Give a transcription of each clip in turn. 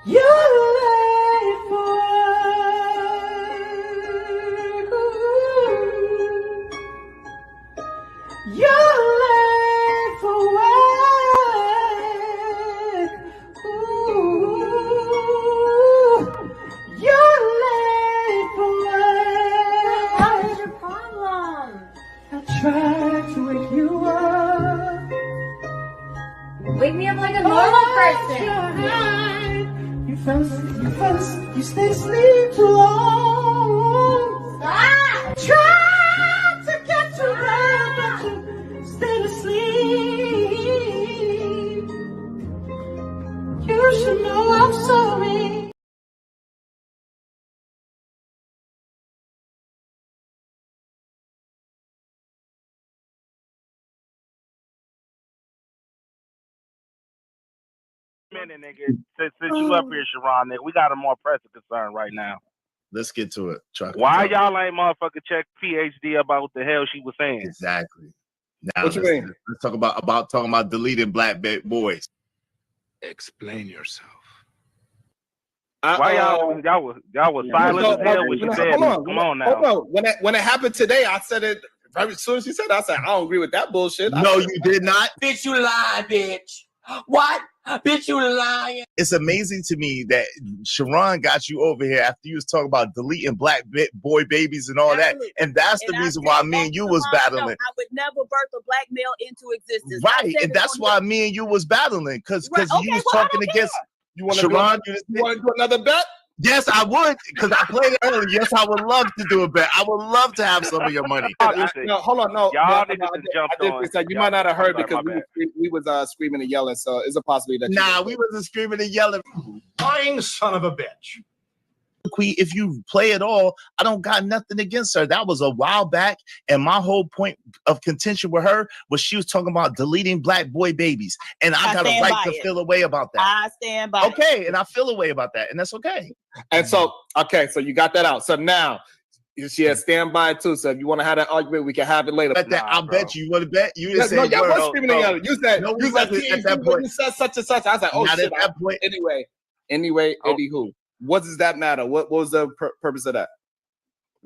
You're late for work. You're late for work. You're late for work. What is your problem? I tried to wake you up. Wake me up like a normal person. You stay asleep too long. Stop! Tried to get to bed, but you stayed asleep. You should know I'm sorry. Minute, nigga. Since you up here, Sharon, nigga, we got a more pressing concern right now. Let's get to it. Chuck. Why y'all ain't motherfucker check PhD about what the hell she was saying? Exactly. Now What you mean? Let's talk about deleting black boys. Explain yourself. Why y'all was silent as hell when she said it? Come on now. Hold on. When it happened today, I said it right as soon as she said it, I said, I don't agree with that bullshit. No, you did not. Bitch, you lie, bitch. What? Bitch, you lying. It's amazing to me that Sharon got you over here after you was talking about deleting black boy babies and all that. And that's the reason why me and you was battling. I would never birth a black male into existence. Right. And that's why me and you was battling. Because you was talking against Sharon. You want to do another bet? Yes, I would, because I played it earlier. Yes, I would love to do a bet. I would love to have some of your money. No, hold on, no. Y'all no, niggas jumped I on. did, you might not have heard because My bad. we was screaming and yelling, so it's a possibility that Nah, we wasn't screaming and yelling. Lying son of a bitch. If you play it all, I don't got nothing against her. That was a while back, and my whole point of contention with her was she was talking about deleting black boy babies, and I got a right to feel a way about that. I stand by it. Okay, and I feel a way about that, and that's okay. And so, okay, so you got that out. So now she has stand by it too. So if you want to have that argument, we can have it later. I'll bet you. You want to bet? You didn't say no, y'all word. was screaming together. You said No, you we said wasn't at that point. you said such and such. I was like, oh Not shit. at that point. Anyway, anywho, what does that matter? What was the purpose of that?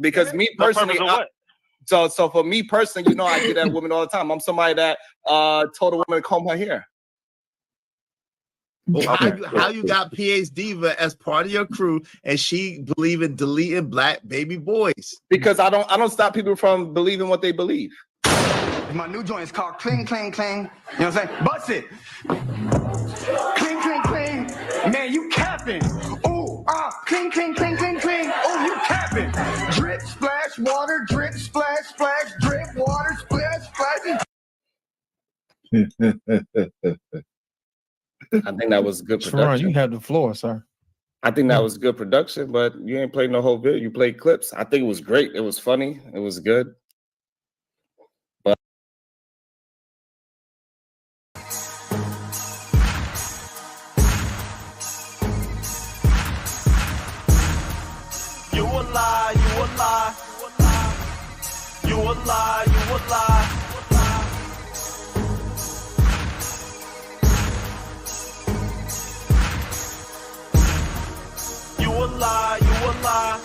Because me personally, so for me personally, you know, I do that woman all the time. I'm somebody that told a woman to comb her hair. How you got PH Diva as part of your crew and she believe in deleting black baby boys? Because I don't stop people from believing what they believe. My new joint is called Cling Cling Cling. You know what I'm saying? Bust it. Cling Cling Cling. Man, you capping. Ooh, cling Cling Cling Cling Cling. Oh, you capping. Drip, splash, water, drip, splash, splash, drip, water, splash, splash. I think that was good production. Sharon, you have the floor, sir. I think that was good production, but you ain't played no whole video. You played clips. I think it was great. It was funny. It was good. But You a lie, you a lie. You a lie, you a lie. You a lie, you a lie.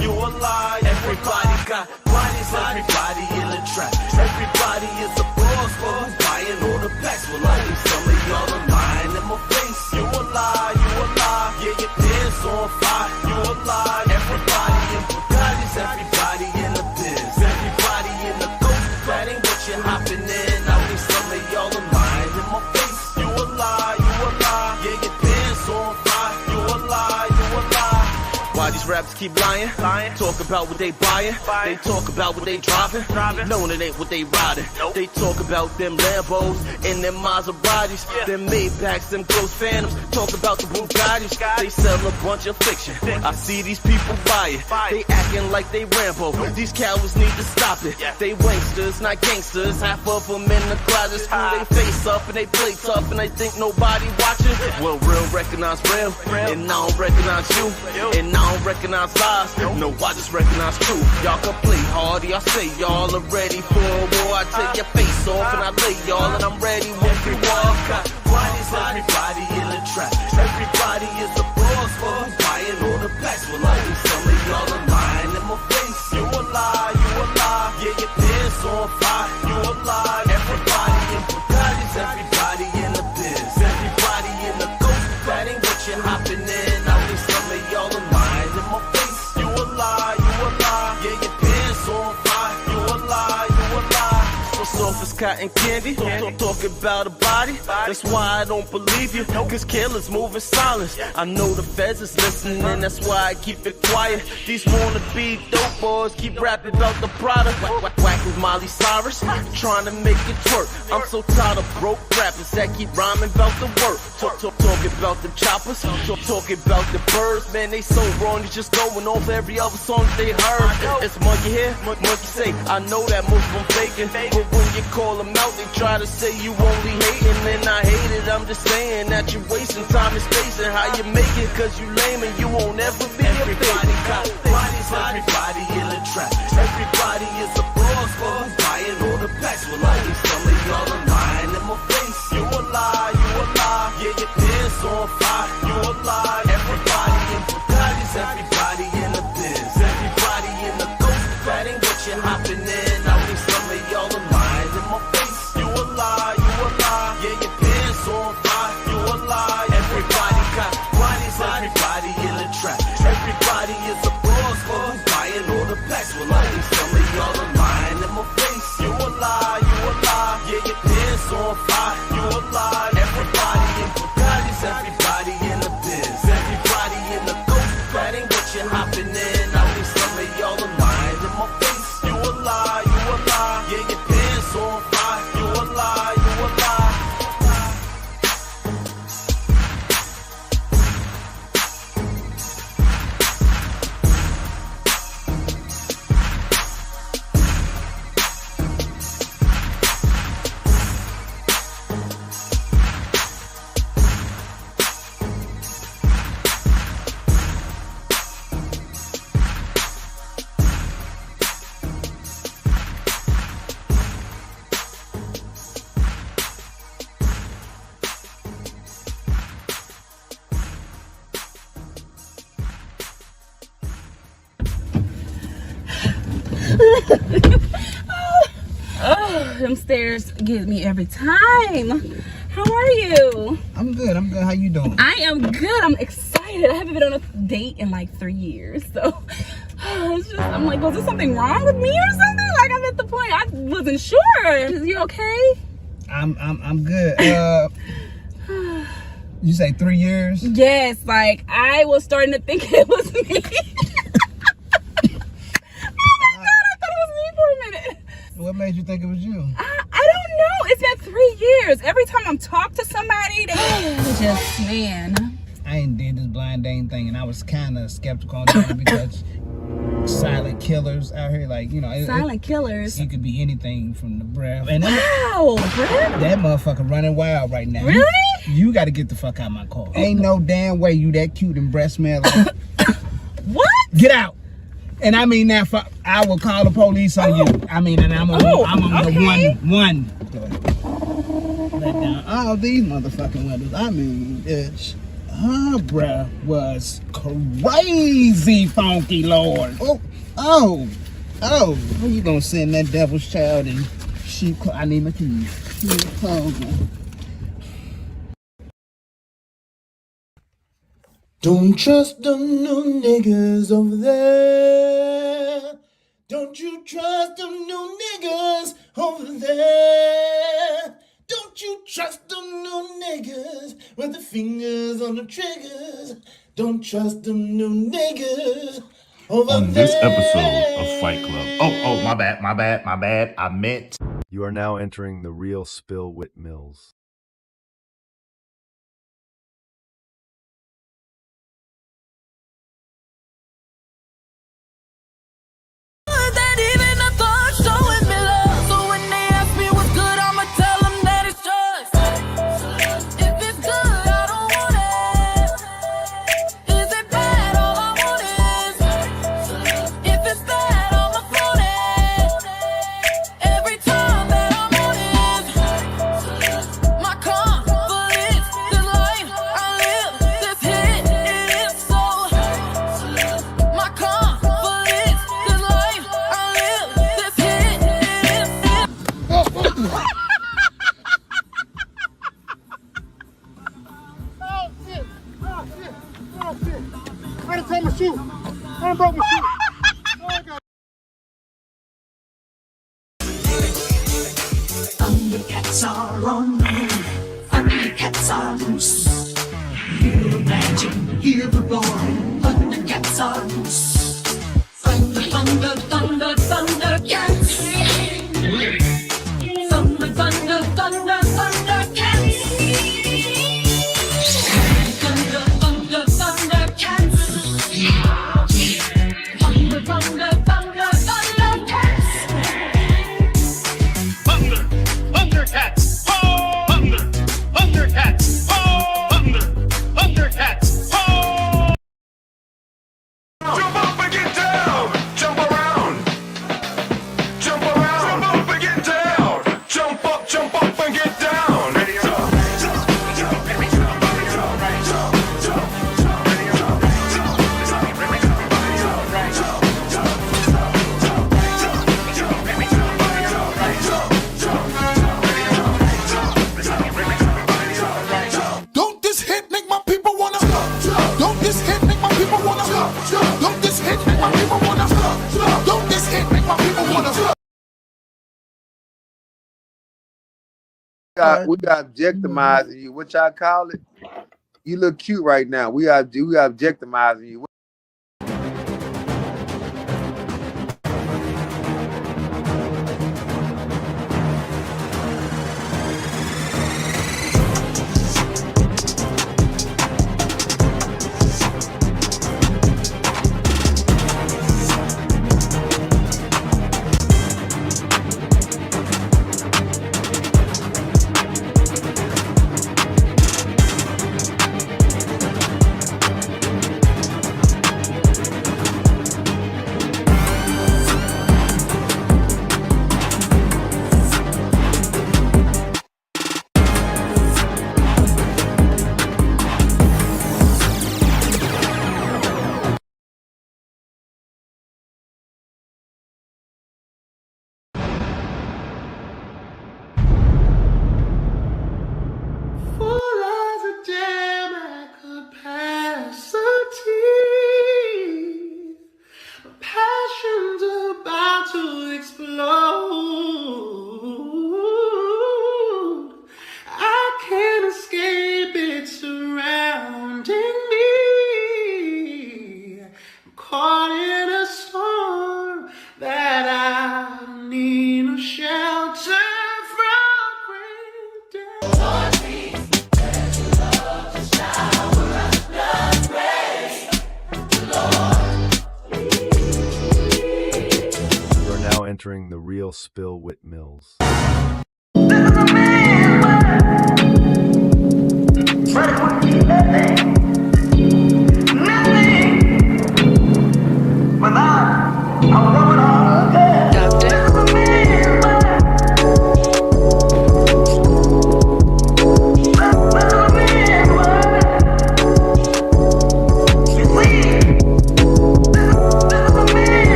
You a lie. Everybody got bodies, everybody in the trap. Everybody is a boss, but who's buying all the packs? Well, I think some of y'all are lying in my face. You a lie, you a lie. Yeah, your pants on fire. You a lie. Everybody in Bugattis, everybody in the biz, everybody in the ghost. That ain't what you're hopping in. I think some of y'all are lying in my face. You a lie, you a lie. Yeah, your pants on fire. You a lie, you a lie. Why these rappers keep lying? Talk about what they buying. They talk about what they driving. Knowing it ain't what they riding. They talk about them Lambos and them Maseratis. Them Maybachs, them Ghost Phantoms. Talk about the Bugattis. They sell a bunch of fiction. I see these people buy it. They acting like they Rambo. These cowards need to stop it. They wanksters, not gangsters. Half of them in the closet. Screw they face up and they play tough and they think nobody watching. Well, real recognize real. And I don't recognize you. And I don't recognize lies. No, I just recognize truth. Y'all can play hard. I say y'all are ready for a war. I take your face off and I lay y'all and I'm ready when you walk. Why is everybody in the trap? cotton candy. Talk about a body, that's why I don't believe you. Cause killers move in silence. I know the feds is listening, that's why I keep it quiet. These wannabe dope boys keep rapping about the product. Whacking Miley Cyrus, trying to make it twerk. I'm so tired of broke rappers that keep rhyming about the work. Talking about the choppers, talking about the birds. Man, they so wrong, it's just going off every other song that they heard. It's monkey here, monkey say, I know that most of them faking. But when you call them out, they try to say you only hating. And I hate it, I'm just saying that you're wasting time and space. And how you make it, cause you lame and you won't ever be Everybody got bodies, everybody in the trap. Everybody is a boss for who's buying all the packs. Well, I need some of y'all are lying in my face. You a lie, yeah, your pants on fire. You a lie, everybody in Bugattis, everybody in the biz, everybody in the ghost. That ain't what you're hopping in. I need some of y'all are lying in my face. You a lie, yeah, your pants on fire. You a lie, everybody got bodies, everybody in the trap. Everybody is a boss for who's buying all the packs. Well, I need some of y'all are lying in my face. You a lie, yeah, your pants on fire. You a lie, everybody in Bugattis, everybody in the biz, everybody in the ghost. That ain't what you're hopping in. I need some of y'all are lying in my face. You a lie, yeah, your pants on fire. You a lie, Oh, them stairs get me every time. How are you? I'm good. How you doing? I am good. I'm excited. I haven't been on a date in like 3 years. So it's just, I'm like, was there something wrong with me or something? Like, I'm at the point, I wasn't sure. Is you okay? I'm good. You say 3 years? Yes, like I was starting to think it was me. What made you think it was you? I don't know. It's been 3 years. Every time I'm talking to somebody, they just, man. I ain't did this blind date thing, and I was kind of skeptical on that because silent killers out here, like, you know. Silent killers? It could be anything from the breath. And wow, breath? That motherfucker running wild right now. Really? You got to get the fuck out of my car. Ain't no damn way you that cute and breath smell like. What? Get out. And I mean that I will call the police on you. I mean, and I'm on the one. Let down all these motherfucking windows. I mean, bitch, her breath was crazy funky, Lord. Oh, where you gonna send that devil's child in sheep? I need my keys. Don't trust them new niggas over there. Don't you trust them new niggas over there. Don't you trust them new niggas with the fingers on the triggers. Don't trust them new niggas over there. On this episode of Fight Club. Oh, my bad. I meant. You are now entering the real Spill Wit Mills. are on the move. Thundercats are loose. Hear the magic, hear the roar. Thundercats are loose. Thunder, thunder, thunder, Thundercats. Thunder, thunder, thunder, Thundercats. Thunder, thunder, Thundercats. Thunder, thunder, thunder, Thundercats. Thunder, Thundercats. Thunder, Thundercats. Thunder, Thundercats. Jump up and get down. Jump around. Jump around. Jump up and get down. Jump up and get down. Ready or not. Don't this hit make my people wanna? Don't this hit make my people wanna? Don't this hit make my people wanna? Don't this hit make my people wanna? We got objectimizing you. What y'all call it? You look cute right now. We are objectimizing you. Full as a jam at capacity. My passion's about to explode. I can't escape it surrounding me. I'm caught in a storm that I need a shelter from breakdown. You are now entering the real Spill Wit Mills.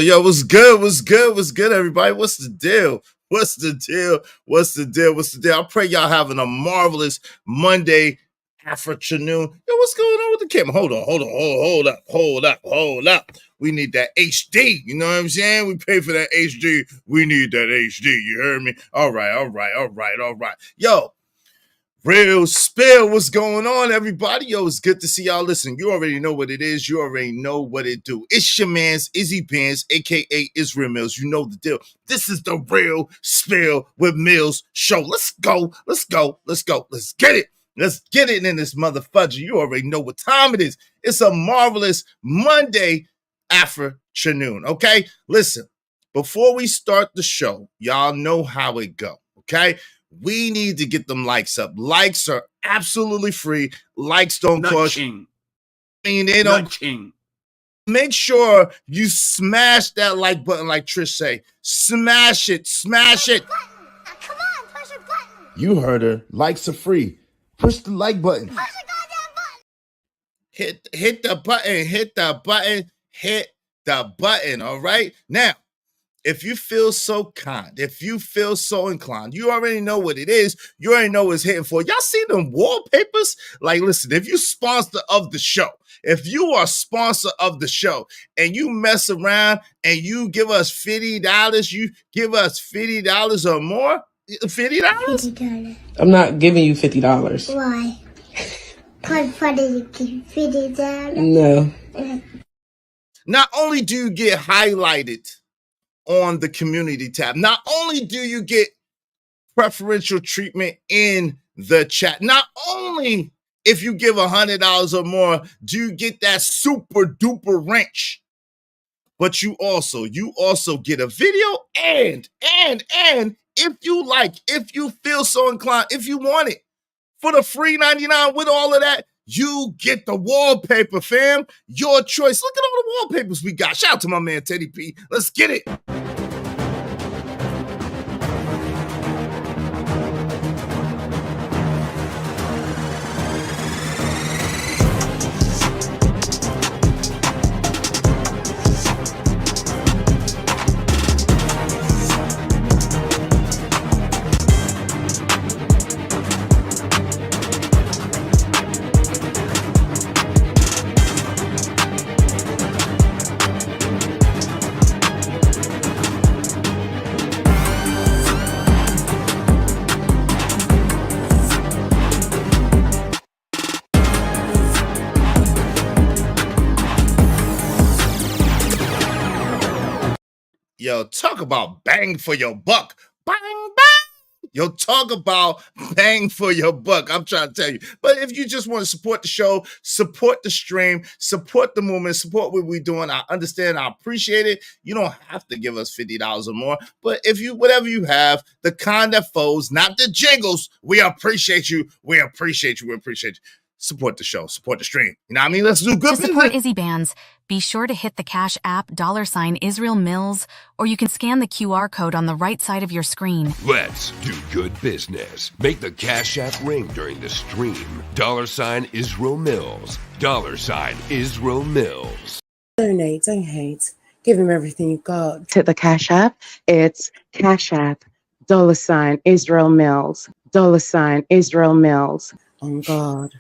Yo, what's good, everybody? What's the deal? I pray y'all having a marvelous Monday afternoon. Yo, what's going on with the camera? Hold on, hold up. We need that HD. You know what I'm saying? We pay for that HD. We need that HD. You heard me? All right. Yo, Real Spill, what's going on, everybody? Yo, it's good to see y'all. Listen, you already know what it is. You already know what it do. It's your man's Izzy Benz, a.k.a. Israel Mills. You know the deal. This is the Real Spill with Mills show. Let's go. Let's get it. Let's get it in this motherfucker. You already know what time it is. It's a marvelous Monday afternoon, okay? Listen, before we start the show, y'all know how it go, okay? We need to get them likes up. Likes are absolutely free. Likes don't cost. I mean, they don't. Make sure you smash that like button, like Trish say. Smash it. Come on, push a button. You heard her. Likes are free. Push the like button. Push the goddamn button. Hit the button. All right. Now, if you feel so kind, if you feel so inclined, you already know what it is. You already know what it's hitting for. Y'all see them wallpapers? Like, listen, if you sponsor of the show, if you are sponsor of the show and you mess around and you give us $50, you give us $50 or more, $50? $50. I'm not giving you $50. Why? What did you give $50? No. Not only do you get highlighted on the community tab, not only do you get preferential treatment in the chat, not only if you give $100 or more do you get that super duper wrench, but you also get a video and if you feel so inclined, if you want it for the free 99 with all of that, you get the wallpaper, fam. Your choice. Look at all the wallpapers we got. Shout out to my man Teddy P. Let's get it. Yo, talk about bang for your buck. Bang, bang. Yo, talk about bang for your buck. I'm trying to tell you. But if you just want to support the show, support the stream, support the movement, support what we're doing, I understand. I appreciate it. You don't have to give us $50 or more. But if you, whatever you have, the kind that folds, not the jingles, we appreciate you. We appreciate you. Support the show, support the stream. You know what I mean? Let's do good To support Izzy Bands, be sure to hit the Cash App $Israel Mills, or you can scan the QR code on the right side of your screen. Let's do good business. Make the Cash App ring during the stream. $Israel Mills. $Israel Mills. Donate, don't hate. Give him everything you got. To the Cash App, it's Cash App $Israel Mills. $Israel Mills. On God.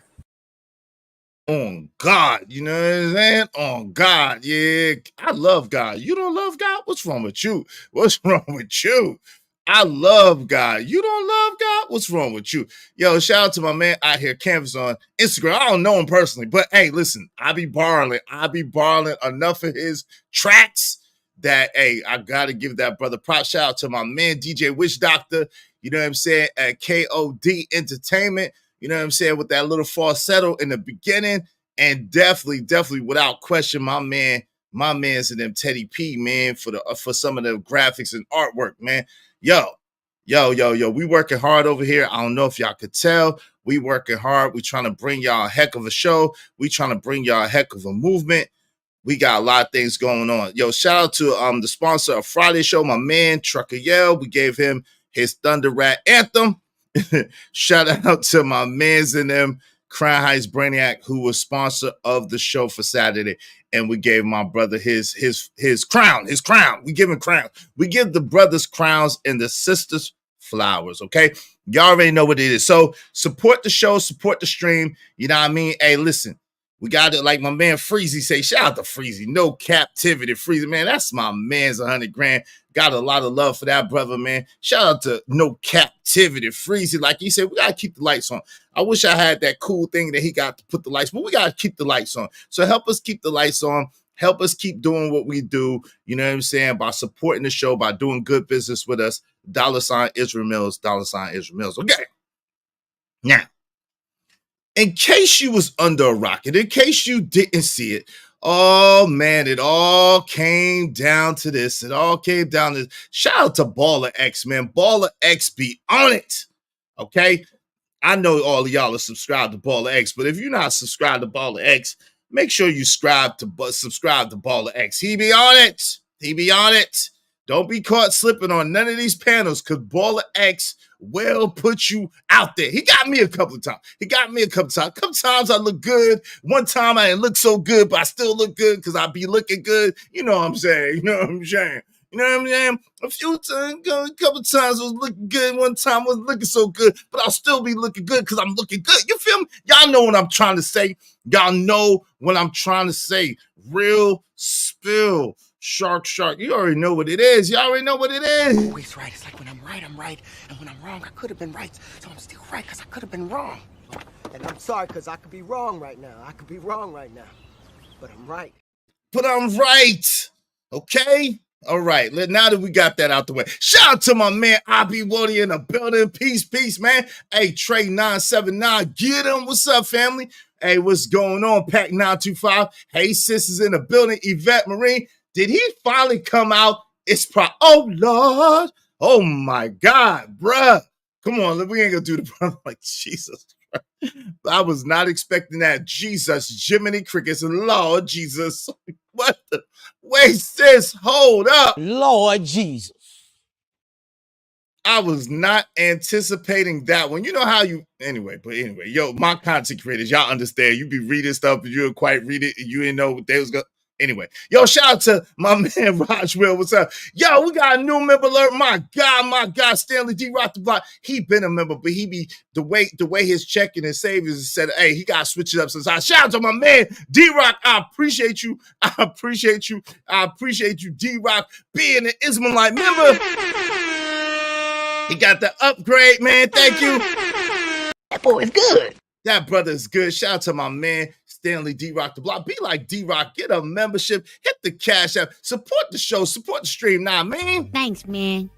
On God, you know what I'm saying? On God, yeah. I love God. You don't love God? What's wrong with you? What's wrong with you? I love God. You don't love God? What's wrong with you? Yo, shout out to my man out here, Canvas on Instagram. I don't know him personally, but hey, listen, I be borrowing enough of his tracks that, hey, I got to give that brother props. Shout out to my man, DJ Witch Doctor, you know what I'm saying, at KOD Entertainment. You know what I'm saying? With that little falsetto in the beginning. And definitely, without question, my man's in them Teddy P, man, for some of the graphics and artwork, man. Yo. We working hard over here. I don't know if y'all could tell. We working hard. We trying to bring y'all a heck of a show. We trying to bring y'all a heck of a movement. We got a lot of things going on. Yo, shout out to the sponsor of Friday show, my man, Trucker Yell. We gave him his Thunder Rat anthem. Shout out to my mans in them, Crown Heights Brainiac, who was sponsor of the show for Saturday, and we gave my brother his crown. We give him crowns. We give the brothers crowns and the sisters flowers. Okay, y'all already know what it is. So support the show, support the stream. You know what I mean? Hey, listen, we got it. Like my man Freezy say, shout out to Freezy. No captivity, Freezy, man. That's my man's 100 grand. Got a lot of love for that brother, man. Shout out to No Captivity, Freezy. Like he said, we gotta keep the lights on. I wish I had that cool thing that he got to put the lights, but we gotta keep the lights on. So help us keep the lights on. Help us keep doing what we do. You know what I'm saying? By supporting the show, by doing good business with us. $ Israel Mills, $ Israel Mills. Okay. Now, in case you was under a rock, and in case you didn't see it, oh man, it all came down to this. It all came down to this. Shout out to Baller X, man. Baller X be on it. Okay. I know all of y'all are subscribed to Baller X, but if you're not subscribed to Baller X, make sure you subscribe to Baller X. He be on it. He be on it. Don't be caught slipping on none of these panels because Baller X will put you out there. He got me a couple of times. A couple times I look good. One time I didn't look so good, but I still look good because I be looking good. You know what I'm saying? A few times, a couple of times I was looking good. One time I wasn't looking so good, but I'll still be looking good because I'm looking good. You feel me? Y'all know what I'm trying to say. Real spill. Shark. You already know what it is. Always right. It's like when I'm right, I'm right. And when I'm wrong, I could have been right. So I'm still right because I could have been wrong. And I'm sorry because I could be wrong right now. But I'm right. Okay? All right. Now that we got that out the way, shout out to my man Abi Wody in the building. Peace, man. Hey, Trey 979, get him. What's up, family? Hey, what's going on? Pack 925. Hey, sis is in the building. Yvette Marine. Did he finally come out? Oh, Lord. Oh, my God, bruh. Come on, we ain't gonna do the brother like Jesus Christ. I was not expecting that. Jesus, Jiminy Crickets, Lord Jesus. What the? Wait, sis, hold up. Lord Jesus. I was not anticipating that one. You know how you, anyway, yo, my content creators, y'all understand. You be reading stuff, but you didn't quite read it, and you didn't know what they was going to. Anyway, yo, shout out to my man Rajwell. What's up? Yo, we got a new member alert. My God, Stanley D. Rock the Block. He been a member, but he be the way his checking and savings is set. Hey, he gotta switch it up sometimes. Shout out to my man D Rock. I appreciate you, D Rock, being an Ismailite member. He got the upgrade, man. Thank you. That boy is good. That brother is good. Shout out to my man Stanley D Rock the Block. Be like D Rock. Get a membership. Hit the cash app. Support the show. Support the stream. Nah, man. Thanks, man.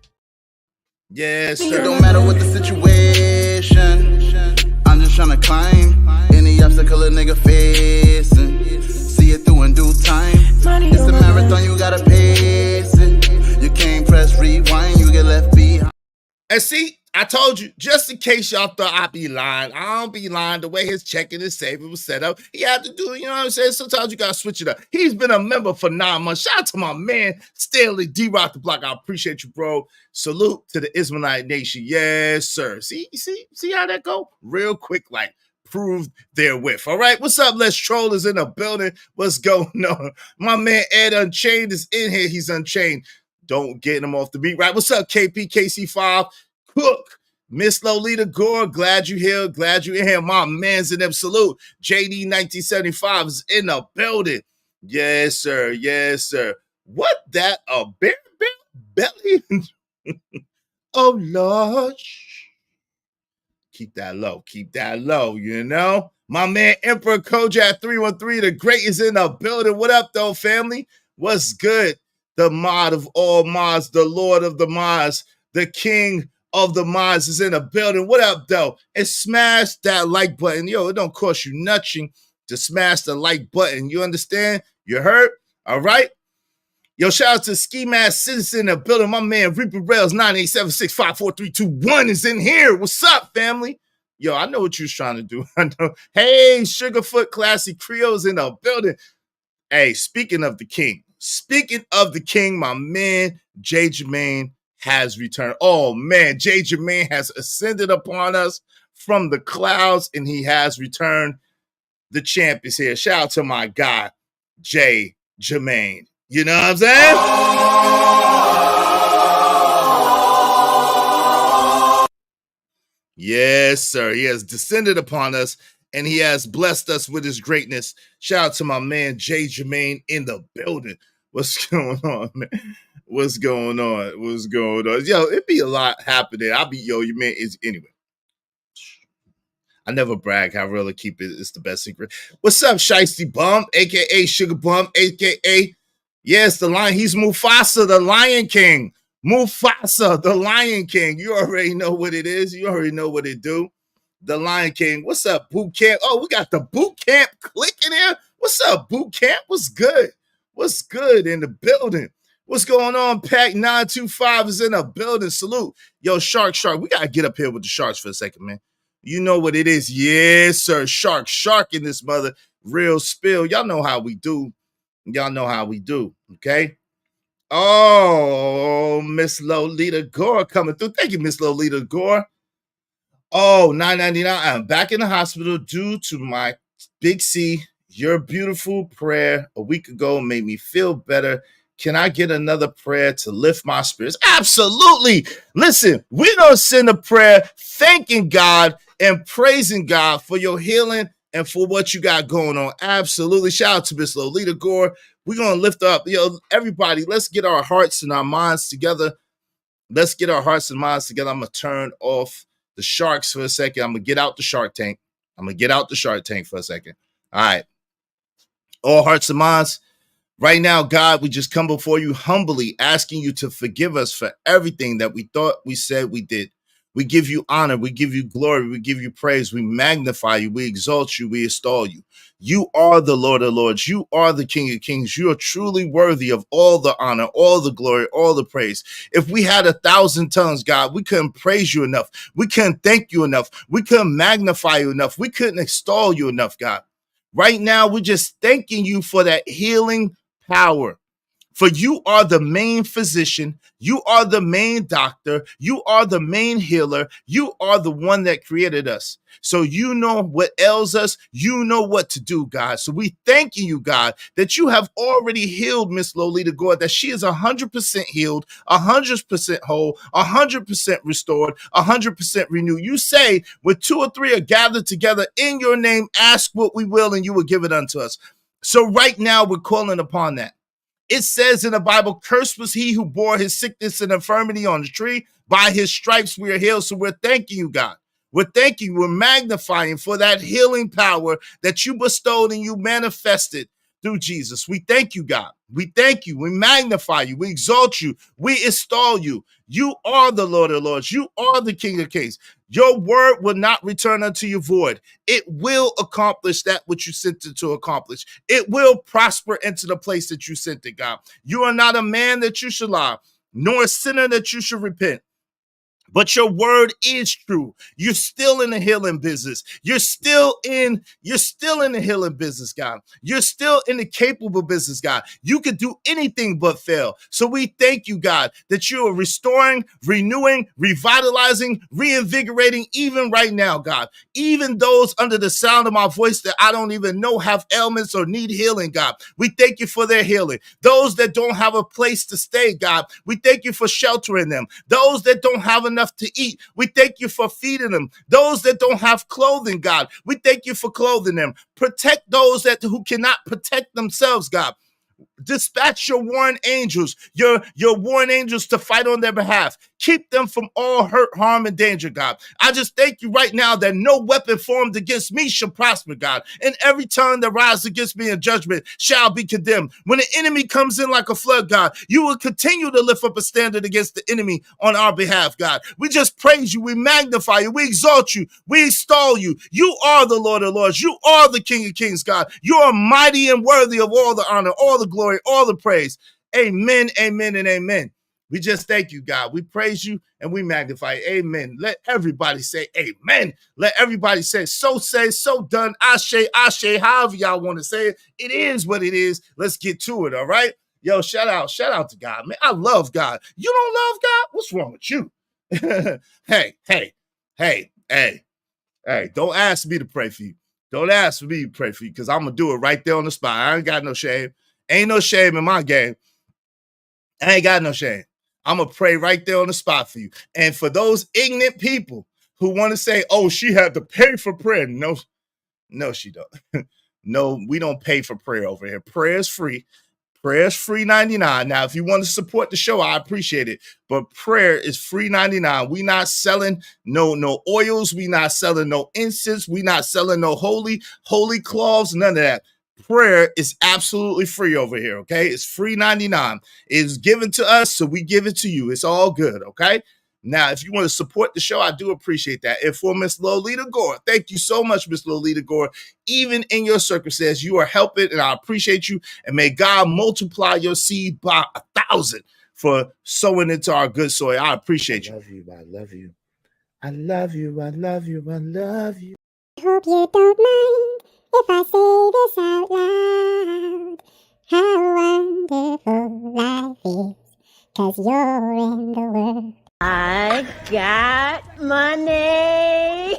Yes, It sir. don't matter what the situation. I'm just trying to climb any obstacle a nigga facing. See it through in due time. It's a marathon, you gotta pace it. You can't press rewind, you get left behind. And see, I told you, just in case y'all thought I'd be lying, I don't be lying. The way his checking and saving was set up, he had to do it. You know what I'm saying? Sometimes you gotta switch it up. He's been a member for 9 months. Shout out to my man Stanley D Rock the Block. I appreciate you, bro. Salute to the Ismailite Nation. Yes, sir. See how that go? Real quick, like proved therewith. All right, what's up? Les Troll is in the building. What's going on? My man Ed Unchained is in here. He's unchained. Don't get him off the beat. Right? What's up, KP KC5? Cook, Miss Lolita Gore, glad you here, glad you in here. My man's in them. Salute. JD 1975 is in the building. Yes, sir. What that? A bear belly? Oh, Lord. Keep that low, you know? My man Emperor Kojak 313, the great is in the building. What up, though, family? What's good? The mod of all mods, the Lord of the mods, the King of the mods is in the building. What up, though? And smash that like button. Yo, it don't cost you nothing to smash the like button. You understand? You heard? All right? Yo, shout out to Ski Mask Citizen in the building. My man Reaper Rails 987654321 is in here. What's up, family? Yo, I know what you was trying to do. I know. Hey, Sugarfoot Classy Creole's in the building. Hey, speaking of the king, my man Jay Jermaine has returned. Oh man, Jay Jermaine has ascended upon us from the clouds and he has returned. The champ is here. Shout out to my guy, Jay Jermaine. You know what I'm saying? Yes, sir. He has descended upon us and he has blessed us with his greatness. Shout out to my man Jay Jermaine in the building. What's going on, man? What's going on? What's going on? Yo, it be a lot happening. Your man is anyway. I never brag. I really keep it. It's the best secret. What's up, Shiesty Bum, aka Sugar Bum, aka yes, the lion. He's Mufasa, the Lion King. Mufasa, the Lion King. You already know what it is. You already know what it do. The Lion King. What's up, Boot Camp? Oh, we got the Boot Camp click in here. What's up, Boot Camp? What's good? What's good in the building? What's going on? Pack 925 is in the building. Salute. Yo, Shark. We got to get up here with the Sharks for a second, man. You know what it is. Yes, sir. Shark in this mother. Real spill. Y'all know how we do. Y'all know how we do. Okay. Oh, Miss Lolita Gore coming through. Thank you, Miss Lolita Gore. Oh, $9.99. I'm back in the hospital due to my Big C. Your beautiful prayer a week ago made me feel better. Can I get another prayer to lift my spirits? Absolutely. Listen, we're going to send a prayer thanking God and praising God for your healing and for what you got going on. Absolutely. Shout out to Miss Lolita Gore. We're going to lift up, everybody, let's get our hearts and our minds together. Let's get our hearts and minds together. I'm going to turn off the Sharks for a second. I'm going to get out the Shark Tank. For a second. All right. All hearts and minds. Right now, God, we just come before you humbly, asking you to forgive us for everything that we thought, we said, we did. We give you honor. We give you glory. We give you praise. We magnify you. We exalt you. We extol you. You are the Lord of Lords. You are the King of Kings. You are truly worthy of all the honor, all the glory, all the praise. If we had 1,000 tongues, God, we couldn't praise you enough. We couldn't thank you enough. We couldn't magnify you enough. We couldn't extol you enough, God. Right now, we're just thanking you for that healing power. For you are the main physician. You are the main doctor. You are the main healer. You are the one that created us. So you know what ails us. You know what to do, God. So we thanking you, God, that you have already healed Miss Lolita Gore, that she is 100% healed, 100% whole, 100% restored, 100% renewed. You say, when 2 or 3 are gathered together in your name, ask what we will, and you will give it unto us. So right now, we're calling upon that. It says in the Bible, cursed was he who bore his sickness and infirmity on the tree. By his stripes we are healed. So we're thanking you, God. We're thanking you. We're magnifying for that healing power that you bestowed and you manifested through Jesus. We thank you, God. We thank you. We magnify you. We exalt you. We extol you. You are the Lord of Lords. You are the King of Kings. Your word will not return unto you void. It will accomplish that which you sent it to accomplish. It will prosper into the place that you sent it, God. You are not a man that you should lie, nor a sinner that you should repent. But your word is true. You're still in the healing business. You're still in the healing business, God. You're still in the capable business, God. You could do anything but fail. So we thank you, God, that you are restoring, renewing, revitalizing, reinvigorating even right now, God. Even those under the sound of my voice that I don't even know have ailments or need healing, God. We thank you for their healing. Those that don't have a place to stay, God, we thank you for sheltering them. Those that don't have enough to eat, we thank you for feeding them. Those that don't have clothing, God, we thank you for clothing them. Protect those who cannot protect themselves, God. Dispatch your warring angels, your warring angels to fight on their behalf. Keep them from all hurt, harm, and danger, God. I just thank you right now that no weapon formed against me shall prosper, God. And every tongue that rises against me in judgment shall be condemned. When the enemy comes in like a flood, God, you will continue to lift up a standard against the enemy on our behalf, God. We just praise you. We magnify you. We exalt you. We extol you. You are the Lord of Lords. You are the King of Kings, God. You are mighty and worthy of all the honor, all the glory, all the praise. Amen, amen, and amen. We just thank you, God. We praise you and we magnify you. Amen. Let everybody say amen. Let everybody say, so done. Ashe, ashe, however y'all want to say it. It is what it is. Let's get to it, all right? Yo, shout out to God, man. I love God. You don't love God? What's wrong with you? Hey, don't ask me to pray for you. Don't ask me to pray for you because I'm going to do it right there on the spot. I ain't got no shame. Ain't no shame in my game. I ain't got no shame. I'm going to pray right there on the spot for you. And for those ignorant people who want to say, oh, she had to pay for prayer. No, she don't. No, we don't pay for prayer over here. Prayer is free. Prayer is free 99. Now, if you want to support the show, I appreciate it. But prayer is free 99. We not selling no oils. We not selling no incense. We not selling no holy cloths. None of that. Prayer is absolutely free over here. Okay, it's free 99. It's given to us, so we give it to you. It's all good. Okay. Now, if you want to support the show, I do appreciate that. And for Miss Lolita Gore, thank you so much, Miss Lolita Gore. Even in your circumstance, you are helping, and I appreciate you. And may God multiply your seed by 1,000 for sowing into our good soil. I appreciate you. I love you. I love you. I love you. I love you. I love you. Hope you don't mind if I say this out loud. How wonderful life is, 'cause you're in the world. I got money.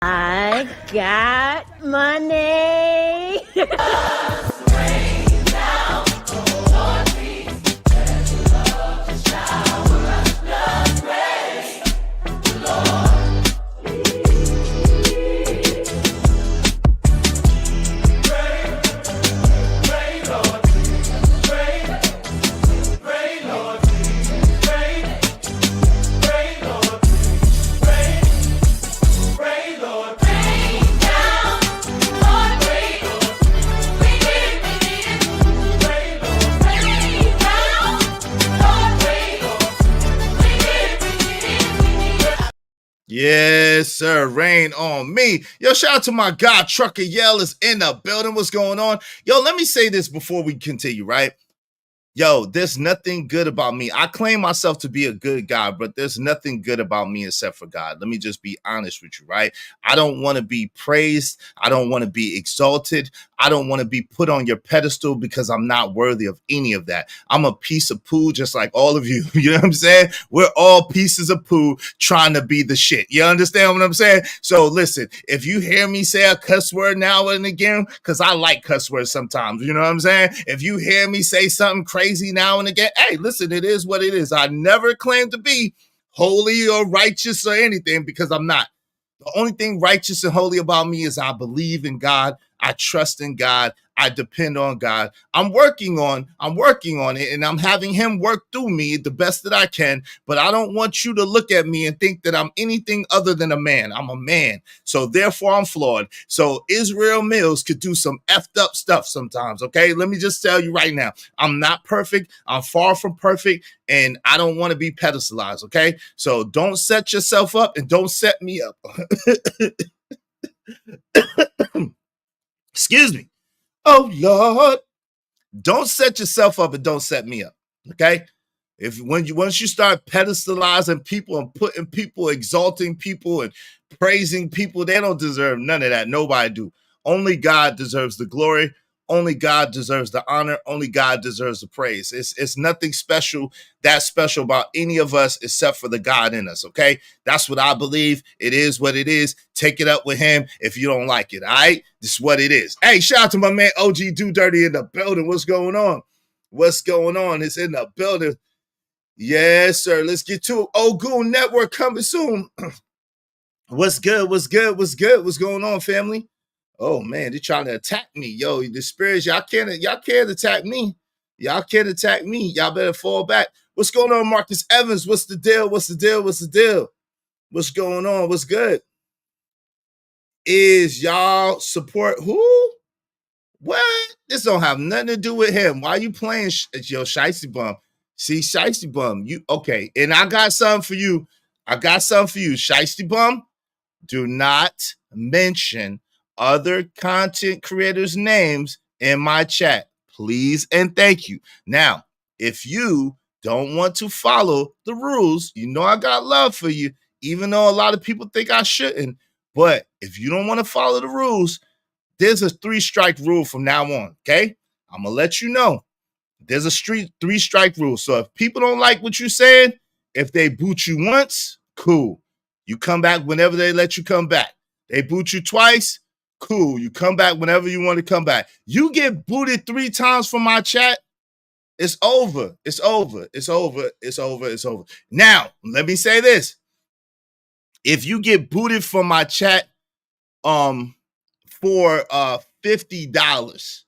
I got money. Yes, sir. Rain on me. Yo, shout out to my guy, Trucker Yell is in the building. What's going on? Yo, let me say this before we continue, right? Yo, there's nothing good about me. I claim myself to be a good guy, but there's nothing good about me except for God. Let me just be honest with you, right? I don't want to be praised. I don't want to be exalted. I don't want to be put on your pedestal because I'm not worthy of any of that. I'm a piece of poo just like all of you. You know what I'm saying? We're all pieces of poo trying to be the shit. You understand what I'm saying? So listen, if you hear me say a cuss word now and again, because I like cuss words sometimes, you know what I'm saying? If you hear me say something crazy now and again, hey, listen, it is what it is. I never claim to be holy or righteous or anything because I'm not. The only thing righteous and holy about me is I believe in God. I trust in God. I depend on God. I'm working on it, and I'm having him work through me the best that I can. But I don't want you to look at me and think that I'm anything other than a man. I'm a man. So therefore I'm flawed. So Israel Mills could do some effed up stuff sometimes. Okay. Let me just tell you right now, I'm not perfect. I'm far from perfect, and I don't want to be pedestalized. Okay. So don't set yourself up and don't set me up. Excuse me. Oh, Lord. Don't set yourself up and don't set me up. Okay. Once you start pedestalizing people and putting people, exalting people and praising people, they don't deserve none of that. Nobody do. Only God deserves the glory. Only God deserves the honor. Only God deserves the praise. It's nothing special about any of us except for the God in us, okay? That's what I believe. It is what it is. Take it up with him if you don't like it, all right? This is what it is. Hey, shout out to my man OG Do Dirty in the building. What's going on? What's going on? It's in the building. Yes, sir. Let's get to it. Ogun Network coming soon. What's good? What's good? What's good? What's going on, family? Oh man, they're trying to attack me. Yo, the spirits, y'all can't attack me. Y'all can't attack me. Y'all better fall back. What's going on, Marcus Evans? What's the deal? What's the deal? What's the deal? What's going on? What's good? Is y'all support who? What? This don't have nothing to do with him. Why you playing yo Shicey Bum? See, Shiesty Bum, you okay? And I got something for you. Shiesty Bum. Do not mention other content creators' names in my chat, please and thank you. Now, if you don't want to follow the rules, you know I got love for you, even though a lot of people think I shouldn't. But if you don't want to follow the rules, there's a 3-strike rule from now on, okay? I'm going to let you know. There's a 3-strike rule. So if people don't like what you're saying, if they boot you once, cool. You come back whenever they let you come back. They boot you twice, cool. You come back whenever you want to come back. You get booted 3 times from my chat, it's over. It's over. It's over. It's over. It's over. Now, let me say this. If you get booted from my chat for $50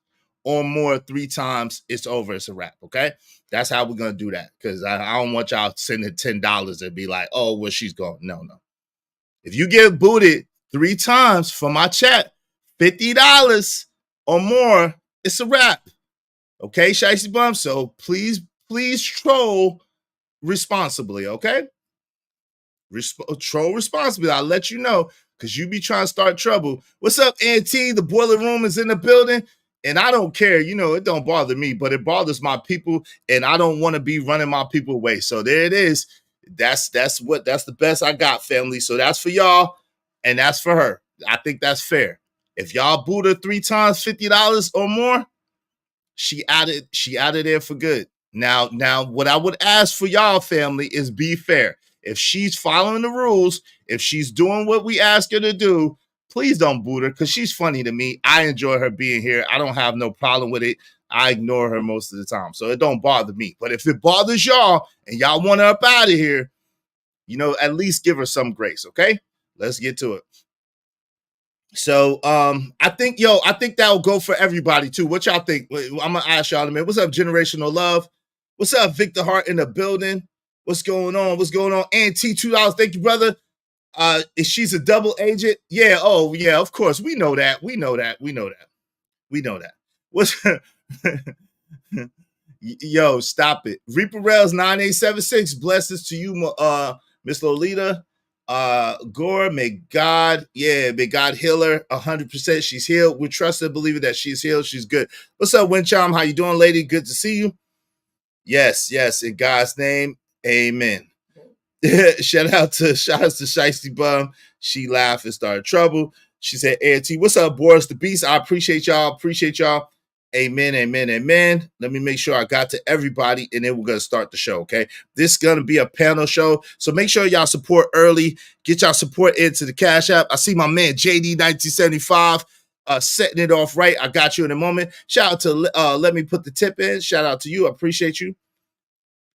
or more 3 times, it's over. It's a wrap, okay? That's how we're going to do that, because I don't want y'all sending $10 and be like, oh, well, she's gone. No. If you get booted 3 times from my chat, $50 or more, it's a wrap. Okay, Shiesty Bum? So please troll responsibly, okay? Troll responsibly. I'll let you know, because you be trying to start trouble. What's up, Auntie? The boiler room is in the building. And I don't care, you know, it don't bother me, but it bothers my people, and I don't want to be running my people away. So there it is. That's the best I got, family. So that's for y'all, and that's for her. I think that's fair. If y'all boot her 3 times, $50 or more, she out of there for good. Now, what I would ask for y'all, family, is be fair. If she's following the rules, if she's doing what we ask her to do, please don't boot her, because she's funny to me. I enjoy her being here. I don't have no problem with it. I ignore her most of the time, so it don't bother me. But if it bothers y'all and y'all want her up out of here, you know, at least give her some grace, okay? Let's get to it. So I think that'll go for everybody too. What y'all think? I'm gonna ask y'all in a minute. What's up, Generational Love? What's up, Victor Hart in the building? What's going on? Auntie, $2. Thank you, brother. She's a double agent. Yeah. Oh, yeah. Of course, we know that. We know that. What's yo? Stop it. Reaper Rails 9876. Blessings to you, Miss Lolita. Gore, may God heal her 100%. She's healed. We trust and believe that she's healed. She's good. What's up, Wincham? How you doing, lady? Good to see you. Yes. In God's name, amen. Shout out to Shiesty Bum. She laughed and started trouble. She said, Auntie, what's up, Boris the Beast? I appreciate y'all. Amen. Let me make sure I got to everybody, and then we're going to start the show, okay? This is going to be a panel show, so make sure y'all support early. Get y'all support into the Cash App. I see my man JD1975 setting it off right. I got you in a moment. Shout out to Let Me Put the Tip In. Shout out to you. I appreciate you.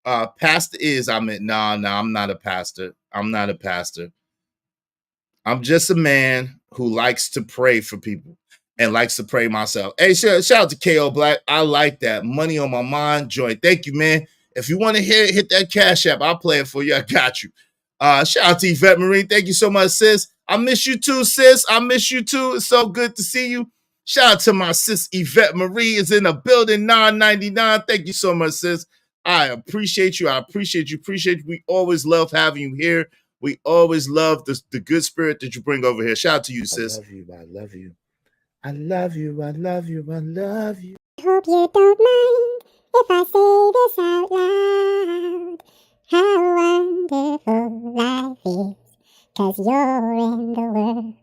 Pastor is, I'm not a pastor. I'm just a man who likes to pray for people and likes to pray myself. Hey, shout out to KO Black. I like that. Money on my mind joint. Thank you, man. If you want to hit that Cash App, I'll play it for you. I got you. Shout out to Yvette Marie. Thank you so much, sis. I miss you too, sis. I miss you too. It's so good to see you. Shout out to my sis Yvette Marie is in the building, 999. Thank you so much, sis. I appreciate you. We always love having you here. We always love the good spirit that you bring over here. Shout out to you, sis. I love you. I hope you don't mind if I say this out loud. How wonderful life is, 'cause you're in the world.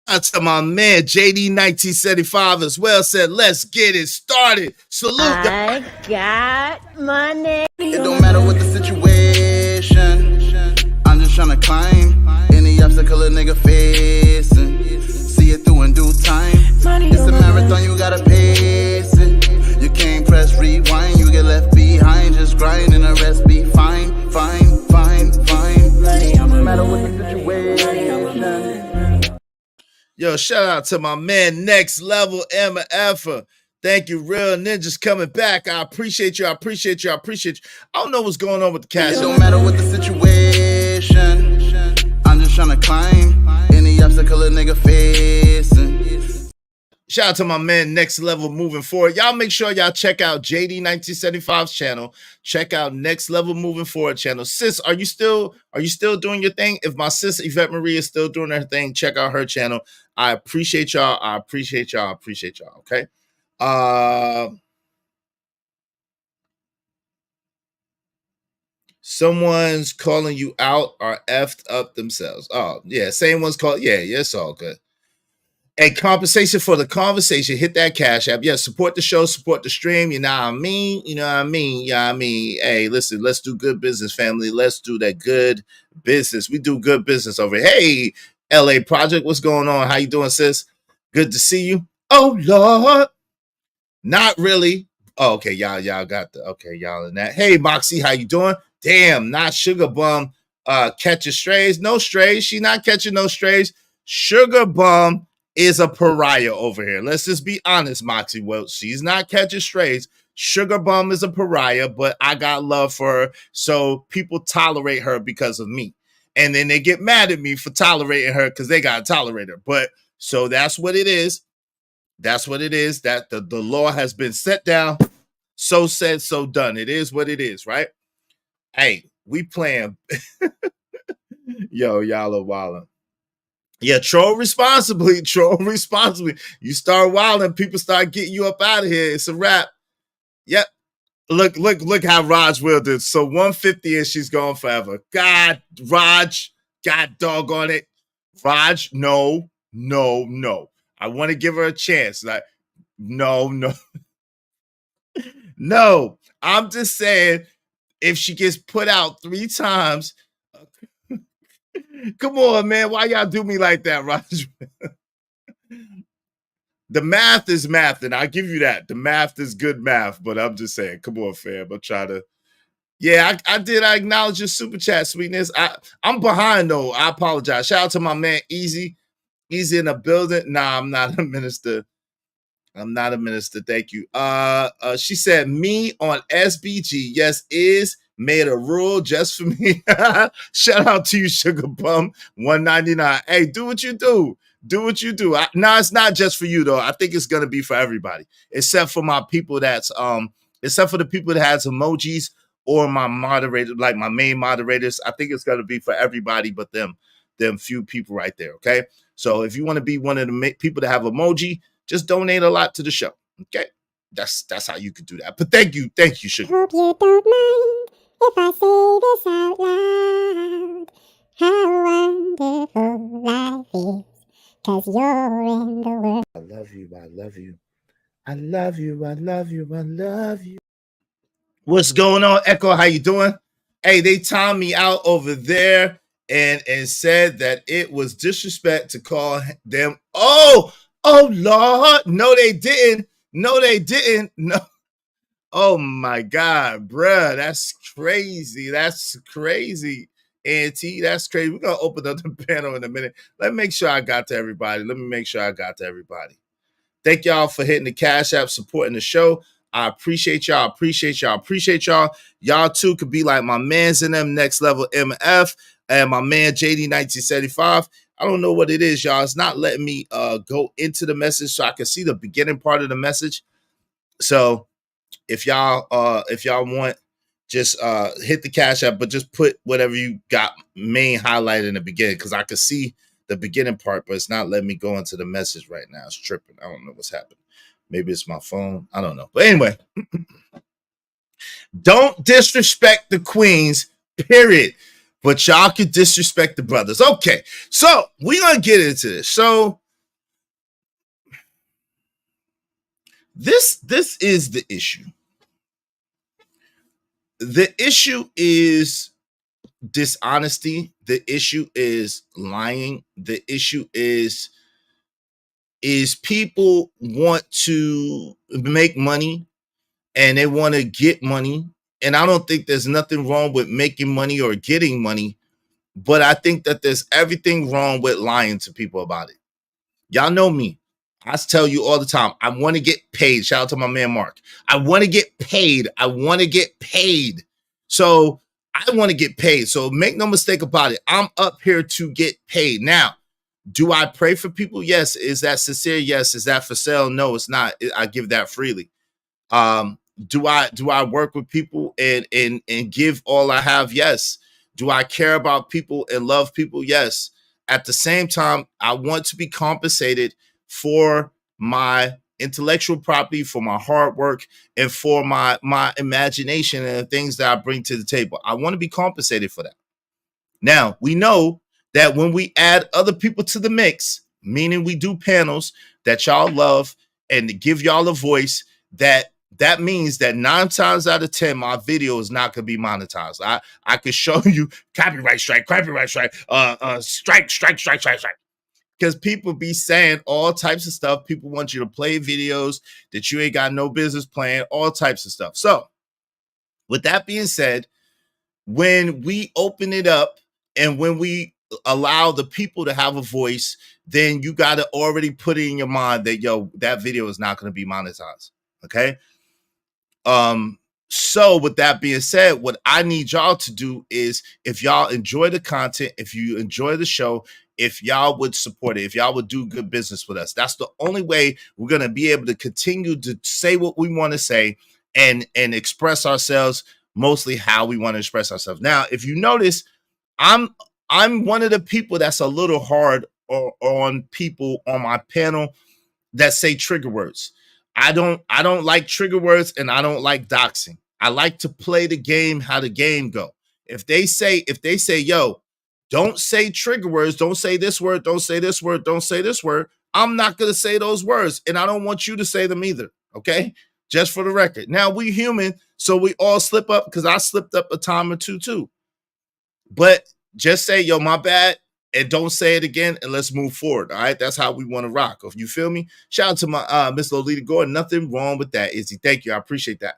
Shout out to my man JD1975 as well. Said, let's get it started. Salute. I got money. It don't matter what the situation. I'm just trying to climb any obstacle a nigga facing. See it through in due time. It's a marathon, you gotta pace it. You can't press rewind, you get left behind. Just grind and the rest be fine. No matter what the situation. Yo, shout out to my man Next Level MFer. Thank you, Real Ninjas, coming back. I appreciate you. I don't know what's going on with the cash. It don't matter what the situation. I'm just trying to climb any obstacle a nigga facing. Shout out to my man Next Level Moving Forward. Y'all make sure y'all check out JD1975's channel. Check out Next Level Moving Forward channel. Sis, are you still doing your thing? If my sis Yvette Marie is still doing her thing, check out her channel. I appreciate y'all. Okay. Someone's calling you out or effed up themselves. Oh, yeah. Same one's called. Yeah, it's all good. A compensation for the conversation. Hit that Cash App. Yeah, support the show, support the stream. You know what I mean? Hey, listen, let's do good business, family. Let's do that good business. We do good business over here. Hey, LA Project, what's going on? How you doing, sis? Good to see you. Oh, Lord. Not really. Oh, okay, y'all got y'all in that. Hey, Moxie, how you doing? Damn, not Sugar Bum catching strays. No strays. She not catching no strays. Sugar Bum is a pariah over here. Let's just be honest, Moxie. Well, she's not catching strays. Sugar Bum is a pariah, but I got love for her, so people tolerate her because of me. And then they get mad at me for tolerating her because they got to tolerate her. But so that's what it is. That's what it is. That the law has been set down. So said, so done. It is what it is, right? Hey, we playing. Yo, y'all are wilding. Yeah, troll responsibly. Troll responsibly. You start wilding, people start getting you up out of here. It's a wrap. Yep. Look how Raj will did. So 150 and she's gone forever. God, Raj, God doggone it. Raj, no. I want to give her a chance. Like, no. No. I'm just saying, if she gets put out 3 times, come on, man. Why y'all do me like that, Raj? The math is math, and I give you that. The math is good math, but I'm just saying, come on, fam. I'm trying to. Yeah, I did. I acknowledge your super chat, sweetness. I'm behind though. I apologize. Shout out to my man Easy. Easy in the building. Nah, I'm not a minister. Thank you. She said me on SBG. Yes, is made a rule just for me. Shout out to you, Sugar Bum 199. Hey, do what you do. Do what you do. No, it's not just for you though. I think it's gonna be for everybody, except for my people except for the people that has emojis or my moderator, like my main moderators. I think it's gonna be for everybody but them few people right there. Okay. So if you want to be one of the people that have emoji, just donate a lot to the show. Okay. That's how you could do that. But thank you, Sugar. Hope you don't mind if I say this out loud. How wonderful life is, 'cause you're in the world. I love you. I love you. I love you. I love you. I love you. What's going on, Echo? How you doing? Hey, they timed me out over there and said that it was disrespect to call them. Oh Lord. No, they didn't. No. Oh my God, bruh. That's crazy. Auntie, that's crazy. We're gonna open up the panel in a minute. Let me make sure I got to everybody. Thank y'all for hitting the Cash App, supporting the show. I appreciate y'all. Y'all too could be like my mans in them, Next Level MF, and my man JD1975. I don't know what it is, y'all. It's not letting me go into the message so I can see the beginning part of the message. So if y'all want, just hit the Cash App, but just put whatever you got main highlight in the beginning, because I can see the beginning part, but it's not letting me go into the message right now. It's tripping. I don't know what's happening. Maybe it's my phone. I don't know. But anyway, don't disrespect the queens, period. But y'all can disrespect the brothers. Okay, so we're going to get into this. So this is the issue. The issue is dishonesty. The issue is lying. The issue is people want to make money and they want to get money. And I don't think there's nothing wrong with making money or getting money, but I think that there's everything wrong with lying to people about it. Y'all know me. I tell you all the time, I want to get paid. Shout out to my man, Mark. I want to get paid. So I want to get paid. So make no mistake about it. I'm up here to get paid. Now, Do I pray for people? Yes. Is that sincere? Yes. Is that for sale? No, it's not. I give that freely. Do I work with people and give all I have? Yes. Do I care about people and love people? Yes. At the same time, I want to be compensated for my intellectual property, for my hard work, and for my imagination and the things that I bring to the table. I want to be compensated for that. Now, we know that when we add other people to the mix, meaning we do panels that y'all love and to give y'all a voice, that means that 9 times out of 10, my video is not going to be monetized. I could show you copyright strike, strike. Because people be saying all types of stuff. People want you to play videos that you ain't got no business playing, all types of stuff. So with that being said, when we open it up and when we allow the people to have a voice, then you got to already put it in your mind that, yo, that video is not going to be monetized. Okay. So with that being said, what I need y'all to do is, if y'all enjoy the content, if you enjoy the show, if y'all would support it, if y'all would do good business with us, that's the only way we're going to be able to continue to say what we want to say and express ourselves mostly how we want to express ourselves. Now, if you notice, I'm one of the people that's a little hard on people on my panel that say trigger words. I don't like trigger words, and I don't like doxing. I like to play the game how the game go. If they say, yo, don't say trigger words, don't say this word, don't say this word, don't say this word, I'm not going to say those words, and I don't want you to say them either, okay? Just for the record. Now, we human, so we all slip up, because I slipped up a time or two too. But just say, yo, my bad, and don't say it again, and let's move forward. All right, that's how we want to rock. If you feel me? Shout out to my Miss Lolita Gordon. Nothing wrong with that, Izzy. Thank you. I appreciate that.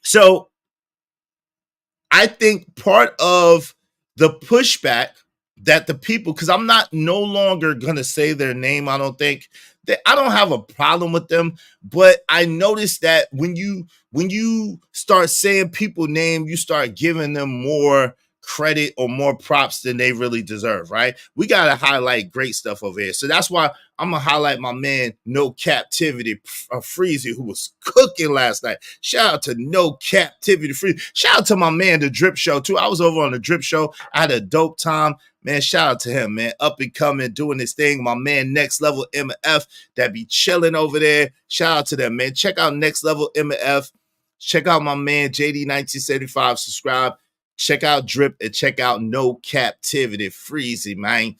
So I think part of the pushback that the people, because I'm no longer gonna say their name. I don't think that I don't have a problem with them, but I noticed that when you start saying people's name, you start giving them more credit or more props than they really deserve, right? We got to highlight great stuff over here. So that's why I'm going to highlight my man, No Captivity Freezy, who was cooking last night. Shout out to No Captivity Freezy. Shout out to my man, The Drip Show, too. I was over on The Drip Show. I had a dope time. Man, shout out to him, man. Up and coming, doing his thing. My man, Next Level MF, that be chilling over there. Shout out to them, man. Check out Next Level MF. Check out my man, JD1975. Subscribe. Check out Drip and check out No Captivity Freezy, man.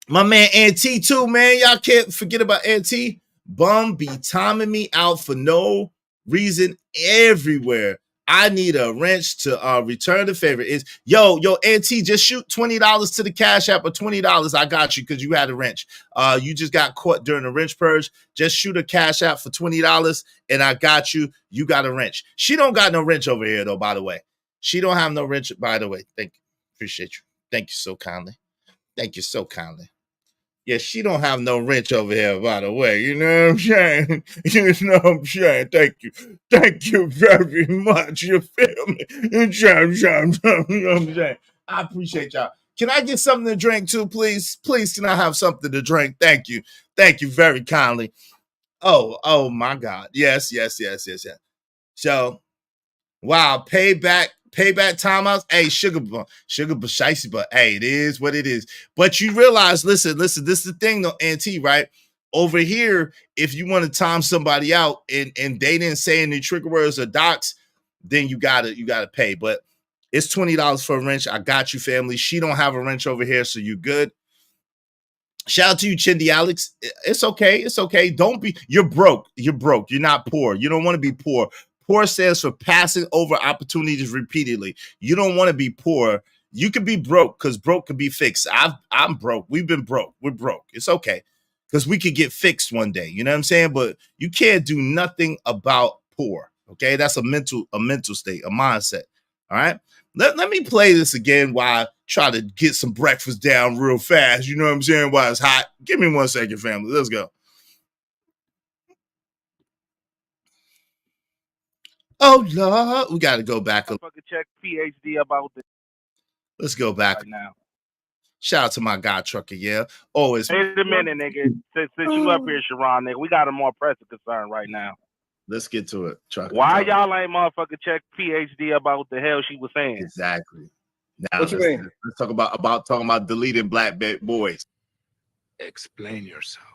My man NT too, man. Y'all can't forget about NT. Bum be timing me out for no reason everywhere. I need a wrench to return the favor. Is yo NT, just shoot $20 to the Cash App or $20. I got you because you had a wrench. You just got caught during the wrench purge. Just shoot a Cash App for $20 and I got you. You got a wrench. She don't got no wrench over here though, by the way. She don't have no wrench, by the way. Thank you. Appreciate you. Thank you so kindly. Thank you so kindly. Yeah, she don't have no wrench over here, by the way. You know what I'm saying? You know what I'm saying? Thank you. Thank you very much. You feel me? You know what I'm saying? I appreciate y'all. Can I get something to drink too, please? Please, can I have something to drink? Thank you. Thank you very kindly. Oh my God. Yes. So, wow, payback timeouts. Hey, sugar shiesty, but hey, it is what it is. But you realize, listen, this is the thing though, Auntie, right? Over here, if you want to time somebody out and they didn't say any trigger words or docs, then you gotta pay. But it's $20 for a wrench. I got you, family. She don't have a wrench over here, so you good. Shout out to you, Chindy Alex. It's okay. You're broke. You're not poor. You don't want to be poor. Poor stands for passing over opportunities repeatedly. You don't want to be poor. You could be broke because broke could be fixed. I'm broke. We've been broke. We're broke. It's okay because we could get fixed one day. You know what I'm saying? But you can't do nothing about poor. Okay, that's a mental state, a mindset. All right. Let me play this again while I try to get some breakfast down real fast. You know what I'm saying? While it's hot. Give me 1 second, family. Let's go. Oh Lord, we got to go back. Check PhD about this. Let's go back right now. Shout out to my guy Trucker, yeah. Always. Wait a minute, nigga. Since you up here, Sharon, nigga, we got a more pressing concern right now. Let's get to it, Trucker. Why y'all ain't motherfucker check PhD about what the hell she was saying? Exactly. Now What you mean? let's talk about deleting black boys. Explain yourself.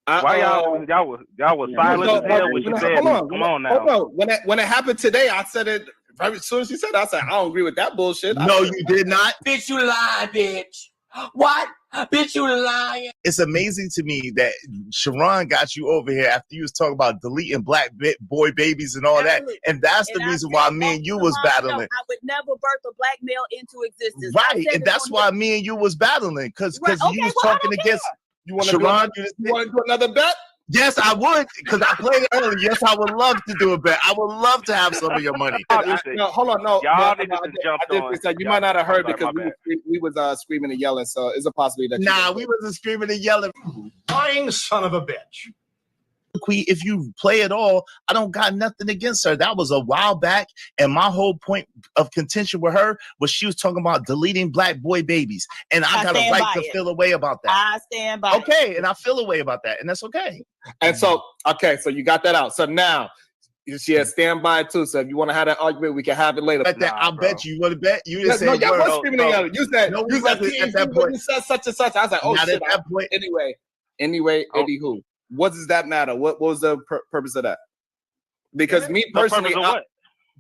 Why y'all was silent as hell when she said it? Come on now. Hold on. When it happened today, I said it right as soon as she said it, I said, I don't agree with that bullshit. No, you did not. Bitch, you lying, bitch. What? Bitch, you lying. It's amazing to me that Sharon got you over here after you was talking about deleting black boy babies and all that. And that's the reason why me and you was battling. I would never birth a black male into existence. Right. And that's why me and you was battling. Because you was talking against You want Sharon. to do another bet? Yes, I would, because I played it earlier. Yes, I would love to do a bet. I would love to have some of your money. No, hold on, no. Y'all no, niggas just jumped on. You might not have heard Sorry, because we was screaming and yelling. So it's a possibility that Nah, we wasn't screaming and yelling. Lying son of a bitch. If you play it all, I don't got nothing against her. That was a while back, and my whole point of contention with her was she was talking about deleting black boy babies, and I got a right to feel a way about that. I stand by Okay, and I feel a way about that, and that's okay. And so, okay, so you got that out. So now, she has stand by it too. So if you want to have that argument, we can have it later. I bet you want to bet. You just no, said y'all was screaming and yelling. You said, no, you said, at that point. You said such and such. I was like, oh Not shit. at that point. Anyway, Eddie, who? What does that matter? What was the purpose of that? Because me personally,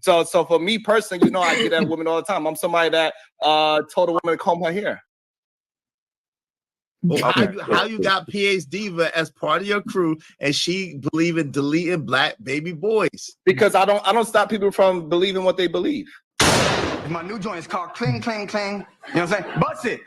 so for me personally, you know, I get at women all the time. I'm somebody that told a woman to comb her hair. How you got PH Diva as part of your crew and she believe in deleting black baby boys? Because I don't stop people from believing what they believe. My new joint is called Cling Cling Cling. You know what I'm saying? Bust it.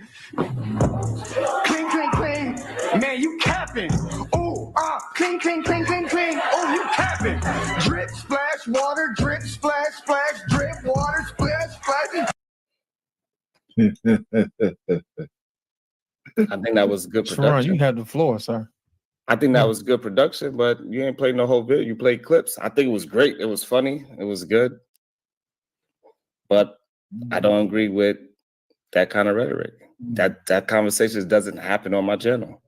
Cling Cling Cling. Man, you capping. Ooh, cling Cling Cling Cling Cling. Oh, you capping. Drip, splash, water, drip, splash, splash, drip, water, splash, splash. I think that was good production. Sharon, you had the floor, sir. I think that was good production, but you ain't played no whole video. You played clips. I think it was great. It was funny. It was good. But I don't agree with that kind of rhetoric. That conversation doesn't happen on my channel.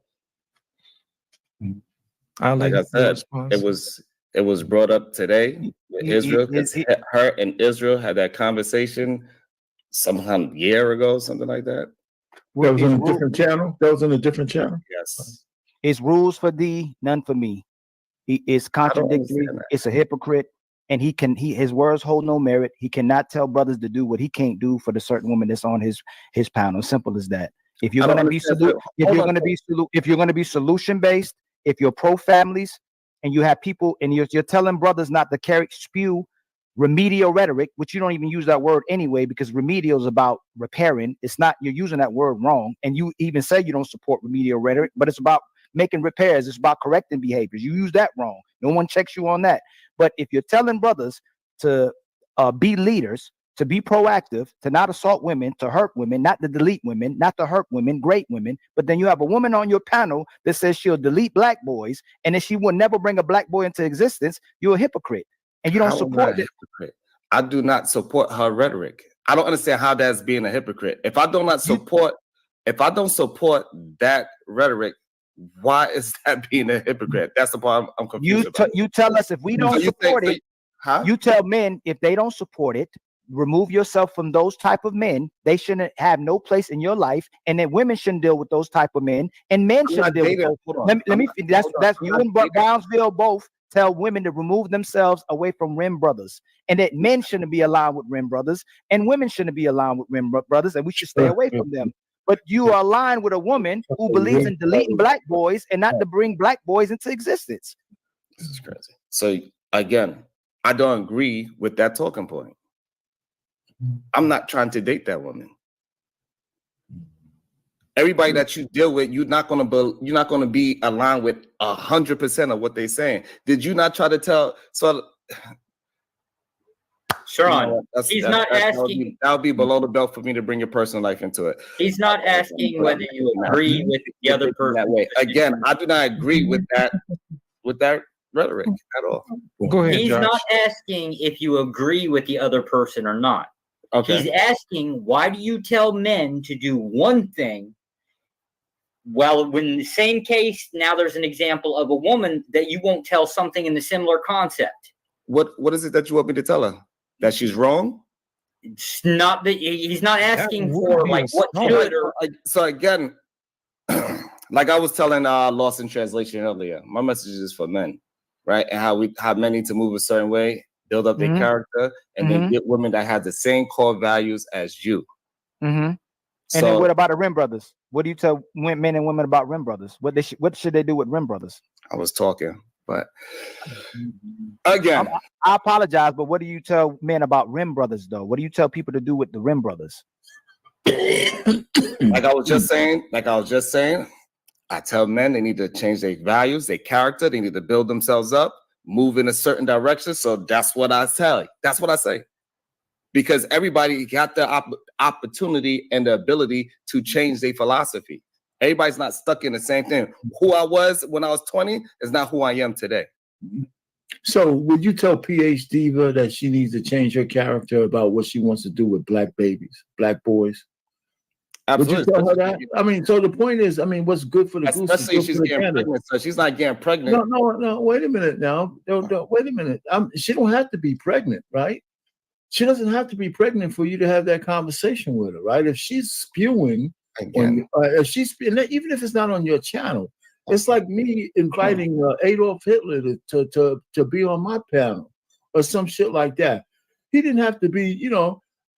Like I said, it was brought up today with Israel. Her and Israel had that conversation sometime a year ago, something like that. That was on a different channel. That was on a different channel. Yes. It's rules for thee, none for me. He is contradictory. It's a hypocrite, and his words hold no merit. He cannot tell brothers to do what he can't do for the certain woman that's on his panel. Simple as that. If you're going to be solution based, if you're pro families, and you have people, and you're telling brothers not to spew remedial rhetoric, which you don't even use that word anyway, because remedial is about repairing. It's not, you're using that word wrong. And you even say you don't support remedial rhetoric, but it's about making repairs. It's about correcting behaviors. You use that wrong. No one checks you on that. But if you're telling brothers to be leaders, to be proactive, to not assault women, to hurt women, not to delete women, not to hurt women, great women, but then you have a woman on your panel that says she'll delete black boys and then she will never bring a black boy into existence, you're a hypocrite. And you don't support it. I do not support her rhetoric. I don't understand how that's being a hypocrite. If I don't support that rhetoric, why is that being a hypocrite? That's the part I'm confused about. You tell us if we don't support it. You tell men if they don't support it, remove yourself from those type of men. They shouldn't have no place in your life, and then women shouldn't deal with those type of men, and men shouldn't deal with those. Let me. That's you and Brownsville both tell women to remove themselves away from rim brothers, and that men shouldn't be aligned with rim brothers, and women shouldn't be aligned with rim brothers, and we should stay away from them. But you are aligned with a woman who believes in deleting black boys and not to bring black boys into existence. This is crazy. So again, I don't agree with that talking point. I'm not trying to date that woman. Everybody that you deal with, you're not going to be aligned with 100% of what they're saying. Did you not try to tell? So, Sharon, he's not asking. That would be below the belt for me to bring your personal life into it. He's not asking whether you agree with the other person that way. Again, I do not agree with that rhetoric at all. Go ahead. He's Josh. not asking if you agree with the other person or not. Okay. He's asking, why do you tell men to do one thing? Well, when in the same case, now there's an example of a woman that you won't tell something in the similar concept. What is it that you want me to tell her? That she's wrong? It's not that he's not asking for like what should or so again, like I was telling Lost in Translation earlier, my message is for men, right? And how men need to move a certain way, build up their character, and then get women that have the same core values as you. And then what about the Rim Brothers? What do you tell men and women about Rim Brothers? What should they do with Rim Brothers? I was talking, but again, I apologize, but what do you tell men about Rim Brothers, though? What do you tell people to do with the Rim Brothers? Like I was just saying, I tell men they need to change their values, their character. They need to build themselves up, move in a certain direction. So that's what I tell you. That's what I say. Because everybody got the opportunity and the ability to change their philosophy. Everybody's not stuck in the same thing. Who I was when I was 20 is not who I am today. So would you tell PH Diva that she needs to change her character about what she wants to do with black babies, black boys? Absolutely. Would you tell her that? I mean, so the point is, I mean, what's good for the goose? Especially if she's getting pregnant. So she's not getting pregnant. No. Wait a minute now. No, wait a minute. She don't have to be pregnant, right? She doesn't have to be pregnant for you to have that conversation with her, right? If she's spewing, even if it's not on your channel, it's like me inviting Adolf Hitler to be on my panel or some shit like that. He didn't have to be,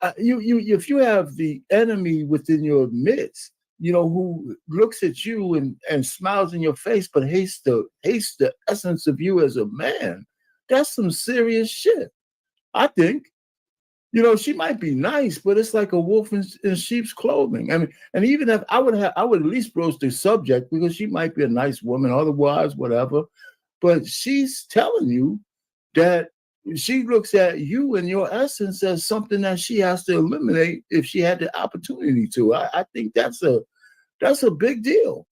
if you have the enemy within your midst, who looks at you and smiles in your face, but hates the essence of you as a man, that's some serious shit, I think. She might be nice, but it's like a wolf in sheep's clothing. I mean, and even if I would at least broach the subject because she might be a nice woman, otherwise, whatever. But she's telling you that she looks at you and your essence as something that she has to eliminate if she had the opportunity to. I think that's a big deal.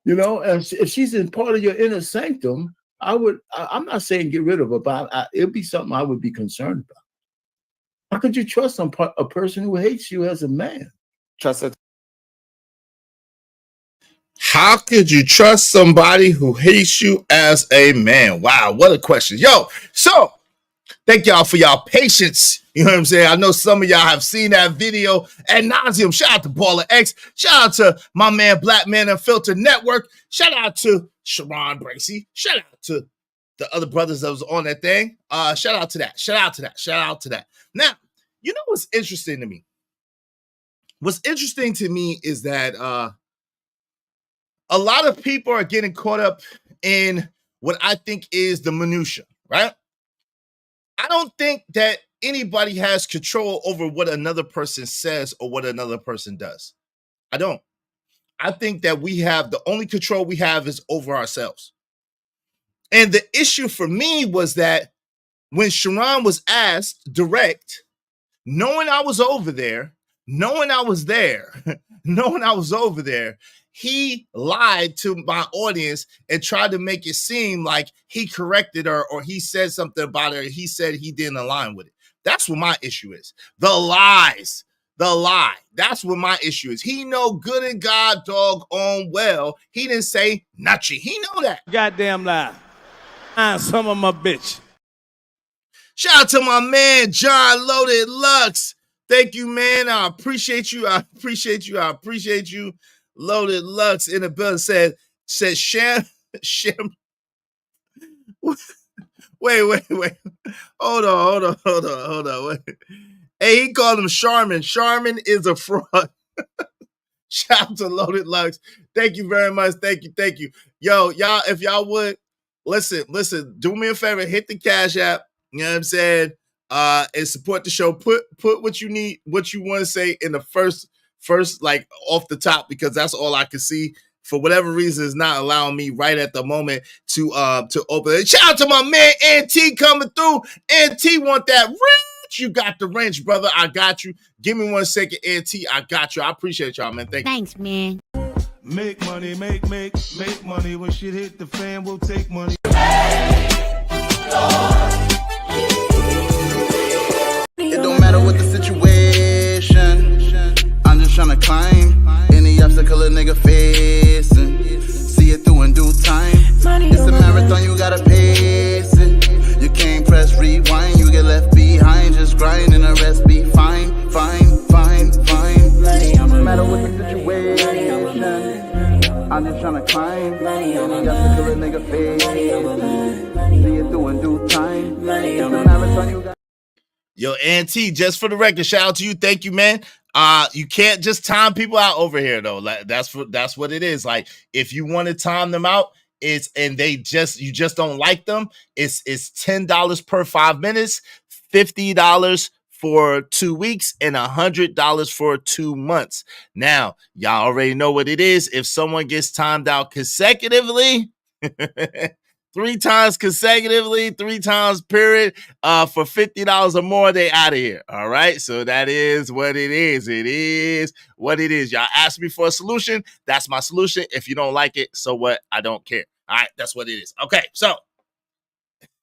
And if she's in part of your inner sanctum, I'm not saying get rid of her, but it'd be something I would be concerned about. How could you trust a person who hates you as a man? Trust it. How could you trust somebody who hates you as a man? Wow, what a question. So thank y'all for y'all patience. You know what I'm saying? I know some of y'all have seen that video ad nauseum. Shout out to Baller X. Shout out to my man Black Man Unfiltered Network. Shout out to Sharon Bracey. Shout out to the other brothers that was on that thing. Shout out to that. Now, you know what's interesting to me? What's interesting to me is that a lot of people are getting caught up in what I think is the minutia, right? I don't think that anybody has control over what another person says or what another person does. I don't. I think that the only control we have is over ourselves. And the issue for me was that when Sharon was asked direct, knowing I was over there, knowing I was over there, he lied to my audience and tried to make it seem like he corrected her or he said something about her. He said he didn't align with it. That's what my issue is. The lies, the lie. That's what my issue is. He know good and God doggone well. He didn't say nothing. He know that. Goddamn lie. Some of my bitch. Shout out to my man, John Loaded Lux. Thank you, man. I appreciate you. Loaded Lux in the building said Sham. Wait. Hold on. Wait. Hey, he called him Charmin. Charmin is a fraud. Shout out to Loaded Lux. Thank you very much. Thank you. Yo, y'all, if y'all would, listen, do me a favor, hit the Cash App. You know what I'm saying? And support the show. Put what you need, what you want to say in the first, like off the top, because that's all I can see. For whatever reason, is not allowing me right at the moment to open it. Shout out to my man NT coming through. NT want that wrench. You got the wrench, brother. I got you. Give me 1 second, NT. I got you. I appreciate y'all, man. Thanks, man. Make money, make money. When shit hit the fan, we'll take money. It don't matter what the situation. tryna climb. Any obstacle a nigga facing, see it through in due time. It's a marathon, you gotta pace it. You can't press rewind, you get left behind. Just grind and the rest be fine, fine, fine, fine. No matter what the situation, I'm just tryna climb. Any obstacle a nigga facing, see it through in due time. It's a marathon, you gotta. Yo, Auntie, just for the record, shout out to you. Thank you, man. You can't just time people out over here though. Like that's what it is. Like if you want to time them out, you just don't like them. It's $10 per 5 minutes, $50 for 2 weeks, and $100 for 2 months. Now, y'all already know what it is. If someone gets timed out consecutively, 3 times consecutively, 3 times period, for $50 or more, they out of here. All right. So that is what it is. It is what it is. Y'all asked me for a solution. That's my solution. If you don't like it, so what? I don't care. All right. That's what it is. Okay. So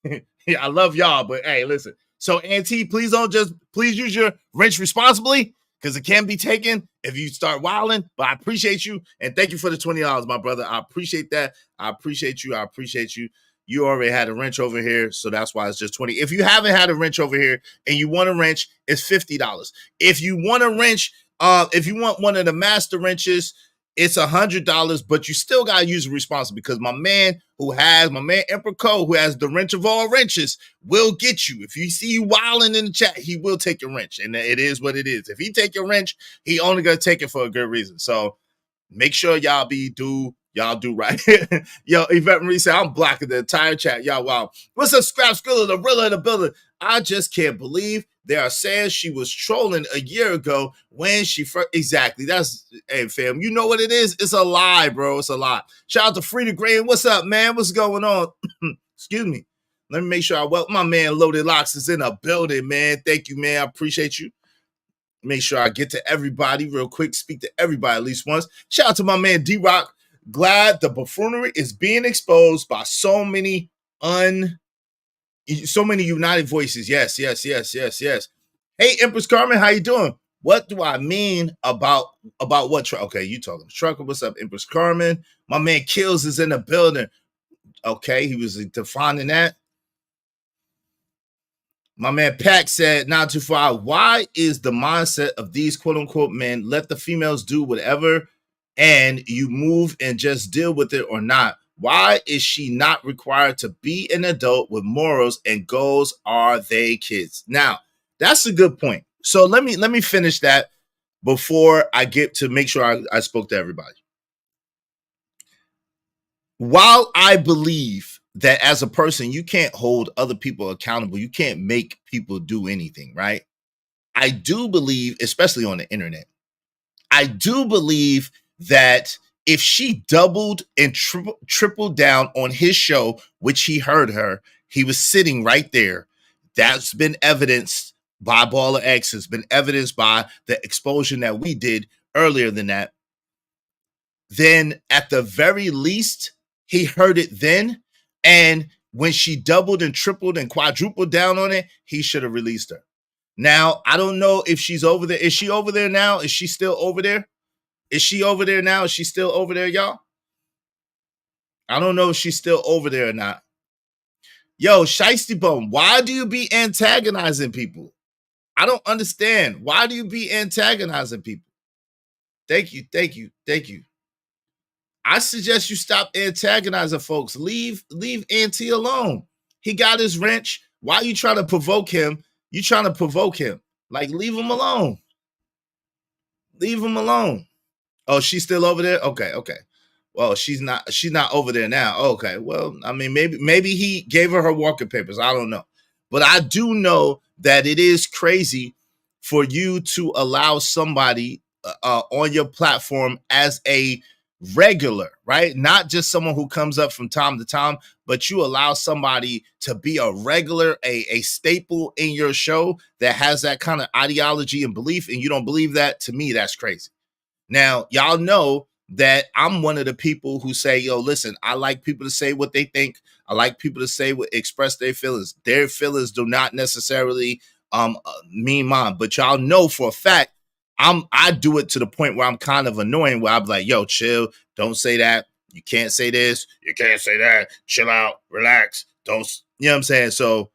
yeah, I love y'all, but hey, listen. So Auntie, please use your wrench responsibly, because it can be taken if you start wilding. But I appreciate you, and thank you for the $20, my brother. I appreciate that. I appreciate you. I appreciate you. You already had a wrench over here, so that's why it's just $20. If you haven't had a wrench over here and you want a wrench, it's $50. If you want a wrench, if you want one of the master wrenches, it's $100, but you still gotta use it responsibly, because my man Emperor Cole, who has the wrench of all wrenches, will get you. If you see you wilding in the chat, he will take your wrench, and it is what it is. If he take your wrench, he only gonna take it for a good reason. So make sure y'all do right. Yo, Yvette Marie said, I'm blocking the entire chat. Y'all, wow. What's up, Scrap Skrilla, the Rilla in the building? I just can't believe they are saying she was trolling a year ago when she first. Exactly. That's, hey, fam, you know what it is? It's a lie, bro. It's a lie. Shout out to Frida Green. What's up, man? What's going on? Excuse me. Let me make sure I welcome my man Loaded Locks is in a building, man. Thank you, man. I appreciate you. Make sure I get to everybody real quick. Speak to everybody at least once. Shout out to my man D-Rock. Glad the buffoonery is being exposed by so many united voices. Yes. Hey, Empress Carmen, how you doing? What do I mean about what? Okay, you talking trucker. What's up, Empress Carmen? My man Kills is in the building. Okay, he was defining that. My man Pack said, not too far. Why is the mindset of these quote unquote men let the females do whatever and you move and just deal with it or not? Why is she not required to be an adult with morals and goals? Are they kids? Now, that's a good point. So let me finish that before I get to make sure I spoke to everybody. While I believe that as a person, you can't hold other people accountable, you can't make people do anything, right? I do believe, especially on the internet, I do believe that if she doubled and tripled down on his show, which he heard her, he was sitting right there. That's been evidenced by Baller X, has been evidenced by the exposure that we did earlier than that. Then at the very least, he heard it then. And when she doubled and tripled and quadrupled down on it, he should have released her. Now, I don't know if she's over there. Is she over there now? Is she still over there? Is she over there now? Is she still over there, y'all? I don't know if she's still over there or not. Yo, Shiesty Bum, why do you be antagonizing people? I don't understand. Why do you be antagonizing people? Thank you. I suggest you stop antagonizing folks. Leave Auntie alone. He got his wrench. Why are you trying to provoke him? You trying to provoke him. Like, leave him alone. Leave him alone. Oh, she's still over there? Okay. Well, she's not over there now. Okay. Well, I mean, maybe he gave her walking papers. I don't know. But I do know that it is crazy for you to allow somebody on your platform as a regular, right? Not just someone who comes up from time to time, but you allow somebody to be a regular, a staple in your show that has that kind of ideology and belief, and you don't believe that. To me, that's crazy. Now, y'all know that I'm one of the people who say, yo, listen, I like people to say what they think. I like people to say express their feelings. Their feelings do not necessarily mean mine, but y'all know for a fact I do it to the point where I'm kind of annoying, where I'm like, yo, chill, don't say that. You can't say this, you can't say that. Chill out, relax. Don't, you know what I'm saying? So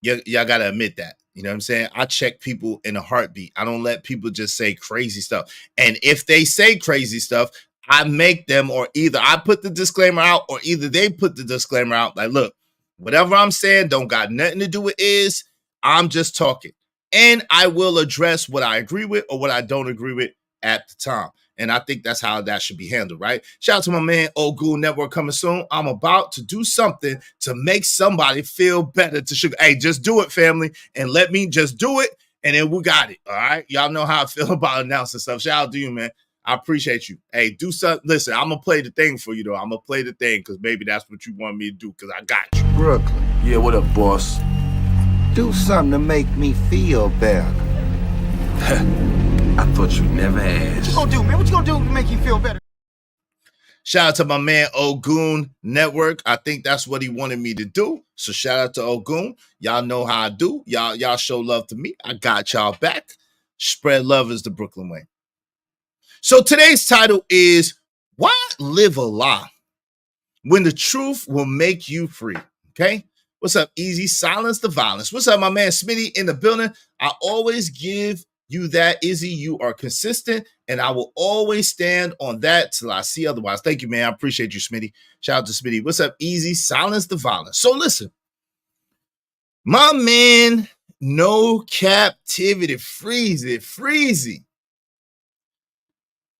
y'all gotta admit that. You know what I'm saying? I check people in a heartbeat. I don't let people just say crazy stuff. And if they say crazy stuff, I make them, or either I put the disclaimer out, or either they put the disclaimer out. Like, look, whatever I'm saying don't got nothing to do with is. I'm just talking. And I will address what I agree with or what I don't agree with at the time. And I think that's how that should be handled, right? Shout out to my man, Ogu Network, coming soon. I'm about to do something to make somebody feel better. Hey, just do it, family, and let me just do it, and then we got it, all right? Y'all know how I feel about announcing stuff. Shout out to you, man. I appreciate you. Hey, do something. Listen, I'm going to play the thing for you, though. I'm going to play the thing because maybe that's what you want me to do, because I got you. Brooklyn. Yeah, what up, boss? Do something to make me feel better. I thought you never asked. What you gonna do, man? What you gonna do to make you feel better? Shout out to my man Ogun Network. I think that's what he wanted me to do. So shout out to Ogun. Y'all know how I do. Y'all show love to me. I got y'all back. Spread love is the Brooklyn way. So today's title is Why Live a Lie When the Truth Will Make You Free? Okay. What's up, Easy? Silence the violence. What's up, my man Smitty in the building? I always give you that, Izzy. You are consistent, and I will always stand on that till I see otherwise. Thank you, man. I appreciate you, Smitty. Shout out to Smitty. What's up, Easy? Silence the violence. So listen, my man, No Captivity, Freezy.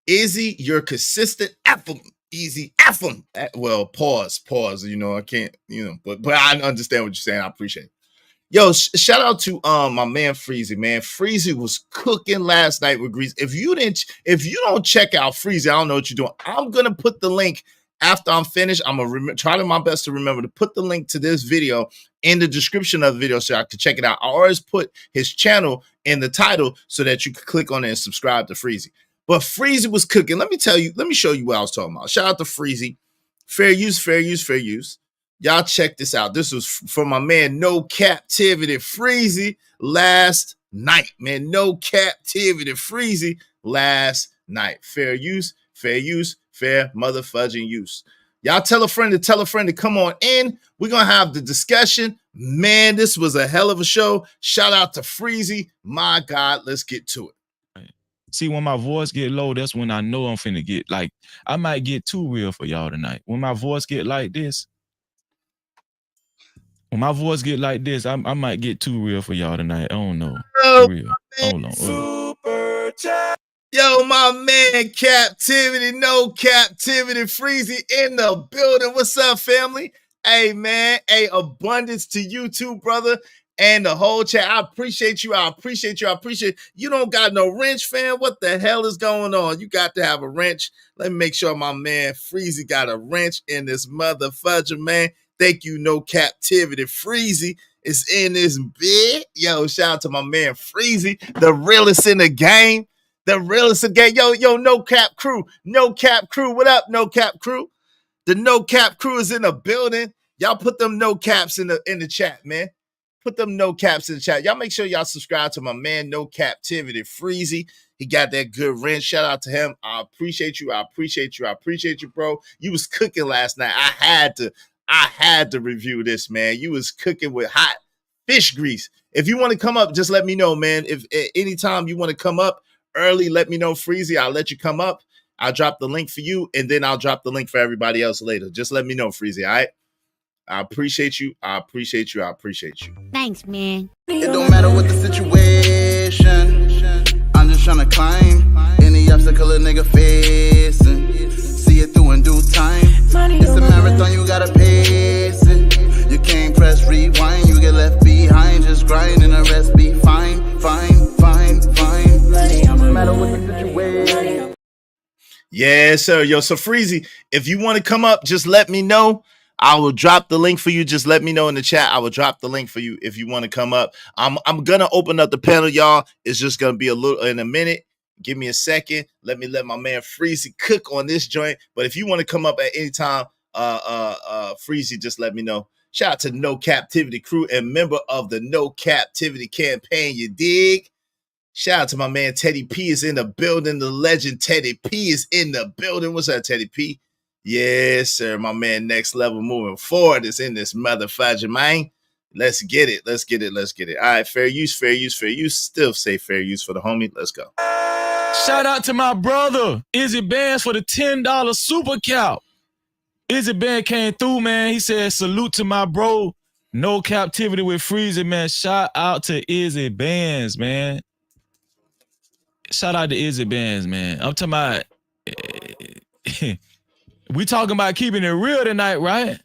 Izzy, you're consistent. Easy, F-em. Well, pause. You know, I can't, you know, but I understand what you're saying. I appreciate it. Yo, shout out to my man Freezy, man. Freezy was cooking last night with Grease. If you don't check out Freezy, I don't know what you're doing. I'm gonna put the link after I'm finished. I'm gonna try my best to remember to put the link to this video in the description of the video so I can check it out. I always put his channel in the title so that you can click on it and subscribe to Freezy. But Freezy was cooking. Let me show you what I was talking about. Shout out to Freezy. Fair use. Y'all check this out. This was from my man No Captivity Freezy last night. Man, No Captivity Freezy last night. Fair use, fair motherfudging use. Y'all tell a friend to come on in. We're going to have the discussion. Man, this was a hell of a show. Shout out to Freezy. My God, let's get to it. See, when my voice get low, that's when I know I'm finna get, like, I might get too real for y'all tonight. When my voice get like this, I might get too real for y'all tonight. I don't know. Real. Hold on. Super chat. Yo, my man, Captivity, No Captivity, Freezy in the building. What's up, family? Hey, man. Hey, abundance to you too, brother. And the whole chat. I appreciate you. You don't got no wrench, fam. What the hell is going on? You got to have a wrench. Let me make sure my man Freezy got a wrench in this motherfudger, man. Thank you, No Captivity. Freezy is in this bed. Yo, shout out to my man Freezy, the realest in the game. Yo, No Cap crew. What up, No Cap crew? The No Cap crew is in the building. Y'all put them no caps in the chat, man. Put them no caps in the chat. Y'all make sure y'all subscribe to my man, No Captivity Freezy. He got that good wrench. Shout out to him. I appreciate you, bro. You was cooking last night. I had to review this, man. You was cooking with hot fish grease. If you want to come up, just let me know, man. If at any time you want to come up early, let me know, Freezy. I'll let you come up. I'll drop the link for you, and then I'll drop the link for everybody else later. Just let me know, Freezy, all right? I appreciate you. Thanks, man. It don't matter what the situation. I'm just trying to climb any obstacle a nigga facing. See it through in due time. It's a marathon, you gotta pace it. You can't press rewind, you get left behind. Just grind and the rest be fine. No matter what the situation. Yeah, sir. Yo, so Freezy, if you want to come up, just let me know. I will drop the link for you. Just let me know in the chat. I will drop the link for you if you want to come up. I'm gonna open up the panel, y'all. It's just gonna be a little in a minute. Give me a second. Let my man Freezy cook on this joint. But if you want to come up at any time, Freezy, just let me know. Shout out to No Captivity crew and member of the No Captivity campaign. You dig? Shout out to my man Teddy P is in the building. The legend Teddy P is in the building. What's up, Teddy P? Yes, sir. My man Next Level Moving Forward is in this motherfucker, man. Let's get it. Let's get it. Let's get it. All right, fair use, fair use, fair use. Still say fair use for the homie. Let's go. Shout out to my brother, Izzy Bands, for the $10 super cap. Izzy Band came through, man. He said, salute to my bro. No captivity with Freezy, man. Shout out to Izzy Bands, man. Shout out to Izzy Bands, man. I'm talking about, we talking about keeping it real tonight, right?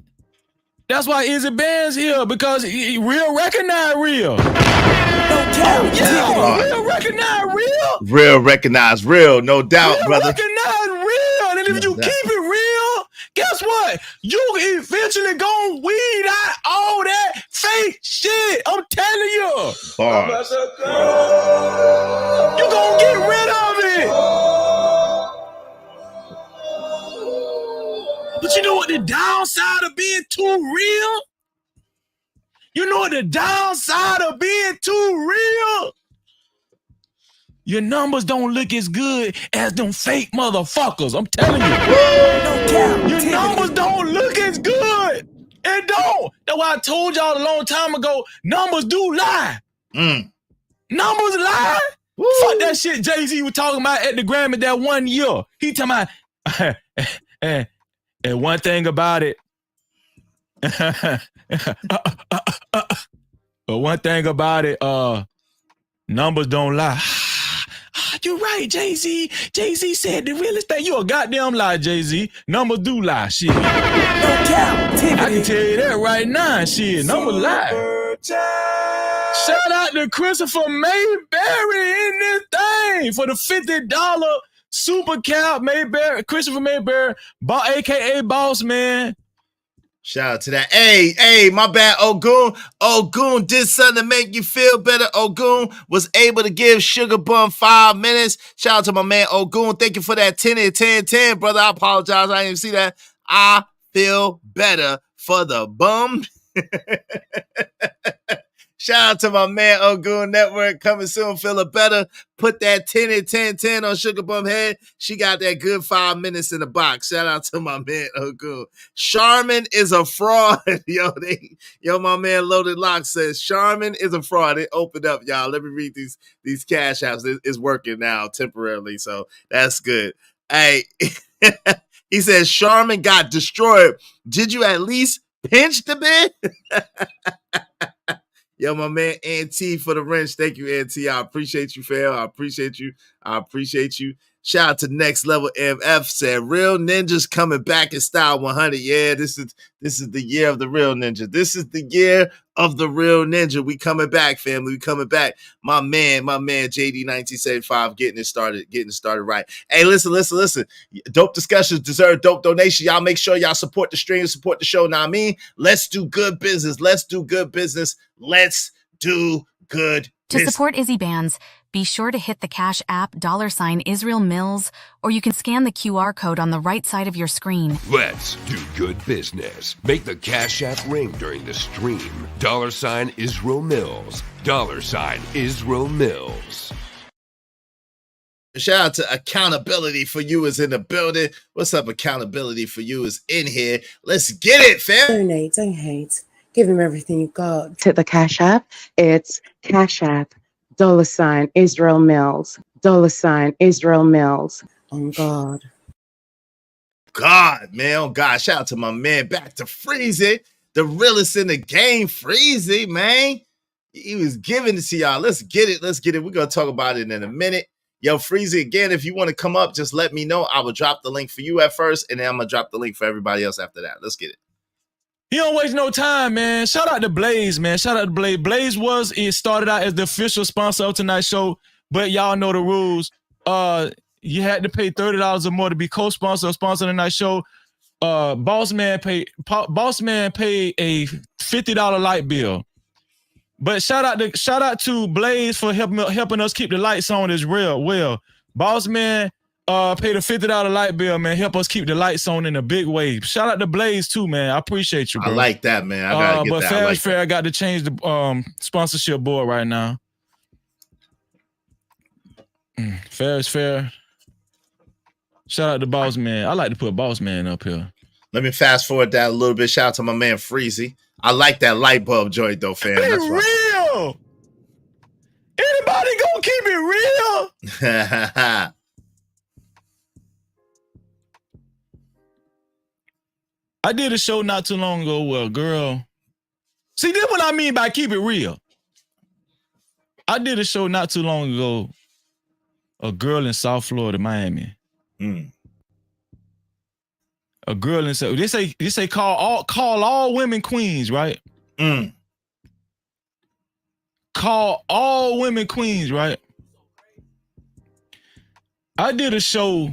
That's why Izzy Bands here, because real recognize real. Yeah, real recognize real. Real recognize real, no doubt, real brother. Recognize real. And if you keep it real, guess what? You eventually gonna weed out all that fake shit. I'm telling you. Bars. You gonna get rid of it. But you know what the downside of being too real? You know what the downside of being too real? Your numbers don't look as good as them fake motherfuckers. I'm telling you. Your numbers don't look as good. It don't. That's why I told y'all a long time ago, numbers do lie. Numbers lie? Fuck that shit Jay-Z was talking about at the Grammy that 1 year. He talking about, and one thing about it, but one thing about it, numbers don't lie. You're right, Jay-Z. Jay-Z said the realest thing. You a goddamn lie, Jay-Z. Numbers do lie, shit. No doubt. I can tell you that right now, shit. Numbers lie. Shout out to Christopher Mayberry in this thing for the $50 super cap. Mayberry, Christopher Mayberry, aka Boss Man. Shout out to that. Hey, my bad, Ogun. Ogun did something to make you feel better. Ogun was able to give Sugar Bum 5 minutes. Shout out to my man Ogun. Thank you for that 10 and 10, brother. I apologize. I didn't see that. I feel better for the bum. Shout out to my man Ogun Network. Coming soon, feeling better. Put that 10 and 10 on Sugar Bum head. She got that good 5 minutes in the box. Shout out to my man Ogun. Charmin is a fraud. Yo, my man Loaded Lock says Charmin is a fraud. It opened up, y'all. Let me read these cash apps. It's working now temporarily, so that's good. Hey, he says Charmin got destroyed. Did you at least pinch the bid? Yo, my man NT for the wrench. Thank you, NT. I appreciate you, fam. I appreciate you. Shout out to Next Level MF. Said Real Ninjas coming back in style 100. Yeah, this is the year of the Real Ninja. This is the year of the Real Ninja. We coming back, family. We coming back. My man, JD 1975 getting it started right. Hey, listen. Dope discussions deserve dope donation. Y'all make sure y'all support the stream, support the show. Now, let's do good business. Let's do good business. To support Izzy Bands, be sure to hit the Cash App $Israel Mills, or you can scan the QR code on the right side of your screen. Let's do good business. Make the Cash App ring during the stream. $Israel Mills. $Israel Mills. Shout out to Accountability for You is in the building. What's up, Accountability for You is in here. Let's get it, fam. Donate, don't hate. Give him everything you got. To the Cash App, it's Cash App $Israel Mills. $Israel Mills. Oh God. God, man. Oh God. Shout out to my man. Back to Freezy. The realest in the game. Freezy, man. He was giving it to y'all. Let's get it. We're going to talk about it in a minute. Yo, Freezy, again, if you want to come up, just let me know. I will drop the link for you at first, and then I'm going to drop the link for everybody else after that. Let's get it. He don't waste no time, man. Shout out to Blaze, man. Blaze started out as the official sponsor of tonight's show, but y'all know the rules. You had to pay $30 or more to be co-sponsor or sponsor of tonight's show. Boss Man paid a $50 light bill. But shout out to Blaze for helping us keep the lights on as well. Boss Man paid a $50 light bill, man. Help us keep the lights on in a big way. Shout out to Blaze too, man. I appreciate you, bro. I like that, man. I gotta get but that. Fast Fair got to change the sponsorship board right now. Fair is fair. Shout out to Boss Man. I like to put Boss Man up here. Let me fast forward that a little bit. Shout out to my man Freezy. I like that light bulb joint though, fam. Be That's real. Anybody gonna keep it real? I did a show not too long ago where a girl. See, this is what I mean by keep it real. I did a show not too long ago. A girl in South Florida, Miami. A girl in South. They say call all women queens, right? Call all women queens, right? I did a show,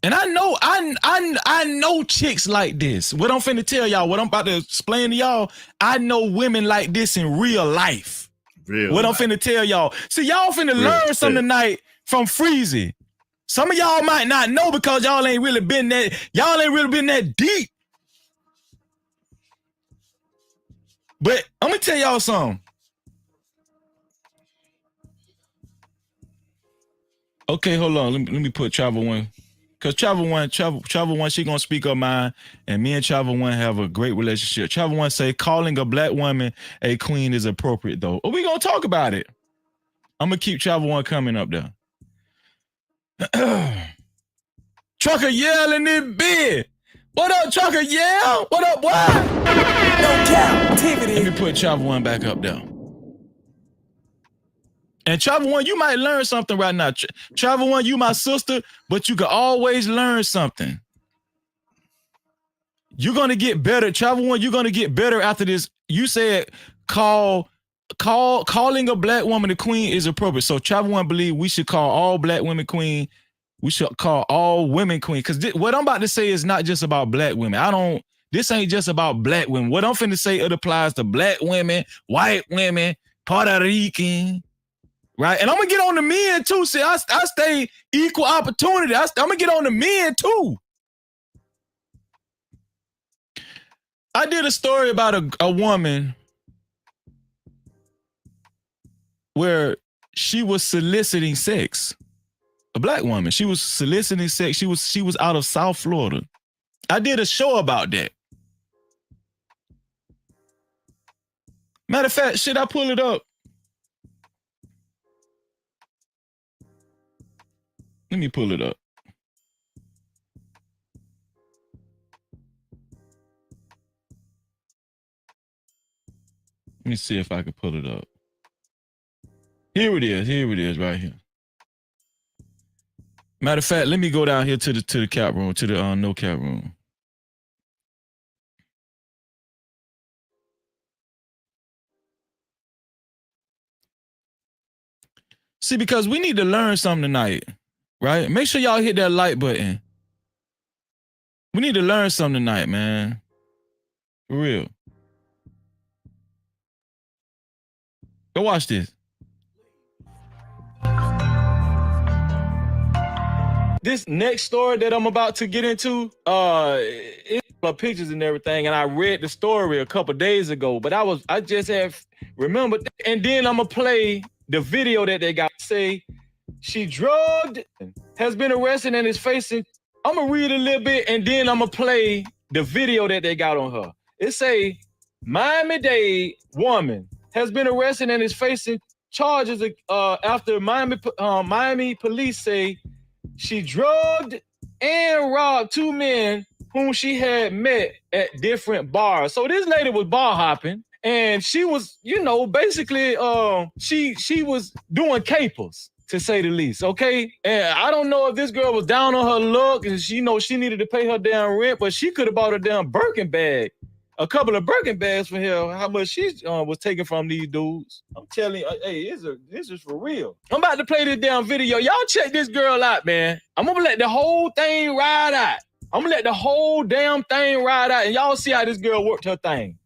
and I know chicks like this. What I'm finna tell y'all, what I'm about to explain to y'all, I know women like this in real life. I'm finna tell y'all. See, y'all finna learn something tonight from Freezy. Some of y'all might not know because y'all ain't really been that deep. But I'm gonna tell y'all something. Okay, hold on. Let me put Travel One. Because Travel One, she gonna speak her mind, and me and Travel One have a great relationship. Travel One say calling a black woman a queen is appropriate though. We gonna talk about it. I'm gonna keep Travel One coming up there. Trucker Yell in this bed. What up, Trucker Yell? What up, boy? No captivity. Let me put Travel One back up there. And Travel One, you might learn something right now. Travel One, you my sister, but you can always learn something. You're gonna get better. Travel One, you're gonna get better after this. You said calling a black woman a queen is appropriate. So Travel One believe we should call all black women queen. We should call all women queen. Because what I'm about to say is not just about black women. This ain't just about black women. What I'm finna say, it applies to black women, white women, Puerto Rican. Right, and I'm gonna get on the men too. See, I stay equal opportunity. I'm gonna get on the men too. I did a story about a woman where she was soliciting sex. A black woman. She was soliciting sex. She was out of South Florida. I did a show about that. Matter of fact, should I pull it up? Let me pull it up. Let me see if I can pull it up. Here it is right here. Matter of fact, let me go down here to the cap room, to the no cap room. See, because we need to learn something tonight. Right? Make sure y'all hit that like button. We need to learn something tonight, man. For real. Go watch this. This next story that I'm about to get into, it's pictures and everything, and I read the story a couple days ago, but I just have remembered, and then I'm gonna play the video that they got. Say she drugged, has been arrested, and is facing. I'm gonna read a little bit, and then I'm gonna play the video that they got on her. It say Miami-Dade woman has been arrested and is facing charges after Miami police say she drugged and robbed two men whom she had met at different bars. So this lady was bar hopping, and she was, basically, she was doing capers, to say the least, okay? And I don't know if this girl was down on her luck and she needed to pay her damn rent, but she could have bought a damn Birkin bag, a couple of Birkin bags for her, how much she was taking from these dudes. I'm telling you, hey, this is for real. I'm about to play this damn video. Y'all check this girl out, man. I'm gonna let the whole thing ride out. I'm gonna let the whole damn thing ride out, and y'all see how this girl worked her thing.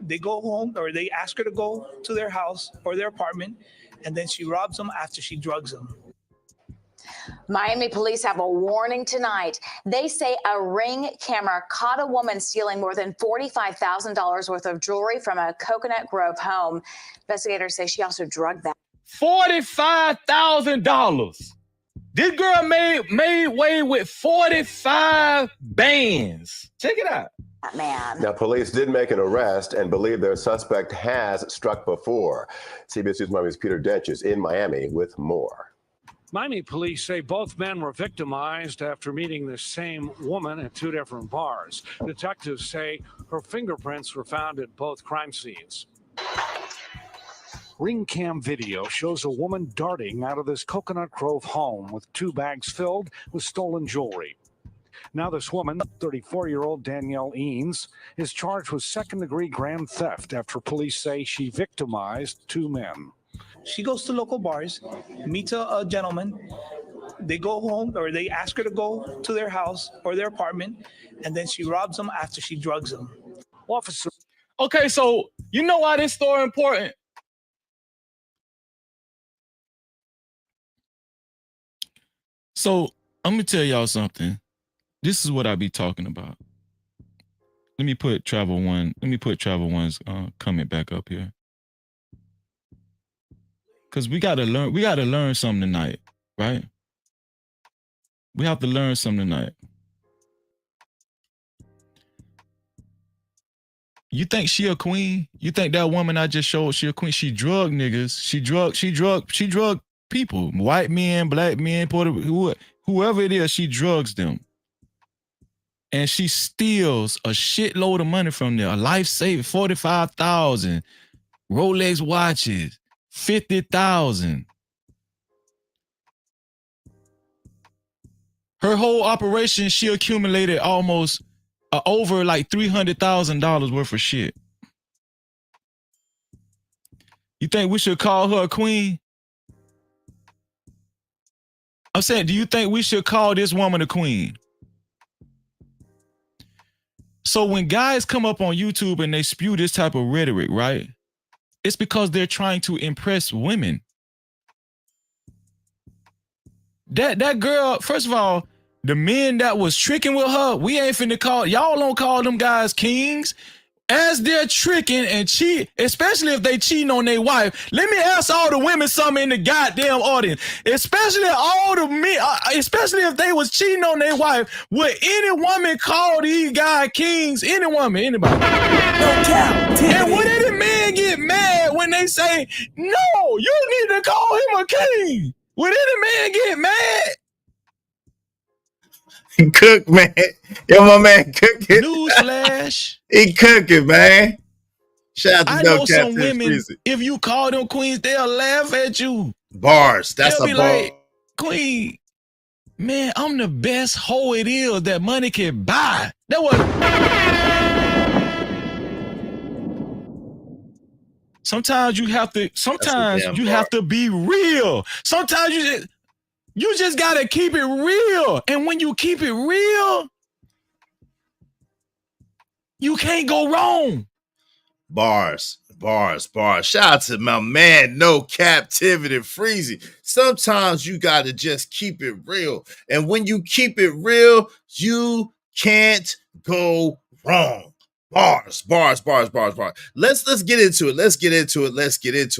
They go home, or they ask her to go to their house or their apartment, and then she robs them after she drugs them. Miami police have a warning tonight. They say a Ring camera caught a woman stealing more than $45,000 worth of jewelry from a Coconut Grove home. Investigators say she also drugged that. $45,000. This girl made way with 45 bands. Check it out. Man. Now, police did make an arrest and believe their suspect has struck before. CBS News Miami's Peter Dench is in Miami with more. Miami police say both men were victimized after meeting the same woman at two different bars. Detectives say her fingerprints were found at both crime scenes. Ring cam video shows a woman darting out of this Coconut Grove home with 2 bags filled with stolen jewelry. Now this woman, 34-year-old Danielle Eanes, is charged with second-degree grand theft after police say she victimized 2 men. She goes to local bars, meets a gentleman. They go home, or they ask her to go to their house or their apartment, and then she robs them after she drugs them. Officer. Okay, so you know why this story important? So I'm gonna tell y'all something. This is what I be talking about. Let me put Travel One's comment back up here. Cause we gotta learn something tonight, right? We have to learn something tonight. You think she a queen? You think that woman I just showed she a queen? She drug niggas. She drug people, white men, black men, whoever it is, she drugs them. And she steals a shitload of money from them. A life-saving $45,000, Rolex watches, $50,000. Her whole operation, she accumulated almost over like $300,000 worth of shit. You think we should call her a queen? I'm saying, do you think we should call this woman a queen? So when guys come up on YouTube and they spew this type of rhetoric, right? It's because they're trying to impress women. That girl, first of all, the men that was tricking with her, we ain't finna call, y'all don't call them guys kings. As they're tricking and cheat, especially if they cheating on their wife. Let me ask all the women something in the goddamn audience. Especially all the men, especially if they was cheating on their wife, would any woman call these guys kings? Any woman, anybody? And would any man get mad when they say, no, you need to call him a king? Would any man get mad? Cook, man. Yo, my man cooking. Newsflash. He cooking, man. Shout out to I No know Cap some women, Freezy. if you call them queens, they'll laugh at you. Bars. That's They'll a be bar. like, queen, man, I'm the best hoe it is that money can buy. That was. Sometimes you have to be real. Sometimes you just gotta keep it real. And when you keep it real, you can't go wrong. Bars. Shout out to my man, No Captivity Freezy. Sometimes you gotta just keep it real. And when you keep it real, you can't go wrong. Bars. Let's get into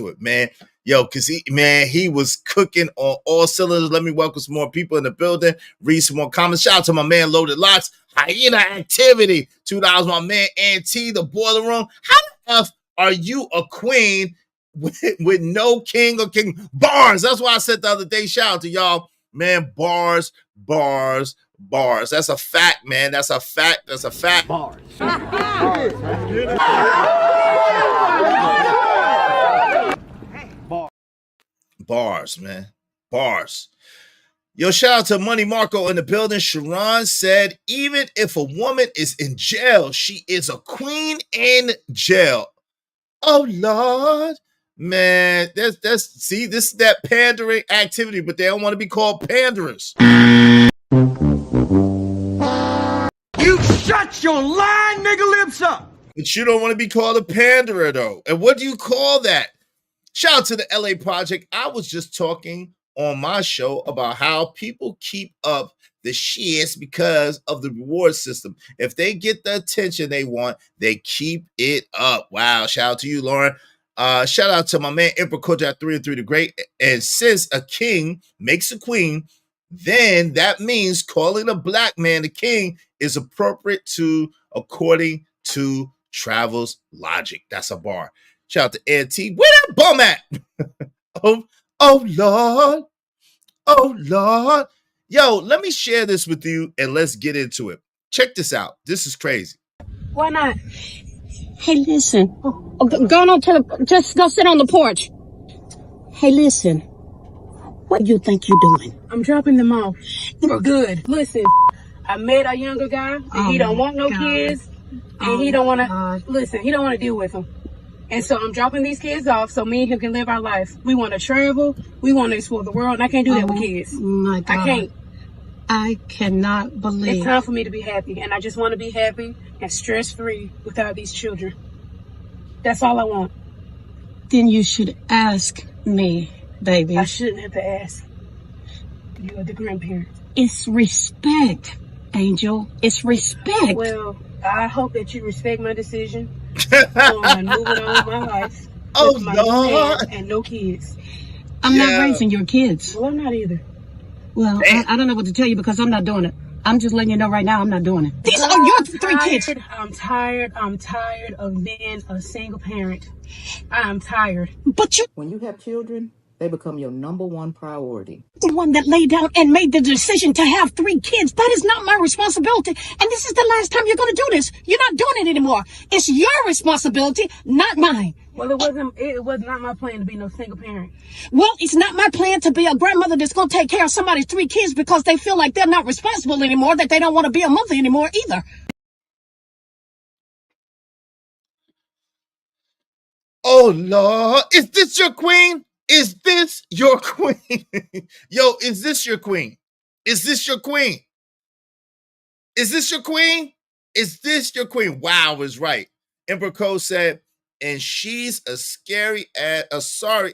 it, man. Yo, cause he was cooking on all cylinders. Let me welcome some more people in the building. Read some more comments. Shout out to my man Loaded Locks. Hyena Activity. $2, my man T, the Boiler Room. How the F are you a queen with no king or king? Bars. That's why I said the other day. Shout out to y'all. Man, bars. That's a fact, man. That's a fact. Bars. Bars, man. Bars. Yo, shout out to Money Marco in the building. Sharon said, even if a woman is in jail, she is a queen in jail. Oh, Lord. Man, this is that pandering activity, but they don't want to be called panderers. You shut your lying nigga lips up. But you don't want to be called a panderer, though. And what do you call that? Shout out to the LA Project. I was just talking on my show about how people keep up the shits because of the reward system. If they get the attention they want, they keep it up. Wow. Shout out to you, Lauren. Shout out to my man Emperor Kojak 3 and 3 the Great. And since a king makes a queen, then that means calling a black man a king is appropriate to according to Travel's logic. That's a bar. Shout out to Ed T. Where that bum at? oh Lord. Oh Lord. Yo, let me share this with you and let's get into it. Check this out. This is crazy. Why not? Hey, listen. Go on to the, just go sit on the porch. Hey, listen. What do you think you're doing? I'm dropping them off. We're good. Listen, I met a younger guy and he don't want no kids. And he don't want to, listen, he don't want to deal with them. And so I'm dropping these kids off so me and him can live our life. We want to travel. We want to explore the world. And I can't do that with kids. My God. I can't. I cannot believe. It's time for me to be happy. And I just want to be happy and stress-free without these children. That's all I want. Then you should ask me, baby. I shouldn't have to ask. You are the grandparent. It's respect, Angel. It's respect. Well, I hope that you respect my decision on moving on with my life. Oh, with my Lord. man and no kids. I'm not raising your kids. Well, I'm not either. Well, I don't know what to tell you because I'm not doing it. I'm just letting you know right now I'm not doing it. These are your 3 kids. I'm tired of being a single parent. I'm tired. But you... When you have children, they become your #1 priority. The one that laid down and made the decision to have 3 kids. That is not my responsibility. And this is the last time you're going to do this. You're not doing it anymore. It's your responsibility, not mine. Well, it was not my plan to be no single parent. Well, it's not my plan to be a grandmother that's going to take care of somebody's 3 kids because they feel like they're not responsible anymore, that they don't want to be a mother anymore either. Oh, Lord. Is this your queen? Is this your queen? Yo, is this your queen? Is this your queen? Is this your queen? Is this your queen? Wow is right. Emperor Cole said, and she's a sorry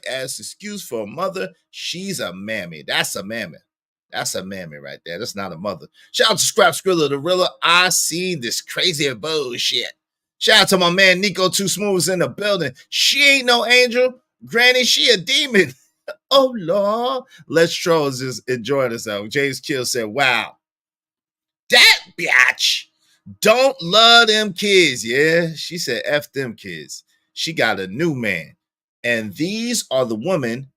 ass excuse for a mother. She's a mammy. That's a mammy. That's a mammy right there. That's not a mother. Shout out to Scrap Skrilla the Rilla. I see this crazy bullshit. Shout out to my man Nico Too Smooth in the building. She ain't no angel. Granny, she a demon. Oh, Lord. Let's Trolls is enjoying herself. James Kill said, wow. That bitch don't love them kids. Yeah, she said, F them kids. She got a new man. And these are the women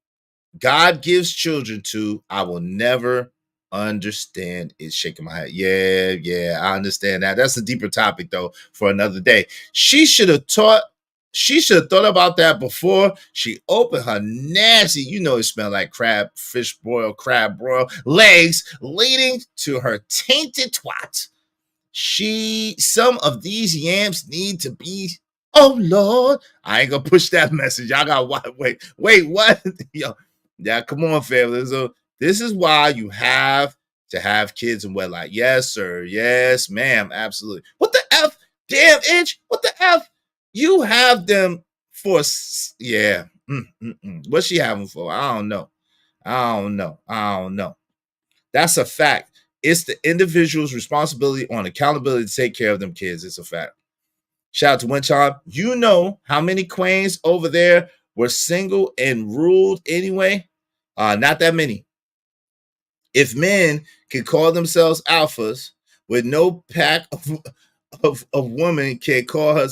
God gives children to. I will never understand it. Shaking my head. Yeah, I understand that. That's a deeper topic, though, for another day. She should have thought about that before she opened her nasty, it smelled like fish broil, crab broil, legs leading to her tainted twat. Some of these yams need to be, oh, Lord. I ain't gonna push that message. Y'all got wait, what? Yo, yeah, come on, family. So this is why you have to have kids in wedlock. Yes, sir. Yes, ma'am. Absolutely. What the F? Damn, Itch. What the F? You have them for, yeah. What's she having for? I don't know. That's a fact. It's the individual's responsibility on accountability to take care of them kids. It's a fact. Shout out to Winchon. You know how many queens over there were single and ruled anyway? Not that many. If men can call themselves alphas with no pack of women can call her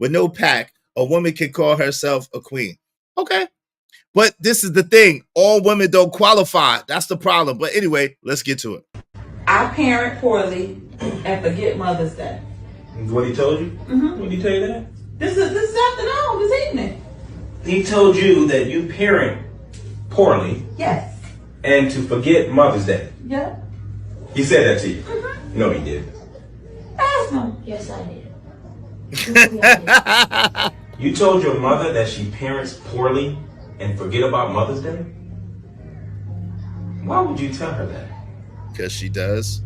with no pack, a woman can call herself a queen. Okay. But this is the thing. All women don't qualify. That's the problem. But anyway, let's get to it. I parent poorly and forget Mother's Day. What he told you? Mm-hmm. What did he tell you that? This afternoon, this evening. He told you that you parent poorly. Yes. And to forget Mother's Day. Yeah. He said that to you? Mm-hmm. No, he didn't. Ask him. Yes, I did. You told your mother that she parents poorly and forget about Mother's Day? Why would you tell her that? Because she does.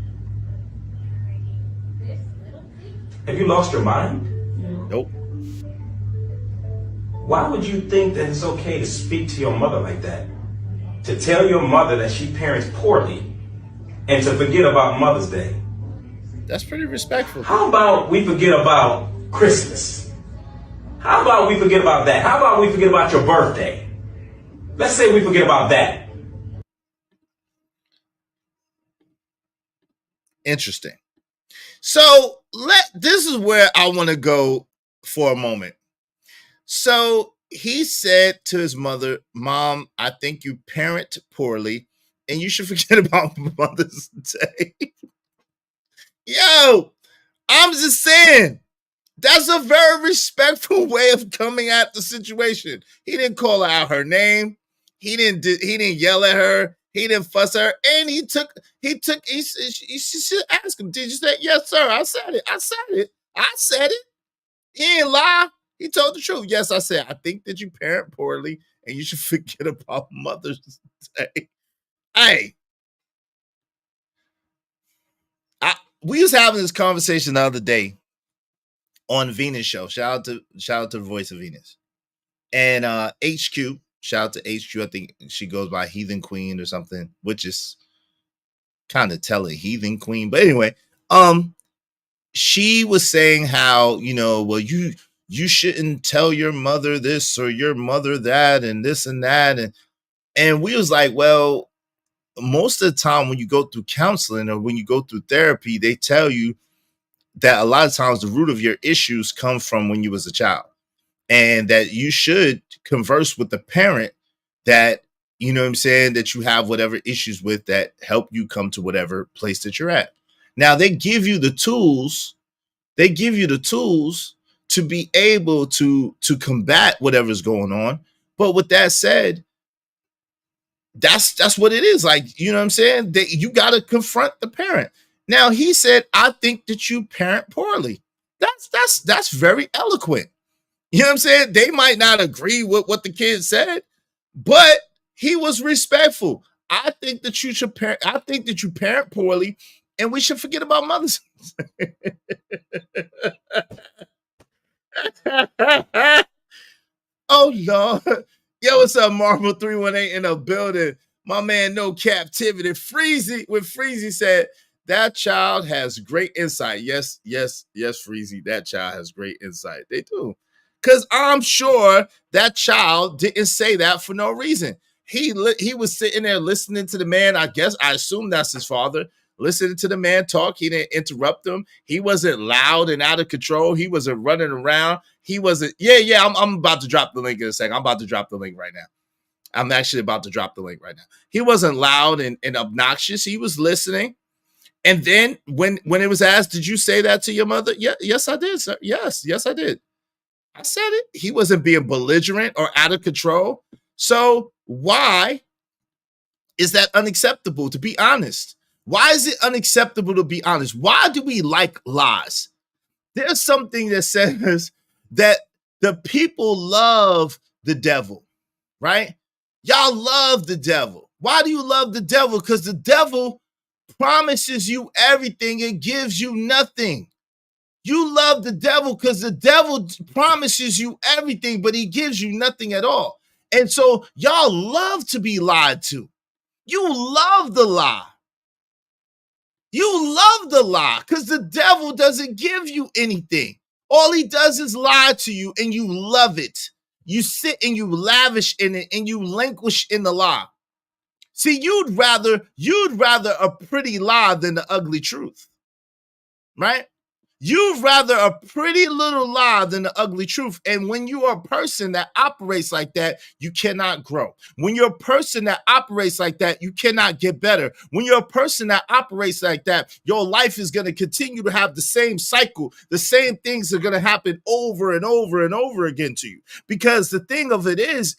Have you lost your mind? Nope. Why would you think that it's okay to speak to your mother like that? To tell your mother that she parents poorly and to forget about Mother's Day? That's pretty respectful. How about we forget about Christmas? How about we forget about that? How about we forget about your birthday? Let's say we forget about that. Interesting. So this is where I want to go for a moment. So he said to his mother, Mom, I think you parent poorly and you should forget about Mother's Day. Yo, I'm just saying, that's a very respectful way of coming at the situation. He didn't call out her name. He didn't yell at her. He didn't fuss her. And he should ask him, did you say, yes, sir, I said it. He didn't lie. He told the truth. Yes, I said, I think that you parent poorly and you should forget about Mother's Day. Hey, we was having this conversation the other day on Venus show. Shout out to the Voice of Venus. And HQ, shout out to HQ. I think she goes by Heathen Queen or something, which is kind of telling, Heathen Queen. But anyway, she was saying how, well, you shouldn't tell your mother this or your mother that and this and that. And we was like, well, most of the time when you go through counseling or when you go through therapy, they tell you that a lot of times the root of your issues come from when you was a child, and that you should converse with the parent that, you know what I'm saying, that you have whatever issues with that help you come to whatever place that you're at. Now they give you the tools. To be able to combat whatever's going on. But with that said, that's what it is. Like, you know what I'm saying? You got to confront the parent. Now he said, I think that you parent poorly. That's very eloquent. You know what I'm saying? They might not agree with what the kid said, but he was respectful. I think that you should parent. I think that you parent poorly, and we should forget about Mother's Day. Oh Lord. Yo, what's up, Marvel 318 in the building? My man, No Captivity. Freezy said, that child has great insight. Yes, Freezy, that child has great insight. They do. Because I'm sure that child didn't say that for no reason. He was sitting there listening to the man. I assume that's his father. Listening to the man talk. He didn't interrupt him. He wasn't loud and out of control. He wasn't running around. He wasn't. Yeah. I'm about to drop the link in a second. I'm about to drop the link right now. I'm actually about to drop the link right now. He wasn't loud and obnoxious. He was listening. And then when it was asked, did you say that to your mother? Yeah, yes, I did, sir. Yes, I did. I said it. He wasn't being belligerent or out of control. So why is that unacceptable, to be honest? Why is it unacceptable to be honest? Why do we like lies? There's something that says that the people love the devil, right? Y'all love the devil. Why do you love the devil? Because the devil promises you everything and gives you nothing. You love the devil because the devil promises you everything, but he gives you nothing at all. And so y'all love to be lied to. You love the lie. You love the lie because the devil doesn't give you anything. All he does is lie to you, and you love it. You sit and you lavish in it, and you languish in the lie. See, you'd rather a pretty lie than the ugly truth, right? You'd rather a pretty little lie than the ugly truth. And when you are a person that operates like that, you cannot grow. When you're a person that operates like that, you cannot get better. When you're a person that operates like that, your life is going to continue to have the same cycle. The same things are going to happen over and over and over again to you. Because the thing of it is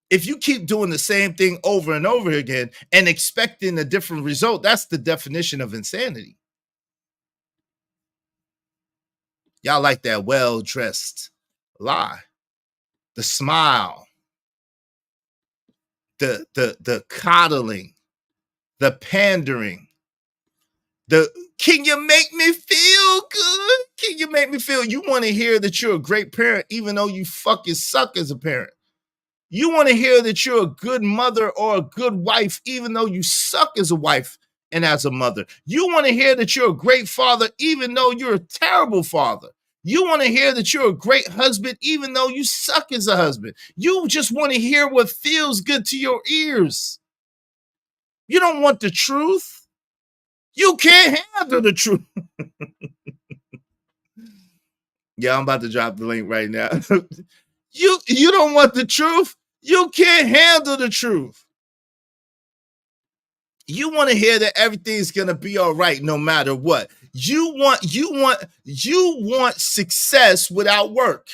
if you keep doing the same thing over and over again and expecting a different result, that's the definition of insanity. Y'all like that well-dressed lie, the smile, the coddling, the pandering, can you make me feel good? Can you make me feel? You want to hear that you're a great parent even though you fucking suck as a parent. You want to hear that you're a good mother or a good wife, even though you suck as a wife and as a mother. You want to hear that you're a great father, even though you're a terrible father. You want to hear that you're a great husband, even though you suck as a husband. You just want to hear what feels good to your ears. You don't want the truth. You can't handle the truth. Yeah, I'm about to drop the link right now. You don't want the truth. You can't handle the truth. You want to hear that everything's gonna be all right no matter what. You want success without work.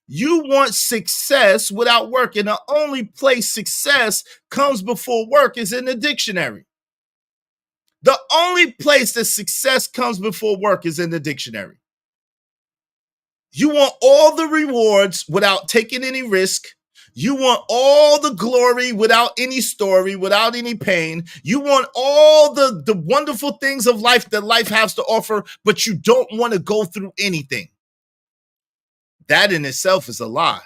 You want success without work, and the only place success comes before work is in the dictionary. The only place that success comes before work is in the dictionary. You want all the rewards without taking any risk. You want all the glory without any story, without any pain. You want all the wonderful things of life that life has to offer, but you don't want to go through anything. That in itself is a lie.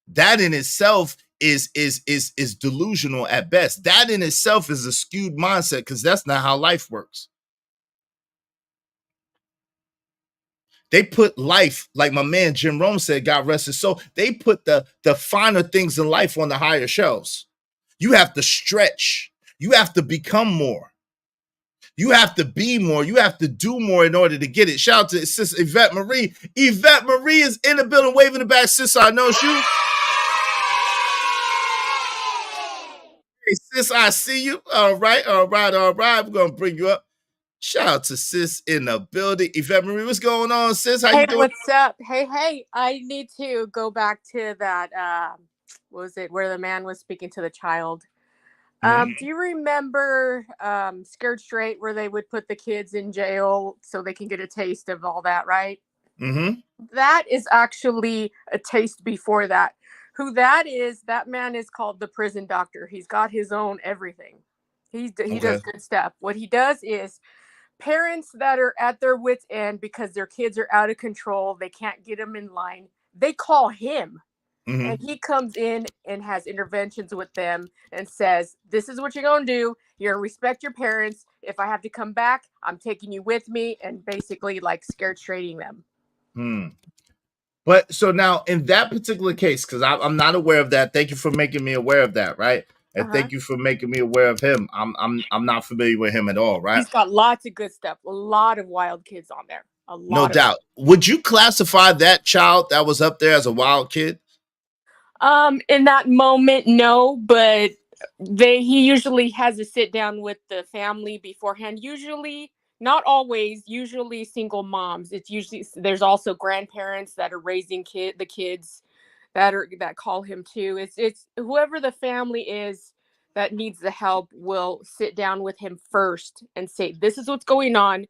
That in itself is delusional at best. That in itself is a skewed mindset, because that's not how life works. They put life, like my man Jim Rome said, God rest his soul, they put the finer things in life on the higher shelves. You have to stretch. You have to become more. You have to be more. You have to do more in order to get it. Shout out to sis Yvette Marie. Yvette Marie is in the building, waving the back. Sis, I know you. Hey, sis, I see you. All right. We're going to bring you up. Shout out to sis in the building. Yvette Marie, what's going on, sis? How you doing? What's up? Hey, I need to go back to that, what was it, where the man was speaking to the child. Do you remember Scared Straight, where they would put the kids in jail so they can get a taste of all that, right? Mm-hmm. That is actually a taste before that. Who that is, that man is called the prison doctor. He's got his own everything. He does good stuff. What he does is, parents that are at their wits' end because their kids are out of control, they can't get them in line, they call him. And he comes in and has interventions with them and says, this is what you're going to do. You're going to respect your parents. If I have to come back, I'm taking you with me, and basically like scared straighting them. But so now in that particular case, because I'm not aware of that. Thank you for making me aware of that, right? And thank you for making me aware of him. I'm not familiar with him at all, right? He's got lots of good stuff. A lot of wild kids on there. No doubt. Would you classify that child that was up there as a wild kid? In that moment, no, but he usually has a sit down with the family beforehand. Usually, not always, usually single moms. It's usually, there's also grandparents that are raising the kids that call him too. It's whoever the family is that needs the help will sit down with him first and say, this is what's going on.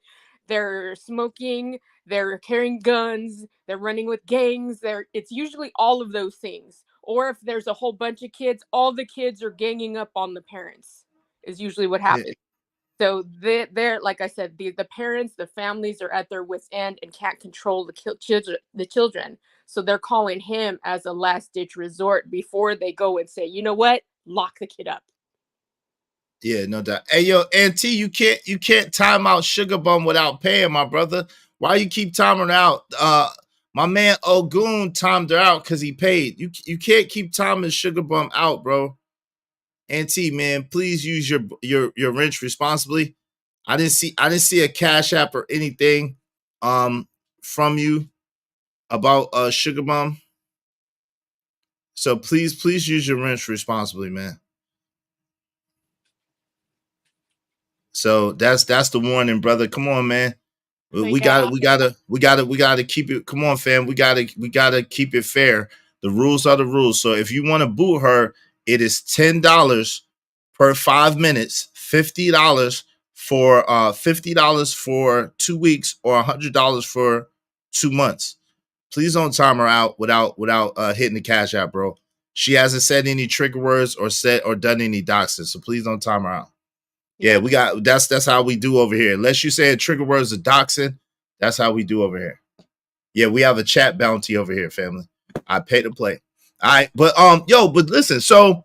They're smoking, they're carrying guns, they're running with gangs. It's usually all of those things. Or if there's a whole bunch of kids, all the kids are ganging up on the parents is usually what happens. Yeah. So they're, like I said, the parents, the families are at their wits' end and can't control the children. So they're calling him as a last-ditch resort before they go and say, you know what, lock the kid up. Yeah, no doubt. Hey, yo, Auntie, you can't time out Sugar Bum without paying, my brother. Why you keep timing out? My man Ogun timed her out because he paid. You can't keep timing Sugar Bum out, bro. Auntie, man, please use your wrench responsibly. I didn't see a Cash App or anything from you about Sugar Bum. So please use your wrench responsibly, man. So that's the warning, brother. Come on, man. We gotta keep it. Come on, fam. We gotta keep it fair. The rules are the rules. So if you want to boot her, it is $10 per 5 minutes, $50 for 2 weeks, or $100 for 2 months. Please don't time her out without hitting the Cash App, bro. She hasn't said any trigger words or done any doxing, so please don't time her out. Yeah, that's how we do over here. Unless you say trigger words of doxing, that's how we do over here. Yeah, we have a chat bounty over here, family. I pay to play. All right, but but listen, so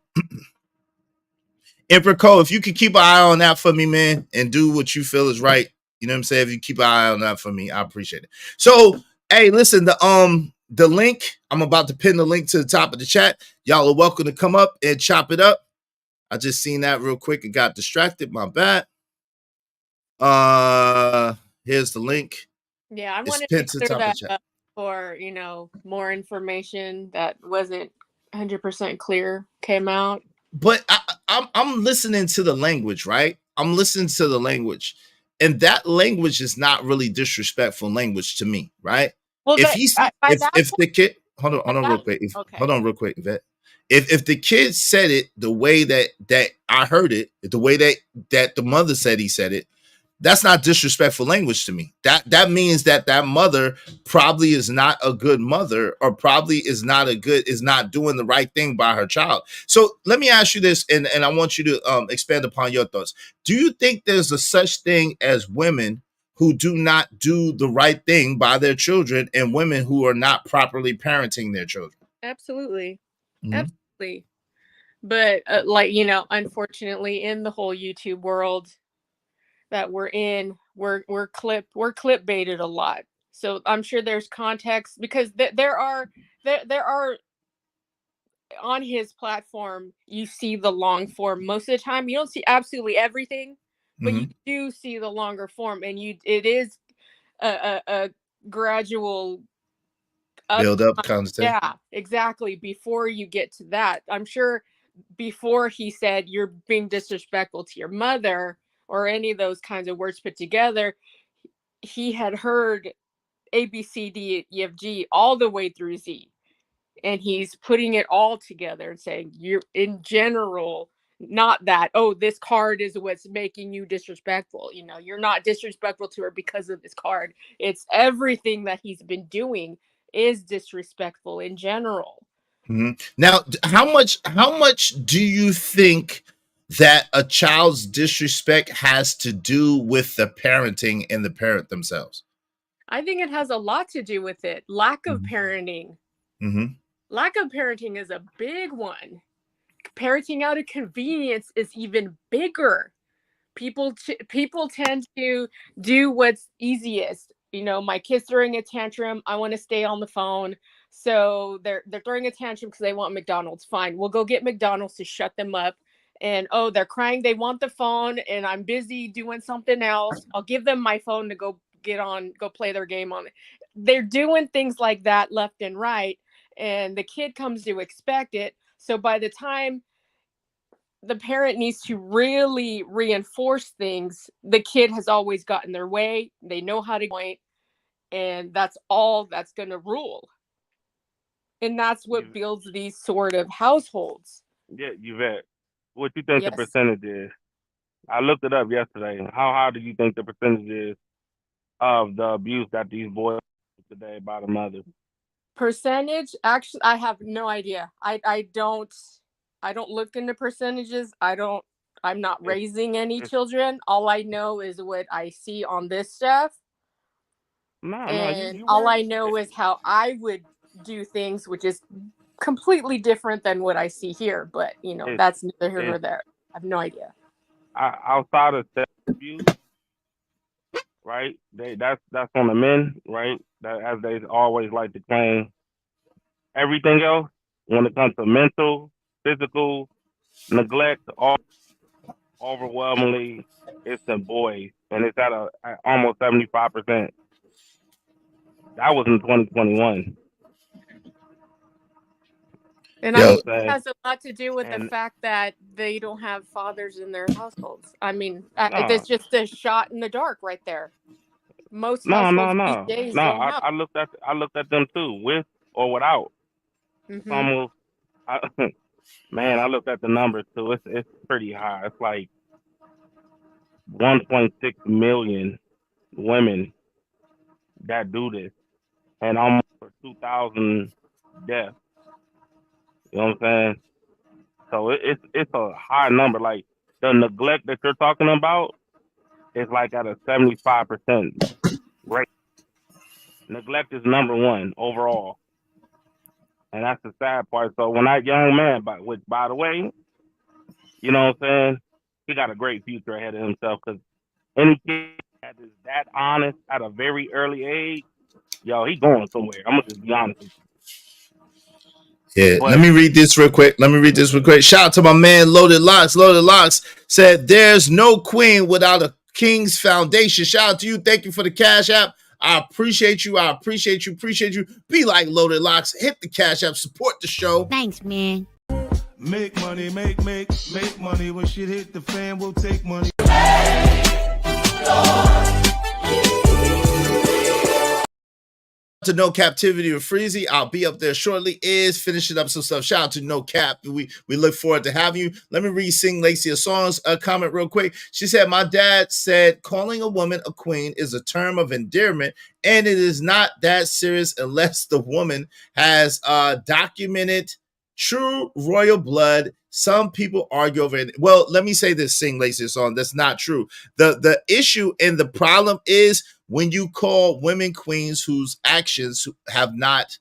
Emperor Cole, if you could keep an eye on that for me, man, and do what you feel is right, you know what I'm saying? If you keep an eye on that for me, I appreciate it. So Hey, listen, the link, I'm about to pin the link to the top of the chat. Y'all are welcome to come up and chop it up. I just seen that real quick and got distracted. My bad. Here's the link. Yeah, I It's wanted to pinned to the clear top of the that chat. up for, more information that wasn't 100% clear came out. But I'm listening to the language, right? I'm listening to the language, and that language is not really disrespectful language to me, right? Well, If he's if the kid hold on real quick, okay. hold on real quick, Yvette. If the kid said it the way that I heard it, the way that the mother said he said it, that's not disrespectful language to me. That means that mother probably is not a good mother, or probably is not doing the right thing by her child. So let me ask you this, and I want you to expand upon your thoughts. Do you think there's a such thing as women who do not do the right thing by their children, and women who are not properly parenting their children? Absolutely. Mhm. Absolutely. But unfortunately, in the whole YouTube world that we're in, we're clip baited a lot. So I'm sure there's context, because there are on his platform, you see the long form most of the time. You don't see absolutely everything, but you do see the longer form, and it is a gradual Build up kind of thing. Yeah, exactly. Before you get to that, I'm sure before he said you're being disrespectful to your mother or any of those kinds of words put together, he had heard A, B, C, D, E, F, G all the way through Z. And he's putting it all together and saying, you're in general, not that, oh, this card is what's making you disrespectful. You're not disrespectful to her because of this card. It's everything that he's been doing is disrespectful in general. Now, how much do you think that a child's disrespect has to do with the parenting and the parent themselves? I think it has a lot to do with it. Lack of parenting. Lack of parenting is a big one. Parenting out of convenience is even bigger. People tend to do what's easiest. My kid's throwing a tantrum. I want to stay on the phone. So they're throwing a tantrum because they want McDonald's. Fine, we'll go get McDonald's to shut them up. And they're crying. They want the phone, and I'm busy doing something else. I'll give them my phone to go play their game on it. They're doing things like that left and right, and the kid comes to expect it. So by the time the parent needs to really reinforce things, the kid has always gotten their way. They know how to point, and that's all that's going to rule. And that's what builds these sort of households. Yeah, Yvette, what you think the percentage is? I looked it up yesterday. How high do you think the percentage is of the abuse that these boys today by the mother? Percentage? Actually, I have no idea. I don't look into percentages. I'm not raising any children. All I know is what I see on this stuff. All I know is how I would do things, which is completely different than what I see here. But that's neither here nor there. I have no idea. Outside of sex abuse, right? That's on the men, right? That, as they always like to claim. Everything else, when it comes to mental, physical neglect, overwhelmingly, it's the boys, and it's at almost 75%. That was in 2021. And I think it has a lot to do with the fact that they don't have fathers in their households. I mean, it's just a shot in the dark right there. Most households these days don't have. I looked at them too, with or without. Almost, man, I looked at the numbers too. It's pretty high. It's like 1.6 million women that do this, and almost 2,000 deaths. You know what I'm saying? So it's a high number. Like the neglect that you're talking about is like at a 75% rate. Neglect is number one overall, and that's the sad part. So when that young man, which by the way, you know what I'm saying, he got a great future ahead of himself, because any kid that is that honest at a very early age, yo, he going somewhere. I'm gonna just be honest with you. Yeah, But let me read this real quick. Shout out to my man Loaded Locks. Loaded Locks said, "There's no queen without a king's foundation." Shout out to you. Thank you for the Cash App. I appreciate you. Appreciate you. Be like Loaded Locks. Hit the Cash App. Support the show. Thanks, man. Make money, make money. When shit hit the fan, we'll take money. To No Captivity with Freezy. I'll be up there shortly. Is finishing up some stuff. Shout out to No Cap. We look forward to having you. Let me read Sing Lacey a song's comment real quick. She said, "My dad said calling a woman a queen is a term of endearment, and it is not that serious unless the woman has documented true royal blood. Some people argue over it." Well, let me say this, Sing Lacey a song. That's not true. The issue and the problem is when you call women queens whose actions have not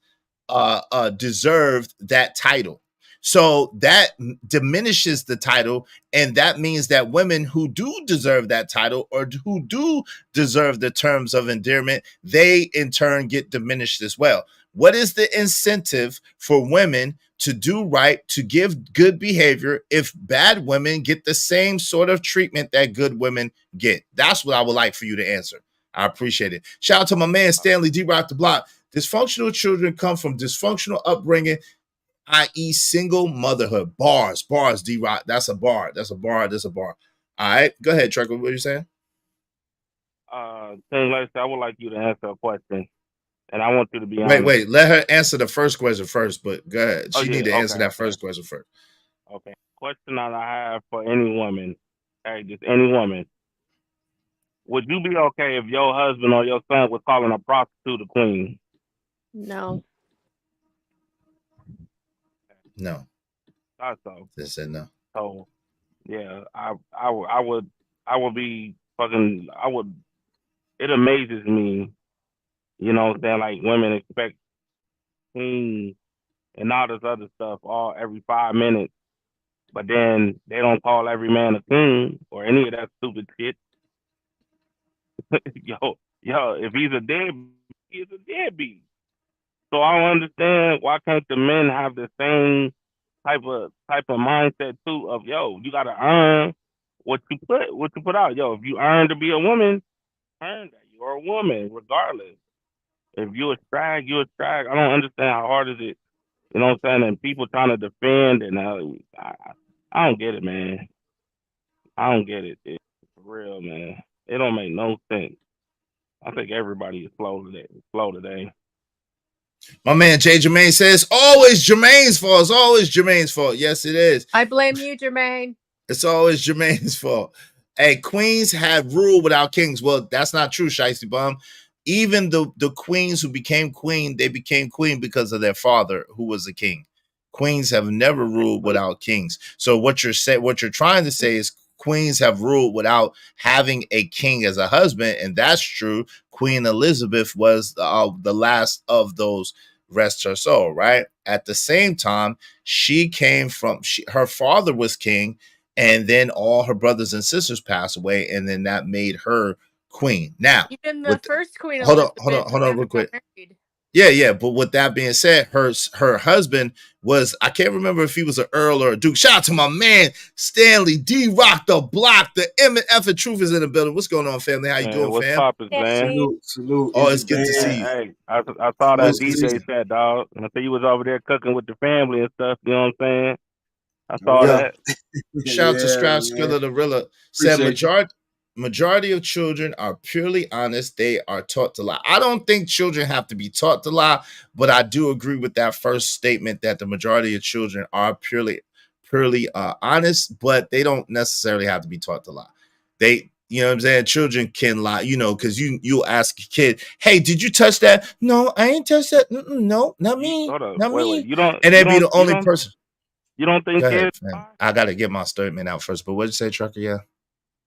deserved that title. So that diminishes the title, and that means that women who do deserve that title or who do deserve the terms of endearment, they in turn get diminished as well. What is the incentive for women to do right, to give good behavior, if bad women get the same sort of treatment that good women get? That's what I would like for you to answer. I appreciate it. Shout out to my man Stanley D. Rock the Block. Dysfunctional children come from dysfunctional upbringing, i.e. single motherhood. Bars, D. Rock. That's a bar. All right, go ahead, Trucker. What are you saying? Thing like that, I would like you to answer a question, and I want you to be honest. Wait. Let her answer the first question first, but go ahead. She need to answer that first question first. Okay. Question that I have for any woman, just any woman. Would you be okay if your husband or your son was calling a prostitute a queen? No. No. Thought so. They said no. So, yeah, I would be fucking. It amazes me, you know what I'm saying? Like women expect queens and all this other stuff every 5 minutes, but then they don't call every man a king or any of that stupid shit. yo, if he's a deadbeat, he's a deadbeat. So I don't understand why can't the men have the same type of mindset too of you gotta earn what you put out. If you earn to be a woman, earn that. You're a woman, regardless. If you're a drag, you're a drag. I don't understand how hard is it. You know what I'm saying? And people trying to defend, and I don't get it, man. I don't get it. It's for real, man. It don't make no sense. I think everybody is slow today. My man Jay Jermaine says, always Jermaine's fault. It's always Jermaine's fault. Yes, it is. I blame you, Jermaine. It's always Jermaine's fault. Hey, queens have rule without kings. Well, that's not true, Shiesty Bum. Even the queens who became queen, they became queen because of their father, who was a king. Queens have never ruled without kings. So what you're trying to say is queens have ruled without having a king as a husband, and that's true. Queen Elizabeth was the last of those, rest her soul, right? At the same time, she came from her father was king, and then all her brothers and sisters passed away, and then that made her queen. Now, even the first queen. Hold on, real quick. Yeah. But with that being said, her husband was, I can't remember if he was an earl or a duke. Shout out to my man Stanley D. Rock the Block. The MF and Truth is in the building. What's going on, family? How you doing, what's fam? Poppin', man? Salute. Oh, it's good to see you. Hey, I saw that DJ set, dog. And I said you was over there cooking with the family and stuff. You know what I'm saying? I saw that. Shout out to Scrap Skrilla the Rilla. Said majority of children are purely honest. They are taught to lie. I don't think children have to be taught to lie, but I do agree with that first statement that the majority of children are purely honest, but they don't necessarily have to be taught to lie. You know what I'm saying? Children can lie, because you'll ask a kid, "Hey, did you touch that?" "No, I ain't touched that." "No, not me." Not me. You don't, and they'd be the only person. You don't think kids? I got to get my statement out first. But what'd you say, Trucker? Yeah.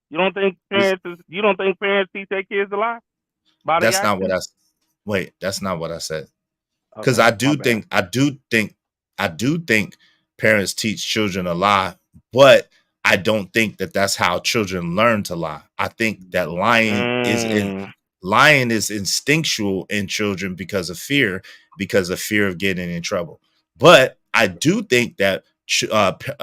You don't think parents teach their kids to lie? That's not what I said. Because I do think parents teach children to lie, but I don't think that that's how children learn to lie. I think that lying is in. Lying is instinctual in children because of fear of getting in trouble. But I do think that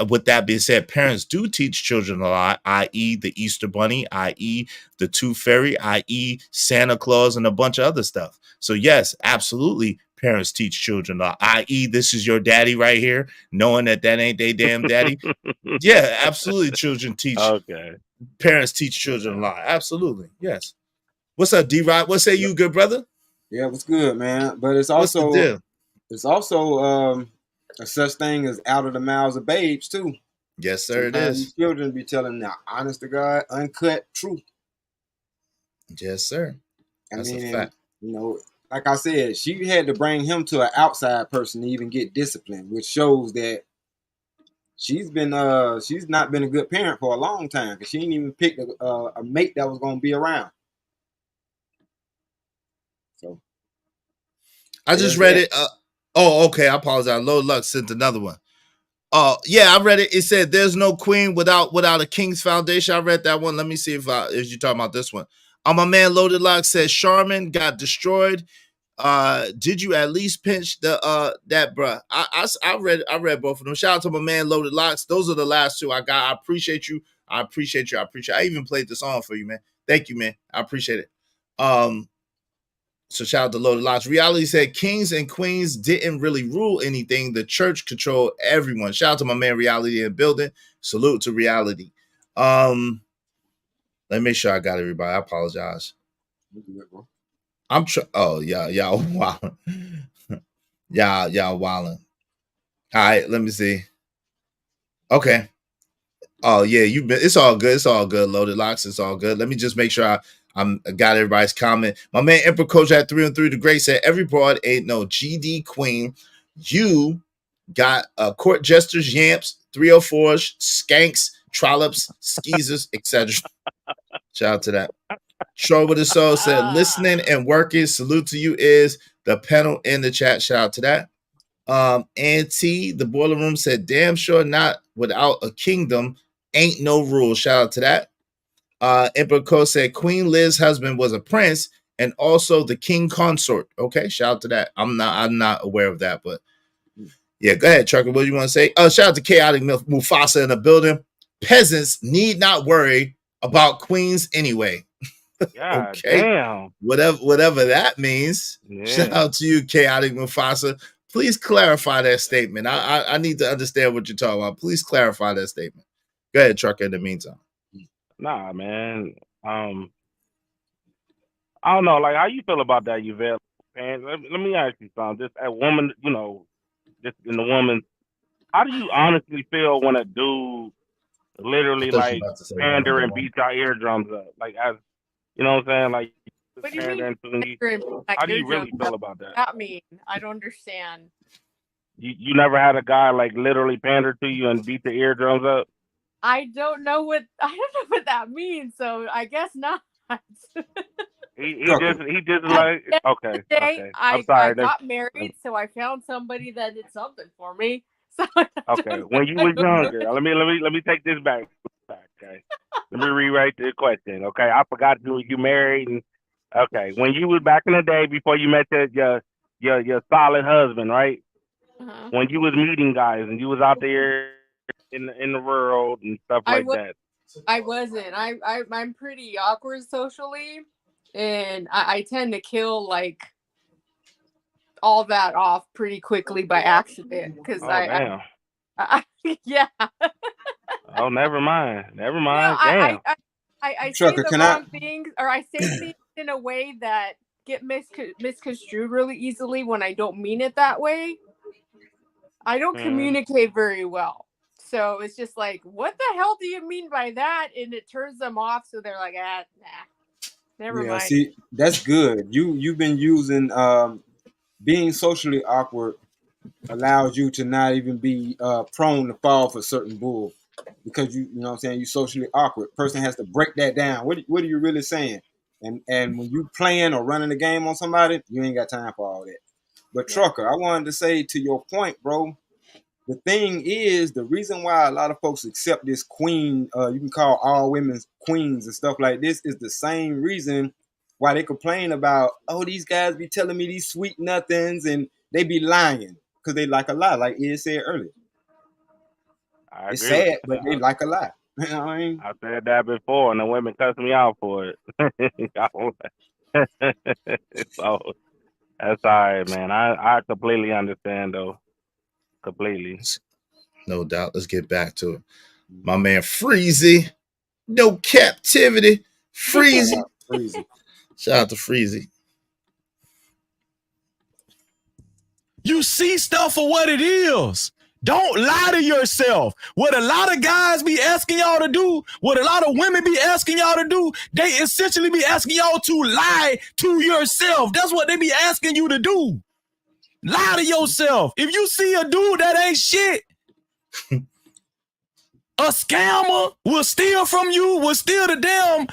with that being said, parents do teach children a lot, i.e. the Easter Bunny, i.e. the Tooth Fairy, i.e. Santa Claus, and a bunch of other stuff. So yes, absolutely, parents teach children a lot, i.e. this is your daddy right here, knowing that ain't they damn daddy. Yeah, absolutely, children teach. Okay. Parents teach children a lot. Absolutely, yes. What's up, D-Rod? What say you, good brother? Yeah, what's good, man? But it's What's the also deal? a such thing as out of the mouths of babes too. Yes, sir. Sometimes it is. these children be telling the honest to God, uncut truth. Yes, sir. That's a fact. You know, like I said, she had to bring him to an outside person to even get disciplined, which shows that she's not been a good parent for a long time because she didn't even pick a mate that was going to be around. So I just read it. Oh, okay. I apologize. Low Luck sent another one. Yeah, I read it. It said there's no queen without a king's foundation. I read that one. Let me see if you're talking about this one. My man Loaded Lock says Charmin got destroyed. Did you at least pinch the that bruh? I read both of them. Shout out to my man Loaded Locks. Those are the last two I got. I appreciate you. I even played the song for you, man. Thank you, man. I appreciate it. So shout out to Loaded Locks. Reality said kings and queens didn't really rule anything. The church controlled everyone. Shout out to my man Reality in the building. Salute to Reality. Let me make sure I got everybody. I apologize. I'm oh y'all wilding. y'all wilding. All right, let me see. Okay. Oh yeah, it's all good. It's all good. Loaded Locks, it's all good. Let me just make sure I got everybody's comment. My man Emperor Coach at 3 and 3 the Great said every broad ain't no GD queen. You got court jesters, yamps, 304s, skanks, trollops, skeezers, etc. Shout out to that. Troll with the Soul said listening and working. Salute to you is the panel in the chat. Shout out to that. Auntie, the boiler room said damn sure not without a kingdom. Ain't no rule. Shout out to that. Emperor Co said Queen Liz's husband was a prince and also the king consort. Okay, shout out to that. I'm not aware of that, but yeah, go ahead, Trucker. What do you want to say? Shout out to Chaotic Mufasa in the building. Peasants need not worry about queens anyway. God okay, damn. Whatever that means. Yeah. Shout out to you, Chaotic Mufasa. Please clarify that statement. I need to understand what you're talking about. Please clarify that statement. Go ahead, Trucker. In the meantime. Nah, man. I don't know. Like, how you feel about that, Yvette? And let me ask you something. Just a woman, you know, just in the woman. How do you honestly feel when a dude literally like pander and beats our eardrums up? Like, as you know what I'm saying? Like, what do you mean? How do you really feel about that? That mean? I don't understand. You never had a guy like literally pander to you and beat the eardrums up? I don't know what that means, so I guess not. he just like okay. I'm sorry. I got married, so I found somebody that did something for me. So okay, when you was younger, let me take this back. Okay, let me rewrite the question. Okay, I forgot you married, and okay, when you was back in the day before you met your solid husband, right? Uh-huh. When you was meeting guys and you was out there in the world and stuff like that. I wasn't. I'm pretty awkward socially, and I tend to kill like all that off pretty quickly by accident because yeah. Oh, never mind. You know, Damn. I say the wrong things, or I say things in a way that get misconstrued really easily when I don't mean it that way. I don't communicate very well. So it's just like, what the hell do you mean by that? And it turns them off. So they're like, nah, never mind. See, that's good. You've been using being socially awkward allows you to not even be prone to fall for certain bull because you know what I'm saying, you socially awkward. Person has to break that down. What are you really saying? And when you playing or running the game on somebody, you ain't got time for all that. But Trucker, I wanted to say to your point, bro, the thing is, the reason why a lot of folks accept this queen, you can call all women queens and stuff like this, is the same reason Why they complain about, oh, these guys be telling me these sweet nothings and they be lying because they like a lie, like Ed said earlier. I It's agree with sad, you. but they like a lie. You know what I mean? I said that before, and the women cussed me out for it. So that's all right, man. I completely understand, though. Completely. No doubt. Let's get back to it. My man Freezy. No captivity. Freezy. Freezy. Shout out to Freezy. You see stuff for what it is. Don't lie to yourself. What a lot of guys be asking y'all to do, what a lot of women be asking y'all to do, they essentially be asking y'all to lie to yourself. That's what they be asking you to do. Lie to yourself. If you see a dude that ain't shit, a scammer will steal from you, will steal the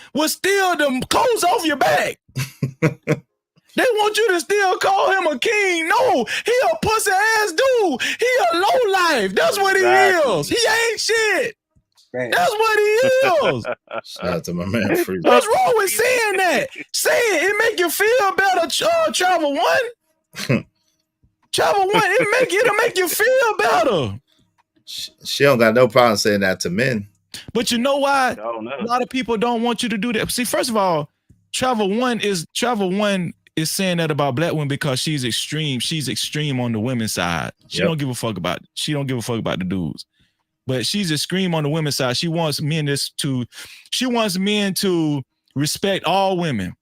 clothes off your back. They want you to still call him a king. No, he a pussy ass dude. He a low life. That's what he is. He ain't shit. That's what he is. Shout out to my man Freezy. What's wrong with saying that? Say it make you feel better. Travel One. Travel One. It'll make you feel better. She don't got no problem saying that to men. But you know why? A lot of people don't want you to do that. See, first of all, Travel One is saying that about black women because she's extreme. She's extreme on the women's side. She don't give a fuck about the dudes. But she's extreme on the women's side. She wants men to respect all women,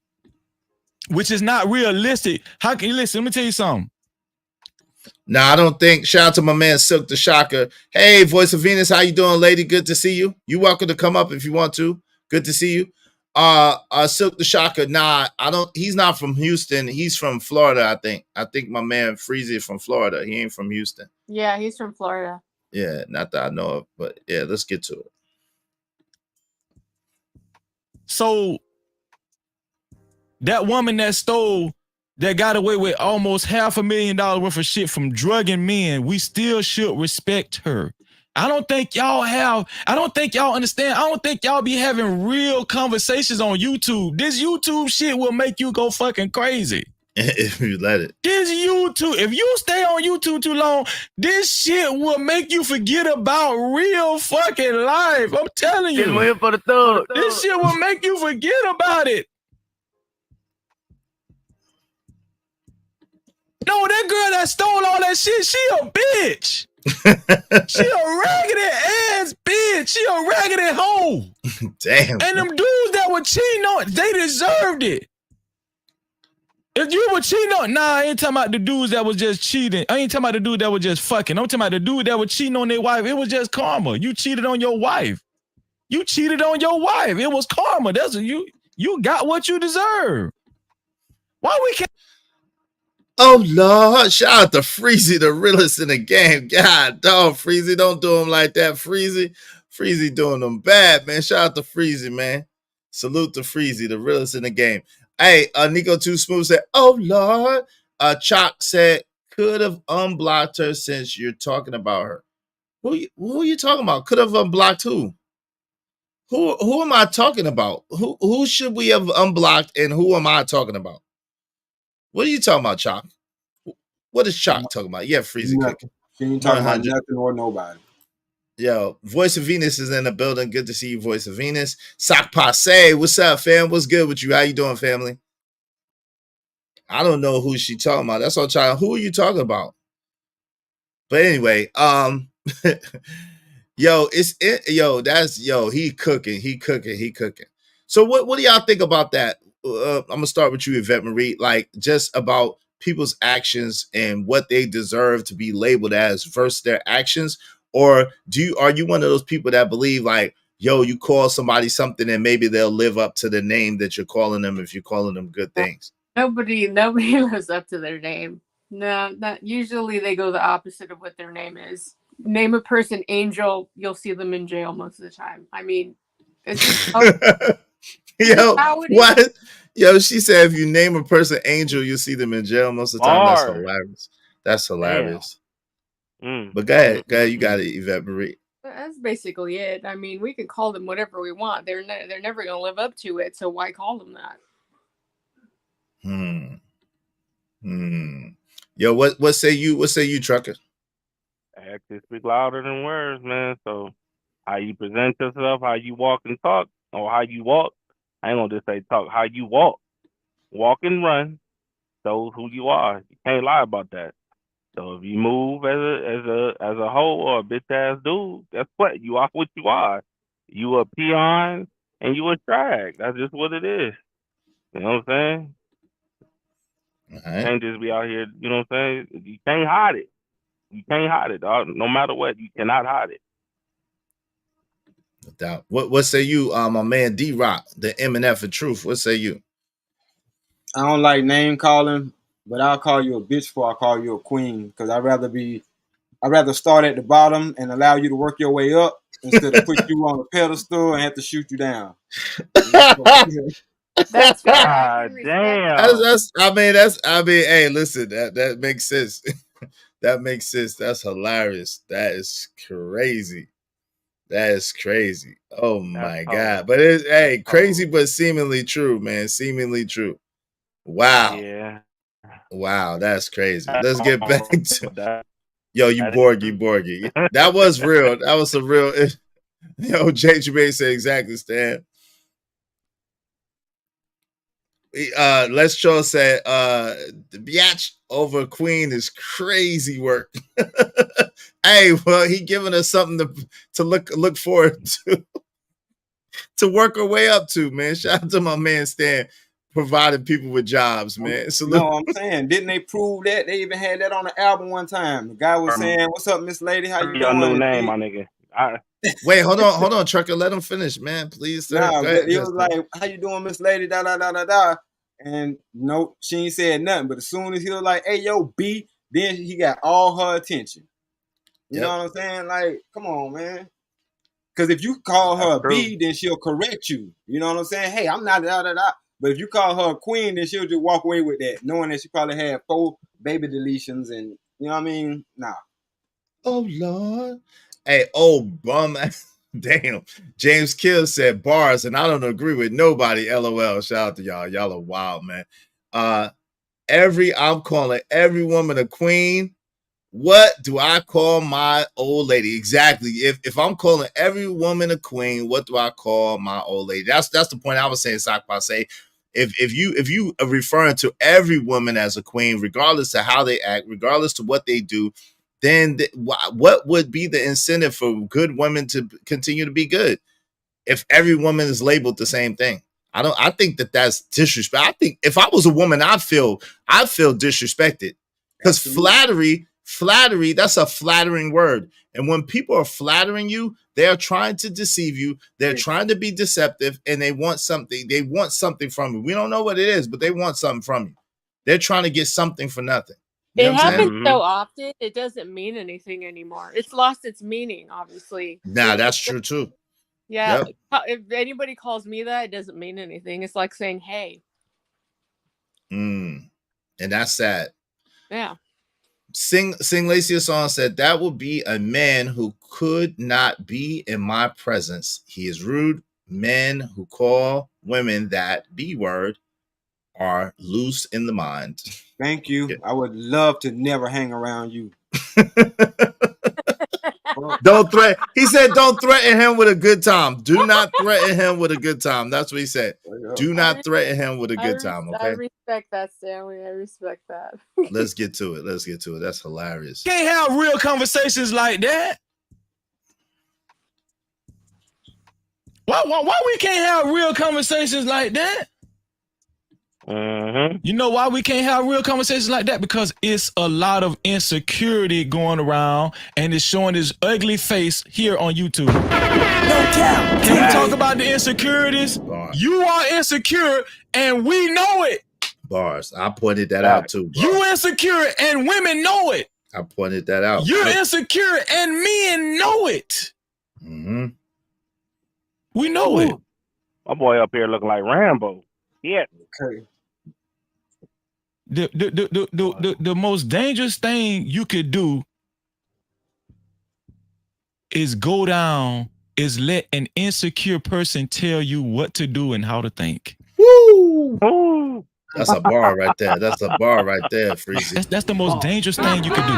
which is not realistic. How can you listen? Let me tell you something. Nah, I don't think. Shout out to my man Silk the Shocker. Hey, Voice of Venus, how you doing, lady? Good to see you. You're welcome to come up if you want to. Good to see you. Silk the Shocker. Nah, I don't. He's not from Houston. He's from Florida, I think. I think my man Freezy is from Florida. He ain't from Houston. Yeah, he's from Florida. Yeah, not that I know of, but yeah, let's get to it. So that woman that got away with almost $500,000 worth of shit from drugging men, we still should respect her. I don't think y'all understand. I don't think y'all be having real conversations on YouTube. This YouTube shit will make you go fucking crazy. If you let it. If you stay on YouTube too long, this shit will make you forget about real fucking life. I'm telling you. Just waiting for the thug. This shit will make you forget about it. No, that girl that stole all that shit, she a bitch. She a raggedy ass bitch. She a raggedy hoe. Damn. And them dudes that were cheating on, they deserved it. If you were cheating on, I ain't talking about the dudes that was just cheating. I ain't talking about the dude that was just fucking. I'm talking about the dude that was cheating on their wife. It was just karma. You cheated on your wife. You cheated on your wife. It was karma. That's you got what you deserve. Why we can't? Oh Lord, shout out to Freezy, the realest in the game. God dog, Freezy, don't do him like that. Freezy doing them bad, man. Shout out to Freezy, man. Salute to Freezy, the realest in the game. Hey, Nico Too Smooth said, oh Lord. Chalk said, could have unblocked her since you're talking about her. Who are you talking about? Could have unblocked who? Who am I talking about? Who should we have unblocked and who am I talking about? What are you talking about, Chalk? What is Chalk talking about? Yeah, Freezy cooking. She ain't talking about nothing or nobody. Yo, Voice of Venus is in the building. Good to see you, Voice of Venus. Sock Passe, what's up, fam? What's good with you? How you doing, family? I don't know who she talking about. That's all I'm trying. Who are you talking about? But anyway, he cooking. So what do y'all think about that? I'm gonna start with you, Yvette Marie. Like just about people's actions and what they deserve to be labeled as versus their actions, or are you one of those people that believe like, yo, you call somebody something and maybe they'll live up to the name that you're calling them if you're calling them good things? Nobody lives up to their name. No, not usually. They go the opposite of what their name is. Name a person Angel, you'll see them in jail most of the time. I mean, it's just yo, what? Yo, she said if you name a person Angel, you'll see them in jail most of the time. That's hilarious. That's hilarious. But go ahead, you got it, Yvette Marie. That's basically it. I mean, we can call them whatever we want. They're never gonna live up to it. So why call them that? Yo, what say you? What say you, Trucker? Actions speak louder than words, man. So how you present yourself, how you walk and talk, or how you walk. I ain't gonna just say talk. How you walk and run, shows who you are. You can't lie about that. So if you move as a hoe or a bitch ass dude, guess what? You are what you are. You a peon and you a drag. That's just what it is. You know what I'm saying? You can't just be out here. You know what I'm saying? You can't hide it. You can't hide it, dog. No matter what, you cannot hide it. No doubt. What say you, my man D-Rock, the MNF of truth? What say you? I don't like name calling, but I'll call you a bitch before I call you a queen, because I'd rather start at the bottom and allow you to work your way up instead of put you on a pedestal and have to shoot you down. That's damn. Hey, listen, that makes sense. That makes sense. That's hilarious. That is crazy. That is crazy. Oh my God. But it's crazy, but seemingly true, man. Seemingly true. Wow. Yeah. Wow, that's crazy. Let's get back to yo, you Borgie. That was real. That was a real yo, Jay Jermaine said exactly, Stan. Les Cho said the biatch over Queen is crazy work. Hey, well, he giving us something to look forward to work our way up to, man. Shout out to my man Stan, providing people with jobs, man. So no, I'm saying, didn't they prove that? They even had that on the album one time. The guy was saying, "What's up, Miss Lady? How you Your doing?" new name, my nigga. Wait, hold on, Trucker. Let him finish, man. Please, sir. Nah, but he was like, "How you doing, Miss Lady?" Da da da da da. And no, she ain't said nothing. But as soon as he was like, "Hey, yo, B," then he got all her attention. You know what I'm saying? Like, come on, man. Because if you call her a B, then she'll correct you. You know what I'm saying? Hey, I'm not da da da. But if you call her a queen, then she'll just walk away with that, knowing that she probably had 4 baby deletions, and you know what I mean? Nah. Oh Lord. Hey, bum. Damn. James Kill said bars, and I don't agree with nobody. LOL. Shout out to y'all. Y'all are wild, man. I'm calling every woman a queen. What do I call my old lady? Exactly. If I'm calling every woman a queen, what do I call my old lady? That's the point I was saying, Sakpa. Say, if you are referring to every woman as a queen, regardless of how they act, regardless to what they do, then what would be the incentive for good women to continue to be good if every woman is labeled the same thing? I think that's disrespect. I think if I was a woman, I'd feel disrespected, because flattery, that's a flattering word. And when people are flattering you, they are trying to deceive you. They're trying to be deceptive, and they want something. They want something from you. We don't know what it is, but they want something from you. They're trying to get something for nothing. You know It what I'm happens saying? so often, it doesn't mean anything anymore. It's lost its meaning, obviously. Nah, that's true too. Yeah. Yep. If anybody calls me that, it doesn't mean anything. It's like saying, hey. And that's sad. Yeah. Sing Lacia Song said that would be a man who could not be in my presence. He is rude. Men who call women that B word are loose in the mind. Thank you. I would love to never hang around you. Don't threaten. He said, don't threaten him with a good time. Do not threaten him with a good time. That's what he said. Do not threaten him with a good time. Okay. I respect that, Stanley. I respect that. Let's get to it. That's hilarious. Can't have real conversations like that. Why we can't have real conversations like that? You know why we can't have real conversations like that? Because it's a lot of insecurity going around, and it's showing his ugly face here on YouTube. No cap. Can we talk about the insecurities? Bars. You are insecure, and we know it. Bars. I pointed that out too. Bro. You insecure, and women know it. I pointed that out. You're insecure, and men know it. We know it. My boy up here looking like Rambo. Yeah. Okay. The most dangerous thing you could do is let an insecure person tell you what to do and how to think. Woo! That's a bar right there. That's a bar right there, Freezy. That's the most dangerous thing you could do.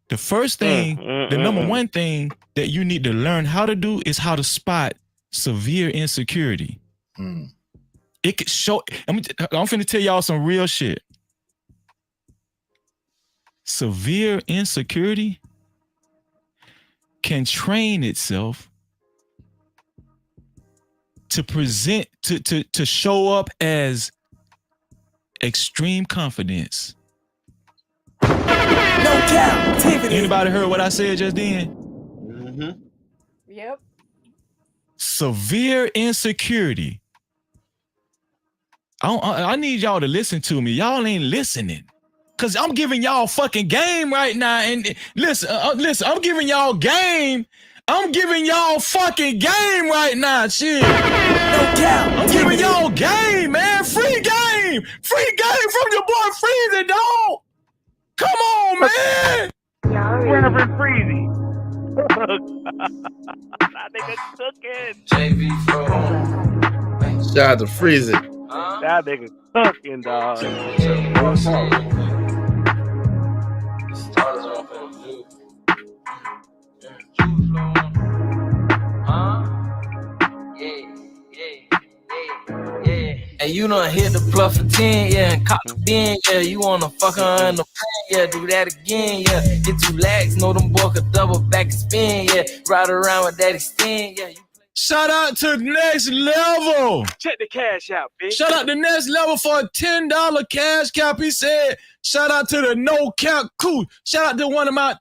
The first thing, the number one thing that you need to learn how to do is how to spot severe insecurity. It could show. I'm finna tell y'all some real shit. Severe insecurity can train itself to present, to show up as extreme confidence. No captivity. Anybody heard what I said just then? Yep. Severe insecurity. I need y'all to listen to me. Y'all ain't listening. Cause I'm giving y'all fucking game right now. And listen, I'm giving y'all game. I'm giving y'all fucking game right now. Shit. No cap. I'm giving y'all game, man. Free game. Free game from your boy Freezy, dog. Come on, man. Reverend Freezy. That nigga cooking. Shout out to Freezy. That nigga cooking, dog. And you done hit the plug for 10, yeah, and caught the bin, yeah. You wanna fuck her in the pen, yeah, do that again, yeah. Hit 2 legs, know them boy could double back and spin, yeah. Ride around with that extend, yeah. Shout out to Next Level. Check the cash out, bitch. Shout out to Next Level for a $10 cash cap. He said, shout out to the No Cap Crew. Shout out to one of my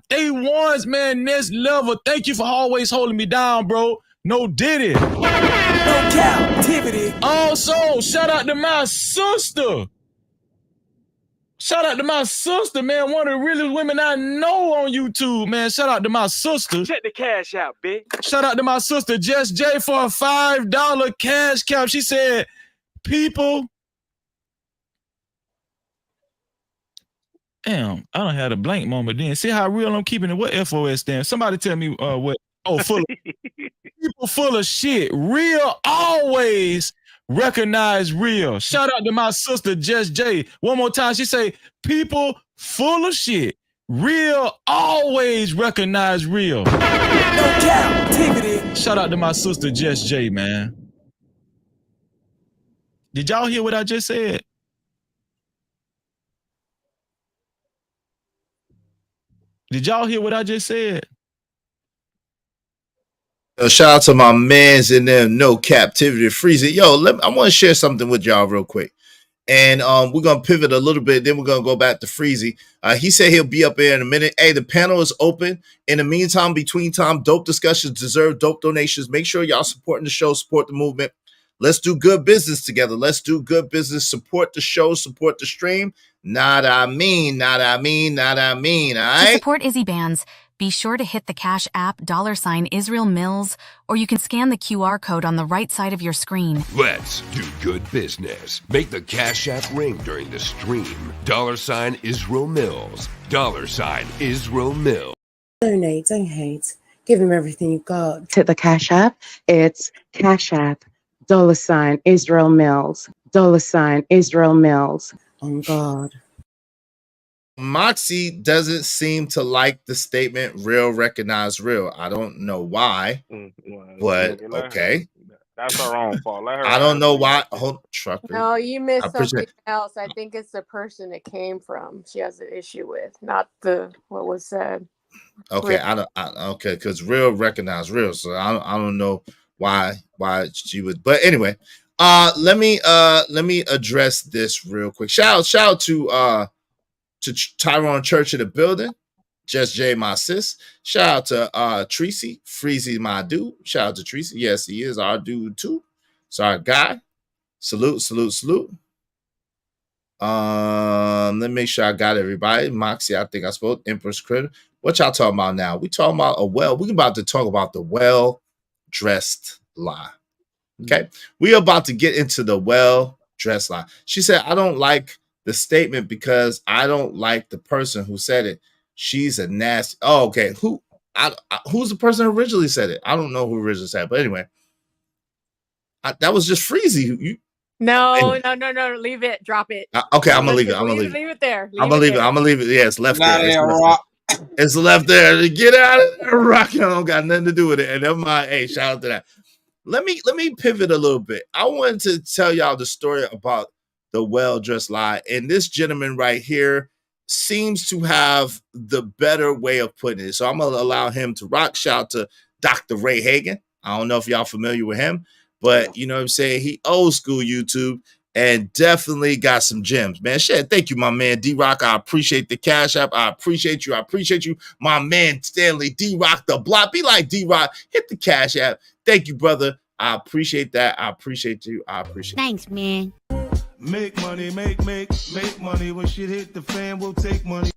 day ones, man, Next Level. Thank you for always holding me down, bro. No Diddy. No captivity. Also, shout out to my sister. Shout out to my sister, man. One of the realest women I know on YouTube, man. Shout out to my sister. Check the cash out, bitch. Shout out to my sister, Jess J, for a $5 cash cap. She said, people. Damn, I don't have a blank moment then. See how real I'm keeping it? What FOS stands? Somebody tell me what. Oh, full of people full of shit. Real always recognize real. Shout out to my sister, Jess J. One more time, she say, people full of shit. Real always recognize real. No captivity. Shout out to my sister, Jess J, man. Did y'all hear what I just said? Did y'all hear what I just said? Shout out to my mans in there, No Captivity Freezy. Yo, I want to share something with y'all real quick. And we're going to pivot a little bit. Then we're going to go back to Freezy. He said he'll be up there in a minute. Hey, the panel is open. In the meantime, between time, dope discussions deserve dope donations. Make sure y'all supporting the show, support the movement. Let's do good business together. Let's do good business. Support the show, support the stream. Not I mean. All right? To support Izzy Bands, be sure to hit the Cash App $ Israel Mills, or you can scan the QR code on the right side of your screen. Let's do good business. Make the Cash App ring during the stream. $ Israel Mills. $ Israel Mills. Donate, don't hate. Give him everything you got. To the Cash App, it's Cash App $ Israel Mills. $ Israel Mills. Oh God. Moxie doesn't seem to like the statement real recognize real. I don't know why, but okay. That's her own fault. Let her I don't know why. Hold trucker. No, you missed I appreciate something else. I think it's the person it came from. She has an issue with, not what was said. Okay, okay, because real recognize real. So I don't know why she would, but anyway, let me address this real quick. Shout out to Tyrone Church in the building. Just J, my sis. Shout out to Tracy, Freezy, my dude. Shout out to Tracy. Yes, he is our dude too. It's our guy. Salute. Let me make sure I got everybody. Moxie, I think I spoke. Empress Critter. What y'all talking about now? We talking about we're about to talk about the well-dressed lie. Okay. We are about to get into the well-dressed lie. She said, I don't like the statement because I don't like the person who said it. She's a nasty. Oh, okay. Who? who's the person who originally said it? I don't know who originally said it, but anyway, that was just Freezy. No, leave it, drop it. Okay, I'm gonna leave it. Leave it there. I'm gonna leave it. I'm gonna leave it. Yeah, it's left there. It's left there. Get out of there, Rock. I don't got nothing to do with it. And never mind. Hey, shout out to that. Let me pivot a little bit. I wanted to tell y'all the story about the well-dressed lie. And this gentleman right here seems to have the better way of putting it. So I'm going to allow him to rock. Shout out to Dr. Ray Hagan. I don't know if y'all familiar with him, but you know what I'm saying? He old school YouTube and definitely got some gems, man. Shit, thank you, my man, D-Rock. I appreciate the Cash App. I appreciate you. I appreciate you. My man, Stanley, D-Rock, the block. Be like D-Rock. Hit the Cash App. Thank you, brother. I appreciate that. I appreciate you. I appreciate Thanks, man. Make money, make money. When shit hit the fan, we'll take money.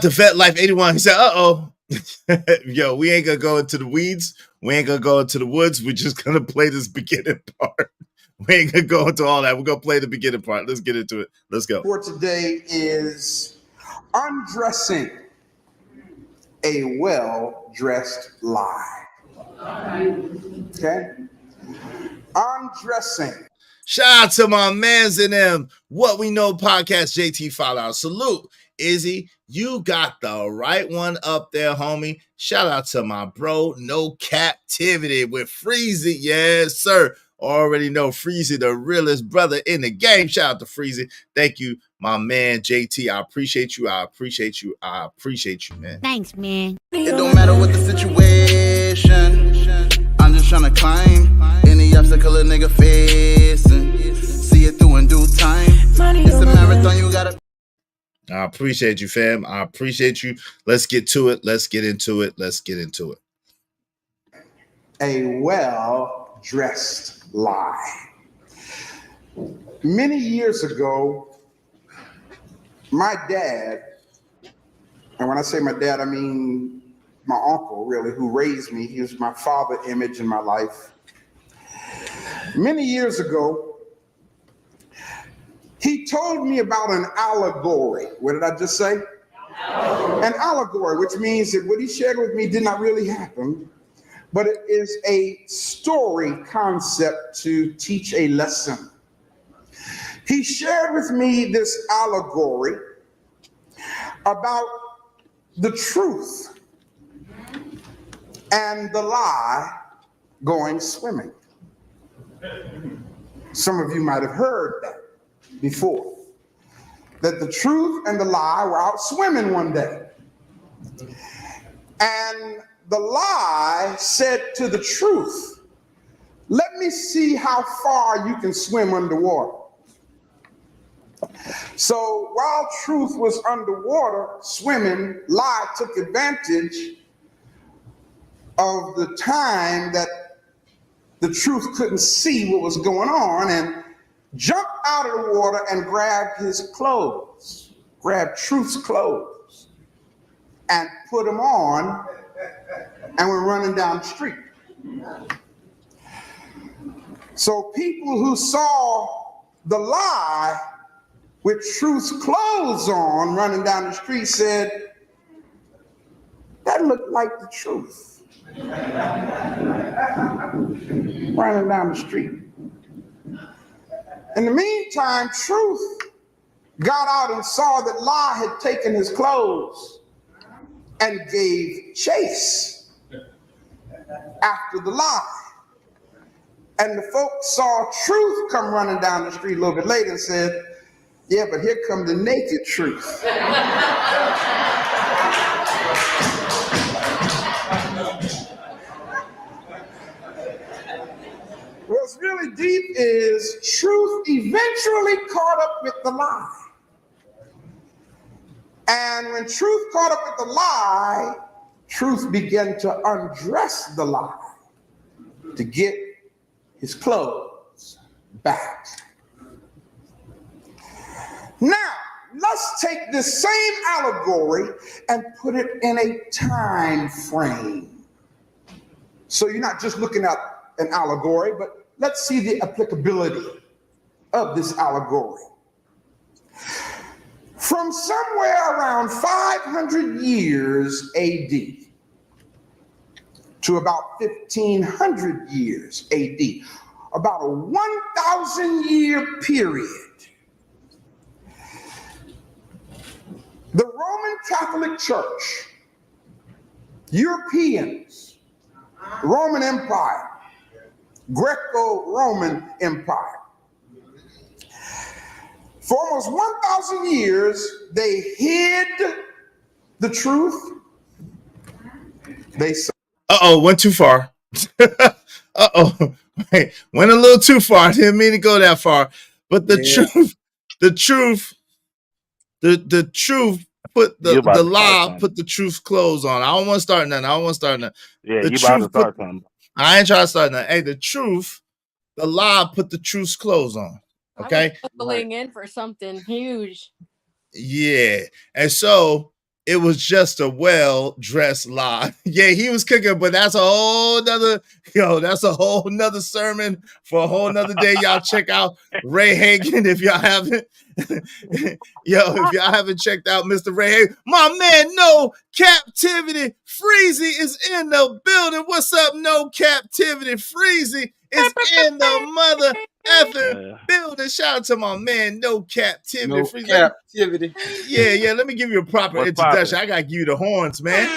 To Vet Life 81, he said, uh-oh. Yo, we ain't gonna go into the weeds. We ain't gonna go into the woods. We're just gonna play this beginning part. We ain't gonna go into all that. We're gonna play the beginning part. Let's get into it. Let's go. For today is undressing a well-dressed lie. Okay? Undressing. Shout out to my mans in them. What We Know podcast, JT Fallout. Salute. Izzy, you got the right one up there, homie. Shout out to my bro, No Captivity with Freezy. Yes, sir. Already know Freezy, the realest brother in the game. Shout out to Freezy. Thank you, my man, JT. I appreciate you. I appreciate you. I appreciate you, man. Thanks, man. It don't matter what the situation. I'm just trying to climb any obstacle a nigga facing. See it through in due time. It's a marathon, you gotta. I appreciate you, fam. I appreciate you. Let's get to it. Let's get into it. Let's get into it. A well-dressed lie. Many years ago, my dad, and when I say my dad, I mean my uncle, really, who raised me. He was my father image in my life. Many years ago, he told me about an allegory. What did I just say? An allegory, which means that what he shared with me did not really happen, but it is a story concept to teach a lesson. He shared with me this allegory about the truth and the lie going swimming. Some of you might have heard that before, that the truth and the lie were out swimming one day. And the lie said to the truth, let me see how far you can swim underwater. So while truth was underwater swimming, lie took advantage of the time that the truth couldn't see what was going on and jumped out of the water and grabbed his clothes, grabbed truth's clothes and put them on and were running down the street. So people who saw the lie with truth's clothes on running down the street said, that looked like the truth. Running down the street. In the meantime, truth got out and saw that lie had taken his clothes and gave chase after the lie. And the folks saw truth come running down the street a little bit later and said, yeah, but here come the naked truth. What's really deep is truth eventually caught up with the lie. And when truth caught up with the lie, truth began to undress the lie to get his clothes back. Now, let's take this same allegory and put it in a time frame. So you're not just looking at an allegory, but let's see the applicability of this allegory. From somewhere around 500 years AD to about 1500 years AD, about a 1,000-year period, the Roman Catholic Church, Europeans, Roman Empire, Greco-Roman Empire, for almost 1,000 years, they hid the truth. They went too far. Wait, went a little too far. I didn't mean to go that far. But the truth put the lie put the truth clothes on. I don't want to start nothing. Yeah, the you about to start something. I ain't trying to start nothing. Hey, the lie put the truth's clothes on. Okay. I was buckling in for something huge. Yeah. And so it was just a well-dressed lie. Yeah, he was cooking, but that's a whole nother sermon for a whole nother day. Y'all check out Ray Hagen if y'all haven't. If y'all haven't checked out Mr. Ray Hagen. My man, No Captivity Freezy is in the building. What's up, No Captivity Freezy is in the mother effing building. Shout out to my man, No Captivity. No Captivity. Yeah. Let me give you a proper introduction. I gotta give you the horns, man.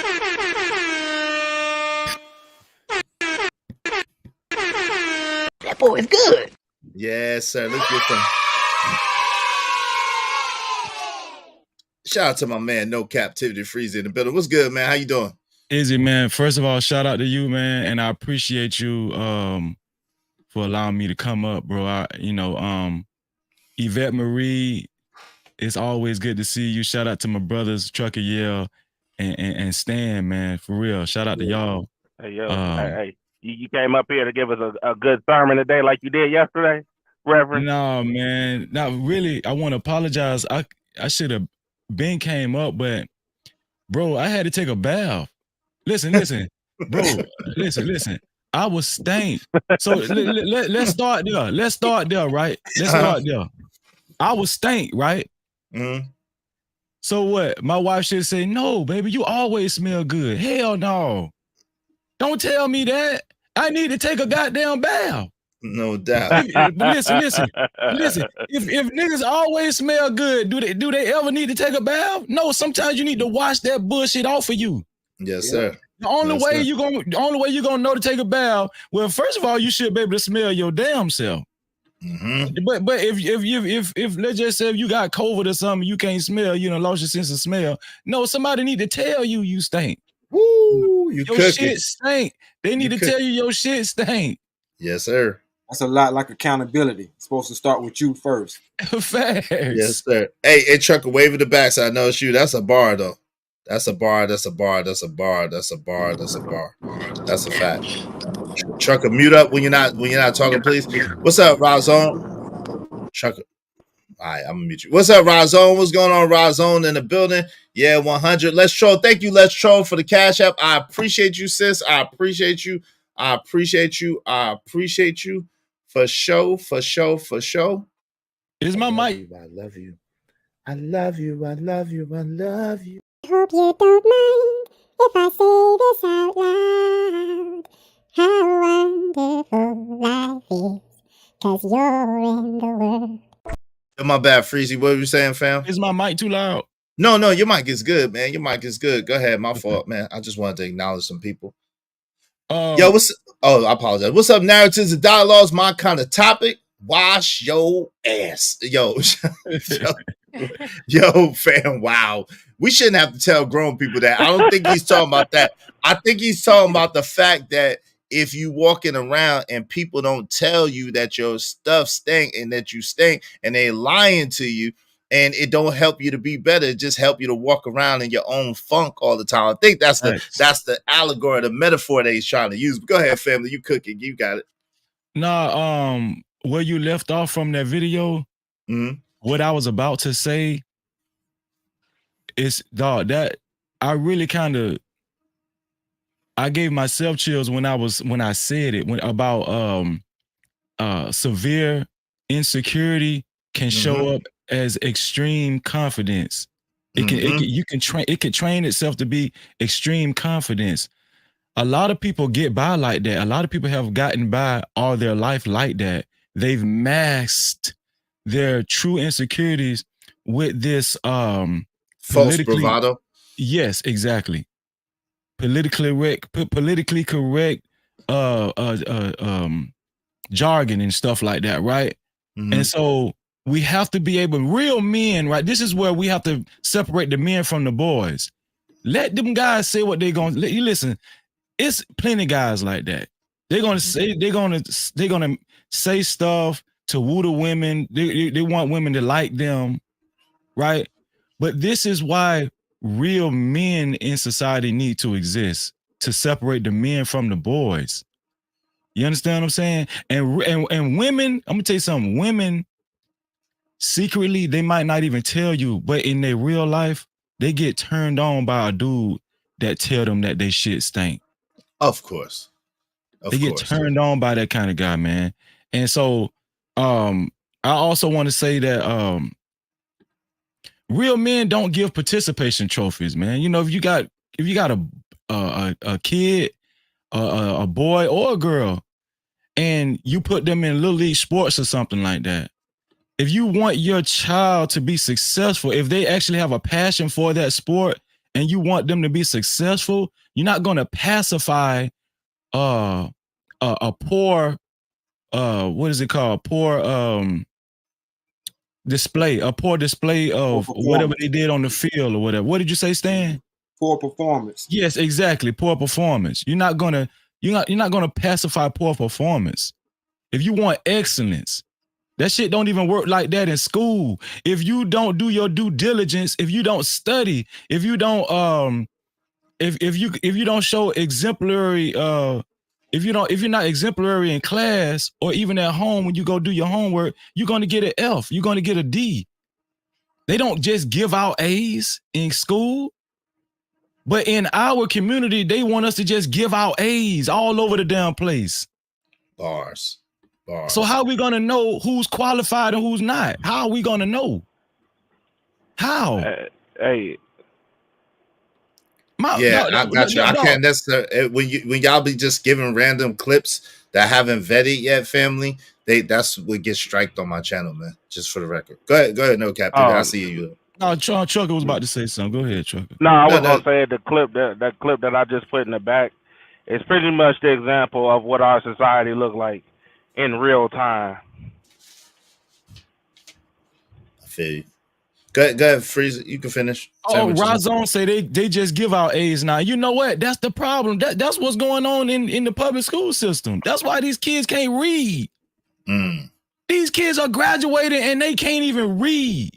That boy is good. Yes, sir. Let's get some. Shout out to my man, No Captivity Freezy in the building. What's good, man? How you doing? Izzy, man. First of all, shout out to you, man, and I appreciate you for allowing me to come up, bro. Yvette Marie, it's always good to see you. Shout out to my brothers, Trucker Yell and Stan, man. For real. Shout out to y'all. Hey, yo. Hey. You came up here to give us a good sermon today like you did yesterday, Reverend? No, man. Not really. I want to apologize. I should have been came up, but, bro, I had to take a bath. Listen. Bro, listen. I was stank. So let's start there. Let's start there, right? Let's start there. I was stank, right? Mm-hmm. So what? My wife should say, no, baby, you always smell good. Hell no. Don't tell me that. I need to take a goddamn bath. No doubt. Listen. If niggas always smell good, do they ever need to take a bath? No, sometimes you need to wash that bullshit off of you. Yes, sir. The only way you're gonna know to take a bath, well, first of all, you should be able to smell your damn self. Mm-hmm. But if let's just say if you got COVID or something, you can't smell, lost your sense of smell. No, somebody need to tell you stink. Woo, your shit stink. They need to tell you your shit stink. Yes, sir. That's a lot like accountability. It's supposed to start with you first. Facts. Yes, sir. Hey, Trucker, wave at the back so I know it's you. That's a bar, though. That's a bar. That's a fact. Trucker, mute up when you're not talking, please. What's up, Razone? Trucker. All right, I'm gonna mute you. What's up, Razone? What's going on, Razone in the building? Yeah, 100. Let's Troll. Thank you, Let's Troll, for the Cash App. I appreciate you, sis. I appreciate you. For show. Is my mic? I love you. I love you. Hope you don't mind if I say this out loud. How wonderful life is, 'cause you're in the world. My bad, Freezy. What were you saying, fam? Is my mic too loud? No, your mic is good, man. Your mic is good. Go ahead. My fault, man. I just wanted to acknowledge some people. I apologize. What's up, Narratives and Dialogues? My kind of topic. Wash your ass. Yo, fam, wow. We shouldn't have to tell grown people that. I don't think he's talking about that. I think he's talking about the fact that if you walking around and people don't tell you that your stuff stink and that you stink and they lying to you and it don't help you to be better, it just help you to walk around in your own funk all the time. I think that's the allegory, the metaphor that he's trying to use. But go ahead, family, you cooking, you got it. Nah, where you left off from that video, what I was about to say is, dog, that I really I gave myself chills when I said it about severe insecurity can show up as extreme confidence. It can train itself to be extreme confidence. A lot of people get by like that. A lot of people have gotten by all their life like that. They've masked their true insecurities with this false bravado. Yes, exactly. Politically correct jargon and stuff like that, right? And so we have to be able, real men, right? This is where we have to separate the men from the boys. Let them guys say what they're going to listen. It's plenty of guys like that. They're gonna say they're gonna say stuff to woo the women. They want women to like them, right? But this is why real men in society need to exist, to separate the men from the boys. You understand what I'm saying? And women, I'm gonna tell you something. Women secretly, they might not even tell you, but in their real life, they get turned on by a dude that tell them that they shit stink. Of course. They get turned on by that kind of guy, man. And so I also want to say that real men don't give participation trophies, man. You know, if you got a kid, a boy or a girl, and you put them in little league sports or something like that, if you want your child to be successful, if they actually have a passion for that sport and you want them to be successful, you're not going to pacify a poor what is it called? Poor display of whatever they did on the field or whatever. What did you say, Stan? Poor performance. Yes, exactly. Poor performance. You're not gonna pacify poor performance. If you want excellence, that shit don't even work like that in school. If you don't do your due diligence, if you don't study, if you don't if you don't show exemplary if you're not exemplary in class or even at home when you go do your homework, you're going to get an F, you're going to get a D. They don't just give out A's in school, but in our community, they want us to just give out A's all over the damn place. Bars. So how are we going to know who's qualified and who's not? How are we going to know? How? Hey. I got you. I can't necessarily when y'all be just giving random clips that haven't vetted yet, family. That's what gets striked on my channel, man. Just for the record. Go ahead, no Captain. I see you. No, Trucker was about to say something. Go ahead, Trucker. No, I was gonna say the clip that clip that I just put in the back is pretty much the example of what our society look like in real time. I feel you. Go ahead, Freeze. You can finish. Razon say they just give out A's now. You know what? That's the problem. That's what's going on in the public school system. That's why these kids can't read. These kids are graduating and they can't even read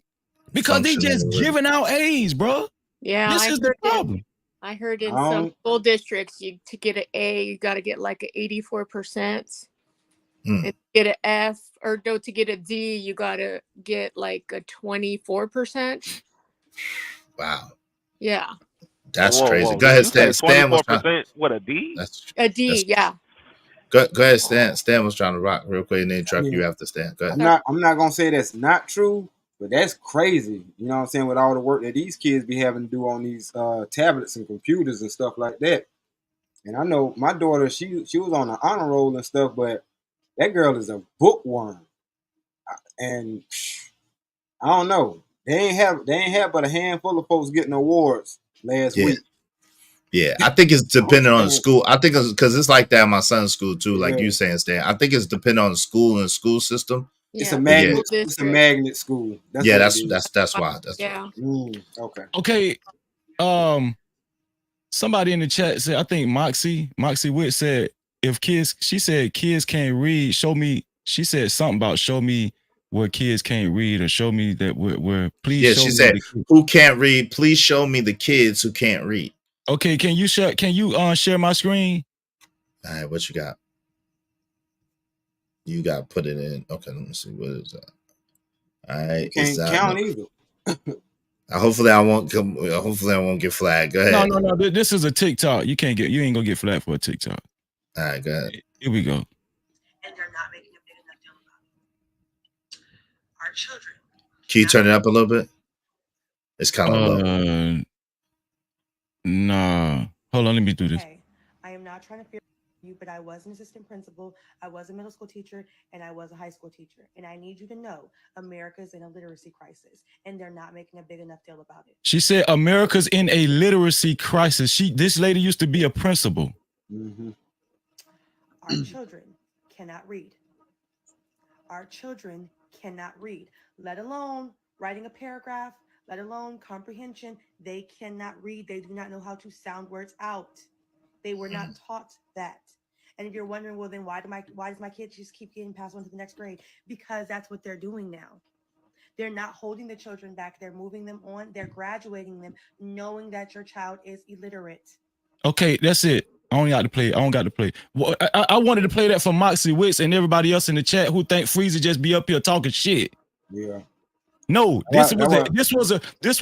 because they just giving out A's, bro. Yeah, this is the problem. I heard in some school districts, to get an A, you got to get like an 84%. And to get an F, or no, to get a D, you got to get like a 24%. Wow. Yeah. That's crazy. Go ahead, Stan. Stan was trying. What, a D? A D, yeah. Go ahead, Stan. Stan was trying to rock real quick, and then Truck, you have to stand. Go ahead. I'm not gonna say that's not true, but that's crazy. You know what I'm saying? With all the work that these kids be having to do on these tablets and computers and stuff like that. And I know my daughter, she was on an honor roll and stuff, but that girl is a bookworm. And I don't know. They ain't have but a handful of folks getting awards last week. Yeah, I think it's dependent on the school. I think because it's like that in my son's school too, like you saying, Stan. I think it's dependent on the school and the school system. It's a magnet. It's a magnet school. That's why. Okay. Somebody in the chat said, I think Moxie Witt said, she said kids can't read. She said something about show me where kids can't read, or show me that where please. Yeah, show she me said, who can't read? Please show me the kids who can't read. Okay, can you share my screen? All right, what you got? You got to put it in. Okay, let me see. What is that? All right. Can't count either. Hopefully I won't get flagged. Go ahead. No. This is a TikTok. You ain't gonna get flagged for a TikTok. All right, go ahead. Here we go. And they're not making a big enough deal about it. Our children Can you turn it up a little bit? It's kind of low. Nah. Hold on, let me do this. I am not trying to fear you, but I was an assistant principal, I was a middle school teacher, and I was a high school teacher. And I need you to know America's in a literacy crisis, and they're not making a big enough deal about it. She said America's in a literacy crisis. This lady used to be a principal. Our children cannot read. Our children cannot read, let alone writing a paragraph, let alone comprehension. They cannot read. They do not know how to sound words out. They were not taught that. And if you're wondering, well, then why does my kid just keep getting passed on to the next grade? Because that's what they're doing now. They're not holding the children back. They're moving them on. They're graduating them, knowing that your child is illiterate. Okay, that's it. I don't got to play. Well, I wanted to play that for Moxie Wicks and everybody else in the chat who think Freezy just be up here talking shit. Yeah. No, this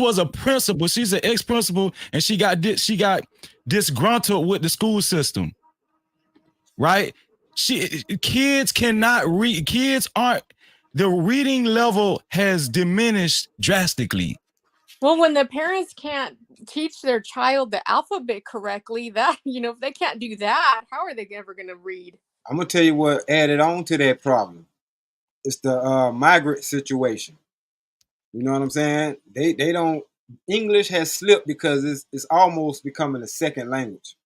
was a principal. She's an ex-principal, and she got disgruntled with the school system. Right? Kids cannot read. The reading level has diminished drastically. Well, when the parents can't teach their child the alphabet correctly, if they can't do that, how are they ever going to read? I'm gonna tell you what added on to that problem. It's the migrant situation. You know what I'm saying? They don't. English has slipped because it's almost becoming a second language.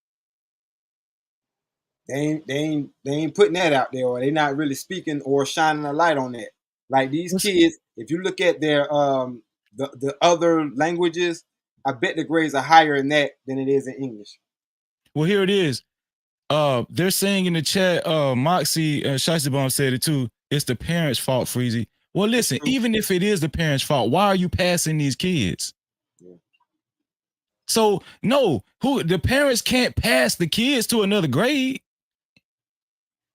They ain't putting that out there, or they not really speaking or shining a light on that. Like these kids, if you look at their the other languages, I bet the grades are higher in that than it is in English. Well, here it is. They're saying in the chat, Moxie and Shiesty Bomb said it too. It's the parents' fault, Freezy. Well, listen, even if it is the parents' fault, why are you passing these kids? Yeah. So no, the parents can't pass the kids to another grade.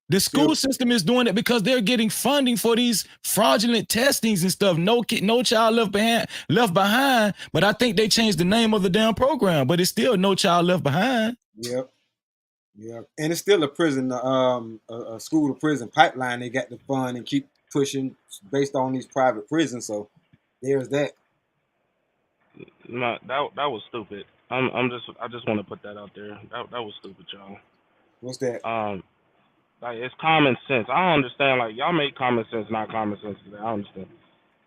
The school system is doing it because they're getting funding for these fraudulent testings and stuff. No child left behind. But I think they changed the name of the damn program. But it's still No Child Left Behind. Yep. And it's still a prison, a school to prison pipeline. They got the fund and keep pushing based on these private prisons. So there's that. No, that was stupid. I just want to put that out there. That was stupid, y'all. What's that? Like, it's common sense. I don't understand. Like, y'all make common sense, not common sense today. I understand.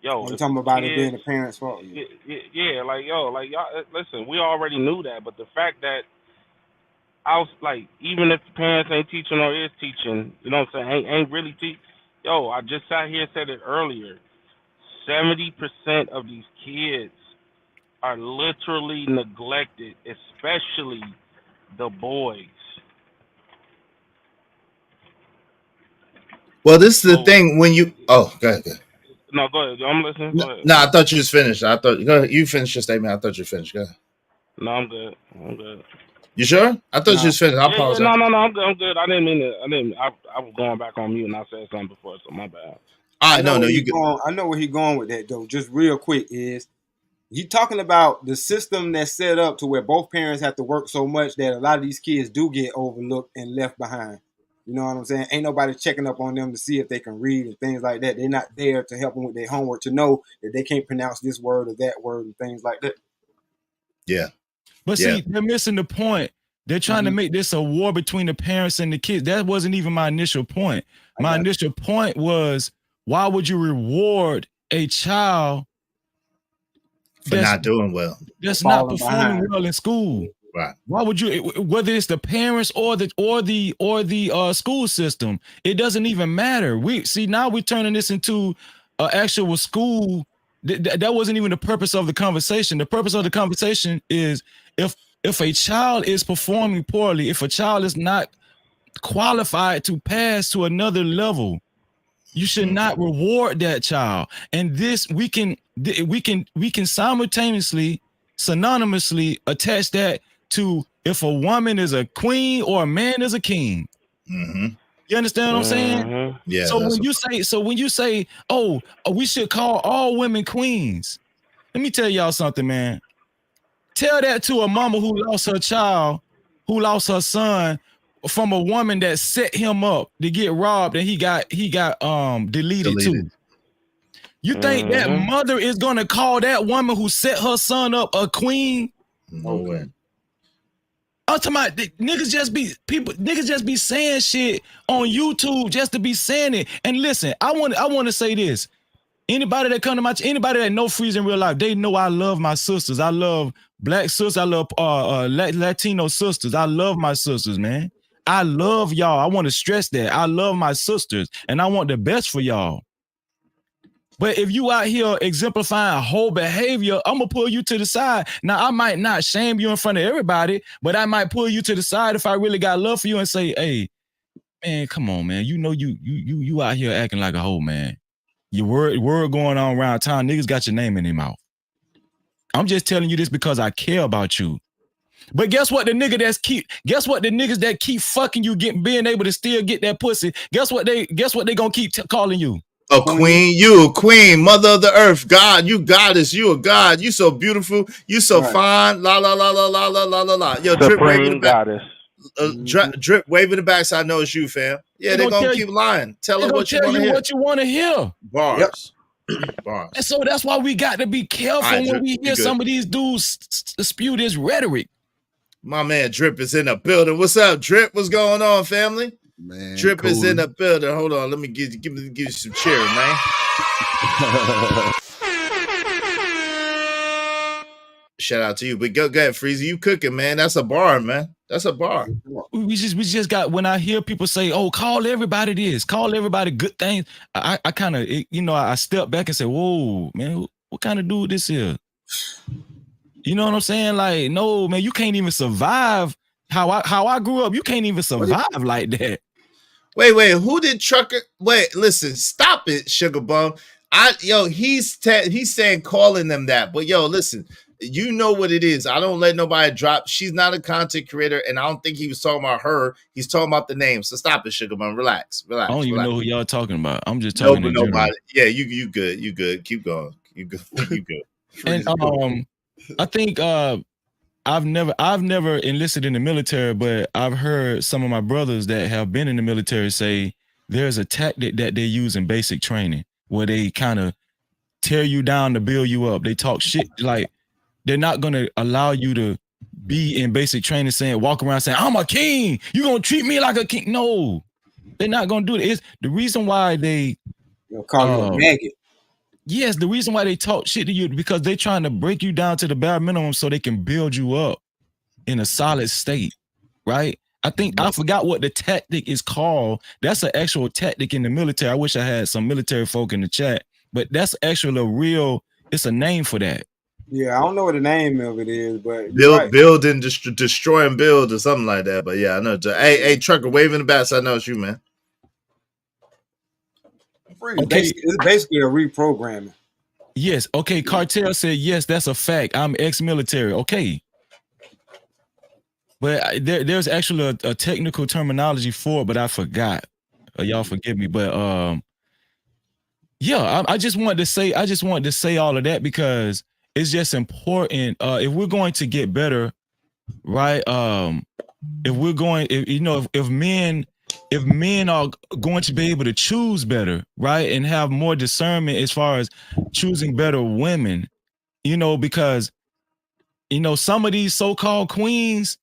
Yo, I'm talking about it being the parents' fault. Yeah, like, yo, like, y'all, listen, we already knew that, but the fact that I was like, even if the parents ain't teaching or is teaching, you know what I'm saying, ain't really teaching. Yo, I just sat here and said it earlier. 70% of these kids are literally neglected, especially the boys. Well, this is the thing when you. Oh, go ahead. No, go ahead. I'm listening. Go ahead. No, I thought you was finished. Go ahead. You finished your statement. I thought you finished. Go ahead. No, I'm good. You sure? I thought you was finished. I apologize. No, I'm good. I didn't mean to. I was going back on mute and I said something before, so my bad. I know where he's going with that though. Just real quick is he talking about the system that's set up to where both parents have to work so much that a lot of these kids do get overlooked and left behind. You know what I'm saying? Ain't nobody checking up on them to see if they can read and things like that. They're not there to help them with their homework to know that they can't pronounce this word or that word and things like that. Yeah. But see, they're missing the point. They're trying to make this a war between the parents and the kids. That wasn't even my initial point. My initial point was, why would you reward a child for not doing well? That's not performing well in school. Right. Why would you, whether it's the parents or the school system, it doesn't even matter. Now we're turning this into an actual school. That wasn't even the purpose of the conversation. The purpose of the conversation is if a child is performing poorly, if a child is not qualified to pass to another level, you should not reward that child. And this we can simultaneously, synonymously attach that to if a woman is a queen or a man is a king. Mm-hmm. You understand what I'm saying? Yeah. So when you say, oh, we should call all women queens. Let me tell y'all something, man. Tell that to a mama who lost her child, who lost her son from a woman that set him up to get robbed, and he got deleted too. You think that mother is gonna call that woman who set her son up a queen? No way. I'm talking about niggas just be saying shit on YouTube just to be saying it. And listen, I want to say this. Anybody that come to anybody that know Freeze in real life, they know I love my sisters. I love black sisters. I love Latino sisters. I love my sisters, man. I love y'all. I want to stress that. I love my sisters and I want the best for y'all. But if you out here exemplifying whole behavior, I'm going to pull you to the side. Now, I might not shame you in front of everybody, but I might pull you to the side if I really got love for you and say, hey, man, come on, man. You know you out here acting like a hoe, man. Your word going on around town, niggas got your name in their mouth. I'm just telling you this because I care about you. But guess what? The niggas that keep fucking you being able to still get that pussy, guess what they gonna keep calling you? A queen, you a queen, mother of the earth, God, you goddess, you a god, you so beautiful, you so fine, la la la la la la la la la. Yo, Drip waving the back, Drip waving the back, so I know it's you, fam. Yeah, they gonna keep lying. Tell them what you want to hear. Bars. Bars. And so that's why we got to be careful when we hear some of these dudes spew this rhetoric. My man Drip is in the building. What's up, Drip? What's going on, family? Man, Drip is in the building. Hold on, let me give you some cheering, man. Shout out to you, but go ahead, Freezy. You cooking, man? That's a bar, man. That's a bar. We just got. When I hear people say, "Oh, call everybody this, call everybody good things," I kind of I step back and say, "Whoa, man, what kind of dude this is?" You know what I'm saying? Like, no, man, you can't even survive how I grew up. You can't even survive like that. Wait, who did Trucker? Wait, listen, stop it, Sugar Bum. He's saying calling them that, but listen, you know what it is. I don't let nobody drop. She's not a content creator, and I don't think he was talking about her. He's talking about the name. So stop it, Sugar Bum. Relax. I don't even know who y'all talking about. I'm just talking to nobody. Yeah, you good. You good. Keep going. You good. You good. And I think I've never enlisted in the military, but I've heard some of my brothers that have been in the military say there's a tactic that they use in basic training where they kind of tear you down to build you up. They talk shit, like they're not going to allow you to be in basic training walk around saying, I'm a king. You're going to treat me like a king. No, they're not going to do it. It's the reason why they call you a maggot. Yes, the reason why they talk shit to you because they're trying to break you down to the bare minimum so they can build you up in a solid state, right? I forgot what the tactic is called. That's an actual tactic in the military. I wish I had some military folk in the chat, but that's actually it's a name for that. Yeah, I don't know what the name of it is, but build and destroy and build or something like that. But yeah, I know. Hey, Trucker, waving the bats. I know it's you, man. Okay. It's basically a reprogramming. Yes. Okay. Cartel said, yes, that's a fact. I'm ex-military. Okay. But there's actually a technical terminology for it, but I forgot. Y'all forgive me. But I just wanted to say all of that because it's just important. If we're going to get better, right? If men are going to be able to choose better, right, and have more discernment as far as choosing better women, because some of these so-called queens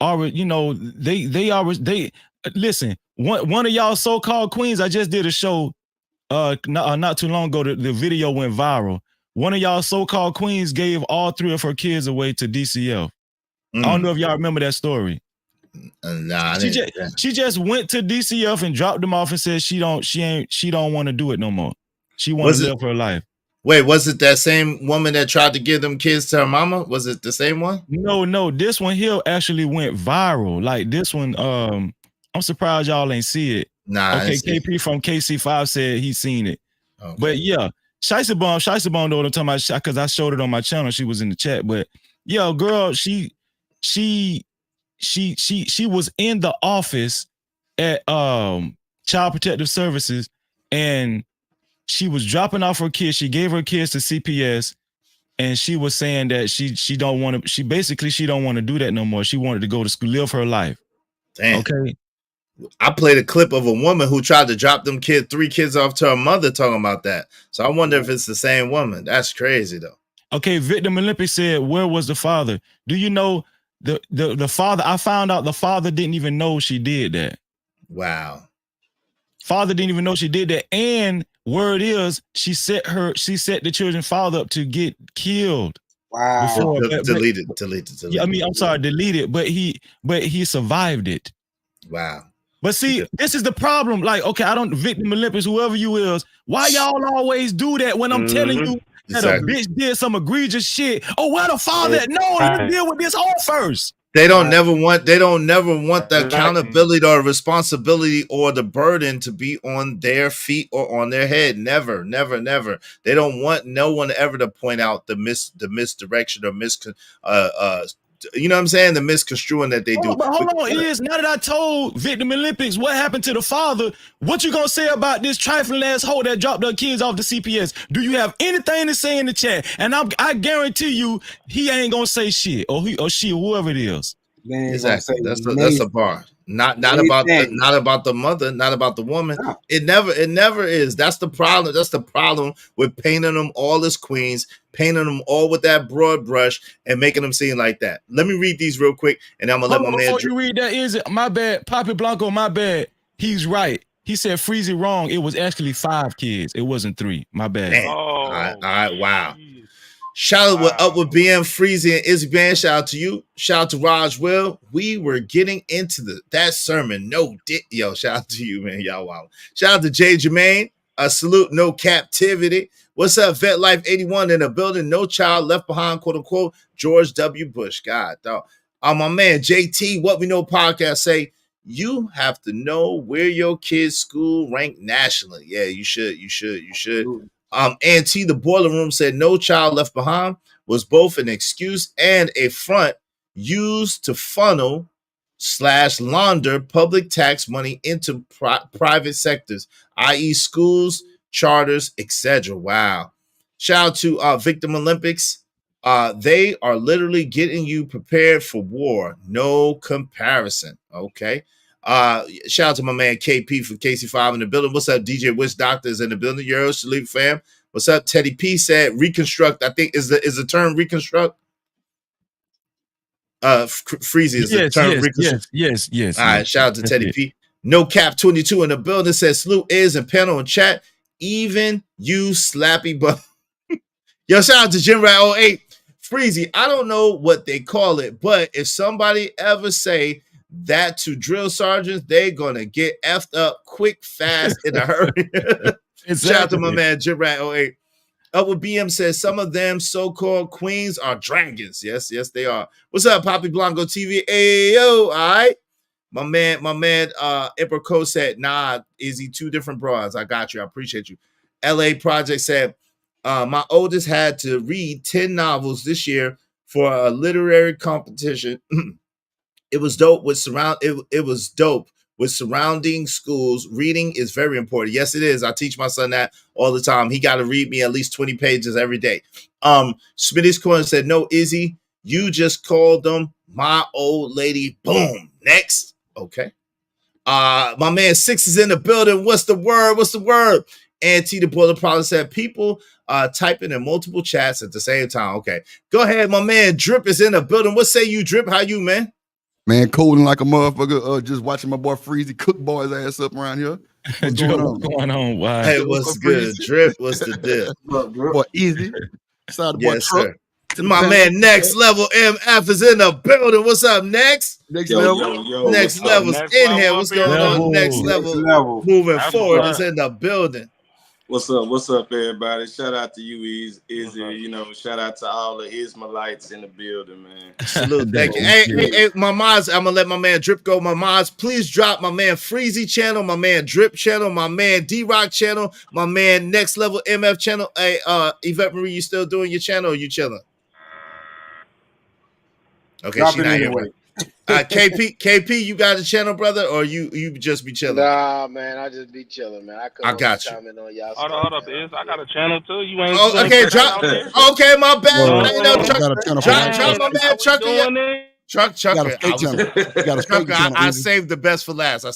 are, they listen. One of y'all so-called queens, I just did a show not too long ago. The video went viral. One of y'all so-called queens gave all 3 of her kids away to DCF. I don't know if y'all remember that story. Nah, she just went to DCF and dropped them off and said she don't want to do it no more. She wants to live her life. Wait, was it that same woman that tried to give them kids to her mama? Was it the same one? No. This one here actually went viral. Like this one, I'm surprised y'all ain't see it. Nah. Okay, KP from KC5 said he's seen it. Okay. But yeah, Shiesty Bomb know what I'm talking about because I showed it on my channel. She was in the chat. But yo, girl, she was in the office at Child Protective Services and she was dropping off her kids. She gave her kids to CPS and she was saying that she don't want to do that no more. She wanted to go to school, live her life. Damn. Okay. I played a clip of a woman who tried to drop them 3 kids off to her mother talking about that. So I wonder if it's the same woman. That's crazy though. Okay, Victim Olympic said, where was the father? Do you know the father? I found out the father didn't even know she did that. Wow. Father didn't even know she did that. And word is she set the children's father up to get killed. Wow. Delete it. Yeah, I mean, I'm sorry, delete it, but he survived it. Wow. But see, this is the problem. Like, okay, I don't Victim Olympics, whoever you is, why y'all always do that when I'm telling you that a bitch did some egregious shit? Oh, where the father at? No, you deal with this all first. They don't never want the accountability or responsibility or the burden to be on their feet or on their head. Never. They don't want no one ever to point out the misdirection or you know what I'm saying? The misconstruing that they do. But hold on, now that I told Victim Olympics what happened to the father, what you gonna say about this trifling ass hoe that dropped her kids off the CPS? Do you have anything to say in the chat? And I guarantee you, he ain't gonna say shit, or he or she, or whoever it is. Exactly. That's a bar. Not about the mother, not about the woman. No. It never is. That's the problem. That's the problem with painting them all as queens, painting them all with that broad brush, and making them seem like that. Let me read these real quick, and I'm gonna let my man. Before you read that, is it my bad? Papi Blanco, my bad. He's right. He said Freezy wrong. It was actually 5 kids. It wasn't 3. My bad. Damn. All right. Wow. Shout out up with BM Freezy and Izzy Band. Shout out to you. Shout out to Raj Will. We were getting into that sermon. Yo, shout out to you, man. Y'all wow. Shout out to Jay Jermaine. A salute, no captivity. What's up, Vet Life 81 in the building? No child left behind, quote unquote. George W. Bush. God, dog. My man JT, What We Know podcast say you have to know where your kid's school ranked nationally. Yeah, you should. Auntie the Boiler Room said no child left behind was both an excuse and a front used to funnel / launder public tax money into private sectors, i.e. schools, charters, etc. Wow. Shout out to Victim Olympics. They are literally getting you prepared for war. No comparison. Okay. Shout out to my man KP from KC5 in the building. What's up, DJ Wish Doctor is in the building. Euro Salute fam. What's up, Teddy P said reconstruct. I think is the term reconstruct. Freezy is the term reconstruct. Yes. All right, shout out to Teddy P. No Cap 22 in the building says salute is and panel and chat. Even you slappy but yo, shout out to Jim Rat 08. Freezy, I don't know what they call it, but if somebody ever say that to drill sergeants, they're gonna get effed up quick, fast, in a hurry. Exactly. Shout out to my man Jim Rat 08. Up with BM says some of them so-called queens are dragons. Yes, they are. What's up, Papi Blanco TV? Ayo, all right. My man, Emperor Co said, nah, Izzy, 2 different broads. I got you. I appreciate you. LA Project said, my oldest had to read 10 novels this year for a literary competition. It was dope with surrounding schools. Reading is very important. Yes, it is. I teach my son that all the time. He got to read me at least 20 pages every day. Smitty's Corner said, no, Izzy, you just called them my old lady. Boom. Next. Okay. My man 6 is in the building. What's the word? Auntie the Boiler Problem said people typing in multiple chats at the same time. Okay. Go ahead. My man Drip is in the building. What say you, Drip? How you, man? Man, coding like a motherfucker. Just watching my boy Freezy cook boy's ass up around here. What's going on? Wow. Hey, what's good, Drip? What's the deal? Boy, easy. Shout out to boy Truck. My man Next Level MF is in the building. What's up, Next? Next Level. Next Level's in here. What's going on? Next Level moving forward is in the building. What's up, everybody? Shout out to you, Izzy. You know, shout out to all the Ismailites in the building, man. Salute, thank you. Hey, my mods, I'm gonna let my man Drip go. My mods, please drop my man Freezy channel, my man Drip channel, my man D-Rock channel, my man Next Level MF channel. Hey, Yvette Marie, you still doing your channel or you chilling? Okay, drop she not here. KP, you got a channel, brother, or you just be chilling? Nah, man, I just be chilling, man. I got you. On y'all hold up, Iz. I got a channel too. You ain't. Okay, drop. Okay, my bad. Drop my man Chuck. Trucker, I Easy. saved the best for last. Don't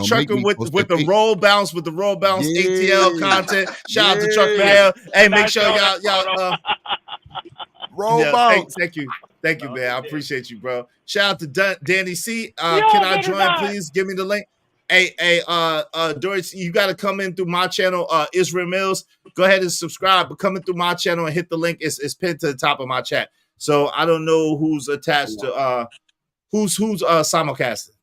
Trucker make me with post the that roll bounce ATL content. Shout out to Trucker Yeah. Hell. Hey, make sure y'all roll bounce. bounce. Thank you, man. I appreciate you, bro. Shout out to Danny C. Can I join, please? Give me the link. Hey, Doris, you got to come in through my channel, Israel Mills. Go ahead and subscribe, but coming through my channel and hit the link. It's pinned to the top of my chat. So I don't know who's attached to who's simulcasting.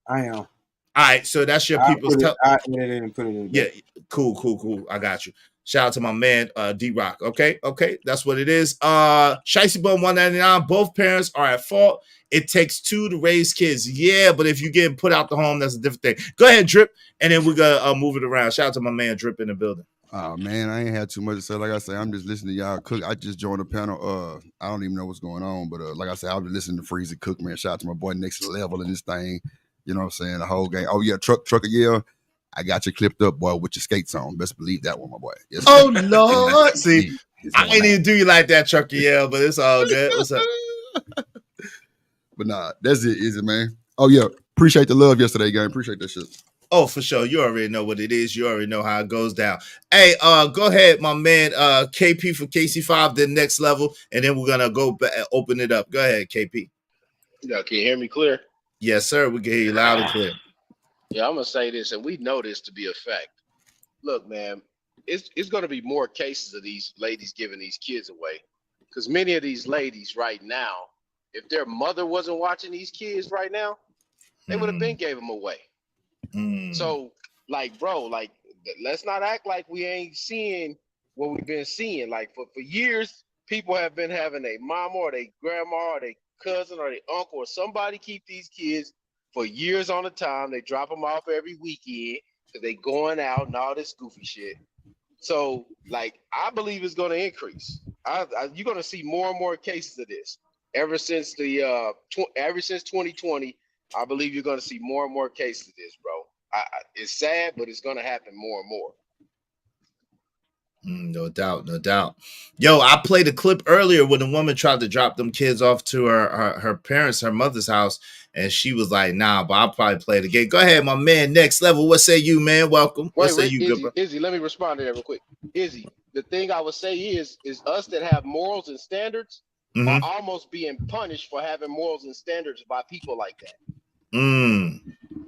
I am. All right, so that's your people's. I put it in. Yeah, cool. I got you. Shout out to my man D-Rock. Okay, that's what it is. Shicey Bum 199. Both parents are at fault. It takes two to raise kids. Yeah, but if you get put out the home, that's a different thing. Go ahead, Drip, and then we're gonna move it around. Shout out to my man Drip in the building. Oh man, I ain't had too much to say. Like I say, I'm just listening to y'all cook. I just joined the panel. I don't even know what's going on, but like I said, I'll be listening to Freezy cook, man. Shout out to my boy Next Level in this thing. You know what I'm saying? The whole game. Oh yeah, trucker, yeah. I got you clipped up, boy, with your skates on. Best believe that one, my boy. Yes, oh Lord, see, I ain't even do you like that, Trucker, yeah, but it's all good. What's up? But nah, that's it, easy, man. Oh yeah, appreciate the love yesterday, gang. Appreciate that shit. Oh, for sure. You already know what it is. You already know how it goes down. Hey, go ahead, my man. KP for KC5, the Next Level, and then we're gonna go back and open it up. Go ahead, KP. Yeah, can you hear me clear? Yes, sir. We can hear you loud and clear. Yeah, I'm gonna say this, and we know this to be a fact. Look, man, it's gonna be more cases of these ladies giving these kids away, because many of these ladies right now, if their mother wasn't watching these kids right now, they would have been gave them away. So, like, bro, like, let's not act like we ain't seeing what we've been seeing. Like, for years, people have been having a mama or their grandma or their cousin or their uncle or somebody keep these kids for years on a time. They drop them off every weekend because they going out and all this goofy shit. So, like, I believe it's going to increase. You're going to see more and more cases of this. Ever since 2020, I believe you're going to see more and more cases of this, bro. It's sad, but it's going to happen more and more. No doubt. Yo, I played a clip earlier when a woman tried to drop them kids off to her parents, her mother's house, and she was like, nah, but I'll probably play it again. Go ahead, my man. Next Level. What say you, man? Welcome. What say you, good bro? Izzy, let me respond to that real quick. Izzy, the thing I would say is us that have morals and standards are almost being punished for having morals and standards by people like that.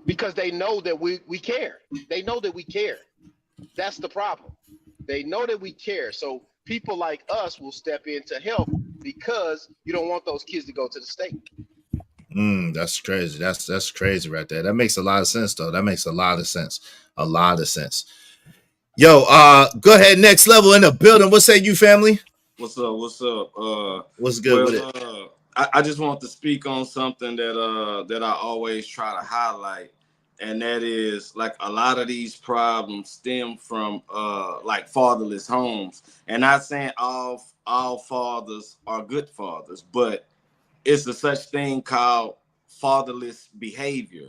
Because they know that we care. They know that we care. That's the problem. They know that we care. So people like us will step in to help because you don't want those kids to go to the state. That's crazy. That's crazy right there. That makes a lot of sense, though. That makes a lot of sense. Yo, go ahead. Next Level in the building. What say you, family? What's up? What's good with it? I just want to speak on something that I always try to highlight, and that is, like, a lot of these problems stem from like fatherless homes. And not saying all fathers are good fathers, but it's a such thing called fatherless behavior.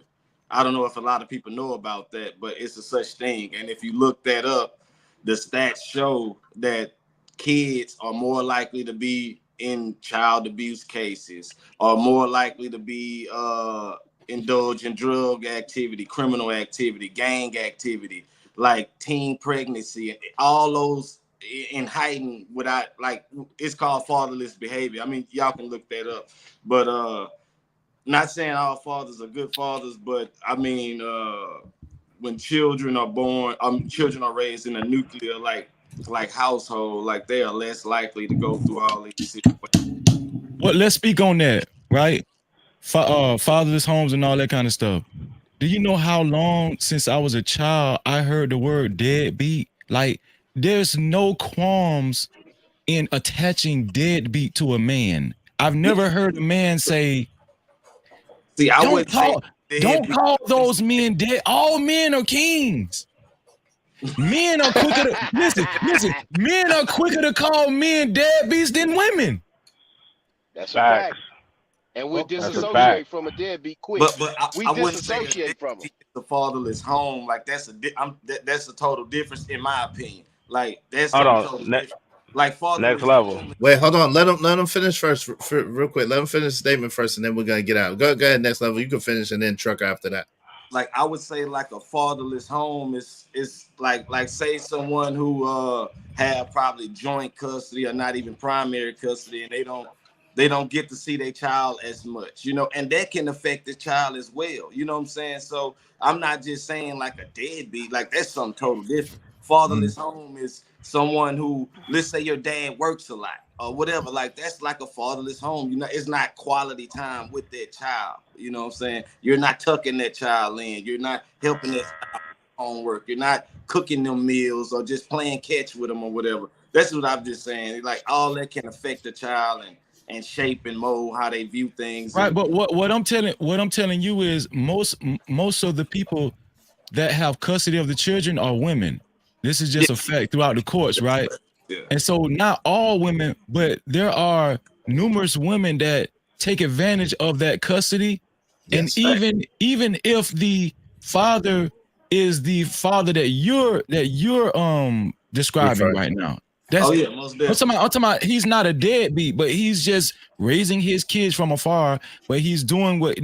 I don't know if a lot of people know about that, but it's a such thing. And if you look that up, the stats show that kids are more likely to be in child abuse cases, are more likely to be indulge in drug activity, criminal activity, gang activity, like teen pregnancy, all those in heightened without, like, it's called fatherless behavior. I mean, y'all can look that up. But not saying all fathers are good fathers, but I mean, when children are born, children are raised in a nuclear like household, like, they are less likely to go through all these situations. Well, let's speak on that, right? Fatherless homes and all that kind of stuff. Do you know how long since I was a child I heard the word deadbeat? Like, there's no qualms in attaching deadbeat to a man. I've never heard a man say, "See, don't call those men dead. All men are kings." Men are quicker to listen. Men are quicker to call men deadbeats than women. That's a fact. And we disassociate from a deadbeat quick. But we disassociate from them. The fatherless home, like, that's a total difference in my opinion. Like, that's hold on. Like father. Next level. Wait, hold on. Let him finish first, real quick. Let him finish the statement first, and then we're gonna get out. Go ahead. Next level. You can finish, and then Trucker after that. Like I would say, like a fatherless home is like say someone who had probably joint custody or not even primary custody, and they don't get to see their child as much, you know, and that can affect the child as well. You know what I'm saying? So I'm not just saying like a deadbeat, like that's something totally different. Fatherless home is someone who, let's say your dad works a lot or whatever, like that's like a fatherless home. You know, it's not quality time with that child. You know what I'm saying? You're not tucking that child in. You're not helping that child homework. You're not cooking them meals or just playing catch with them or whatever. That's what I'm just saying. Like all that can affect the child and shape and mold how they view things. Right, but what I'm telling you is most of the people that have custody of the children are women. This is just a fact throughout the courts, right? Yeah. And so not all women, but there are numerous women that take advantage of that custody. Yes, and even if the father is the father that you're describing right now. That's, most definitely. I'm talking about he's not a deadbeat, but he's just raising his kids from afar, but he's doing what's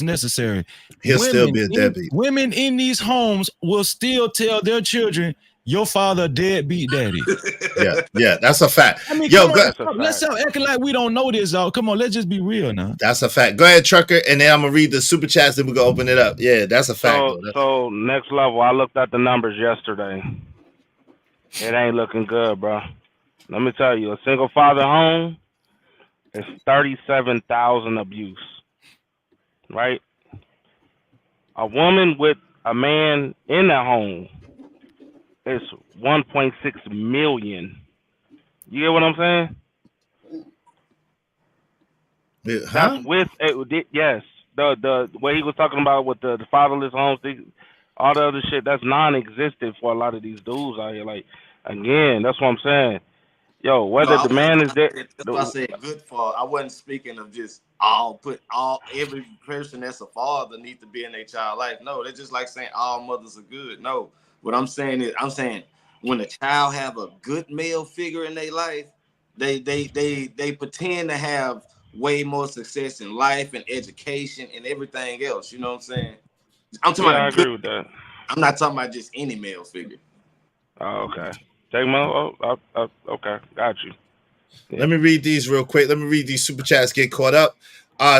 necessary. He'll still be a deadbeat. Women in these homes will still tell their children, your father deadbeat daddy. Yeah, that's a fact. I mean, let's stop acting like we don't know this, though. Come on, let's just be real now. That's a fact. Go ahead, Trucker, and then I'm gonna read the super chats, then we're gonna open it up. Yeah, that's a fact. So next level, I looked at the numbers yesterday. It ain't looking good, bro. Let me tell you, a single father home is 37,000 abuse, right? A woman with a man in that home is 1.6 million. You get what I'm saying? That's with yes. The way he was talking about with the fatherless homes, all the other shit, that's non-existent for a lot of these dudes out here. Like, again, that's what I'm saying. Yo, whether the man is there. That's why I said good father. I wasn't speaking of just every person that's a father needs to be in their child life. No, they're just like saying all mothers are good. No, what I'm saying is, I'm saying when a child have a good male figure in their life, they pretend to have way more success in life and education and everything else. You know what I'm saying? I'm talking about I agree with that. I'm not talking about just any male figure. Oh, okay. Okay, got you. Yeah. Let me read these real quick. Let me read these super chats. Get caught up.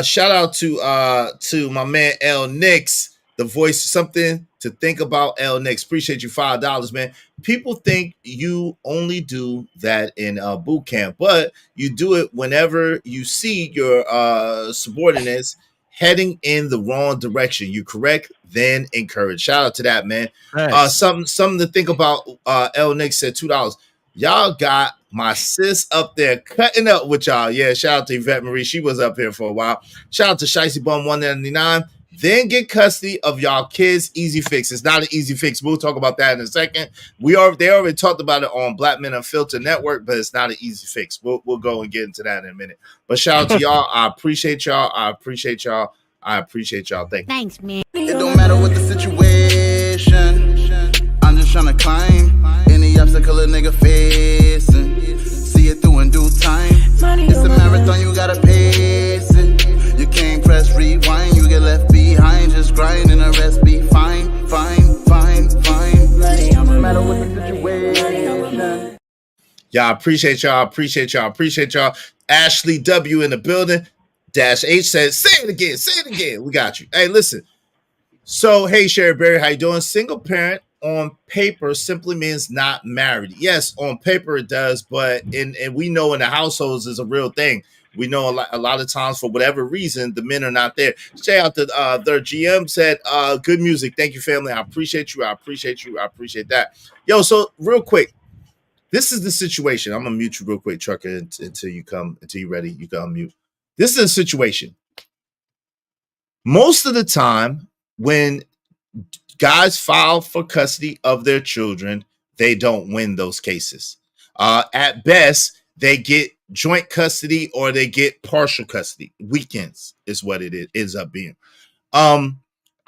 Shout out to my man L Nix, the voice. Something to think about. L Nix, appreciate you, $5, man. People think you only do that in boot camp, but you do it whenever you see your subordinates heading in the wrong direction. You correct, then encourage. Shout out to that, man. Nice. Something to think about. L Nick said $2. Y'all got my sis up there cutting up with y'all. Yeah, shout out to Yvette Marie. She was up here for a while. Shout out to Shicey Bum 199. Then get custody of y'all kids. Easy fix. It's not an easy fix. We'll talk about that in a second. They already talked about it on Black Men Unfiltered Network, but it's not an easy fix. We'll go and get into that in a minute. But shout out to y'all. I appreciate y'all. Thank you. Thanks, man. It don't matter what the situation. I'm just trying to climb any obstacle a nigga facing. See it through in due time. It's a marathon, you gotta pace it. You can't press rewind, you get left behind. Just grind and the rest be fine. No matter what the situation. Y'all, appreciate y'all. Ashley W in the building. Dash H says, say it again. We got you. Hey, listen. So, hey, Sherry Berry, how you doing? Single parent on paper simply means not married. Yes, on paper it does, but and we know in the households is a real thing. We know a lot of times for whatever reason the men are not there. Shout out to their GM said, good music. Thank you, family. I appreciate you. I appreciate that. Yo, so real quick, this is the situation. I'm gonna mute you real quick, Trucker, until you're ready. You can unmute. This is a situation. Most of the time, when guys file for custody of their children, they don't win those cases. At best, they get joint custody or they get partial custody. Weekends is what it ends up being. I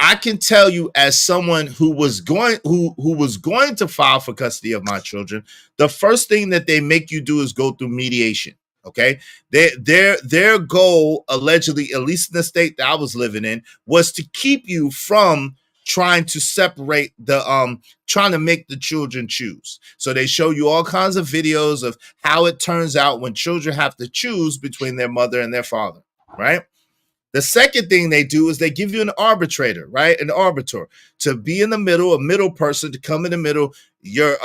I can tell you, as someone who was going to file for custody of my children, the first thing that they make you do is go through mediation. Okay, their goal, allegedly, at least in the state that I was living in, was to keep you from trying to separate trying to make the children choose. So they show you all kinds of videos of how it turns out when children have to choose between their mother and their father, right? The second thing they do is they give you an arbitrator, right? An arbiter to be in the middle, a middle person to come in the middle. Your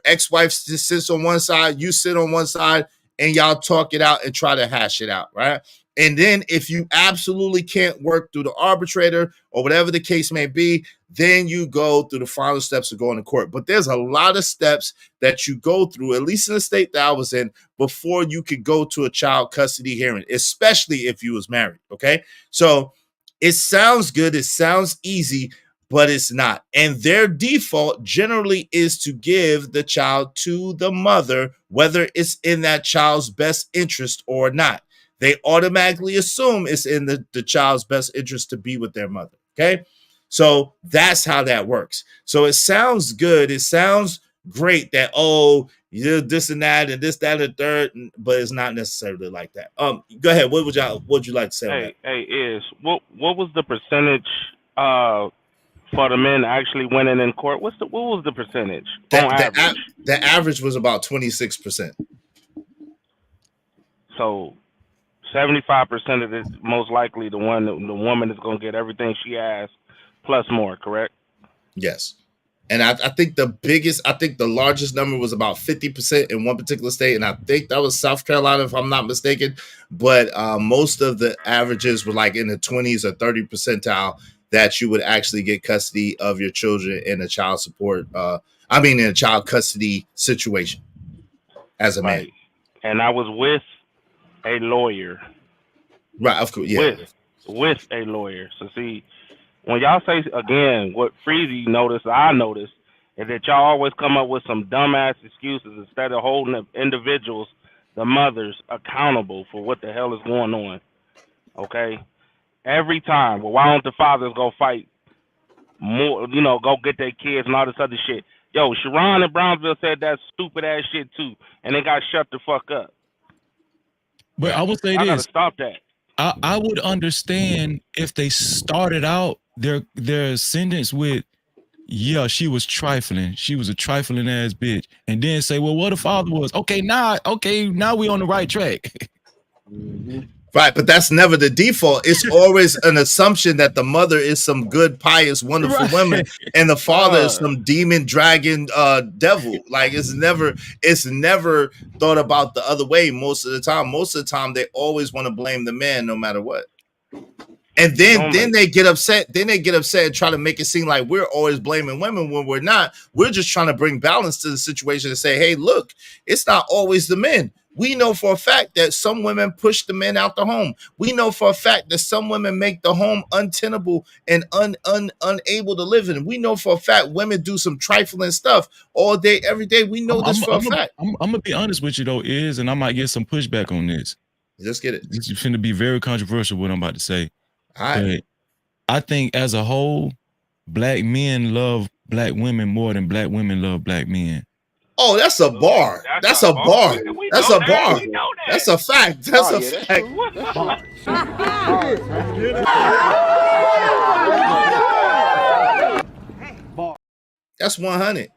ex-wife sits on one side, you sit on one side, and y'all talk it out and try to hash it out, right? And then if you absolutely can't work through the arbitrator or whatever the case may be, then you go through the final steps of going to court. But there's a lot of steps that you go through, at least in the state that I was in, before you could go to a child custody hearing, especially if you was married, okay? So it sounds good, it sounds easy, but it's not. And their default generally is to give the child to the mother, whether it's in that child's best interest or not. They automatically assume it's in the child's best interest to be with their mother, okay? So that's how that works. So it sounds good. It sounds great that, oh, you this and that and this, that, and third, but it's not necessarily like that. Go ahead. What would you like to say on that? Hey, what was the percentage for the men actually winning in court? What was the percentage on average? The average was about 26%. So 75% of it, most likely the woman is going to get everything she has plus more, correct? Yes. And I think the largest number was about 50% in one particular state. And I think that was South Carolina, if I'm not mistaken. But most of the averages were like in the 20s or 30 percentile that you would actually get custody of your children in a child support. In a child custody situation as a man. And I was with a lawyer. Right, of course, yeah. With a lawyer. So see, when y'all say, again, what Freezy noticed, I noticed, is that y'all always come up with some dumbass excuses instead of holding the individuals, the mothers, accountable for what the hell is going on. Okay? Every time. Well, why don't the fathers go fight more, go get their kids and all this other shit? Yo, Sharon in Brownsville said that stupid ass shit too, and they got shut the fuck up. But I would say I gotta this. stop that. I would understand if they started out their sentence with, yeah, she was trifling. She was a trifling ass bitch. And then say, well, what the father was. Okay, now we on the right track. Right, but that's never the default. It's always an assumption that the mother is some good, pious, wonderful woman, and the father is some demon, dragon, devil. Like it's never thought about the other way. Most of the time, they always want to blame the man, no matter what. And then they get upset. Then they get upset and try to make it seem like we're always blaming women when we're not. We're just trying to bring balance to the situation and say, hey, look, it's not always the men. We know for a fact that some women push the men out the home. We know for a fact that some women make the home untenable and unable to live in. We know for a fact women do some trifling stuff all day, every day. We know this for a fact. I'm gonna be honest with you though, and I might get some pushback on this. Let's get it. This is going to be very controversial what I'm about to say. All right. But I think as a whole, black men love black women more than black women love black men. Oh, that's a bar. That's a bar. That's a bar. That's a fact. That's a fact. That's 100.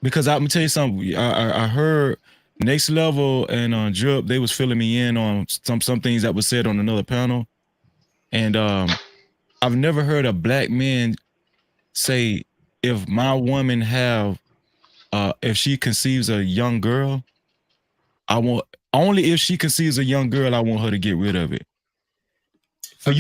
Because I'm gonna tell you something. I heard Next Level and Drip, they was filling me in on some things that was said on another panel, and I've never heard a black man say, if my woman have if she conceives a young girl, I want only if she conceives a young girl, I want her to get rid of it. For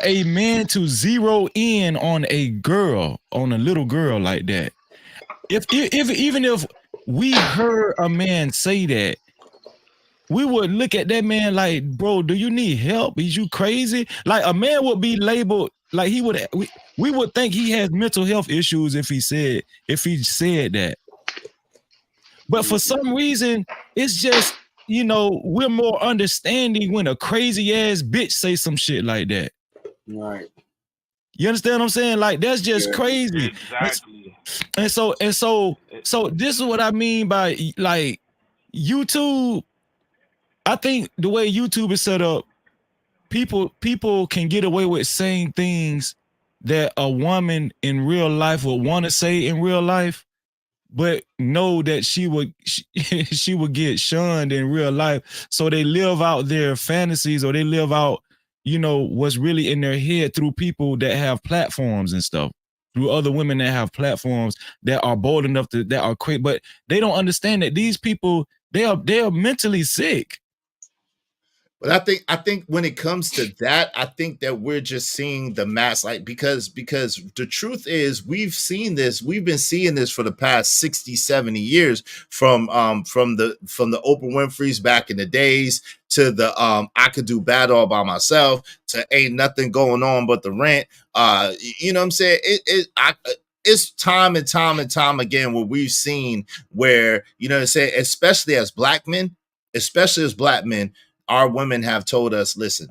a man to zero in on a girl, on a little girl like that. Even if we heard a man say that, we would look at that man like, bro, do you need help? Is you crazy? Like a man would be labeled like we would think he has mental health issues if he said that. But for some reason, it's just you know, we're more understanding when a crazy ass bitch say some shit like that. Right. You understand what I'm saying? Like, that's just crazy. Exactly. And so this is what I mean by, like, YouTube. I think the way YouTube is set up, people can get away with saying things that a woman in real life would want to say in real life, but know that she would get shunned in real life. So they live out their fantasies, or they live out, you know, what's really in their head through people that have platforms and stuff, through other women that have platforms that are bold enough to, that are quick, but they don't understand that these people, they are mentally sick. But I think when it comes to that, I think that we're just seeing the mass, like, because the truth is, we've been seeing this for the past 60, 70 years, from the Oprah Winfrey's back in the days, to the I Could Do Bad All By Myself, to Ain't Nothing Going On But the Rent. You know what I'm saying? It's time and time again where we've seen where, you know what I'm saying, especially as black men, our women have told us, listen,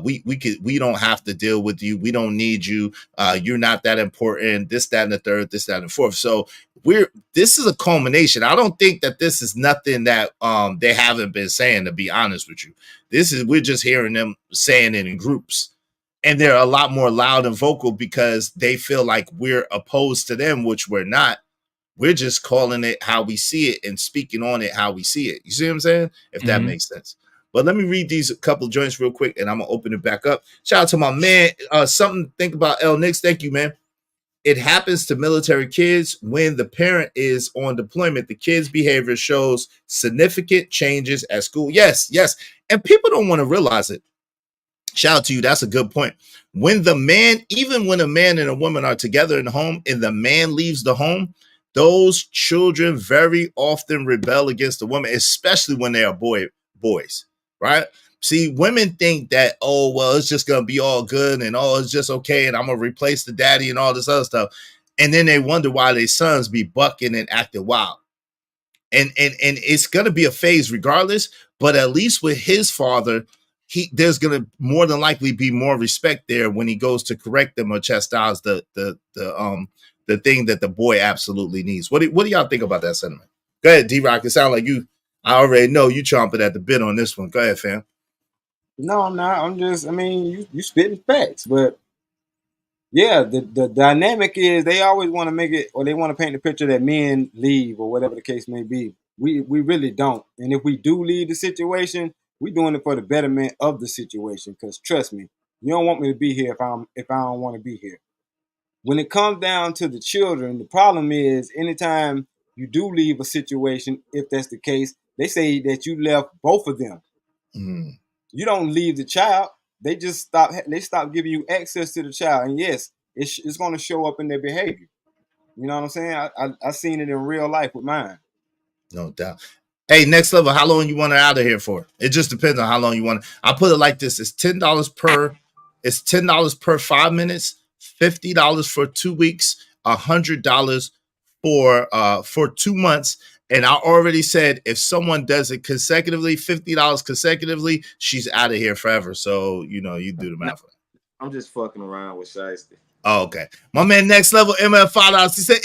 we don't have to deal with you. We don't need you. You're not that important. This, that, and the third, this, that, and the fourth. So this is a culmination. I don't think that this is nothing that they haven't been saying, to be honest with you. We're just hearing them saying it in groups. And they're a lot more loud and vocal because they feel like we're opposed to them, which we're not. We're just calling it how we see it and speaking on it how we see it. You see what I'm saying? If that makes sense. But let me read these couple joints real quick, and I'm going to open it back up. Shout out to my man. Something to think about, L. Nix. Thank you, man. It happens to military kids when the parent is on deployment. The kid's behavior shows significant changes at school. Yes. And people don't want to realize it. Shout out to you. That's a good point. Even when a man and a woman are together in the home and the man leaves the home, those children very often rebel against the woman, especially when they are boys, right? See, women think that, oh, well, it's just going to be all good and it's just okay, and I'm going to replace the daddy and all this other stuff. And then they wonder why their sons be bucking and acting wild. And it's going to be a phase regardless, but at least with his father, there's going to more than likely be more respect there when he goes to correct them or chastise the thing that the boy absolutely needs. What do y'all think about that sentiment? Go ahead, D-Rock. It sounds like I already know you chomping at the bit on this one. Go ahead, fam. No, I'm not. You spitting facts, but yeah, the dynamic is they always want to make it, or they want to paint the picture that men leave or whatever the case may be. We really don't. And if we do leave the situation, we're doing it for the betterment of the situation. Because trust me, you don't want me to be here if I don't want to be here. When it comes down to the children, the problem is anytime you do leave a situation, if that's the case, they say that you left both of them. You don't leave the child. They just stop giving you access to the child. And yes, it's going to show up in their behavior. You know what I'm saying? I've seen it in real life with mine. No doubt. Hey, next level, how long you want it out of here for? It just depends on how long you want it. I put it like this. It's $10 per 5 minutes, $50 for 2 weeks, $100 for 2 months. And I already said if someone does it consecutively, $50 consecutively, she's out of here forever. So, you do the math. I'm just fucking around with Shiesty. Oh, okay. My man, next level, MF $5. He said,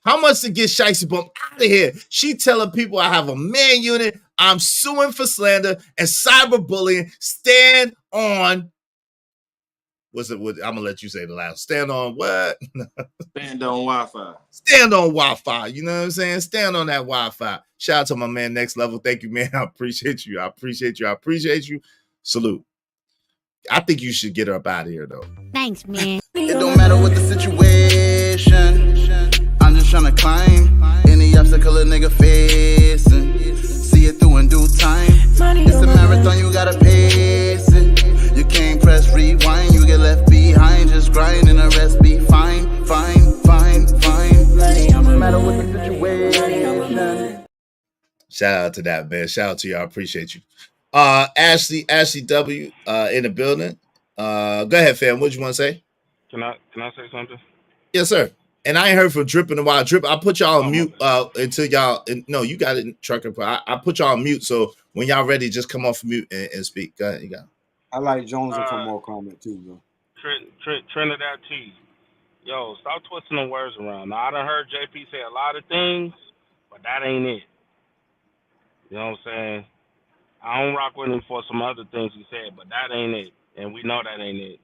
how much to get Shiesty Bum out of here? She telling people I have a man unit. I'm suing for slander and cyberbullying. Stand on. I'm gonna let you say the last. Stand on what? Stand on Wi-Fi. Stand on Wi-Fi. You know what I'm saying? Stand on that Wi-Fi. Shout out to my man, next level. Thank you, man. I appreciate you. Salute. I think you should get her up out of here, though. Thanks, man. It don't matter what the situation. I'm just trying to climb any obstacle a nigga facing. See it through in due time. It's a marathon, you gotta pace it. You can't press rewind, you get left behind. Just grind and the rest be fine. No matter what the situation. Shout out to that, man. Shout out to you. I appreciate you. Ashley W in the building. Go ahead, fam. What you want to say? Can I say something? Yes, sir. And I ain't heard from Drip in a while. Drip, I put y'all on mute until y'all. No, you got it, Trucker. I put y'all on mute. So when y'all ready, just come off mute and speak. Go ahead, you got it. I like Jones for more comment too, bro. Trinidad T. Yo, stop twisting the words around. Now, I done heard JP say a lot of things, but that ain't it. You know what I'm saying? I don't rock with him for some other things he said, but that ain't it. And we know that ain't it.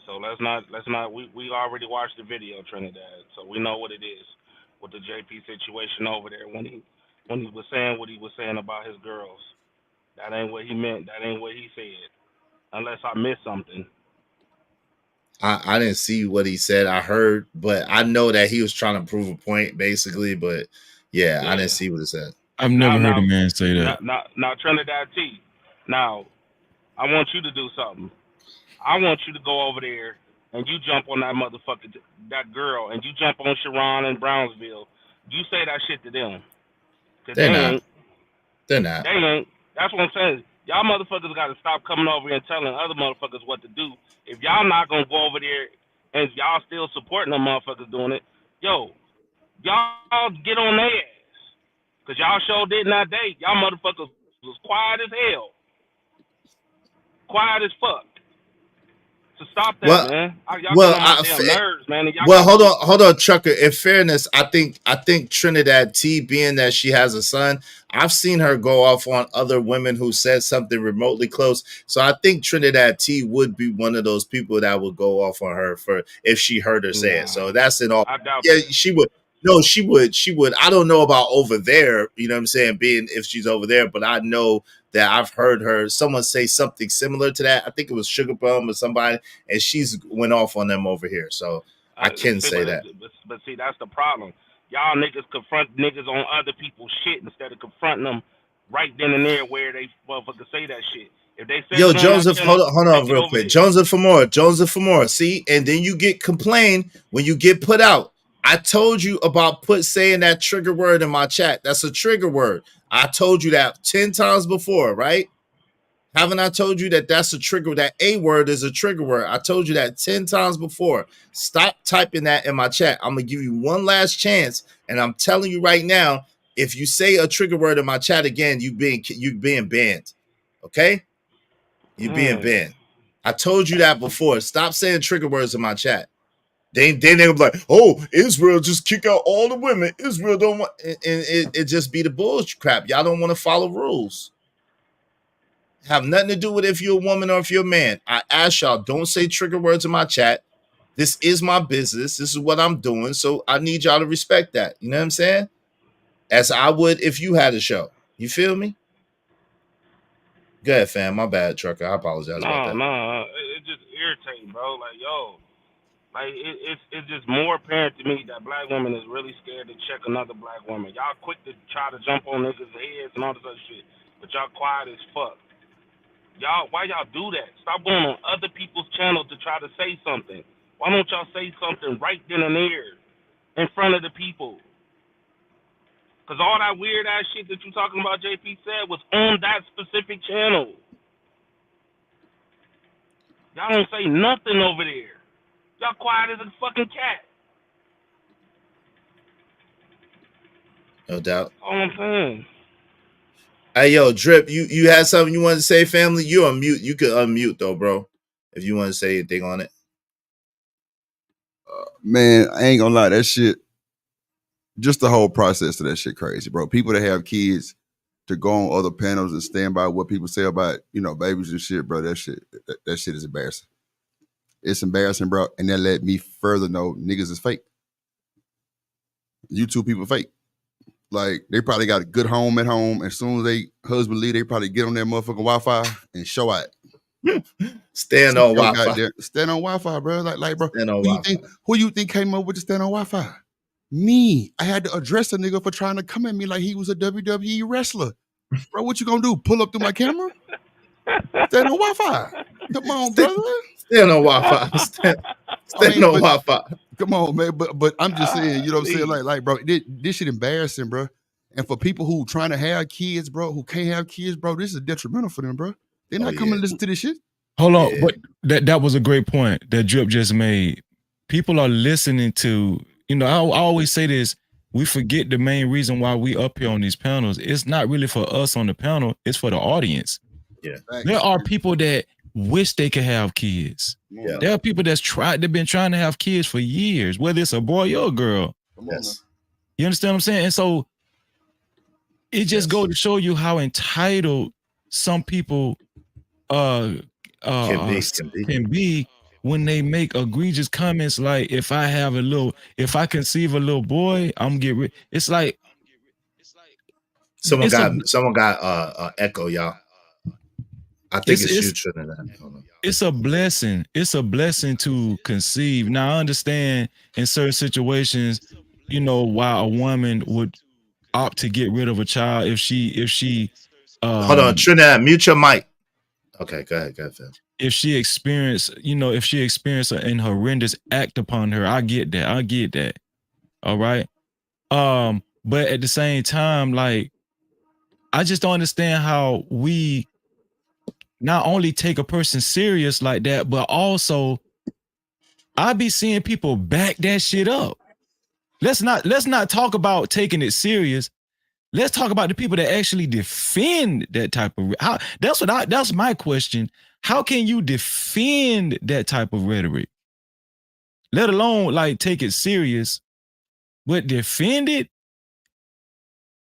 So let's not we already watched the video, Trinidad, so we know what it is with the JP situation over there when he was saying what he was saying about his girls. That ain't what he meant. That ain't what he said. Unless I missed something. I didn't see what he said. I heard, but I know that he was trying to prove a point, basically. But yeah. I didn't see what he said. I've never heard a man say that. Now, Trinidad T. Now, I want you to do something. I want you to go over there and you jump on that motherfucker, that girl, and you jump on Sharon in Brownsville. You say that shit to them. They're not. They're not. They ain't. That's what I'm saying. Y'all motherfuckers got to stop coming over here and telling other motherfuckers what to do. If y'all not going to go over there and y'all still supporting them motherfuckers doing it, yo, y'all get on their ass. Because y'all sure did not date. Y'all motherfuckers was quiet as hell. Quiet as fuck. So stop that, man. Y'all get on my damn nerves, man. Hold on, Trucker. In fairness, I think Trinidad T, being that she has a son, I've seen her go off on other women who said something remotely close. So I think Trinidad T would be one of those people that would go off on her for if she heard her say it. So that's it all. Yeah, she would. No, she would. I don't know about over there, you know what I'm saying, being if she's over there, but I know that I've heard someone say something similar to that. I think it was Sugar Bum or somebody, and she's went off on them over here. So I can say that. But see, that's the problem. Y'all niggas confront niggas on other people's shit instead of confronting them right then and there where they motherfuckers say that shit. If they say Yo, Joseph, hold on real quick. Joseph for more. See, and then you get complained when you get put out. I told you about saying that trigger word in my chat. That's a trigger word. I told you that 10 times before, right? Haven't I told you that that's a trigger? That A word is a trigger word. I told you that 10 times before. Stop typing that in my chat. I'm going to give you one last chance. And I'm telling you right now, if you say a trigger word in my chat again, you being banned. Okay? You're being banned. I told you that before. Stop saying trigger words in my chat. Then they'll be like, oh, Israel just kick out all the women. Israel don't want, and it just be the bullshit crap. Y'all don't want to follow rules. Have nothing to do with if you're a woman or if you're a man. I ask y'all, don't say trigger words in my chat. This is my business. This is what I'm doing. So I need y'all to respect that. You know what I'm saying? As I would if you had a show. You feel me? Go ahead, fam. My bad, Trucker. I apologize about that. No. It's just irritating, bro. Like, yo. Like, it's just more apparent to me that black women is really scared to check another black woman. Y'all quick to try to jump on niggas' heads and all this other shit, but y'all quiet as fuck. Why y'all do that? Stop going on other people's channels to try to say something. Why don't y'all say something right then and there in front of the people? Because all that weird-ass shit that you talking about, JP said, was on that specific channel. Y'all don't say nothing over there. Y'all quiet as a fucking cat. No doubt. All I'm saying. Hey, yo, Drip, you had something you wanted to say, family? You're on mute. You could unmute, though, bro, if you want to say anything on it. Man, I ain't gonna lie. That shit, just the whole process of that shit crazy, bro. People that have kids to go on other panels and stand by what people say about, babies and shit, bro, that shit is embarrassing. It's embarrassing, bro. And that let me further know niggas is fake. YouTube people fake. Like, they probably got a good home at home. As soon as they husband leave, they probably get on their motherfucking Wi-Fi and show out. Stand on Wi-Fi. Stand on Wi-Fi, bro. Like, bro, who you think came up with the stand on Wi-Fi? Me. I had to address a nigga for trying to come at me like he was a WWE wrestler. Bro, what you gonna do? Pull up through my camera? Stand on Wi-Fi. Come on, brother. Stand on Wi-Fi. Stand on Wi-Fi. Come on, man. But I'm just saying, you know what I'm saying? Like, bro, this shit embarrassing, bro. And for people who trying to have kids, bro, who can't have kids, bro, this is detrimental for them, bro. They're not coming to listen to this shit. Hold on, but that was a great point that Drip just made. people are listening to, you know, I always say this, we forget the main reason why we up here on these panels. It's not really for us on the panel, it's for the audience. Yeah. There are people that wish they could have kids. Yeah. There are people they've been trying to have kids for years, whether it's a boy or a girl. Yes. You understand what I'm saying? And so it just goes to show you how entitled some people can be when they make egregious comments like, if I conceive a little boy, I'm gonna get rid. It's like someone got echo, y'all. I think it's you, Trinidad. It's a blessing. It's a blessing to conceive. Now I understand in certain situations, you know, why a woman would opt to get rid of a child if she hold on, Trinidad, mute your mic. Okay, go ahead, Phil. If she experienced an horrendous act upon her, I get that. All right. But at the same time, like, I just don't understand how we not only take a person serious like that, but also I be seeing people back that shit up. Let's not talk about taking it serious. Let's talk about the people that actually defend that type of that's my question. How can you defend that type of rhetoric? Let alone like take it serious, but defend it?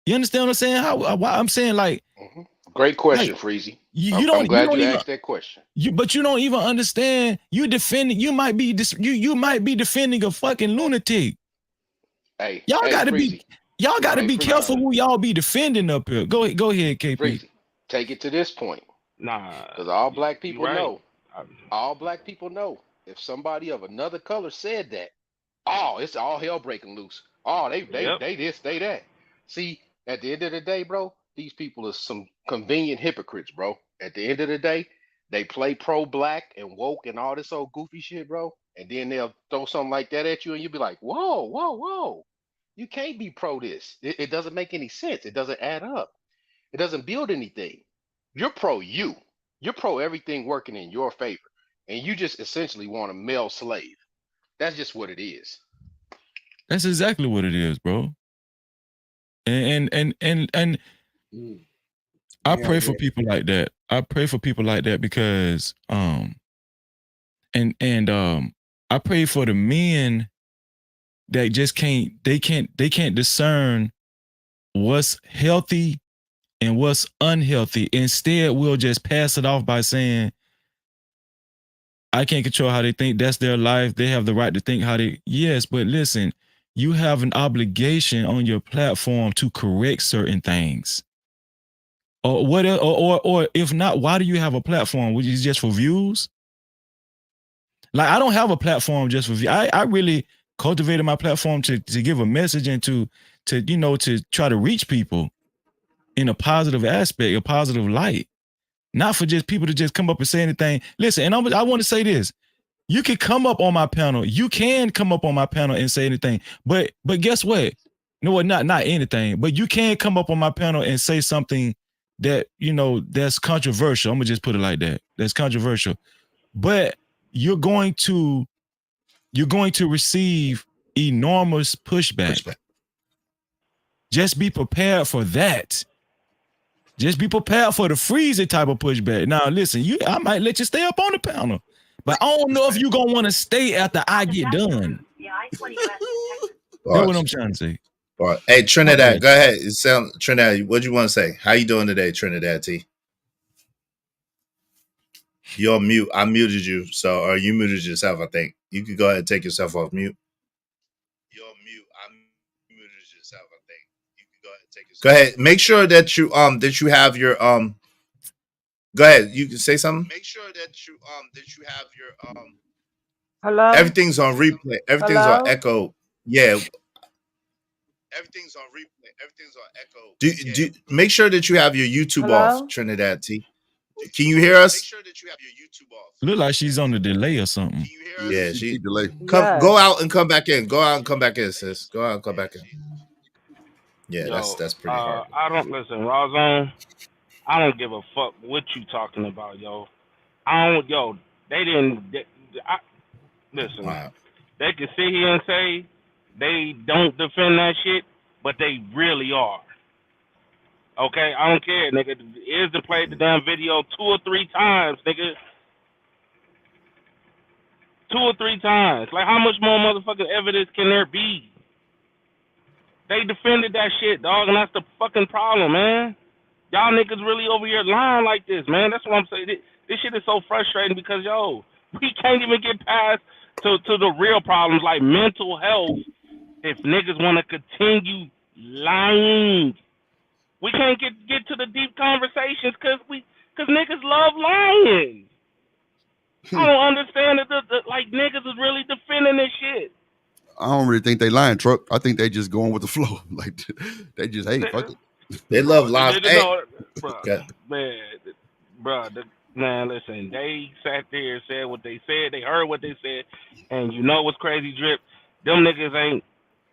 You understand what I'm saying? Why I'm saying like great question, like, Freezy. I'm glad you asked that question. But you don't even understand. You might be defending a fucking lunatic. Hey, y'all gotta Freezy. Y'all got to be careful who y'all be defending up here. Go ahead, KP. Freezy, take it to this point. Nah, because all black people right. know. All black people know if somebody of another color said that, oh, it's all hell breaking loose. Oh, they this, they that. See, at the end of the day, bro, these people are some convenient hypocrites, bro. At the end of the day, they play pro-black and woke and all this old goofy shit, bro. And then they'll throw something like that at you, and you'll be like, whoa, whoa, whoa. You can't be pro this. It doesn't make any sense. It doesn't add up. It doesn't build anything. You're pro you. You're pro everything working in your favor. And you just essentially want a male slave. That's just what it is. That's exactly what it is, bro. And I pray for people like that. I pray for people like that because I pray for the men that just can't discern what's healthy and what's unhealthy. Instead, we'll just pass it off by saying, I can't control how they think. That's their life. They have the right to think how they. Yes, but listen, you have an obligation on your platform to correct certain things. Or what? Or if not, why do you have a platform? Which is just for views? Like, I don't have a platform just for views. I really cultivated my platform to give a message and to try to reach people in a positive aspect, a positive light, not for just people to just come up and say anything. Listen, and I want to say this: you can come up on my panel, and say anything, but guess what? No, not anything, but you can come up on my panel and say something that that's controversial. I'm gonna just put it like that. That's controversial, but you're going to receive enormous pushback. Just be prepared for that. Just be prepared for the Freezy type of pushback. Now, listen, I might let you stay up on the panel, but I don't know if you're gonna want to stay after I get done. That's what I'm trying to say. All right. Hey, Trinidad, go ahead. Trinidad, what do you want to say? How you doing today, Trinidad T? You're on mute. I muted you, or you muted yourself, I think. You could go ahead and take yourself off mute. You're on mute. I muted yourself, I think. You could go ahead and take yourself. Go ahead. Make sure that you have your Go ahead. You can say something. Make sure that you have your Hello. Everything's on replay. Everything's on echo. Yeah. Everything's on replay. Everything's on echo. Do make sure that you have your YouTube off, Trinidad T. Can you hear us? Make sure that you have your YouTube off. Look like she's on the delay or something. Can you hear us? Yeah, she delay. Go out and come back in. Go out and come back in, sis. Go out and come back in. Yeah, that's pretty hard. I don't listen, Razon. I don't give a fuck what you talking about, yo. They didn't. Listen. Wow. They can sit here and say they don't defend that shit, but they really are. Okay, I don't care, nigga. Izzy played the damn video 2 or 3 times, nigga. 2 or 3 times. Like, how much more motherfucking evidence can there be? They defended that shit, dog, and that's the fucking problem, man. Y'all niggas really over here lying like this, man. That's what I'm saying. This shit is so frustrating because, yo, we can't even get past to the real problems like mental health if niggas want to continue lying. We can't get to the deep conversations because niggas love lying. I don't understand that like niggas is really defending this shit. I don't really think they lying, Truck. I think they just going with the flow. Like they just, hey, fuck it. They love lies. Hey. Man, listen, they sat there and said what they said. They heard what they said. And you know what's crazy, Drip? Them niggas ain't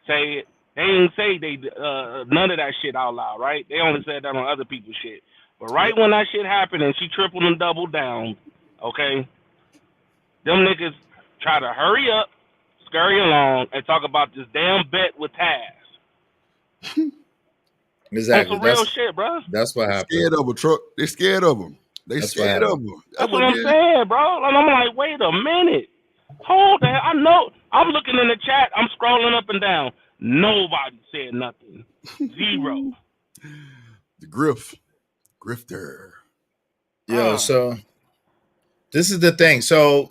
say it. They ain't say none of that shit out loud, right? They only said that on other people's shit. But right when that shit happened and she tripled and doubled down, okay, them niggas try to hurry up, scurry along, and talk about this damn bet with Taz. Exactly. That's some real shit, bro. That's what happened. Scared of them, Truck. They're scared of them. They That's scared of them. That's what I'm saying, bro. And I'm like, wait a minute. Hold that. I know. I'm looking in the chat. I'm scrolling up and down. Nobody said nothing. Zero. The grifter. Yo, so this is the thing. So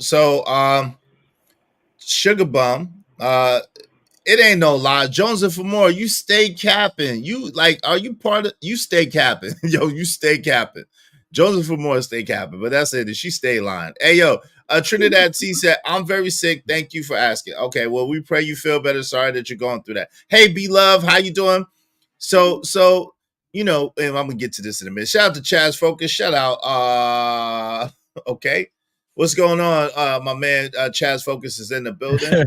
Sugar Bum, it ain't no lie. Jones and Famore, you stay capping. You like, are you part of you stay capping? Yo, you stay capping. Jones and Famore stay capping, but that's it. She stay lying. Hey, yo, Trinidad T said, I'm very sick. Thank you for asking. Okay, well, we pray you feel better. Sorry that you're going through that. Hey, B-Love, how you doing? So, you know, and I'm gonna get to this in a minute. Shout out to Chaz Focus. Shout out. Okay. What's going on? My man Chaz Focus is in the building.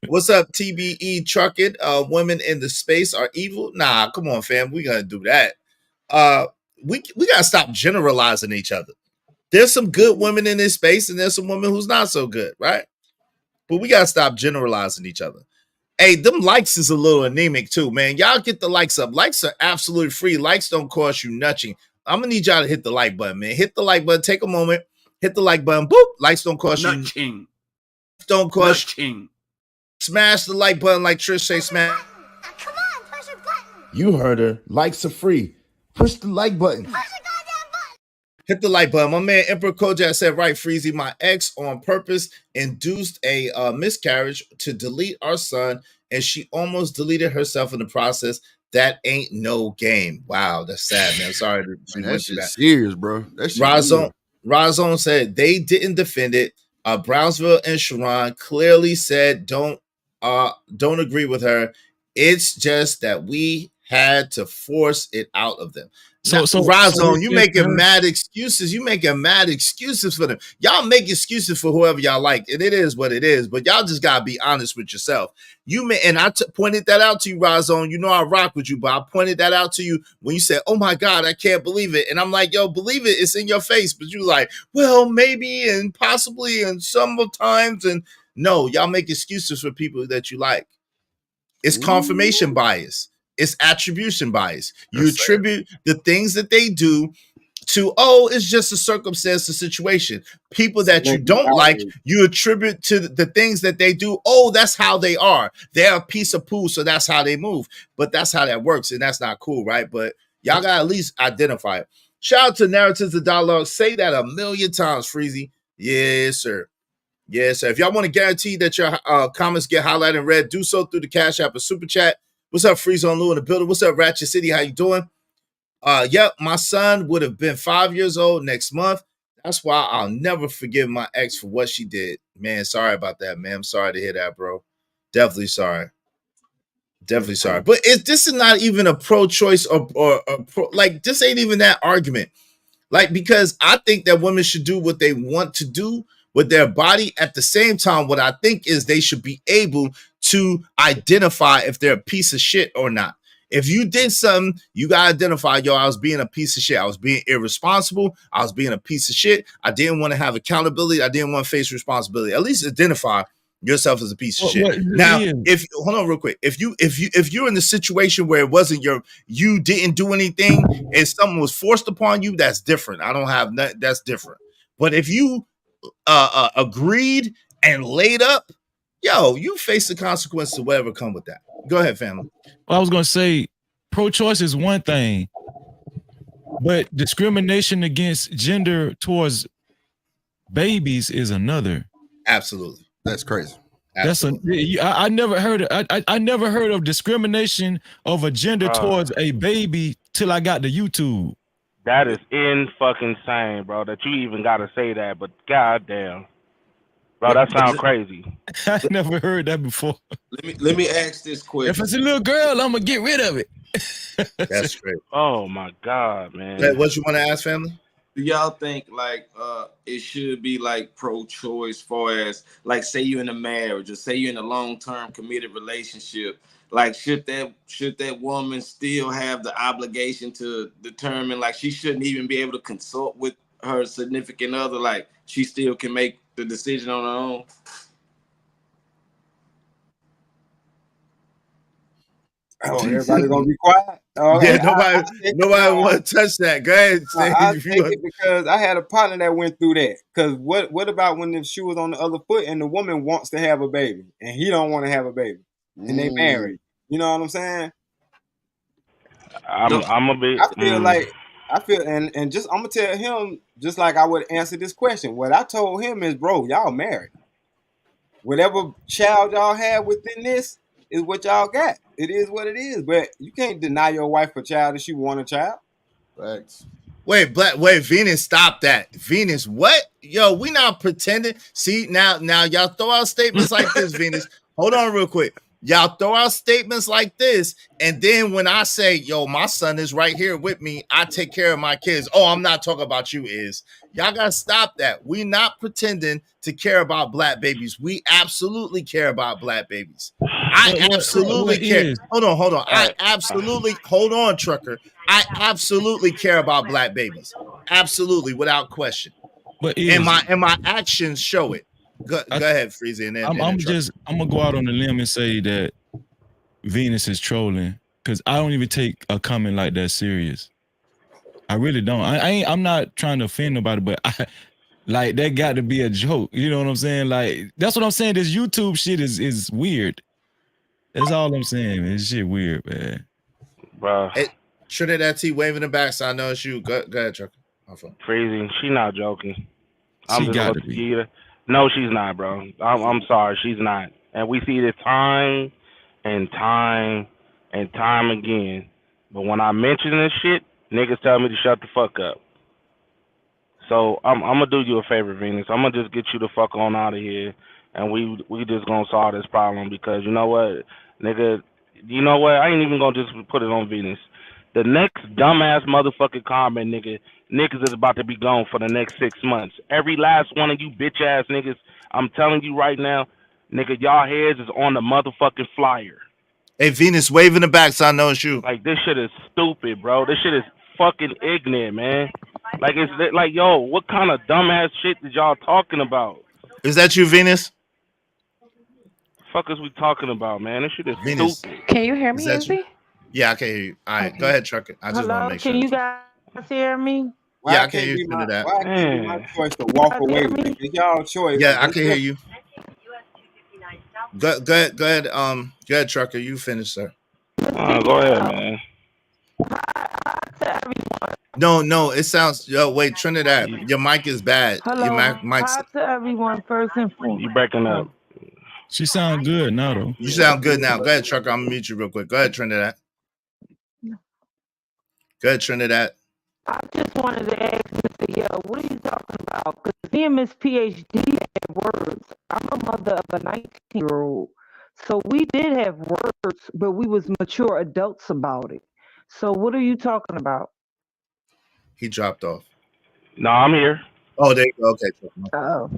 What's up, TBE Trucking? Women in the space are evil. Nah, come on, fam. We gotta do that. We gotta stop generalizing each other. There's some good women in this space, and there's some women who's not so good, right? But we gotta stop generalizing each other. Hey, them likes is a little anemic too, man. Y'all get the likes up. Likes are absolutely free. Likes don't cost you nothing. I'm gonna need y'all to hit the like button, man. Hit the like button. Take a moment. Hit the like button. Boop. Likes don't cost you. Don't cost you. Smash the like button like Trish say smash. Come on, push a button. You heard her. Likes are free. Push the like button. Hit the like button. My man Emperor Kojak said, right, Freezy, my ex on purpose induced a miscarriage to delete our son, and she almost deleted herself in the process. That ain't no game. Wow, that's sad, man. Sorry to man, that shit's serious, bro. That shit Razone said they didn't defend it. Brownsville and Sharon clearly said don't agree with her. It's just that we had to force it out of them. So Razone, you making mad excuses. You making mad excuses for them. Y'all make excuses for whoever y'all like, and it is what it is. But y'all just gotta be honest with yourself. And I pointed that out to you, Razone. You know I rock with you, but I pointed that out to you when you said, "Oh my God, I can't believe it." And I'm like, "Yo, believe it. It's in your face." But you like, "Well, maybe and possibly and sometimes." And no, y'all make excuses for people that you like. It's confirmation bias. It's attribution bias. You attribute the things that they do to, it's just a circumstance, a situation. People that you don't like, you attribute to the things that they do. That's how they are. They're a piece of poo, so that's how they move. But that's how that works, and that's not cool, right? But y'all got to at least identify it. Shout out to Narratives of Dialogue. Say that 1,000,000 times, Freezy. Yes, sir. Yes, sir. If y'all want to guarantee that your comments get highlighted and read, do so through the Cash App or Super Chat. What's up, Freeze on Lou in the building? What's up, Ratchet City? How you doing? Yep, my son would have been 5 years old next month. That's why I'll never forgive my ex for what she did. Man, sorry about that, man. I'm sorry to hear that, bro. Definitely sorry. Definitely sorry. But this is not even a pro-choice or like, this ain't even that argument. Like, because I think that women should do what they want to do with their body. At the same time, what I think is they should be able to identify if they're a piece of shit or not. If you did something, you got to identify, I was being a piece of shit. I was being irresponsible. I was being a piece of shit. I didn't want to have accountability. I didn't want to face responsibility. At least identify yourself as a piece of What- shit. what- Now, yeah. if hold on real quick, if you're in the situation where it wasn't you didn't do anything and something was forced upon you, that's different. I don't have that. That's different. But if you agreed and laid up, yo, you face the consequences of whatever come with that. Go ahead, family. I was gonna say pro-choice is one thing, but discrimination against gender towards babies is another. Absolutely. That's crazy. I never heard of, I never heard of discrimination of a gender towards a baby till I got to YouTube. That is in fucking insane, bro. That you even got to say that, but goddamn, bro, that sounds crazy. I never heard that before. Let me ask this question. If it's a little girl, I'm gonna get rid of it. That's great. Oh my god, man. Hey, what you want to ask, family? Do y'all think like it should be like pro-choice, far as like say you're in a marriage or say you're in a long-term committed relationship? Like should that woman still have the obligation to determine, like she shouldn't even be able to consult with her significant other, like she still can make the decision on her own? Oh, everybody gonna be quiet? Oh, Yeah, nobody want to touch that. Go ahead. I take it because I had a partner that went through that. Because what about when the shoe was on the other foot and the woman wants to have a baby and he don't want to have a baby and they married? You know what I'm saying? I'm a bit. I feel and just I'm gonna tell him just like I would answer this question. What I told him is, bro, y'all married. Whatever child y'all have within this is what y'all got. It is what it is. But you can't deny your wife a child if she want a child. Thanks. Wait, Venus, stop that. Venus, what? Yo, we not pretending. See, now y'all throw out statements like this, Venus. Hold on real quick. Y'all throw out statements like this, and then when I say, yo, my son is right here with me, I take care of my kids. Oh, I'm not talking about you, is. Y'all got to stop that. We not pretending to care about black babies. We absolutely care about black babies. I absolutely care. Hold on. I absolutely, hold on, trucker. I absolutely care about black babies. Absolutely, without question. But and my actions show it. Go ahead, Freezy. And then I'm gonna go out on a limb and say that Venus is trolling because I don't even take a comment like that serious. I really don't. I'm not trying to offend nobody, but like that got to be a joke. You know what I'm saying? Like that's what I'm saying. This YouTube shit is weird. That's all I'm saying. This shit weird, man. Bro. Hey, Trinidad T waving the back, so I know it's you. Go ahead, trucker. Crazy. She not joking. She got to be. No, she's not, bro. I'm sorry, she's not. And we see this time and time and time again. But when I mention this shit, niggas tell me to shut the fuck up. So I'm gonna do you a favor, Venus. I'm gonna just get you the fuck on out of here, and we just gonna solve this problem because you know what, nigga. You know what? I ain't even gonna just put it on Venus. The next dumbass motherfucking comment, niggas is about to be gone for the next 6 months. Every last one of you bitch ass niggas, I'm telling you right now, nigga, y'all heads is on the motherfucking flyer. Hey, Venus, waving the back, so I know it's you. Like, this shit is stupid, bro. This shit is fucking ignorant, man. Like, it's like, yo, what kind of dumbass shit is y'all talking about? Is that you, Venus? Fuck is we talking about, man? This shit is Venus. stupid. Can you hear me, Izzy? Yeah, I can hear you. All right, go ahead, trucker. I just want to Hello, make sure. can you guys hear me? Yeah, I can hear you, Trinidad. Why can't it be my choice to walk away with it? It's y'all choice. Yeah, I can hear you. Go ahead, trucker. You finish, sir. Go ahead, man. No, it sounds. Yo, wait, Trinidad, your mic is bad. Hello, Your mic's. hi to everyone first and foremost. You breaking up. She sound good now, though. You sound good now. Go ahead, trucker. I'm gonna mute you real quick. Go ahead, Trinidad. Go ahead, Trinidad. I just wanted to ask Mr. Yo, what are you talking about? Because me and Miss PhD had words. I'm a mother of a 19-year-old. So we did have words, but we was mature adults about it. So what are you talking about? He dropped off. No, I'm here. Oh, there you go. Okay. Oh.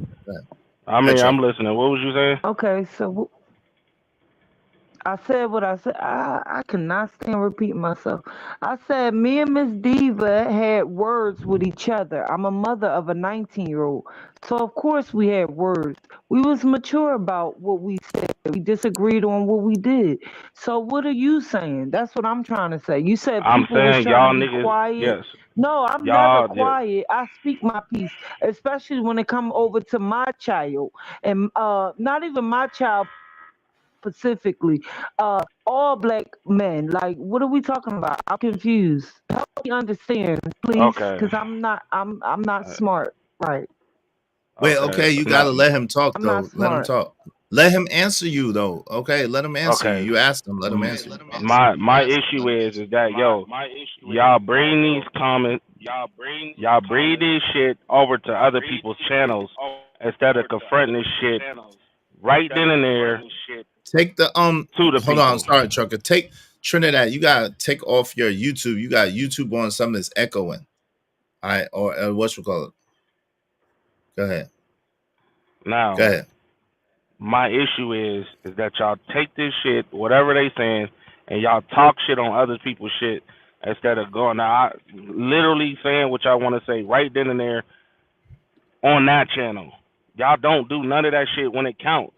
I'm here. I'm listening. What was you saying? Okay, so I said what I said. I cannot stand repeating myself. I said me and Miss Diva had words with each other. I'm a mother of a 19-year-old. So of course we had words. We was mature about what we said. We disagreed on what we did. So what are you saying? That's what I'm trying to say. You said I'm people was saying trying y'all to be niggas, quiet. yes, No, I'm y'all never did. quiet. I speak my piece, especially when it come over to my child. And not even my child specifically, all black men. Like, what are we talking about? I'm confused. Help me understand, please, Okay. because I'm not smart. Right. Wait, okay, you gotta let him talk I'm not though. Let him smart. talk. Let him answer you though. Okay, let him answer you. Okay. You asked him. Let him answer you. My issue is that y'all bring these comments, y'all bring this shit over to other people's channels instead of confronting this shit right then and there Take the to the hold on, people. sorry, Trucker. Take Trinidad. You gotta take off your YouTube. You got YouTube on something that's echoing. All right, or what you call it? Go ahead. Now, Go ahead. my issue is that y'all take this shit, whatever they saying, and y'all talk shit on other people's shit instead of going out literally saying what y'all want to say right then and there on that channel. Y'all don't do none of that shit when it counts.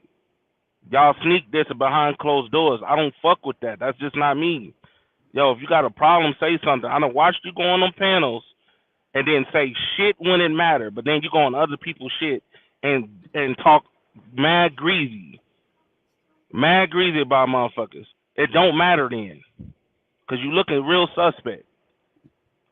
Y'all sneak this behind closed doors. I don't fuck with that. That's just not me. Yo, if you got a problem, say something. I done watched you go on them panels and then say shit when it matter, but then you go on other people's shit and talk mad greasy about motherfuckers. It don't matter then, cause you looking real suspect.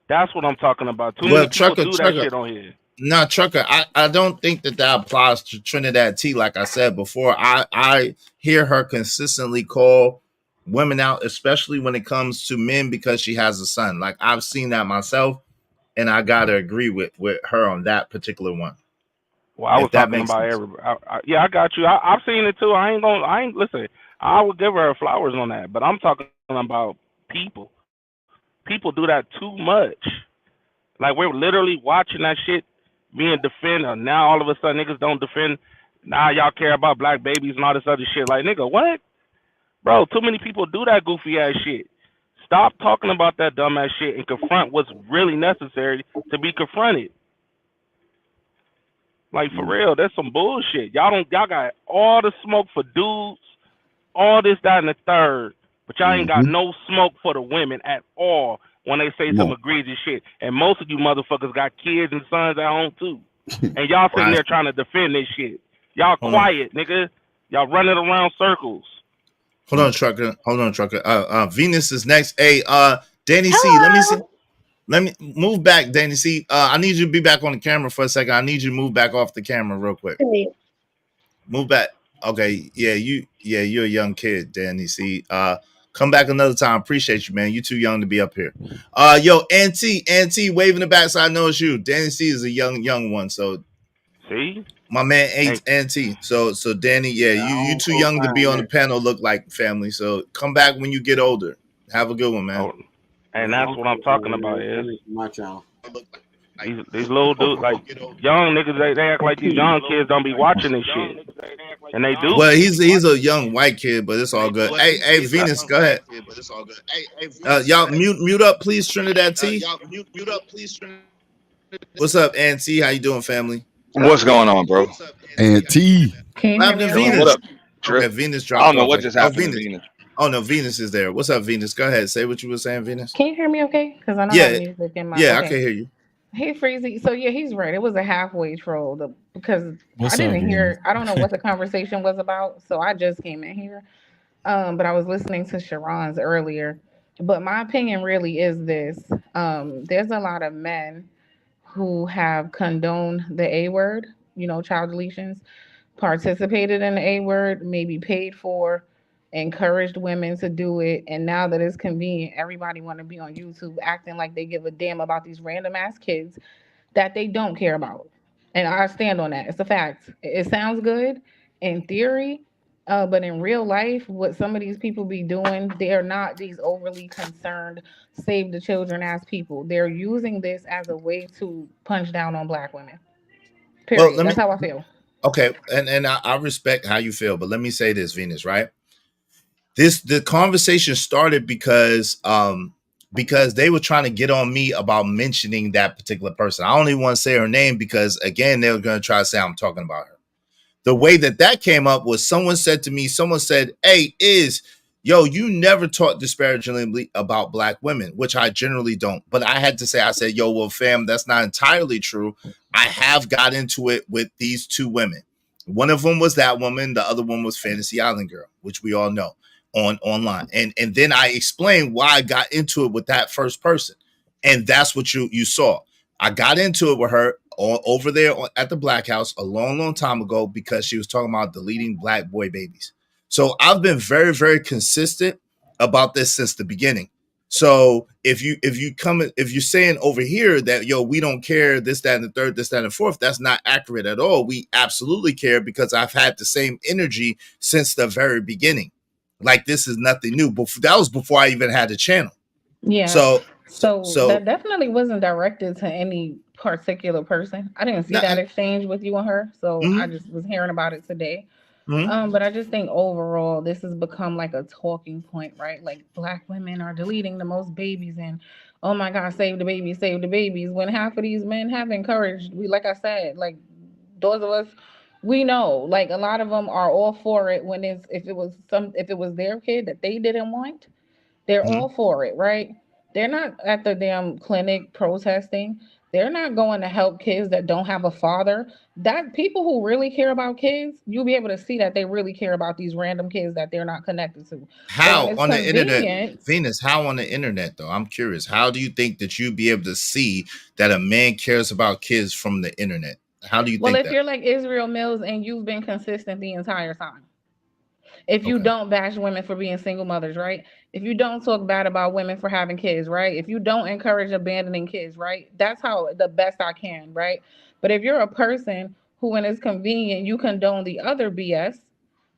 That's what I'm talking about. Too many people do that shit on here. No, Trucker, I don't think that applies to Trinidad T. Like I said before, I hear her consistently call women out, especially when it comes to men, because she has a son. Like, I've seen that myself, and I gotta agree with her on that particular one. Well, I was talking about everybody. Yeah, I got you. I've seen it too. Listen, I would give her flowers on that, but I'm talking about people. People do that too much. Like, we're literally watching that shit being defended. Now all of a sudden niggas don't defend. Now y'all care about black babies and all this other shit. Like, nigga, what? Bro, too many people do that goofy ass shit. Stop talking about that dumb ass shit and confront what's really necessary to be confronted. Like, for real, that's some bullshit. Y'all got all the smoke for dudes, all this, that, and the third, but y'all ain't got no smoke for the women at all when they say some egregious shit. And most of you motherfuckers got kids and sons at home too. And y'all sitting there trying to defend this shit. Y'all quiet, nigga. Y'all running around circles. Hold on, Trucker. Venus is next. Hey, Danny C, let me move back, Danny C. I need you to be back on the camera for a second. I need you to move back off the camera real quick. Move back. Okay, you're a young kid, Danny C. Come back another time. Appreciate you, man. You too young to be up here. Yo, Auntie, waving the back so I know it's you. Danny C is a young one. So see, my man Auntie. So Danny, you too young to be on the panel. Look like family. So come back when you get older. Have a good one, man. And that's what I'm talking about. Is my channel. These little dudes, like young niggas, they act like these young kids don't be watching this shit, and they do. Well, he's a young white kid, but it's all good. Hey, Venus, go ahead. Y'all mute up, please, Trinidad T. What's up, Auntie? How you doing, family? What's going on, bro? Auntie. What happened to Venus? What up, Trip? Okay, Venus dropped. I don't know off. what just happened to Venus. Oh no, Venus is there. What's up, Venus? Go ahead. Say what you were saying, Venus. Can you hear me okay? Because I know I have music in my I can hear you. Hey, Freezy. So yeah, he's right. It was a halfway troll because What's I didn't up, hear. I don't know what the conversation was about. So I just came in here, but I was listening to Sharon's earlier. But my opinion really is this: there's a lot of men who have condoned the A word, child deletions, participated in the A word, maybe paid for, encouraged women to do it, and now that it's convenient, everybody want to be on YouTube acting like they give a damn about these random ass kids that they don't care about. And I stand on that. It's a fact. It sounds good in theory, but in real life, what some of these people be doing, they are not these overly concerned, save the children ass people. They're using this as a way to punch down on black women. Period. That's how I feel. Okay, and I respect how you feel, but let me say this, Venus, right? The conversation started because they were trying to get on me about mentioning that particular person. I don't even want to say her name because again, they were going to try to say I'm talking about her. The way that came up was someone said, hey, you never talk disparagingly about black women, which I generally don't. But I had to say, I said, yo, well, fam, that's not entirely true. I have got into it with these two women. One of them was that woman. The other one was Fantasy Island Girl, which we all know online. And then I explained why I got into it with that first person. And that's what you saw. I got into it with her over there at the Black House a long time ago because she was talking about deleting black boy babies. So I've been very, very consistent about this since the beginning. So if you're saying over here that, yo, we don't care, this, that, and the third, this, that, and the fourth, that's not accurate at all. We absolutely care because I've had the same energy since the very beginning. Like, this is nothing new. But that was before I even had the channel. Yeah. So that definitely wasn't directed to any particular person. I didn't see that exchange with you and her. So I just was hearing about it today. But I just think overall, this has become like a talking point, right? Like, black women are deleting the most babies and, oh my God, save the babies. When half of these men have encouraged, like I said, like those of us, we know, like a lot of them are all for it when if it was their kid that they didn't want, they're all for it, right? They're not at the damn clinic protesting. They're not going to help kids that don't have a father. That people who really care about kids, you'll be able to see that they really care about these random kids that they're not connected to. How on the internet, Venus? How on the internet though? I'm curious. How do you think that you'd be able to see that a man cares about kids from the internet? How do you think if you're like Israel Mills and you've been consistent the entire time. If you don't bash women for being single mothers, right? If you don't talk bad about women for having kids, right? If you don't encourage abandoning kids, right? That's how the best I can, right? But if you're a person who, when it's convenient, you condone the other BS,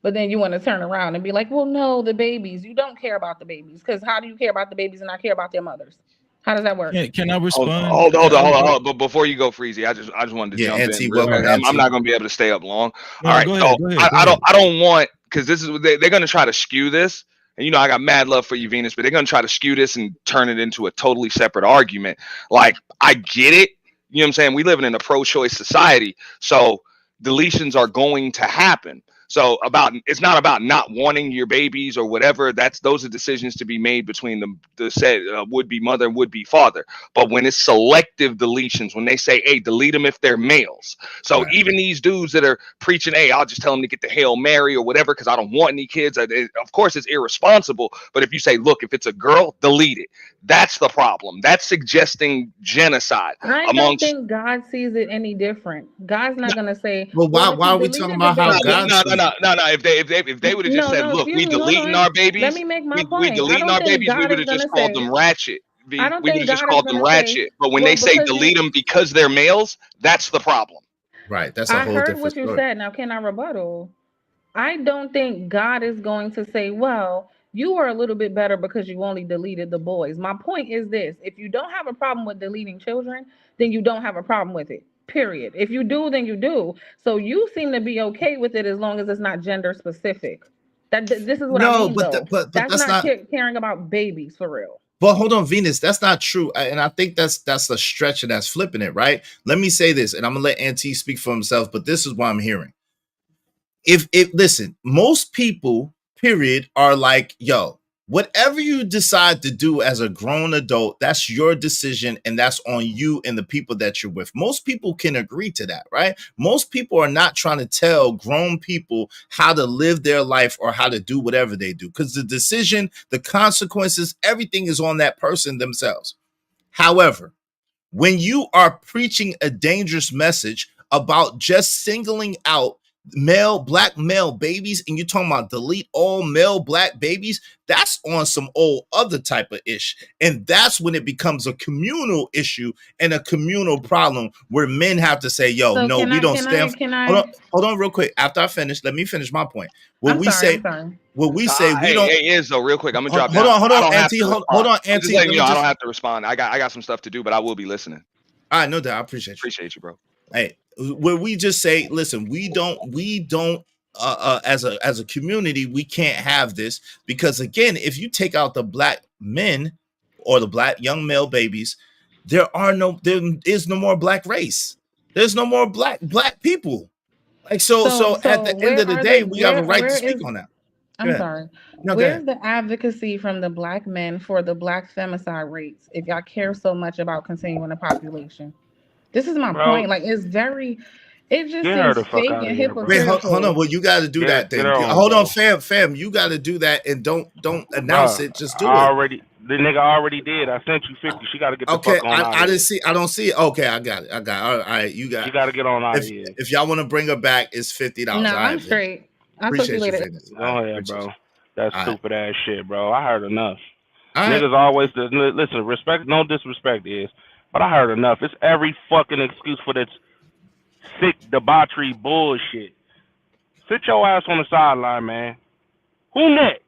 but then you want to turn around and be like, well, no, the babies. You don't care about the babies. Because how do you care about the babies and not care about their mothers? How does that work? Can I respond? Hold on. But before you go, Freezy, I just wanted to jump in. Real quick. I'm not going to be able to stay up long. All right. So I don't want, because this is they're going to try to skew this. And I got mad love for you, Venus, but they're going to try to skew this and turn it into a totally separate argument. Like, I get it. You know what I'm saying? We live in a pro-choice society, so deletions are going to happen. So it's not about not wanting your babies or whatever. Those are decisions to be made between the said would-be mother and would-be father. But when it's selective deletions, when they say, hey, delete them if they're males. So even these dudes that are preaching, hey, I'll just tell them to get the Hail Mary or whatever because I don't want any kids. Of course, it's irresponsible. But if you say, look, if it's a girl, delete it. That's the problem. That's suggesting genocide. I don't think God sees it any different. God's not going to say, well, why are we talking about how God sees it? No. If they would have just said, look, we deleting our babies. Let me make my point. We deleting our babies. We would have just called them ratchet. We would have just called them ratchet. But when they say delete them because they're males, that's the problem. Right. That's a whole different story. I heard what you said. Now, can I rebuttal? I don't think God is going to say, well, you are a little bit better because you only deleted the boys. My point is this. If you don't have a problem with deleting children, then you don't have a problem with it. Period. If you do, then you do. So you seem to be okay with it as long as it's not gender specific. This is what I mean. But that's not caring about babies for real. But hold on, Venus, that's not true. And I think that's a stretch and that's flipping it, right? Let me say this, and I'm gonna let Auntie speak for himself, but this is what I'm hearing. Listen, most people, period, are like, yo, whatever you decide to do as a grown adult, that's your decision and that's on you and the people that you're with. Most people can agree to that, right? Most people are not trying to tell grown people how to live their life or how to do whatever they do because the decision, the consequences, everything is on that person themselves. However, when you are preaching a dangerous message about just singling out black male babies and you're talking about delete all male black babies, that's on some old other type of ish. And that's when it becomes a communal issue and a communal problem where men have to say, yo, we don't stand. Hold on real quick. After I finish, let me finish my point. When we say we don't. Hey, Izzo, real quick, I'm gonna drop. Hold on, Auntie. Hold on, Auntie. I don't have to respond. I got some stuff to do, but I will be listening. I know that. I appreciate you. Appreciate you, bro. Hey, where we just say, listen, we don't as a community, we can't have this, because again, if you take out the black men or the black young male babies, there is no more black race. There's no more black people. Like so at the end of the day, we have a right to speak on that. I'm sorry. No, where's the advocacy from the black men for the black femicide rates if y'all care so much about continuing the population? This is my point. Like, it just seems fake and hypocritical. Wait, hold on. Well, you got to do that then. Hold on, fam. You got to do that, and don't announce it. Just do it. The nigga already did. I sent you 50. She got to get the fuck on out. I didn't see. I don't see it. Okay, I got it. All right, you got. You got to get on out of here. If y'all want to bring her back, it's $50. No, I'm straight. I'll talk to you later. Go ahead, bro. That's stupid ass shit, bro. I heard enough. Niggas always listen. Respect, no disrespect is, but I heard enough. It's every fucking excuse for this sick debauchery bullshit. Sit your ass on the sideline, man. Who next?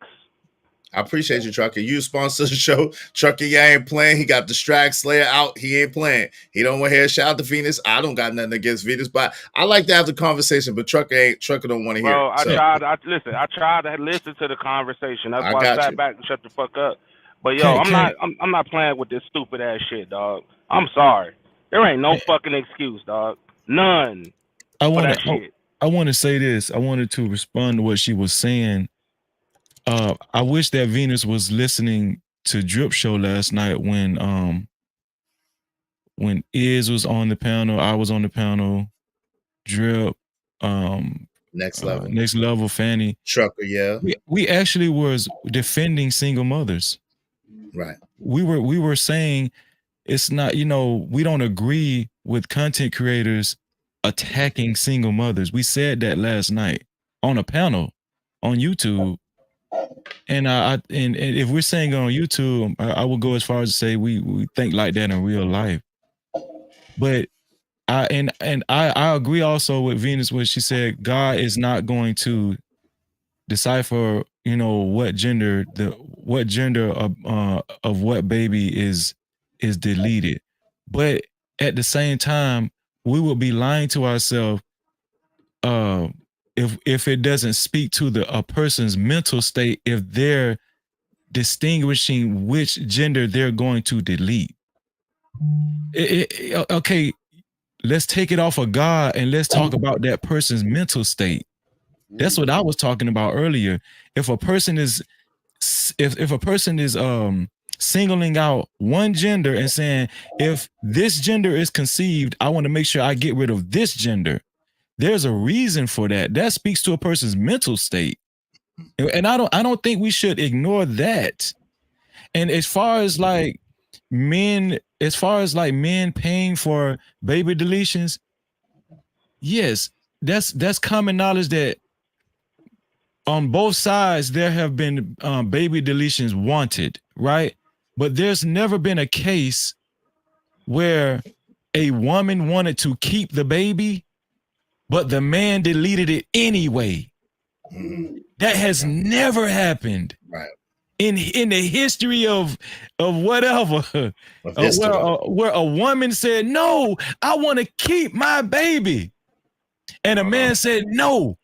I appreciate you, Trucker. You sponsor the show. Trucker, you ain't playing. He got the Strag Slayer out. He ain't playing. He don't want to hear. Shout out to Venus. I don't got nothing against Venus, but I like to have the conversation. But Trucker don't want to hear. Bro, I tried to listen to the conversation. That's why I sat back and shut the fuck up. But yo, I'm not playing with this stupid ass shit, dog. I'm sorry. There ain't no fucking excuse, dog. None. I want to say this. I wanted to respond to what she was saying. I wish that Venus was listening to Drip Show last night when Iz was on the panel, I was on the panel, Drip, Next Level, Fanny, Trucker, yeah. We actually was defending single mothers. Right. We were saying it's not, we don't agree with content creators attacking single mothers. We said that last night on a panel on YouTube. And and if we're saying it on YouTube, I would go as far as to say we think like that in real life. But I agree also with Venus when she said God is not going to decipher, what gender of what baby is deleted. But at the same time, we would be lying to ourselves if it doesn't speak to a person's mental state, if they're distinguishing which gender they're going to delete. Okay, let's take it off of God and let's talk about that person's mental state. That's what I was talking about earlier. If a person is singling out one gender and saying, if this gender is conceived, I want to make sure I get rid of this gender. There's a reason for that. That speaks to a person's mental state. And I don't think we should ignore that. And as far as men paying for baby deletions, yes, that's common knowledge that on both sides there have been baby deletions wanted, right? But there's never been a case where a woman wanted to keep the baby, but the man deleted it anyway. Mm-hmm. That has never happened. Right. In the history of whatever, where a woman said, no, I want to keep my baby. And a man said, no,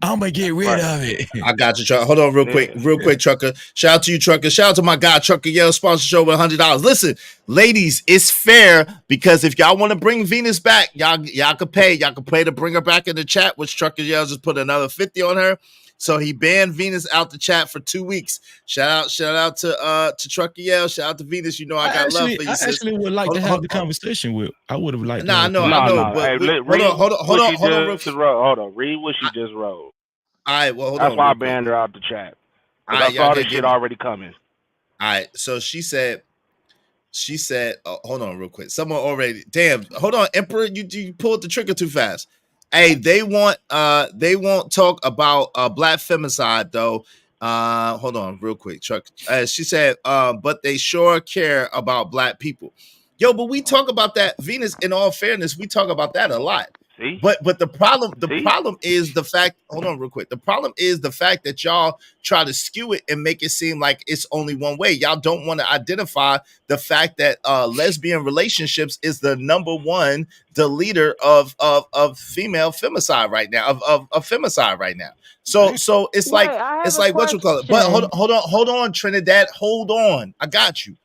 I'm going to get rid of it. I got you, Trucker. Hold on real quick, Trucker. Shout out to you, Trucker. Shout out to my guy, Trucker Yell, sponsor show with $100. Listen, ladies, it's fair because if y'all want to bring Venus back, y'all can pay. Y'all can pay to bring her back in the chat, which Trucker Yell just put another 50 on her. So he banned Venus out the chat for 2 weeks. Shout out to Trucker Yell. Shout out to Venus. You know I got love for you. I actually would like to have the conversation with. I would have liked. Nah, I know. But hold on. Read what she just wrote. All right. Well, hold on. That's why I quick. banned her out the chat. I saw this shit already coming. All right. So she said. Hold on, real quick. Someone already. Damn. Hold on, Emperor. You pulled the trigger too fast. Hey, they won't talk about black femicide though. Hold on real quick, Chuck. She said, but they sure care about black people. Yo, but we talk about that, Venus, in all fairness, we talk about that a lot. See? But the problem is the fact. Hold on, real quick. The problem is the fact that y'all try to skew it and make it seem like it's only one way. Y'all don't want to identify the fact that lesbian relationships is the #1 deleter of female femicide right now, of femicide right now. So it's like what you call it. But hold on, Trinidad. Hold on, I got you.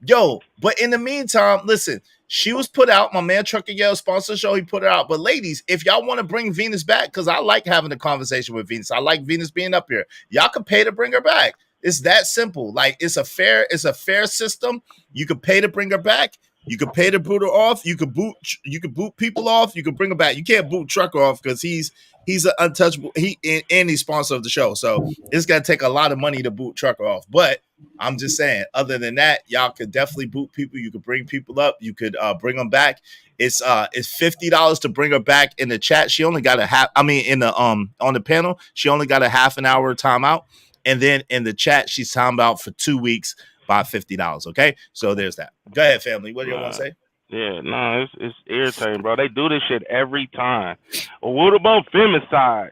Yo, but in the meantime, listen, she was put out. My man Trucker Yell sponsor the show. He put her out. But ladies, if y'all want to bring Venus back, because I like having a conversation with Venus. I like Venus being up here. Y'all can pay to bring her back. It's that simple. Like it's a fair system. You can pay to bring her back. You can pay to boot her off. You can boot people off. You can bring her back. You can't boot Trucker off because he's an untouchable. And he's sponsor of the show. So it's gonna take a lot of money to boot Trucker off. But I'm just saying, other than that, y'all could definitely boot people. You could bring people up. You could bring them back. It's $50 to bring her back. In the chat, she only got on the panel, she only got a half an hour timeout. And then in the chat, she's timed out for 2 weeks by $50. Okay, so there's that. Go ahead, family. What do you want to say? Yeah, no, it's irritating, bro. They do this shit every time. Well, what about femicide?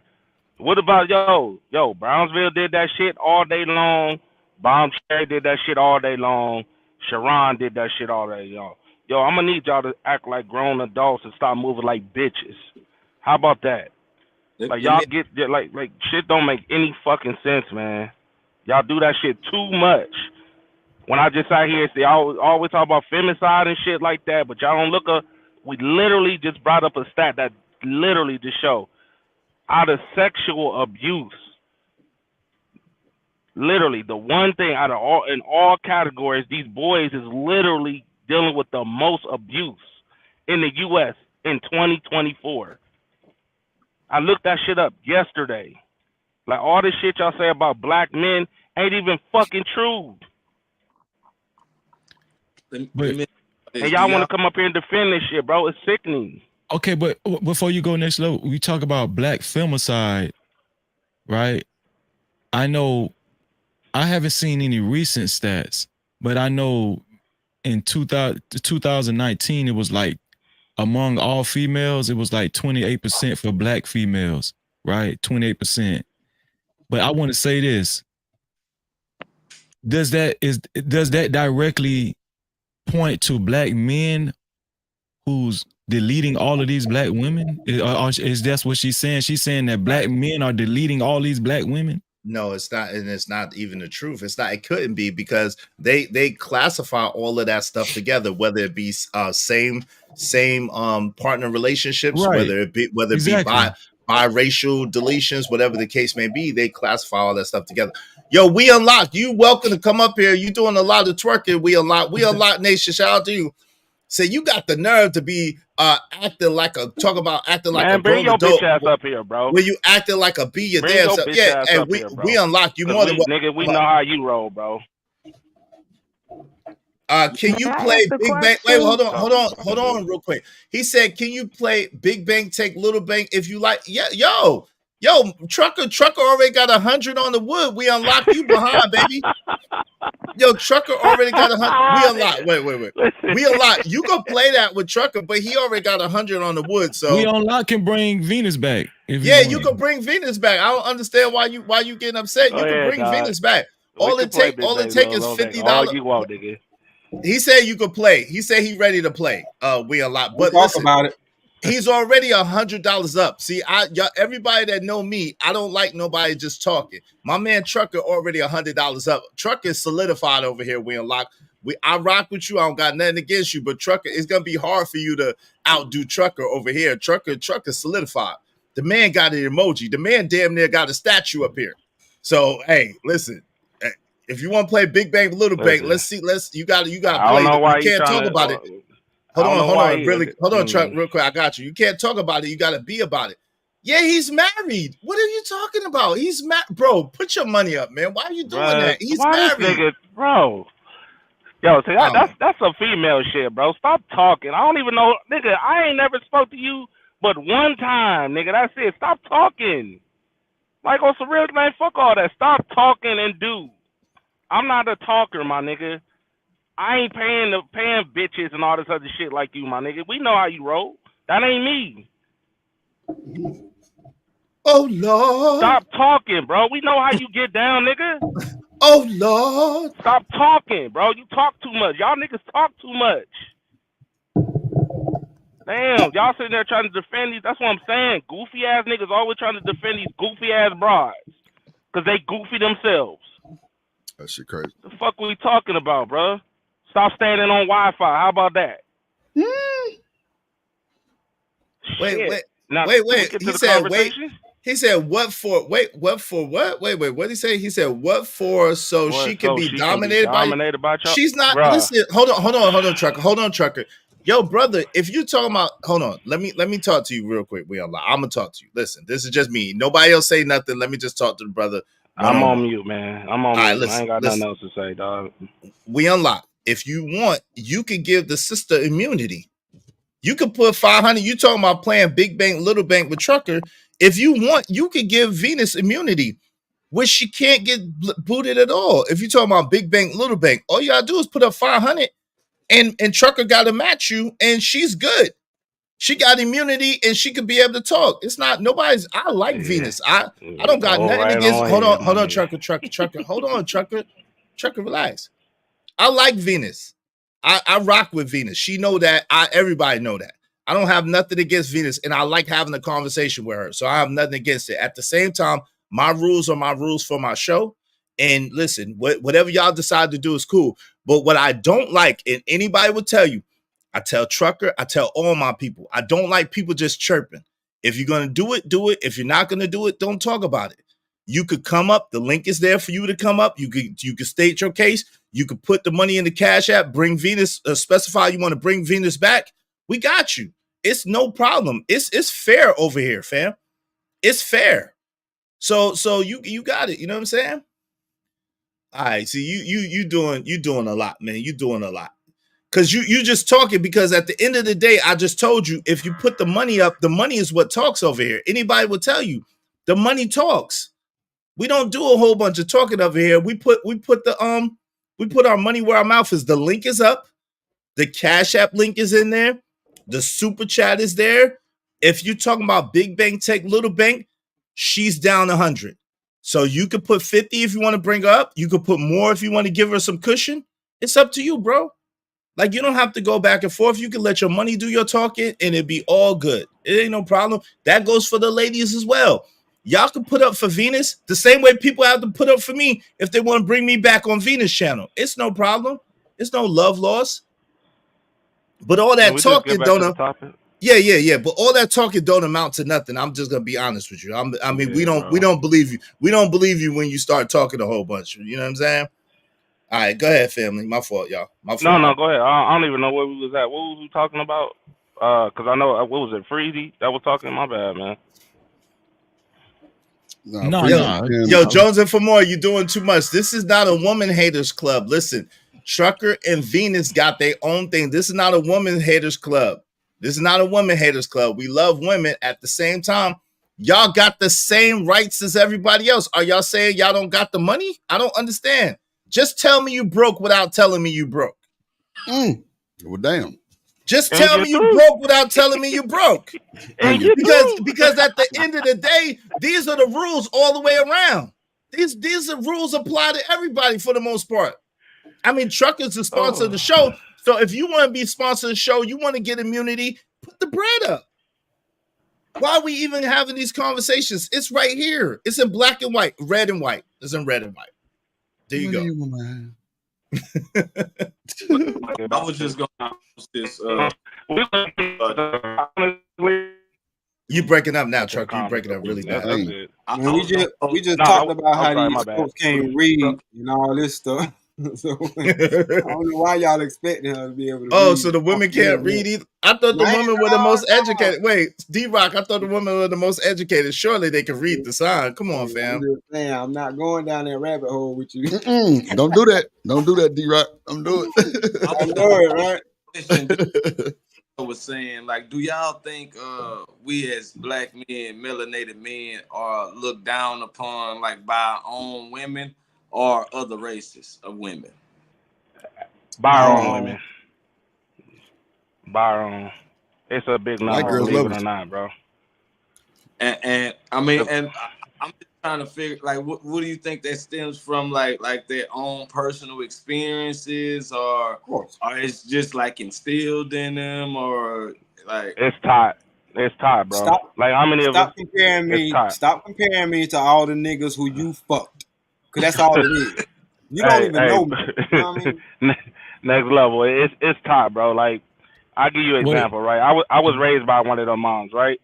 What about Brownsville did that shit all day long. Bomb Cherry did that shit all day long. Sharon did that shit all day long. Yo, I'm gonna need y'all to act like grown adults and stop moving like bitches. How about that? Like y'all get like shit don't make any fucking sense, man. Y'all do that shit too much. When I just sat here and say, I always talk about femicide and shit like that, but y'all don't look up. We literally just brought up a stat that literally just show out of sexual abuse. Literally, the one thing out of all categories, these boys is literally dealing with the most abuse in the U.S. in 2024. I looked that shit up yesterday. Like all this shit y'all say about black men ain't even fucking true. And y'all want to come up here and defend this shit, bro? It's sickening. Okay, but before you go next level, we talk about black femicide, right? I know I haven't seen any recent stats, but I know in 2019, it was like among all females, it was like 28% for black females, right? 28%. But I want to say this. Does that directly point to black men who's deleting all of these black women? Is that what she's saying? She's saying that black men are deleting all these black women? No, it's not, and it's not even the truth. It's not. It couldn't be because they classify all of that stuff together, whether it be same partner relationships, right, whether it be biracial deletions, whatever the case may be. They classify all that stuff together. Yo, we unlocked. You welcome to come up here. You doing a lot of twerking. We unlocked Nation. Shout out to you. Say you got the nerve to be acting like a bring your adult. Bitch ass up here, bro. When you acting like a be your damn self. Yeah, and we unlock you more than what, nigga. We know how you roll, bro. Can you play Big Bang? Wait, hold on, real quick. He said, "Can you play Big Bang Take Little Bang if you like?" Yeah, yo, Trucker already got 100 on the wood. We unlock you behind, baby. Yo, Trucker already got 100. We unlock. Wait. We unlock. You can play that with Trucker, but he already got 100 on the wood. So we unlock can bring Venus back. You can bring Venus back. I don't understand why you getting upset. You can bring Venus back. All it take is $50. All you want, nigga. He said you could play. He said he's ready to play. We unlock. But talk about it. He's already $100 up. See, everybody that know me, I don't like nobody just talking. My man Trucker already $100 up. Trucker is solidified over here. We unlock. I rock with you. I don't got nothing against you, but Trucker, it's gonna be hard for you to outdo Trucker over here. Trucker solidified. The man got an emoji. The man damn near got a statue up here. So hey, listen. If you want to play Big Bang, Little Bang, let's see. You got to play. I don't know why you can't talk about it. Hold on, Truck, real quick. I got you. You can't talk about it. You got to be about it. Yeah, he's married. What are you talking about? He's bro. Put your money up, man. Why are you doing that? He's married, nigga, bro. Yo, see, that's a female shit, bro. Stop talking. I don't even know, nigga. I ain't never spoke to you but one time, nigga. That's it. Stop talking. Like on some real man. Fuck all that. Stop talking and do. I'm not a talker, my nigga. I ain't paying bitches and all this other shit like you, my nigga. We know how you roll. That ain't me. Oh Lord. Stop talking, bro. We know how you get down, nigga. Oh Lord. Stop talking, bro. You talk too much. Y'all niggas talk too much. Damn, y'all sitting there trying to defend these. That's what I'm saying. Goofy ass niggas always trying to defend these goofy ass broads. Because they goofy themselves. That shit crazy. The fuck we talking about, bro? Stop standing on Wi-Fi. How about that? Wait. Now, Wait. He said, wait. He said, what for? Wait, what for what? Wait. What did he say? He said, what for? So she can be dominated by y'all? She's not. Bruh. Listen, hold on, Trucker. Yo, brother, if you talking about, hold on, let me talk to you real quick. I'm gonna talk to you. Listen, this is just me. Nobody else say nothing. Let me just talk to the brother. I'm on mute, man. I'm on mute. Listen, I ain't got nothing else to say, dog. We unlock. If you want, you could give the sister immunity. You could put 500. You talking about playing big bank, little bank with Trucker. If you want, you could give Venus immunity, which she can't get booted at all. If you talking about big bank, little bank, all you gotta do is put up 500, and Trucker got to match you, and she's good. She got immunity, and she could be able to talk. It's not nobody's. I like Venus. I don't got nothing against. Hold on, Trucker. Hold on, Trucker, relax. I like Venus. I rock with Venus. She know that. Everybody know that. I don't have nothing against Venus, and I like having a conversation with her. So I have nothing against it. At the same time, my rules are my rules for my show. And listen, whatever y'all decide to do is cool. But what I don't like, and anybody will tell you, I tell Trucker, I tell all my people, I don't like people just chirping. If you're gonna do it, do it. If you're not gonna do it, don't talk about it. You could come up. The link is there for you to come up. You could state your case. You could put the money in the Cash App. Bring Venus. Specify you want to bring Venus back. We got you. It's no problem. It's fair over here, fam. It's fair. So you got it. You know what I'm saying? All right. So you doing a lot, man. You doing a lot. Cause you just talking because at the end of the day, I just told you if you put the money up, the money is what talks over here. Anybody will tell you the money talks. We don't do a whole bunch of talking over here. We put our money where our mouth is. The link is up. The Cash App link is in there. The super chat is there. If you're talking about big bank, take little bank, she's down 100. So you could put 50 if you want to bring her up. You could put more if you want to give her some cushion. It's up to you, bro. Like, you don't have to go back and forth. You can let your money do your talking and it'd be all good. It ain't no problem. That goes for the ladies as well. Y'all can put up for Venus the same way people have to put up for me if they want to bring me back on Venus channel. It's no problem. It's no love loss. But all that talking don't. Yeah. But all that talking don't amount to nothing. I'm just gonna be honest with you. We don't believe you. We don't believe you when you start talking a whole bunch. You know what I'm saying? All right, go ahead, family. My fault, y'all. My fault. No, go ahead. I don't even know where we was at. What was we talking about? Because I know, what was it, Freezy that was talking? My bad, man. Yo, Jones and for more, you're doing too much. This is not a woman haters club. Listen, Trucker and Venus got their own thing. This is not a woman haters club. This is not a woman haters club. We love women. At the same time, y'all got the same rights as everybody else. Are y'all saying y'all don't got the money? I don't understand. Just tell me you broke without telling me you broke. Well, damn. Just tell me you broke without telling me you broke. Because at the end of the day, these are the rules all the way around. These are rules apply to everybody for the most part. I mean, Trucker's the sponsor of the show. So if you want to be sponsor of the show, you want to get immunity, put the bread up. Why are we even having these conversations? It's right here. It's in black and white, red and white. It's in red and white. There you go. I was just going to ask this. You breaking up now, Trucker. You breaking up really bad. We just talked about how these folks can't read and all this stuff. So I don't know why y'all expecting her to be able to read. So the women can't read either. I thought the women were the most educated. Wait, D-Rock, I thought the women were the most educated. Surely they can read the sign. Come on, fam. I'm not going down that rabbit hole with you. Don't do that. Don't do that, D-Rock. I'm doing it. I know it, right? I was saying, like, do y'all think we as black men, melanated men, are looked down upon like by our own women or other races of women? By our own women. By our own. It's a big number, believe it or not, bro. And I mean, and I'm just trying to figure, like, what do you think that stems from, like their own personal experiences, or it's just like instilled in them, or like it's taught, bro. Stop, like how many of us? Comparing me. Stop comparing me to all the niggas who you fucked, cause that's all it is. You don't even know me. You know what I mean? Next level. It's taught, bro. Like, I'll give you an example, right? I was raised by one of them moms, right?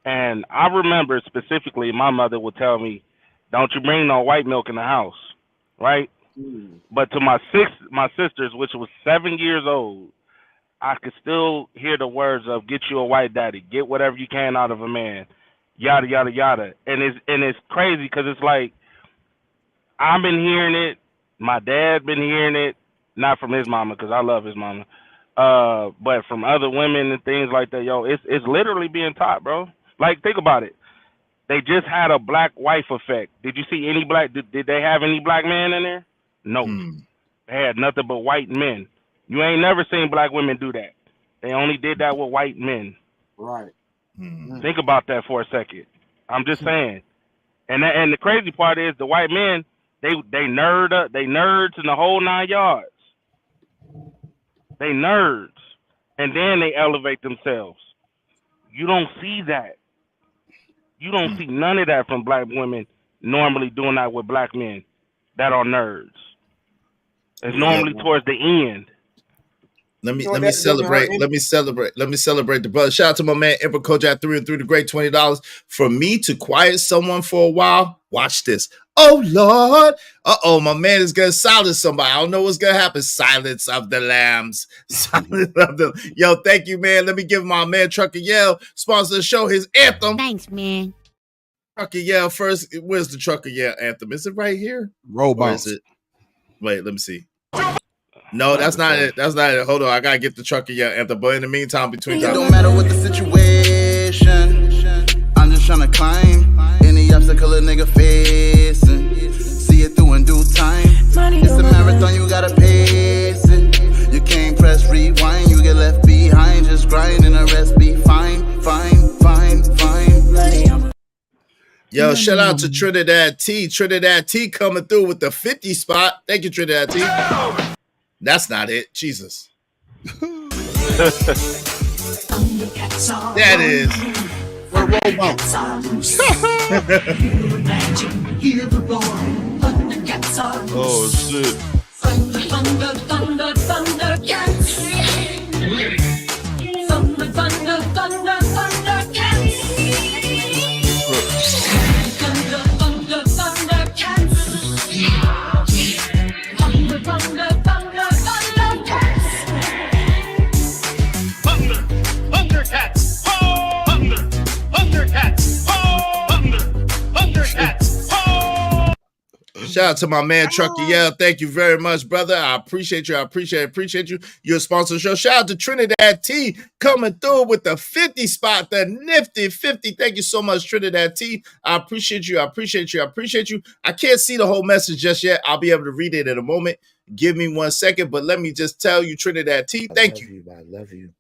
And I remember specifically my mother would tell me, don't you bring no white milk in the house, right? But to my sisters, which was 7 years old, I could still hear the words of get you a white daddy, get whatever you can out of a man, yada, yada, yada. And it's crazy because it's like, I've been hearing it. My dad been hearing it, not from his mama because I love his mama, but from other women and things like that. Yo, it's literally being taught, bro. Like, think about it. They just had a black wife effect. Did you see any black? Did they have any black men in there? No. They had nothing but white men. You ain't never seen black women do that. They only did that with white men. Right. Think about that for a second. I'm just saying. And the crazy part is the white men, they nerds in the whole 9 yards. They nerds. And then they elevate themselves. You don't see that. You don't see none of that from black women normally doing that with black men that are nerds. It's normally towards the end. Let me celebrate the brother. Shout out to my man Emperor Kojak 3 and 3, the great $20. For me to quiet someone for a while, watch this. Oh Lord. My man is gonna silence somebody. I don't know what's gonna happen. Silence of the lambs. Silence of them. Yo, thank you, man. Let me give my man Trucker Yell, sponsor the show, his anthem. Thanks, man. Trucker Yell first. Where's the Trucker Yell anthem? Is it right here? Robots. Or is it? Wait, let me see. No, that's not it. That's not it. Hold on, I gotta get the Trucker Yell anthem. But in the meantime, between it don't matter what the situation, I'm just trying to climb any obstacle a nigga facing. See it through in due time. It's a marathon, you gotta pace it. You can't press rewind, you get left behind. Just grind and the rest be fine. Yo, shout out to Trinidad T. Trinidad T coming through with the 50 spot. Thank you, Trinidad T. That's not it. Jesus. That is. We're robots. Oh, shit. Shout out to my man Trucker Yell. Thank you very much, brother. I appreciate you. I appreciate you. You're a sponsor of the show. Shout out to Trinidad T coming through with the 50 spot, the nifty 50. Thank you so much, Trinidad T. I appreciate you. I appreciate you. I can't see the whole message just yet. I'll be able to read it in a moment. Give me 1 second, but let me just tell you, Trinidad T, thank you. I love you.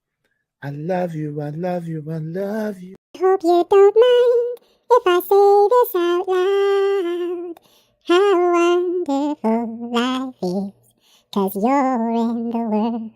I hope you don't mind if I say this out loud. How wonderful life is, 'cause you're in the world.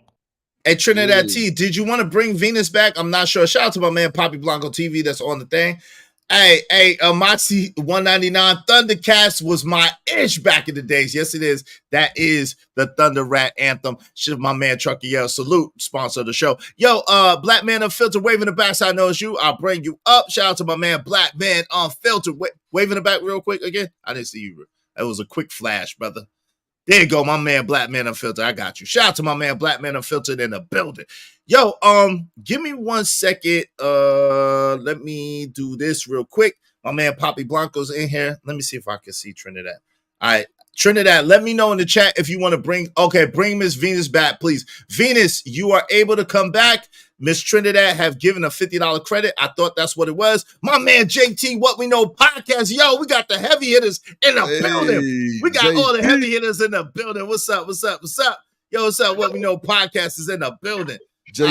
Hey, Trinidad T, did you want to bring Venus back? I'm not sure. Shout out to my man Poppy Blanco TV that's on the thing. Hey, Moxie 199 Thundercats was my ish back in the days. Yes, it is. That is the Thunder Rat anthem. Should my man Trucker Yell, salute, sponsor of the show. Yo, Black Man Unfiltered, waving the backside knows you. I'll bring you up. Shout out to my man Black Man Unfiltered. Waving the back real quick again. I didn't see you. That was a quick flash, brother. There you go, my man Black Man Unfiltered. I got you. Shout out to my man Black Man Unfiltered in the building. Yo, give me 1 second. Let me do this real quick. My man Poppy Blanco's in here. Let me see if I can see Trinidad. All right, Trinidad, let me know in the chat if you want to bring Miss Venus back, please. Venus, you are able to come back. Miss Trinidad have given a $50 credit. I thought that's what it was. My man JT, What We Know podcast. Yo, we got the heavy hitters in the building. We got all the heavy hitters in the building. What's up? Yo, what's up? What We Know podcast is in the building. Hey,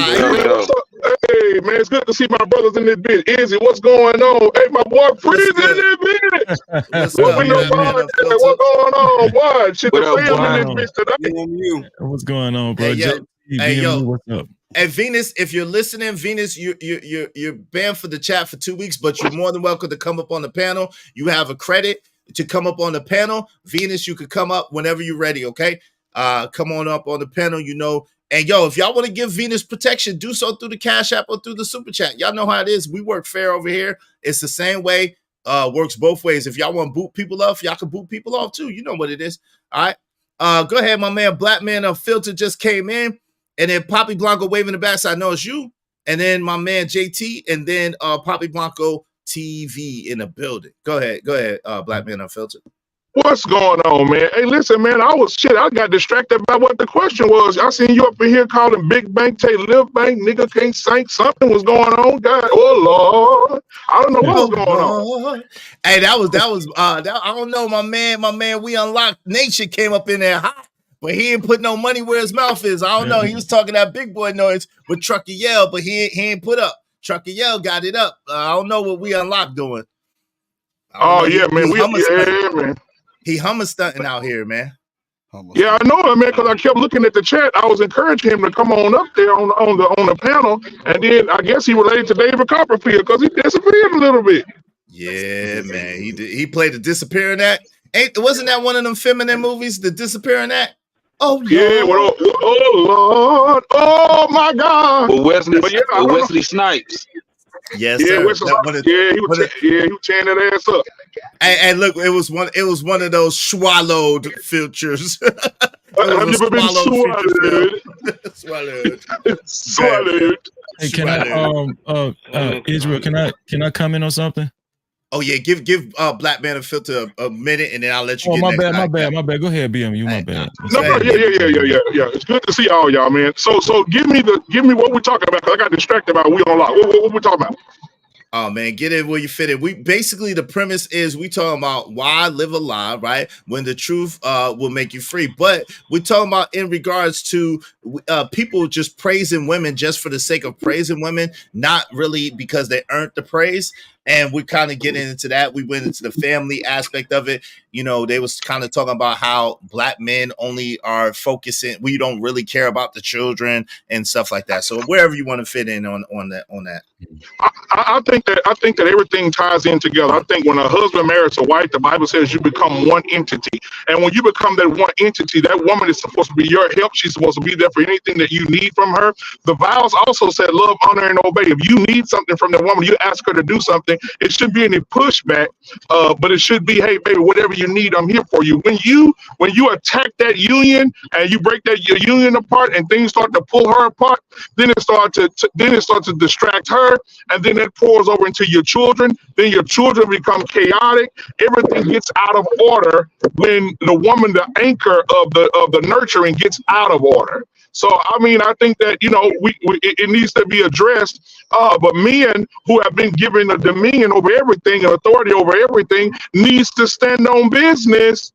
Hey, man, it's good to see my brothers in this bitch. Izzy, what's going on? Hey, my boy Freeze in this bitch. What's What's up, man? going on? What? Shit, What the up, fam in boy? this bitch today. What's going on, bro? Hey, yo. JT, Hey, yo. what's up? And Venus, if you're listening, Venus, you're banned for the chat for 2 weeks, but you're more than welcome to come up on the panel. You have a credit to come up on the panel. Venus, you could come up whenever you're ready, okay? Come on up on the panel, you know. And yo, if y'all want to give Venus protection, do so through the Cash App or through the Super Chat. Y'all know how it is. We work fair over here. It's the same way. Works both ways. If y'all want to boot people off, y'all can boot people off too. You know what it is. All right. Go ahead, my man. Black Man Filter just came in. And then Poppy Blanco waving the backside. I know it's you. And then my man JT. And then Poppy Blanco TV in the building. Go ahead, Black Man Unfiltered. What's going on, man? Hey, listen, man, I got distracted by what the question was. I seen you up in here calling Big Bank, take Live Bank, nigga can't sink. Something was going on, God. Oh Lord, I don't know what was going on. Hey, that was I don't know, my man. We Unlocked Nation came up in there hot, but he ain't put no money where his mouth is. I don't know. He was talking that big boy noise with Trucker Yell, but he ain't put up. Trucker Yell got it up. I don't know what We Unlocked doing. Oh yeah, man. Man. He humming stunting out here, man. Yeah, I know it, man, because I kept looking at the chat. I was encouraging him to come on up there on the panel, and then I guess he related to David Copperfield because he disappeared a little bit. Yeah, man. He played the disappearing act. Wasn't that one of them feminine movies, the disappearing act? Oh yeah, oh Lord, oh my God. Well, Wesley Snipes. Yes, yeah, sir. he was tearing that ass up. And look, it was one of those swallowed features. I've never been swallowed. Hey, can I Israel, can I comment on something? Oh yeah, give Black Man Filter a minute, and then I'll let you. Oh, my bad. Go ahead, BMU. My bad. No, yeah. It's good to see all y'all, man. So give me what we're talking about. Cause I got distracted by We Unlocked. What we talking about? Oh man, get in where you fit in. We basically, the premise is we talking about why live a lie, right? When the truth will make you free. But we're talking about in regards to people just praising women just for the sake of praising women, not really because they earned the praise. And we're kind of getting into that. We went into the family aspect of it. You know, they was kind of talking about how Black men only are focusing. We don't really care about the children and stuff like that. So wherever you want to fit in on that. I think that everything ties in together. I think when a husband marries a wife, the Bible says you become one entity. And when you become that one entity, that woman is supposed to be your help. She's supposed to be there for anything that you need from her. The vows also said love, honor, and obey. If you need something from that woman, you ask her to do something. It shouldn't be any pushback, but it should be, hey, baby, whatever you need, I'm here for you. When you attack that union and you break your union apart and things start to pull her apart, then it starts to distract her, and then it pours over into your children. Then your children become chaotic. Everything gets out of order when the woman, the anchor of the nurturing, gets out of order. So, I mean, I think that, you know, it needs to be addressed. But men who have been given a dominion over everything and authority over everything needs to stand on business.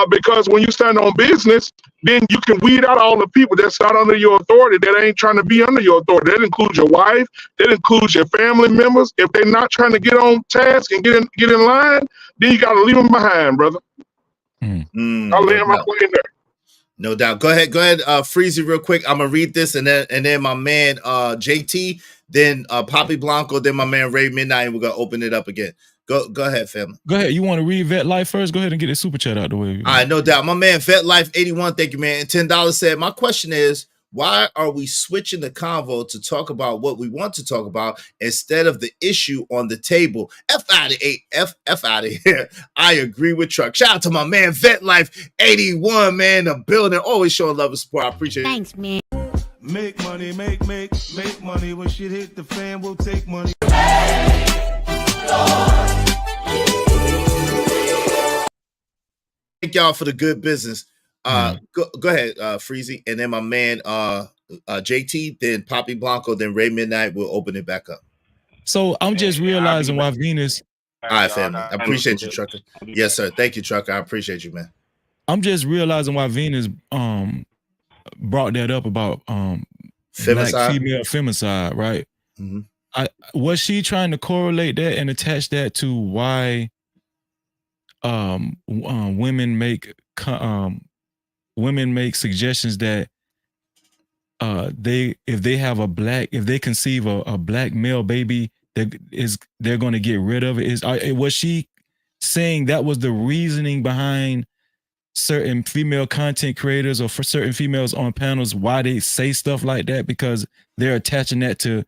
Because when you stand on business, then you can weed out all the people that's not under your authority, that ain't trying to be under your authority. That includes your wife. That includes your family members. If they're not trying to get on task and get in line, then you got to leave them behind, brother. I'll land my plane there. No doubt. Go ahead, Freezy, real quick. I'm gonna read this, and then my man JT, then Poppy Blanco, then my man Ray Midnight, and we're gonna open it up again. Go ahead, family. Go ahead. You want to read Vet Life first? Go ahead and get a super chat out the way. All right, no doubt. My man Vet Life 81, thank you, man. And $10 said, my question is, why are we switching the convo to talk about what we want to talk about instead of the issue on the table? F out of here. I agree with Truck. Shout out to my man Vet Life 81, man. The building, always showing love and support. I appreciate it. Thanks, man. Make money, make money. When shit hit the fan, we'll take money. Thank y'all for the good business. Go ahead, Freezy, and then my man JT, then Poppy Blanco, then Ray Midnight. We'll open it back up. So I'm just realizing why Venus. All right, family. I appreciate you, Trucker. Yes, sir. Thank you, Trucker. I appreciate you, man. I'm just realizing why Venus brought that up about femicide? Black female femicide, right? Was she trying to correlate that and attach that to why women make suggestions that if they conceive a black male baby, they're going to get rid of it? Was she saying that was the reasoning behind certain female content creators or for certain females on panels why they say stuff like that, because they're attaching that to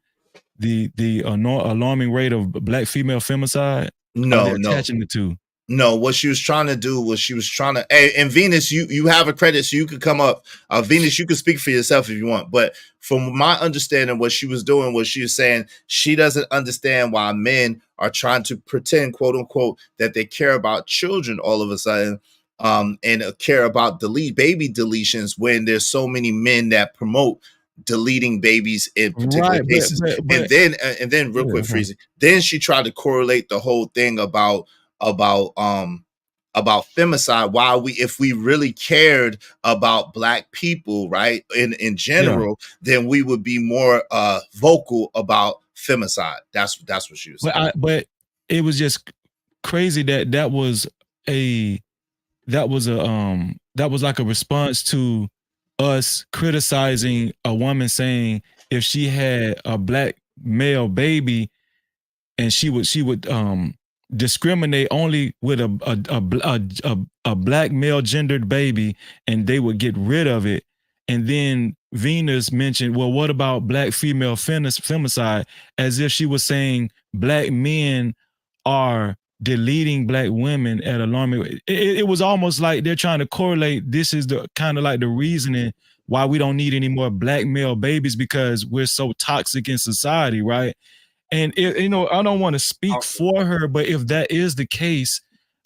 the alarming rate of black female femicide? No, attaching the two. No, what she was trying to do was hey, and Venus, you have a credit, so you could come up. Venus, you can speak for yourself if you want. But from my understanding, what she was doing was she was saying she doesn't understand why men are trying to pretend, quote unquote, that they care about children all of a sudden, and care about baby deletions when there's so many men that promote deleting babies in particular cases. And then real quick, Freezy. Then she tried to correlate the whole thing about femicide. Why if we really cared about black people, right, in general, then we would be more vocal about femicide. That's what she was saying. But it was just crazy that was like a response to us criticizing a woman, saying if she had a black male baby and she would discriminate only with a black male gendered baby and they would get rid of it. And then Venus mentioned, well, what about black female femicide? As if she was saying black men are deleting black women at alarming. It was almost like they're trying to correlate. This is the kind of like the reasoning why we don't need any more black male babies, because we're so toxic in society, right? And I don't want to speak for her, but if that is the case,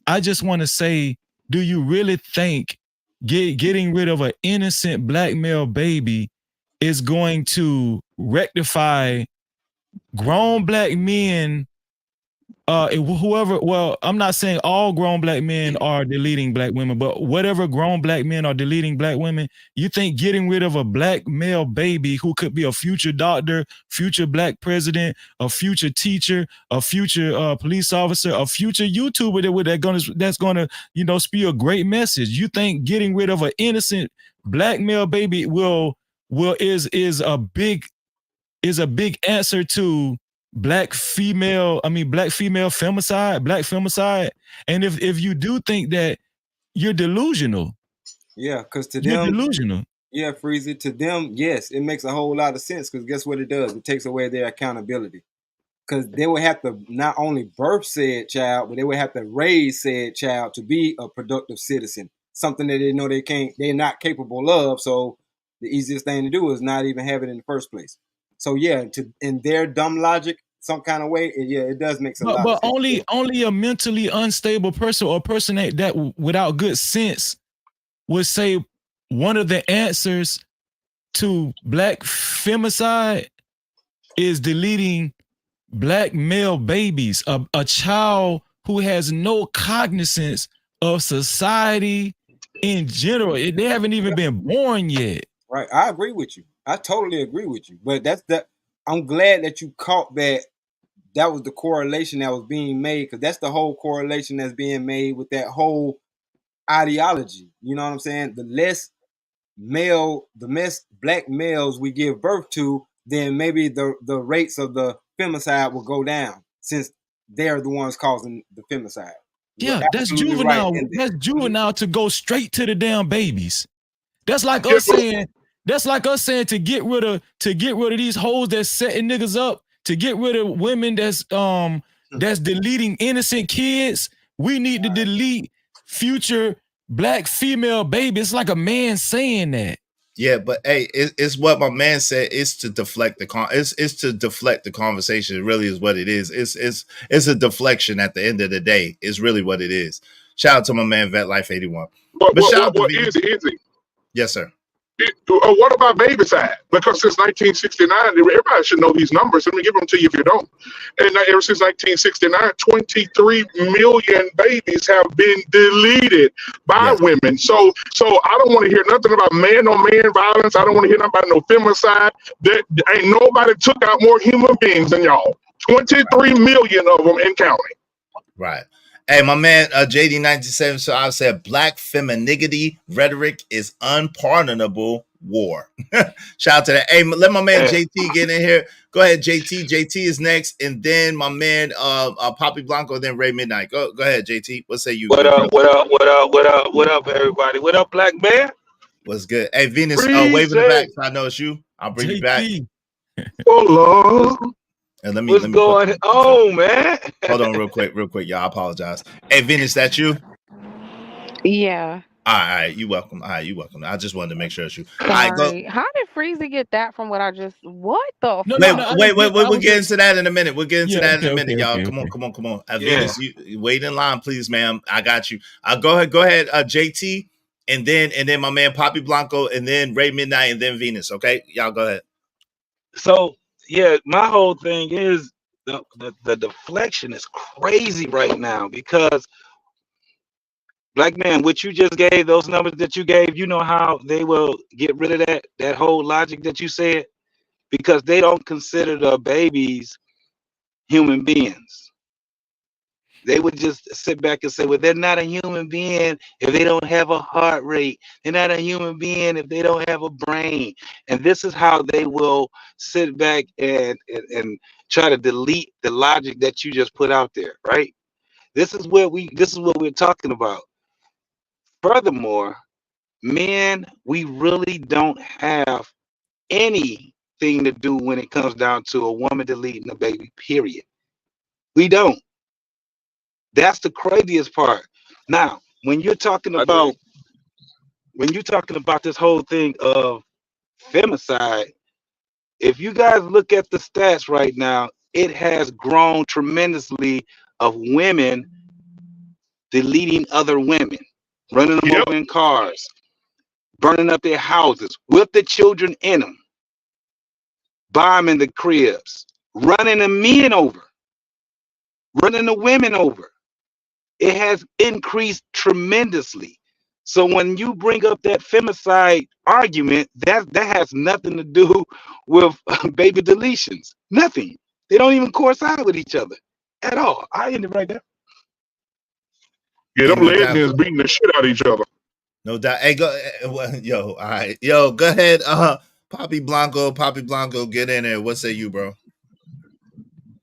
I just want to say, do you really think getting rid of an innocent black male baby is going to rectify grown black men? I'm not saying all grown black men are deleting black women, but whatever grown black men are deleting black women, you think getting rid of a black male baby who could be a future doctor, future black president, a future teacher, a future police officer, a future YouTuber that's gonna spew a great message? You think getting rid of an innocent black male baby is a big answer to black female femicide? And if you do think that, you're delusional. Yeah, because to you're them, delusional. Yeah, Freezy, to them, yes, it makes a whole lot of sense, because guess what it does? It takes away their accountability. Because they would have to not only birth said child, but they would have to raise said child to be a productive citizen, something that they know they're not capable of. So the easiest thing to do is not even have it in the first place. So yeah, in their dumb logic, some kind of way, it does make a lot of sense. But only a mentally unstable person, or a person that without good sense would say one of the answers to black femicide is deleting black male babies, a child who has no cognizance of society in general. They haven't even been born yet. Right, I agree with you. I totally agree with you. But I'm glad that you caught that was the correlation that was being made, because that's the whole correlation that's being made with that whole ideology. You know what I'm saying? The less black males we give birth to, then maybe the rates of the femicide will go down, since they're the ones causing the femicide. Yeah, that's juvenile. Right, that's juvenile to go straight to the damn babies. That's like us saying to get rid of these hoes that's setting niggas up, to get rid of women that's deleting innocent kids. We need to delete future black female babies. It's like a man saying that. Yeah, but hey, it's what my man said. It's to deflect it's to deflect the conversation. It really is what it is. It's a deflection at the end of the day. It's really what it is. Shout out to my man VetLife81. But shout out to Easy. Yes, sir. What about Babyside? Because since 1969, everybody should know these numbers. Let me give them to you if you don't. And ever since 1969, 23 million babies have been deleted by women. So I don't want to hear nothing about man-on-man violence. I don't want to hear nothing about no femicide. There ain't nobody took out more human beings than y'all. 23 million of them in counting. Right. Hey, my man, JD97. So I said, black femininity rhetoric is unpardonable war. Shout out to that. Hey, let my man JT get in here. Go ahead, JT. JT is next, and then my man, Poppy Blanco, then Ray Midnight. Go ahead, JT. What say you? What up, everybody? What up, black man? What's good? Hey, Venus, wave in the back. So I know it's you. I'll bring you back. Oh, Lord. And let me What's going on, man? Hold on real quick, y'all. I apologize. Hey, Venus, that you? Yeah. All right, you welcome. All right, you welcome. I just wanted to make sure it's you. Sorry. All right, go. How did Freezy get that from what I just? What the? Wait. We'll get into that in a minute. We'll get into that in a minute, y'all. Come on. Venus, you wait in line, please, ma'am. I got you. Go ahead, JT, and then my man Poppy Blanco, and then Ray Midnight, and then Venus. Okay, y'all go ahead. So yeah, my whole thing is the deflection is crazy right now because, black man, what you just gave, those numbers that you gave, you know how they will get rid of that whole logic that you said? Because they don't consider the babies human beings. They would just sit back and say, well, they're not a human being if they don't have a heart rate. They're not a human being if they don't have a brain. And this is how they will sit back and try to delete the logic that you just put out there, right? This is what we're talking about. Furthermore, men, we really don't have anything to do when it comes down to a woman deleting a baby, period. We don't. That's the craziest part. Now, when you're talking about this whole thing of femicide, if you guys look at the stats right now, it has grown tremendously of women deleting other women, running them over in cars, burning up their houses with the children in them, bombing the cribs, running the men over, running the women over. It has increased tremendously. So when you bring up that femicide argument, that has nothing to do with baby deletions. Nothing. They don't even coincide with each other at all. I end it right there. Yeah, them lesbians beating the shit out of each other. No doubt. Hey, go, all right. Yo, go ahead. Poppy Blanco, get in there. What say you, bro?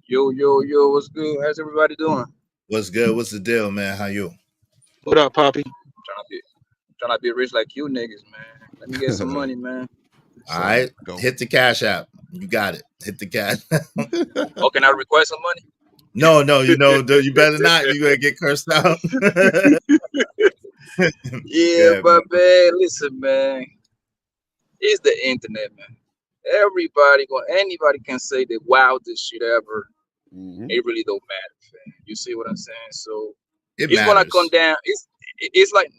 Yo, what's good? How's everybody doing? What's good? What's the deal, man? How you? What up, Poppy? Trying to be rich like you niggas, man. Let me get some money, man. All right. Hit the Cash App. You got it. Hit the cash. Oh, can I request some money? No, you better not. You're going to get cursed out. Yeah, but man, listen, man. It's the internet, man. Anybody can say the wildest shit ever. It really don't matter, fam. You see what I'm saying? So it's gonna come down. It's like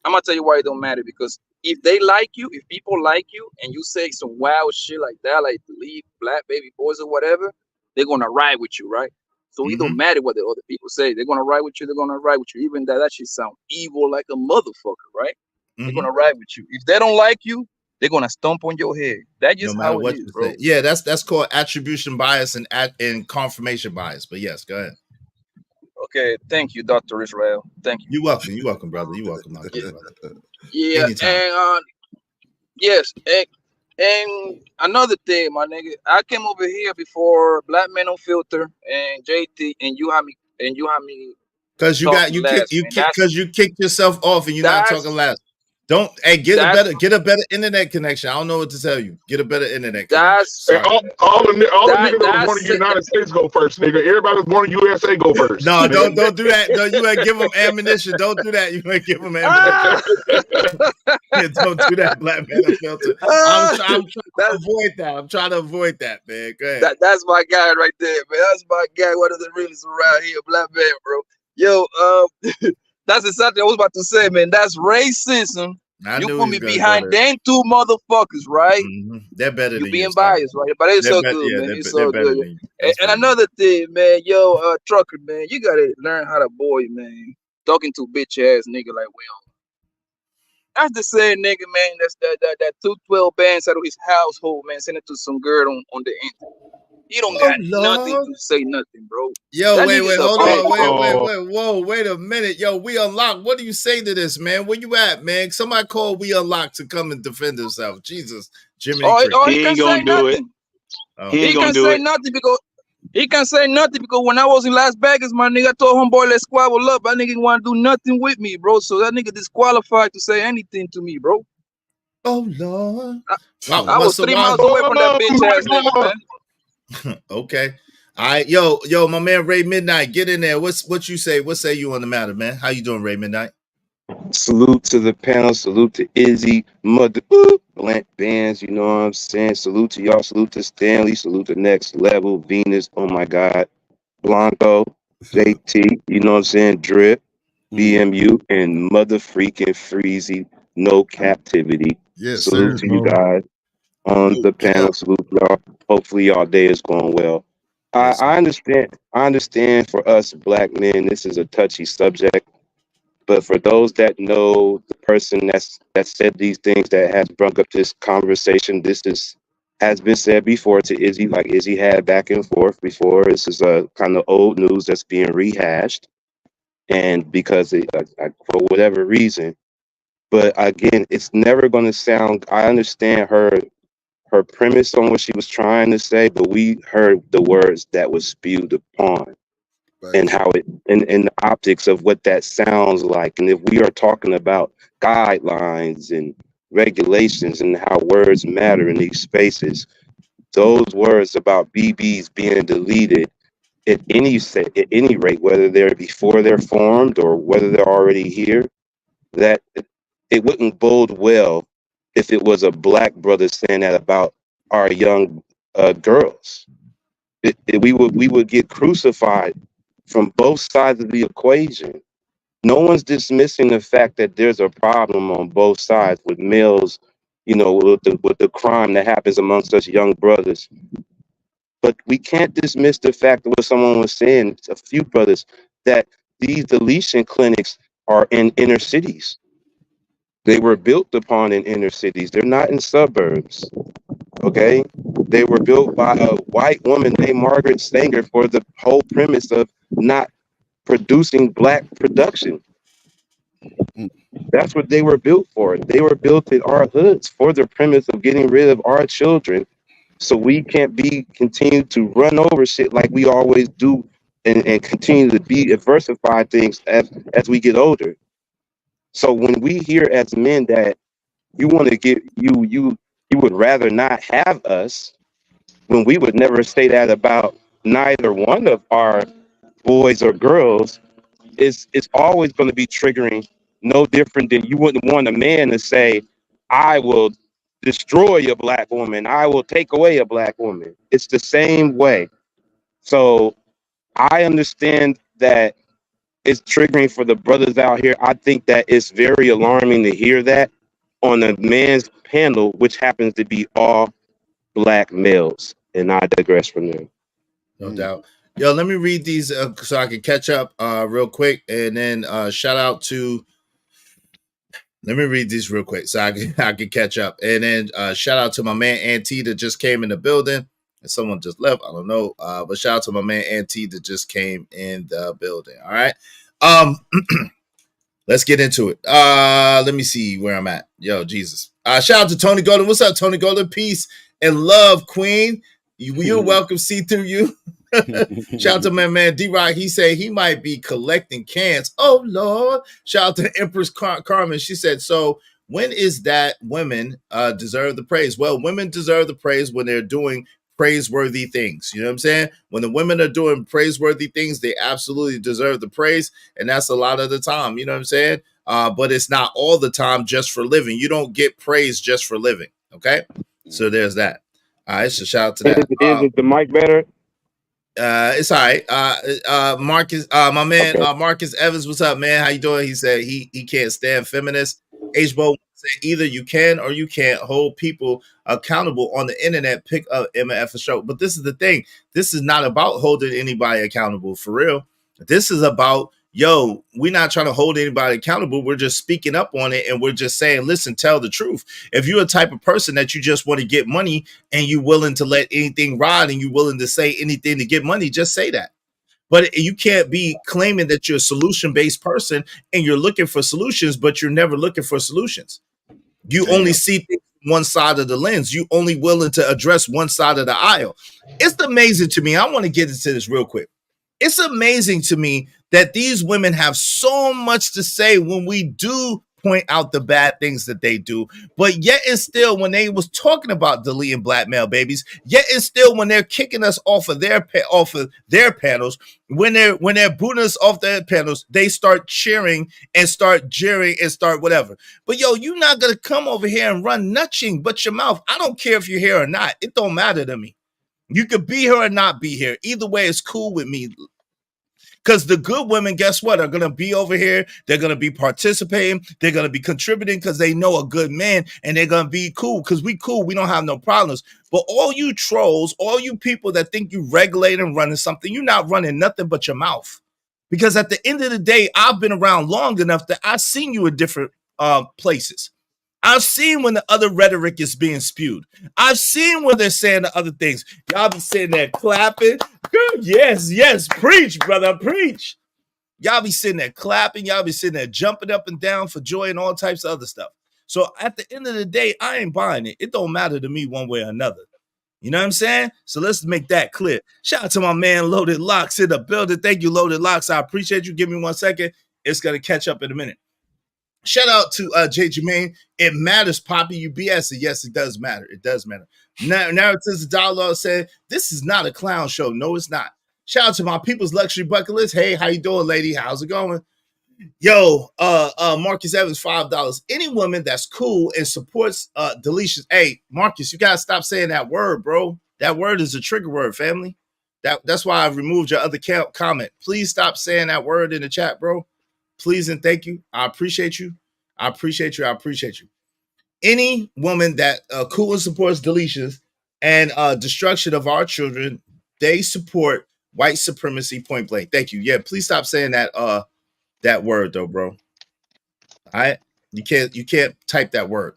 I'm gonna tell you why it don't matter, because if they like you, if people like you, and you say some wild shit like that, like delete black baby boys or whatever, they're gonna ride with you, right? So it don't matter what the other people say. They're gonna ride with you. They're gonna ride with you, even that shit sound evil like a motherfucker, right? They're gonna ride with you. If they don't like you, they're gonna stomp on your head. That's just how it is, bro. Yeah, that's called attribution bias and confirmation bias. But yes, go ahead. Okay, thank you, Dr. Israel. Thank you. You're welcome, brother. You're welcome. Yeah, and yes, and another thing, my nigga, I came over here before Black Men on Filter and JT, and you had me because you kicked yourself off and you're not talking last. Don't get a better internet connection. I don't know what to tell you. Get a better internet connection. All the niggas that was born in the United States go first, nigga. Everybody was born in USA go first. No, don't do that. No, you ain't give them ammunition. Don't do that. You ain't give them ammunition. Don't do that, Black Man Filter. I'm trying to avoid that. I'm trying to avoid that, man. Go ahead. That's my guy right there, man. That's my guy. One of the realest around here, Black Man, bro. Yo, that's exactly what I was about to say, man. That's racism I You knew put he me was gonna go behind there. them two motherfuckers, right? They're better You than you. being Sorry. biased, right? But it's They're so bet- good, yeah, man. they're, It's they're so better good. than you. And, That's and fine. another thing, man, yo, trucker, man, you gotta learn how to boy, man. Talking to bitch ass nigga like we on. That's the same nigga, man. That's that 212 bands out of his household, man. Send it to some girl on the internet. He don't got nothing to say nothing, bro. Yo, That wait, nigga's a hold bitch, on, bro. whoa, wait a minute. Yo, We Unlocked. What do you say to this, man? Where you at, man? Somebody call We Unlocked to come and defend himself. Jesus, Jiminy Cricket. He can say nothing. He can say nothing because he can say nothing because when I was in Las Vegas, my nigga, I told homeboy let's squabble up. That nigga want to do nothing with me, bro. So that nigga disqualified to say anything to me, bro. Oh Lord. I was 3 miles away from that bitch ass nigga, man. Okay. All right, yo, my man Ray Midnight, get in there. What you say? What say you on the matter, man? How you doing, Ray Midnight? Salute to the panel. Salute to Izzy, Mother Blunt Bands. You know what I'm saying? Salute to y'all. Salute to Stanley. Salute to Next Level, Venus. Oh my God, Blanco, JT. You know what I'm saying? Drip, BMU, and Mother Freaking Freezy. No captivity. Yes, Salute sir. to you guys on the panel. Salute to y'all. Hopefully y'all day is going well. I understand. I understand for us black men, this is a touchy subject. But for those that know the person that said these things that has brought up this conversation, has been said before to Izzy, like Izzy had back and forth before. This is a kind of old news that's being rehashed, and because for whatever reason. But again, it's never going to sound. I understand her premise on what she was trying to say, but we heard the words that was spewed upon. And how it and the optics of what that sounds like. And if we are talking about guidelines and regulations and how words matter in these spaces, those words about BBs being deleted at any rate, whether they're before they're formed or whether they're already here, that it wouldn't bode well if it was a black brother saying that about our young girls. We would get crucified from both sides of the equation. No one's dismissing the fact that there's a problem on both sides with males, with the crime that happens amongst us young brothers. But we can't dismiss the fact that what someone was saying, a few brothers, that these deletion clinics are in inner cities. They were built upon in inner cities. They're not in suburbs. Okay? They were built by a white woman named Margaret Sanger for the whole premise of not producing black production. That's what they were built for. They were built in our hoods for the premise of getting rid of our children, so we can't continue to run over shit like we always do, and continue to diversify things as we get older. So when we hear as men that you want to get you would rather not have us, when we would never say that about neither one of our boys or girls, it's always going to be triggering. No different than you wouldn't want a man to say, I will destroy a black woman, I will take away a black woman. It's the same way. So I understand that it's triggering for the brothers out here. I think that it's very alarming to hear that on a man's panel, which happens to be all black males. And I digress from there. No doubt. Yo, let me read these so I can catch up real quick, and then shout out to. Let me read these real quick so I can catch up, and then shout out to my man Auntie that just came in the building, and someone just left. I don't know, but shout out to my man Auntie that just came in the building. All right, let's get into it. Let me see where I'm at. Yo, Jesus. Shout out to Tony Golden. What's up, Tony Golden? Peace and love, Queen. You're welcome. See through you. Shout out to my man D-Rock. He said he might be collecting cans. Oh Lord. Shout out to Empress Carmen. She said, so when is that women deserve the praise? Well, women deserve the praise when they're doing praiseworthy things. You know what I'm saying? When the women are doing praiseworthy things, they absolutely deserve the praise. And that's a lot of the time. You know what I'm saying? But it's not all the time just for living. You don't get praise just for living. Okay? So there's that. All right, so shout out to that. Is the mic better? It's all right. Marcus, my man, Marcus Evans, what's up, man? How you doing? He said he can't stand feminists. H-Bo Either you can or you can't hold people accountable on the internet. Pick up MF show. But this is the thing. This is not about holding anybody accountable for real. This is about, yo, we're not trying to hold anybody accountable. We're just speaking up on it. And we're just saying, listen, tell the truth. If you're a type of person that you just want to get money and you're willing to let anything ride and you're willing to say anything to get money, just say that. But you can't be claiming that you're a solution-based person and you're looking for solutions, but you're never looking for solutions. You only see things from one side of the lens. You only willing to address one side of the aisle. It's amazing to me. I want to get into this real quick. It's amazing to me that these women have so much to say when we do point out the bad things that they do, but yet and still when they was talking about deleting black male babies, yet and still when they're kicking us off of their panels, when they're booting us off their panels, they start cheering and start jeering and start whatever. But yo, you're not gonna come over here and run nothing but your mouth. I don't care if you're here or not. It don't matter to me. You could be here or not be here. Either way, it's cool with me. Because the good women, guess what, are going to be over here. They're going to be participating. They're going to be contributing because they know a good man, and they're going to be cool because we cool. We don't have no problems. But all you trolls, all you people that think you regulate and running something, you're not running nothing but your mouth. Because at the end of the day, I've been around long enough that I've seen you in different places. I've seen when the other rhetoric is being spewed. I've seen when they're saying the other things. Y'all be sitting there clapping. Good. Yes. Preach, brother. Preach. Y'all be sitting there clapping. Y'all be sitting there jumping up and down for joy and all types of other stuff. So at the end of the day, I ain't buying it. It don't matter to me one way or another. You know what I'm saying? So let's make that clear. Shout out to my man Loaded Locks in the building. Thank you, Loaded Locks. I appreciate you. Give me 1 second. It's going to catch up in a minute. Shout out to Jay Jermaine. It matters, Poppy. You BS it. Yes, it does matter. It does matter. Narratives of Dialogue said, this is not a clown show. No, it's not. Shout out to my People's Luxury Bucket List. Hey, how you doing, lady? How's it going? Yo, Marcus Evans, $5. Any woman that's cool and supports deletions. Hey, Marcus, you gotta stop saying that word, bro. That word is a trigger word, family. That's why I removed your other comment. Please stop saying that word in the chat, bro. Please and thank you. I appreciate you. I appreciate you. Any woman that cool and supports deletions and destruction of our children, they support white supremacy, point blank. Thank you. Yeah, please stop saying that word though, bro. All right, you can't type that word.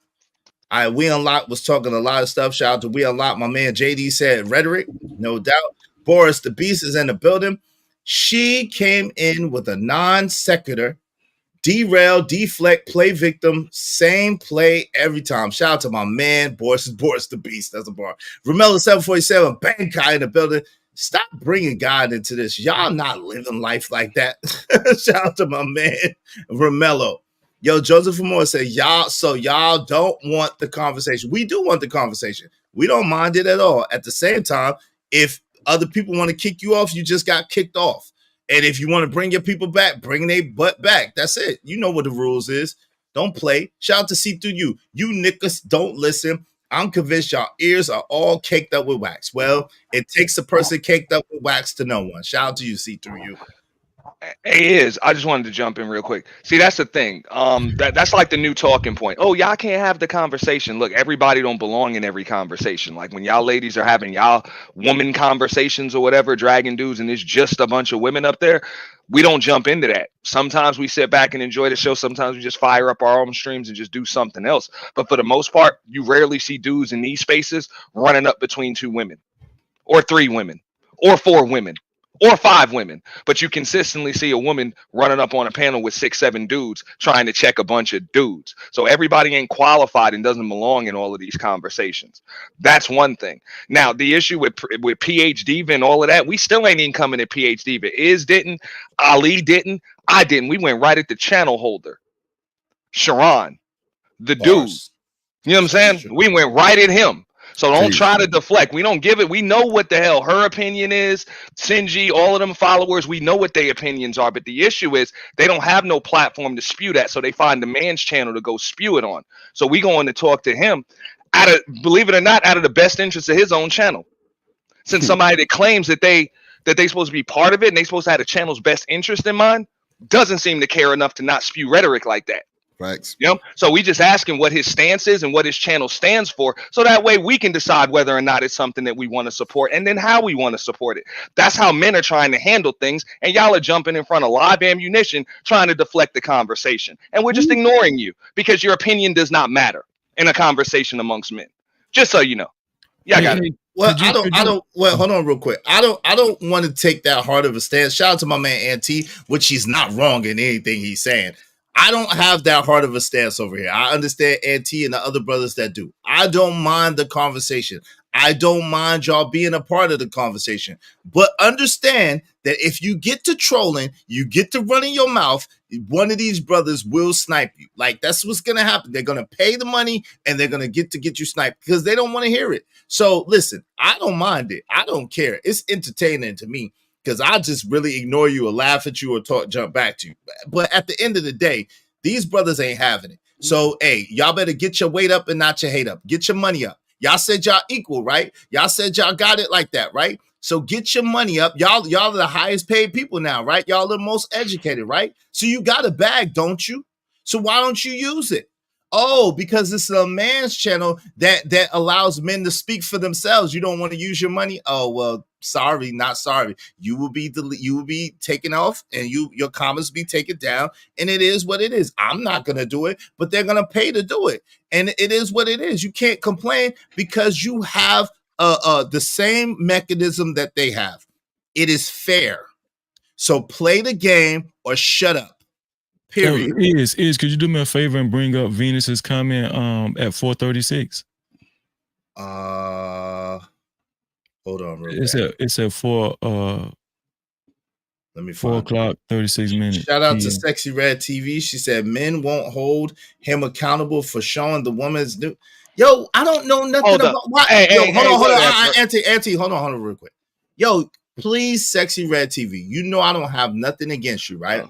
All right, We Unlock was talking a lot of stuff. Shout out to We Unlock. My man JD said rhetoric, no doubt. Boris the Beast is in the building. She came in with a non sequitur. Derail, deflect, play victim, same play every time. Shout out to my man, Boris the Beast. That's a bar. Romello 747, Bankai in the building. Stop bringing God into this. Y'all not living life like that. Shout out to my man, Romello. Yo, Joseph Moore said, y'all don't want the conversation. We do want the conversation. We don't mind it at all. At the same time, if other people want to kick you off, you just got kicked off. And if you want to bring your people back, bring their butt back. That's it. You know what the rules is. Don't play. Shout out to See Through You. You niggas don't listen. I'm convinced y'all ears are all caked up with wax. Well, it takes a person caked up with wax to know one. Shout out to you, See Through You. It is. I just wanted to jump in real quick. See, that's the thing. That's like the new talking point. Oh, y'all can't have the conversation. Look, everybody don't belong in every conversation. Like when y'all ladies are having y'all woman conversations or whatever, dragging dudes, and there's just a bunch of women up there, we don't jump into that. Sometimes we sit back and enjoy the show. Sometimes we just fire up our own streams and just do something else. But for the most part, you rarely see dudes in these spaces running up between 2 women or 3 women or 4 women. Or 5 women, but you consistently see a woman running up on a panel with 6, 7 dudes trying to check a bunch of dudes. So everybody ain't qualified and doesn't belong in all of these conversations. That's one thing. Now, the issue with PH Diva and all of that, we still ain't even coming at PH Diva. Didn't, Ali didn't, I didn't. We went right at the channel holder. Sharon, the dude. You know what I'm saying? We went right at him. So don't try to deflect. We don't give it. We know what the hell her opinion is. Sinji, all of them followers, we know what their opinions are. But the issue is they don't have no platform to spew that. So they find the man's channel to go spew it on. So we going to talk to him believe it or not, out of the best interest of his own channel. Since somebody that claims that they supposed to be part of it and they supposed to have the channel's best interest in mind doesn't seem to care enough to not spew rhetoric like that. Facts. You know, so we just ask him what his stance is and what his channel stands for, so that way we can decide whether or not it's something that we want to support and then how we want to support it. That's how men are trying to handle things, and y'all are jumping in front of live ammunition trying to deflect the conversation, and we're just ignoring you because your opinion does not matter in a conversation amongst men. Just so you know. Yeah, I got it. Well, I don't. Well, hold on real quick. I don't want to take that hard of a stance. Shout out to my man Auntie, which he's not wrong in anything he's saying. I don't have that hard of a stance over here. I understand Auntie and the other brothers that do. I don't mind the conversation. I don't mind y'all being a part of the conversation. But understand that if you get to trolling, you get to running your mouth, one of these brothers will snipe you. Like, that's what's going to happen. They're going to pay the money and they're going to get you sniped because they don't want to hear it. So listen, I don't mind it. I don't care. It's entertaining to me because I just really ignore you or laugh at you or jump back to you. But at the end of the day, these brothers ain't having it. So, hey, y'all better get your weight up and not your hate up. Get your money up. Y'all said y'all equal, right? Y'all said y'all got it like that, right? So get your money up. Y'all are the highest paid people now, right? Y'all are the most educated, right? So you got a bag, don't you? So why don't you use it? Oh, because it's a man's channel that allows men to speak for themselves. You don't want to use your money? Oh, well, sorry, not sorry. You will be taken off and your comments be taken down, and it is what it is. I'm not going to do it, but they're going to pay to do it. And it is what it is. You can't complain because you have the same mechanism that they have. It is fair. So play the game or shut up. Period. Could you do me a favor and bring up Venus's comment at 4:36? Hold on real quick. It's at 4 let me 4 o'clock 36 minutes. Shout out to Sexy Red TV. She said men won't hold him accountable for showing the woman's new. Yo, I don't know nothing about why. Hold on. Auntie, hold on real quick. Yo, please, Sexy Red TV. You know I don't have nothing against you, right?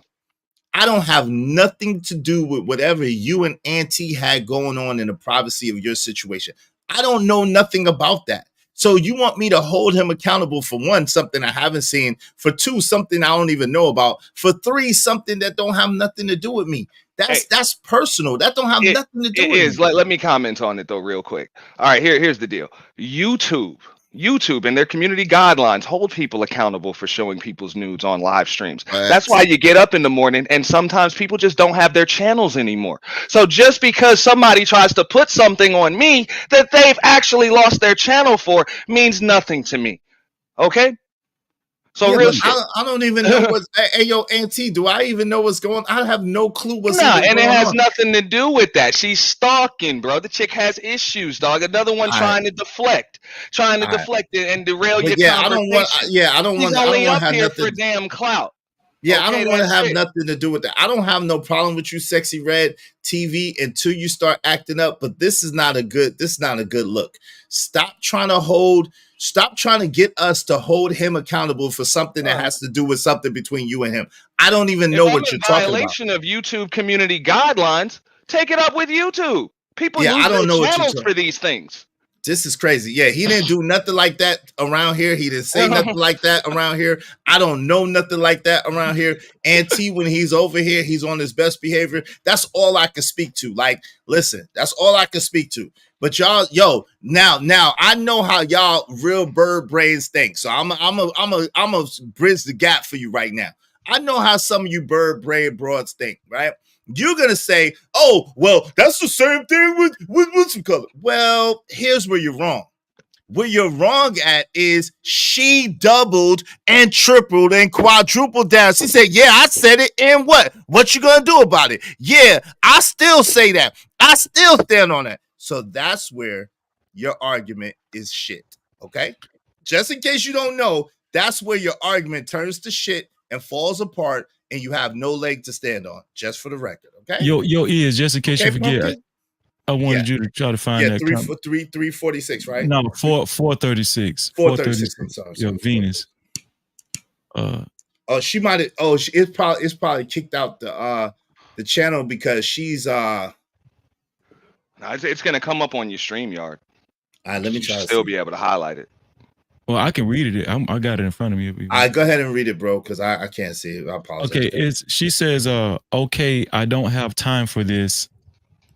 I don't have nothing to do with whatever you and Auntie had going on in the privacy of your situation. I don't know nothing about that. So you want me to hold him accountable for one, something I haven't seen, for two, something I don't even know about, for three, something that don't have nothing to do with me. That's personal. That don't have nothing to do with me. Let me comment on it though real quick. All right, here's the deal. YouTube and their community guidelines hold people accountable for showing people's nudes on live streams. That's why you get up in the morning and sometimes people just don't have their channels anymore. So just because somebody tries to put something on me that they've actually lost their channel for means nothing to me. Okay? So real shit. I don't even know what's hey yo, Auntie, do I even know what's going on? I have no clue what's going on. And it has nothing to do with that. She's stalking, bro. The chick has issues, dog. Another one trying to deflect it and derail your conversation. I don't want to have nothing for damn clout. Yeah, okay, I don't want to have nothing to do with that. I don't have no problem with you, Sexy Red TV, until you start acting up. But this is not a good look. Stop trying to get us to hold him accountable for something that has to do with something between you and him. I don't even know what you're talking about. Violation of YouTube community guidelines. Take it up with YouTube. People use their channels for these things. This is crazy. Yeah, he didn't do nothing like that around here. He didn't say nothing like that around here. I don't know nothing like that around here. Auntie, when he's over here, he's on his best behavior. That's all I can speak to. Like, listen, that's all I can speak to. But y'all, now I know how y'all real bird brains think. So I'm a bridge the gap for you right now. I know how some of you bird brain broads think, right? You're gonna say, "Oh, well, that's the same thing with some color." Well, here's where you're wrong. Where you're wrong at is she doubled and tripled and quadrupled down. She said, "Yeah, I said it, and what? What you gonna do about it?" Yeah, I still say that. I still stand on that. So that's where your argument is shit. Okay, just in case you don't know, that's where your argument turns to shit and falls apart. And you have no leg to stand on, just for the record, okay? Your ears, just in case you forget. I wanted you to try to find that. 346, right? No, 436. 436. I'm sorry. Yo, Venus. She might have. It's probably kicked out the channel because she's it's gonna come up on your StreamYard. All right, let me try. Still be able to highlight it. Well, I can read it. I got it in front of me. I go ahead and read it, bro, because I can't see it. I apologize. Okay, she says, okay, I don't have time for this.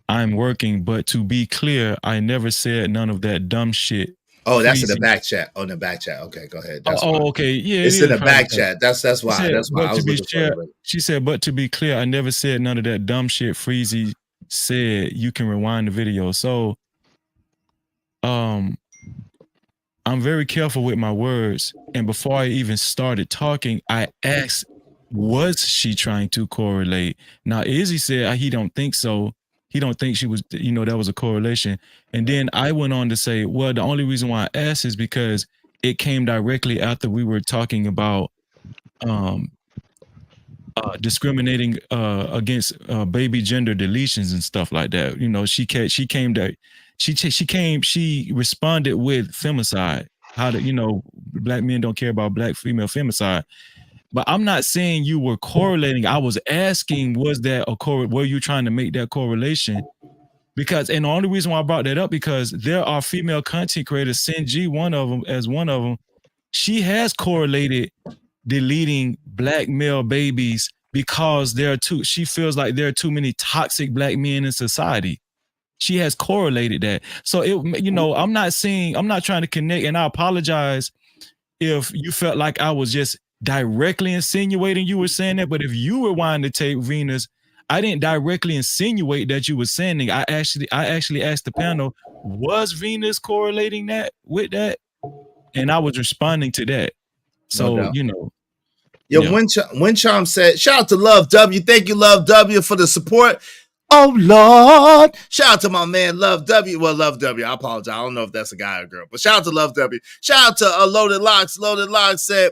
I'm working, but to be clear, I never said none of that dumb shit. Oh, that's in the back chat. Oh, in the back chat. Okay, go ahead. That's okay. Yeah, it's in the back chat. That's why. That's why I was looking for it. She said, but to be clear, I never said none of that dumb shit Freezy said. You can rewind the video. So, I'm very careful with my words. And before I even started talking, I asked, was she trying to correlate? Now, Izzy said he don't think so. He don't think she was, that was a correlation. And then I went on to say, well, the only reason why I asked is because it came directly after we were talking about discriminating against baby gender deletions and stuff like that. She responded with femicide. How to, black men don't care about black female femicide. But I'm not saying you were correlating. I was asking, was that were you trying to make that correlation? And the only reason why I brought that up, because there are female content creators, Sinji, one of them, she has correlated deleting black male babies because she feels like there are too many toxic black men in society. She has correlated that. So I'm not trying to connect, and I apologize if you felt like I was just directly insinuating you were saying that. But if you were wanting to take Venus, I didn't directly insinuate that you were saying it. I actually asked the panel, was Venus correlating that with that? And I was responding to that. So, Wincham said, shout out to Love W. Thank you, Love W, for the support. Oh, Lord. Shout out to my man, Love W. Well, Love W. I apologize. I don't know if that's a guy or girl, but shout out to Love W. Shout out to Loaded Locks. Loaded Locks said,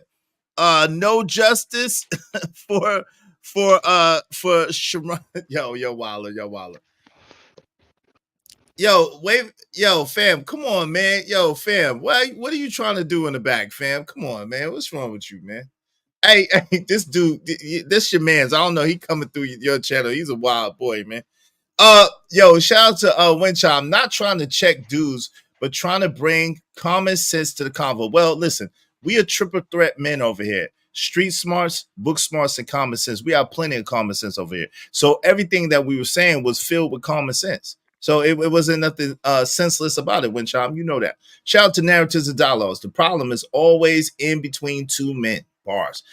no justice for Sharon. Yo, Waller. Yo, fam, come on, man. Yo, fam, what are you trying to do in the back, fam? Come on, man. What's wrong with you, man? Hey, this dude, this your man's. I don't know. He coming through your channel. He's a wild boy, man. Shout out to Wincham. I'm not trying to check dudes, but trying to bring common sense to the convo. Well, listen, we are triple threat men over here. Street smarts, book smarts, and common sense. We have plenty of common sense over here. So everything that we were saying was filled with common sense. So it wasn't nothing senseless about it, Wincham. You know that. Shout out to Narratives and Dialogues. The problem is always in between two men. Bars.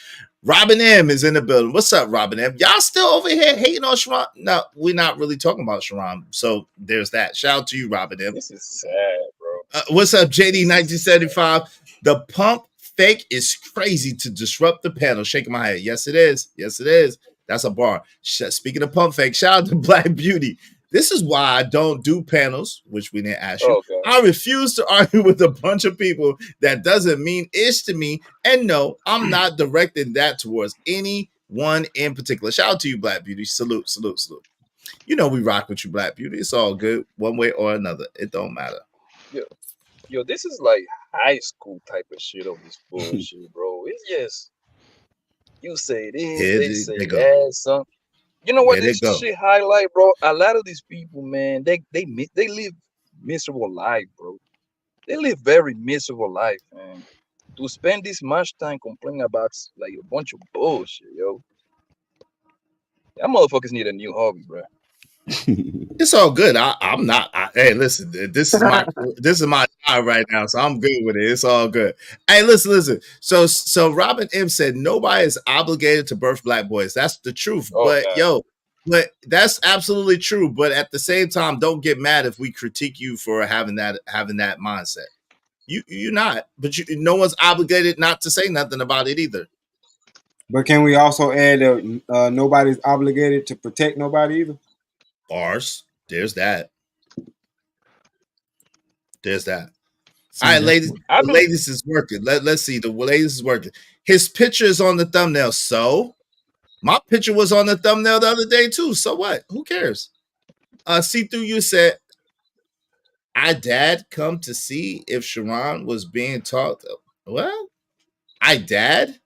Robin M is in the building. What's up, Robin M? Y'all still over here hating on Sharon? No, we're not really talking about Sharon. So there's that. Shout out to you, Robin M. This is sad, bro. What's up, JD 1975? The pump fake is crazy to disrupt the panel. Shaking my head. Yes, it is. Yes, it is. That's a bar. Speaking of pump fake, shout out to Black Beauty. This is why I don't do panels, which we didn't ask you. Okay. I refuse to argue with a bunch of people that doesn't mean ish to me. And no, I'm not directing that towards anyone in particular. Shout out to you, Black Beauty. Salute. You know we rock with you, Black Beauty. It's all good, one way or another. It don't matter. Yo, this is like high school type of shit on this bullshit, bro. It's just you say this, they say that, something. You know what this shit highlight, bro? A lot of these people, man, they live miserable life, bro. They live very miserable life, man. To spend this much time complaining about like a bunch of bullshit, yo. That motherfuckers need a new hobby, bro. It's all good. I'm not. Hey, listen. This is my job right now, so I'm good with it. It's all good. Hey, listen. So Robin M said nobody is obligated to birth black boys. That's the truth. But that's absolutely true. But at the same time, don't get mad if we critique you for having that mindset. You're not. But no one's obligated not to say nothing about it either. But can we also add that nobody's obligated to protect nobody either? Bars. There's that. All right, ladies. The ladies is working. Let's see. The ladies is working. His picture is on the thumbnail. So my picture was on the thumbnail the other day too. So what? Who cares? See through you said, I dad come to see if Sharon was being talked. Well, I dad?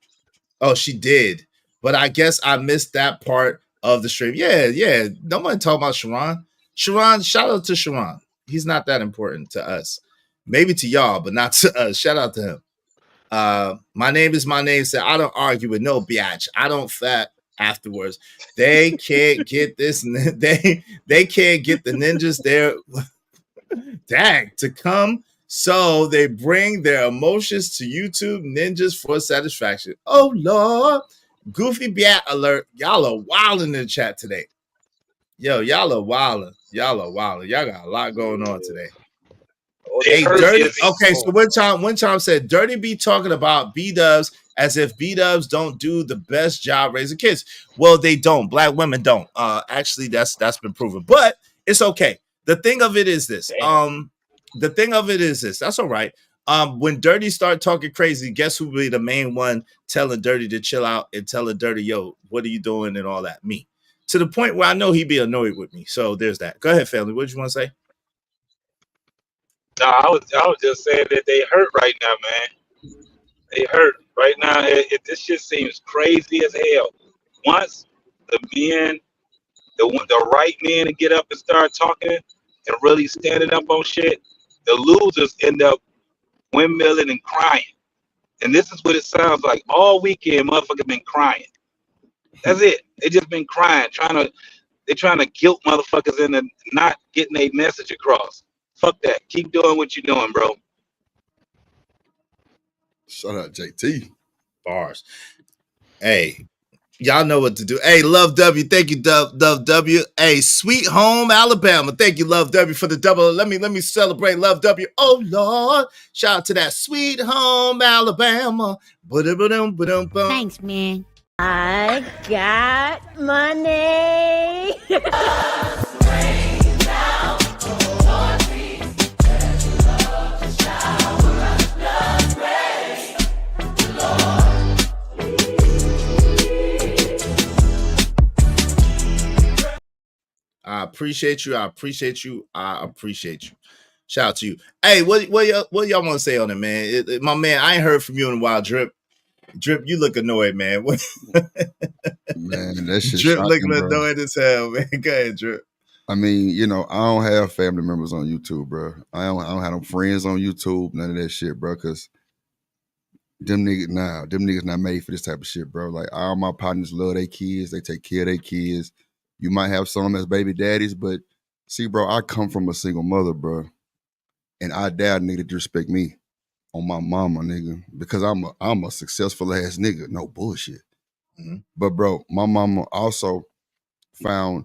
Oh, she did. But I guess I missed that part of the stream. Yeah. Nobody talking about Sharon. Sharon, shout out to Sharon. He's not that important to us. Maybe to y'all, but not to us. Shout out to him. My name is my name. Said I don't argue with no biatch. I don't fat afterwards. They can't get this. They can't get the ninjas there. Dang, to come. So they bring their emotions to YouTube ninjas for satisfaction. Oh Lord. Goofy Biat alert. Y'all are wild in the chat today. Yo, y'all are wilding. Y'all are wilding. Y'all got a lot going on today. Hey, Dirty. Okay, so one time said Dirty be talking about B-dubs as if B-dubs don't do the best job raising kids. Well, they don't. Black women don't. Actually, that's been proven. But it's okay. The thing of it is this. That's all right. When Dirty start talking crazy, guess who will be the main one telling Dirty to chill out and telling Dirty, yo, what are you doing and all that? Me. To the point where I know he'd be annoyed with me. So there's that. Go ahead, family. What did you want to say? No, I was just saying that they hurt right now, man. They hurt right now. This shit seems crazy as hell. Once the men, the right men to get up and start talking and really standing up on shit, the losers end up windmilling and crying. And this is what it sounds like. All weekend, motherfuckers been crying. That's it. They just been crying, they're trying to guilt motherfuckers into not getting their message across. Fuck that. Keep doing what you're doing, bro. Shout out JT. Bars. Hey, y'all know what to do. Hey, Love W. Thank you, Love W. Hey, Sweet Home Alabama. Thank you, Love W, for the double. Let me celebrate Love W. Oh Lord. Shout out to that Sweet Home Alabama. Thanks, man. I got money. I appreciate you. I appreciate you. I appreciate you. Shout out to you. Hey, what y'all want to say on it, man? My man, I ain't heard from you in a while, Drip. Drip, you look annoyed, man. Man, that shit. Drip shocking, looking bro. annoyed as hell, man. Go ahead, Drip. I mean, you know, I don't have family members on YouTube, bro. I don't have no friends on YouTube, none of that shit, bro. Cause them niggas not made for this type of shit, bro. Like all my partners love their kids, they take care of their kids. You might have some as baby daddies, but see, bro, I come from a single mother, bro, and I dare a nigga to respect me on my mama, nigga, because I'm a successful ass nigga, no bullshit. Mm-hmm. But bro, my mama also found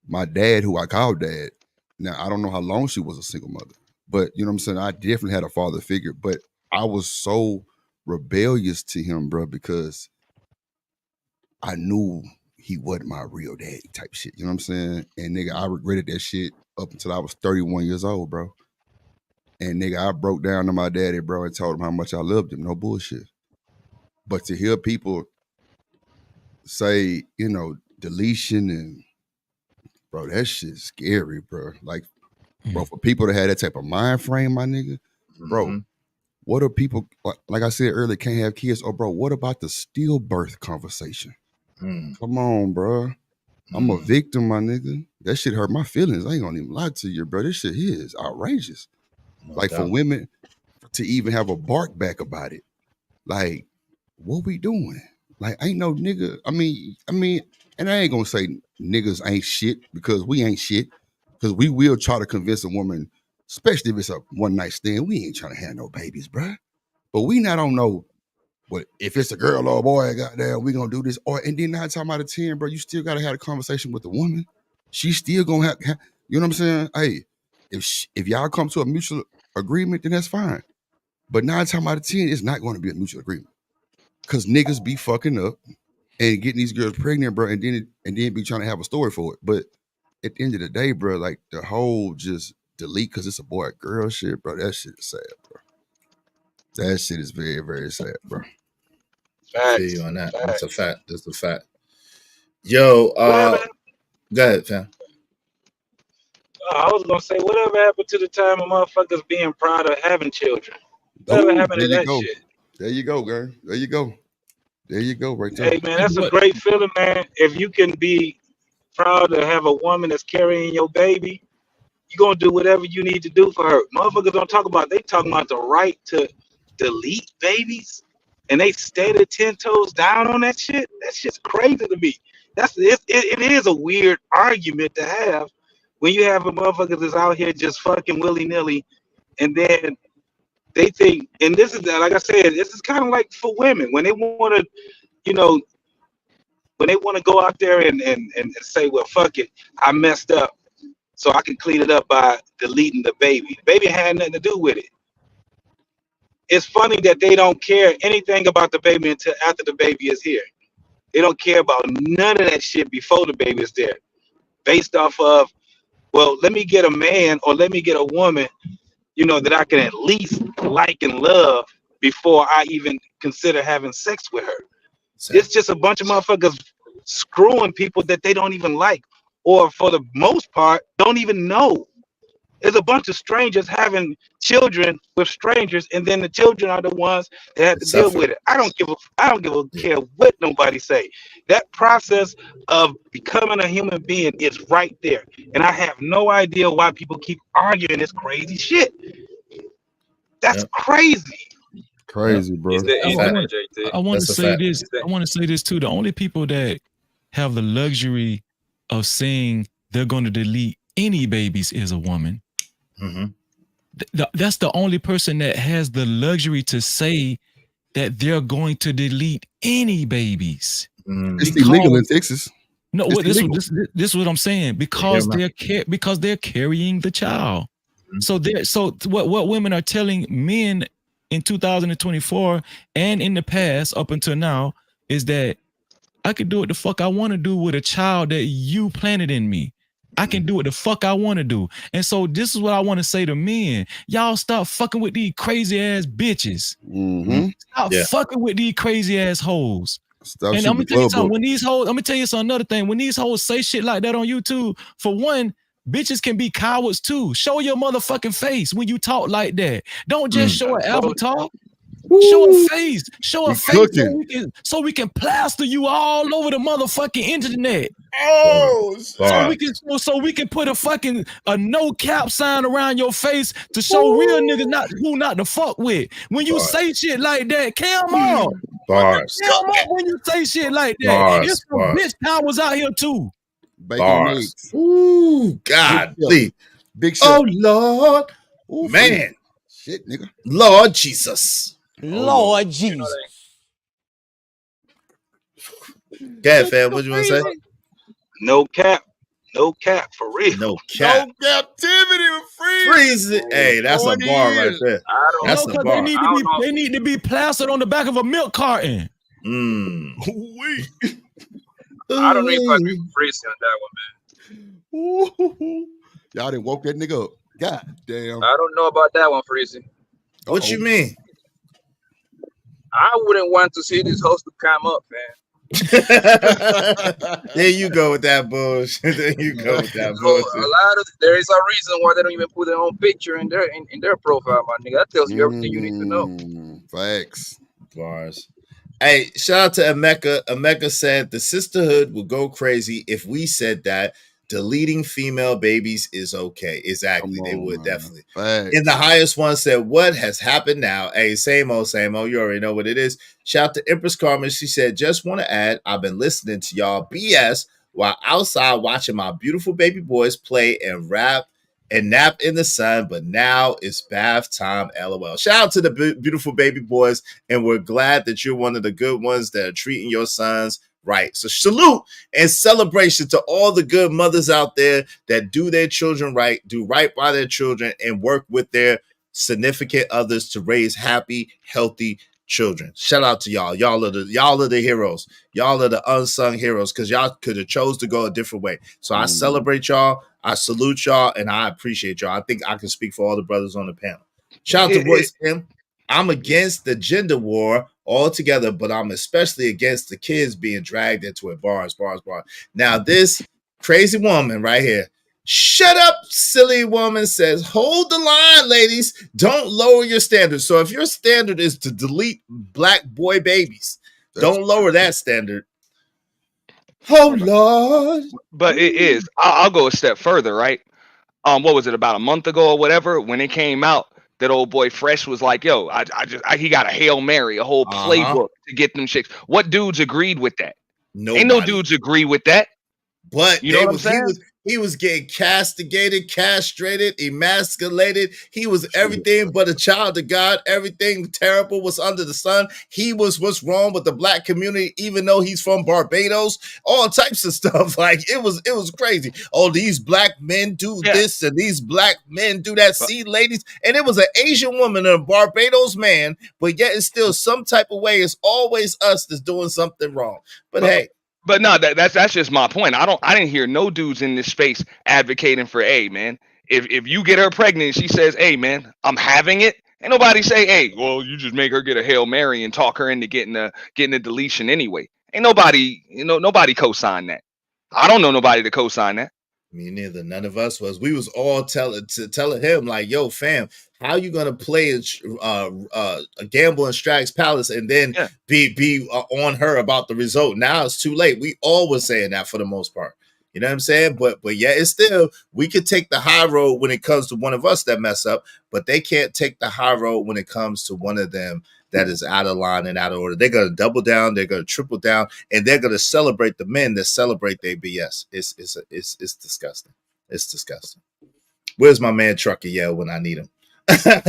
my dad, who I call dad. Now I don't know how long she was a single mother, but you know what I'm saying. I definitely had a father figure, but I was so rebellious to him, bro, because I knew he wasn't my real daddy type shit. You know what I'm saying? And nigga, I regretted that shit up until I was 31 years old, bro. And nigga, I broke down to my daddy, bro, and told him how much I loved him. No bullshit. But to hear people say, you know, deletion and, bro, that shit's scary, bro. Like, bro, for people to have that type of mind frame, my nigga, bro, what are people, like I said earlier, can't have kids? Oh, bro, what about the stillbirth conversation? Come on, bro. I'm a victim, my nigga. That shit hurt my feelings. I ain't gonna even lie to you, bro. This shit here is outrageous. Like for women to even have a bark back about it. Like, what we doing? Like, ain't no nigga. I mean, and I ain't gonna say niggas ain't shit because we ain't shit. Because we will try to convince a woman, especially if it's a one night stand, we ain't trying to have no babies, bro. But we not on no, but if it's a girl or a boy, goddamn, we gonna do this. Or and then 9 times out of 10, bro, you still gotta have a conversation with the woman. She still gonna have you know what I'm saying? Hey, if y'all come to a mutual agreement, then that's fine. But 9 times out of 10, it's not going to be a mutual agreement. Cause niggas be fucking up and getting these girls pregnant, bro, and then be trying to have a story for it. But at the end of the day, bro, like the whole just delete because it's a boy or girl shit, bro, that shit is sad, bro. That shit is very, very sad, bro. I feel you on that. That's a fact. That's a fact. Yo, go ahead, fam. I was gonna say, whatever happened to the time of motherfuckers being proud of having children? Whatever happened to that shit? There you go, girl. There you go. There you go, right there. Hey man, that's a great feeling, man. If you can be proud to have a woman that's carrying your baby, you're gonna do whatever you need to do for her. Motherfuckers don't talk about, they talking about the right to delete babies. and they stayed 10 toes down on that shit. That shit's crazy to me. It is a weird argument to have when you have a motherfucker that's out here just fucking willy-nilly, and then they think, and this is, like I said, this is kind of like for women when they want to, you know, when they want to go out there and say, well, fuck it, I messed up, so I can clean it up by deleting the baby. The baby had nothing to do with it. It's funny that they don't care anything about the baby until after the baby is here. They don't care about none of that shit before the baby is there. Based off of, well, let me get a man or let me get a woman, you know, that I can at least like and love before I even consider having sex with her. It's just a bunch of motherfuckers screwing people that they don't even like, or for the most part, don't even know. There's a bunch of strangers having children with strangers, and then the children are the ones that have to deal with it. I don't give a care what nobody say. That process of becoming a human being is right there, and I have no idea why people keep arguing this crazy shit. That's crazy. Crazy, bro. I want to say this. I want to say this too. The only people that have the luxury of saying they're going to delete any babies is a woman. That's the only person that has the luxury to say that they're going to delete any babies. It's illegal in Texas. No, this is what I'm saying. Because they're carrying the child. So what women are telling men in 2024 and in the past up until now is that I can do what the fuck I want to do with a child that you planted in me. I can do what the fuck I want to do. And so this is what I want to say to men. Y'all stop fucking with these crazy ass bitches. Stop fucking with these crazy ass hoes. And I'm gonna tell you something. I'm gonna tell you another thing. When these hoes say shit like that on YouTube, for one, bitches can be cowards too. Show your motherfucking face when you talk like that. Don't just show an avatar. Show a face. Show a face so we can plaster you all over the motherfucking internet. So we can put a no cap sign around your face to show real niggas who not to fuck with. When you say shit like that, come on. Come on when you say shit like that. There's some bitch powers out here too. Ooh, God. Big shit. Oh, Lord. Ooh, man. Shit, nigga. Lord Jesus. Lord Jesus. Go ahead, fam. What you want to say? No cap. No cap, for real. No cap. No captivity with Freeze. Hey, that's a bar right there. That's a bar. They need to be plastered on the back of a milk carton. I don't know if I agree with Freeze on that one, man. Y'all done woke that nigga up. God damn. I don't know about that one, Freezy. What you mean? I wouldn't want to see this host to come up, man. There you go with that bullshit. There you go with that bullshit. There is a reason why they don't even put their own picture in their profile, my nigga. That tells you everything you need to know. Facts. Bars. Hey, shout out to Emeka. Emeka said the sisterhood would go crazy if we said that deleting female babies is okay. Exactly. They would definitely. Facts. And the highest one said, what has happened now? Hey, same old, same old. You already know what it is. Shout out to Empress Carmen. She said, just want to add, I've been listening to y'all BS while outside watching my beautiful baby boys play and rap and nap in the sun, but now it's bath time, LOL. Shout out to the beautiful baby boys, and we're glad that you're one of the good ones that are treating your sons right. So salute and celebration to all the good mothers out there that do their children right, do right by their children, and work with their significant others to raise happy, healthy children. Shout out to y'all. Y'all are the heroes. Y'all are the unsung heroes because y'all could have chose to go a different way. So I celebrate y'all. I salute y'all, and I appreciate y'all. I think I can speak for all the brothers on the panel. Shout out to Royce Kim. I'm against the gender war altogether, but I'm especially against the kids being dragged into it. Bars. Now, this crazy woman right here, shut up, silly woman, says, hold the line, ladies. Don't lower your standards. So if your standard is to delete black boy babies, don't lower that standard. Oh, Lord. But it is. I'll go a step further, right? What was it, about a month ago or whatever, when it came out that old boy Fresh was like, yo, he got a Hail Mary, a whole playbook to get them chicks. What dudes agreed with that? Nobody. Ain't no dudes agree with that. But you know what I'm saying? He was getting castigated, castrated, emasculated. He was everything but a child of God. Everything terrible was under the sun. He was what's wrong with the black community, even though he's from Barbados. All types of stuff. Like it was crazy. Oh, these black men do this and these black men do that. See, ladies, and it was an Asian woman and a Barbados man, but yet it's still some type of way. It's always us that's doing something wrong. But hey. But no, that's just my point. I didn't hear no dudes in this space advocating for, hey, man, if you get her pregnant, she says, hey, man, I'm having it. Ain't nobody say, hey, well, you just make her get a Hail Mary and talk her into getting a deletion anyway. Ain't nobody, nobody co-sign that. I don't know nobody to co-sign that. Me neither. None of us was. We was all telling him like, yo, fam, how you gonna play a gamble in Strax Palace and then be on her about the result? Now it's too late. We all was saying that for the most part. You know what I'm saying? But yeah, it's still, we could take the high road when it comes to one of us that mess up, but they can't take the high road when it comes to one of them that is out of line and out of order. They're gonna double down, they're gonna triple down, and they're gonna celebrate the men that celebrate their BS. It's disgusting. It's disgusting. Where's my man Trucker Yell when I need him?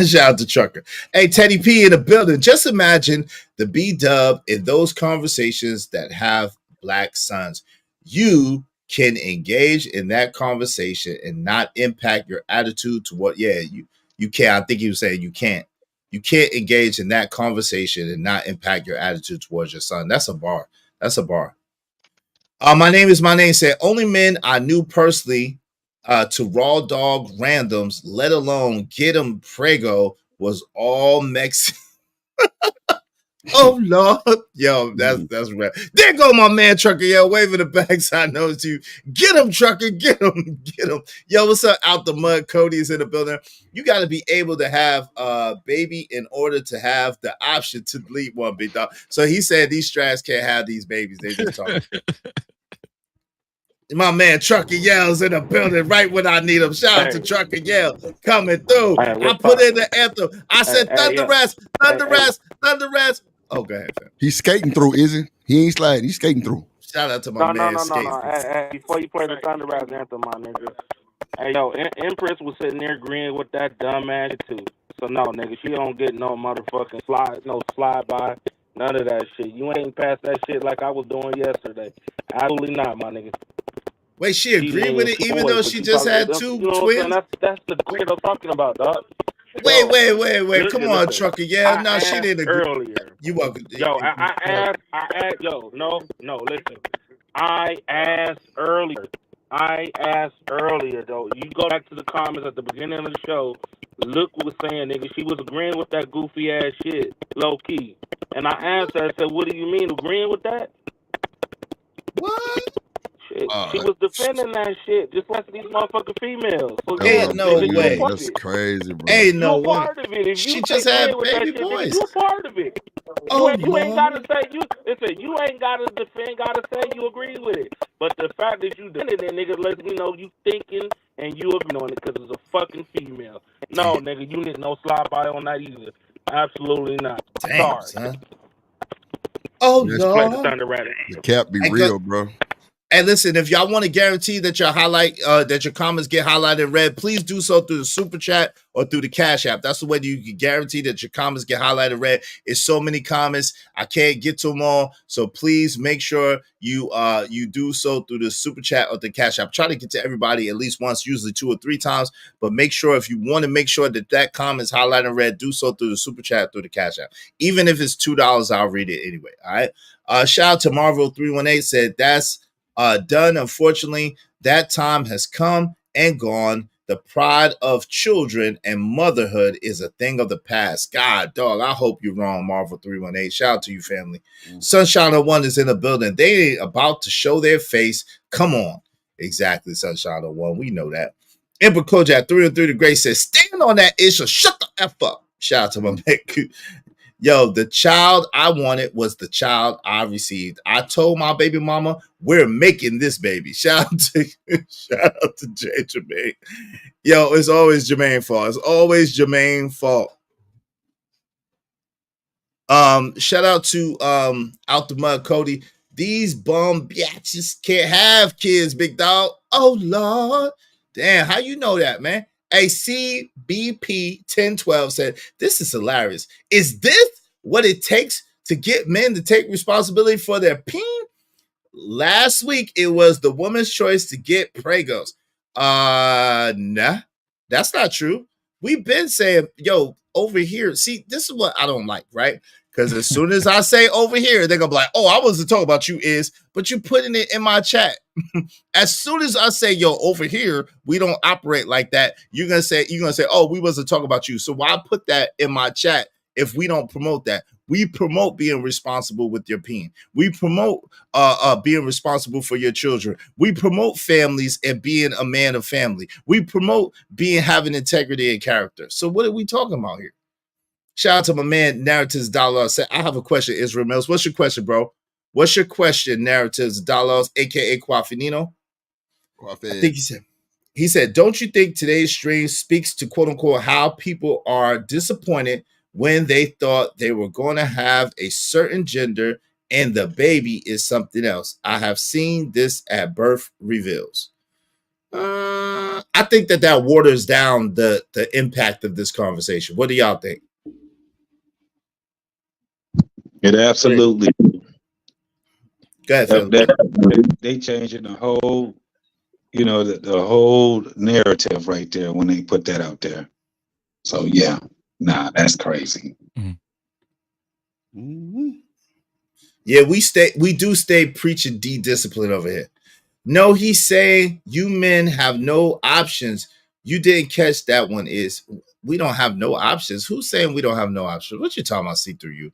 Shout out to Trucker. Hey, Teddy P in the building. Just imagine the B-dub in those conversations that have black sons. You can engage in that conversation and not impact your attitude to what, you can't. I think he was saying you can't. You can't engage in that conversation and not impact your attitude towards your son. That's a bar. That's a bar. My name said, only men I knew personally to raw dog randoms, let alone get them prego, was all Mexican. Oh Lord, yo, that's right. There go my man Trucker, yo, waving the backside nose to you. Get him, Trucker, get him. Yo, what's up? Out the mud, Cody's in the building. You got to be able to have a baby in order to have the option to delete one, big dog. So he said these strats can't have these babies. They just talking. My man Trucker Yell's in the building right when I need him. Shout out to Trucker Yell coming through. I put in the anthem. I said Thunder Rats, Thunder Rats, Thunder Rats. Oh, go ahead, fam. He's skating through, is he? He ain't sliding. He's skating through. Shout out to my man. No. Hey, before you play the Thunder Rats anthem, my nigga. Hey, yo, Empress was sitting there agreeing with that dumb ass too. So no, nigga, she don't get no motherfucking slide by, none of that shit. You ain't passed that shit like I was doing yesterday. Absolutely not, my nigga. Wait, she agreed with it even though she just had two twins? That's the grade I'm talking about, dog. Wait. Come on, Trucker. Yeah, no, she didn't agree. Earlier. You welcome. Yo, I asked, no, listen. I asked earlier, though. You go back to the comments at the beginning of the show. Look what was saying, nigga. She was agreeing with that goofy ass shit, low key. And I asked her, I said, what do you mean agreeing with that? What? Shit. She was defending that shit, just like these motherfucking females. So ain't no way. That's crazy, bro. Ain't no way. Part of it. If she just had baby boys. You're part of it. You ain't gotta say you ain't gotta defend, gotta say you agree with it. But the fact that you defended it, nigga, lets me know you thinking and you ignoring it because it's a fucking female. No, nigga, you need no slide by on that either. Absolutely not. Damn, sorry. Son. Oh no. The cap be real, bro. And listen, if y'all want to guarantee that your that your comments get highlighted in red, please do so through the super chat or through the Cash App. That's the way that you can guarantee that your comments get highlighted in red. It's so many comments, I can't get to them all. So please make sure you do so through the super chat or the Cash App. Try to get to everybody at least once, usually 2 or 3 times. But make sure if you want to make sure that comment's highlighted in red, do so through the super chat, through the Cash App. Even if it's $2, I'll read it anyway. All right. Shout out to Marvel 318 said that's done. Unfortunately, that time has come and gone. The pride of children and motherhood is a thing of the past. God, dog, I hope you're wrong, Marvel 318. Shout out to you, family. Sunshine One is in the building. They about to show their face. Come on. Exactly, Sunshine One. We know that. Emperor Kojak 303 the Great says, stand on that issue. Shut the F up. Shout out to my man. Yo, the child I wanted was the child I received. I told my baby mama, we're making this baby. Shout out to Jay Jermaine. Yo, it's always Jermaine fault. It's always Jermaine fault. Shout out to Out the Mud Cody. These bum bitches can't have kids, big dog. Oh Lord. Damn, how you know that, man? A CBP 1012 said, this is hilarious. Is this what it takes to get men to take responsibility for their peen? Last week, it was the woman's choice to get pregos. Nah, that's not true. We've been saying, yo, over here. See, this is what I don't like, right? Because as soon as I say over here, they're gonna be like, oh, I wasn't talking about you, but you're putting it in my chat. As soon as I say, yo, over here, we don't operate like that, you're gonna say, oh, we wasn't talking about you. So why put that in my chat if we don't promote that? We promote being responsible with your peen. We promote being responsible for your children. We promote families and being a man of family. We promote having integrity and character. So what are we talking about here? Shout out to my man, Narratives Dollars. I have a question, Israel Mills. What's your question, bro? What's your question, Narratives Dollars, a.k.a. Quafinino? I think he said, don't you think today's stream speaks to, quote unquote, how people are disappointed when they thought they were going to have a certain gender and the baby is something else? I have seen this at birth reveals. I think that waters down the impact of this conversation. What do y'all think? It absolutely. Go ahead, they changing the whole, the whole narrative right there when they put that out there. So yeah, that's crazy. Mm-hmm. Yeah, we do stay preaching D-discipline over here. No, he's saying you men have no options. You didn't catch that one. Is we don't have no options. Who's saying we don't have no options? What you talking about? See through you.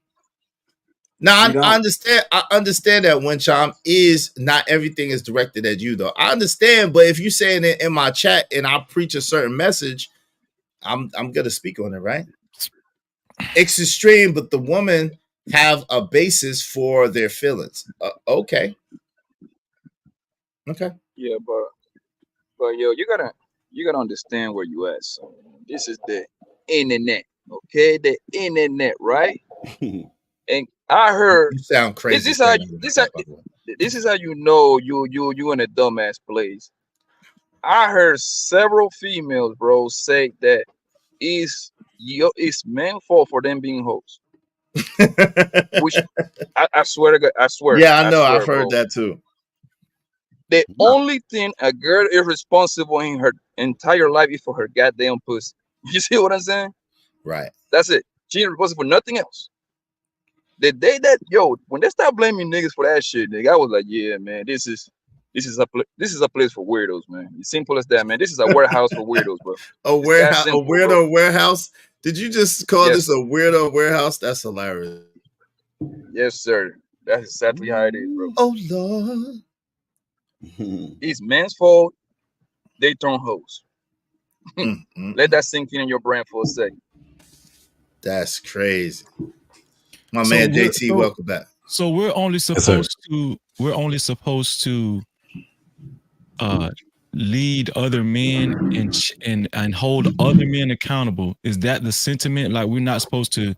Now I understand. I understand that when Chom is not everything is directed at you, though. I understand, but if you're saying it in my chat and I preach a certain message, I'm gonna speak on it, right? It's extreme, but the woman have a basis for their feelings. Okay. Yeah, but yo, you gotta understand where you at. So this is the internet, okay? The internet, right? And I heard you sound crazy. This is how you know you in a dumbass place. I heard several females, bro, say that it's men's fault for them being hoes. Which I swear to God, I swear. Yeah, I know. Swear, I've heard that too. The only thing a girl is responsible in her entire life is for her goddamn pussy. You see what I'm saying? Right. That's it. She ain't responsible for nothing else. The day that when they start blaming niggas for that shit, nigga, I was like, yeah, man, this is a place for weirdos, man. It's simple as that, man. This is a warehouse for weirdos, bro. A weirdo warehouse. Did you just call this a weirdo warehouse? That's hilarious. Yes, sir. That's exactly how it is, bro. Oh Lord. It's men's fault. They turn hoes. Let that sink in your brain for a second. That's crazy. My man JT, welcome back. So we're only supposed to lead other men and hold other men accountable. Is that the sentiment? Like we're not supposed to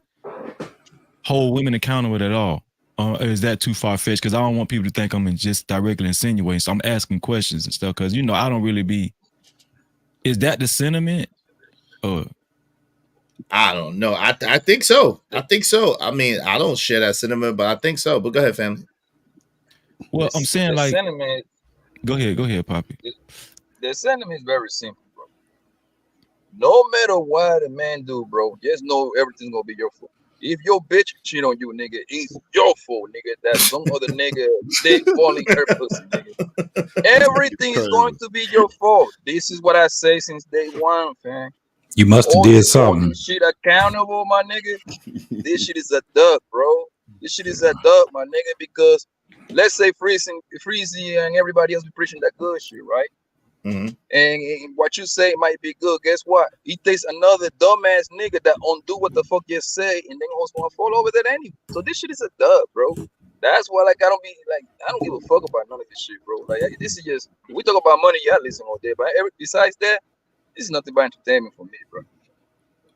hold women accountable at all? Is that too far-fetched? Because I don't want people to think I'm just directly insinuating. So I'm asking questions and stuff because I don't really be. Is that the sentiment? I don't know. I think so. I mean, I don't share that sentiment, but I think so. But go ahead, family. Well, I'm saying the sentiment. Go ahead, Poppy. The sentiment is very simple, bro. No matter what a man do, bro, just know everything's gonna be your fault. If your bitch cheat on you, nigga, it's your fault, nigga. That some other nigga dick falling her pussy, nigga. Everything is going to be your fault. This is what I say since day one, fam. You must have did something. Shit accountable, my nigga. This shit is a dub, bro. This shit is a dub, my nigga. Because let's say Freezy and everybody else be preaching that good shit, right? And what you say might be good. Guess what? It takes another dumbass nigga that undo what the fuck you say, and then also gonna fall over that anyway. So this shit is a dub, bro. That's why, like, I don't give a fuck about none of this shit, bro. Like, this is just, we talk about money, y'all listen all day, but besides that, this is nothing but entertainment for me, bro.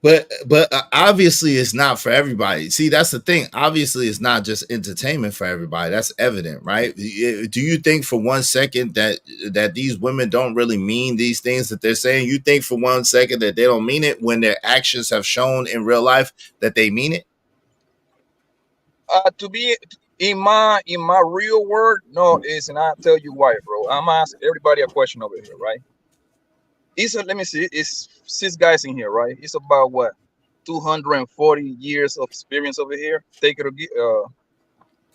But obviously it's not for everybody. See, that's the thing. Obviously it's not just entertainment for everybody. That's evident, right? Do you think for 1 second that these women don't really mean these things that they're saying? You think for 1 second that they don't mean it when their actions have shown in real life that they mean it? To be in my real world, no, and I'll tell you why, bro. I'm asking everybody a question over here, right? Let me see, it's 6 guys in here, right? It's about what, 240 years of experience over here. Take it or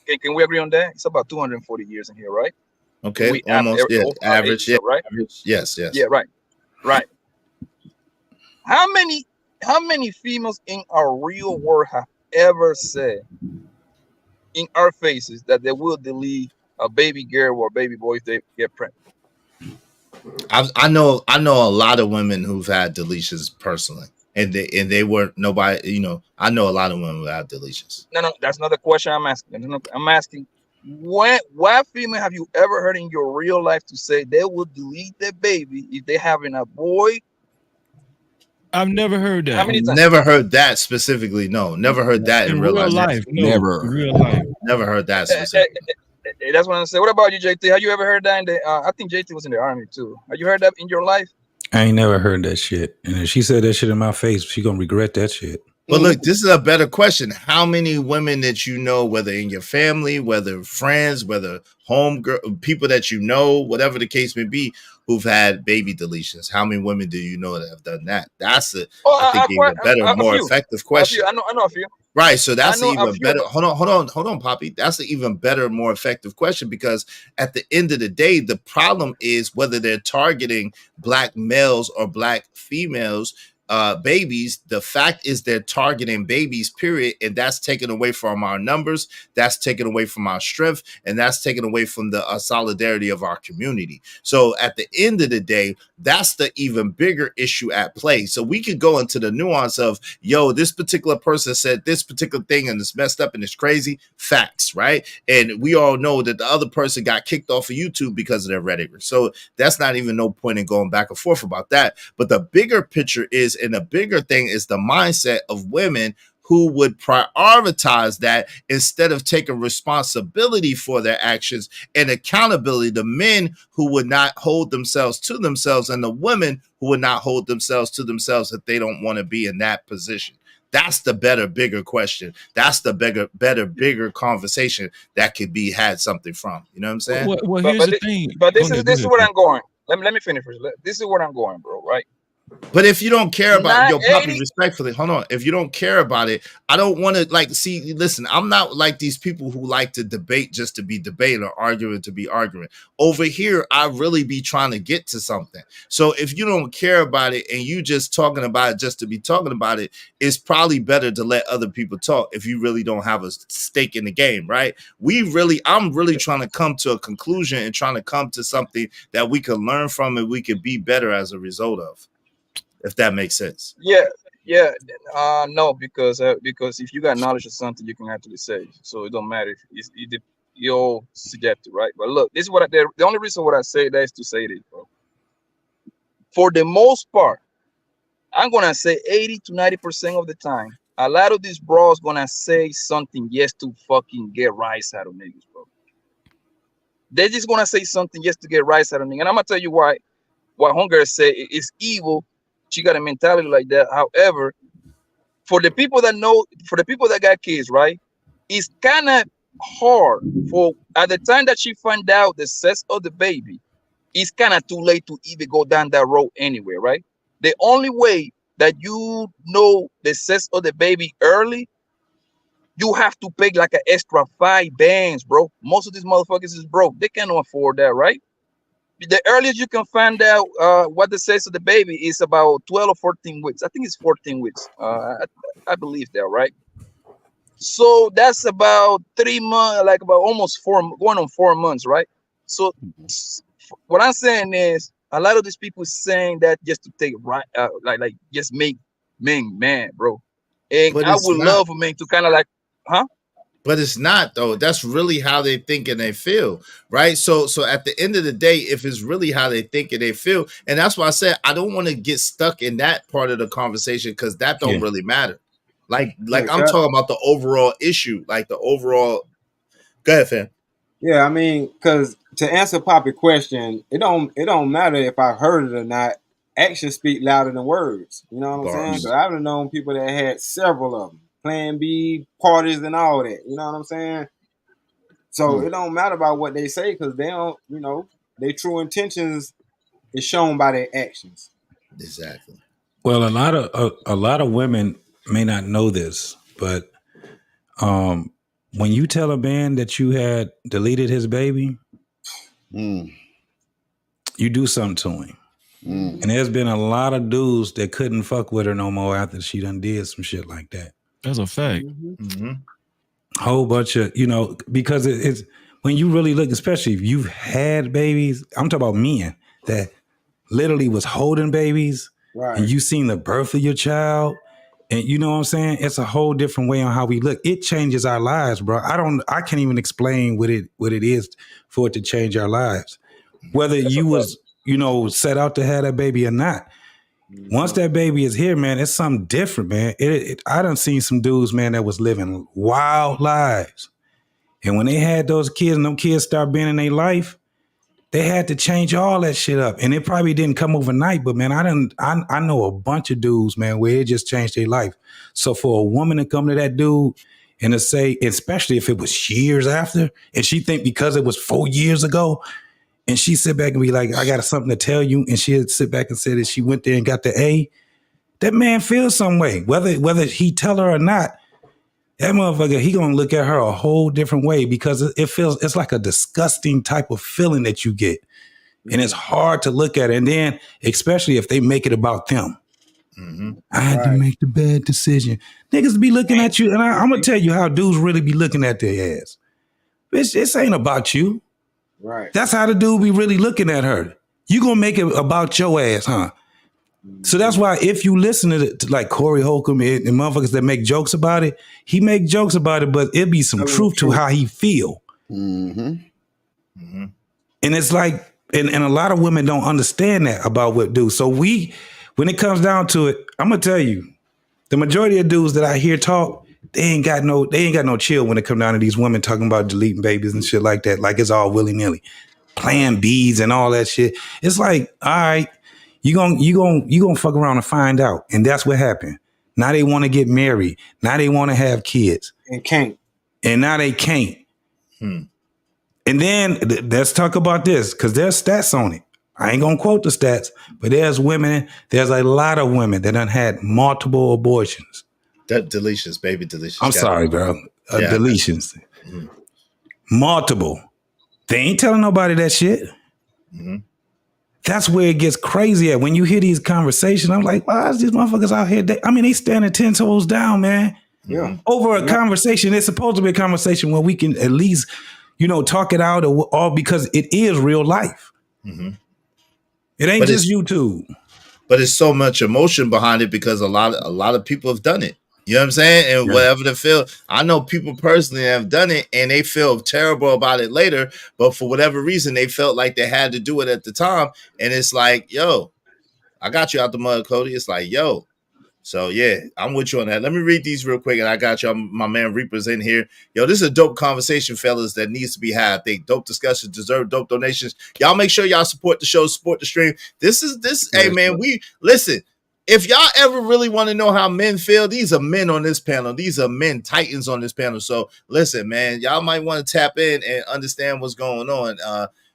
can we agree on that? It's about 240 years in here, right? Okay, almost, average, yeah, right? Yes. Yeah, right. How many females in our real world have ever said in our faces that they will delete a baby girl or a baby boy if they get pregnant? I know a lot of women who've had deletions personally, and they weren't nobody. You know, I know a lot of women who have deletions. No, that's not the question I'm asking. I'm asking, what female have you ever heard in your real life to say they will delete their baby if they having a boy? I've never heard that. How many times? Never heard that specifically. No, never heard that in real life. No, Never. in real life. Never heard that specifically. That's what I'm saying. What about you, JT? Have you ever heard that? I think JT was in the army too. Have you heard that in your life? I ain't never heard that shit. And if she said that shit in my face, she gonna regret that shit. But look, this is a better question. How many women that you know, whether in your family, whether friends, whether home girl, people that you know, whatever the case may be, who've had baby deletions? How many women do you know that have done that? That's I think a better, more effective question. I know a few. Right, so that's even better. Hold on, Poppy. That's an even better, more effective question, because at the end of the day, the problem is whether they're targeting Black males or Black females, babies. The fact is they're targeting babies, period, and that's taken away from our numbers, that's taken away from our strength, and that's taken away from the solidarity of our community. So at the end of the day, that's the even bigger issue at play. So we could go into the nuance of, yo, this particular person said this particular thing and it's messed up and it's crazy. Facts, right? And we all know that the other person got kicked off of YouTube because of their rhetoric. So that's not even no point in going back and forth about that. But the bigger picture is, and the bigger thing is the mindset of women who would prioritize that instead of taking responsibility for their actions and accountability. The men who would not hold themselves to themselves, and the women who would not hold themselves to themselves if they don't want to be in that position. That's the better, bigger question. That's the bigger conversation that could be had something from. You know what I'm saying? Well, here's the thing. But this is where I'm going. Let me finish first. This is where I'm going, bro. Right? But if you don't care about your Poppy, respectfully, hold on. If you don't care about it, I don't want to listen, I'm not like these people who like to debate just to be debating or arguing to be arguing. Over here, I really be trying to get to something. So if you don't care about it and you just talking about it just to be talking about it, it's probably better to let other people talk if you really don't have a stake in the game, right? I'm really trying to come to a conclusion and trying to come to something that we can learn from and we can be better as a result of. If that makes sense. Yeah. No, because if you got knowledge of something, you can actually say. So it don't matter if you're all subjective, right? But look, this is what the only reason what I say that is to say this, bro. For the most part, I'm gonna say 80 to 90% of the time, a lot of these bros gonna say something just to fucking get rise out of niggas, bro. They're just gonna say something just to get rise out of niggas. And I'm gonna tell you why. What Hunger said is evil. She got a mentality like that. However, for the people that got kids, right, it's kind of hard for at the time that she find out the sex of the baby, it's kind of too late to even go down that road anyway, right? The only way that you know the sex of the baby early, you have to pay like an extra $5, bro. Most of these motherfuckers is broke. They can't afford that, right? The earliest you can find out what the sex of the baby is about 12 or 14 weeks. I think it's 14 weeks. I believe that, right? So that's about 3 months, like about almost 4, going on 4 months, right? So what I'm saying is A lot of these people saying that just to take right, like just make men mad, bro. And But I it's would not. love for men to kind of like, huh? But it's not though. That's really how they think and they feel, right? So at the end of the day, if it's really how they think and they feel, and that's why I said I don't want to get stuck in that part of the conversation because that don't really matter. Like I'm talking about the overall issue, like the overall. Go ahead, fam. Yeah, I mean, because to answer Poppy's question, it don't matter if I heard it or not. Actions speak louder than words. You know what I'm saying? Because I've known people that had several of them, Plan B parties and all that. You know what I'm saying? So it don't matter about what they say because they don't. You know, their true intentions is shown by their actions. Exactly. Well, a lot of women may not know this, but when you tell a man that you had deleted his baby, you do something to him. And there's been a lot of dudes that couldn't fuck with her no more after she done did some shit like that. That's a fact. Whole bunch of, because it's when you really look, especially if you've had babies, I'm talking about men that literally was holding babies and you seen the birth of your child. And you know what I'm saying? It's a whole different way on how we look. It changes our lives, bro. I can't even explain what it is for it to change our lives. Whether you was, set out to have that baby or not. Once that baby is here, man, it's something different, man. I done seen some dudes, man, that was living wild lives. And when they had those kids and them kids start being in their life, they had to change all that shit up. And it probably didn't come overnight, but man, I know a bunch of dudes, man, where it just changed their life. So for a woman to come to that dude and to say, especially if it was years after, and she think because it was 4 years ago, and she sit back and be like, I got something to tell you. And she'd sit back and say that she went there and got the A. That man feels some way. Whether he tell her or not, that motherfucker, he gonna look at her a whole different way because it's like a disgusting type of feeling that you get. And it's hard to look at it. And then, especially if they make it about them. I had to make the bad decision. Niggas be looking at you, and I'm gonna tell you how dudes really be looking at their ass. Bitch, this ain't about you. Right. That's how the dude be really looking at her. You gonna make it about your ass, huh? So that's why if you listen to like Corey Holcomb and motherfuckers that make jokes about it, he make jokes about it, but it be some truth to how he feel. And it's like, and a lot of women don't understand that about what dudes. So when it comes down to it, I'm gonna tell you, the majority of dudes that I hear talk, they ain't got no chill when it come down to these women talking about deleting babies and shit like that. Like it's all willy-nilly. Plan Bs and all that shit. It's like, all right, you gonna fuck around and find out. And that's what happened. Now they want to get married. Now they want to have kids. And can't. And now they can't. And then let's talk about this, because there's stats on it. I ain't gonna quote the stats, but there's a lot of women that done had multiple abortions. Deletions, baby deletions. I'm sorry, bro. Deletions. Multiple. They ain't telling nobody that shit. That's where it gets crazy at. When you hear these conversations, I'm like, why is these motherfuckers out here? They standing 10 toes down, man. Yeah. Over a conversation. It's supposed to be a conversation where we can at least, talk it out or because it is real life. It ain't just YouTube. But it's so much emotion behind it because a lot of people have done it. You know what I'm saying? And whatever they feel, I know people personally have done it and they feel terrible about it later, but for whatever reason, they felt like they had to do it at the time. And it's like, yo, I got you out the mud, Cody. It's like, yo. So yeah, I'm with you on that. Let me read these real quick and I got you. My man Reaper's in here. Yo, this is a dope conversation, fellas, that needs to be had. I think dope discussions deserve dope donations. Y'all make sure y'all support the show, support the stream. Hey man, we listen. If y'all ever really want to know how men feel, these are men on this panel. These are men titans on this panel. So listen, man, y'all might want to tap in and understand what's going on.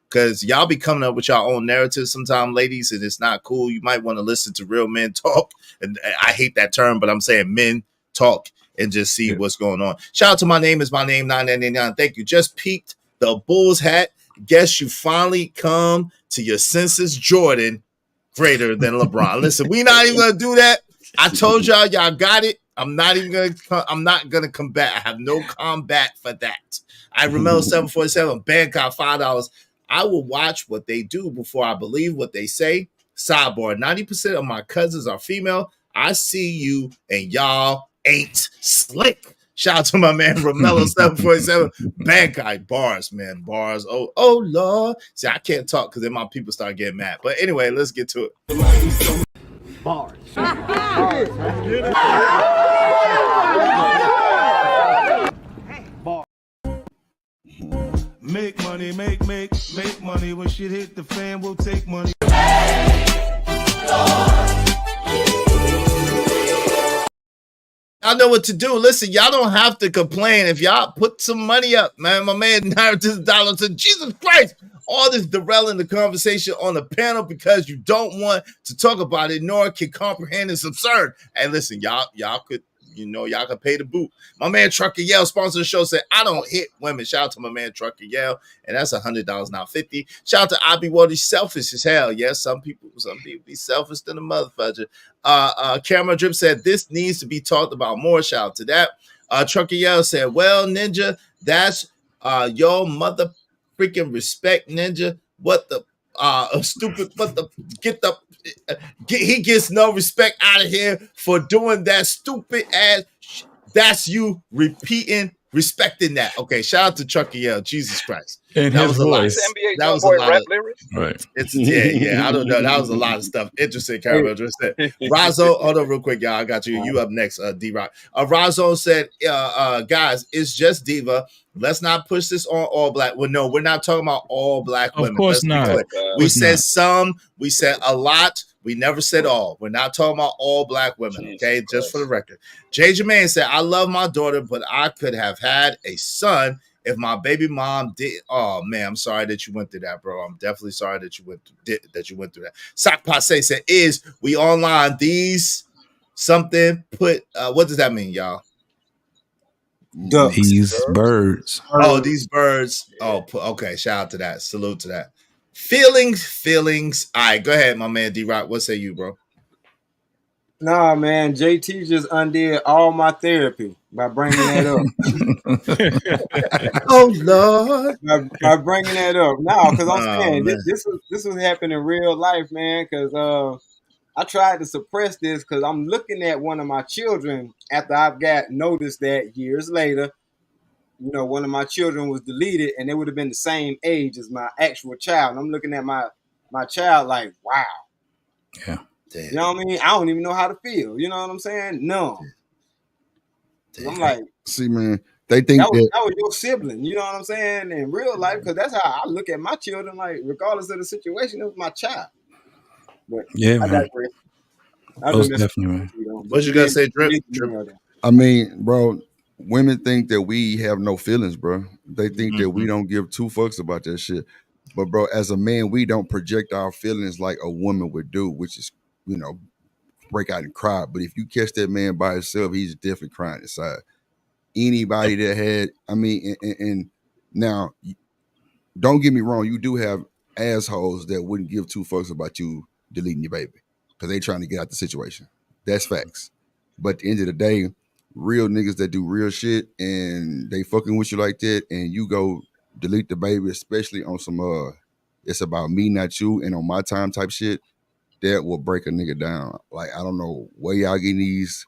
Because y'all be coming up with your own narratives sometimes, ladies, and it's not cool. You might want to listen to real men talk. And I hate that term, but I'm saying men talk and just see what's going on. Shout out to my name 999. Thank you. Just peeked the Bulls hat. Guess you finally come to your senses, Jordan, greater than LeBron. Listen, we not even gonna do that. I told y'all got it. I'm not gonna combat. I have no combat for that. I remember 747 Bangkok $5. I will watch what they do before I believe what they say. Sidebar, 90% of my cousins are female. I see you and y'all ain't slick. Shout out to my man Romello 747. Bad guy. Bars, man. Bars. Oh Lord. See, I can't talk because then my people start getting mad. But anyway, let's get to it. Bars. Make money, make money. When shit hit the fan, we'll take money. Y'all know what to do. Listen, y'all don't have to complain if y'all put some money up, man. My man $9 said, Jesus Christ, all this derailing the conversation on the panel because you don't want to talk about it, nor can comprehend it's absurd. And listen, y'all could, y'all can pay the boot. My man Trucker Yell, sponsor the show, said, I don't hit women. Shout out to my man Trucker Yell, and that's $100, not $50. Shout out to Abby Wally, selfish as hell. Yes, some people be selfish than a motherfucker. Camera Drip said, this needs to be talked about more. Shout out to that. Trucker Yell said, well, Ninja, that's your mother freaking respect, Ninja. What the stupid, what the he gets no respect out of here for doing that stupid ass. That's you repeating, respecting that. Okay, shout out to Trucker Yell. Jesus Christ. And his voice. That was a lot of, right. It's yeah. I don't know. That was a lot of stuff. Interesting, Caramel. Razo, hold on real quick, y'all. I got you. You up next, D-Rock. Razo said, guys, it's just Diva. Let's not push this on all black. Well, no, we're not talking about all black women. Of course not. We said some. We said a lot. We never said all. We're not talking about all black women, okay? Just for the record. Jay Jermaine said, I love my daughter, but I could have had a son if my baby mom did. Oh man, I'm sorry that you went through that, bro. I'm definitely sorry that you went through that. Sock Passe said, is we online these something put what does that mean, y'all? Ducks. These birds. Oh, these birds. Oh, okay. Shout out to that. Salute to that. Feelings. All right, go ahead, my man D-Rock. What say you, bro? Nah, man, JT just undid all my therapy by bringing that up. Oh Lord, by bringing that up. No, because I'm saying this was happening in real life, man. Because I tried to suppress this because I'm looking at one of my children after I've got noticed that years later, one of my children was deleted, and they would have been the same age as my actual child. And I'm looking at my child like, wow. Yeah. Damn. You know what I mean? I don't even know how to feel. You know what I'm saying? No. I'm like, see, man, they think that was your sibling. You know what I'm saying? In real life, because that's how I look at my children. Like, regardless of the situation, it was my child. But yeah, I man. Most definitely, man. What you gonna say, Drip? I mean, bro, women think that we have no feelings, bro. They think that we don't give two fucks about that shit. But bro, as a man, we don't project our feelings like a woman would do, which is, break out and cry. But if you catch that man by himself, he's definitely crying inside. Anybody that had, and now, don't get me wrong, you do have assholes that wouldn't give two fucks about you deleting your baby because they trying to get out the situation. That's facts. But at the end of the day, real niggas that do real shit and they fucking with you like that, and you go delete the baby, especially on some it's about me, not you, and on my time type shit, that will break a nigga down. Like, I don't know where y'all getting these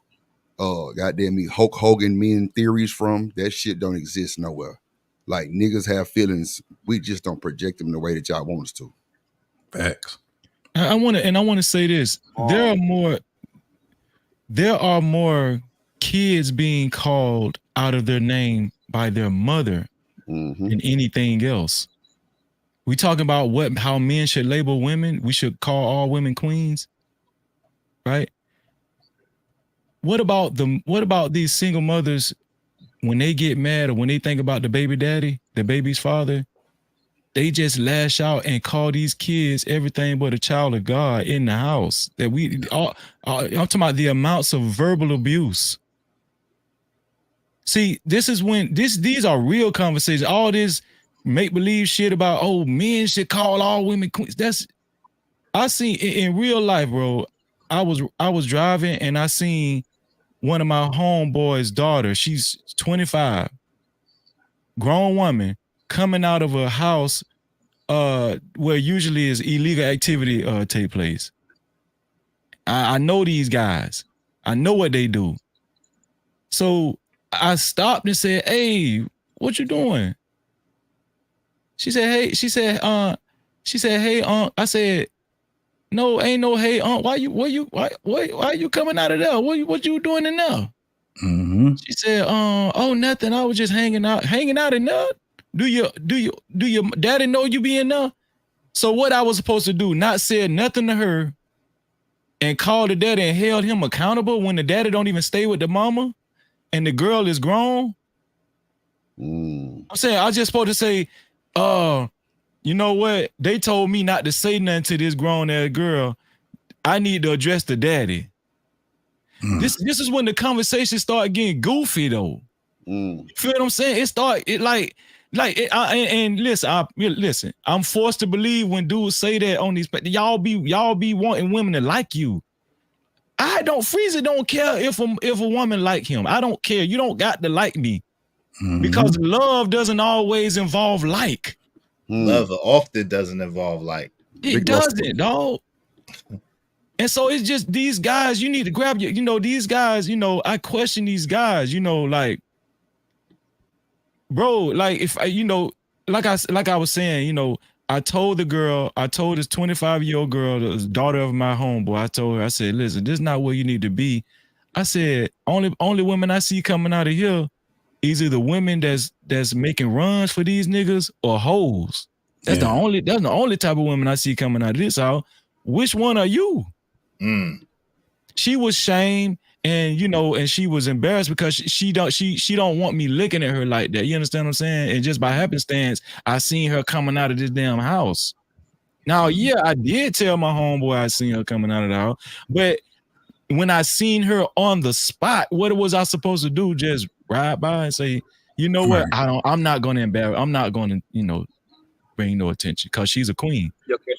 goddamn me Hulk Hogan men theories from. That shit don't exist nowhere. Like, niggas have feelings. We just don't project them the way that y'all want us to. Facts. I want to say this. There are more kids being called out of their name by their mother than anything else. We talking about how men should label women. We should call all women queens, right? What about these single mothers when they get mad or when they think about the baby daddy, the baby's father? They just lash out and call these kids everything but a child of God in the house. That I'm talking about the amounts of verbal abuse. See, this is when these are real conversations. All this make-believe shit about men should call all women queens. I seen in real life, bro. I was driving and I seen one of my homeboys' daughter. She's 25, grown woman, coming out of a house where usually is illegal activity take place. I know these guys. I know what they do. So I stopped and said, "Hey, what you doing?" She said, "Hey," "Hey, I said, "No, ain't no hey, why you coming out of there? What you doing in there?" Mm-hmm. She said, "Oh, nothing. I was just hanging out in there. Do your daddy know you be in there?" So what I was supposed to do, not said nothing to her and call the daddy and held him accountable when the daddy don't even stay with the mama and the girl is grown? I'm saying I was just supposed to say, you know what? They told me not to say nothing to this grown ass girl. I need to address the daddy. This is when the conversation started getting goofy though. You feel what I'm saying? Listen, I'm forced to believe when dudes say that on these, y'all be wanting women to like you. Freezy don't care if a woman like him. I don't care. You don't got to like me. Because love doesn't always involve like. Love often doesn't involve like. It doesn't, dog. And so it's just these guys, you need to grab these guys, I question these guys, like, bro, like if I, like I was saying, I told this 25-year-old girl, the daughter of my homeboy, I told her, I said, listen, this is not where you need to be. I said, only women I see coming out of here is either women that's making runs for these niggas or hoes. That's the only type of women I see coming out of this house. Which one are you? She was shamed and and she was embarrassed because she don't want me looking at her like that. You understand what I'm saying? And just by happenstance, I seen her coming out of this damn house. Now, yeah, I did tell my homeboy I seen her coming out of the house, but when I seen her on the spot, what was I supposed to do? Just ride by and say, you know what? I'm not going to embarrass. I'm not going to, bring no attention because she's a queen. Okay.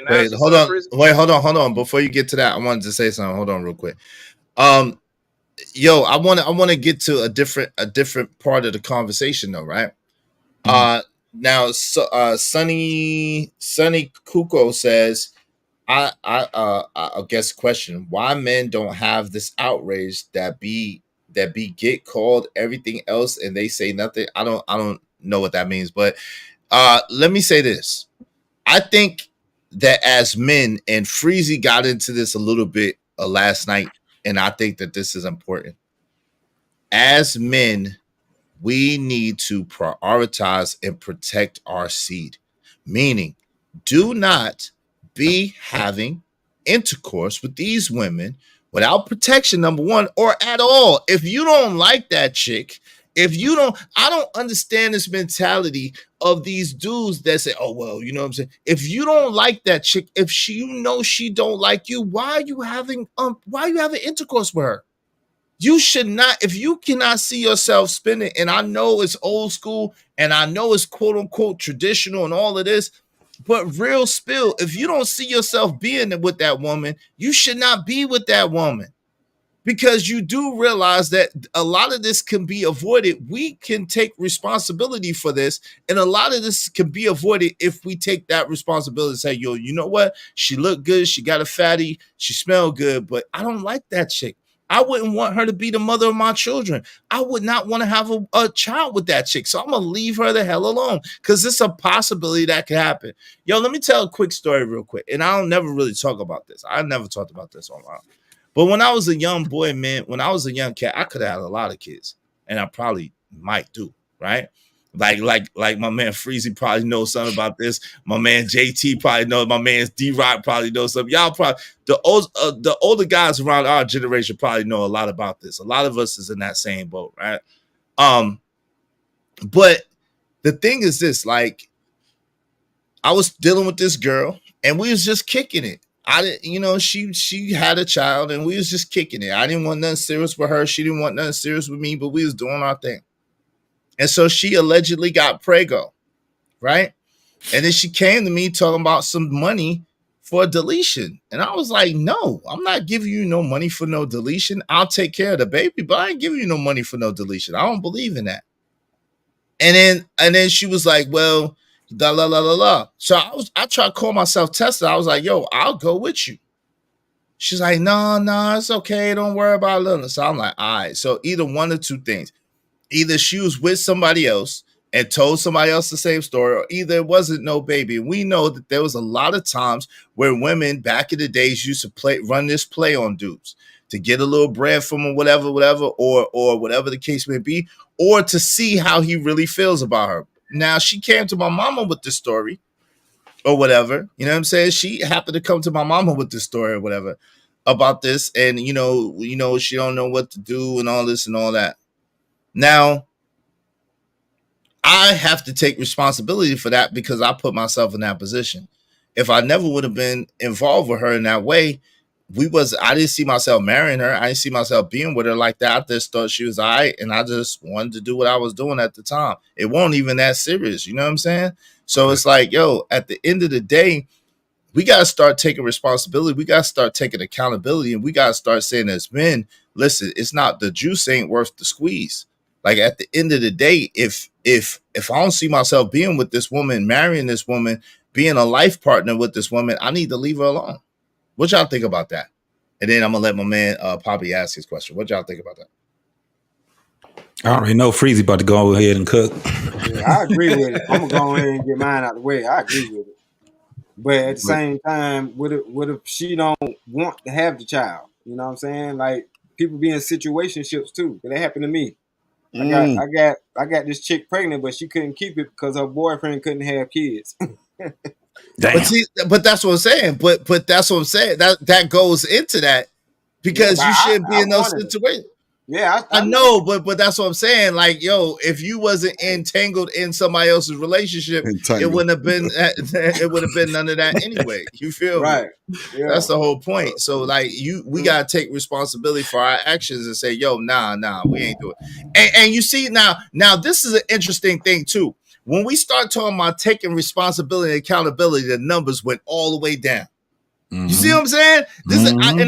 Wait, hold on. Before you get to that, I wanted to say something. Hold on real quick. I want to get to a different part of the conversation though, right? Now, Sunny Kuko says, I guess question, why men don't have this outrage that be get called everything else and they say nothing. I don't know what that means, but let me say this. I think that as men, and Freezy got into this a little bit last night, and I think that this is important. As men, we need to prioritize and protect our seed. Meaning, do not be having intercourse with these women without protection, number one, or at all. If you don't like that chick, I don't understand this mentality of these dudes that say, oh, well, you know what I'm saying? If you don't like that chick, if she don't like you, why are you having intercourse with her? You should not, if you cannot see yourself spending, and I know it's old school and I know it's quote unquote traditional and all of this, but real spill, if you don't see yourself being with that woman, you should not be with that woman. Because you do realize that a lot of this can be avoided. We can take responsibility for this. And a lot of this can be avoided if we take that responsibility and say, yo, you know what? She looked good. She got a fatty. She smelled good. But I don't like that chick. I wouldn't want her to be the mother of my children. I would not want to have a child with that chick. So I'm going to leave her the hell alone because it's a possibility that could happen. Yo, let me tell a quick story real quick. And I don't never really talk about this. I never talked about this online. But when I was a young boy, man, when I was a young cat, I could have had a lot of kids, and I probably might do, right? Like my man Freezy probably knows something about this. My man JT probably knows. My man D-Rock probably knows something. Y'all probably, the older guys around our generation probably know a lot about this. A lot of us is in that same boat, right? But the thing is this, like, I was dealing with this girl, and we was just kicking it. I didn't, she had a child and we was just kicking it. I didn't want nothing serious with her. She didn't want nothing serious with me, but we was doing our thing. And so she allegedly got prego, right? And then she came to me talking about some money for a deletion. And I was like, no, I'm not giving you no money for no deletion. I'll take care of the baby, but I ain't giving you no money for no deletion. I don't believe in that. And then she was like, well, La la la la la. So I tried to call myself Tessa. I was like, yo, I'll go with you. She's like, no, it's okay. Don't worry about it. So I'm like, all right. So either one of two things. Either she was with somebody else and told somebody else the same story, or either it wasn't no baby. We know that there was a lot of times where women back in the days used to run this play on dudes to get a little bread from him, whatever, or whatever the case may be, or to see how he really feels about her. Now, she came to my mama with this story or whatever. You know what I'm saying? She happened to come to my mama with this story or whatever about this. And, you know, she don't know what to do and all this and all that. Now, I have to take responsibility for that because I put myself in that position. If I never would have been involved with her in that way, I didn't see myself marrying her. I didn't see myself being with her like that. I just thought she was all right, and I just wanted to do what I was doing at the time. It wasn't even that serious, you know what I'm saying? So it's like, yo, at the end of the day, we got to start taking responsibility. We got to start taking accountability, and we got to start saying as men, listen, it's not, the juice ain't worth the squeeze. Like at the end of the day, if I don't see myself being with this woman, marrying this woman, being a life partner with this woman, I need to leave her alone. What y'all think about that? And then I'm gonna let my man Poppy ask his question. What y'all think about that? I already know Freezy about to go ahead and cook. Yeah, I agree with it. I'm gonna go ahead and get mine out of the way. I agree with it. But at the same time, what if she don't want to have the child? You know what I'm saying? Like people be in situationships too. That happened to me. I got this chick pregnant, but she couldn't keep it because her boyfriend couldn't have kids. But that's what I'm saying. But that's what I'm saying. That goes into that because you shouldn't be in those situations. Yeah, I know, but that's what I'm saying. Like, yo, if you wasn't entangled in somebody else's relationship, it wouldn't have been. It would have been none of that anyway. You feel right? Yeah. That's the whole point. So, like, we gotta take responsibility for our actions and say, yo, nah, we ain't doing it. And you see now, this is an interesting thing too. When we start talking about taking responsibility and accountability, the numbers went all the way down. Mm-hmm. You see what I'm saying?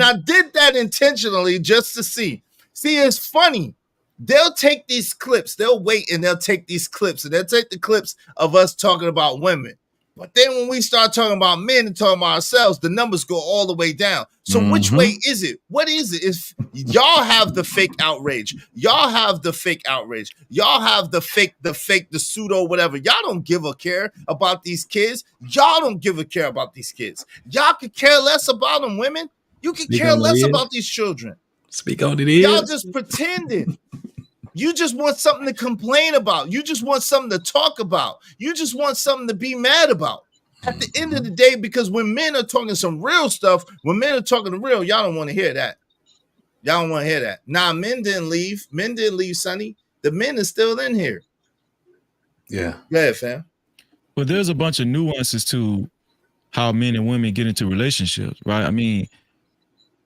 I did that intentionally just to see. See, it's funny. They'll take these clips. They'll wait and they'll take these clips and they'll take the clips of us talking about women. But then when we start talking about men and talking about ourselves, the numbers go all the way down. So which way is it? What is it? If y'all have the fake outrage, y'all have the fake outrage, y'all have the pseudo, whatever. Y'all don't give a care about these kids. Y'all don't give a care about these kids. Y'all could care less about them, women. You could care less about these children. Speak on it. Y'all just pretending. You just want something to complain about. You just want something to talk about. You just want something to be mad about. At the end of the day, because when men are talking some real stuff, when men are talking the real, y'all don't want to hear that. Y'all don't want to hear that. Nah, men didn't leave. Men didn't leave, Sonny. The men are still in here. Yeah. Go ahead, fam. But there's a bunch of nuances to how men and women get into relationships, right? I mean,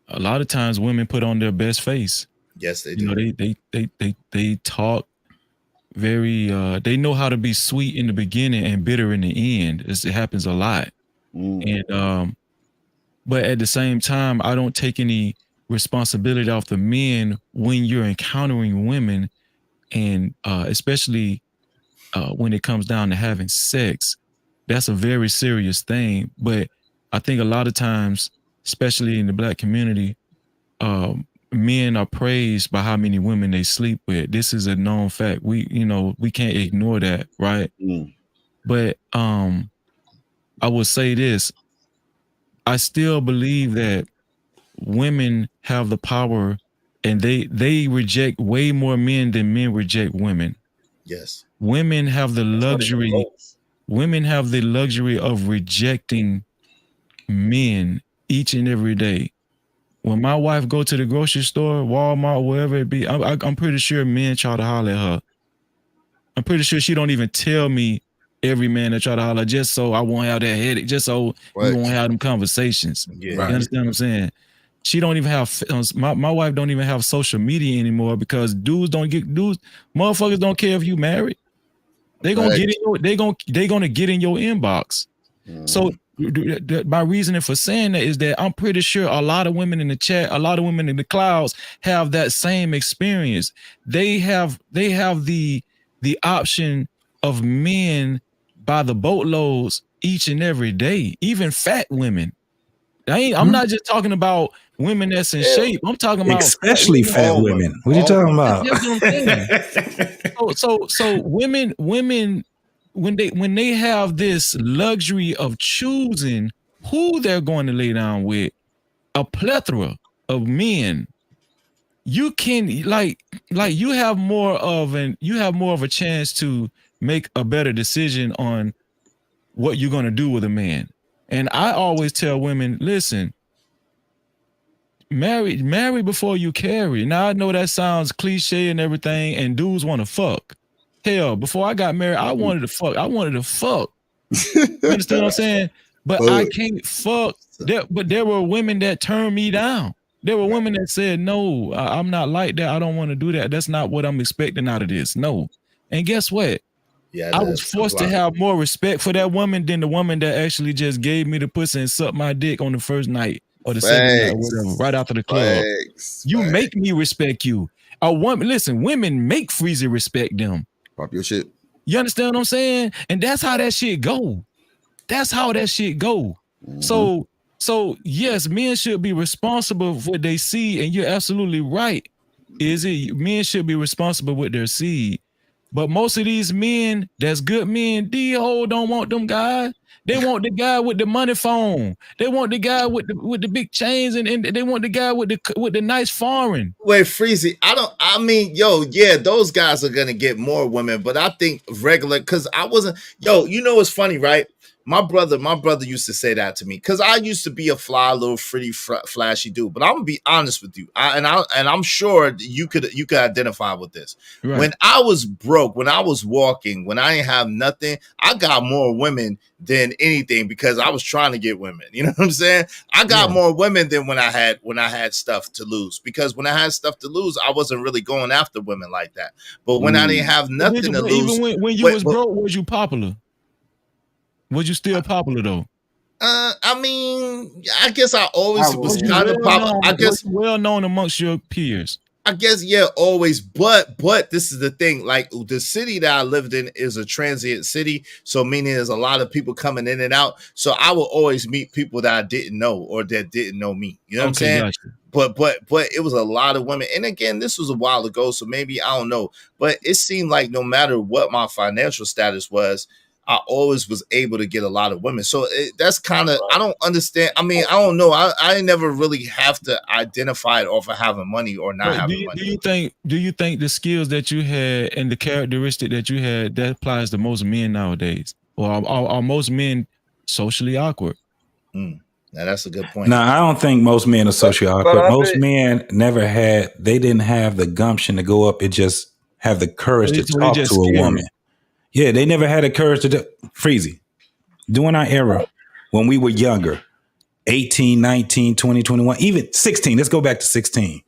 a lot of times women put on their best face. Yes, they do. You know, they talk very they know how to be sweet in the beginning and bitter in the end. It happens a lot. And but at the same time, I don't take any responsibility off the men when you're encountering women, and especially when it comes down to having sex. That's a very serious thing. But I think a lot of times, especially in the Black community, men are praised by how many women they sleep with. This is a known fact. We can't ignore that, right? But I would say this. I still believe that women have the power, and they reject way more men than men reject women. Yes. Women have the luxury. Women have the luxury of rejecting men each and every day. When my wife go to the grocery store, Walmart, wherever it be, I'm pretty sure men try to holler at her. I'm pretty sure she don't even tell me every man that try to holler just so I won't have that headache, just so we won't have them conversations. Yeah. You understand what I'm saying? She don't even have, my wife don't even have social media anymore because motherfuckers don't care if you married. They gonna get in your, they gonna get in your inbox. So my reasoning for saying that is that I'm pretty sure a lot of women in the chat, a lot of women in the clouds have that same experience. They have the option of men by the boatloads each and every day, even fat women. I'm not just talking about women that's in shape. I'm talking about especially fat women. What are you talking about? So women when they have this luxury of choosing who they're going to lay down with, a plethora of men, you can like you have more of a chance to make a better decision on what you're going to do with a man. And I always tell women, listen, marry before you carry. Now I know that sounds cliche and everything, and dudes want to fuck. Hell, before I got married, I wanted to fuck. You understand what I'm saying? But I can't fuck. But there were women that turned me down. There were women that said, no, I'm not like that. I don't want to do that. That's not what I'm expecting out of this. No. And guess what? Yeah, I was forced to have more respect for that woman than the woman that actually just gave me the pussy and sucked my dick on the first night or the second night or whatever, right after the club. You make me respect you. A woman, listen, women make Freezy respect them. Pop your shit. You understand what I'm saying? And that's how that shit go. That's how that shit go. So yes, men should be responsible for what they see, and you're absolutely right. Men should be responsible with their seed. But most of these men, that's good men, these hoes don't want them guys. They want the guy with the money phone. They want the guy with the big chains, and they want the guy with the nice foreign. Wait, Freezy, those guys are gonna get more women, but I think regular, because you know what's funny, right? My brother used to say that to me because I used to be a fly, little pretty, flashy dude. But I'm gonna be honest with you, I'm sure you could identify with this. Right. When I was broke, when I was walking, when I didn't have nothing, I got more women than anything because I was trying to get women. You know what I'm saying? I got more women than when I had stuff to lose, because when I had stuff to lose, I wasn't really going after women like that. But when I didn't have nothing to lose, even when you was broke, was you popular? Was you still popular though? I mean, I guess I always was kind of popular. I guess well known amongst your peers. I guess, yeah, always. But this is the thing. Like, the city that I lived in is a transient city, so meaning there's a lot of people coming in and out. So I will always meet people that I didn't know or that didn't know me. You know what I'm saying? Gotcha. But it was a lot of women. And again, this was a while ago, so maybe I don't know. But it seemed like no matter what my financial status was, I always was able to get a lot of women. So that's kind of, I don't understand. I mean, I don't know. I never really have to identify it off of having money or not having money. Do you think the skills that you had and the characteristic that you had, that applies to most men nowadays? Or are most men socially awkward? Now that's a good point. No, I don't think most men are socially awkward. Most men they didn't have the gumption to go up and just have the courage to talk to a woman. Yeah, they never had the courage to do. Freezy, during our era, when we were younger, 18, 19, 20, 21, even 16. Let's go back to 16.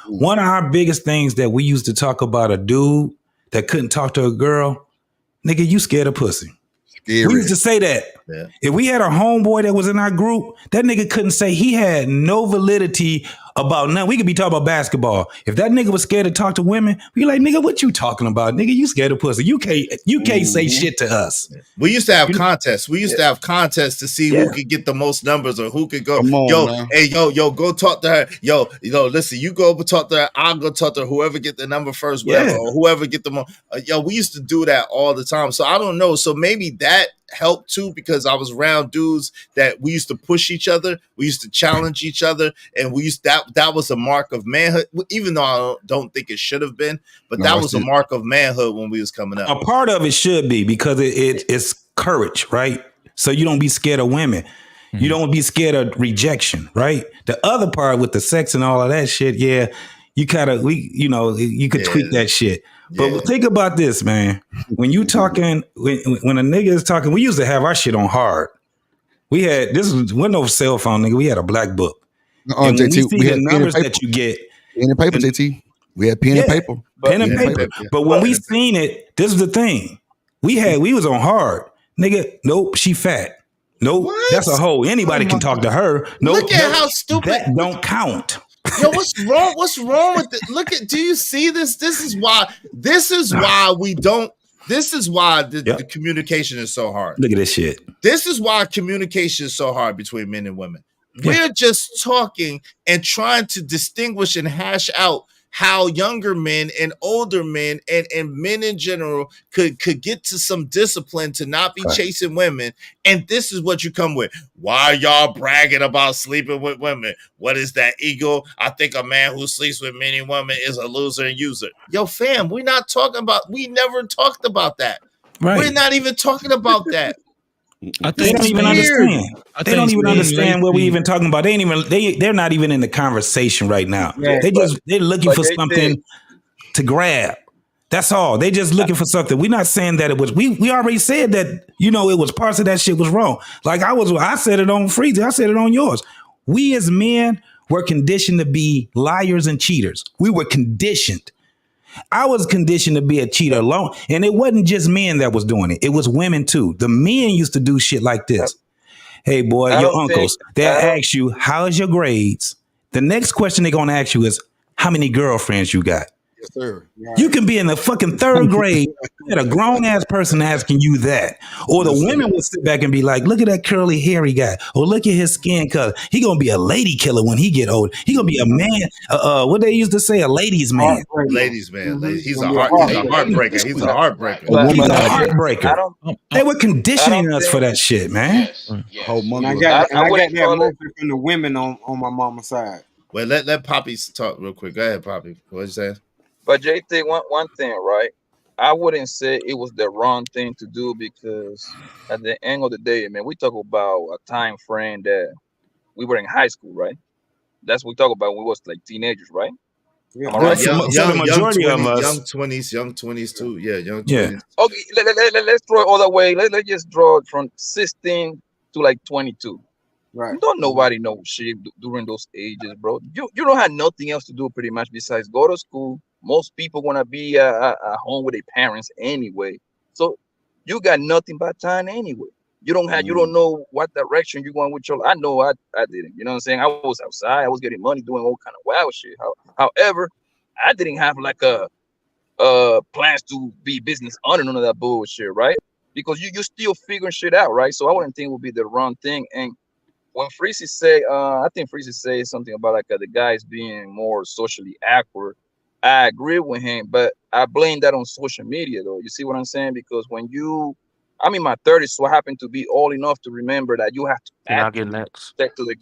One of our biggest things that we used to talk about a dude that couldn't talk to a girl, nigga, you scared of pussy. Scary. We used to say that. Yeah. If we had a homeboy that was in our group, that nigga couldn't say he had no validity about nothing. We could be talking about basketball. If that nigga was scared to talk to women, we like, nigga, what you talking about? Nigga, you scared of pussy. You can't say shit to us. We used to have contests. We used to have contests to see who could get the most numbers or who could go. Yo, go talk to her. Yo, listen, you go talk to her. I'll go talk to her. Whoever get the number first, whatever, or whoever get the most. We used to do that all the time. So I don't know. So maybe that helped too, because I was around dudes that we used to push each other, we used to challenge each other, and that was a mark of manhood, even though I don't think it should have been, but that was a mark of manhood when we was coming up. A part of it should be, because it's courage, right? So you don't be scared of women. Mm-hmm. You don't be scared of rejection, right? The other part with the sex and all of that shit, yeah, you could tweak that shit. But think about this, man. When you talking, when a nigga is talking, we used to have our shit on hard. Wasn't no cell phone, nigga. We had a black book. And when you see the numbers that you get. Pen and paper, JT. We had pen and paper. Pen and paper. But when we seen it, this is the thing. We was on hard. Nigga, nope, she fat. Nope, that's a hoe. Anybody can talk to her. Nope, look at how stupid. That don't count. Yo, what's wrong? What's wrong with it? Do you see this? This is why we don't This is why the communication is so hard. Look at this shit. This is why communication is so hard between men and women. We're just talking and trying to distinguish and hash out how younger men and older men and men in general could get to some discipline to not be chasing women. And this is what you come with. Why are y'all bragging about sleeping with women? What is that ego? I think a man who sleeps with many women is a loser and user. Yo, fam, we never talked about that. Right. We're not even talking about that. They don't even understand. They don't even understand what we even talking about. They're not even in the conversation right now. Yeah, They're looking for something to grab. That's all. They just looking for something. We're not saying that it was. We already said that. It was parts of that shit was wrong. Like I said it on Freezy. I said it on yours. We as men were conditioned to be liars and cheaters. We were conditioned. I was conditioned to be a cheater alone. And it wasn't just men that was doing it. It was women too. The men used to do shit like this. Hey boy, your uncles, they'll ask you, how's your grades? The next question they're going to ask you is, how many girlfriends you got? Yes, sir. You can be in the fucking third grade and a grown ass person asking you that. Or the women will sit back and be like, look at that curly hairy guy. Or look at his skin color. He gonna be a lady killer when he get old. He gonna be a man. What they used to say, a ladies man. Ladies man. He's a heartbreaker. He's a heartbreaker. He's a heartbreaker. They were conditioning us for that shit, man. I got that mostly from the women on my mama's side. Well, let Poppy talk real quick. Go ahead, Poppy. What you say? But JT, one thing, right? I wouldn't say it was the wrong thing to do because at the end of the day, man, we talk about a time frame that we were in high school, right? That's what we talk about when we was like teenagers, right? Yeah, right? Young 20s too. Yeah, young 20s. Yeah. Okay, let's draw it all the way. Let's just draw it from 16 to like 22. Right. Don't nobody know shit during those ages, bro. You don't have nothing else to do pretty much besides go to school. Most people wanna be at home with their parents anyway, so you got nothing but time anyway. You don't know what direction you're going with your. I know I didn't. You know what I'm saying? I was outside. I was getting money, doing all kind of wild shit. However, I didn't have like a plans to be business owner, none of that bullshit, right? Because you still figuring shit out, right? So I wouldn't think it would be the wrong thing. And when Freezy say, I think Freezy says something about like the guys being more socially awkward. I agree with him, but I blame that on social media, though. You see what I'm saying? Because I'm in my 30s, so I happen to be old enough to remember that you have to step to the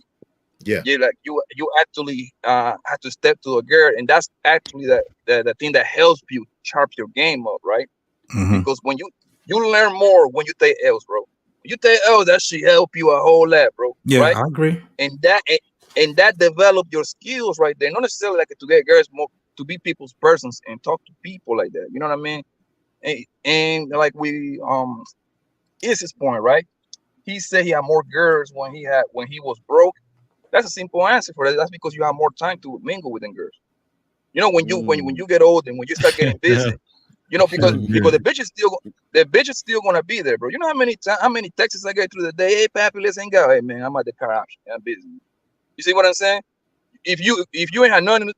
like you actually have to step to a girl, and that's actually the thing that helps you sharp your game up, right? Mm-hmm. Because when you learn more when you take L's, bro. You take L's, that should help you a whole lot, bro. Yeah, right? I agree. And that develop your skills right there. Not necessarily like to get girls more. To be people's persons and talk to people like that, you know what I mean? And like is his point, right? He said he had more girls when he was broke. That's a simple answer for that. That's because you have more time to mingle with them girls. You know, when you get old and when you start getting busy, you know, because the bitch is still gonna be there, bro. You know how many texts I get through the day? Hey, papi, let's hang out. Hey, man, I'm at the car option. I'm busy. You see what I'm saying? If you ain't had nothing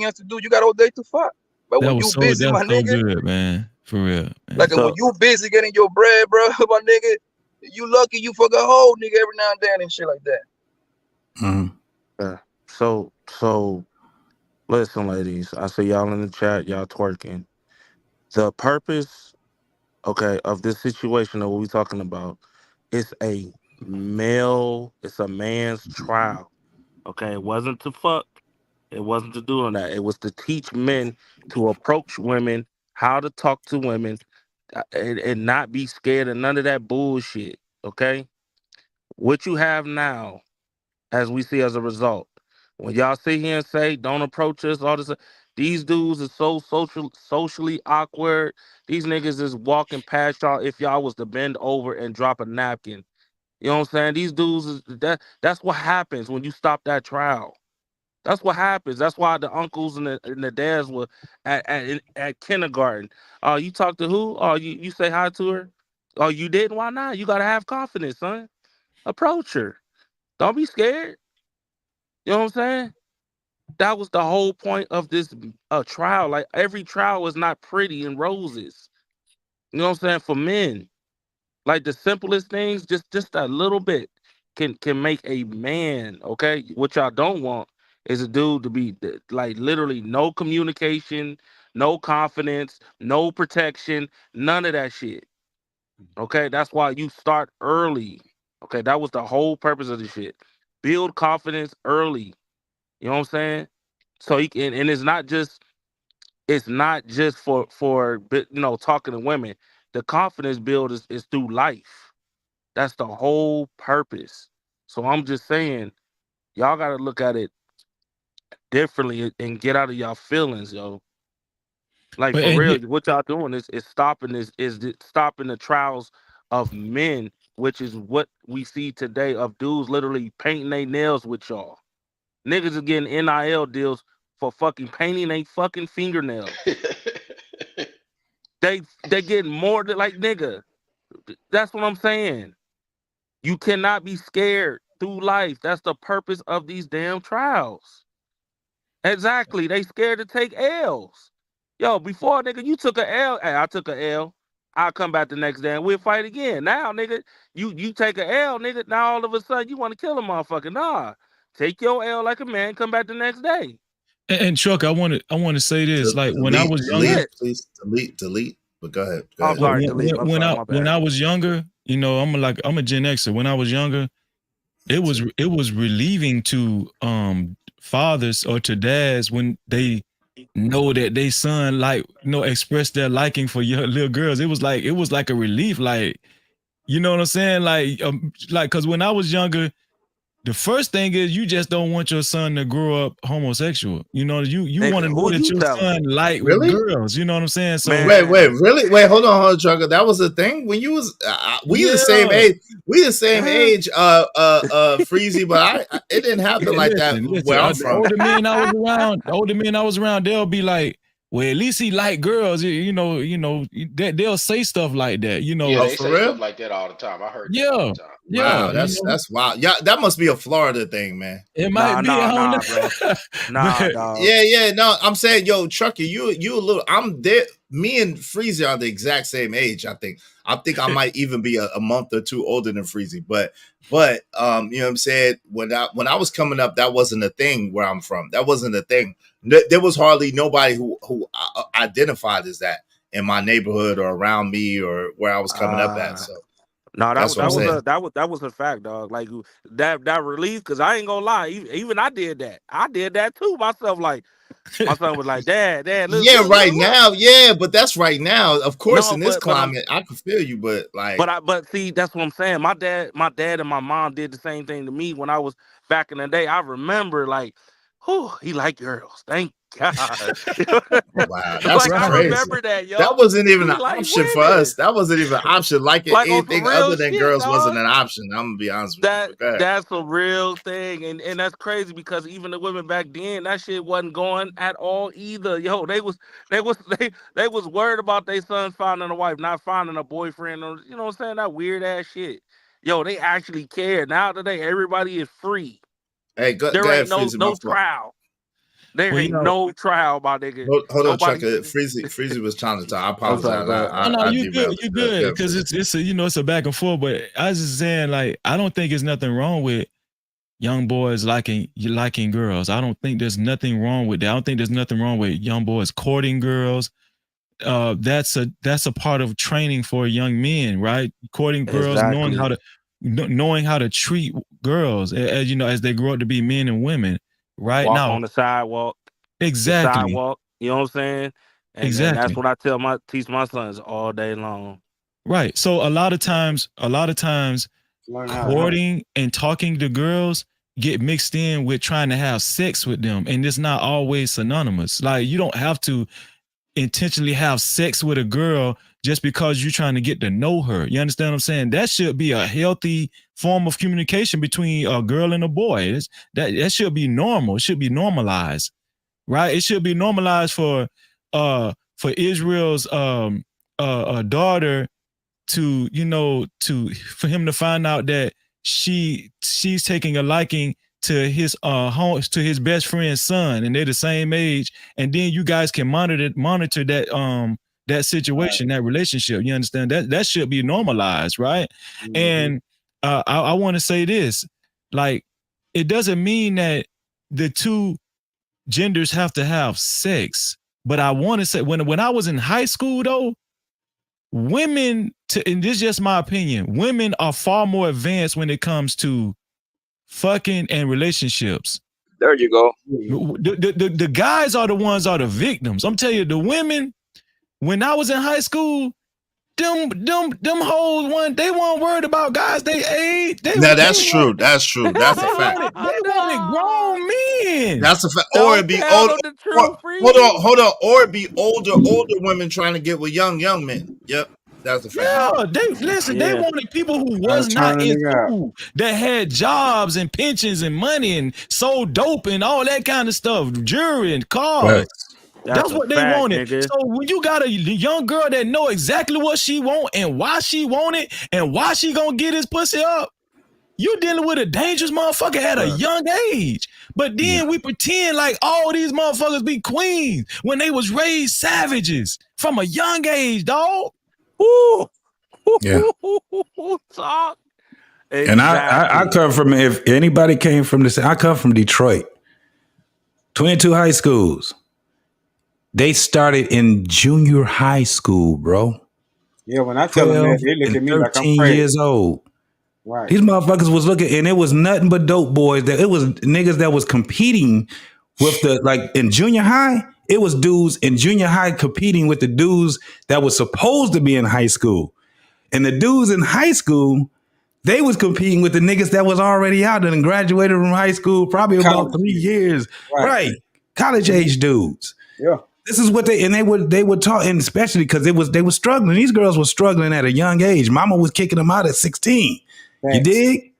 else to do, you got all day to fuck. But when you busy, my nigga, good, man, for real. Man. Like when you busy getting your bread, bro, my nigga, you lucky you fuck a whole nigga every now and then and shit like that. Mm-hmm. So listen, ladies, I see y'all in the chat, y'all twerking. The purpose, of this situation that we're talking about, it's a man's trial. Okay, it wasn't to fuck. It wasn't to do that. It was to teach men to approach women, how to talk to women, and not be scared of none of that bullshit. Okay? What you have now, as we see as a result, when y'all sit here and say, don't approach us, all this, these dudes are so socially awkward. These niggas is walking past y'all if y'all was to bend over and drop a napkin. You know what I'm saying? These dudes, that's what happens when you stop that trial. That's what happens. That's why the uncles and the dads were at kindergarten. You talk to who? You say hi to her? Oh, you didn't? Why not? You got to have confidence, son. Approach her. Don't be scared. You know what I'm saying? That was the whole point of this trial. Like, every trial is not pretty and roses. You know what I'm saying? For men, like the simplest things, just a little bit can make a man. Okay, what y'all don't want is a dude to be like literally no communication, no confidence, no protection, none of that shit. Okay, that's why you start early. Okay, that was the whole purpose of this shit. Build confidence early. You know what I'm saying? So he can, and it's not just for talking to women. The confidence build is through life. That's the whole purpose. So I'm just saying, y'all gotta look at it differently and get out of y'all feelings, yo. Like for real, what y'all doing is stopping stopping the trials of men, which is what we see today of dudes literally painting their nails with y'all. Niggas are getting NIL deals for fucking painting their fucking fingernails. They getting more than like nigga. That's what I'm saying. You cannot be scared through life. That's the purpose of these damn trials. Exactly. They scared to take L's. Yo, before nigga, you took a L. Hey, I took a L. I'll come back the next day and we'll fight again. Now, nigga, you take a L, nigga. Now all of a sudden you want to kill a motherfucker. Nah. Take your L like a man, come back the next day. And Chuck, I want to say this. Like when I was younger, please delete. But go ahead. I'm sorry, delete. When I was younger, you know, I'm a Gen Xer. When I was younger, it was relieving to fathers or to dads when they know that they son express their liking for your little girls. It was like a relief, like, you know what I'm saying, like because when I was younger, the first thing is you just don't want your son to grow up homosexual. You know, you want to know that your son like girls. You know what I'm saying? So wait, really? Wait, hold on, Trucker. That was a thing when you was we the same age. We the same age, Freezy, but it didn't happen like that where I'm from. The older men I was around, they'll be like, well, at least he like girls, you know, they'll say stuff like that, you know. Yeah, they say stuff like that all the time. I heard that all the time. Yeah, wow, that's wild. Yeah, that must be a Florida thing, man. It might be. Nah, bro. Nah, dog. Yeah. No, I'm saying, yo, Trucker, you a little. I'm there. Me and Freezy are the exact same age. I think I might even be a month or two older than Freezy. But you know what I'm saying. When I was coming up, that wasn't a thing where I'm from. That wasn't a thing. There was hardly nobody who identified as that in my neighborhood or around me or where I was coming up at. So. No, that was a fact, dog. Like that relief, because I ain't gonna lie, even I did that. I did that too myself. Like my son was like, Dad, listen, yeah, right now, yeah, but that's right now. Of course, in this climate, I can feel you, but like, but see, that's what I'm saying. My dad and my mom did the same thing to me when I was back in the day. I remember, like, he liked girls. Thank God. Wow, that's crazy. I remember that, yo. That wasn't even an option for us. That wasn't even an option. Like anything other than girls wasn't an option. I'm gonna be honest with you. That's a real thing, and that's crazy because even the women back then, that shit wasn't going at all either. Yo, they was worried about their sons finding a wife, not finding a boyfriend, or you know what I'm saying, that weird ass shit. Yo, they actually care. Now today, everybody is free. Hey, there ain't no trial. There ain't no trial, my nigga. Hold on, Chuck. Freezy was trying to talk. I apologize. No, you good. You good because it's a back and forth. But I was just saying, like, I don't think there's nothing wrong with young boys liking girls. I don't think there's nothing wrong with that. I don't think there's nothing wrong with young boys courting girls. That's a part of training for young men, right? Courting girls, knowing how to treat girls as they grow up to be men and women. Right walk now on the sidewalk, exactly. You know what I'm saying? Exactly. And that's what I teach my sons all day long. Right. So a lot of times, courting and talking to girls get mixed in with trying to have sex with them, and it's not always synonymous. Like you don't have to intentionally have sex with a girl just because you're trying to get to know her. You understand what I'm saying? That should be a healthy form of communication between a girl and a boy. That should be normal. It should be normalized, right? It should be normalized for Israel's daughter for him to find out that she's taking a liking to his best friend's son, and they're the same age, and then you guys can monitor that that situation, that relationship. You understand that should be normalized, right? Mm-hmm. And I want to say this, like, it doesn't mean that the two genders have to have sex, but I want to say when I was in high school though, women, and this is just my opinion, women are far more advanced when it comes to fucking and relationships. There you go. The guys are the ones are the victims. I'm telling you, the women, when I was in high school, them hoes they weren't worried about guys they ate. That's true. That's true. That's a fact. They wanted grown men. That's a fact. Or it be older. Hold on. Or it be older women trying to get with young men. Yep. That's a fact. Yeah, they wanted people who was not in school, that had jobs and pensions and money and sold dope and all that kind of stuff, jewelry and cars. Right. That's what they wanted. Nigga. So when you got a young girl that know exactly what she want and why she want it and why she gonna get his pussy up, you dealing with a dangerous motherfucker at a young age. But then we pretend like all these motherfuckers be queens when they was raised savages from a young age, dog. Ooh. Yeah. And I come from, if anybody came from this, I come from Detroit. 22 high schools. They started in junior high school, bro. Yeah, when I tell them that, they look at me like I'm 13 crazy. years old. Right. These motherfuckers was looking, and it was nothing but dope boys. That it was niggas that was competing with the, like in junior high, it was dudes in junior high competing with the dudes that was supposed to be in high school. And the dudes in high school, they was competing with the niggas that was already out and graduated from high school probably about 3 years. Right. College age dudes. Yeah. This is what they would talk, and especially because they were struggling. These girls were struggling at a young age. Mama was kicking them out at 16. Thanks. You dig?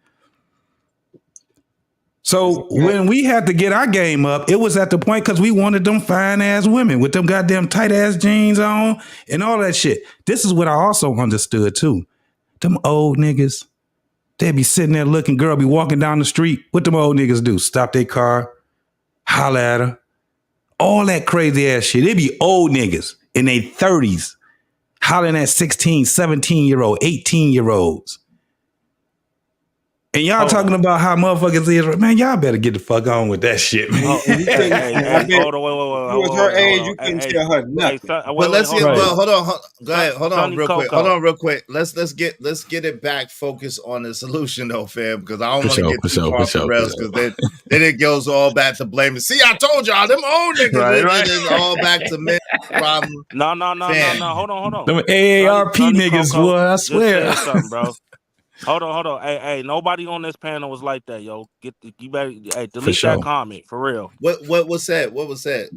So when we had to get our game up, it was at the point because we wanted them fine ass women with them goddamn tight ass jeans on and all that shit. This is what I also understood too. Them old niggas, they be sitting there looking, girl be walking down the street. What them old niggas do? Stop their car, holler at her. All that crazy ass shit. They be old niggas in their 30s hollering at 16, 17-year-old, 18-year-olds. And y'all talking about how motherfuckers is, man, y'all better get the fuck on with that shit, man. Hold on, her age, you couldn't tell her nothing. But let's get, hold on. Go ahead. Hold on real quick. Hold on real quick. Let's get it back focused on the solution though, fam, because I don't want to get too far off the rails, because then it goes all back to blaming. See, I told y'all, them old niggas, right. It's all back to men problem. No. Hold on. Them AARP niggas, boy, I swear. Bro. Hold on. Hey, nobody on this panel was like that, yo. You better delete that comment for real. What was that? What was that?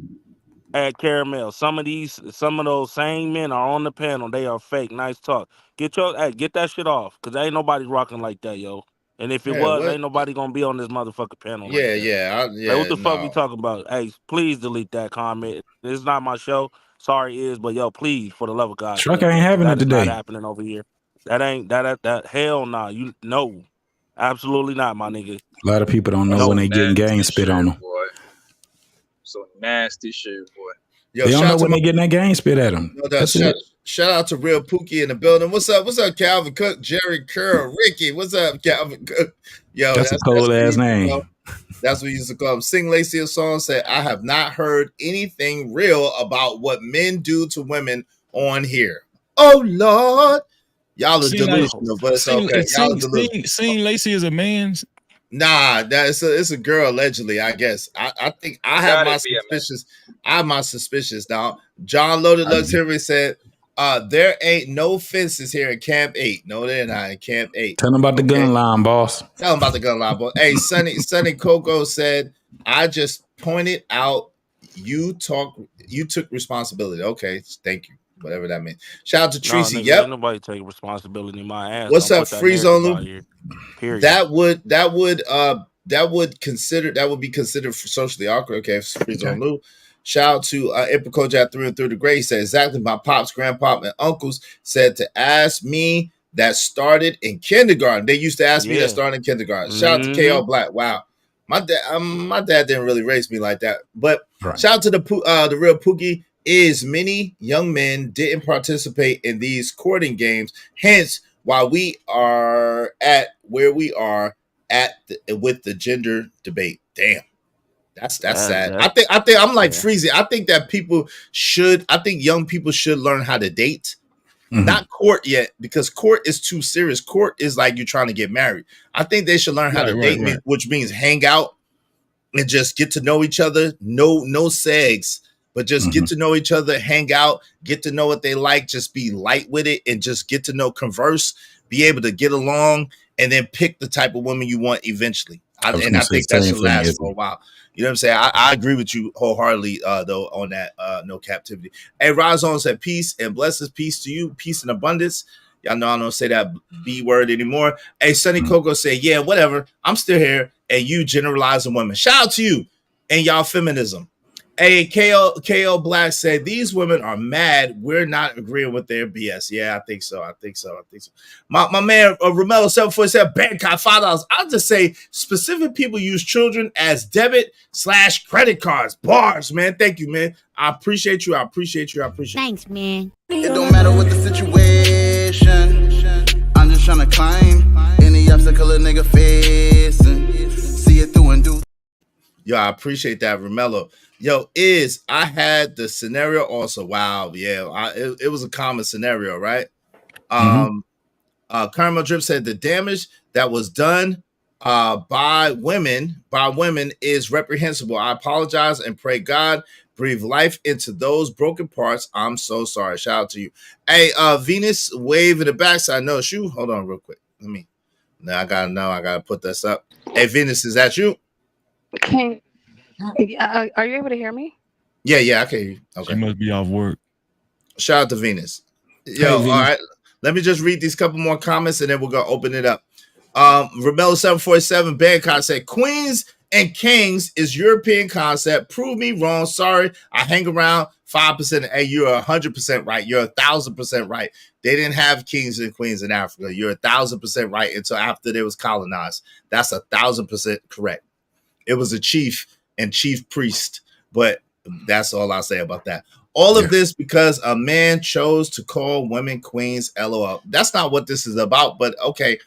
At Caramel, some of those same men are on the panel. They are fake. Nice talk. Get that shit off, cause ain't nobody rocking like that, yo. And if it was, ain't nobody gonna be on this motherfucking panel. What the fuck we talking about? Hey, please delete that comment. This is not my show. Sorry, it is, but yo, please, for the love of God, Truck ain't having it today. Not happening over here. That ain't that hell nah. You know, absolutely not, my nigga. A lot of people don't know when they getting gang spit on them. Boy. So nasty shit, boy. Yo, they don't know when they getting that gang spit at them. Shout out to Real Pookie in the building. What's up, Calvin Cook, Jerry Curl, Ricky? What's up, Calvin Cook? Yo, that's a cold ass name. That's what we used to call him. Sing Lacey a song, said, I have not heard anything real about what men do to women on here. Oh Lord. Y'all are delusional, but it's okay. Seeing Lacey as a man? Nah, it's a girl allegedly. I guess. I think I have my suspicions. I have my suspicions now. John Loaded Lux Henry said, "There ain't no fences here in Camp 8. No, they're not in Camp 8. Tell them about the gun line, boss. Tell them about the gun line, boss. Hey, Sonny Coco said, I just pointed out you took responsibility. Okay, thank you. Whatever that means. Shout out to Tracy. Yep. Ain't nobody take responsibility in my ass. What's up, Free Zone Loop? Period. That would be considered socially awkward. Okay, Free Zone Loop. Shout out to Ipacoach at 3 and 3 the Grade. Said exactly my pops, grandpop, and uncles said to ask me that started in kindergarten. They used to ask me that started in kindergarten. Shout out to KL Black. Wow. My dad didn't really raise me like that. But shout out to the Real Pookie. is many young men didn't participate in these courting games. Hence, why we are at where we are with the gender debate. Damn. That's sad. I think I'm like Freezy. I think that young people should learn how to date. Not court yet, because court is too serious. Court is like you're trying to get married. I think they should learn how to date, which means hang out and just get to know each other. No segs, but just get to know each other, hang out, get to know what they like, just be light with it, and just get to know, converse, be able to get along, and then pick the type of woman you want eventually. I think that should last for a while. You know what I'm saying? I agree with you wholeheartedly, though, on that no captivity. Hey, Razon said, peace and blessings, peace to you, peace and abundance. Y'all know I don't say that B word anymore. Hey, Sonny Coco said, yeah, whatever. I'm still here, and you generalizing women. Shout out to you and y'all feminism. Hey, KO Black said, these women are mad. We're not agreeing with their BS. Yeah, I think so. My man, Romello 747, Bangkok $5. I'll just say specific people use children as debit/credit cards. Bars, man. Thank you, man. I appreciate you. Thanks, man. It don't matter what the situation. I'm just trying to climb any obstacle a nigga facing. See it through and do. Yo, I appreciate that, Romello. Yo, I had the scenario also. Wow, yeah, it was a common scenario, right? Caramel Drip said the damage that was done by women is reprehensible. I apologize and pray God breathe life into those broken parts. I'm so sorry. Shout out to you. Hey, Venus, wave in the backside. No shoe. Hold on, real quick. I gotta put this up. Hey, Venus, is that you? Are you able to hear me? Yeah, I can hear you. Okay. She must be off work. Shout out to Venus. Yo, Venus. All right. Let me just read these couple more comments and then we're gonna open it up. Rebello 747 Bangkok said, Queens and Kings is European concept. Prove me wrong. Sorry, I hang around 5%. Hey, you're 100% right. You're 1,000% right. They didn't have kings and queens in Africa. You're 1,000% right until after they was colonized. That's 1,000% correct. It was a chief and chief priest, but that's all I'll say about that. All of this because a man chose to call women queens. LOL. That's not what this is about, but okay.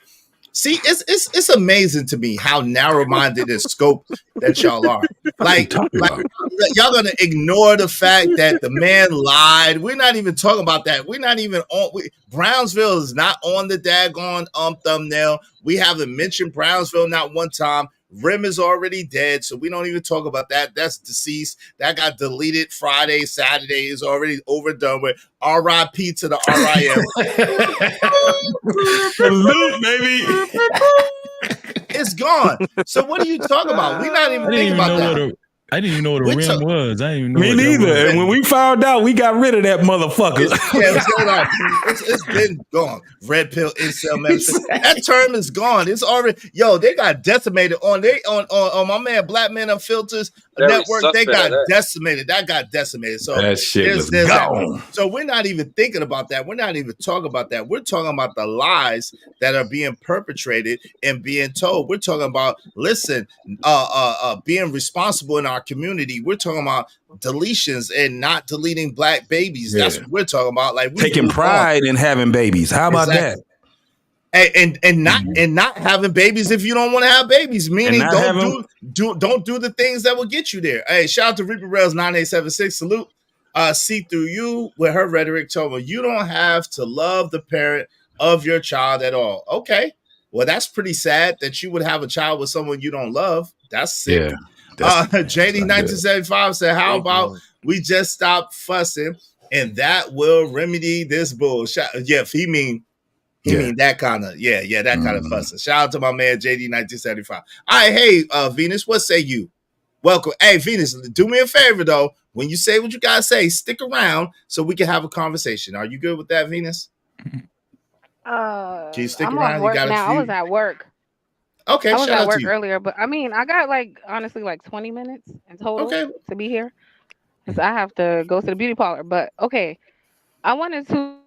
See, it's amazing to me how narrow-minded and scope that y'all are. Like y'all gonna ignore the fact that the man lied. We're not even talking about that. We're not even on. Brownsville is not on the daggone thumbnail. We haven't mentioned Brownsville not one time. Rim is already dead, so we don't even talk about that. That's deceased. That got deleted Friday, Saturday is already overdone with. RIP to the RIM. Salute, baby. It's gone. So what are you talking about? We're not even thinking about that. I didn't even know what a rim was. I didn't even know. Me neither. And when we found out, we got rid of that motherfucker. It's been gone. Red pill incel medicine. That term is gone. It's already they got decimated on my man Black Men Unfiltered network. They got decimated. That got decimated. So that shit was gone. So we're not even thinking about that. We're not even talking about that. We're talking about the lies that are being perpetrated and being told. We're talking about being responsible in our community. We're talking about deletions and not deleting black babies. That's what we're talking about. Like taking pride in having babies. How about that? And not having babies if you don't want to have babies. Meaning don't do the things that will get you there. Hey, shout out to Reaper Rails 9876. Salute. See through you with her rhetoric told me you don't have to love the parent of your child at all. Okay. Well, that's pretty sad that you would have a child with someone you don't love. That's sick. Yeah, JD 1975 said, how about we just stop fussing and that will remedy this bullshit? Yeah, he mean that kind of, that kind of fussing. Shout out to my man JD 1975. All right, hey, Venus, what say you? Welcome. Hey, Venus, do me a favor though. When you say what you gotta say, stick around so we can have a conversation. Are you good with that, Venus? Can you stick I'm around? off work You got now. I was at work. Okay, I was shout at out work to you. earlier, but I mean, I got honestly 20 minutes in total to be here because I have to go to the beauty parlor. But okay, I wanted to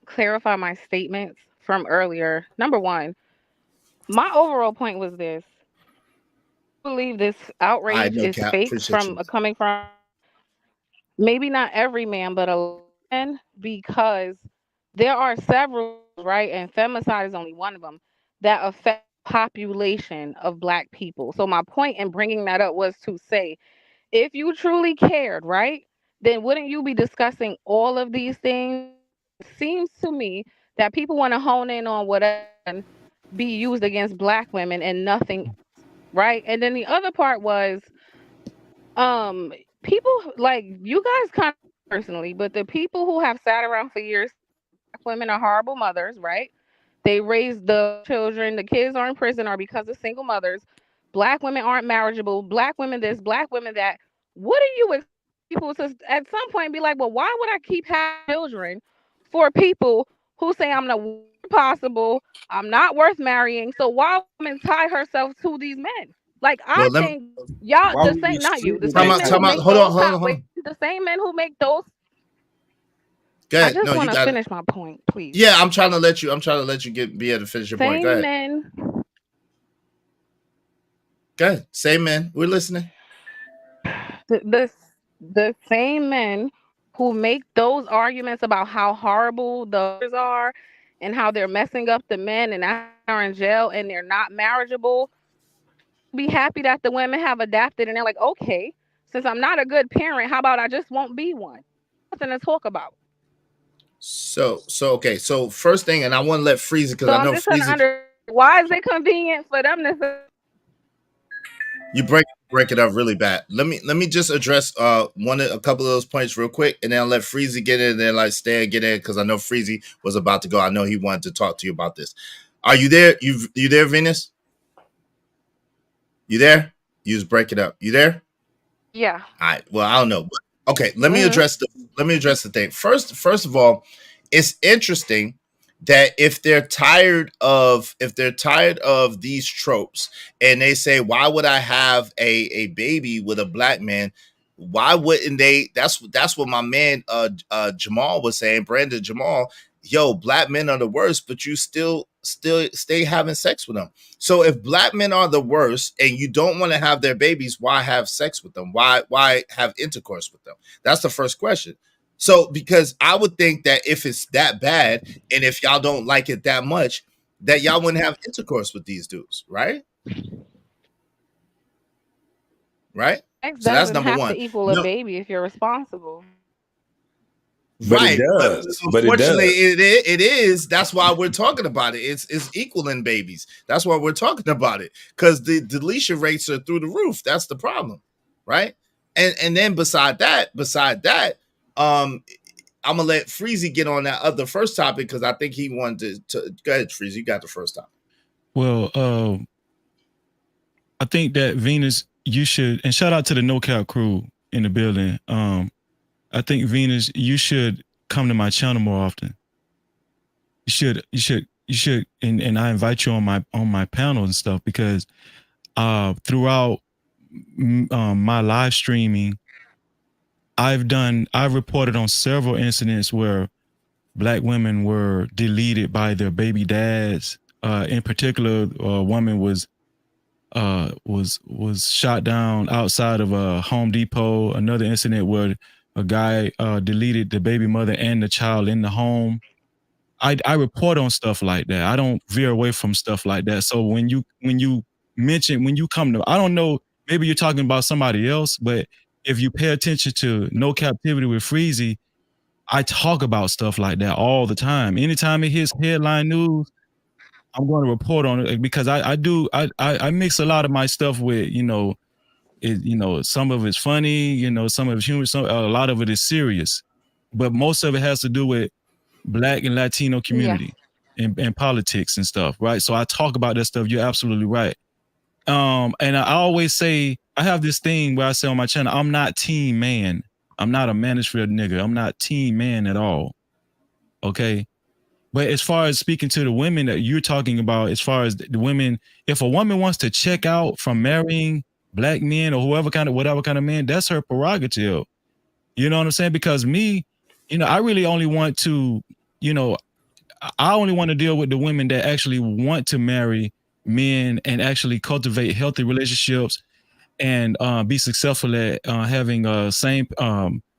clarify my statements from earlier. Number one, my overall point was this: I believe this outrage is fake coming from. maybe not every man, but a man, because there are several, right? And femicide is only one of them that affect population of Black people. So my point in bringing that up was to say, if you truly cared, right, then wouldn't you be discussing all of these things? It seems to me that people want to hone in on whatever can be used against Black women and nothing, right? And then the other part was, people like you guys kind of personally, but the people who have sat around for years, Black women are horrible mothers, right? They raise the children, the kids are in prison or because of single mothers. Black women aren't marriageable. Black women this, Black women that. What do you expect people to at some point be like, well, why would I keep having children for people who say I'm the worst possible, I'm not worth marrying? So why women tie herself to these men? Like I think y'all the same, not you, the same men who make those the same men who make those. Go ahead. I just No, want you to got finish my point, please. Yeah, I'm trying to let you be able to finish your point. Go ahead. Men. Go ahead. Same men. We're listening. The same men who make those arguments about how horrible the others are and how they're messing up the men and are in jail and they're not marriageable, be happy that the women have adapted and they're like, okay, since I'm not a good parent, how about I just won't be one? Nothing to talk about. So okay. So first thing, and I want to let Freezy because I know I'm just trying to Freezy. understand, why is it convenient for them to say? You break it up really bad. Let me just address a couple of those points real quick, and then I'll let Freezy get in, and then like Stan get in because I know Freezy was about to go. I know he wanted to talk to you about this. Are you there? You there, Venus? You there? You just break it up. You there? Yeah. All right. Well, I don't know. Okay, let me address the thing. First of all, it's interesting that if they're tired of these tropes and they say, why would I have a baby with a Black man? Why wouldn't they? That's what my man Jamal was saying, Brandon Jamal. Yo, Black men are the worst, but you still stay having sex with them. So if Black men are the worst and you don't want to have their babies, why have sex with them? Why have intercourse with them? That's the first question. So because I would think that if it's that bad and if y'all don't like it that much, that y'all wouldn't have intercourse with these dudes, right? Right? So that's number one. To equal a baby if you're responsible. But right, it does. But unfortunately, it is. That's why we're talking about it. It's equaling babies. That's why we're talking about it because the deletion rates are through the roof. That's the problem, right? And then beside that, I'm gonna let Freezy get on that first topic because I think he wanted to go ahead. Freezy, you got the first topic. Well, I think that Venus, you should, and shout out to the No Cap crew in the building. I think Venus, you should come to my channel more often. You should, and I invite you on my panel and stuff because throughout my live streaming, I've reported on several incidents where Black women were deleted by their baby dads. In particular, a woman was shot down outside of a Home Depot. Another incident where a guy deleted the baby mother and the child in the home. I report on stuff like that. I don't veer away from stuff like that. So when you come to, I don't know, maybe you're talking about somebody else, but if you pay attention to No Captivity with Freezy, I talk about stuff like that all the time. Anytime it hits headline news, I'm going to report on it because I mix a lot of my stuff with, some of it's funny, some of it's humorous, a lot of it is serious, but most of it has to do with Black and Latino community and politics and stuff, right? So I talk about that stuff. You're absolutely right. And I always say, I have this thing where I say on my channel, I'm not team man. I'm not a manosphere nigga. I'm not team man at all. Okay. But as far as speaking to the women that you're talking about, as far as the women, if a woman wants to check out from marrying Black men or whatever kind of man, that's her prerogative. You know what I'm saying? Because me, I really only want to, I only want to deal with the women that actually want to marry men and actually cultivate healthy relationships and be successful at having same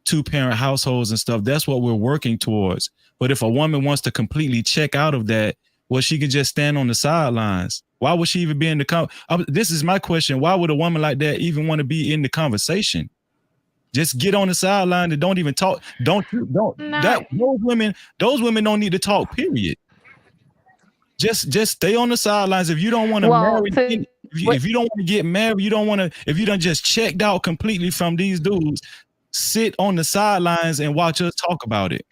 2-parent households and stuff. That's what we're working towards. But if a woman wants to completely check out of that, well, she can just stand on the sidelines. Why would she even be in the this is my question. Why would a woman like that even want to be in the conversation? Just get on the sideline and don't even talk. Those women don't need to talk, period. Just stay on the sidelines. If you don't want to marry, if you don't want to get married, if you done just checked out completely from these dudes, sit on the sidelines and watch us talk about it.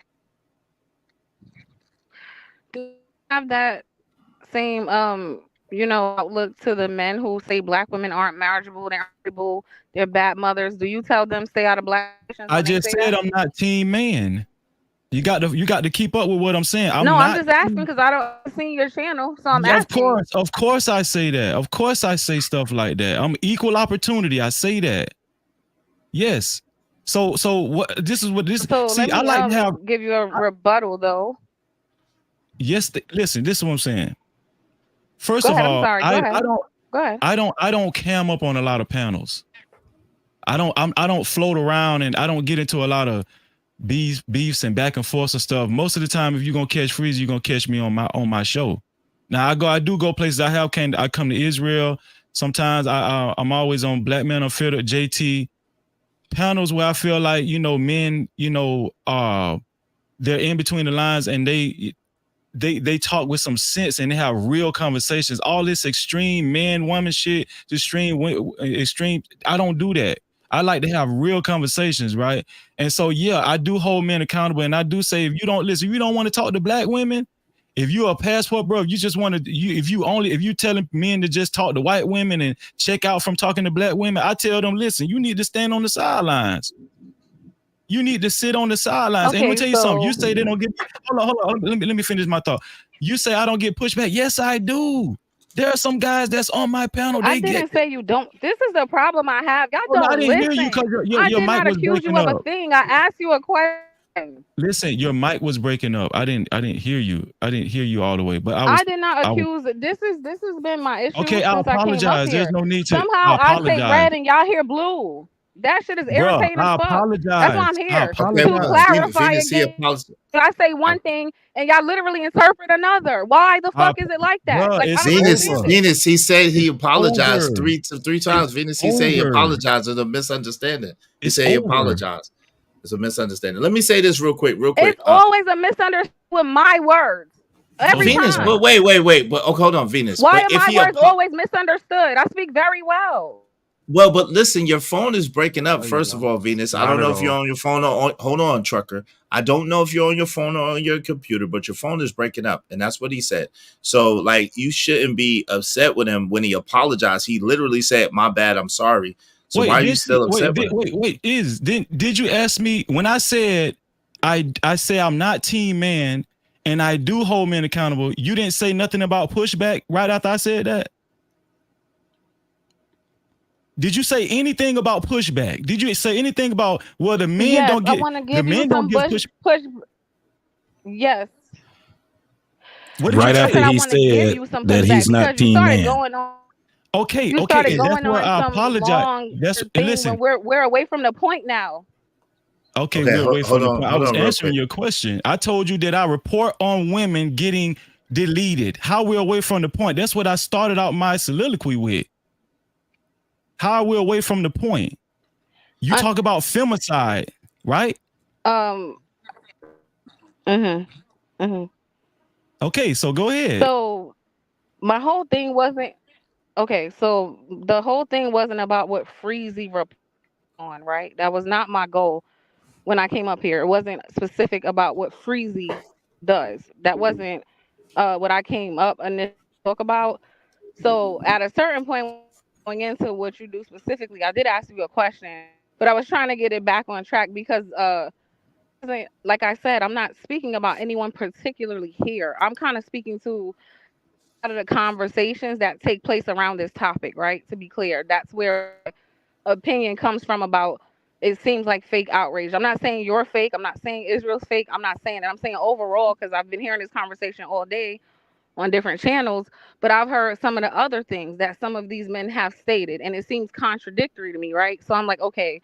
Do you have that same outlook to the men who say black women aren't marriageable, they're marriageable, they're bad mothers? Do you tell them stay out of black relations? I just said I'm not team man. You got to keep up with what I'm saying. I'm just asking because I don't see your channel, so I'm asking. Of course I say that. Of course I say stuff like that. I'm equal opportunity. I say that. Yes. So what? This is what this. So see, let me, I like to have. give you a rebuttal though. Yes. Listen. This is what I'm saying. First Go of ahead, all, I'm sorry. Go ahead. I don't cam up on a lot of panels. I don't float around and I don't get into a lot of beefs and back and forth and stuff. Most of the time, if you're gonna catch Freezy, you're gonna catch me on my show. Now I do go places. I come to Israel. Sometimes I'm always on Black Men Unfiltered, JT panels where I feel like men they're in between the lines and they talk with some sense and they have real conversations. All this extreme man woman shit, extreme. I don't do that. I like to have real conversations, right? And so, yeah, I do hold men accountable. And I do say, if you don't want to talk to black women, if you're a passport, bro, if you just want to, if you telling men to just talk to white women and check out from talking to black women, I tell them, listen, you need to stand on the sidelines. You need to sit on the sidelines. Okay, and let me tell you something. You say they don't get, hold on. Let me finish my thought. You say I don't get pushback. Yes, I do. There are some guys that's on my panel. I didn't say you don't. This is the problem I have. Y'all don't I didn't hear you listen. because I your did mic not was accuse you breaking of a up. thing. I asked you a question. Listen, your mic was breaking up. I didn't hear you. I didn't hear you all the way. But I did not accuse. This has been my issue Okay, I since I came up apologize. here. There's no need to. Somehow I say red and y'all hear blue. That shit is irritating I as fuck. apologize. That's why I'm I here apologize. to clarify Venus, he again. apologized. I say one thing and y'all literally interpret another. Why the fuck is it like that? Bruh, Like, it's I don't Venus, understand it. Venus, he said he apologized over. three times. Venus, he said he over. apologized. It's a misunderstanding. He It's said he over. apologized. It's a misunderstanding. Let me say this real quick. It's always a misunderstanding with my words. Every Venus, time. but wait. But hold on, Venus. Why But are if my he words always misunderstood? I speak very well. Well, but listen, your phone is breaking up. First of all, Venus, I don't Not know at if you're all. on your phone or hold on, trucker. I don't know if you're on your phone or on your computer, but your phone is breaking up, and that's what he said. So, like, you shouldn't be upset with him when he apologized. He literally said, "My bad, I'm sorry." So why are you still upset with him? Did you ask me when I said I say I'm not team man and I do hold men accountable? You didn't say nothing about pushback right after I said that. Did you say anything about pushback? Did you say anything about the men Yes, don't I get want to the give you men some don't get push. Yes. What did Right you I after said I he want to give said you some that pushback he's not because you team started man. going on. Okay, You okay, started and that's going where on I some apologize. long That's thing listen. when we're away from the point now. Okay, Okay, we're away hold from the on, point. I hold was on real answering quick. your question. I told you that I report on women getting deleted. How we're away from the point. That's what I started out my soliloquy with. How are we away from the point? You talk about femicide, right? Okay, so go ahead. So my whole thing wasn't okay. So the whole thing wasn't about what Freezy reported on, right? That was not my goal when I came up here. It wasn't specific about what Freezy does. That wasn't what I came up and to talk about. So at a certain point, going into what you do specifically, I did ask you a question, but I was trying to get it back on track because like I said, I'm not speaking about anyone particularly here. I'm kind of speaking to a lot of the conversations that take place around this topic, right? To be clear, that's where opinion comes from about it seems like fake outrage. I'm not saying you're fake. I'm not saying Israel's fake. I'm not saying that. I'm saying overall because I've been hearing this conversation all day on different channels, but I've heard some of the other things that some of these men have stated, and it seems contradictory to me, right? So I'm like, okay,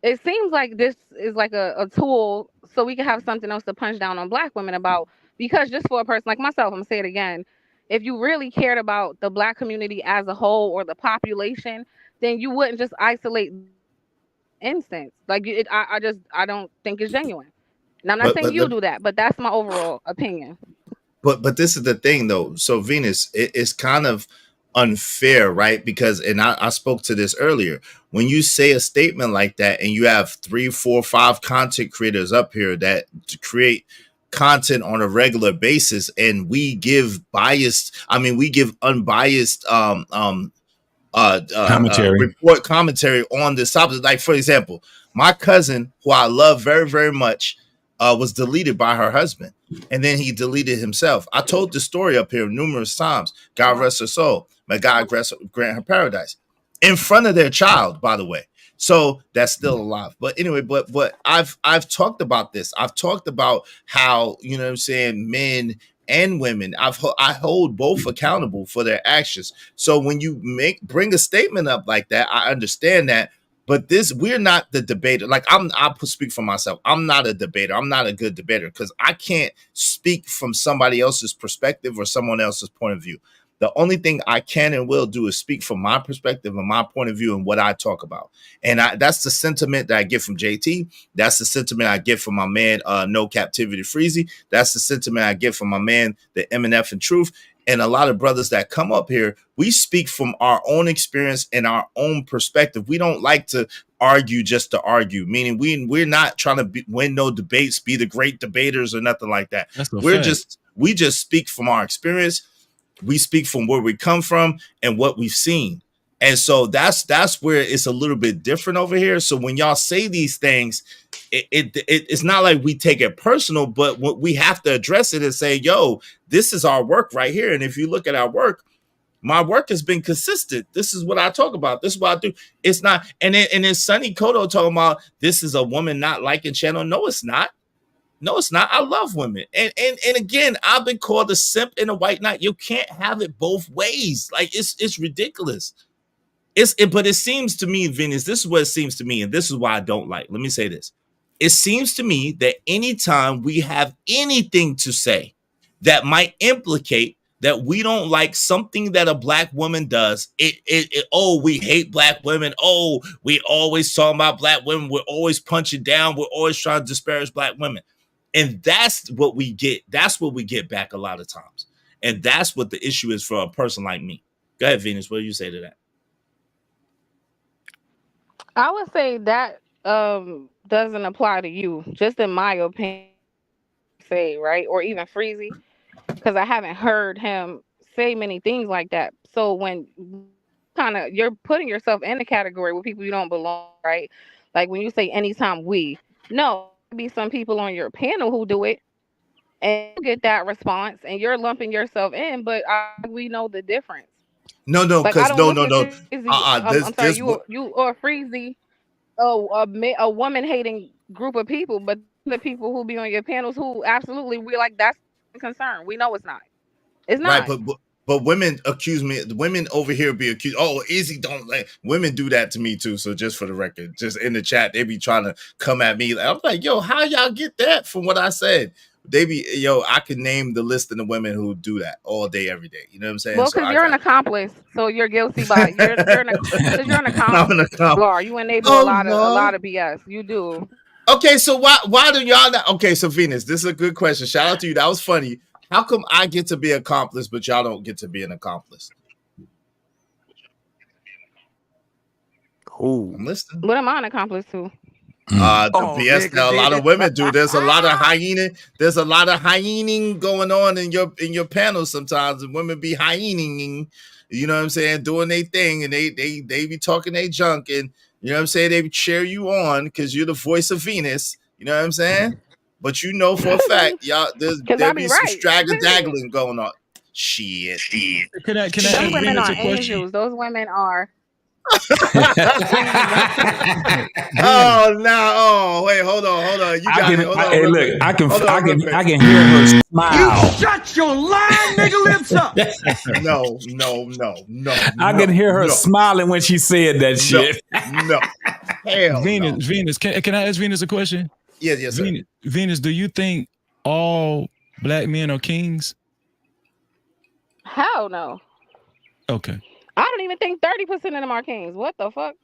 it seems like this is like a tool so we can have something else to punch down on Black women about. Because just for a person like myself, I'm gonna say it again, if you really cared about the Black community as a whole or the population, then you wouldn't just isolate instance. Like I don't think it's genuine. Now I'm not saying you do that, but that's my overall opinion. But this is the thing though. So Venus, it's kind of unfair, right? Because, and I spoke to this earlier, when you say a statement like that and you have 3, 4, 5 content creators up here that to create content on a regular basis, and we give unbiased commentary on this topic. Like, for example, my cousin, who I love very, very much, was deleted by her husband, and then he deleted himself. I told the story up here numerous times. God rest her soul. May God grant her paradise. In front of their child, by the way. So that's still alive. But anyway, but I've talked about this. I've talked about how, you know what I'm saying, men and women, I hold both accountable for their actions. So when you bring a statement up like that, I understand that. But we're not the debater. Like, I'll speak for myself. I'm not a debater. I'm not a good debater because I can't speak from somebody else's perspective or someone else's point of view. The only thing I can and will do is speak from my perspective and my point of view and what I talk about. And that's the sentiment that I get from JT. That's the sentiment I get from my man, No Captivity Freezy. That's the sentiment I get from my man, the MNF and Truth. And a lot of brothers that come up here, we speak from our own experience and our own perspective. We don't like to argue just to argue, meaning we're not trying to win no debates, be the great debaters or nothing like that. We just speak from our experience. We speak from where we come from and what we've seen. And so that's where it's a little bit different over here. So when y'all say these things, it's not like we take it personal, but we have to address it and say, yo, this is our work right here. And if you look at our work, my work has been consistent. This is what I talk about. This is what I do. It's not. And then Sonny Kodo talking about this is a woman not liking channel. No, it's not. No, it's not. I love women. And again, I've been called a simp and a white knight. You can't have it both ways. Like, it's ridiculous. But it seems to me, Venus, this is what it seems to me, and this is why I don't like. Let me say this. It seems to me that anytime we have anything to say that might implicate that we don't like something that a Black woman does, oh, we hate Black women. Oh, we always talk about Black women. We're always punching down. We're always trying to disparage Black women. And that's what we get. That's what we get back a lot of times. And that's what the issue is for a person like me. Go ahead, Venus. What do you say to that? I would say that doesn't apply to you, just in my opinion, say, right? Or even Freezy, because I haven't heard him say many things like that. So when you're putting yourself in the category with people you don't belong, right? Like when you say anytime no, there'll be some people on your panel who do it and you get that response and you're lumping yourself in, but we know the difference. No, because like, no. I'm sorry, you or Freezy, a woman hating group of people, but the people who be on your panels who absolutely we like that's a concern. We know it's not. It's not. Right, but women accuse me. The women over here be accused. Oh, Izzy don't like women do that to me too. So just for the record, just in the chat, they be trying to come at me. I'm like, yo, how y'all get that from what I said? They be, yo, I could name the list of the women who do that all day, every day. You know what I'm saying? Well, because you're an accomplice, so you're guilty by you're an accomplice. I'm an accomplice. You enable a lot of BS. You do. Okay, so why do y'all not? Okay, so Venus, this is a good question. Shout out to you. That was funny. How come I get to be an accomplice, but y'all don't get to be an accomplice? Cool. I'm listening. What am I an accomplice to? BS that a lot of women do. There's a lot of hyening going on in your panel sometimes, and women be hyening, you know what I'm saying, doing their thing, and they be talking their junk, and you know what I'm saying, they cheer you on because you're the voice of Venus, you know what I'm saying? But you know for a fact, y'all, there be some straggling going on. Shit. Can I Those women are angels. Those women are. Wait, hold on. You got it. Hold on. Hey, look, I can hear her smile. You shut your lying nigga lips up. No. I can hear her smiling when she said that shit. No. Hell no. Venus, can I ask Venus a question? Yes, sir. Venus, do you think all black men are kings? Hell no. Okay. I don't even think 30% of them are kings. What the fuck?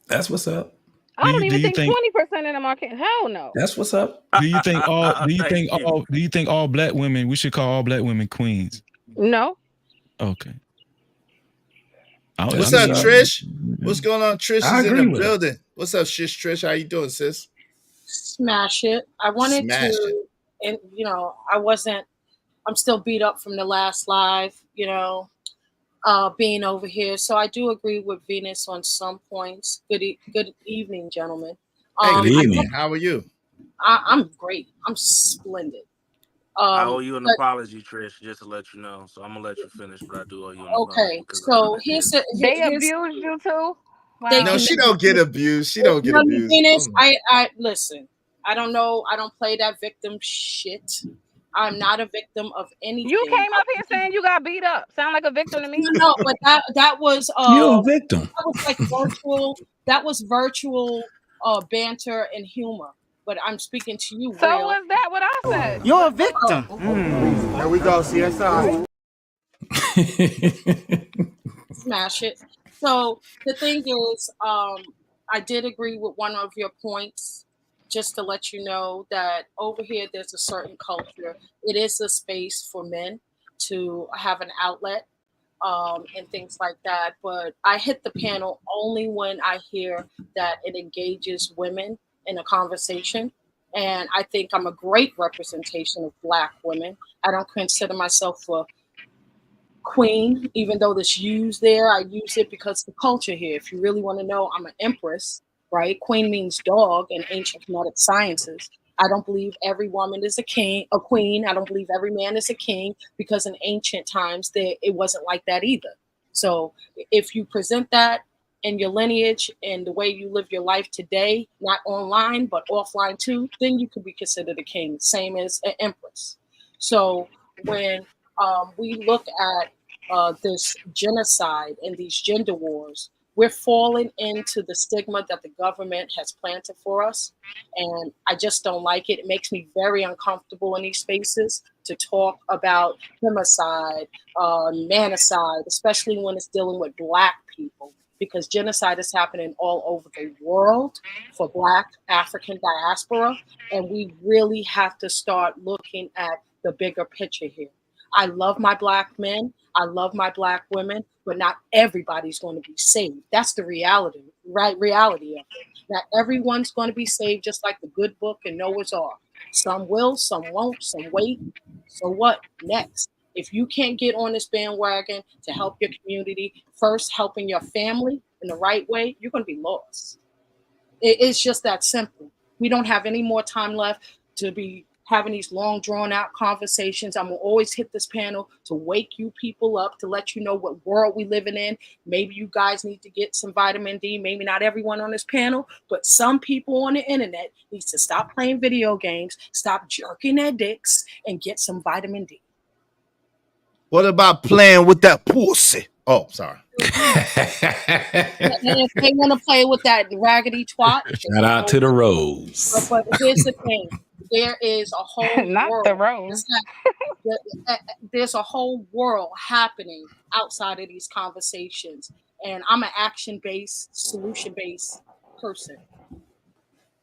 That's what's up. I don't even think 20% of them are kings. Hell no. That's what's up. Do you think all black women, we should call all black women queens? No. Okay. What's up, Trish? What's going on? Trish is in the building. What's up, Trish? How you doing, sis? Smash it. I wanted to, and I'm still beat up from the last live, being over here. So I do agree with Venus on some points. Good evening, gentlemen. Good evening. How are you? I'm great. I'm splendid. I owe you an apology, Trish, just to let you know. So I'm gonna let you finish, but I do owe you an apology. Okay, so they abused you too. Wow. No, she don't get abused. She don't get abused. Venus, I listen. I don't know. I don't play that victim shit. I'm not a victim of anything. You came up here saying you got beat up. Sound like a victim to me? No, but that was you're a victim. That was like virtual. That was virtual banter and humor. But I'm speaking to you. So was that what I said? You're a victim. There we go, CSI. Smash it. So the thing is, I did agree with one of your points. Just to let you know that over here, there's a certain culture. It is a space for men to have an outlet and things like that. But I hit the panel only when I hear that it engages women in a conversation. And I think I'm a great representation of Black women. I don't consider myself a queen, even though this used there. I use it because the culture here. If you really want to know, I'm an empress. Right? Queen means dog in ancient kinetic sciences. I don't believe every woman is a queen. I don't believe every man is a king because in ancient times it wasn't like that either. So if you present that in your lineage and the way you live your life today, not online but offline too, then you could be considered a king, same as an empress. So when we look at this genocide and these gender wars, we're falling into the stigma that the government has planted for us. And I just don't like it. It makes me very uncomfortable in these spaces to talk about femicide, manicide, especially when it's dealing with Black people, because genocide is happening all over the world for Black African diaspora. And we really have to start looking at the bigger picture here. I love my Black men. I love my Black women, but not everybody's going to be saved. That's the reality, right? Reality of it. Not everyone's going to be saved, just like the good book and Noah's Ark. Some will, some won't, some wait. So what next? If you can't get on this bandwagon to help your community, first helping your family in the right way, you're going to be lost. It's just that simple. We don't have any more time left to be having these long drawn out conversations. I'm gonna always hit this panel to wake you people up, to let you know what world we living in. Maybe you guys need to get some vitamin D. Maybe not everyone on this panel, but some people on the internet needs to stop playing video games, stop jerking their dicks, and get some vitamin D. What about playing with that pussy? Oh, sorry. And if they want to play with that raggedy twat, shout out to the Rose. But here's the thing. There is a whole not world. The Rose. There's a whole world happening outside of these conversations, and I'm an action-based, solution-based person.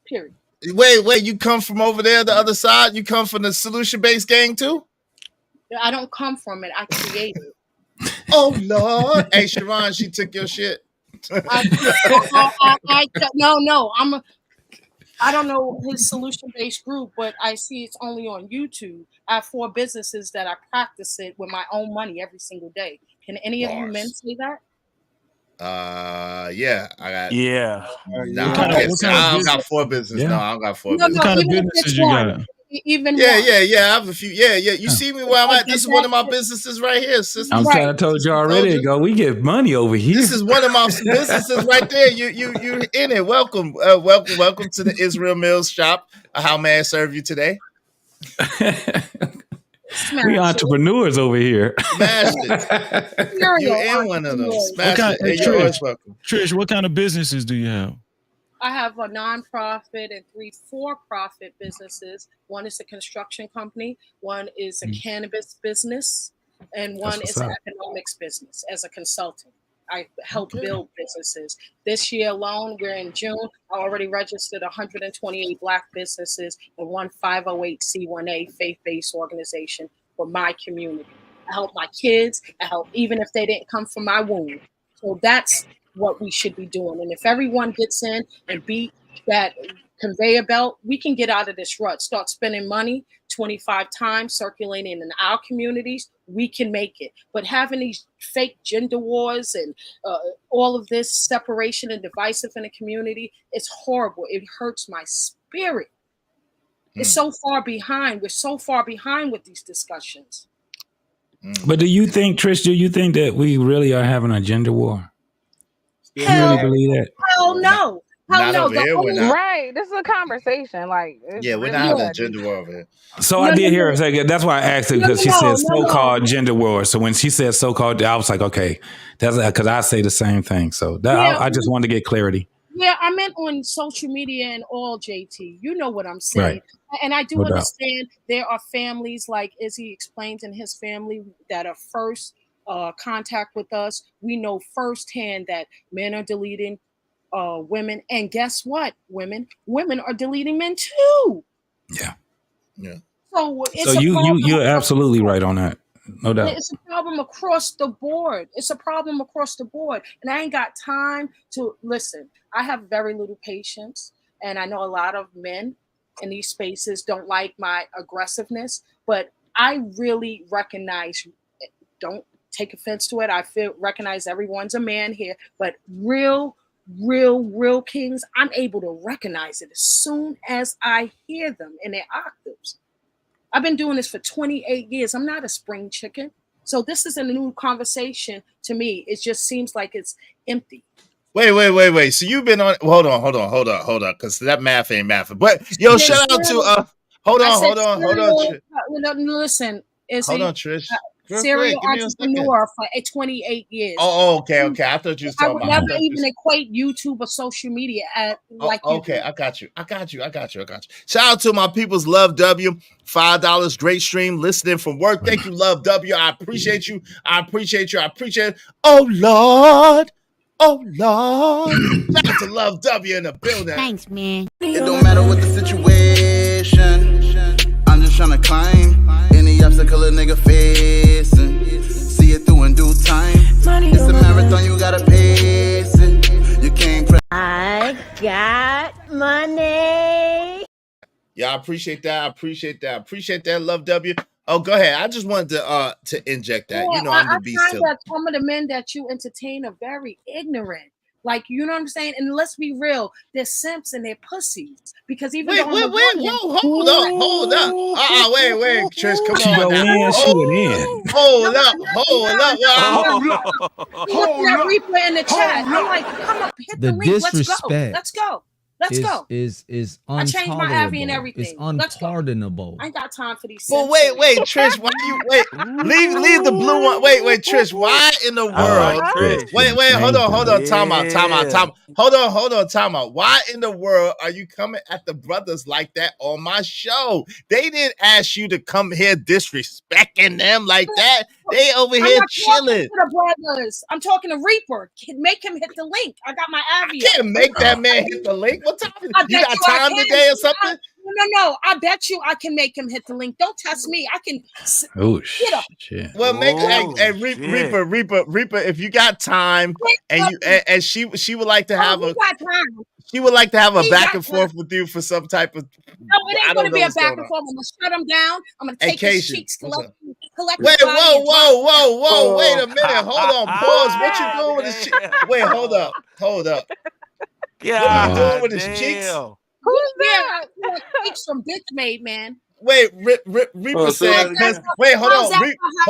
Period. Wait! You come from over there, the other side? You come from the solution-based gang too? I don't come from it. I create it. Oh Lord! Hey, Sharon, she took your shit. No. I don't know his solution-based group, but I see it's only on YouTube. I have 4 businesses that I practice it with my own money every single day. Can any of you men say that? Yeah, I got. Yeah. I don't got 4 businesses. Yeah. No, I don't got 4 businesses. What kind of businesses you got? Even yeah. I have a few. Yeah. You see me where I'm at? This is one of my businesses right here, sister. I'm trying to told you already. Go. We get money over here. This is one of my businesses right there. You in it? Welcome to the Israel Mills shop. How may I serve you today? We entrepreneurs over here. Smash it. You in one of them? Smash it. Hey, Trish, what kind of businesses do you have? I have a nonprofit and 3 for-profit businesses. One is a construction company, one is a cannabis business, and one is an economics business as a consultant. I help build businesses. This year alone, we're in June, I already registered 128 Black businesses and 1 508c1a faith-based organization for my community. I help my kids, I help even if they didn't come from my womb. So that's what we should be doing. And if everyone gets in and beat that conveyor belt, we can get out of this rut, start spending money 25 times circulating in our communities, we can make it. But having these fake gender wars and all of this separation and divisive in the community, it's horrible. It hurts my spirit. It's so far behind. We're so far behind with these discussions. But do you think, Trish, that we really are having a gender war? Hell, you really believe that? Hell no. Hell no. Right. This is a conversation. Like, we're not having a gender war over here. So I did hear her say that. That's why I asked her, because she said so-called gender war. So when she said so-called, I was like, okay, that's because I say the same thing. So I just wanted to get clarity. Yeah, I meant on social media and all, JT. You know what I'm saying. Right. And I do understand there are families, like Izzy explains in his family, that are first contact with us. We know firsthand that men are deleting women. And guess what, women are deleting men too. Yeah. So you're absolutely right on that. No doubt. It's a problem across the board. And I ain't got time to listen. I have very little patience. And I know a lot of men in these spaces don't like my aggressiveness, but I really recognize, don't take offense to it. I recognize everyone's a man here, but real kings, I'm able to recognize it as soon as I hear them in their octaves. I've been doing this for 28 years. I'm not a spring chicken. So this isn't a new conversation to me. It just seems like it's empty. Wait. So you've been on. Hold on. Because that math ain't math. But yo, shout out to. Hold on. Listen, hold on, Trish. Serial entrepreneur for 28 years. Oh, okay. I thought you was talking about. I would never even equate YouTube or social media at like. Okay, I got you. Shout out to my people's Love W, $5, great stream, listening from work. Thank you, Love W. I appreciate you. Oh Lord. Shout out to Love W in the building. Thanks, man. It don't matter what the situation. I'm just trying to climb any obstacle a nigga facing. See it through in due time. It's a marathon, you gotta pace it. You can't press. I got money. Yeah, I appreciate that. Love W. Oh, go ahead. I just wanted to inject that. Yeah, I'm the beast. I find that some of the men that you entertain are very ignorant. Like, you know what I'm saying? And let's be real, they're simps and they're pussies. Because even wait, hold up. Wait, Trish, come on now. Hold up. Reaper in the chat. I'm like, come up, hit the link. Let's go. Is I changed my Abby and everything. It's unpardonable. I ain't got time for these. Well, wait, Trish, why you leave the blue one? Wait, Trish, why in the world? Wait, hold on, time out. Hold on, time out. Why in the world are you coming at the brothers like that on my show? They didn't ask you to come here disrespecting them like that. They over here chilling. I'm talking to Reaper. Make him hit the link. I got my Abby. I can't make that man hit the link. What time? You got time today or something? No. I bet you I can make him hit the link. Don't test me. I can. Oh shit. Well, Reaper. If you got time, and she would like to have She would like to have a back and forth with you for some type of. No, it ain't going to be a back and forth. I'm going to shut him down. I'm going to take his cheeks. Collect wait, whoa. Wait a minute. Hold on. Pause. What you doing with his cheeks? Wait, hold up. Yeah. What you doing with his cheeks? Who's that? Cheeks from bitch made, man. Wait, Reaper said, wait, hold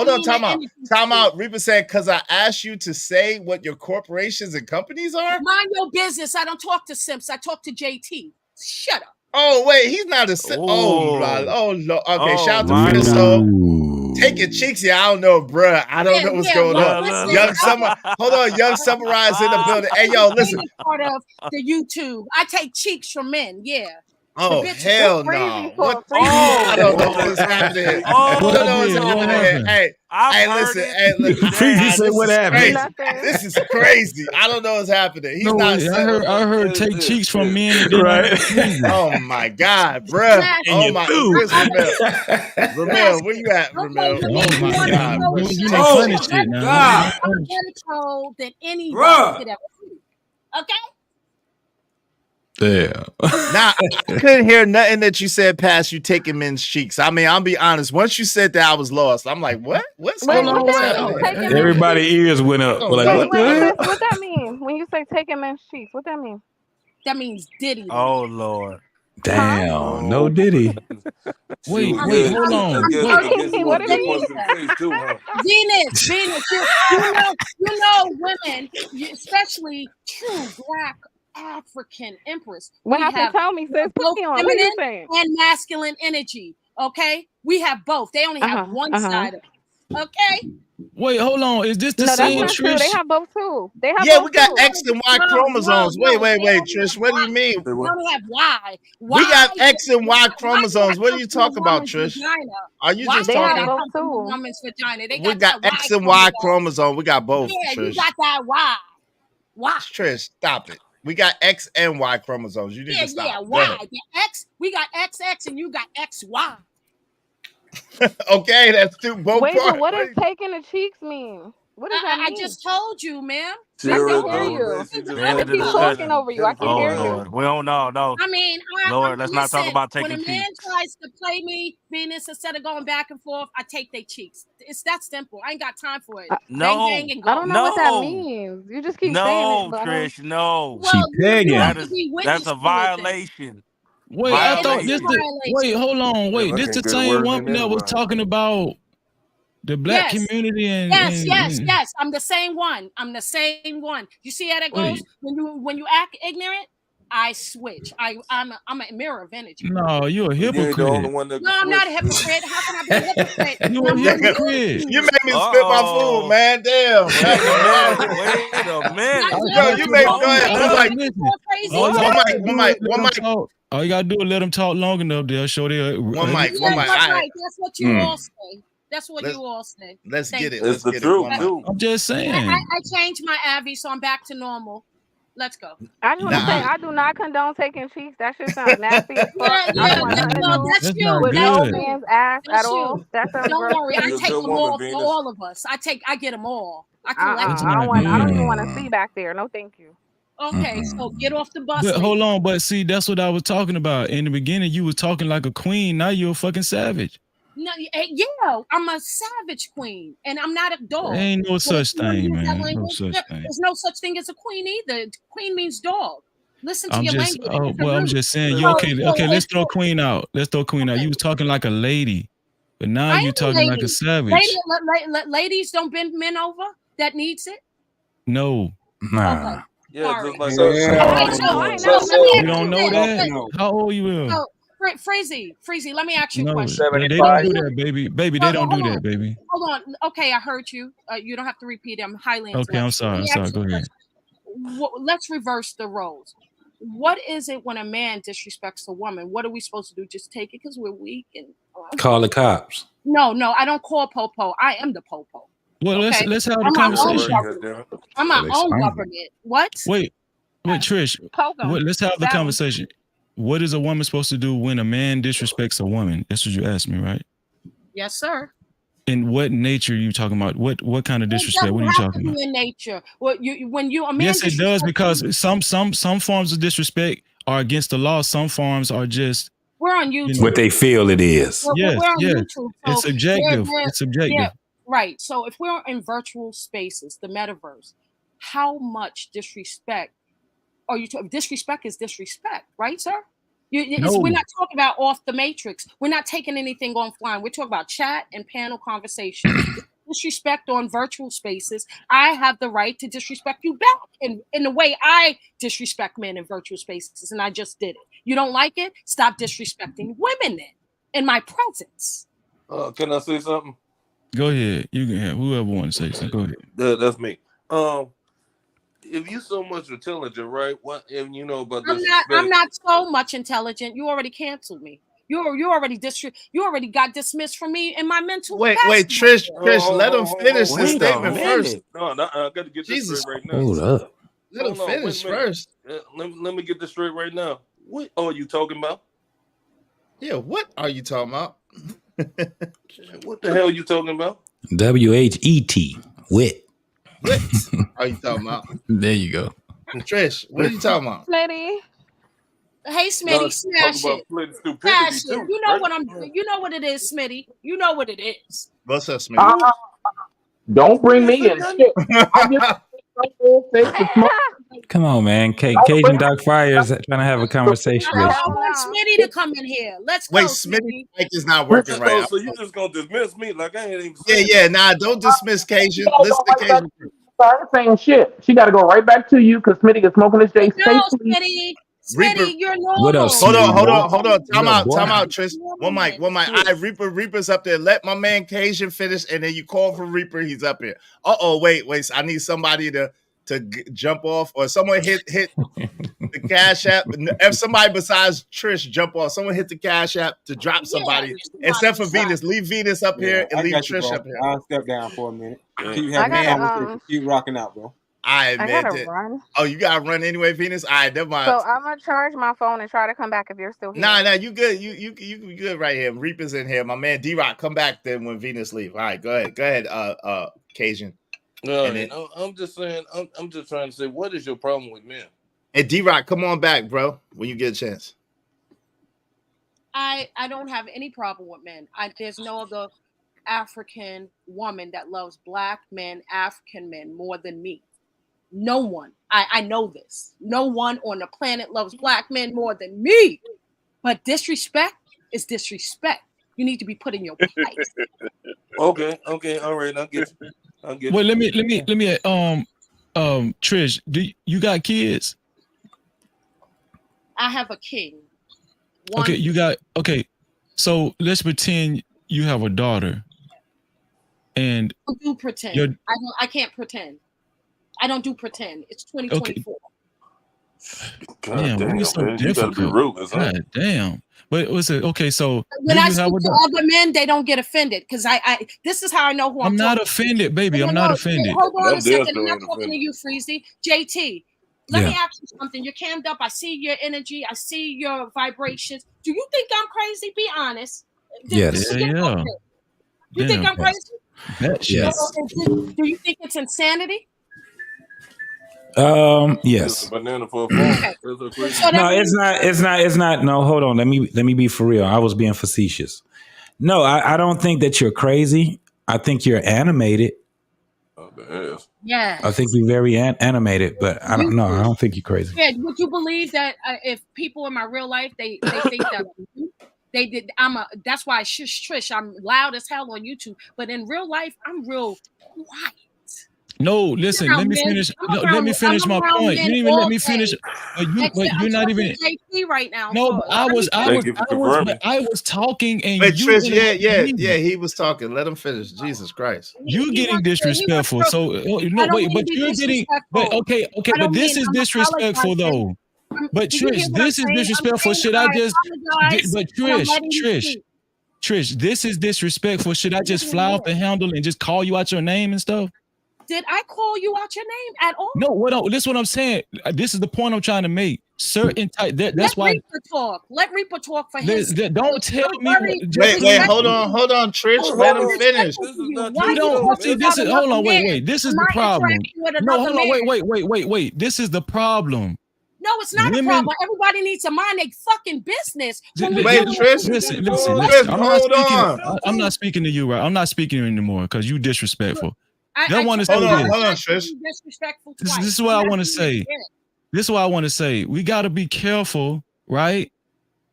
on, time out. Reaper said, because I asked you to say what your corporations and companies are? Mind your business. I don't talk to simps. I talk to JT. Shut up. Oh, wait, he's not a simp. Oh, Lord. Okay, shout out to Frizzo. Taking cheeks, yeah, I don't know, bruh. I don't know what's going on. Young Summer, hold on, Young Summarize in the building. Hey, yo, listen. Part of the YouTube. I take cheeks from men. Yeah. Oh, hell no. What? I don't know what's happening. I don't know what's happening. Hey, listen. Freezy said what happened. This is crazy. I don't know what's happening. He's not. I heard take cheeks from men. Right. Oh my God, bro. Oh my. Where's Ramel? Ramel, where you at, Ramel? Oh my God. You know funny shit now. I'm better told than anybody could ever see. Okay. Yeah. Now I couldn't hear nothing that you said past you taking men's cheeks. I mean, I'll be honest. Once you said that, I was lost. I'm like, what? What's going on? Everybody's ears went up. Like, what that mean? When you say taking men's cheeks, what that mean? That means Diddy. Oh Lord. Damn, no Diddy. Wait, hold on. What it mean? Venus, you know women, especially true Black African empress. What happened? Tell me, sis. Both feminine feminine and masculine energy. Okay, we have both. They only have one side of it. Okay. Wait, hold on. Is this the same Trish? True. They have both too. They have both we got too. X and Y chromosomes. Wait, Trish. What do you mean? We only have Y. We got X and Y chromosomes. What are you talking about, Trish? Vagina. Are you just talking about woman's vagina? We got X and Y chromosome. We got both. Yeah, Trish. you got that Y. Y. Trish, stop it. We got X and Y chromosomes. You need to stop. Yeah, Y. The X, we got XX and you got XY. Okay, that's two both. Wait, but what does taking the cheeks mean? What does that mean? I just told you, ma'am. I can hear you. I keep talking over you. I can hear you. We don't know. No. I mean, Lord, let's not talk about taking cheeks. When a man tries to play me, Venus, instead of going back and forth, I take their cheeks. It's that simple. I ain't got time for it. No. Bang, bang, and go. I don't know what that means. You just keep saying it. No, Trish, no. Well, that's a violation. Wait, I thought this. Wait, hold on. Wait, this the same woman that was talking about the Black community and yes. I'm the same one. You see how that goes? When you act ignorant, I switch. I'm a mirror of energy. No, you're a hypocrite. No, I'm not a hypocrite. How can I be a hypocrite? You're a hypocrite. You made me spit my food, man. Damn. Wait a minute. Yo, you made go ahead. One mic. All you gotta do is let them talk long enough. They'll show their one mic. Right. That's what you all say. That's what you all say. Let's get it. It's the truth. I'm just saying. I changed my Abby, so I'm back to normal. Let's go. I just want to say I do not condone taking cheeks. That shit sounds nasty as fuck. That's you. With no man's ass at all. Don't worry, I take them all for all of us. I get them all. I collect them. I don't even want to see back there. No, thank you. Okay, so get off the bus. But hold on, but see, that's what I was talking about. In the beginning, you was talking like a queen. Now you're a fucking savage. No, yeah, I'm a savage queen, and I'm not a dog. There ain't no such thing, man. No such thing. There's no such thing as a queen either. Queen means dog. Listen to your language. I'm just saying. You okay? Let's throw queen out. You was talking like a lady, but now you're talking like a savage. Ladies don't bend men over. That needs it. No. Nah. Okay. Yeah, just like you don't know that. How old you are? Freezy, let me ask you a question. They don't do that, baby. They don't do that, baby. Hold on. Okay, I heard you. You don't have to repeat it. I'm highly okay. I'm sorry. Go ahead. Let's reverse the roles. What is it when a man disrespects a woman? What are we supposed to do? Just take it because we're weak and call the cops? No, I don't call popo. I am the popo. Well, let's have a conversation. I'm my own government. What? Wait, Trish. Let's have the conversation. What is a woman supposed to do when a man disrespects a woman? That's what you asked me, right? Yes, sir. In what nature are you talking about? What kind of disrespect? What are you talking about? In nature. When you a man. Yes, it does, because some forms of disrespect are against the law. Some forms are just. We're on YouTube. What they feel it is. We're on YouTube, so it's subjective. It's subjective. Yeah, right. So if we're in virtual spaces, the metaverse, how much disrespect are you talking? Disrespect is disrespect, right, sir? No. We're not talking about off the matrix. We're not taking anything offline. We're talking about chat and panel conversation. Disrespect on virtual spaces. I have the right to disrespect you back in the way I disrespect men in virtual spaces, and I just did it. You don't like it? Stop disrespecting women then in my presence. Can I say something? Go ahead. You can have whoever want to say something. Go ahead. That's me. If you so much intelligent, right? What if you know about this? I'm not so much intelligent. You already canceled me. You already got dismissed from me in my mental. Wait, Trish, let him finish his statement first. No, I got to get this straight right now. Hold up. Let him finish first. Let me get this straight right now. What are you talking about? Yeah, what are you talking about? What the hell are you talking about? WHET. Wit. What are you talking about? There you go. Trish, what are you talking about? Smitty. Hey, Smitty, smash it. Smash it. You know what I'm doing. You know what it is, Smitty. You know what it is. What's up, Smitty? Don't bring me in. Shit. Come on, man. Cajun Doc Fire is trying to have a conversation with you. I want Smitty to come in here. Let's go. Wait, Smitty mic is not working right now. So you just gonna dismiss me like I ain't even. Yeah. Nah, don't dismiss Cajun. Listen to Cajun. Saying shit. She got to go right back to you because Smitty is smoking his J. No, Smitty. Smitty, you're normal. What up, Hold on. Time What up, out, Trish. One mic. All right, Reaper's up there. Let my man Cajun finish, and then you call for Reaper. He's up here. Wait. I need somebody to jump off, or someone hit the Cash App. If somebody besides Trish jump off, someone hit the Cash App to drop somebody. Except for Venus. Leave Venus up here and leave Trish up here. I'll step down for a minute. Keep rocking out, bro. I gotta run. Oh, you gotta run anyway, Venus. All right, never mind. So I'm gonna charge my phone and try to come back if you're still here. Nah, you good. You good right here. Reaper's in here. My man D-Rock, come back then when Venus leave. All right, go ahead, Cajun. No, I'm just saying. I'm just trying to say, what is your problem with men? And D-Rock, come on back, bro, when you get a chance. I don't have any problem with men. There's no other African woman that loves black men, African men more than me. No one. I know this. No one on the planet loves black men more than me. But disrespect is disrespect. You need to be put in your place. Okay, all right, I'll get you. Well, let me Trish, do you got kids? I have a king. So let's pretend you have a daughter. And I do pretend. I can't pretend. I don't do pretend. It's 2024. Damn, we're so difficult. God damn. But what's it? Okay, so when I speak to other men, they don't get offended because this is how I know who I'm not offended, baby. I'm not offended. Hold on a second. I'm not talking to you, Freezy. JT, let me ask you something. You're cammed up. I see your energy. I see your vibrations. Do you think I'm crazy? Be honest. Yes. Yeah. You think I'm crazy? Yes. Do you think it's insanity? Yes. Banana for a phone. No, it's not. No, hold on. Let me be for real. I was being facetious. No, I don't think that you're crazy. I think you're animated. Yeah. I think you're very animated, but I don't know. I don't think you're crazy. Yeah. Would you believe that if people in my real life they think that they did? That's why Trish. I'm loud as hell on YouTube, but in real life I'm real quiet. No, listen. Let me finish. Let me finish my point. You didn't even let me finish. But you're not even. Right now. No, I was talking and Wait, Trish, yeah. He was talking. Let him finish. Jesus Christ. You're getting disrespectful. So wait, but you're getting. But okay. But this is disrespectful though. But Trish, this is disrespectful. Should I just? But Trish, this is disrespectful. Should I just fly off the handle and just call you out your name and stuff? Did I call you out your name at all? No, this is what I'm saying. This is the point I'm trying to make. Certain type. That's why. Let Reaper talk for him. Don't tell me. Wait, hold on, Trish. Let him finish. Hold on, wait. This is the problem. No, hold on, wait. This is the problem. No, it's not a problem. Everybody needs to mind their fucking business. Wait, Trish. Listen. Hold on. I'm not speaking to you, right? I'm not speaking to you anymore because you disrespectful. Hold on, Trish. This is what I want to say. This is what I want to say. We got to be careful, right?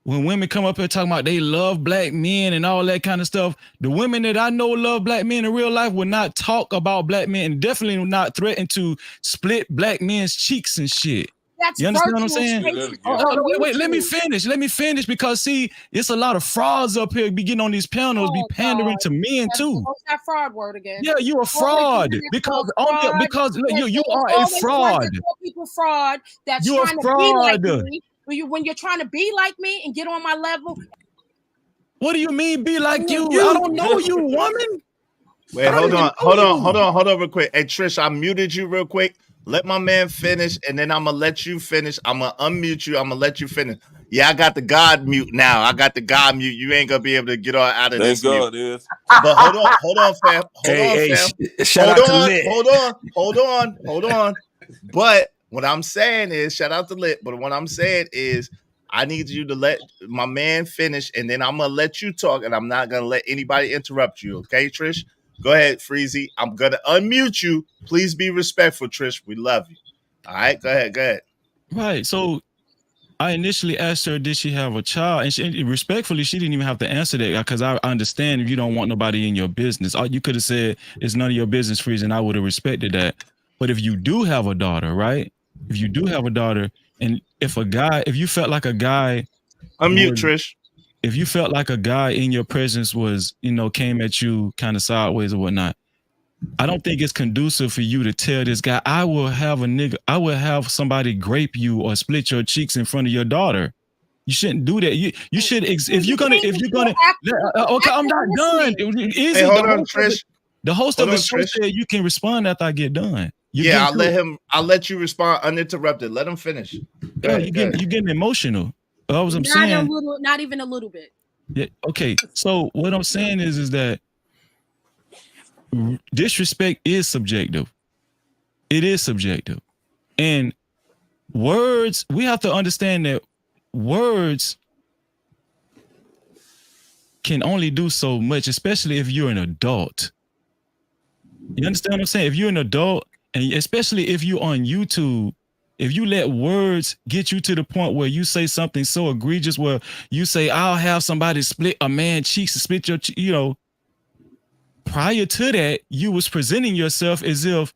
When women come up here talking about they love black men and all that kind of stuff, the women that I know love black men in real life will not talk about black men and definitely will not threaten to split black men's cheeks and shit. That's You understand what I'm virtual saying? spaces Oh, on wait, let me YouTube. finish because see, it's a lot of frauds up here be getting on these panels, be pandering to men too. What's that fraud word again? Yeah, you a Always fraud doing that because fraud. because look, you There's are a always one fraud. that call people fraud that's You a trying to be like fraud. me. When you're trying to be like me and get on my level. What do you mean be like you? I don't know you, woman. Wait, hold on real quick. Hey, Trish, I muted you real quick. Let my man finish, and then I'm gonna let you finish. I'm gonna unmute you. I'm gonna let you finish. Yeah, I got the God mute now. I got the God mute. You ain't gonna be able to get out of this Thank God, mute. is. But hold on, fam. Hold on. But what I'm saying is, shout out to Lit. But what I'm saying is, I need you to let my man finish, and then I'm gonna let you talk, and I'm not gonna let anybody interrupt you. Okay, Trish? Go ahead, Freezy. I'm gonna unmute you. Please be respectful, Trish. We love you. All right, go ahead. Right. So I initially asked her, did she have a child? And she, respectfully, she didn't even have to answer that because I understand if you don't want nobody in your business. All you could have said, it's none of your business, Freezy, and I would have respected that. But if you do have a daughter, right? If you do have a daughter, and if you felt like a guy, unmute Trish. If you felt like a guy in your presence was, came at you kind of sideways or whatnot, I don't think it's conducive for you to tell this guy, I will have somebody grape you or split your cheeks in front of your daughter. You shouldn't do that. You should, if you're gonna, okay, I'm not done. Hey, hold on, Trish. The host of the show said you can respond after I get done. I'll let you respond uninterrupted. Let him finish. You're getting emotional. That was what I'm saying. Not even a little bit. Yeah. Okay. So what I'm saying is that disrespect is subjective. It is subjective. And words, we have to understand that words can only do so much, especially if you're an adult. You understand what I'm saying? If you're an adult, and especially if you're on YouTube, if you let words get you to the point where you say something so egregious, where you say, I'll have somebody split a man's cheeks, split your, prior to that, you was presenting yourself as if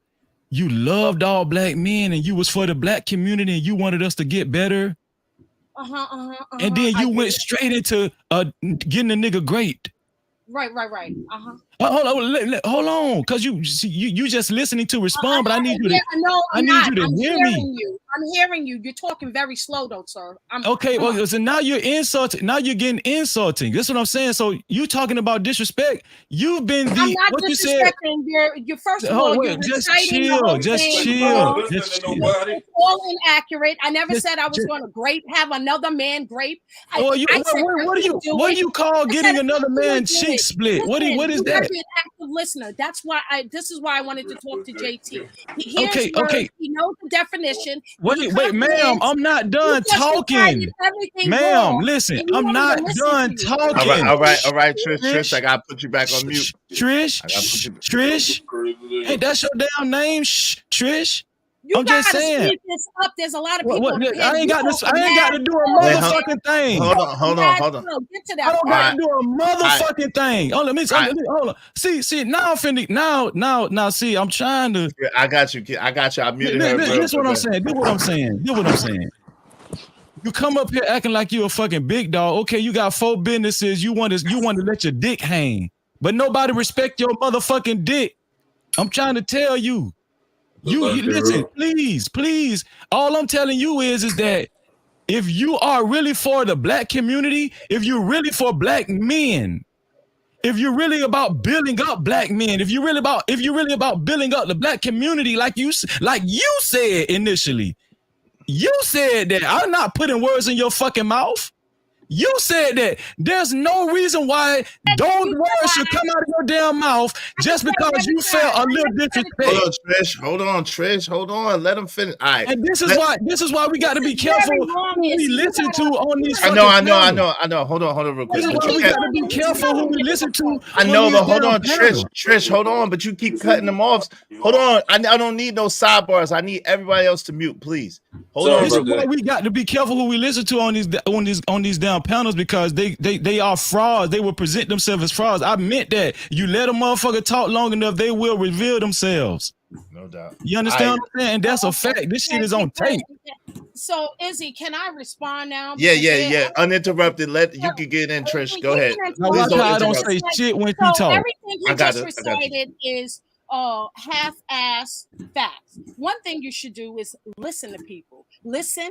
you loved all black men and you was for the black community and you wanted us to get better. And then you went straight into getting a nigga great. Right. Hold on, because you just listening to respond, but I need you to. I need you to hear me. I'm hearing you. You're talking very slow, though, sir. Okay, well, so now you're insulting. Now you're getting insulting. That's what I'm saying. So you talking about disrespect? You've been the. I'm not what you disrespecting. said. You're first of all, you're just reciting the chill. whole Just thing chill. wrong. Just chill. It's all inaccurate. I never said I was going to have another man grape. What do you call getting another man's cheek split? What is that? Be an active listener. That's why this is why I wanted to talk to JT. He hears Okay. words, he knows the definition. Wait, ma'am, I'm not done talking. Ma'am, listen, I'm not done talking. All right, Trish, I gotta put you back on mute. Trish, hey, that's your damn name, Trish. I'm just saying. Speed this up. There's a lot of people. I ain't got to do a motherfucking thing. Hold on. Get to that. I don't got to do a motherfucking thing. Hold on. See, now I'm finna. Now, see, I'm trying to. I got you. I muted her. This what I'm saying. Do what I'm saying. You come up here acting like you a fucking big dog. Okay, you got 4 businesses. You want to let your dick hang, but nobody respect your motherfucking dick. I'm trying to tell you. You listen, please. All I'm telling you is that if you are really for the black community, if you're really for black men, if you're really about building up black men, if you're really about building up the black community, like you said initially, you said that. I'm not putting words in your fucking mouth. You said that there's no reason why those words should come out of your damn mouth just because you felt a little disrespect. Hold on, Trish. Let him finish. All right. And this is why we got to be careful who we listen to on these. I know. Hold on, real quick. This is why we got to be careful who we listen to. I know, but hold on, Trish, hold on. But you keep cutting them off. Hold on. I don't need no sidebars. I need everybody else to mute, please. Hold on. This is why we got to be careful who we listen to on these damn panels, because they are frauds. They will present themselves as frauds. I meant that. You let a motherfucker talk long enough, they will reveal themselves. No doubt. You understand what I'm saying? And that's a fact. This shit is on tape. So Izzy, can I respond now? Yeah. Uninterrupted. You can get in, Trish. Go ahead. Please don't say shit when she talk. Everything he just recited is half-ass facts. One thing you should do is listen to people. Listen.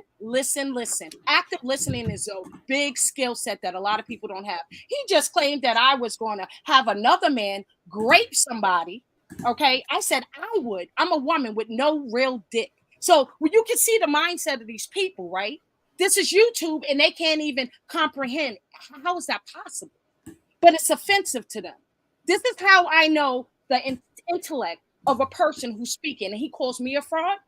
Active listening is a big skill set that a lot of people don't have. He just claimed that I was going to have another man grape somebody. Okay, I said I would. I'm a woman with no real dick. So you can see the mindset of these people, right? This is YouTube and they can't even comprehend. How is that possible? But it's offensive to them. This is how I know the intellect of a person who's speaking, and he calls me a fraud.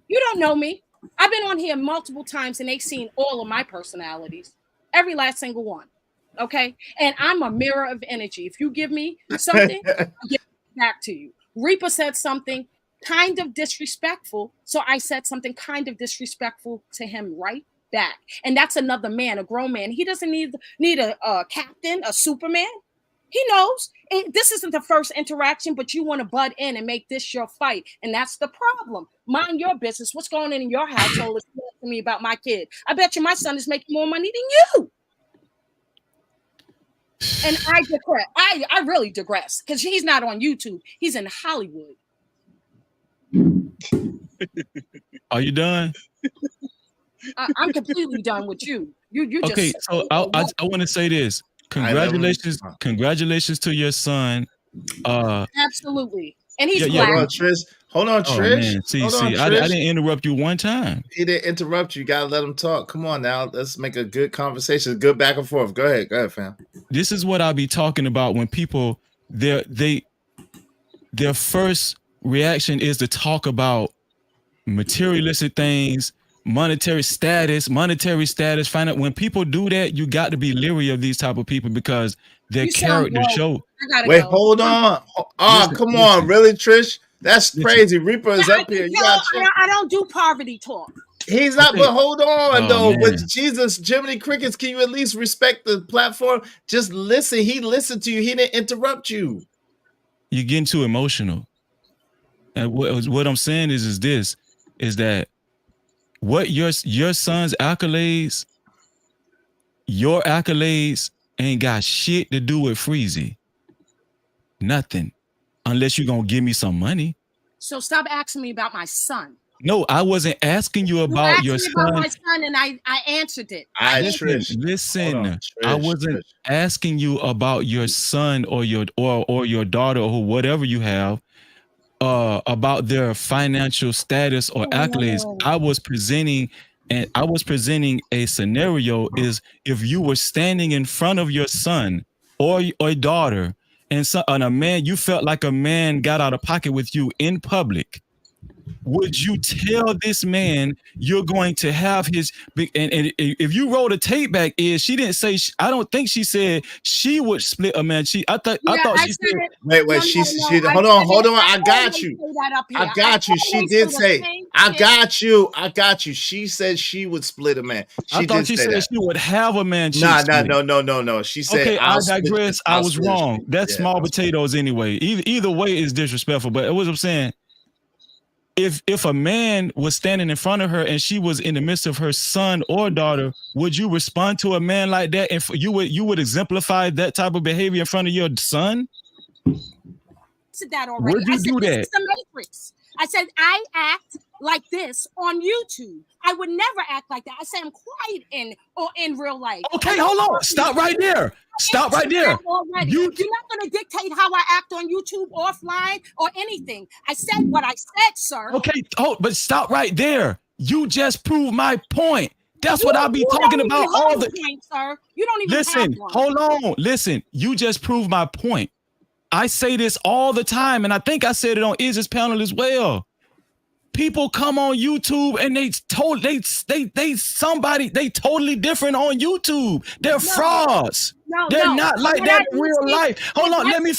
You don't know me. I've been on here multiple times and they've seen all of my personalities, every last single one. Okay. And I'm a mirror of energy. If you give me something, I'll give it back to you. Reaper said something kind of disrespectful. So I said something kind of disrespectful to him right back. And that's another man, a grown man. He doesn't need a captain, a Superman. He knows this isn't the first interaction, but you want to butt in and make this your fight. And that's the problem. Mind your business. What's going on in your household is asking me about my kid. I bet you my son is making more money than you. And I digress. I really digress because he's not on YouTube. He's in Hollywood. Are you done? I'm completely done with you. You just okay. So I want to say this. Congratulations to your son. Absolutely, and he's black. Hold on, Trish. I didn't interrupt you one time. He didn't interrupt you. You gotta let him talk. Come on now, let's make a good conversation. Good back and forth. Go ahead, fam. This is what I'll be talking about when people their first reaction is to talk about materialistic things, monetary status. Find out when people do that, you got to be leery of these type of people because their character show. Wait, hold on. Come on, really, Trish? That's crazy. Reaper is up here. I don't do poverty talk. He's not, but hold on though. Man. With Jesus, Jiminy Crickets, can you at least respect the platform? Just listen. He listened to you. He didn't interrupt you. You're getting too emotional. And what I'm saying is that what your son's accolades, your accolades ain't got shit to do with Freezy. Nothing. Unless you're gonna give me some money. So stop asking me about my son. No, I wasn't asking you about your son. About my son, and I answered it. Listen. I wasn't asking you about your son or your daughter or whatever you have. About their financial status or accolades. I was presenting a scenario is if you were standing in front of your son or daughter and a man, you felt like a man got out of pocket with you in public. Would you tell this man you're going to have his big? And if you roll the tape back, she didn't say. I don't think she said she would split a man. I thought she said. Wait. She hold on. I got you. She did say. I got you. She said she would split a man. I thought she said she would have a man. No. She said. Okay, I digress. I was wrong. That's small potatoes anyway. Either way is disrespectful. But what I'm saying. If a man was standing in front of her and she was in the midst of her son or daughter, would you respond to a man like that? And you would exemplify that type of behavior in front of your son? Said that already. Would you do that? It's the Matrix. I said I act like this on YouTube. I would never act like that. I say I'm quiet in real life. Okay, hold on. Stop right there. Stop right there. You're not going to dictate how I act on YouTube, offline, or anything. I said what I said, sir. Okay, but stop right there. You just proved my point. That's what I'll be talking about all the time, sir. You don't even listen. Have one. Hold on. Listen. You just proved my point. I say this all the time, and I think I said it on Izzy's panel as well. People come on YouTube and they totally different on YouTube. They're frauds. They're not like that in real life. Hold on, let me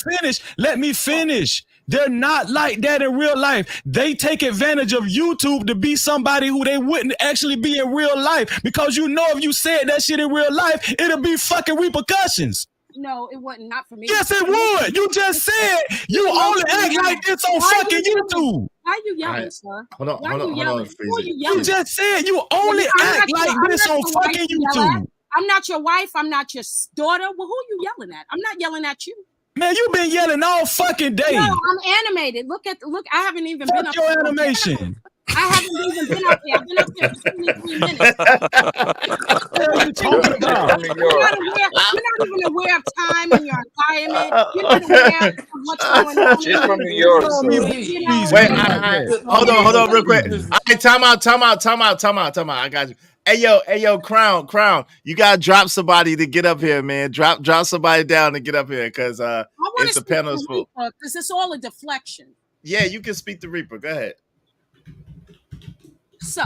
finish. They're not like that in real life. They take advantage of YouTube to be somebody who they wouldn't actually be in real life because if you said that shit in real life, it'll be fucking repercussions. No, it wouldn't. Not for me. Yes, it would. You just said you only act like this on fucking YouTube. Why are you yelling, sir? Hold on, hold on, hold on, Freezy. You just said you only act like this on fucking YouTube. I'm not your wife. I'm not your daughter. Well, who are you yelling at? I'm not yelling at you. Man, you been yelling all fucking day. No, I'm animated. Look. I haven't even been up your animation. I haven't even been up there. I've been up there for 23 minutes. What are you talking about? You're not even aware of time and your environment. You're not aware of what's going on. She's from New York. Wait, hold on, real quick. All right, time out. I got you. Hey yo, Crown. You gotta drop somebody to get up here, man. Drop somebody down to get up here, because it's the panel's full. Because it's all a deflection. Yeah, you can speak to Reaper. Go ahead. So,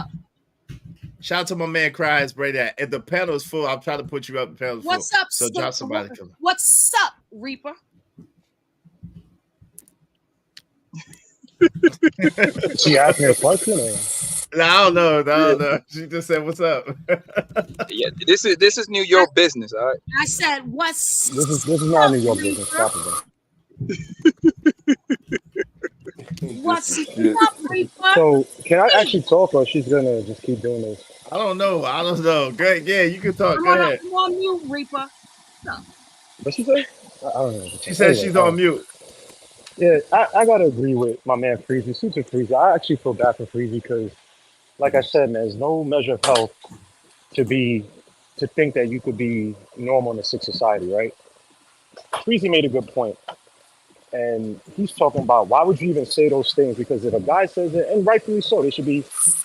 shout out to my man Cries, Brady. If the panel is full, I'll try to put you up. The panel is full. What's up? So drop somebody. What's up, Reaper? She asked me a question. Or? No, I don't know. She just said, "What's up?" Yeah, this is New York business. All right. I said, "What's this is not New York business." Stop it. What's up, Reaper? So, can I actually talk, or she's gonna just keep doing this? I don't know. Good. Yeah, you can talk. Go ahead. I'm on mute, Reaper. What she say? I don't know. She said she's on mute. Yeah, I gotta agree with my man Freezy. Super Freezy. I actually feel bad for Freezy because, like I said, man, there's no measure of health to think that you could be normal in a sick society, right? Freezy made a good point. And he's talking about why would you even say those things? Because if a guy says it, and rightfully so, they should be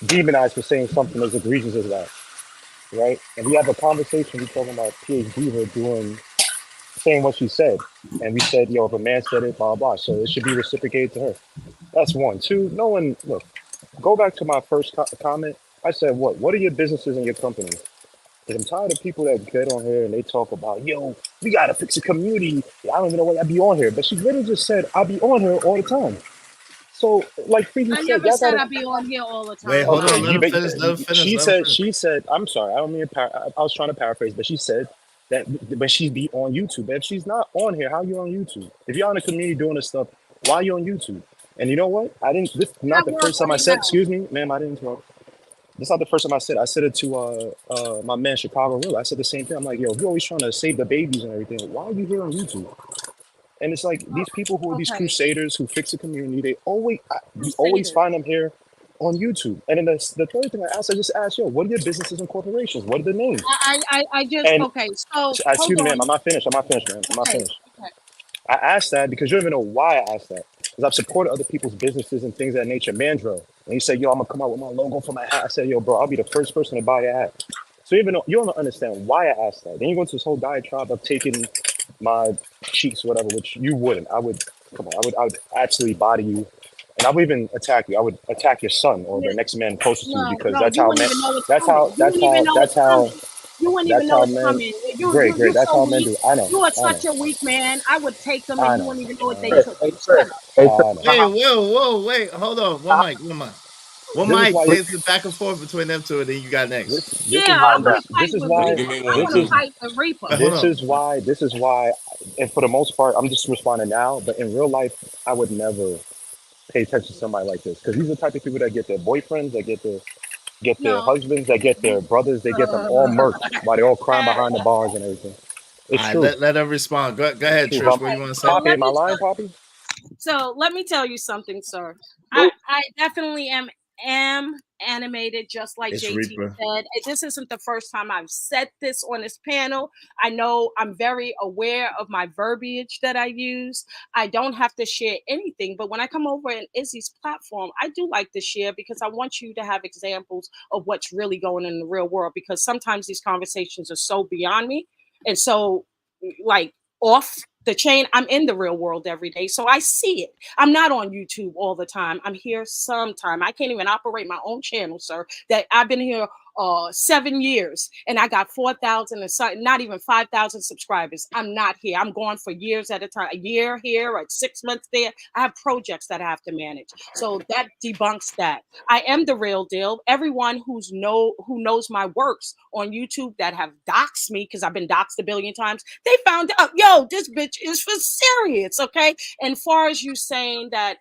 demonized for saying something as egregious as that, right? And we have a conversation, we're talking about PhD her saying what she said. And we said, if a man said it, blah, blah. So it should be reciprocated to her. That's one. Two, look, go back to my first comment. I said, what are your businesses and your companies? Because I'm tired of people that get on here and they talk about, we got to fix the community. I don't even know why I be on here. But she literally just said, I be on here all the time. So, like Freezy said, never said I be on here all the time. Wait, hold on. Let him finish. She said, I'm sorry, I don't mean I was trying to paraphrase, but she said that when she be on YouTube. If she's not on here, how you on YouTube? If you're in the community doing this stuff, why are you on YouTube? And you know what? This is not the first time I said, excuse me, ma'am, I didn't interrupt. This is not the first time I said it. I said it to my man Chicago Will. I said the same thing. I'm like, you're always trying to save the babies and everything. Why are you here on YouTube? And it's like these people who are these crusaders who fix the community, you always find them here on YouTube. And then the third thing I just asked, what are your businesses and corporations? What are the names? So excuse me, ma'am, I'm not finished, ma'am. I'm not finished. Okay. I asked that because you don't even know why I asked that. Because I've supported other people's businesses and things of that nature. Mandro, and he said, I'm gonna come out with my logo for my hat. I said, bro, I'll be the first person to buy a hat. So even though you don't understand why I asked that, then you go into this whole diatribe of taking my cheeks, or whatever, which you wouldn't. I would absolutely body you, and I would even attack you. I would attack your son or the next man closest to you, because that's how you wouldn't even know it's coming. Great. That's how men do. I know. You are such a weak man. I would take them and you wouldn't even know what they took. Hey, whoa, wait, hold on. One mic. Let's get back and forth between them two, and then you got next. This is why, and for the most part, I'm just responding now. But in real life, I would never pay attention to somebody like this, because these are the type of people that get their boyfriends, that get their husbands, that get their brothers, they get them all murked while they're all crying behind the bars and everything. It's true. Let them respond. Go ahead, Trish. What do you want to say? Poppy, am I lying, Poppy? So let me tell you something, sir. I definitely am animated, just like JT said. This isn't the first time I've said this on this panel. I know I'm very aware of my verbiage that I use. I don't have to share anything, but when I come over in Izzy's platform, I do like to share, because I want you to have examples of what's really going on in the real world, because sometimes these conversations are so beyond me and so like off the chain. I'm in the real world every day, so I see it. I'm not on YouTube all the time. I'm here sometime. I can't even operate my own channel, sir. That I've been here 7 years, and I got 4,000 and something, not even 5,000 subscribers. I'm not here. I'm going for years at a time. A year here, or 6 months there. I have projects that I have to manage. So that debunks that. I am the real deal. Everyone who knows my works on YouTube that have doxed me, because I've been doxed a billion times, they found out, yo, this bitch is for serious, okay? And far as you saying that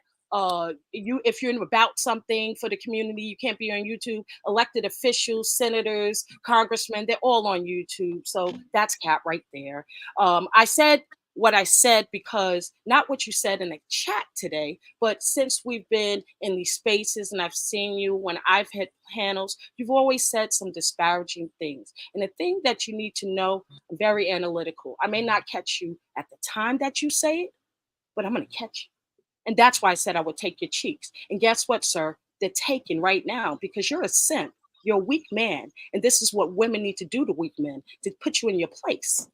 if you're about something for the community, you can't be on YouTube. Elected officials, senators, congressmen, they're all on YouTube. So that's cap right there. I said what I said because not what you said in the chat today, but since we've been in these spaces and I've seen you when I've hit panels, you've always said some disparaging things. And the thing that you need to know, I'm very analytical. I may not catch you at the time that you say it, but I'm going to catch you. And that's why I said I would take your cheeks. And guess what, sir? They're taken right now because you're a simp. You're a weak man. And this is what women need to do to weak men, to put you in your place.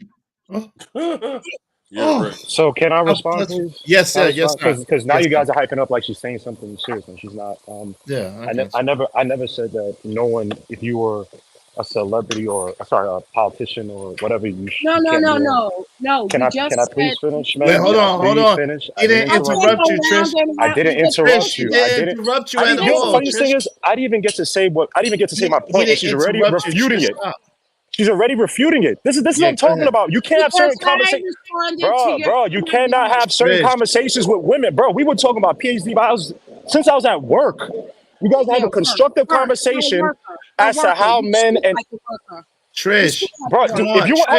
Right. So can I respond, please? Yes, sir. Yes, sir. Because now Yes, you guys sir. are hyping up like she's saying something serious and she's not. Yeah, I never said that no one, if you were a celebrity or a politician or whatever, you No. can't be on. No. Can You I just please said. finish, man? Wait, hold Can I on. please finish? He didn't interrupt you, Trish. I didn't Trish, interrupt he you. didn't interrupt you You at know all. the funniest thing Trish. is, I didn't even get to say my point, and didn't she's already interrupt you, refuting Trish. it. Stop. She's already refuting it. This is what I'm Go talking ahead. about. You can't have certain conversations, bro. You cannot have certain Trish. conversations with women, bro. We were talking about PhD, but since I was at work. You guys have a constructive conversation as to how men and Trish, bro. come If you want,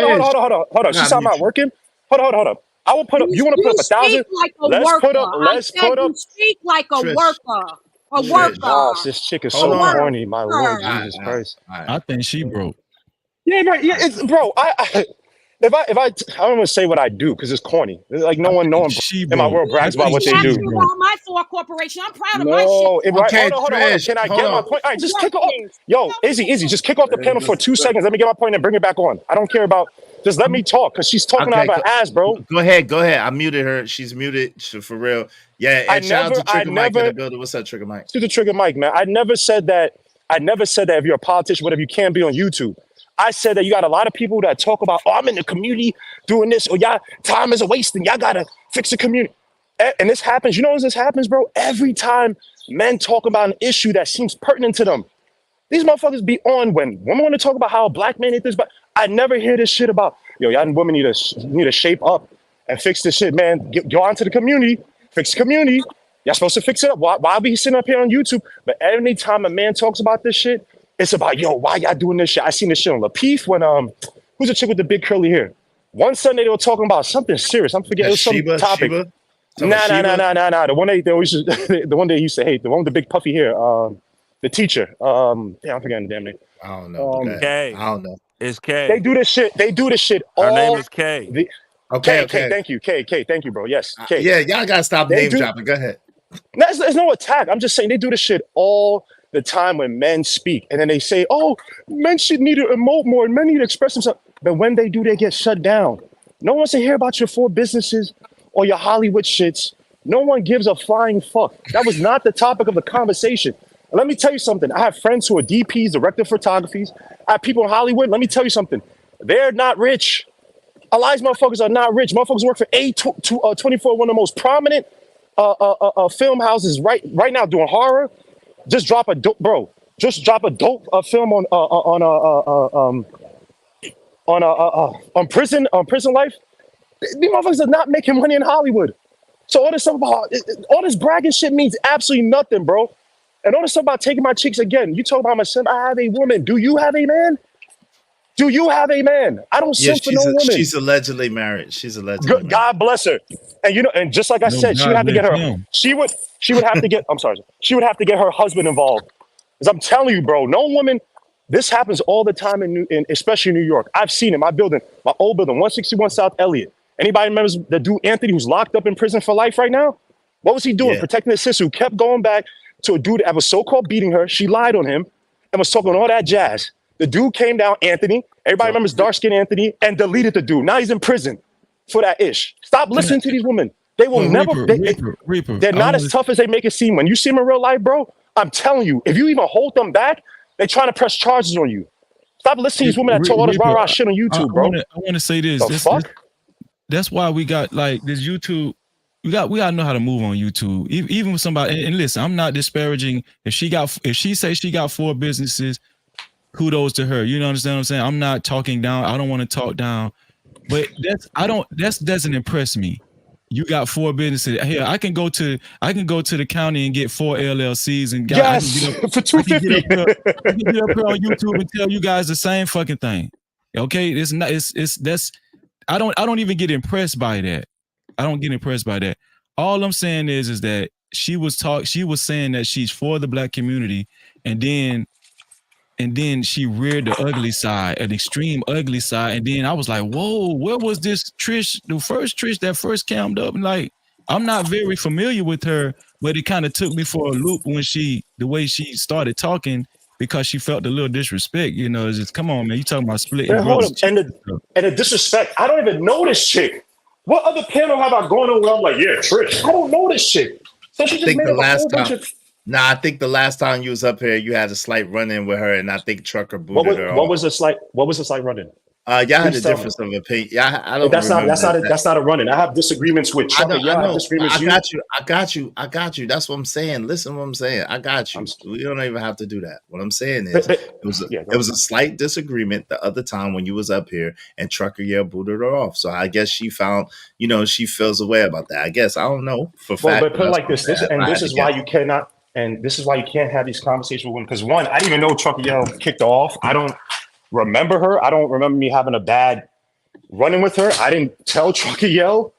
hold on. She's talking about working. Hold on. I will put up. You want to put up 1,000? Let's put up. You speak like a Trish. worker. A Trish. worker. Gosh, this chick is Hold so on. corny. My Lord All Jesus Christ. I think she broke. Yeah, right. Yeah, it's bro. If I don't want to say what I do because it's corny. It's like no one in my world brags about what they do. About my Ford Corporation. I'm proud of my No, shit. Okay, hold on. Trish, Can I hold get my on. point? All right, just kick off. Yo, Izzy, just kick off the panel for 2 seconds. Let me get my point and bring it back on. I don't care about. Just let me talk because she's talking out of her ass, bro. Go ahead. I muted her. She's muted for real. Yeah, and shout out to Trigger Mike in the building. What's up, Trigger Mike? To the Trigger Mike, man. I never said that if you're a politician, whatever, you can't be on YouTube. I said that you got a lot of people that talk about, oh, I'm in the community doing this, or y'all time is a waste and y'all gotta fix the community. And this happens, you know when this happens, bro? Every time men talk about an issue that seems pertinent to them, these motherfuckers be on when women want to talk about how a black man did this, but I never hear this shit about, yo, y'all women need to shape up and fix this shit, man. Go on to the community, fix the community. Y'all supposed to fix it up. Why be sitting up here on YouTube? But every time a man talks about this shit, it's about, yo, why y'all doing this shit? I seen this shit on Lapeef when, who's the chick with the big curly hair? One Sunday they were talking about something serious. I'm forgetting, it was some topic. Nah. The one they used to hate, the one with the big puffy hair, the teacher. I'm forgetting the damn name. I don't know. K. I don't know. It's K. They do this shit all. Her name is K. Okay. K, thank you. K, thank you, bro. Yes, K. Yeah, y'all gotta stop name dropping. Go ahead. There's no attack. I'm just saying they do this shit all the time when men speak, and then they say, "Oh, men should need to emote more, and men need to express themselves." But when they do, they get shut down. No one wants to hear about your 4 businesses or your Hollywood shits. No one gives a flying fuck. That was not the topic of the conversation. And let me tell you something. I have friends who are DPs, director of photographies. I have people in Hollywood. Let me tell you something. They're not rich. A lot of these motherfuckers are not rich. Motherfuckers work for A24, one of the most prominent film houses right now doing horror. Just drop a dope, bro. Just drop a dope film on prison life. These motherfuckers are not making money in Hollywood. So all this stuff about all this bragging shit means absolutely nothing, bro. And all this stuff about taking my chicks again. You talk about my son. I have a woman. Do you have a man? Do you have a man? I don't simp for no woman. She's allegedly married. Married. God bless her. And just like I said, she would have to get her. She would have to get. I'm sorry. She would have to get her husband involved. Because I'm telling you, bro, no woman. This happens all the time especially in New York. I've seen it. My old building, 161 South Elliott. Anybody remembers the dude Anthony who's locked up in prison for life right now? What was he doing? Yeah. Protecting his sister who kept going back to a dude that was so-called beating her. She lied on him and was talking all that jazz. The dude came down, Anthony. Everybody remembers dark-skinned Anthony, and deleted the dude. Now he's in prison for that ish. Stop listening to these women. They will never. Reaper. They're not as tough as they make it seem. When you see them in real life, bro, I'm telling you, if you even hold them back, They're trying to press charges on you. Stop listening to these women that talk all this rah-rah shit on YouTube, bro. I want to say this. The fuck? That's why we got like this YouTube. We gotta know how to move on YouTube. Even with somebody, and listen, I'm not disparaging. If she say she got 4 businesses, kudos to her. You know what I'm saying? I'm not talking down. I don't want to talk down, but that doesn't impress me. You got 4 businesses. Here, I can go to the county and get 4 LLCs and for $250. I can get up here on YouTube and tell you guys the same fucking thing. Okay, I don't even get impressed by that. I don't get impressed by that. All I'm saying is that she was saying that she's for the black community, and then she reared the ugly side, an extreme ugly side. And then I was like, whoa, where was this Trish, the first Trish that first cammed up? And like, I'm not very familiar with her, but it kind of took me for a loop when the way she started talking, because she felt a little disrespect. You know, it's just, come on, man, you talking about splitting. And the disrespect, I don't even know this chick. What other panel have I gone on where I'm like, yeah, Trish? I don't know this shit. So she just made up a whole bunch of... Nah, I think the last time you was up here, you had a slight run-in with her, and I think Trucker booted her. What was the slight run-in? Y'all had a difference of opinion. I don't. That's not a run-in. I have disagreements with Trucker. I got you. That's what I'm saying. Listen, to what I'm saying. I got you. We don't even have to do that. What I'm saying is, it was a slight disagreement the other time when you was up here, and Trucker booted her off. So I guess she found, she feels a way about that. I guess I don't know for fact. But put it like this. This is why you cannot. And this is why you can't have these conversations with women. Because one, I didn't even know Trucker Yell kicked her off. I don't remember her. I don't remember me having a bad run-in with her. I didn't tell Trucker Yell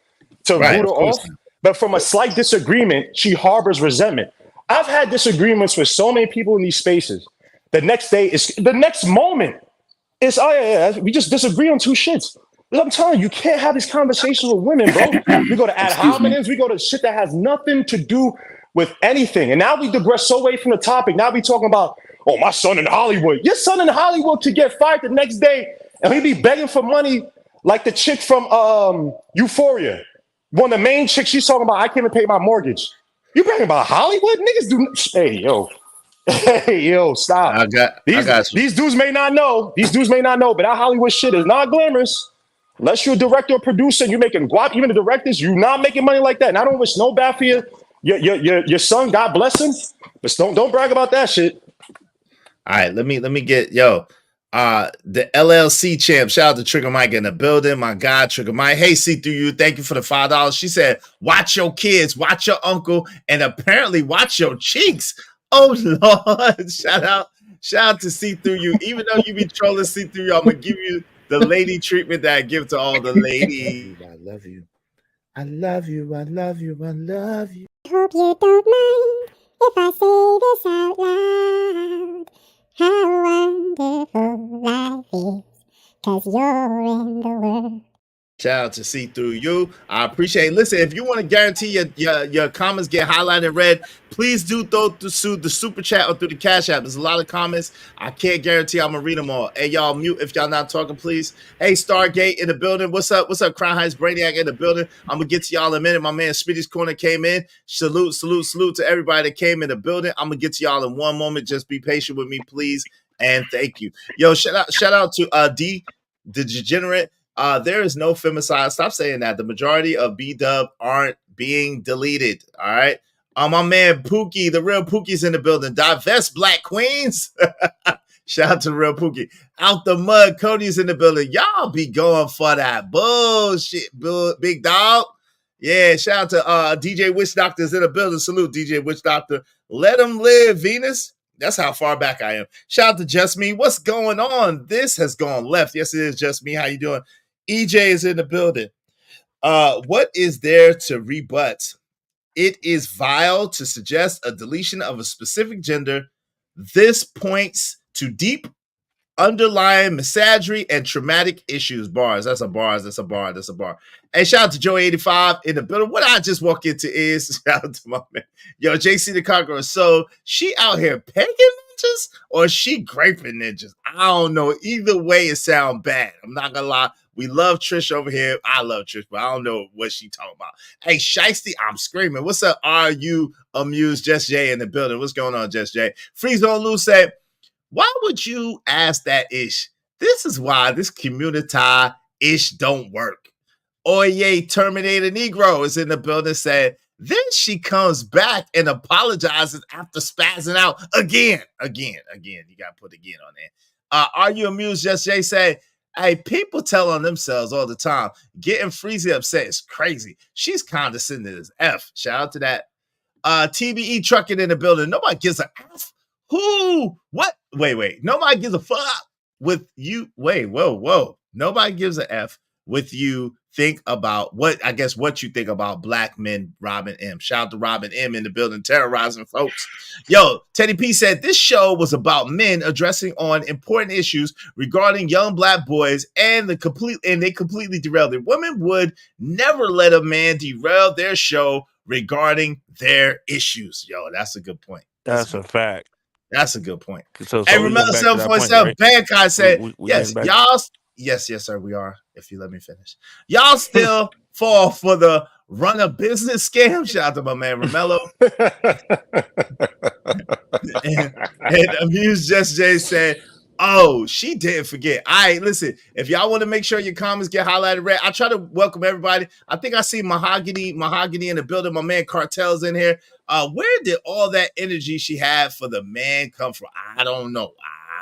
to boot her off. But from a slight disagreement, she harbors resentment. I've had disagreements with so many people in these spaces. The next moment is, oh yeah, we just disagree on 2 shits. I'm telling you, you can't have these conversations with women, bro. We go to ad hominems, we go to shit that has nothing to do with anything. And now we digress so away from the topic. Now we talking about, oh, my son in Hollywood. Your son in Hollywood could get fired the next day and he be begging for money like the chick from Euphoria. One of the main chicks, she's talking about, I can't even pay my mortgage. You bragging about Hollywood? Niggas do. Hey, yo, stop. I got you. These dudes may not know. But that Hollywood shit is not glamorous. Unless you're a director or producer and you're making guap, even the directors, you're not making money like that. And I don't wish no bad for you. Your son, God bless him, but don't brag about that shit. All right, let me get the LLC champ. Shout out to Trigger Mike in the building. My God, Trigger Mike. Hey, see through you. Thank you for the $5. She said, watch your kids, watch your uncle, and apparently watch your cheeks. Oh Lord. Shout out to see through you. Even though you be trolling see through you, I'm gonna give you the lady treatment that I give to all the ladies. I love you. I love you. I love you. I love you. Hope you don't mind if I say this out loud. How wonderful life is, 'cause you're in the world. Shout out to See Through You. I appreciate it. Listen, if you want to guarantee your comments get highlighted in red, please do throw through the super chat or through the Cash App. There's a lot of comments. I can't guarantee I'm gonna read them all. Hey, y'all, mute if y'all not talking, please. Hey, Stargate in the building. What's up? Crown Heights Brainiac in the building. I'm gonna get to y'all in a minute. My man Speedy's Corner came in. Salute to everybody that came in the building. I'm gonna get to y'all in one moment. Just be patient with me, please, and thank you. Yo, shout out to D, the Degenerate. There is no femicide. Stop saying that. The majority of B-Dub aren't being deleted. All right. My man Pookie, the real Pookie's in the building. Divest Black Queens. Shout out to the real Pookie. Out the mud, Cody's in the building. Y'all be going for that bullshit, big dog. Yeah, shout out to DJ Witch Doctor's in the building. Salute, DJ Witch Doctor. Let him live, Venus. That's how far back I am. Shout out to Just Me. What's going on? This has gone left. Yes, it is Just Me. How you doing? EJ is in the building. What is there to rebut? It is vile to suggest a deletion of a specific gender. This points to deep underlying misogyny and traumatic issues. Bars. That's a bar. Hey, shout out to Joey85 in the building. What I just walk into is shout out to my man. Yo, JC the Conqueror. So she out here pegging ninjas or is she graping ninjas? I don't know. Either way, it sound bad. I'm not gonna lie. We love Trish over here. I love Trish, but I don't know what she talking about. Hey, Shiesty, I'm screaming. What's up? Are you amused? Just Jay in the building. What's going on, Just Jay? Freeze on Lou said, Why would you ask that ish? This is why this community ish don't work. Oye Terminator Negro is in the building said, then she comes back and apologizes after spazzing out again. You got to put again on there. Are you amused? Just Jay said, hey, people tell on themselves all the time. Getting Freezy upset is crazy. She's condescending as F. Shout out to that. TBE trucking in the building. Nobody gives a F. Who? What? Wait. Nobody gives a fuck with you. Wait, whoa. Nobody gives a F with you. Think about what you think about black men, Robin M. Shout out to Robin M in the building, terrorizing folks. Yo, Teddy P said this show was about men addressing on important issues regarding young black boys, and they completely derailed it. Women would never let a man derail their show regarding their issues. Yo, that's a good point. That's a fact. That's a good point. So and remember 747 Bankai said, we yes, back. y'all. Yes, sir, we are. If you let me finish. Y'all still fall for the run a business scam. Shout out to my man Romello. and Amused Just Jay said, oh, she didn't forget. All right, listen, if y'all want to make sure your comments get highlighted red, I try to welcome everybody. I think I see Mahogany in the building. My man Cartel's in here. Where did all that energy she had for the man come from? I don't know.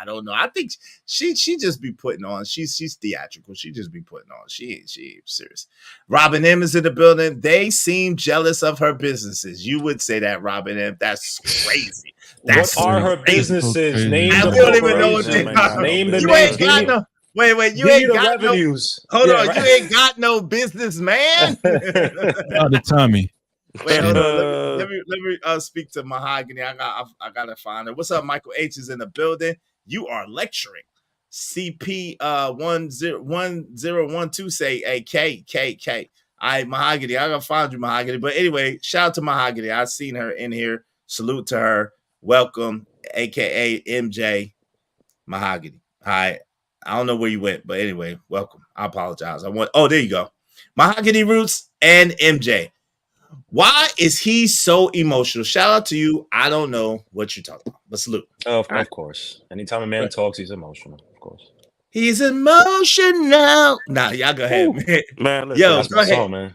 I think she just be putting on. She's theatrical. She just be putting on. She ain't serious. Robin M is in the building. They seem jealous of her businesses. You would say that, Robin M. That's crazy. What are her businesses? Name the we don't even know what they are. Name the You ain't got no. Wait. You ain't got revenues. Hold on. Right. You ain't got no business, man. The Tommy. Wait, hold on. Let me speak to Mahogany. I gotta find her. What's up? Michael H is in the building. You are lecturing. CP 1012 say, hey, K. All right, Mahogany. I gotta find you, Mahogany. But anyway, shout out to Mahogany. I've seen her in here. Salute to her. Welcome, aka MJ Mahogany. All right. I don't know where you went, but anyway, welcome. I apologize. There you go. Mahogany Roots and MJ. Why is he so emotional? Shout out to you. I don't know what you're talking about, but salute. Of course. Anytime a man talks, he's emotional, of course. He's emotional. Nah, y'all go ahead, man. Listen, yo, that's go my ahead. song, man.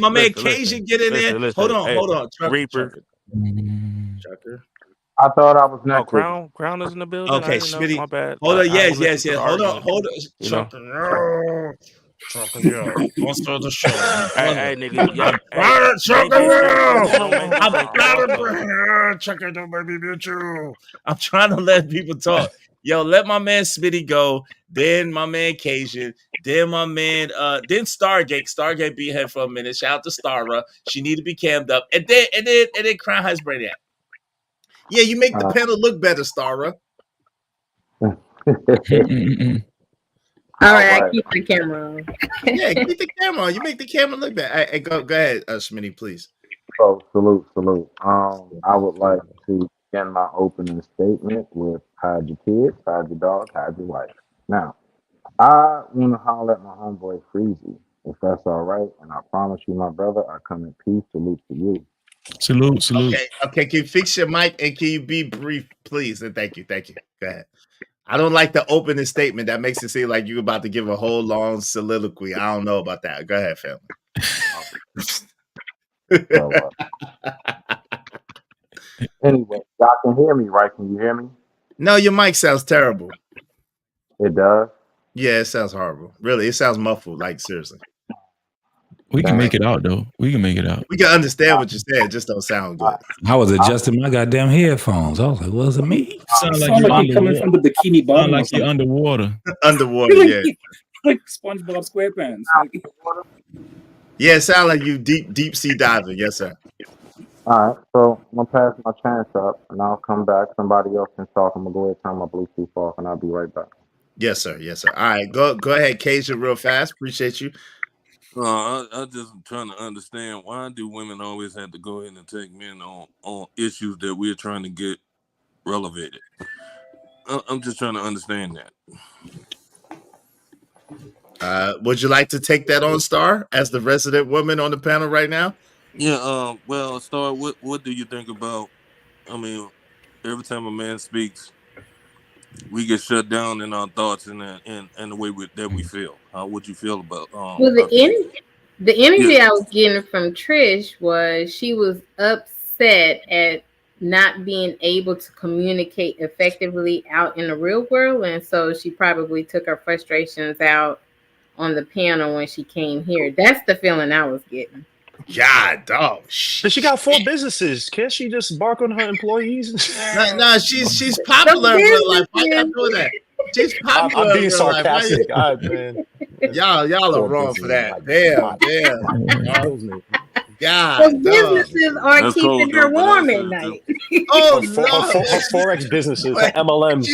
My man Cajun, get in there. Listen. Hold on. Hey, Reaper. Trucker. I thought I was next. Crown is in the building. Okay, Schmitty. My bad. Hold on. Yes. Hold on. Trucker. Trucker, yo. What's the show? Hey, nigga. Trucker, don't make me mute you. I'm trying to let people talk. Yo, let my man Smitty go. Then my man Cajun. Then my man, then Stargate. Stargate be here for a minute. Shout out to Stara. She need to be cammed up. And then Crown has Brainiac. Yeah, you make the panel look better, Stara. All right, I keep the camera on. Yeah, keep the camera on. You make the camera look better. Hey, go ahead, Smitty, please. So salute. I would like to begin my opening statement with hide your kids, hide your dog, hide your wife. Now, I want to holler at my homeboy Freezy, if that's all right. And I promise you, my brother, I come in peace. Salute to you. Salute. Okay. Can you fix your mic and can you be brief, please? And thank you. Go ahead. I don't like the opening statement that makes it seem like you're about to give a whole long soliloquy. I don't know about that. Go ahead, family. Anyway, y'all can hear me, right? Can you hear me? No, your mic sounds terrible. It does? Yeah, it sounds horrible. Really, it sounds muffled, like seriously. We can make it out, though. We can understand what you said. It just don't sound good. I was adjusting my goddamn headphones. I was like, was it me? Sound like you're coming from the bikini bottom. Sound like you're underwater. Yeah. Like SpongeBob SquarePants. Yeah, it sounds like you deep sea diving. Yes, sir. All right, so I'm going to pass my chance up, and I'll come back. Somebody else can talk. I'm going to go ahead and turn my Bluetooth off, and I'll be right back. Yes, sir. All right, go ahead, Cajun, real fast. Appreciate you. I just trying to understand, why do women always have to go in and take men on issues that we're trying to get relevated? I'm just trying to understand that. Would you like to take that on, Star, as the resident woman on the panel right now? Yeah. Well, Star, what do you think about? I mean, every time a man speaks, we get shut down in our thoughts and the way that we feel. How would you feel about Well, the energy I was getting from Trish was she was upset at not being able to communicate effectively out in the real world, and so she probably took her frustrations out on the panel when she came here. That's the feeling I was getting. God, dog. But she got 4 businesses. Can't she just bark on her employees? Nah, she's popular in real life. Why y'all doing that? She's popular. I'm being in real life. Why sarcastic. y'all are wrong for that. Damn. God, Those businesses are keeping her warm at night. Oh her no! Forex businesses, her MLMs.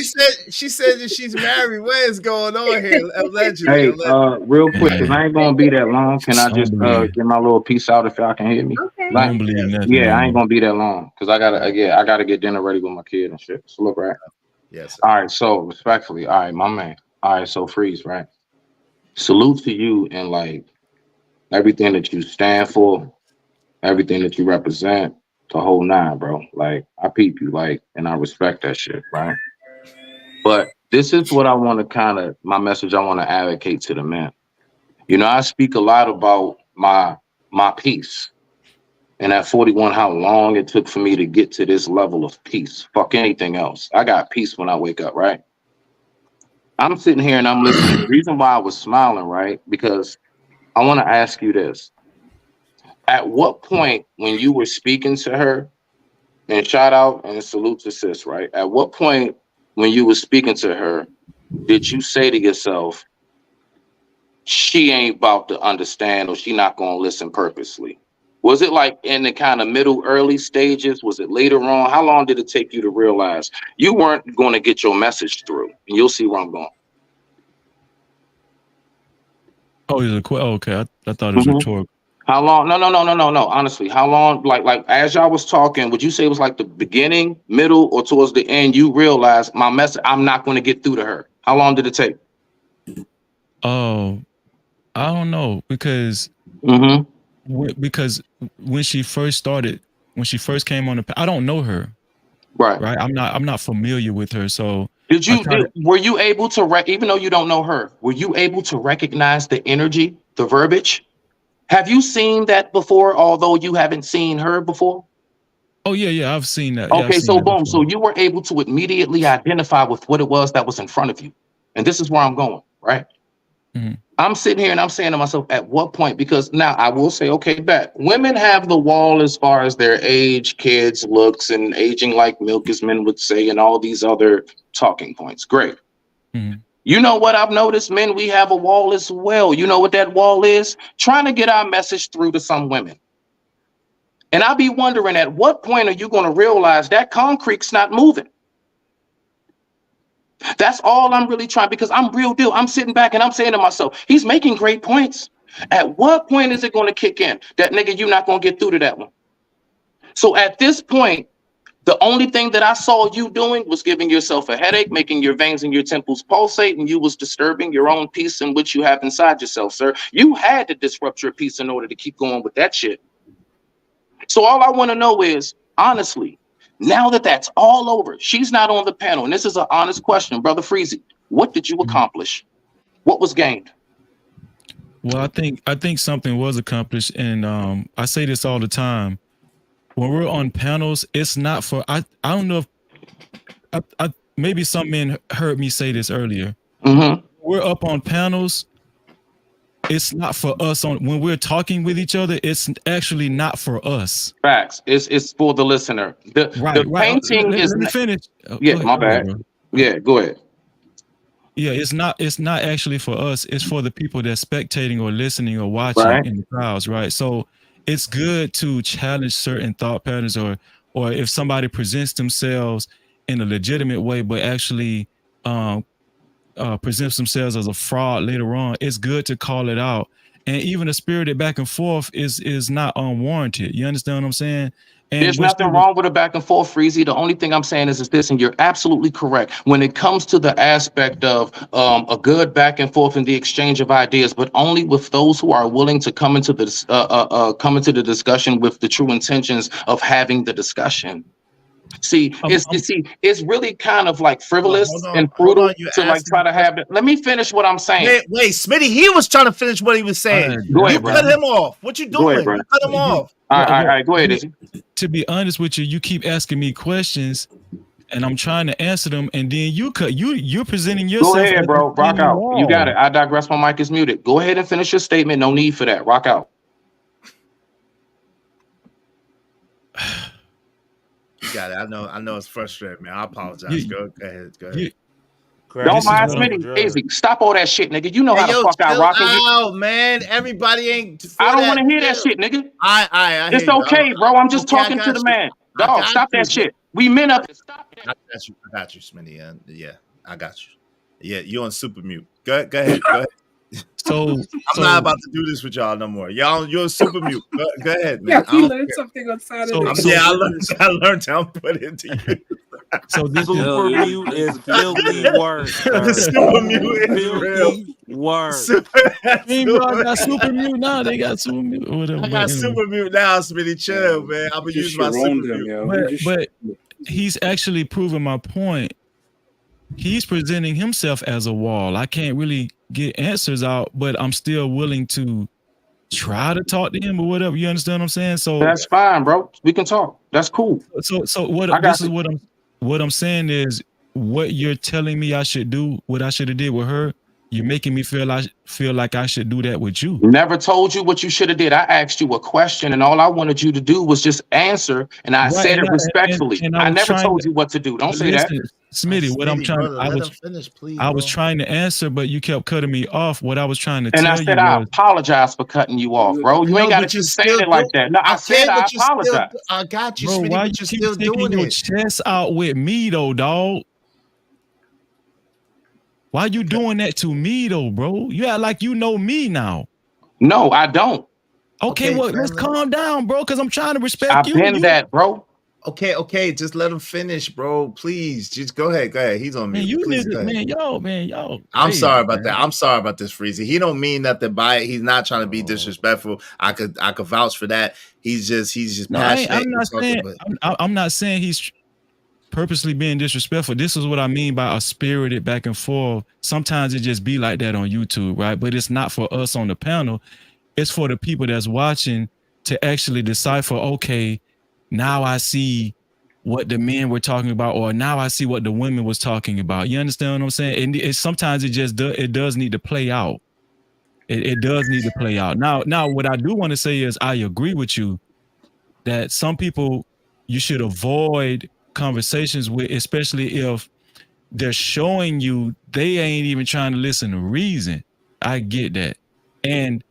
She said that she's married. What is going on here? Allegedly. Hey, real quick, because I ain't gonna be that long. Can I just get my little piece out if y'all can hear me? Okay. Like, I don't believe nothing. yeah, I ain't gonna be that long because I gotta get dinner ready with my kid and shit. So look, right. Yes. All right. So respectfully, all right, my man. All right. So Freeze, right. Salute to you and like everything that you stand for, everything that you represent, the whole 9, bro. Like I peep you, like, and I respect that shit, right? But this is what I want to my message I want to advocate to the men. You know, I speak a lot about my peace. And at 41, how long it took for me to get to this level of peace. Fuck anything else. I got peace when I wake up, right? I'm sitting here and I'm listening. The reason why I was smiling, right? Because I want to ask you this. At what point when you were speaking to her, and shout out and salute to sis, right? At what point when you were speaking to her, did you say to yourself, she ain't about to understand or she not going to listen purposely? Was it like in the kind of middle, early stages? Was it later on? How long did it take you to realize you weren't going to get your message through? And you'll see where I'm going. Oh, okay. I thought it was rhetorical. How long? No. Honestly, how long? Like as y'all was talking, would you say it was like the beginning, middle, or towards the end? You realized my message. I'm not going to get through to her. How long did it take? Oh, I don't know because because when she first came on I don't know her. Right. I'm not familiar with her. So were you able to even though you don't know her, were you able to recognize the energy, the verbiage? Have you seen that before, although you haven't seen her before? Oh, yeah, I've seen that. Okay, so boom. So you were able to immediately identify with what it was that was in front of you. And this is where I'm going, right? Mm-hmm. I'm sitting here and I'm saying to myself, at what point? Because now I will say, okay, bet. Women have the wall as far as their age, kids, looks, and aging like milk, as men would say, and all these other talking points. Great. Mm-hmm. You know what I've noticed, men, we have a wall as well. You know what that wall is? Trying to get our message through to some women. And I'll be wondering, at what point are you going to realize that concrete's not moving? That's all I'm really trying, because I'm real deal. I'm sitting back and I'm saying to myself, he's making great points. At what point is it going to kick in? That nigga, you're not going to get through to that one. So at this point, the only thing that I saw you doing was giving yourself a headache, making your veins and your temples pulsate, and you was disturbing your own peace in which you have inside yourself, sir. You had to disrupt your peace in order to keep going with that shit. So all I want to know is, honestly, now that that's all over, she's not on the panel, and this is an honest question, Brother Freezy, what did you accomplish? What was gained? Well, I think something was accomplished, and I say this all the time. When we're on panels, it's not for I don't know if I maybe some men heard me say this earlier. Mm-hmm. We're up on panels. It's not for us when we're talking with each other. It's actually not for us. Facts. It's for the listener. The painting is. Let me finish. Yeah, my bad. Yeah, go ahead. Yeah, it's not actually for us. It's for the people that's spectating or listening or watching in the crowds, right? So it's good to challenge certain thought patterns, or if somebody presents themselves in a legitimate way, but actually presents themselves as a fraud later on, it's good to call it out. And even a spirited back and forth is not unwarranted. You understand what I'm saying? And there's nothing wrong with a back and forth, Freezy. The only thing I'm saying is this, and you're absolutely correct when it comes to the aspect of a good back and forth in the exchange of ideas, but only with those who are willing to come into the discussion with the true intentions of having the discussion. See, it's really kind of like frivolous and hold brutal on, you to like try to have it. Let me finish what I'm saying. Wait, Smitty, he was trying to finish what he was saying. Go ahead, You bro. cut him off. What you Go ahead, doing? bro. You cut him off. All right, go ahead, Izzy. To be honest with you, you keep asking me questions, and I'm trying to answer them, and then you're presenting yourself. Go ahead, as bro. a Rock out. wall. You got it. I digress. My mic is muted. Go ahead and finish your statement. No need for that. Rock out. You got it. I know it's frustrating, man. I apologize. Go ahead. Don't mind Smitty. Izzy, stop all that shit, nigga. You know how the fuck I rock it. Oh man, everybody ain't. I don't want to hear that shit, nigga. It's okay, bro. I'm just talking to the man. Dog, stop that shit. We men up. Stop that. I got you, Smitty. Yeah, I got you. Yeah, you're on super mute. Go ahead. So I'm not about to do this with y'all no more. You're on super mute. Go ahead, man. Yeah, he learned something on Saturday. I learned how to put it to you. So this super mute is filthy word. Super mute is real word. I got super mute now. They got super mute. Whatever. I got super mute now, Smitty. Chill, man. I'm gonna use my super mute. But he's actually proving my point. He's presenting himself as a wall. I can't really get answers out, but I'm still willing to try to talk to him or whatever. You understand what I'm saying? So that's fine, bro. We can talk. That's cool. So what I'm saying is what you're telling me I should do, what I should have did with her. You're making me feel like I should do that with you. Never told you what you should have did. I asked you a question, and all I wanted you to do was just answer, and I said it respectfully. I never told you what to do. Don't say that. Smitty, what I'm trying, I was trying to answer, but you kept cutting me off. What I was trying to tell you, and I said I apologize for cutting you off, bro. You ain't got to keep saying it like that. No, I said I apologize. I got you, bro. Smitty, Why but you you're keep still sticking doing your it. chest out with me though, dog? Why you doing that to me though, bro? You act like you know me now. No, I don't. Okay, well, let's calm down, bro, because I'm trying to respect I've you. been that, bro. Okay, just let him finish, bro. Please, just go ahead. He's on mute. Man, you Please, go niggas, ahead. man, y'all. I'm crazy, sorry about man. that. I'm sorry about this, Freezy. He don't mean nothing by it. He's not trying to be disrespectful. I could vouch for that. He's just No, passionate. I'm not saying he's purposely being disrespectful. This is what I mean by a spirited back and forth. Sometimes it just be like that on YouTube, right? But it's not for us on the panel. It's for the people that's watching to actually decipher, okay, now I see what the men were talking about, or now I see what the women was talking about. You understand what I'm saying? And sometimes it does need to play out. It does need to play out. Now, what I do want to say is I agree with you that some people you should avoid conversations with, especially if they're showing you they ain't even trying to listen to reason. I get that. And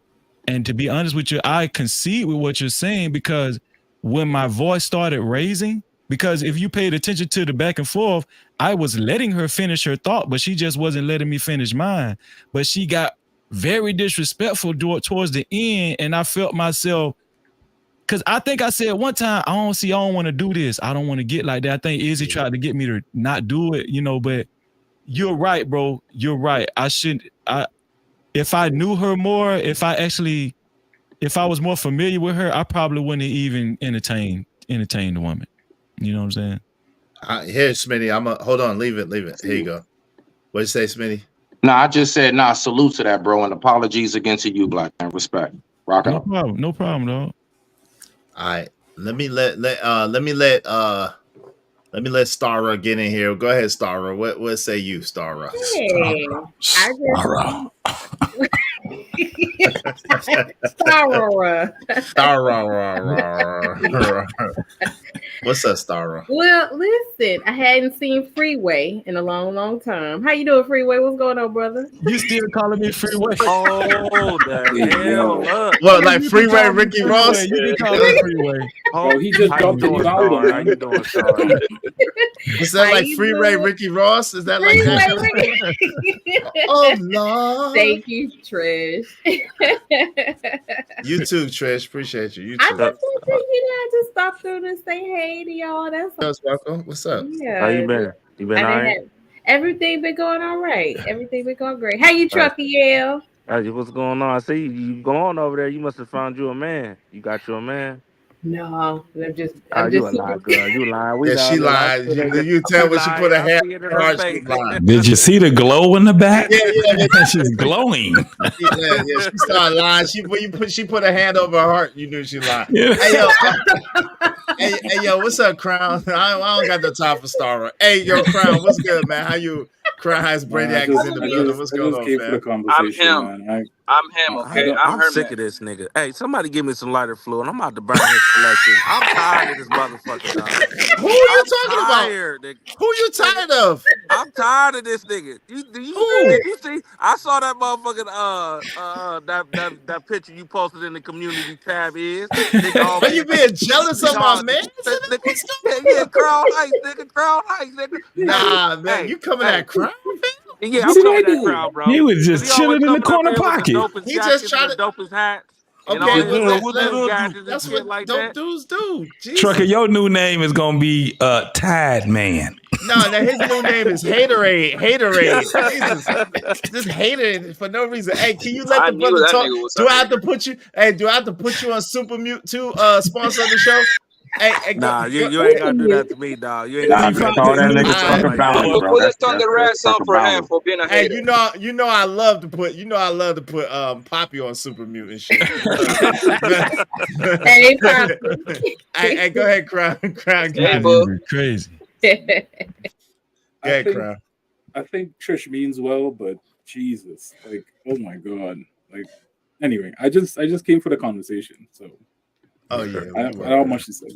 to be honest with you, I concede with what you're saying, because when my voice started raising, because if you paid attention to the back and forth, I was letting her finish her thought, but she just wasn't letting me finish mine. But she got very disrespectful towards the end, and I felt myself, because I think I said one time, I don't want to do this. I don't want to get like that. I think Izzy tried to get me to not do it, but you're right, bro. You're right. If I knew her more, if I was more familiar with her, I probably wouldn't even entertain the woman. You know what I'm saying? Here, Smitty. Hold on. Leave it. Here you go. What'd you say, Smitty? No, I just said, salute to that, bro, and apologies again to you, black man. Respect. Rock out. No problem, dog. All right. Let me let Starra get in here. Go ahead, Starra. What say you, Starra? Hey, Starra. What's up, Starra? Well, listen, I hadn't seen Freeway in a long, long time. How you doing, Freeway? What's going on, brother? You still calling me Freeway? Oh, the hell up. What, like Freeway Ricky Ross? You can call me Freeway. Oh, he just dumped his album. How you doing, Star? Is that like Freeway Ricky Ross? Is that like that? Oh, Lord. Thank you, Trish. You too, Trish. Appreciate you. You I too. just I just stopped through to say hey to y'all. That's all. Welcome. What's up? Yeah. How you been? You been all right? Everything been going all right. Everything been going great. How you, Truckiel? What's going on? I see you going over there. You must have found you a man. You got you a man? No, I'm just You a lie, girl. You lying. We Yeah, know she that. I lied. see that. You tell when she put her I hand see it in on her her heart, she face. lied. Did you see the glow in the back? Yeah. She's glowing. Yeah. She started lying. She put her hand over her heart. You knew she lied. Yeah. Hey yo, what's up, Crown? I don't got the time for Star Wars. Hey yo, Crown, what's good, man? How you? Crown has Brainiac is in the building. What's going on, man? I'm him. I'm him. Okay, I'm I'm sick Herman. of this nigga. Hey, somebody give me some lighter fluid. I'm about to burn his collection. I'm tired of this motherfucker, dog. Who are you talking tired, about? Nigga. Who you tired of? I'm tired of this nigga. Did you see? I saw that motherfucking that picture you posted in the community tab nigga. Are you being jealous of my man? Yeah, Crown Heights, nigga. Nah, man, you coming at Crown? Yeah, I'm coming at Crown, bro. He was just chilling in the corner pocket. He just trying to dopest hats. Okay, That's what like dope dudes do. Trucker, your new name is gonna be Tide Man. No, his new name is Haterade. Jesus, just hated for no reason. Hey, can you let the brother talk? Do I have to put you? Hey, do I have to put you on Super Mute too? Sponsor of the show. Hey, nah, you ain't gotta do that to me, dog. You ain't gotta do that. Put this on the rest on for him for being a hater. Hey, you know I love to put Poppy on Super Mute and shit. Hey, Poppy. Hey, go ahead, Crown. Crazy. Crown. I think Trish means well, but Jesus, like, oh my god, like. Anyway, I just came for the conversation, so. Oh yeah, I don't have much to say.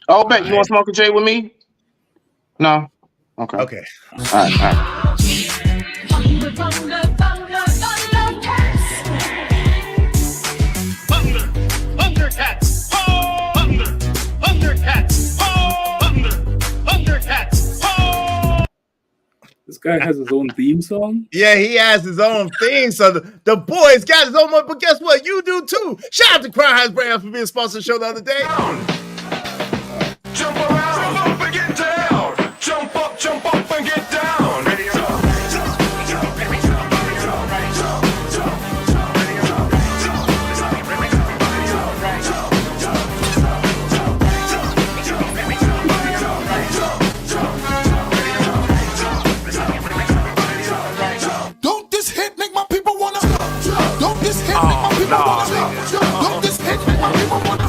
Oh, bet you want to smoke a J with me? No. Okay. Okay. All right. Thundercats. This guy has his own theme song. Yeah, he has his own theme. So the boys got his own one, but guess what? You do too. Shout out to Crown Heights Brand for being sponsored the show the other day. Jump around, jump up and get down. Jump up and get down. Don't this hit make my people wanna? Don't this hit make my people wanna? Don't this hit make my people wanna?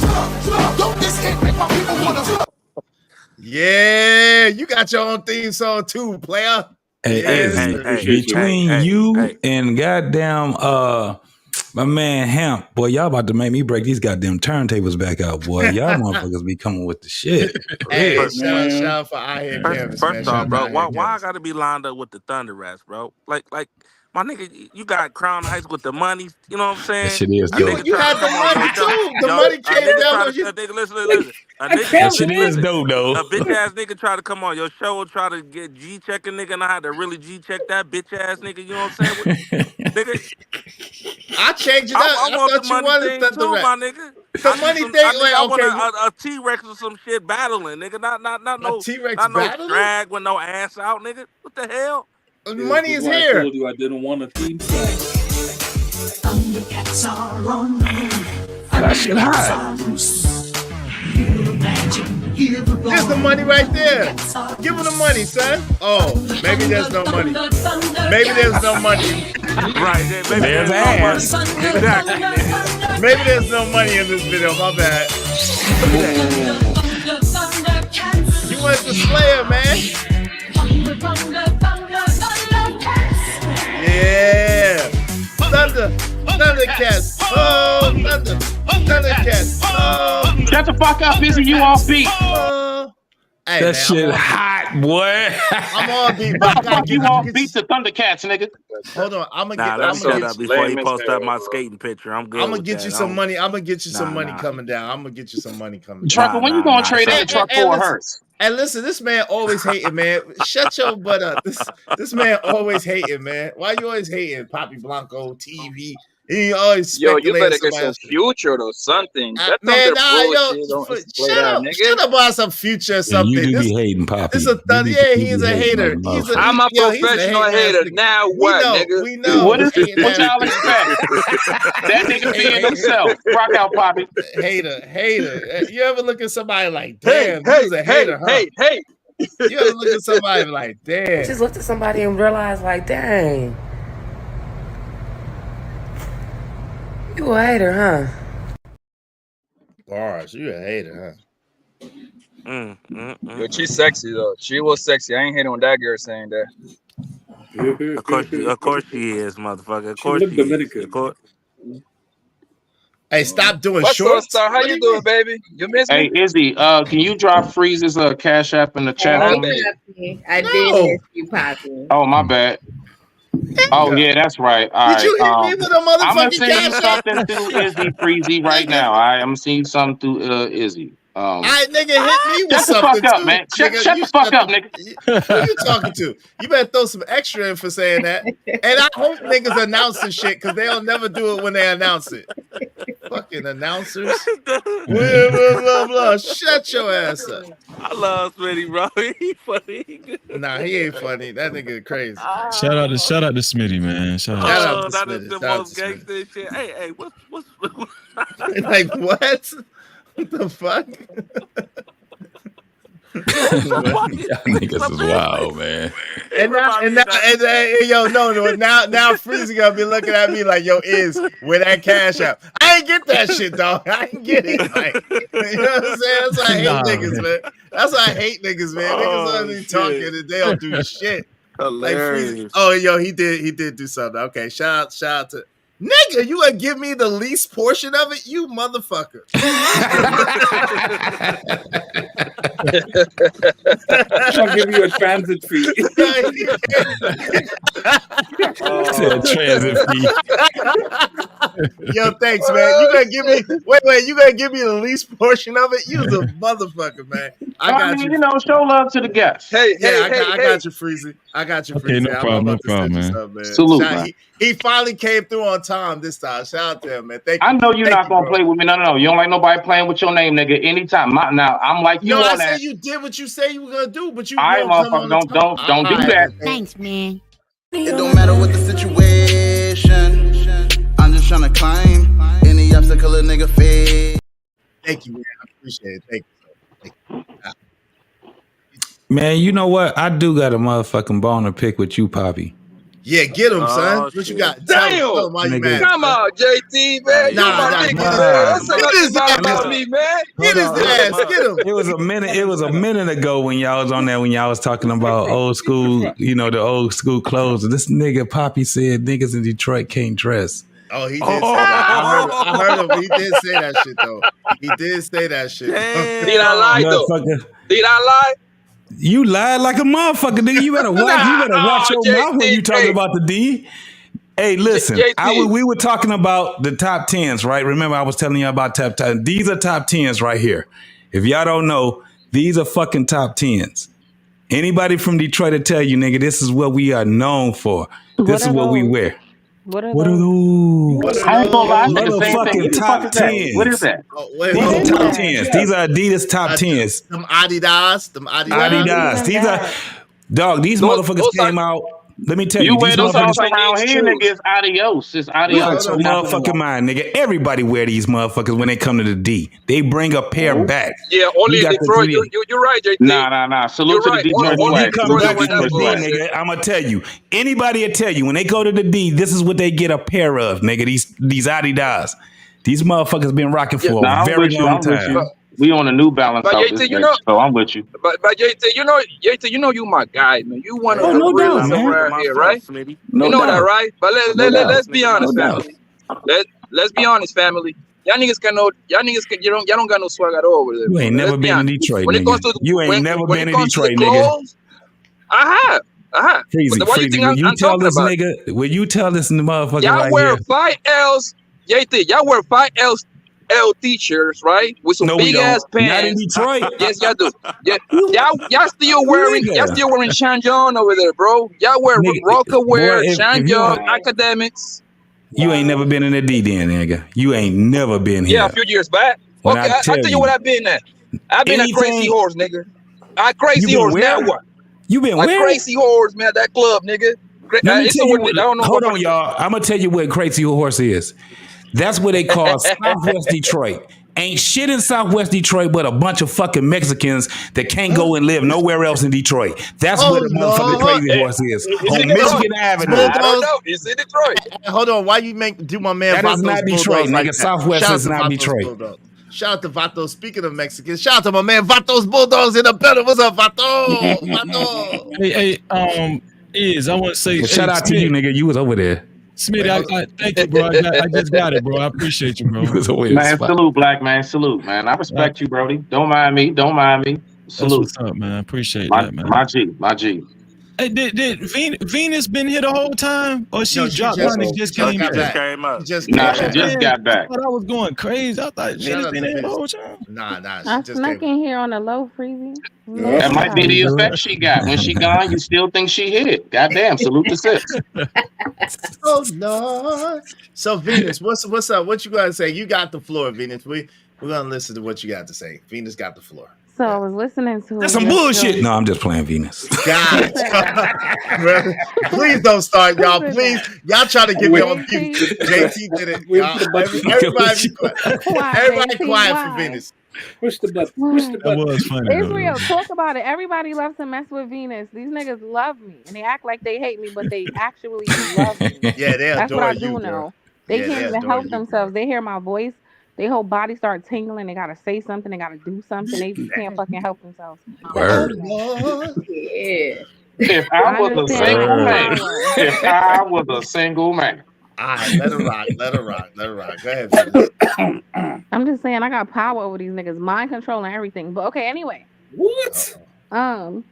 Don't this hit make my people wanna? Yeah, you got your own theme song too, player. Between you and goddamn my man Hemp, boy, y'all about to make me break these goddamn turntables back out, boy. Y'all motherfuckers be coming with the shit. Hey, shout out for I Hear Canvas, First off, bro, why I gotta be lined up with the Thunder Rats, bro? Like my nigga, you got Crown Heights with the money. You know what I'm saying? That shit is dope. You had the money too. The money came down on you. Listen. That shit is dope, though. A bitch ass nigga try to come on your show, try to get G check a nigga, and I had to really G check that bitch ass nigga. You know what I'm saying? Nigga, I changed it up. I want thought the you money wanted thing Thunder too, Rat. my nigga. The money thing, I want a T-Rex or some shit battling, nigga. Not no T-Rex not no battling? drag with no ass out, nigga. What the hell? Money is why here. I told you I didn't want a theme song. Thundercats are on the move. That shit hot. There's the money right there. Give him the money, son. Oh, maybe there's no money. Maybe there's no money. Right there. Maybe There's there's ass. no money. Exactly. Maybe there's no money in this video. My bad. You went to Slayer, man. Yeah. Thundercats. Oh, Thundercats. Oh. Shut the fuck up, busy. You off beat. Hey, That man, shit hot, boy. I'm on beat, but I gotta You off beat the Thundercats, nigga. Hold on, I'm Nah, gonna let me shut get up before you post up my skating picture. I'm good. I'm gonna with get that. you some money. I'm gonna get you some Nah, money coming down. I'm gonna get you some money coming down. Trucker, when you gonna trade in the truck for a hearse? And listen, this man always hating, man. Shut your butt up. This man always hating, man. Why you always hating? Poppy Blanco, TV. He always Yo, you better speculating get some Future or something. That man, bullshit. Don't play that, nigga. shut up about some Future or Yeah, something. you do This, be hating, Poppy. this a thug. You Yeah, be he's a hating hater. like a He's a, motherfucker. I'm a yo, he's a professional hating ass hater. nigga. Now We what, know, nigga? we know. What is Hating what ass y'all nigga. expect? That nigga being himself. Rock out, Poppy. Hater. You ever look at somebody like, Hey, damn, hey, he's a hey, hater, huh? hey. You ever look at somebody like, damn. Just looked at somebody and realized, like, dang, you a hater, huh? Bars, you a hater, huh? Yo, she's sexy though. She was sexy. I ain't hating on that girl saying that. Of course she is, motherfucker. Of She course looked she is. Dominican. Of course. Hey, stop doing What's up, shorts. Star? How you doing, baby? You miss Hey, me? Izzy, can you drop Freeze's Cash App in the chat Hey, for me? Poppy. I did No. miss you, Poppy. Oh, my bad. Oh, yeah, that's right. All Did you hit right. me with a I'm gonna motherfucking send you cash app? something through Izzy Freezy right now. All right, I'm gonna send you something through Izzy. All right, nigga, hit me with Shut the something fuck up, too. man. Shut Nigga, you the fuck up, nigga. Who you talking to? You better throw some extra in for saying that. And I hope niggas announcing shit because they'll never do it when they announce it. Fucking announcers. Blah, blah, blah. Shut your ass up. I love Smitty, bro. He funny. Nah, he ain't funny. That nigga crazy. Shout out to Smitty, man. Shout out. Shout out to That is Smitty. the Shout out most to Smitty. gangster shit. Hey, what's Like, what? What the fuck? Y'all niggas is wild, man. And yo, now Freezy gonna be looking at me like, yo, where that cash app? I ain't get that shit, dog. I ain't get it. Like, you know what I'm saying? That's why I hate niggas, man. That's why I hate niggas, man. Niggas only talking and they don't do shit. Like hilarious? Freezy. Oh, yo, he did do something. Okay, shout out to nigga. You gonna give me the least portion of it, you motherfucker. I'll give you a transit fee. Said transit fee. Yo, thanks, man. You gonna give me you gonna give me the least portion of it? You the motherfucker, man. I got you. You know, show love to the guests. Hey, I got you, Freezy. I got you, Okay, Freezy. no problem, man. Salute, man. He finally came through on time this time. Shout out to him, man. Thank you. I know you're Thank not gonna bro. play with me. No. You don't like nobody playing with your name, nigga. Anytime. Now I'm like you No, I on said that. you did what you say you were gonna do, but you All right, don't come on motherfucker. the top. Don't do that. Thanks, man. It don't matter what the situation. I'm just trying to climb any obstacle a nigga face. Thank you, man. I appreciate it. Thank you. Man, you know what? I do got a motherfucking bone to pick with you, Poppy. Yeah, get him, son. Oh, What you shit. got? Damn! Tell him why you Nigga. mad. Come on, JT, man. Nah, you my nah, nigga, nah. man. Don't say Get nothing his bad ass. about me, man. Get his ass. Get him. It was a minute ago when y'all was on there when y'all was talking about old school, the old school clothes. This nigga Poppy said niggas in Detroit can't dress. Oh, he did say that. I heard him. He did say that shit though. He did say that shit. Did I lie though? Motherfucker, Did I lie? you lied like a motherfucker, nigga. You better watch your mouth when you talking about the D. Hey, listen, JT. we were talking about the top 10s, right? Remember, I was telling you about top 10. These are top 10s right here. If y'all don't know, these are fucking top 10s. Anybody from Detroit will tell you, nigga, this is what we are known for. This is what we wear. What are What are those? I ain't gonna lie, I said the same thing. Motherfucking top 10s. What is that? Oh, wait, These are hold top on. 10s. These are Adidas top 10s. Them Adidas. Adidas. These are, dog, these motherfuckers came out. Let me tell you, You wear these those motherfuckers. around here, nigga. It's adios. It's Lose adios. your motherfucking mind, nigga. Everybody wear these motherfuckers when they come to the D. They bring a pair back. Yeah, only We in got the Detroit. three. You're right, JT. Nah. Salute You're to right. the Detroit Only When in you come Detroit back when to the that D, bullshit. nigga, I'm gonna tell you. Anybody will tell you when they go to the D, this is what they get a pair of, nigga. These Adidas. These motherfuckers been rocking for Nah, a I'm very with you. long I'm with time. you. We on a New Balance But out JT, this you bitch, know, so I'm with you. but JT, you know you my guy, man. You one of Oh, the no doubt, realest man. around here, right? No You know that, doubt. right? But No doubt. let's be honest, No doubt. family. Let's be honest, family. Y'all niggas y'all don't got no swag at all over there. You ain't bro. never Let's be been in honest. Detroit, When it comes nigga. to You ain't when never it been in comes to the Detroit, nigga. clothes, I have. Freezy, But why you think when you I'm tell talking this about? nigga, when you tell this motherfucker Y'all right wear here, 5Ls, JT. Y'all wear 5Ls L t-shirts, right? With some no, we big don't. ass pants. Not in Detroit. Yes, y'all do. Yeah, y'all still wearing Nigga. Shanjon over there, bro. Y'all wear Nigga, Roca boy, wear if you Shanjon don't, academics. You ain't never been in a D then, nigga. You ain't never been here. Yeah, a few years back. When Okay, I I'll tell you what I've been at. I've been at Crazy Anything- Horse, nigga. Crazy You been Horse. Now where? what? You been Like where? Crazy Horse, man. That club, nigga. Let me It's tell a you what, what, I don't know. hold on, y'all. I'm gonna tell you what Crazy Horse is. That's what they call Southwest Detroit. Ain't shit in Southwest Detroit but a bunch of fucking Mexicans that can't go and live nowhere else in Detroit. That's where the motherfucking Crazy Horse is. On Michigan Avenue. I don't know. It's in Detroit. Hold on, why you do my man That is Vatos not Detroit, Bulldogs like nigga. that? Southwest Shout out is to not Vatos Detroit. Bulldogs. Shout out to Vatos. Speaking of Mexicans, shout out to my man Vatos Bulldogs in the building. What's up, Vatos? Vatos. Hey, I want to say, Well, shout out to you, nigga. You was over there. Smitty, I thank you, bro. I just got it, bro. I appreciate you, bro. You was over there. Man, salute, black man. Salute, man. I respect you, Brody. Don't mind me. Don't mind me. That's Salute. what's up, man. I appreciate My, that, man. my G. My G. Hey, did Venus been here the whole time, or she dropped one and just came got back? came up. Nah, she just got back. I thought I was going crazy. I thought Shout Venus out been to here the Venus. whole time. Nah, I she just snuck came. in here on a low, Freezy. That might be the effect she got. When she gone, you still think she hit. Goddamn, salute to Sips. Oh Lord. So Venus, what's up? What you gotta say? You got the floor, Venus. We're gonna listen to what you got to say. Venus got the floor. So I was listening to That's some bullshit. No, I'm just playing Venus. God, please don't start, y'all. Please, y'all try to get me on mute. JT did it. Y'all. Everybody be quiet. Everybody quiet for Venus. Push the button. Push the That button. was funny. It's though. real. Talk about it. Everybody loves to mess with Venus. These niggas love me, and they act like they hate me, but they actually love me. Yeah, they That's what adore I you, do girl. know. They Yeah, can't they even adore help you, themselves. They hear my voice. Their whole body start tingling. They gotta say something. They gotta do something. They just can't fucking help themselves. Word. Yeah. If I was a understand single my man, power. if I was a single man. All right, let her rock. Let her rock. Let her rock. Go ahead, Venus. I'm just saying I got power over these niggas, mind control and everything. But okay, anyway. What? Y'all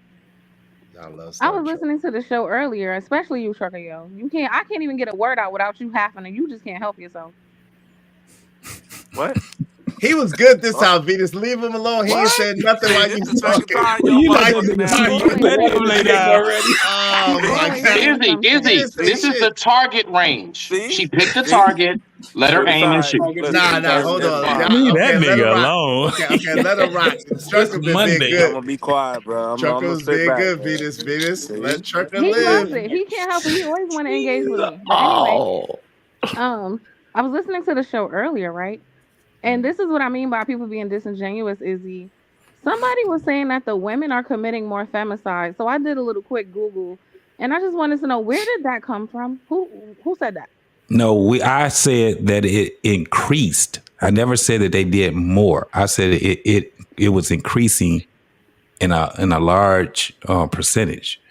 love I Star was Trek. listening to the show earlier, especially you, Trucker Yo. I can't even get a word out without you having to. You just can't help yourself. What? He was good this time, Venus. Leave him alone. He ain't said nothing while you talking. You Like, let like, him lay down. oh my God. Izzy, this is the target range. See? She picked the target. Let her aim and shoot. Nah, hold on. That's Y'all- Leave that let her nigga rock. alone. Okay, let her rock. Trucker been Monday. being I'm good. gonna be quiet, bro. I'm Trucker gonna was sit being back. good, Man. Venus. See? Let Trucker He live. loves it. He can't help it. He always want to engage with me. But anyway, I was listening to the show earlier, right? And this is what I mean by people being disingenuous, Izzy. Somebody was saying that the women are committing more femicide. So I did a little quick Google, and I just wanted to know, where did that come from? Who said that? No, I said that it increased. I never said that they did more. I said it was increasing in a large percentage.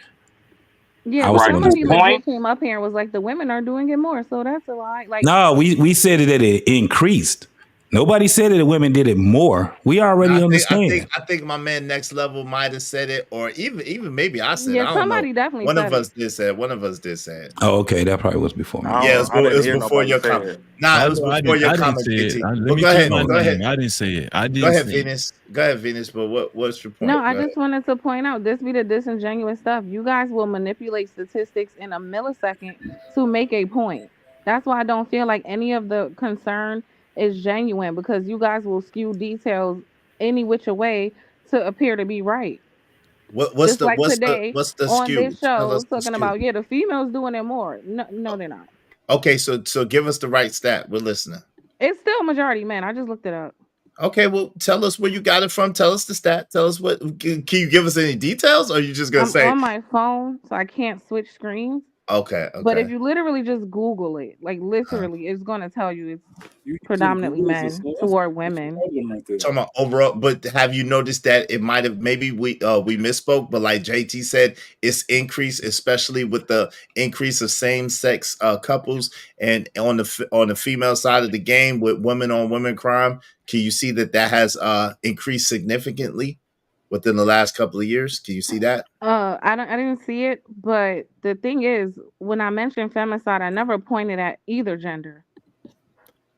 Yeah, I was but on somebody this legit came up here and was like, the women are doing it more. So that's a lie. Like, No, we said that it increased. Nobody said that the women did it more. We already understand. I think my man Next Level might have said it, or even maybe I said it. yeah, I don't somebody know. definitely One said of us did say it. One of us did say it. Oh, okay, that probably was before me. Yeah, it was before your comment. Nah, it was before your comment, JT. Well, go ahead. Go ahead. I didn't say it. I did. Go ahead, Venus. Go ahead, Venus. But what's your point? No, I Go just wanted to point out this be the disingenuous stuff. You guys will manipulate statistics in a millisecond to make a point. That's why I don't feel like any of the concern is genuine, because you guys will skew details any which way to appear to be right. What's Just like today what's the on skew? this Tell show us the talking skew. about the females doing it more. No, they're not. Okay, so give us the right stat. We're listening. It's still majority men. I just looked it up. Okay, well, tell us where you got it from. Tell us the stat. Tell us what. Can you give us any details, or are you just gonna I'm say? on my phone, so I can't switch screens. Okay. But if you literally just Google it, like literally, it's going to tell you it's predominantly men toward women. Talking about overall, but have you noticed that it might have maybe we misspoke, but like JT said, it's increased, especially with the increase of same-sex couples, and on the female side of the game with women on women crime. Can you see that has increased significantly within the last couple of years? Can you see that? I didn't see it, but the thing is, when I mentioned femicide, I never pointed at either gender.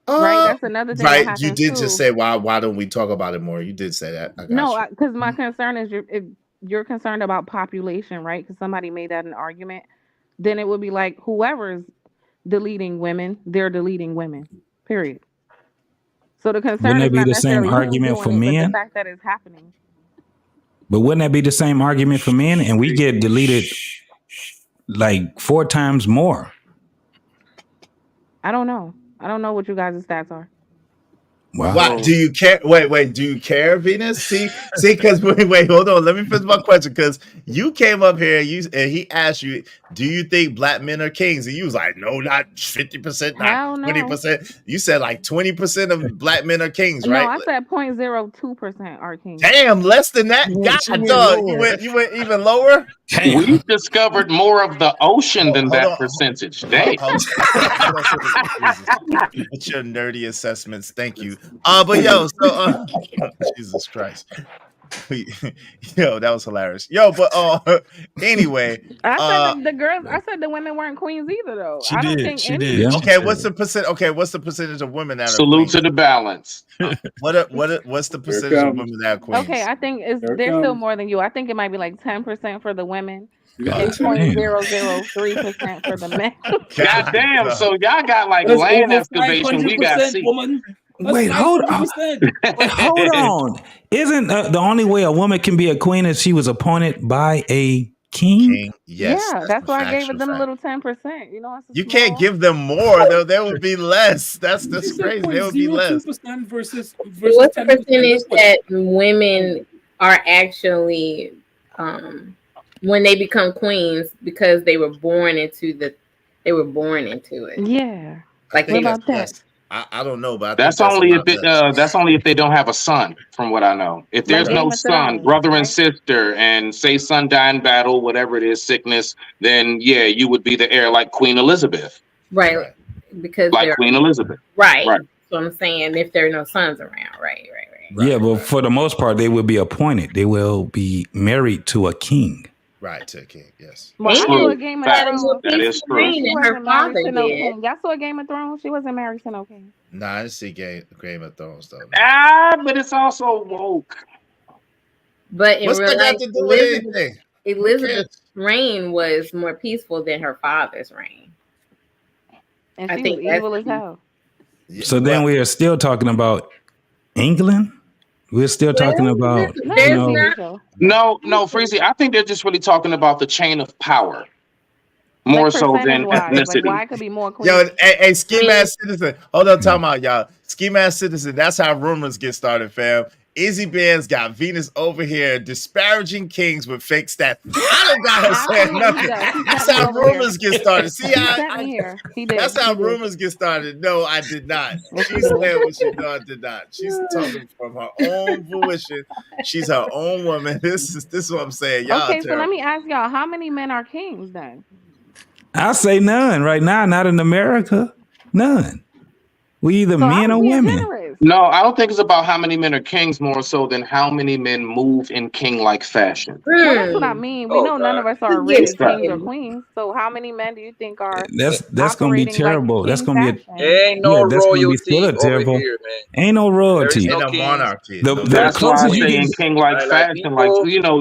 Right? That's another thing. Right. That You did too. just say why don't we talk about it more? You did say that. I got No, you. because my concern is if you're concerned about population, right? Because somebody made that an argument, then it would be like whoever's deleting women, they're deleting women. Period. So the concern Wouldn't is that be not the same necessarily who's argument doing for it, but the men? fact that it's happening. But wouldn't that be the same argument for men? And we get deleted like 4 times more. I don't know. I don't know what you guys' stats are. Wow. What do you care? Wait, do you care, Venus? See, because wait, hold on. Let me finish my question. Because you came up here and he asked you, do you think black men are kings? And you was like, no, not 50%, Hell not no. 20%. You said like 20% of black men are kings, No, right? I said 0.02% are kings. Damn, less than that. God, dog, you went even lower. We've discovered more of the ocean than Hold that on. percentage. Damn. It's your nerdy assessments. Thank you. But yo, so Jesus Christ. Yo, that was hilarious. Yo, but anyway. I said the girls. I said the women weren't queens either, though. She I don't did. think She any. did. Okay, what's the percent? Okay, what's the percentage of women that are Salute queens? to the balance. What's the percentage of women that are queens? Okay, I think Here it there's still comes. more than you. I think it might be like 10% for the women You and got the 0.003% for the men. God damn, so y'all got like That's land over excavation. We got 500%, sea. woman. That's Wait, hold on. 500%. Hold on. Isn't the only way a woman can be a queen is she was appointed by a king? Yes, Yeah, that's a why I gave factual it them a fact. little 10%. You know, it's a You can't small. give them more. There would be less. That's You said crazy. There would be less. 0.02% versus What's the 10%. percentage that women are actually when they become queens because they were born into it? Yeah. Like I think What about that's that? less. I don't know, but I think That's that's only a if lot it, less. that's only if they don't have a son, from what I know. If Like there's no Game of son, Thrones, brother and right? sister, and say son die in battle, whatever it is, sickness, then yeah, you would be the heir like Queen Elizabeth. Right. Because Like they're Queen Elizabeth. right. Right. So I'm saying if there are no sons around, right. Yeah, but for the most part, they will be appointed. They will be married to a king. Right, to a king, yes. Well, I saw a Game of Fact. Thrones. That is true. reign She and her wasn't married father to no did. king. Y'all saw a Game of Thrones? She wasn't married to no king. Nah, I didn't see Game of Thrones though. But it's also woke. But in What's real that got life, to do with anything? Elizabeth's reign was more peaceful than her father's reign. And I she think was that's evil as hell. So then we are still talking about England. We're still talking about, you know, No, Freezy, I think they're just really talking about the chain of power. More Like so than percentage-wise, like ethnicity. why it could be more queens. Yo, hey, Ski Mask Citizen. Hold on, time out, y'all. Ski Mask Citizen. That's how rumors get started, fam. Izzy Benz got Venus over here disparaging kings with fake stats. I don't got her saying nothing. That's how rumors get started. See how that's how rumors get started. No, I did not. She said what she thought did not. She's talking from her own volition. She's her own woman. This is what I'm saying. Y'all Okay, so terrible. let me ask y'all, how many men are kings then? I say none right now, not in America. None. We either men or women. No, I don't think it's about how many men are kings, more so than how many men move in king-like fashion. Well, that's what I mean. We know none of us are really Yes, right. kings or queens. So how many men do you think are That's gonna be operating terrible. like That's king gonna be fashion? Ain't no that's gonna be still a royalty over terrible. here, man. Ain't no royalty. There's no In a kings. monarchy. The That's why I closest you say can in king-like Like fashion, people, like you know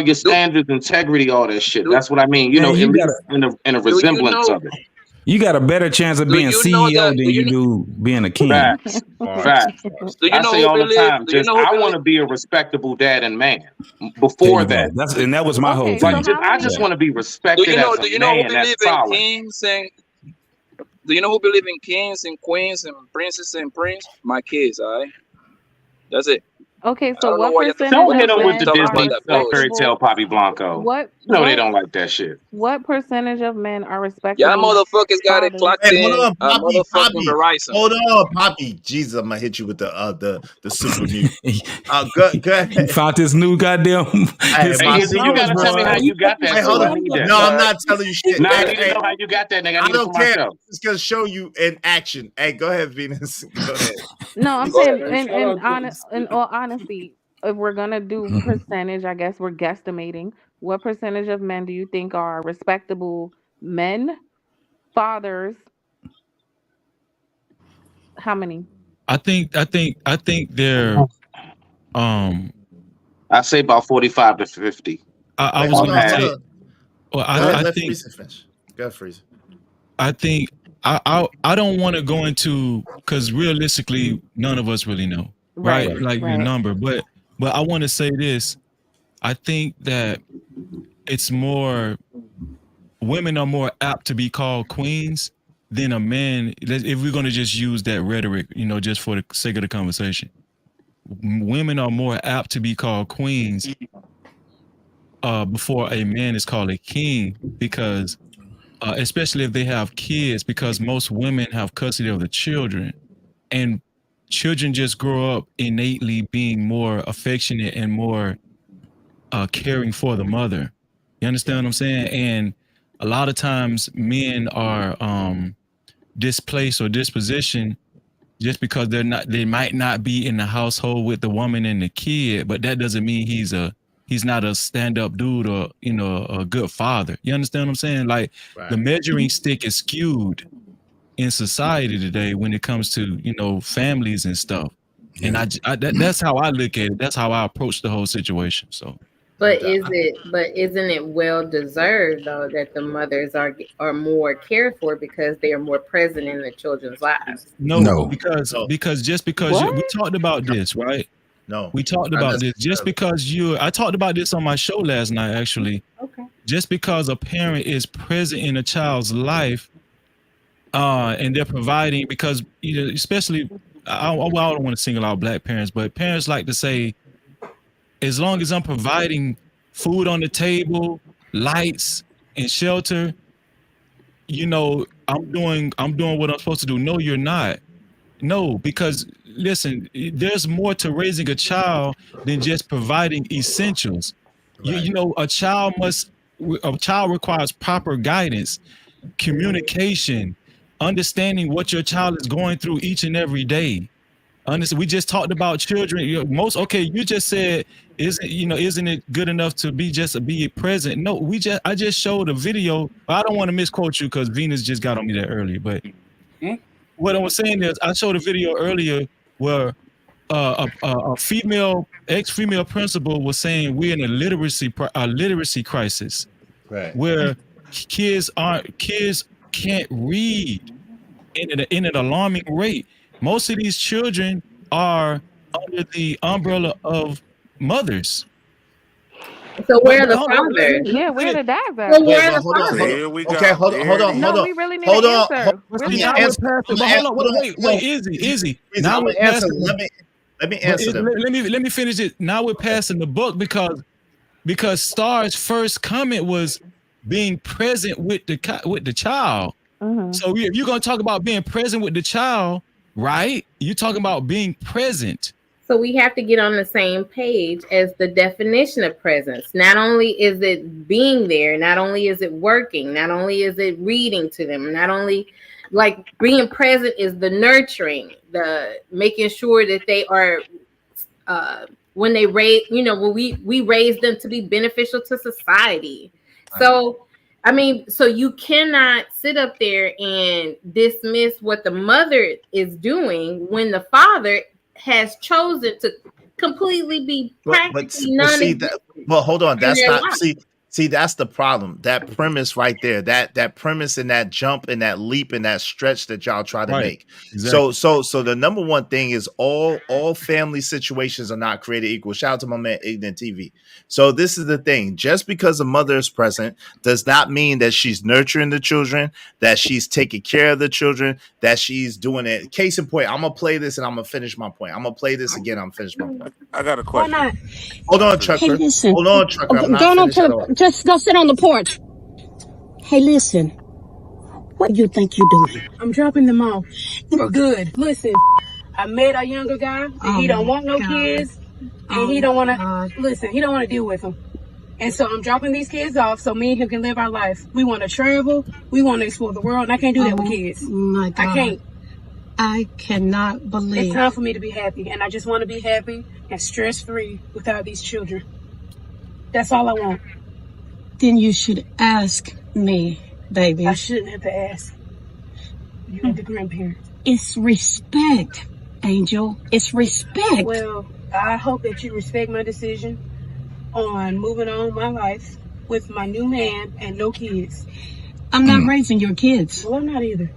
your standards, integrity, all that shit. That's what I mean. You Man, know, you at least gotta- in a do you resemblance know? of it. you got a better chance of Do being you know CEO that? than you do being a king. Facts. Facts. Do you I know say who all the believe? time, Do you just know who I believe? want to be a respectable dad and man. There Before you go. that, And that was my whole Okay, thing. so like just, how I just many? want to be Do respected you know? as Do a you know who man. believe That's in solid. kings and? Do you know who believe in kings and queens and princesses and prince? My kids, alright. That's it. Okay, I so don't know what why you have to. percentage Don't Why hit of them you with keep the men talking are about Disney that bullshit? fairy tale, respectable? Poppy Blanco. What No, they what don't like that shit. what percentage of men are Y'all respectable motherfuckers got it fathers? clocked Hey, hold in on, Poppy, motherfucking Poppy. Verizon. Hold on, Poppy. Jesus, I'm gonna hit you with the super mute. Go You ahead. found this new goddamn. Hey, This Hey, my Izzy, you son was gotta tell me how born. you got that Hey, too. hold I on. need that. No, I'm not telling you shit. Nah, I Hey, need to hey, know how you got that, nigga. I I need it for don't care. myself. It's gonna show you in action. Hey, go ahead, Venus. Go ahead. No, I'm Go saying ahead, man. in all honesty, if we're gonna do percentage, I guess we're guesstimating. What percentage of men do you think are respectable men, fathers? How many? I think they're I say about 45 to 50. I Wait, was hold gonna on, hold say on. well Go ahead, I let think Freezer finish. Go ahead, Freezer. I think I don't want to go into, because realistically, none of us really know, right? Like your number, but I want to say this. I think that it's more, women are more apt to be called queens than a man. If we're going to just use that rhetoric, just for the sake of the conversation, women are more apt to be called queens before a man is called a king, because especially if they have kids, because most women have custody of the children, and children just grow up innately being more affectionate and more caring for the mother. You understand what I'm saying? And a lot of times men are displaced or dispositioned just because they might not be in the household with the woman and the kid, but that doesn't mean he's not a stand-up dude or a good father. You understand what I'm saying? Like the measuring stick is skewed in society today when it comes to families and stuff. And that's how I look at it. That's how I approach the whole situation. So. But isn't it well deserved though that the mothers are more cared for because they are more present in the children's lives? No. because just because we talked about this, right? No, we talked about this. Just because I talked about this on my show last night, actually. Okay. Just because a parent is present in a child's life, and they're providing, because especially I don't want to single out Black parents, but parents like to say, as long as I'm providing food on the table, lights, and shelter, I'm doing what I'm supposed to do. No, you're not. No, because listen, there's more to raising a child than just providing essentials. Right. A child requires proper guidance, communication, understanding what your child is going through each and every day. Honestly, we just talked about children. You just said, isn't it good enough to be present? No, I just showed a video. I don't want to misquote you because Venus just got on me there earlier. But what I was saying is, I showed a video earlier where a ex-female principal was saying we're in a literacy crisis, right? Where kids can't read in an alarming rate. Most of these children are under the umbrella of mothers. So where are the fathers? Yeah, where the dads at? So where are the fathers? Here we go. Okay, hold on. No, we really need an answer. Wait, Izzy. Now we're passing. Let me answer them. Let me finish it. Now we're passing the book because Star's first comment was being present with the child. Mm-hmm. So if you're gonna talk about being present with the child, right? You're talking about being present. So we have to get on the same page as the definition of presence. Not only is it being there, not only is it working, not only is it reading to them, not only like being present is the nurturing, the making sure that they are when they raise, when we raise them to be beneficial to society. So so you cannot sit up there and dismiss what the mother is doing when the father has chosen to completely be practically non-existent. But hold on, that's not see that's the problem. That premise right there, that premise and that jump and that leap and that stretch that y'all try to make. Exactly. So the number one thing is all family situations are not created equal. Shout out to my man Ignorant TV. So this is the thing. Just because a mother is present does not mean that she's nurturing the children, that she's taking care of the children, that she's doing it. Case in point, I'm gonna play this and I'm gonna finish my point. I'm gonna play this again. I'm finish my point. I got a question. Why not? Hold on, Chucker. Hey, listen. Hold on, Chucker. I'm not finished at all. Just go sit on the porch. Hey, listen. What do you think you're doing? I'm dropping them off. They're good. Listen, I met a younger guy, and he don't want no kids, and he don't want to, listen, he don't want to deal with them. And so I'm dropping these kids off so me and him can live our life. We want to travel. We want to explore the world, and I can't do that with kids. My God. I can't. I cannot believe. It's time for me to be happy, and I just want to be happy and stress-free without these children. That's all I want. Then you should ask me, baby. I shouldn't have to ask. You're the grandparents. It's respect, Angel. It's respect. Well, I hope that you respect my decision on moving on my life with my new man and no kids. I'm not raising your kids. Well, I'm not either.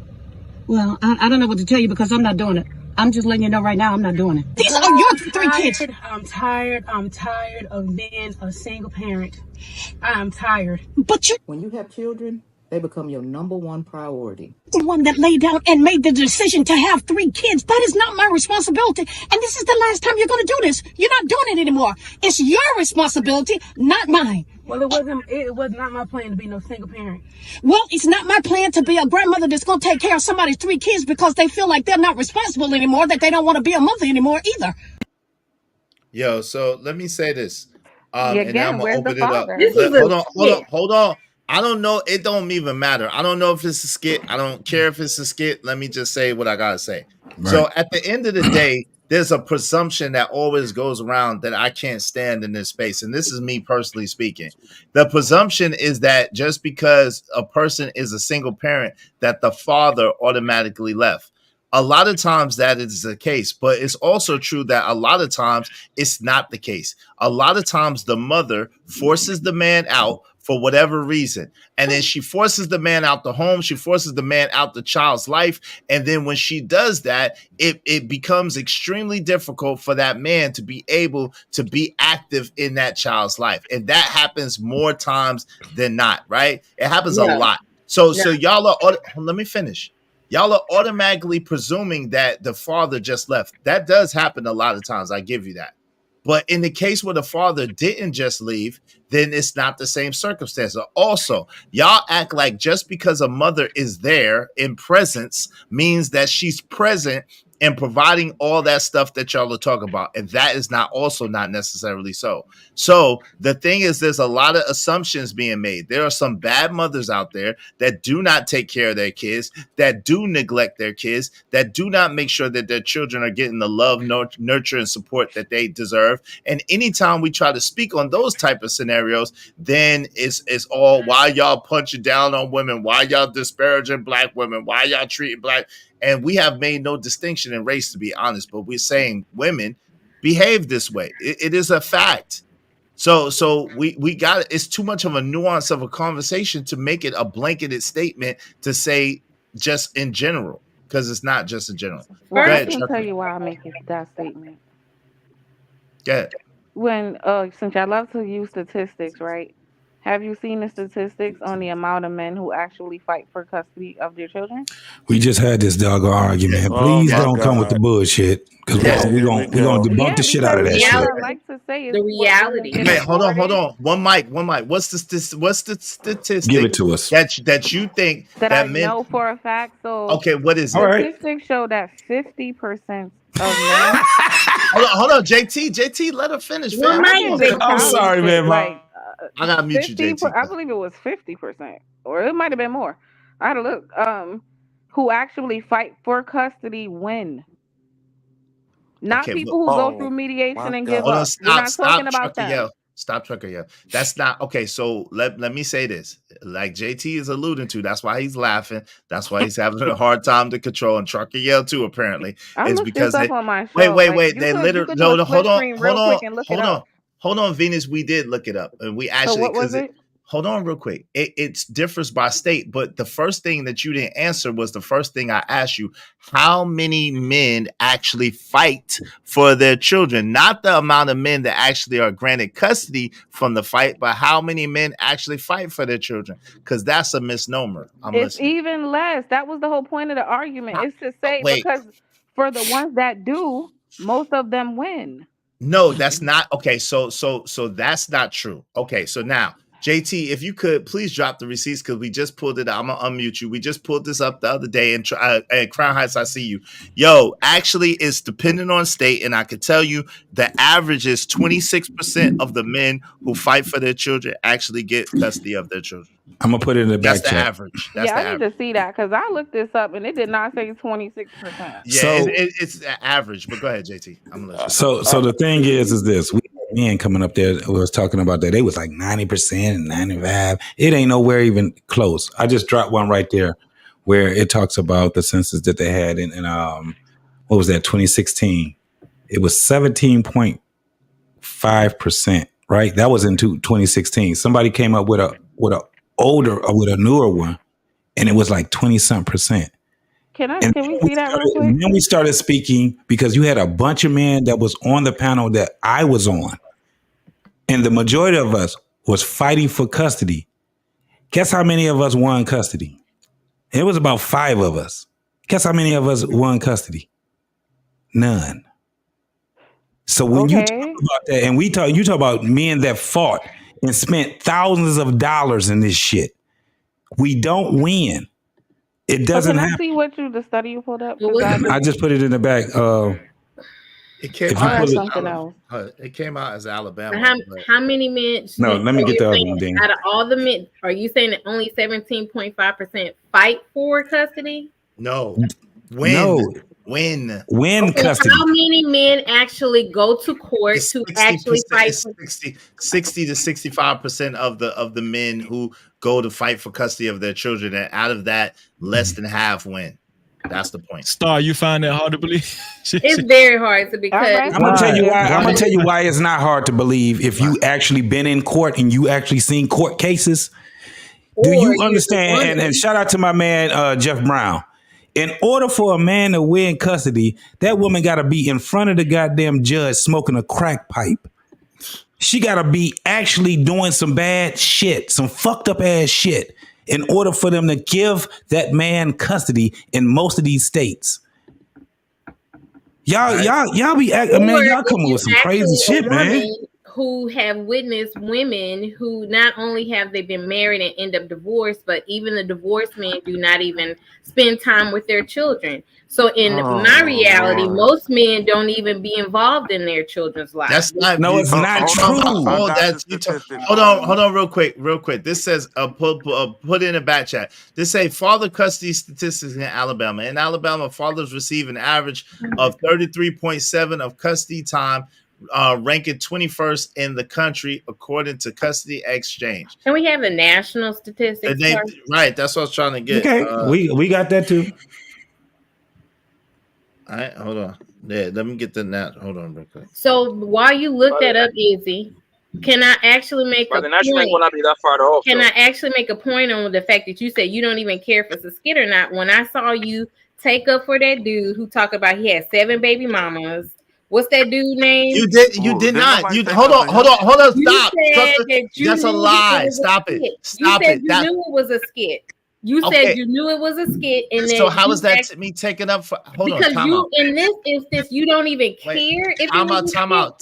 Well, I don't know what to tell you because I'm not doing it. I'm just letting you know right now I'm not doing it. These are your 3 kids. I'm tired of being a single parent. I'm tired. But when you have children, they become your number one priority. The one that laid down and made the decision to have 3 kids. That is not my responsibility. And this is the last time you're going to do this. You're not doing it anymore. It's your responsibility, not mine. Well, it was not my plan to be no single parent. Well, it's not my plan to be a grandmother that's going to take care of somebody's 3 kids because they feel like they're not responsible anymore, that they don't want to be a mother anymore either. Yo, so let me say this. Yeah, And again, then I'm gonna where's the open it up. father? Hold on. I don't know. It don't even matter. I don't know if it's a skit. I don't care if it's a skit. Let me just say what I gotta say. Right. So at the end of the day, there's a presumption that always goes around that I can't stand in this space. And this is me personally speaking. The presumption is that just because a person is a single parent, that the father automatically left. A lot of times that is the case, but it's also true that a lot of times it's not the case. A lot of times the mother forces the man out for whatever reason. And then she forces the man out the home. She forces the man out the child's life. And then when she does that, it becomes extremely difficult for that man to be able to be active in that child's life. And that happens more times than not, right? It happens a lot. So y'all are, let me finish. Y'all are automatically presuming that the father just left. That does happen a lot of times. I give you that. But in the case where the father didn't just leave, then it's not the same circumstance. Also, y'all act like just because a mother is there in presence means that she's present and providing all that stuff that y'all are talking about. And that is not necessarily so. So the thing is, there's a lot of assumptions being made. There are some bad mothers out there that do not take care of their kids, that do neglect their kids, that do not make sure that their children are getting the love, nurture, and support that they deserve. And anytime we try to speak on those type of scenarios, then it's all, why y'all punching down on women? Why y'all disparaging black women? Why y'all treating black? And we have made no distinction in race, to be honest, but we're saying women behave this way. It is a fact. So we got, it's too much of a nuance of a conversation to make it a blanketed statement to say just in general, because it's not just in general. Well, I can tell you why I make that statement. Go ahead. When since I love to use statistics, right? Have you seen the statistics on the amount of men who actually fight for custody of their children? We just had this doggone argument. Please don't come with the bullshit, because we're gonna debunk the shit out of that shit. I like to say the reality. Hey, hold on. One mic. What's the statistic? Give it to us. That you think that I men know for a fact. So okay, what is it? Statistics show that 50% of men. Hold on, JT, let her finish. Fam. I'm sorry, man. I gotta mute you, JT. I believe it was 50%, or it might have been more. I had to look. Who actually fight for custody win? Not people who go through mediation and give up. We're not talking about that. Stop, Trucker. Yeah, that's not okay. So let me say this. Like JT is alluding to, that's why he's laughing. That's why he's having a hard time to control. And Trucker Yell too, apparently. It's because they on my show. Wait. They literally hold on, Venus. We did look it up, and we actually. So what was it? Hold on real quick. It differs by state, but the first thing that you didn't answer was the first thing I asked you. How many men actually fight for their children? Not the amount of men that actually are granted custody from the fight, but how many men actually fight for their children? Because that's a misnomer. It's even less. That was the whole point of the argument. It's to say because for the ones that do, most of them win. No, that's not. Okay, so that's not true. Okay, so now, JT, if you could please drop the receipts, because we just pulled it out. I'm gonna unmute you. We just pulled this up the other day and at Crown Heights. I see you. Yo, actually, it's dependent on state, and I could tell you the average is 26% of the men who fight for their children actually get custody of their children. I'm gonna put it in the back chat. Average. That's I need to see that, because I looked this up and it did not say 26%. Yeah, so, it's average. But go ahead, JT. I'm gonna let you. So the thing is this. We men coming up there, we was talking about that. They was like 90% and 95%. It ain't nowhere even close. I just dropped one right there where it talks about the census that they had in what was that, 2016. It was 17.5%, right? That was in 2016. Somebody came up with a newer one, and it was like 20-something%. Can And we see that real quick? then we started speaking because you had a bunch of men that was on the panel that I was on. And the majority of us was fighting for custody. Guess how many of us won custody? It was about 5 of us. Guess how many of us won custody? None. So when you talk about that, and you talk about men that fought and spent thousands of dollars in this shit, we don't win. It doesn't Can I happen. see what the study you pulled up? I just put it in the back. It came out. It came out as Alabama. How many men? No, let me get the other one, Ding. Out of all the men, are you saying that only 17.5% fight for custody? No. Win Okay, custody. how many men actually go to court to actually fight? 60 to 65% of the men who go to fight for custody of their children, and out of that, less than half win. That's the point. Star, you find that hard to believe? It's very hard to because I'm gonna tell you why. I'm gonna tell you why it's not hard to believe if you actually been in court and you actually seen court cases. Do you understand? And shout out to my man Jeff Brown. In order for a man to win custody, that woman got to be in front of the goddamn judge smoking a crack pipe. She got to be actually doing some bad shit, some fucked up ass shit, in order for them to give that man custody in most of these states. Y'all be acting, man. Y'all coming with some crazy shit, man. Who have witnessed women who not only have they been married and end up divorced, but even the divorced men do not even spend time with their children. So in my reality, most men don't even be involved in their children's lives. That's not it's not true. Hold on, real quick. This says put in a back chat. This say father custody statistics in Alabama. In Alabama, fathers receive an average of 33.7 of custody time. Ranking 21st in the country according to Custody Exchange. And we have the national statistics. Right, that's what I was trying to get. Okay, we got that too. All right, hold on. Yeah, let me get the net. Hold on real quick. So while you look that up, Izzy, can I actually make a point? Will not be that far off. Can I actually make a point on the fact that you said you don't even care if it's a skit or not? When I saw you take up for that dude who talked about he had 7 baby mamas. What's that dude name? You did not. You hold on. Stop. That's a lie. Stop it. Stop it. You knew it was a skit. You said you knew it was a skit, and so how is that me taking up for? Hold on. Because you, in this instance, you don't even care. Time out.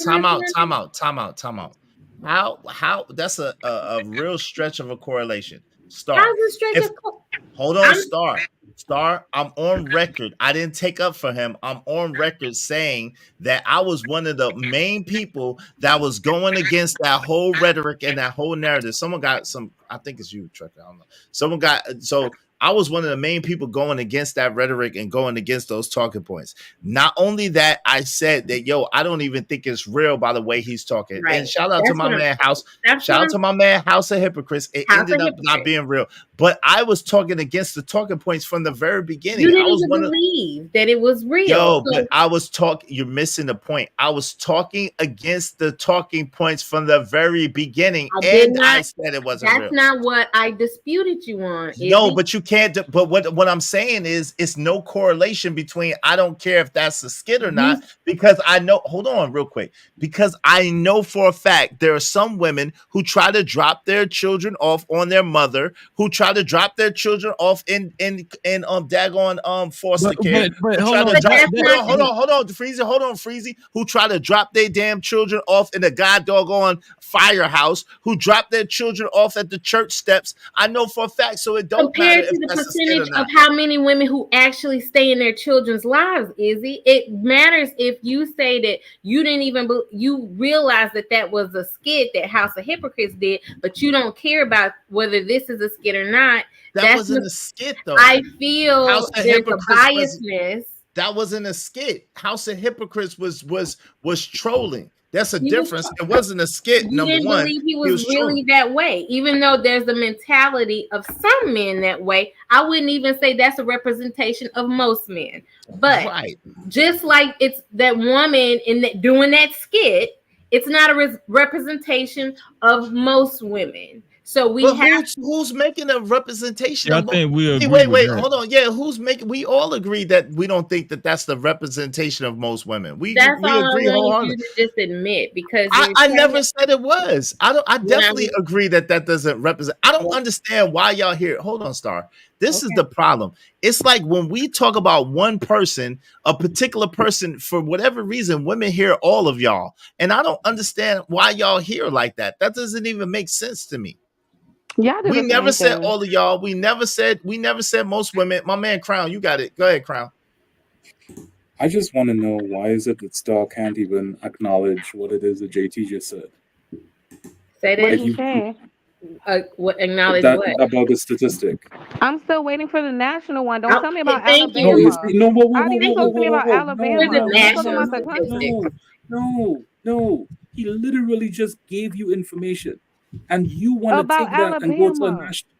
How? That's a real stretch of a correlation. Star. How's a stretch of? Hold on, Star, I'm on record. I didn't take up for him. I'm on record saying that I was one of the main people that was going against that whole rhetoric and that whole narrative. Someone got some, I think it's you, Trucker. I don't know. I was one of the main people going against that rhetoric and going against those talking points. Not only that, I said that, I don't even think it's real by the way he's talking. Right. And shout out to my man House. Shout out to my man House of Hypocrites. It ended up not being real. But I was talking against the talking points from the very beginning. You didn't even believe that it was real. But I was talking. You're missing the point. I was talking against the talking points from the very beginning, I said it wasn't real. That's not what I disputed you on. No, but you can't. But what I'm saying is, it's no correlation between. I don't care if that's a skit or not, because I know. Hold on, real quick, because I know for a fact there are some women who try to drop their children off on their mother, who try to drop their children off in daggone foster care. Hold on, Freezy, who try to drop their damn children off in a doggone firehouse, who drop their children off at the church steps. I know for a fact, so it don't compared matter to the percentage of how many women who actually stay in their children's lives, Izzy. It matters if you say that you didn't even you realize that was a skit that House of Hypocrites did, but you don't care about whether this is a skit or not. That wasn't a skit, though. I feel there's a biasness. That wasn't a skit. House of Hypocrites was trolling. That's a difference. It wasn't a skit. Number one, believe he was really that way, even though there's a mentality of some men that way. I wouldn't even say that's a representation of most men, but just like it's that woman doing that skit, it's not a representation of most women. So we But have who's making a representation Yeah, I of think we agree wait, with that. hold on. Yeah, who's making? We all agree that we don't think that that's the representation of most women. We That's all I agree wanted wholeheartedly. you to just admit, because I never said it was. I definitely agree that doesn't represent. I don't understand why y'all here. Hold on, Star. This is the problem. It's like when we talk about one person, a particular person, for whatever reason, women hear all of y'all. And I don't understand why y'all here like that. That doesn't even make sense to me. Y'all do We the never same said thing. all of y'all. We never said most women. My man Crown, you got it. Go ahead, Crown. I just want to know, why is it that Star can't even acknowledge what it is that JT just said? Say that. What did he say? What acknowledge That, what? about the statistic. I'm still waiting for the national one. Don't tell me about thank No, you. no, whoa, whoa, I need whoa, you to whoa, talk to me whoa, about whoa, Alabama. Where's the I'm talking national about the country. no. He literally just gave you information, and you want to About take that and go to a Alabama. national.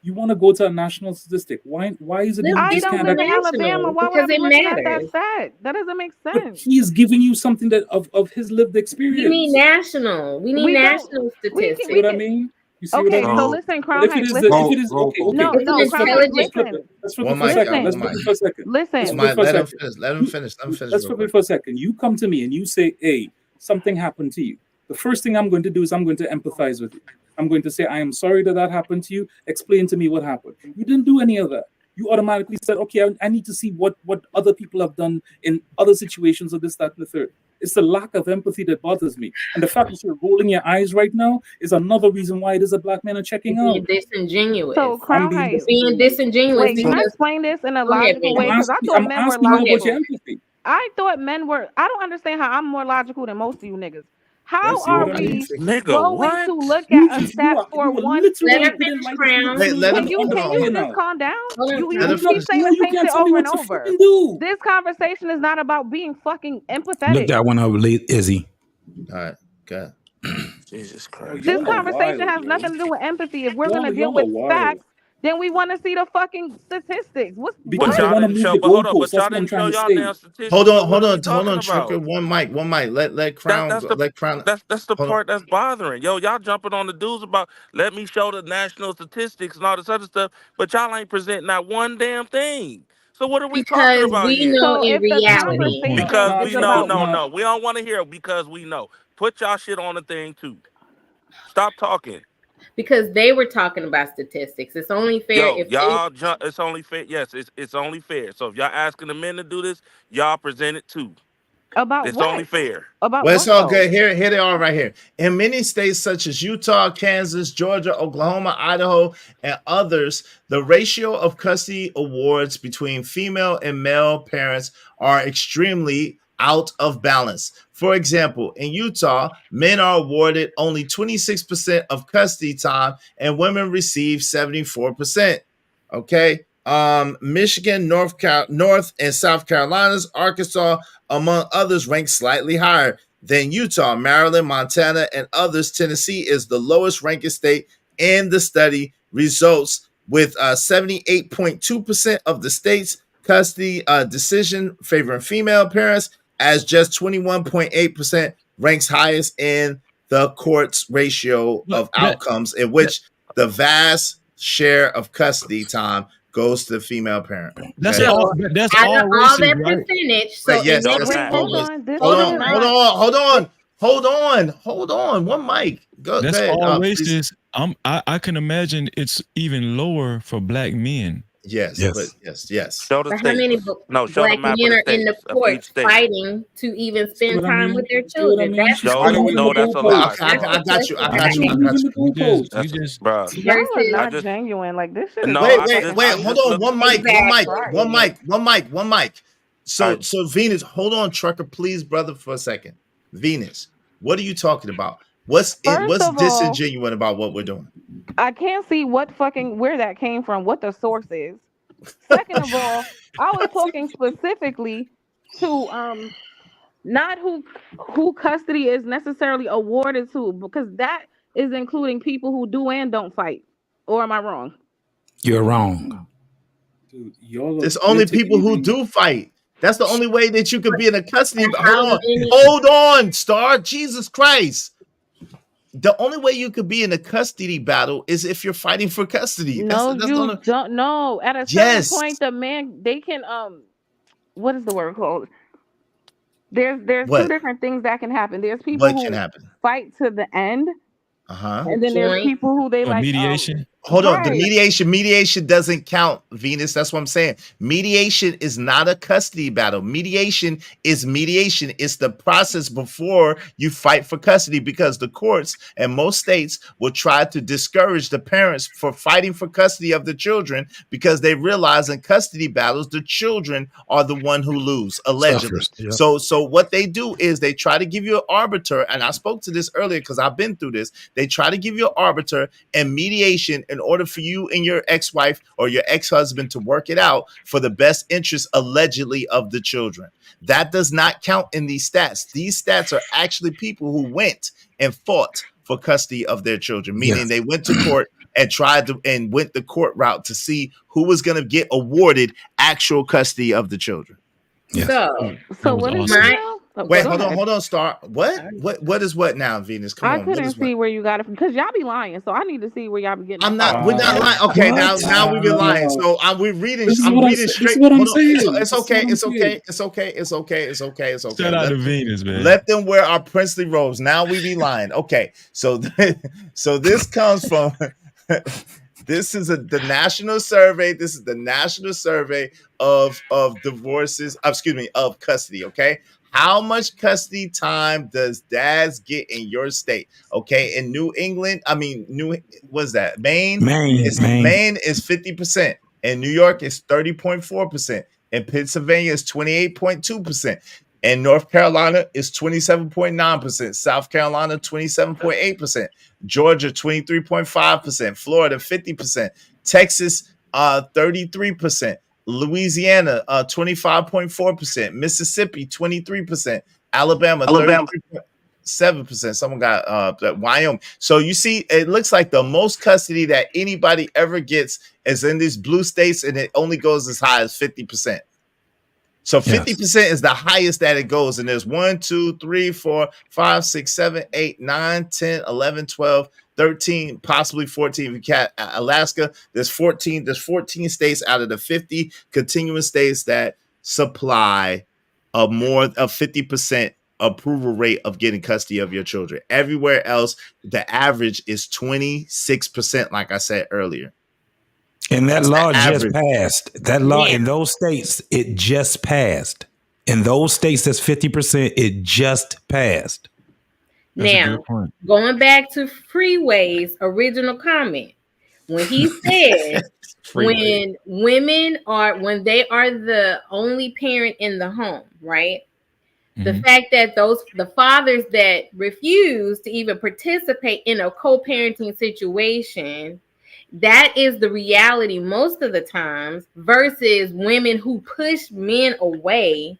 You want to go to a national statistic. Why is it you I just don't can't? live in Alabama. Why would I because be it looking at that matters. stat? That doesn't make But sense. he is giving you something that of his lived We experience. need national. We need We don't. national We statistics. See what I mean? You see what I Okay, mean? so listen, But Crown if it Heights, is listen. if it is okay, No, It's an no, Crown Heights, intelligent. flip it. listen. Let's flip One it for a mic, second. y'all. Let's One flip it mic. for a second. Listen. Let's flip it for a Let him second. finish. Let him finish. Let him finish. Let's real flip quick. it for a second. You come to me and you say, hey, something happened to you. The first thing I'm going to do is I'm going to empathize with you. I'm going to say, I am sorry that happened to you. Explain to me what happened. You didn't do any of that. You automatically said, okay, I need to see what other people have done in other situations of this, that, and the third. It's the lack of empathy that bothers me. And the fact that you're rolling your eyes right now is another reason why it is a black man are checking out. Being disingenuous. So Crown being Heights. Being disingenuous. Wait, can you because explain this in a Go ahead, logical Vina. way? Because I thought I'm men were asking you about your logical. empathy. I thought men were. I don't understand how I'm more logical than most of you niggas. How See are what I we mean? Nigga, going what? to look You at a just stat for you are one? Let literally her putting finish, light Crown. Let Can him. you Hold can on. you Hold just on. calm down? Hold on, You Let him keep finish. saying No, the you same can't shit tell me over what and to over. fucking do. This conversation is not about being fucking Look empathetic. that one up, Izzy. All right. Good. Jesus Oh, Christ. This y'all are conversation wild, has yo. nothing to do with empathy. If we're gonna deal Y'all are with wild. facts, then we want to see the fucking statistics. But Because they y'all want to didn't move show. the But hold up. goalposts. But y'all That's what I'm didn't show trying to y'all say. damn statistics. Hold So on. what Hold are we on. Hold talking on, Trucker. about? One mic. One mic. Let Crown. That's Let Crown. the Hold on. part that's bothering. Yo, y'all jumping on the dudes about let me show the national statistics and all this other stuff, but y'all ain't presenting not one damn thing. So what are we talking because about we here? know So in if the reality. Because conversation Nah, is we know, about no. We don't want to hear it because we know. Put y'all shit on the thing too. Stop talking. Because they were talking about statistics. It's only fair Yo, if they y'all jump. It's only fair. Yes, it's only fair. So if y'all asking the men to do this, y'all present it too. about It's only what? fair. About Well, it's what all though? good. Here they are right here. In many states such as Utah, Kansas, Georgia, Oklahoma, Idaho, and others, the ratio of custody awards between female and male parents are extremely out of balance. For example, in Utah, men are awarded only 26% of custody time and women receive 74%. Okay. Michigan, North and South Carolinas, Arkansas, among others, ranked slightly higher than Utah, Maryland, Montana, and others. Tennessee is the lowest ranking state in the study results, with 78.2% of the state's custody decision favoring female parents, as just 21.8% ranks highest in the court's ratio of outcomes, in which the vast share of custody time goes to the female parent. That's Okay? all. That's out all of all racist, that right? percentage. So Wait, yes, in that's Wait, all hold this. on. This Hold is on, not. hold on. One mic. Go That's ahead. all Please. racist. I can imagine it's even lower for black men. Yes, but yes. Show the But how many states. No, show the black map of men the are in the states of each courts state. fighting to even See spend what I time mean? with their See what I children? mean? That's She's Show still the, moving the no, that's a lie. goalposts. I got you. Still moving the goalposts. Bruh. Y'all are versus not just genuine. Like this shit is. no. Wait. I Hold just on. look. One mic. exactly. One mic. So Venus, hold on, Trucker, please, brother, for a second. Venus, what are you talking about? What's First of all, disingenuous about what we're doing? I can't see where that came from, what the source is. Second of all, I was talking specifically to not who custody is necessarily awarded to, because that is including people who do and don't fight. Or am I wrong? You're wrong. Dude, y'all It's only people who litigating. do fight. That's the only way that you could be in a custody. How Hold many? on, Star. Jesus Christ. the only way you could be in a custody battle is if you're fighting for custody. No, That's you don't know. At a certain yes. point, the man, they can what is the word called? There's What? two different things that can happen. There's people What who can happen? fight to the end, Uh-huh. and then there's people who they like mediation. Hold on, the right. mediation doesn't count, Venus. That's what I'm saying. Mediation is not a custody battle. Mediation is mediation. It's the process before you fight for custody, because the courts and most states will try to discourage the parents for fighting for custody of the children, because they realize in custody battles the children are the one who lose, allegedly. Yep. So what they do is they try to give you an arbiter, and I spoke to this earlier because I've been through this. They try to give you an arbiter and mediation in order for you and your ex-wife or your ex-husband to work it out for the best interest, allegedly, of the children. That does not count in these stats. These stats are actually people who went and fought for custody of their children, meaning they went to court and tried to and went the court route to see who was going to get awarded actual custody of the children. Yes. So what is awesome. it now? Oh, Wait, go hold ahead. on, Star. What is what now, Venus? Come I on. What couldn't is see what? where you got it from, because y'all be lying. So I need to see where y'all be getting. I'm it not. from. We're not lying. Okay, now we've been lying. So we're reading. I'm reading straight. what I'm Hold on. saying. It's okay. It's okay. It's okay. It's okay. It's okay. It's okay. Shout out Let to them- Venus, man. Let them wear our princely robes. Now we be lying. Okay. So this comes from. This is the national survey. This is the national survey of divorces. Excuse me, of custody. Okay. How much custody time does dads get in your state? Okay, in New England, what's that? Maine is 50%. In New York, it's 30.4%. In Pennsylvania, it's 28.2%. In North Carolina, it's 27.9%. South Carolina, 27.8%. Georgia, 23.5%. Florida, 50%. Texas, 33%. Louisiana, 25.4%. Mississippi, 23%. Alabama, 33.7%. Someone got Wyoming. So you see, it looks like the most custody that anybody ever gets is in these blue states, and it only goes as high as 50%. So 50% is the highest that it goes. And there's 1, 2, 3, 4, 5, 6, 7, 8, 9, 10, 11, 12, 13, possibly 14. If you count Alaska, there's 14. There's 14 states out of the 50 continuous states that supply a more of 50% approval rate of getting custody of your children. Everywhere else, the average is 26%, like I said earlier. And that That's law the just average. passed. That law in those states, it just passed. In those states, that's 50%. It just passed. Now, going back to Freeway's original comment, when he said when they are the only parent in the home, right? The fact that the fathers that refuse to even participate in a co-parenting situation, that is the reality most of the times, versus women who push men away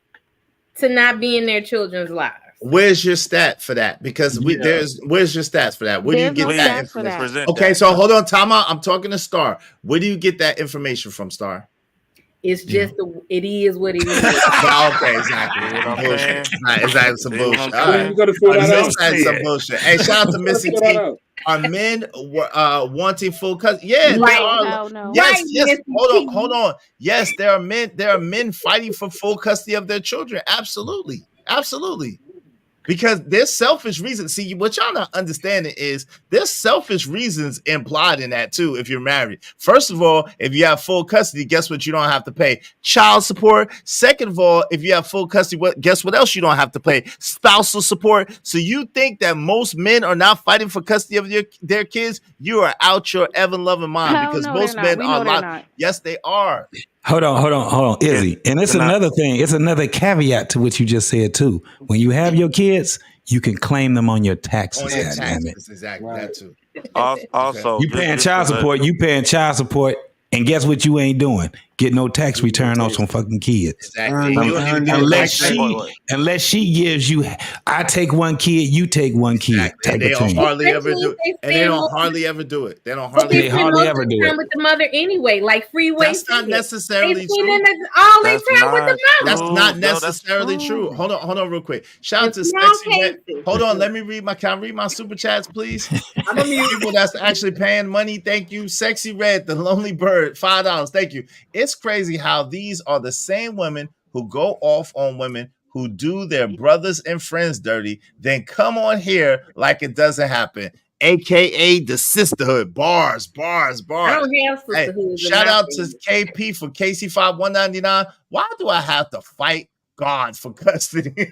to not be in their children's lives. Where's your stat for that? Because where's your stats for that? Where do you get that information? Present Okay, that. so hold on, time out. I'm talking to Star. Where do you get that information from, Star? It's just it is what it is. Okay, exactly. Bullshit. Exactly, some bullshit. All right. You gotta throw that out. That's some bullshit. Hey, shout out to Missy Throw that T. out. Are men wanting full custody? Yeah, Right. there are. No. Yes, Right, yes. Missy Hold on. Yes, there are men fighting for full custody of their children. Absolutely. Because there's selfish reasons. See, what y'all not understanding is there's selfish reasons implied in that too. If you're married, first of all, if you have full custody, guess what? You don't have to pay child support. Second of all, if you have full custody, guess what else you don't have to pay? Spousal support. So you think that most men are not fighting for custody of their kids? You are out your ever loving mind. Hell Because no, most they're not. men We are know they're not. not. Yes, they are. Hold on, Izzy. And it's another thing. It's another caveat to what you just said too. When you have your kids, you can claim them on your taxes. On your goddammit. taxes, exactly that too. Also, You paying child support. You paying child support, and guess what? You ain't doing. get no tax return on some fucking kids. Exactly. Unless she gives you, I take one kid, you take one kid. And they don't hardly ever do it. And they don't hardly ever do it. They don't hardly ever do it with the mother anyway. Like Freeway. That's not necessarily true. All they time with the mother. That's not necessarily true. Hold on, real quick. Shout out to Sexy Red. Hold on, let me read my. Can I read my super chats, please? People that's actually paying money. Thank you, Sexy Red, the Lonely Bird, $5. Thank you. It's crazy how these are the same women who go off on women who do their brothers and friends dirty, then come on here like it doesn't happen. AKA the sisterhood. Bars. I don't have sisterhood. Shout out to KP for KC5199. Why do I have to fight God for custody?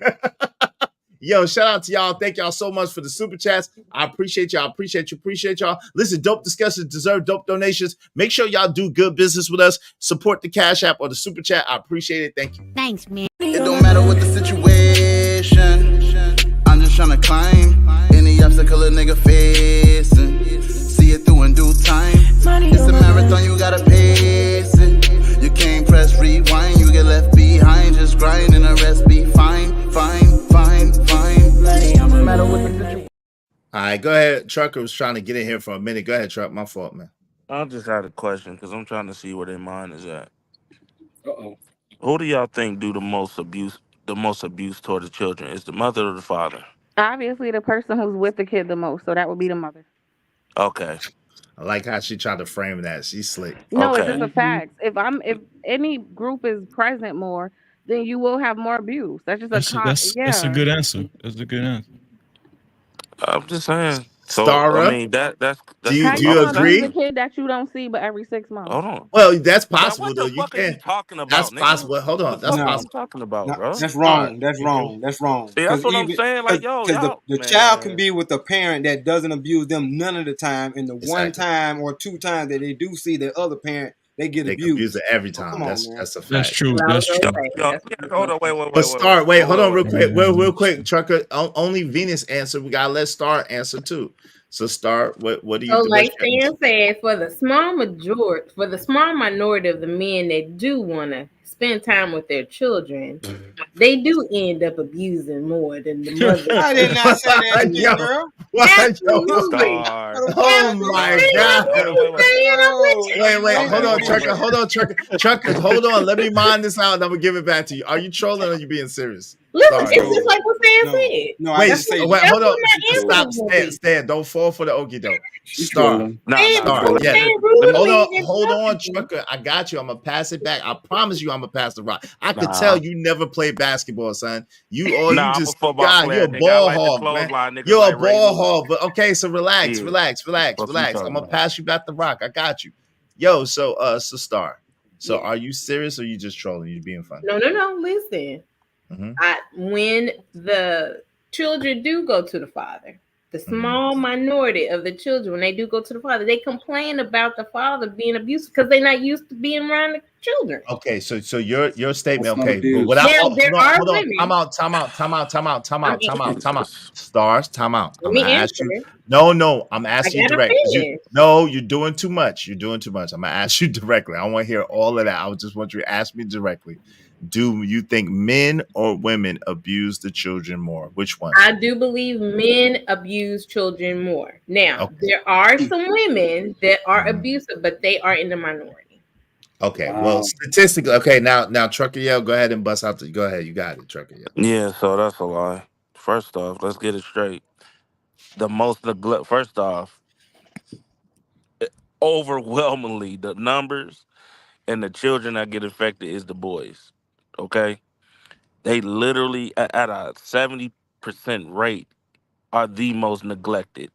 Yo, shout out to y'all. Thank y'all so much for the super chats. I appreciate y'all. Appreciate y'all. Listen, dope discussions deserve dope donations. Make sure y'all do good business with us. Support the Cash App or the super chat. I appreciate it. Thank you. Thanks, man. It don't matter what the situation. I'm just trying to climb any obstacle a nigga facing. See it through in due time. It's a marathon, you gotta pace it. You can't press rewind, you get left behind. Just grind and the rest be fine. No matter what the situation. All right, go ahead. Trucker was trying to get in here for a minute. Go ahead, Truck. My fault, man. I just had a question because I'm trying to see where their mind is at. Uh-oh. Who do y'all think do the most abuse toward the children? Is the mother or the father? Obviously, the person who's with the kid the most, so that would be the mother. Okay. I like how she tried to frame that. She's slick. No, it's just a fact. If any group is present more, then you will have more abuse. That's just That's a good answer. That's a good answer. I'm just saying. So Stara? I mean that's Do you gonna agree? abuse a kid that you don't see but every 6 months? Hold on. Well, that's possible What though. the fuck are you talking about? That's nigga? possible. Hold on. That's What are you possible. talking about, bro? That's wrong. That's wrong. That's wrong. See, that's 'Cause what I'm saying. Like, yo, because the man. child can be with a parent that doesn't abuse them none of the time, and the one Exactly. time or 2 times that they do see the other parent, they get They abused. abuse it every time. Come on, That's man. a fact. That's true. That's true. Yo, hold on, wait. But Star, wait, hold on real quick. Real quick, Trucker. Only Venus answer. We gotta let Star answer too. So Star, what do you So, do? like Stan said, for the small minority of the men that do want to spend time with their children, they do end up abusing more than the mother. I did not say that, Yo, girl. Absolutely. Oh my God. Wait, hold on, Trucker, hold on. Let me mind this out and I'm gonna give it back to you. Are you trolling or are you being serious? Listen, it's just like what Stan said. No, Wait, just say hold on. Stop, Stan. Don't fall for the okie doke. Star. Nah, Yeah. Hold on, Trucker. I got you. I'm gonna pass it back. I promise you, I'm gonna pass the rock. I could tell you never played basketball, son. I'm You're a a football player, ball nigga. I like to hog, clothesline man. niggas You're like a Ray ball Lewis. hog. But okay, so relax. Yeah. I'm talking gonna about? pass you back the rock. I got you. Yo, so Star. So are you serious or are you just trolling? You being funny? No. Listen, Mhm. when the children do go to the father, the small minority of the children, when they do go to the father, they complain about the father being abusive because they're not used to being around the children. Okay, so your statement. That's not Okay, but abuse. without Now, there are hold on. women- Time out. Stars, time out. Let I'm me gonna ask answer. you. No, I'm asking you gotta direct. finish. You're doing too much. I'm gonna ask you directly. I want to hear all of that. I just want you to ask me directly. Do you think men or women abuse the children more? Which one? I do believe men abuse children more. Now, there are some women that are abusive, but they are in the minority. Okay, well, statistically, okay. Now, Trucker Yell, go ahead and bust out go ahead. You got it, Trucker Yell. Yeah, so that's a lie. First off, let's get it straight. The most neglect. First off, overwhelmingly, the numbers and the children that get affected is the boys. Okay, they literally at a 70% rate are the most neglected.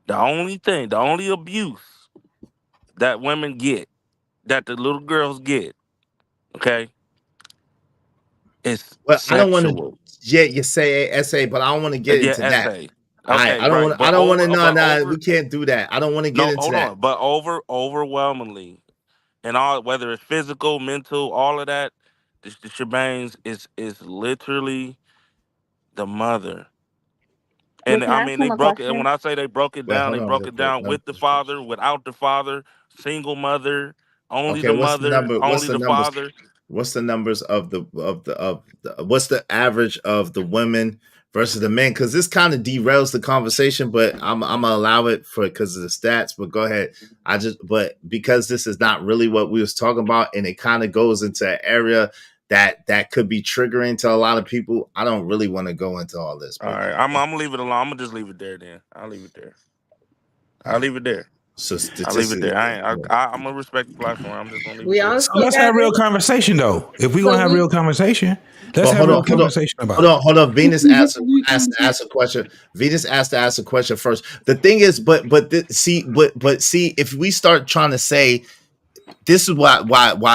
The only abuse that women get, that the little girls get, okay, is Well, I don't want sexual. to. Yeah, you say essay, but I don't want to get into that. essay. I don't want. I don't want to. No, we can't do that. I don't want to get into hold that. on. But overwhelmingly, and all, whether it's physical, mental, all of that, the shebangs is literally the mother. And Can I I ask mean, him they a broke it. question? And when I say they broke it Wait, down, hold they on broke real it quick. down Let me with the father, without the father, single mother, Only Okay, the what's the mother, number? What's only the the numbers? father. What's the numbers of the what's the average of the women versus the men? Because this kind of derails the conversation, but I'm gonna allow it because of the stats. But go ahead. But because this is not really what we was talking about, and it kind of goes into an area that could be triggering to a lot of people. I don't really want to go into all this. All right, I'm gonna leave it alone. I'm gonna just leave it there. Then I'll leave it there. I'll leave it there. So I'll leave it there. I'm gonna respect the platform. I'm just gonna leave We it there. also So let's have real conversation though. If we're gonna have real conversation, let's have real conversation about it. Hold on. Venus asked to ask a question. Venus asked to ask a question first. The thing is, but see, if we start trying to say this is why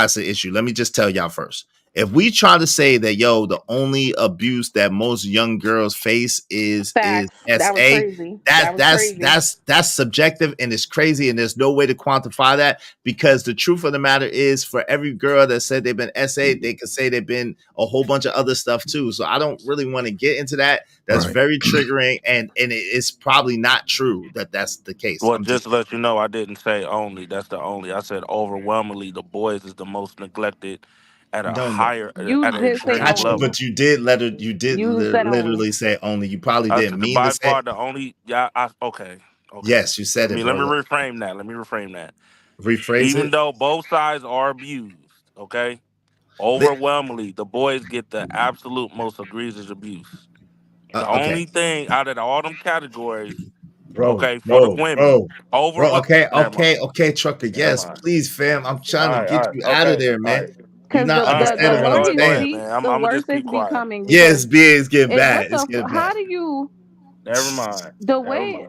it's an issue. Let me just tell y'all first. If we try to say that, the only abuse that most young girls face is Facts. That was SA, crazy. that's subjective and it's crazy, and there's no way to quantify that, because the truth of the matter is, for every girl that said they've been SA, they could say they've been a whole bunch of other stuff too. So I don't really want to get into that. That's very triggering, and it's probably not true that that's the case. Well, just to let you know, I didn't say only. That's the only. I said overwhelmingly the boys is the most neglected at a higher You at an did say extreme only. level. But you did literally say only. You probably didn't mean by to say. far the only. Yeah. Okay. Yes, you said it. Let me brother. reframe that. Rephrase Even it. though both sides are abused, okay, overwhelmingly the boys get the absolute most egregious abuse. The only thing out of all them categories, for the women, Okay, trucker. Yes, please, fam. I'm trying to get you out of there, man. You're not understanding what I'm saying. The worse it's becoming. Yes, it's getting bad. How do you? Never mind. The way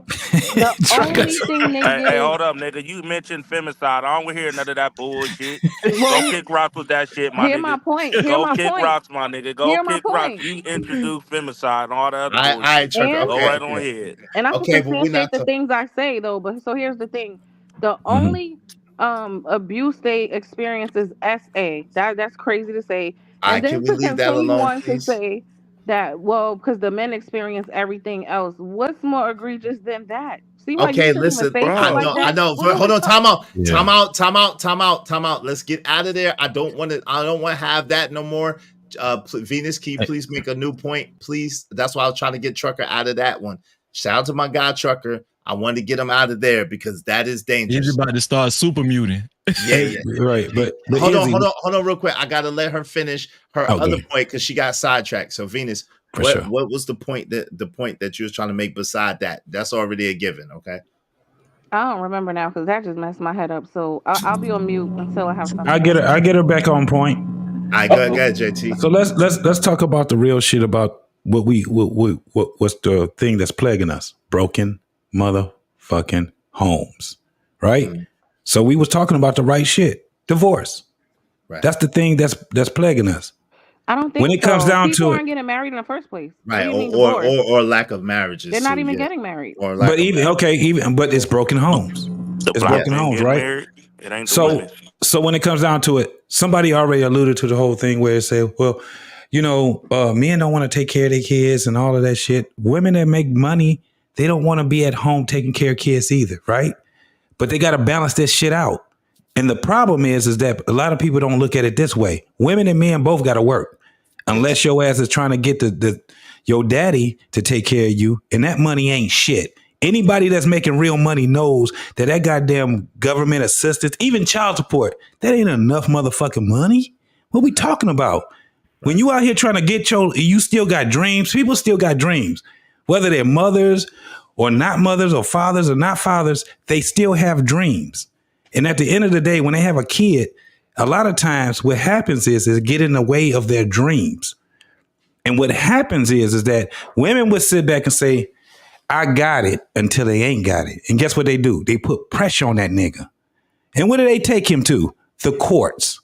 the only thing they get. Hey, hold up, nigga. You mentioned femicide. I don't want to hear none of that bullshit. Go kick rocks with that shit, my Hear nigga. my point. Go kick rocks, my nigga. Go Hear my kick rocks. point. You introduced femicide and all that other All right, bullshit. trucker. Go right on ahead. And I'm Okay, supposed but to we're not appreciate the things I say though. But so here's the thing: the only abuse they experience is SA. That's crazy to say. And then can we to leave that continue alone, on to say that, well, because the men experience everything else. What's more egregious than that? See, like, Okay, you shouldn't listen. even say shit like that. I know. What are Hold we on. Time talking- out. Let's get out of there. I don't want to have that no more. Venus, can you please make a new point, please? That's why I was trying to get Trucker out of that one. Shout out to my guy Trucker. I wanted to get him out of there because that is dangerous. He's about to start super muting. Yeah. Right, but hold on, real quick. I gotta let her finish her other point because she got sidetracked. So Venus, what was the point that you was trying to make beside that? That's already a given, okay? I don't remember now because that just messed my head up. So I'll be on mute until I have something. I get her back on point. All right, go ahead, JT. So let's talk about the real shit about what's the thing that's plaguing us. Broken motherfucking homes. Right? Mm-hmm. So we was talking about the right shit. Divorce. Right. That's the thing that's plaguing us. I don't think when it comes down people to aren't getting married in the first place. Right. Or lack of marriages. They're not even getting married. Or but it's broken homes. It's broken homes, right? Married, it ain't so when it comes down to it, somebody already alluded to the whole thing where it said, well, men don't want to take care of their kids and all of that shit. Women that make money, they don't want to be at home taking care of kids either, right? But they got to balance this shit out. And the problem is that a lot of people don't look at it this way. Women and men both got to work. Unless your ass is trying to get your daddy to take care of you, and that money ain't shit. Anybody that's making real money knows that goddamn government assistance, even child support, that ain't enough motherfucking money. What we talking about? When you out here trying to get you still got dreams. People still got dreams. Whether they're mothers or not mothers or fathers or not fathers, they still have dreams. And at the end of the day, when they have a kid, a lot of times what happens is get in the way of their dreams. And what happens is that women would sit back and say, I got it, until they ain't got it. And guess what they do? They put pressure on that nigga. And what do they take him to? The courts.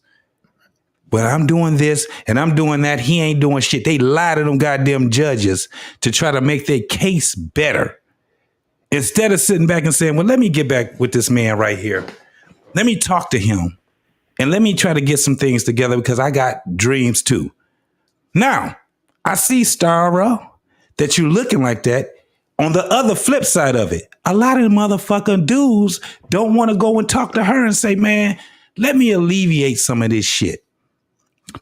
But I'm doing this and I'm doing that. He ain't doing shit. They lie to them goddamn judges to try to make their case better. Instead of sitting back and saying, well, let me get back with this man right here. Let me talk to him and let me try to get some things together because I got dreams too. Now, I see, Starra, that you're looking like that. On the other flip side of it, a lot of the motherfucking dudes don't want to go and talk to her and say, man, let me alleviate some of this shit.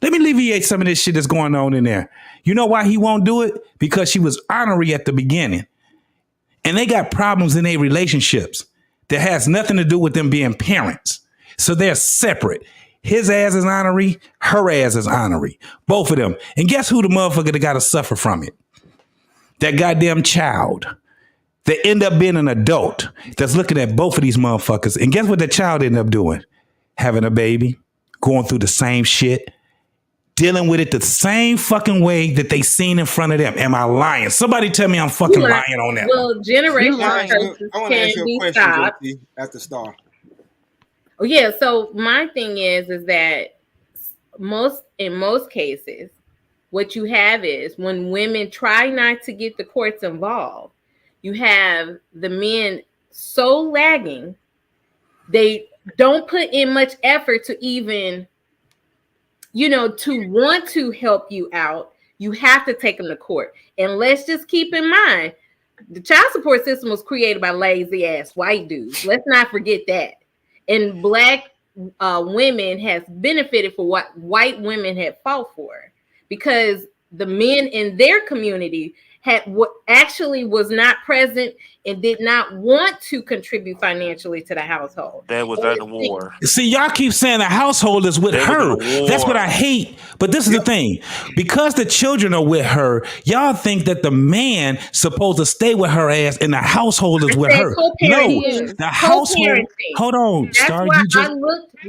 Let me alleviate some of this shit that's going on in there. You know why he won't do it? Because she was ornery at the beginning. And they got problems in their relationships that has nothing to do with them being parents. So they're separate. His ass is ornery, her ass is ornery. Both of them. And guess who the motherfucker that got to suffer from it? That goddamn child. They end up being an adult that's looking at both of these motherfuckers. And guess what the child ended up doing? Having a baby, going through the same shit, dealing with it the same fucking way that they seen in front of them. Am I lying? Somebody tell me I'm fucking lying on that. Well, generational curses I want to ask can you be a question, stopped. JT, at the start. Oh yeah. So my thing is that in most cases, what you have is when women try not to get the courts involved, you have the men so lagging, they don't put in much effort to even, to want to help you out. You have to take them to court. And let's just keep in mind, the child support system was created by lazy ass white dudes. Let's not forget that. And black women has benefited for what white women had fought for, because the men in their community had what actually was not present and did not want to contribute financially to the household. That was at the war. See, y'all keep saying the household is with her. That's what I hate. But this is the thing. Because the children are with her, y'all think that the man supposed to stay with her ass and the household is with her. No, the household. Hold on, That's Star. why You just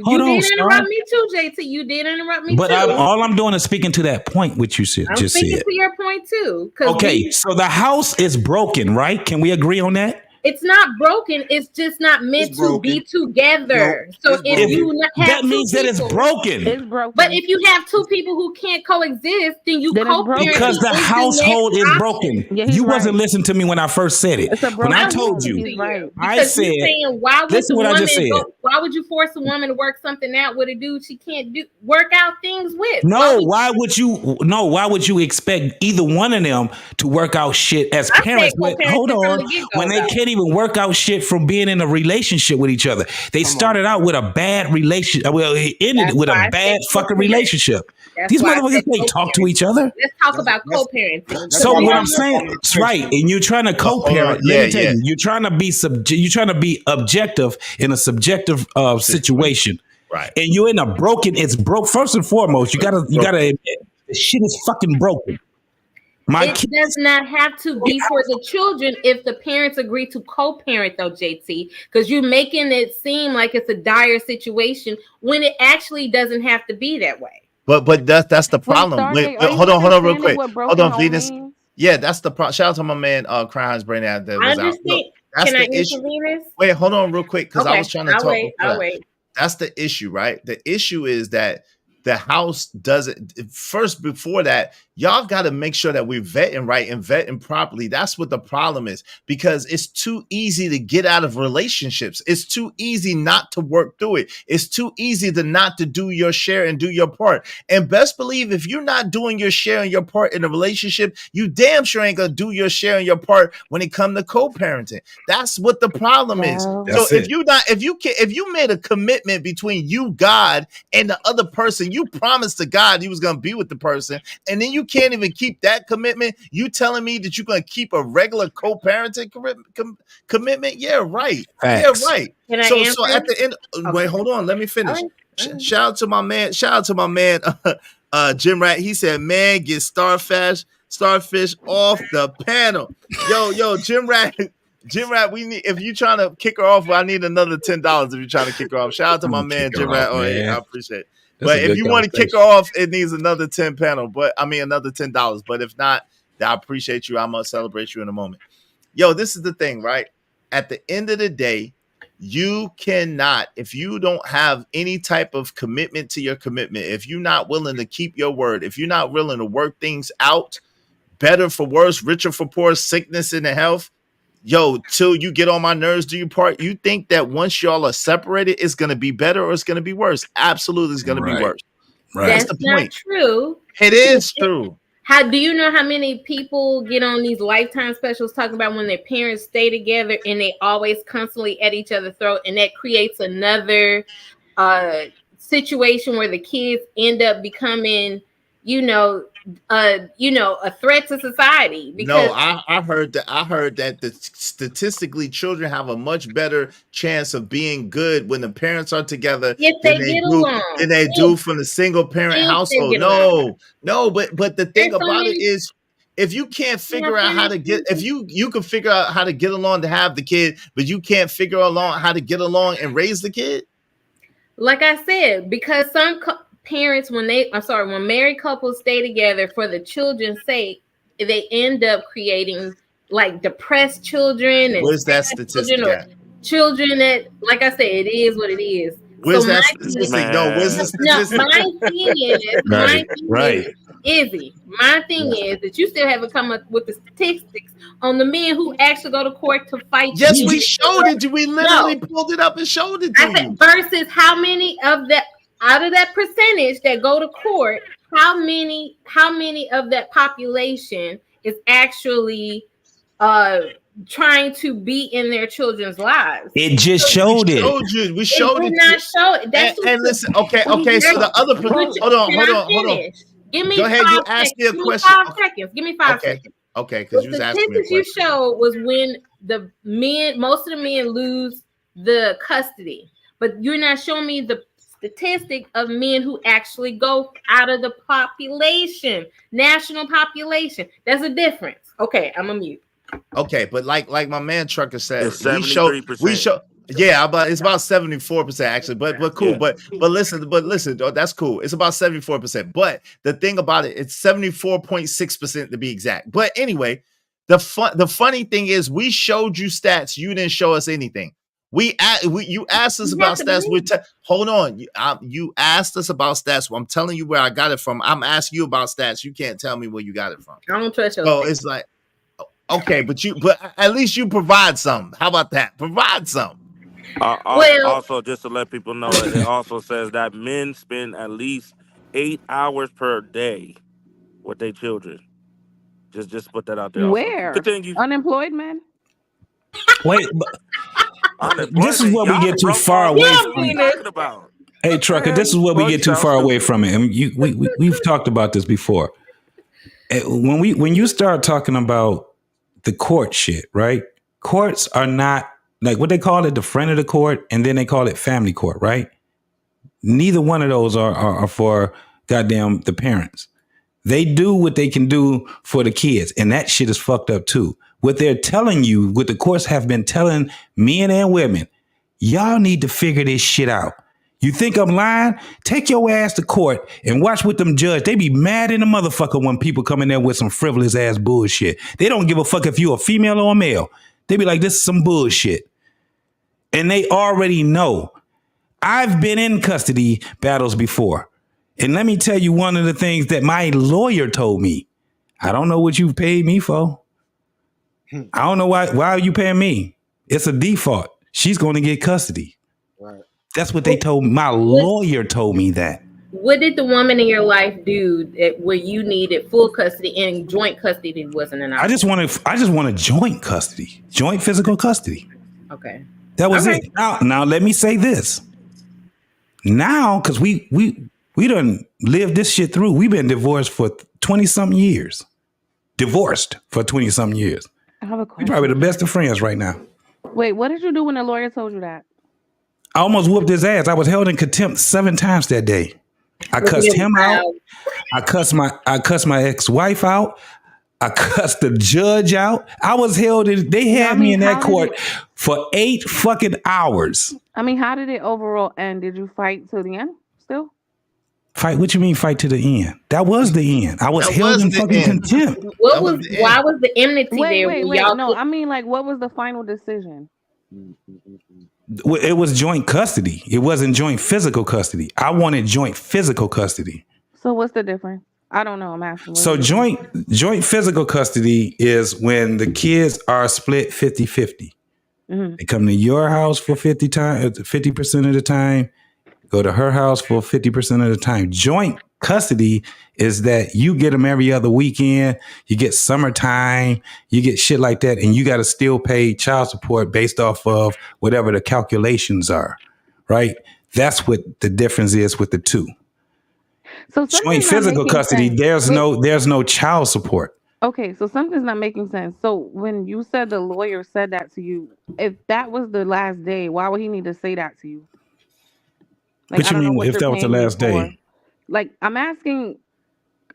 hold on, did Star. interrupt me too, JT. You did interrupt me But too. all I'm doing is speaking to that point which you said. I'm Just speaking said. to your point too. Okay, so the house is broken, right? Can we agree on that? It's not broken. It's just not meant to be together. No, so if you have that two means that it's people- broken. It's broken. But if you have two people who can't coexist, then you co-parent. Because the household is broken. You wasn't listening to me when I first said it. When I told you, I said, why would listen the what I woman just said. why would you force a woman to work something out with a dude she can't work out things with? No, why would you expect either one of them to work out shit as I parents? said But co-parenting hold from on, the get-go, when they though. can't even work out shit from being in a relationship with each other. They started out with a bad relationship. Well, it ended with a bad fucking relationship. That's These why I motherfuckers, said they talk to each other. Let's talk about co-parenting. So what I'm saying, it's right, and you're trying to co-parent. Let me tell you, you're trying to be objective in a subjective situation, right? And you're in a broken. It's broke. First and foremost, you gotta admit the shit is fucking broken. It does not have to be for the children if the parents agree to co-parent, though, JT, because you're making it seem like it's a dire situation when it actually doesn't have to be that way. But that's the problem. Wait, hold on, real quick. Hold on, Venus. means? Yeah, that's the problem. Shout out to my man, Crimes Brain that was I out. understand. Look, that's Can I the issue. answer Venus? Wait, hold on, real quick, because I Okay, was trying to I'll talk. wait, before I'll that. wait. That's the issue, right? The issue is that the house doesn't. First, before that, y'all got to make sure that we're vetting right and vetting properly. That's what the problem is, because it's too easy to get out of relationships. It's too easy not to work through it. It's too easy to not to do your share and do your part. And best believe, if you're not doing your share and your part in a relationship, you damn sure ain't gonna do your share and your part when it comes to co-parenting. That's what the problem is. So if you made a commitment between you, God, and the other person, you promised to God you was gonna be with the person, and then you can't even keep that commitment. You telling me that you're gonna keep a regular co-parenting commitment? Yeah, right. Facts. Yeah, right. Can I So answer? at the end, wait, hold on, let me finish. Shout out to my man, Jim Rat. He said, man, get starfish off the panel. Yo, Jim Rat, we need, if you trying to kick her off, I need another $10 if you're trying to kick her off. Shout out to my man, Jim Rat. Oh, yeah, I appreciate it. That's But a if good you want to kick her conversation. off, it needs another another $10. But if not, I appreciate you. I'm gonna celebrate you in a moment. Yo, this is the thing, right? At the end of the day, you cannot, if you don't have any type of commitment to your commitment, if you're not willing to keep your word, if you're not willing to work things out, better for worse, richer for poor, sickness and health, yo, till you get on my nerves, do your part. You think that once y'all are separated, it's going to be better or it's going to be worse? Absolutely, it's going to be worse. That's the not point. true. It is true. How do you know how many people get on these Lifetime specials talking about when their parents stay together and they always constantly at each other's throat, and that creates another situation where the kids end up becoming, a threat to society. Because No, I heard that statistically children have a much better chance of being good when the parents are together than they do from the single parent household. No, but the thing about it is, if you can't figure out how to get, if you can figure out how to get along to have the kid, but you can't figure out how to get along and raise the kid. Like I said, because some parents, when married couples stay together for the children's sake, they end up creating like depressed children. And where's that statistic at? Children that, like I said, it is what it is. Where's that statistic? No, where's the statistic? No, my thing is, Izzy, my thing is that you still haven't come up with the statistics on the men who actually go to court to fight. Yes, we showed it. We literally pulled it up and showed it to you. Versus how many of that, out of that percentage that go to court, how many of that population is actually trying to be in their children's lives? It just showed it. We showed it. Not show it. That's and listen, okay. So the other, hold on. Give me Go ahead. You asked me a question. 5 seconds. Give me 5 seconds. Okay, because you was asking me a question. You showed was when the men, most of the men lose the custody, but you're not showing me the statistic of men who actually go out of the population, national population. There's a difference. Okay, I'm a mute. Okay, but like my man Trucker said, we show. Yeah, it's about 74% actually, but cool. Yeah. But listen, that's cool. It's about 74%. But the thing about it, it's 74.6% to be exact. But anyway, the funny thing is, we showed you stats. You didn't show us anything. You asked us about stats. Hold on. You asked us about stats. Well, I'm telling you where I got it from. I'm asking you about stats. You can't tell me where you got it from. I don't trust you. So it's like, okay, but at least you provide some. How about that? Provide some. Also, just to let people know, it also says that men spend at least 8 hours per day with their children. Just put that out there. Where? Continue. Unemployed men? Wait, this is what we get too far away from it. Hey, Trucker, this is what we get too far away from it. And we've talked about this before. When you start talking about the court shit, right? Courts are not like what they call it, the friend of the court, and then they call it family court, right? Neither one of those are for goddamn the parents. They do what they can do for the kids, and that shit is fucked up too. What they're telling you, what the courts have been telling men and women, y'all need to figure this shit out. You think I'm lying? Take your ass to court and watch with them judge. They be mad in the motherfucker when people come in there with some frivolous ass bullshit. They don't give a fuck if you a female or a male. They be like, this is some bullshit. And they already know. I've been in custody battles before. And let me tell you one of the things that my lawyer told me. I don't know what you paid me for. I don't know why are you paying me? It's a default. She's going to get custody. Right. That's what they told me. My lawyer told me that. What did the woman in your life do where you needed full custody and joint custody wasn't an option? I just wanted joint custody, joint physical custody. Okay. That was it. Now let me say this. Now, because we done lived this shit through. We've been divorced for 20-something years. Divorced for 20-something years. I have a question. We're probably the best of friends right now. Wait, what did you do when the lawyer told you that? I almost whooped his ass. I was held in contempt 7 times that day. I cussed him out. I cussed my ex-wife out. I cussed the judge out. I was held in, they had me in that court for 8 fucking hours. I mean, how did it overall end? Did you fight till the end still? Fight? What you mean fight to the end? That was the end. I was held in fucking contempt. Why was the enmity there? Wait, no, I mean, like, what was the final decision? It was joint custody. It wasn't joint physical custody. I wanted joint physical custody. So what's the difference? I don't know. I'm asking. So joint physical custody is when the kids are split 50-50. Mm-hmm. They come to your house for 50% of the time, go to her house for 50% of the time. Joint custody is that you get them every other weekend, you get summertime, you get shit like that, and you got to still pay child support based off of whatever the calculations are, right? That's what the difference is with the two. So Showing something's not physical making custody, sense. there's no child support. Okay, so something's not making sense. So when you said the lawyer said that to you, if that was the last day, why would he need to say that to you? Like, What I you don't know mean what if you're that was the paying me last for. day? Like, I'm asking,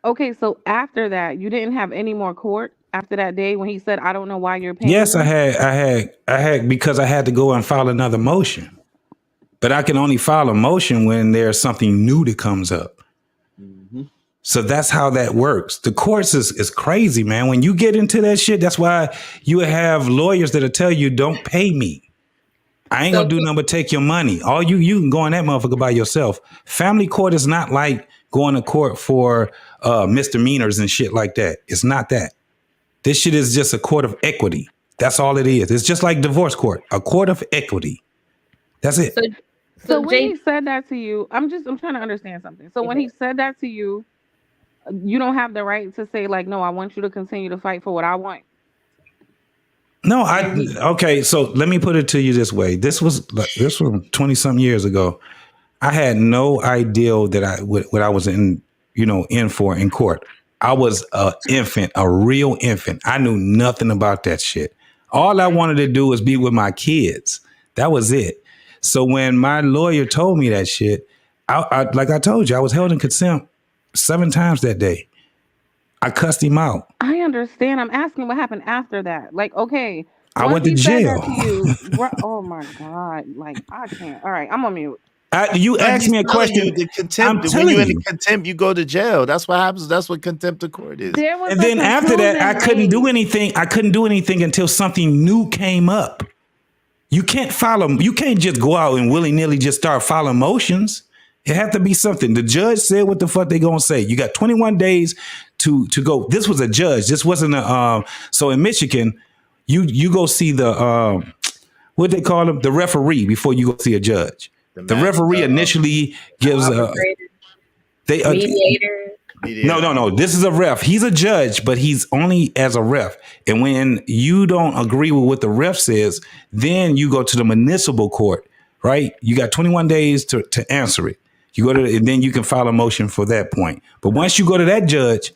okay, so after that, you didn't have any more court after that day when he said, I don't know why you're paying Yes, me? I had because I had to go and file another motion. But I can only file a motion when there's something new that comes up. So that's how that works. The courts is crazy, man. When you get into that shit, that's why you have lawyers that'll tell you, don't pay me. I ain't gonna do nothing but take your money. All you can go in that motherfucker by yourself. Family court is not like going to court for misdemeanors and shit like that. It's not that. This shit is just a court of equity. That's all it is. It's just like divorce court, a court of equity. That's it. So when he said that to you, I'm trying to understand something. So when he said that to you, you don't have the right to say like, no, I want you to continue to fight for what I want. No, okay. So let me put it to you this way. This was 20-something years ago. I had no idea that what I was in for in court. I was an infant, a real infant. I knew nothing about that shit. All I wanted to do was be with my kids. That was it. So when my lawyer told me that shit, I like I told you, I was held in contempt 7 times that day. I cussed him out. I understand. I'm asking what happened after that. Like, okay, I went to jail. Oh my God. Like, I can't. All right, I'm on mute. You asked me a question. The contempt, when you're in contempt, you go to jail. That's what happens. That's what contempt of court is. And then after that, I couldn't do anything. I couldn't do anything until something new came up. You can't you can't just go out and willy-nilly just start filing motions. It had to be something. The judge said what the fuck they gonna say. You got 21 days to go. This was a judge. This wasn't a so in Michigan, you go see the what they call them, the referee before you go see a judge. The referee initially gives mediator. No. This is a ref. He's a judge, but he's only as a ref. And when you don't agree with what the ref says, then you go to the municipal court, right? You got 21 days to answer it. You go to, and then you can file a motion for that point. But once you go to that judge,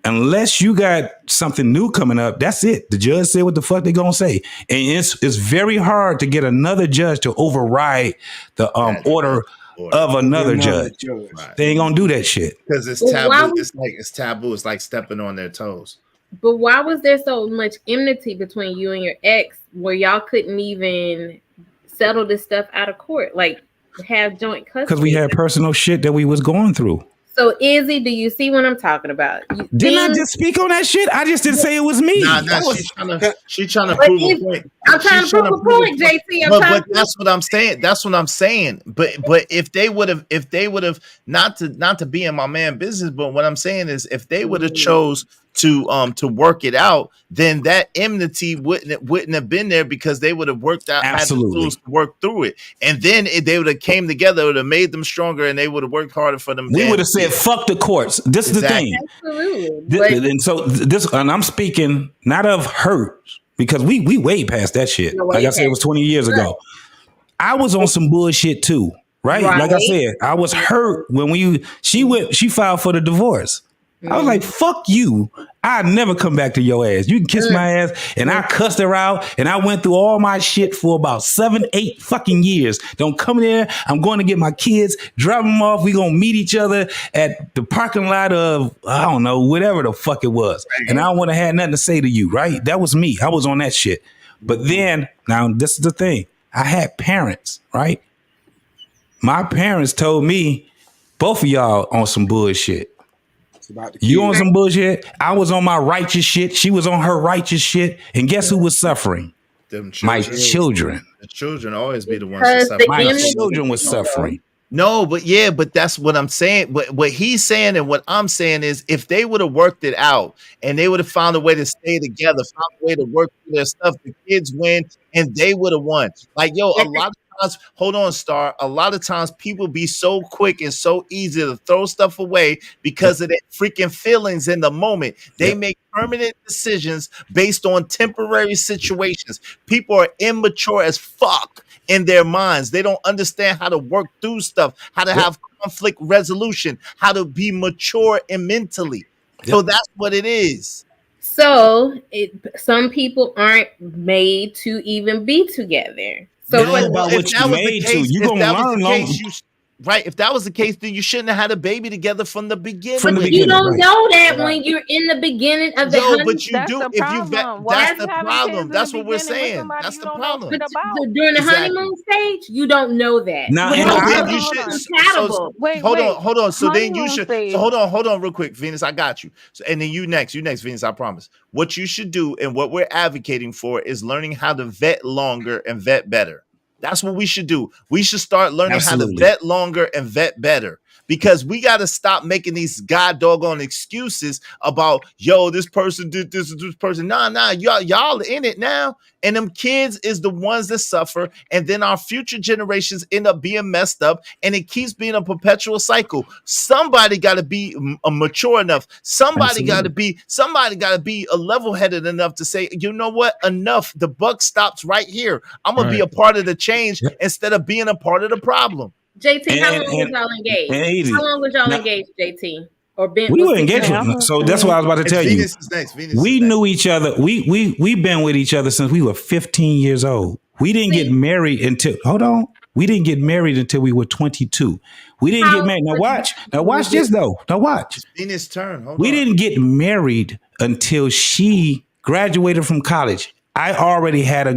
unless you got something new coming up, that's it. The judge said what the fuck they gonna say, and it's very hard to get another judge to override the order of another judge. Right. They ain't gonna do that shit because it's taboo. It's taboo. It's like stepping on their toes. But why was there so much enmity between you and your ex, where y'all couldn't even settle this stuff out of court, like have joint custody? Because we had personal shit that we was going through. So Izzy, do you see what I'm talking about? Didn't I just speak on that shit? I just didn't say it was me. She's trying to prove a point. I'm trying to prove a point, JT. But that's what I'm saying. That's what I'm saying. But if they would have not to be in my man business, but what I'm saying is if they would have chose to work it out, then that enmity wouldn't have been there, because they would have worked out, had the tools to work through it, and then they would have came together, would have made them stronger, and they would have worked harder for them. We would have said, "Fuck the courts." This is the thing. Absolutely. And so and I'm speaking not of hurt, because we way past that shit. Like I said, it was 20 years ago. I was on some bullshit too, right? Like I said, I was hurt when she filed for the divorce. I was like, fuck you. I'd never come back to your ass. You can kiss my ass. And I cussed her out. And I went through all my shit for about 7-8 fucking years. Don't come there. I'm going to get my kids, drop them off. We going to meet each other at the parking lot of, I don't know, whatever the fuck it was. And I don't want to have nothing to say to you, right? That was me. I was on that shit. But then, now this is the thing. I had parents, right? My parents told me, both of y'all on some bullshit. You on some bullshit. I was on my righteous shit. She was on her righteous shit. And guess who was suffering? My children. The children always be the ones that suffer. My children was suffering. No, but that's what I'm saying. But what he's saying and what I'm saying is, if they would have worked it out and they would have found a way to stay together, found a way to work through their stuff, the kids win and they would have won. Like, yo, a lot of times, hold on, Star. A lot of times people be so quick and so easy to throw stuff away because of their freaking feelings in the moment. They make permanent decisions based on temporary situations. People are immature as fuck in their minds. They don't understand how to work through stuff, how to have conflict resolution, how to be mature and mentally. So that's what it is. So some people aren't made to even be together. So if that was the case, right? If that was the case, then you shouldn't have had a baby together from the beginning. But you don't know that when you're in the beginning of the honeymoon. But you do. If you that's the problem. That's what we're saying. That's the problem. During the honeymoon stage, you don't know that. Now, you should. Hold on. So then you should. So hold on, real quick, Venus. I got you. So, and then you next, Venus. I promise. What you should do, and what we're advocating for, is learning how to vet longer and vet better. That's what we should do. We should start learning how to vet longer and vet better, because we got to stop making these doggone excuses about, yo, this person did this and this person. Nah, y'all in it now. And them kids is the ones that suffer. And then our future generations end up being messed up. And it keeps being a perpetual cycle. Somebody got to be mature enough. Somebody got to be a level-headed enough to say, you know what? Enough. The buck stops right here. I'm going to be a part of the change instead of being a part of the problem. JT, how long was y'all engaged? How long was y'all engaged, JT? We were engaged, so that's what I was about to tell you. We knew each other. We've been with each other since we were 15 years old. We didn't get married until we didn't get married until we were 22. We didn't get married. Now watch this though. Now watch. It's Venus' turn. We didn't get married until she graduated from college. I already had a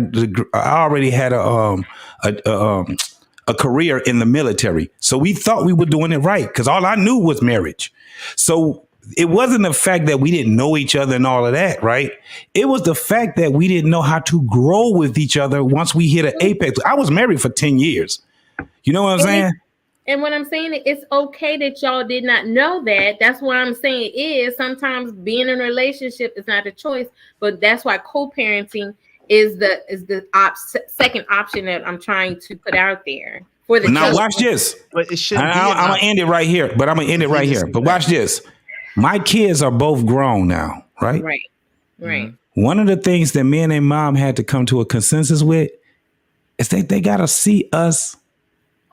career in the military. So we thought we were doing it right because all I knew was marriage. So it wasn't the fact that we didn't know each other and all of that, right? It was the fact that we didn't know how to grow with each other once we hit an apex. I was married for 10 years. You know what I'm saying? And what I'm saying, it's okay that y'all did not know that. That's what I'm saying is sometimes being in a relationship is not a choice, but that's why co-parenting is the second option that I'm trying to put out there for the. Now watch this. But it should. I'm gonna end it right here. But watch this. My kids are both grown now, right? Right. Mm-hmm. One of the things that me and their mom had to come to a consensus with is that they gotta see us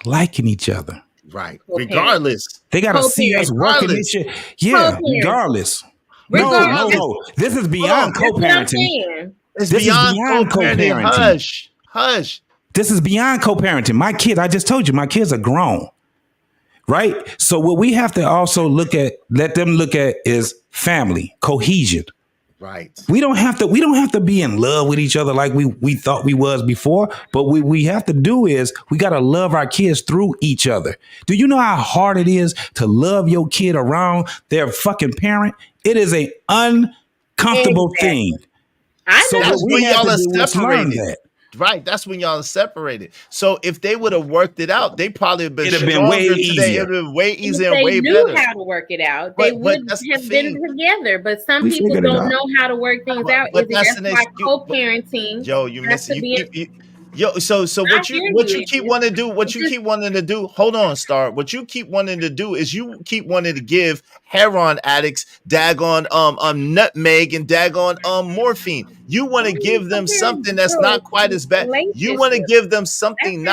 liking each other. Right. Regardless. They gotta see us working this shit. Yeah. Regardless. No. This is beyond co-parenting. It's beyond co-parenting. Hush. This is beyond co-parenting. My kids, I just told you, my kids are grown. Right? So what we have to also let them look at is family, cohesion. Right. We don't have to be in love with each other like we thought we was before. But what we have to do is we got to love our kids through each other. Do you know how hard it is to love your kid around their fucking parent? It is an uncomfortable thing. So that's when y'all are separated. Right, that's when y'all are separated. So if they would have worked it out, they probably have been. It'd have been way easier. It would have been way easier and way better. If they knew how to work it out, they would have been together. But some people don't know how to work things out. That's why co-parenting. Yo, you miss it. So what you keep wanting to do, hold on, Star. What you keep wanting to do is you keep wanting to give heroin addicts daggone nutmeg and daggone morphine. You want to give them something that's not quite as bad. You want to give them something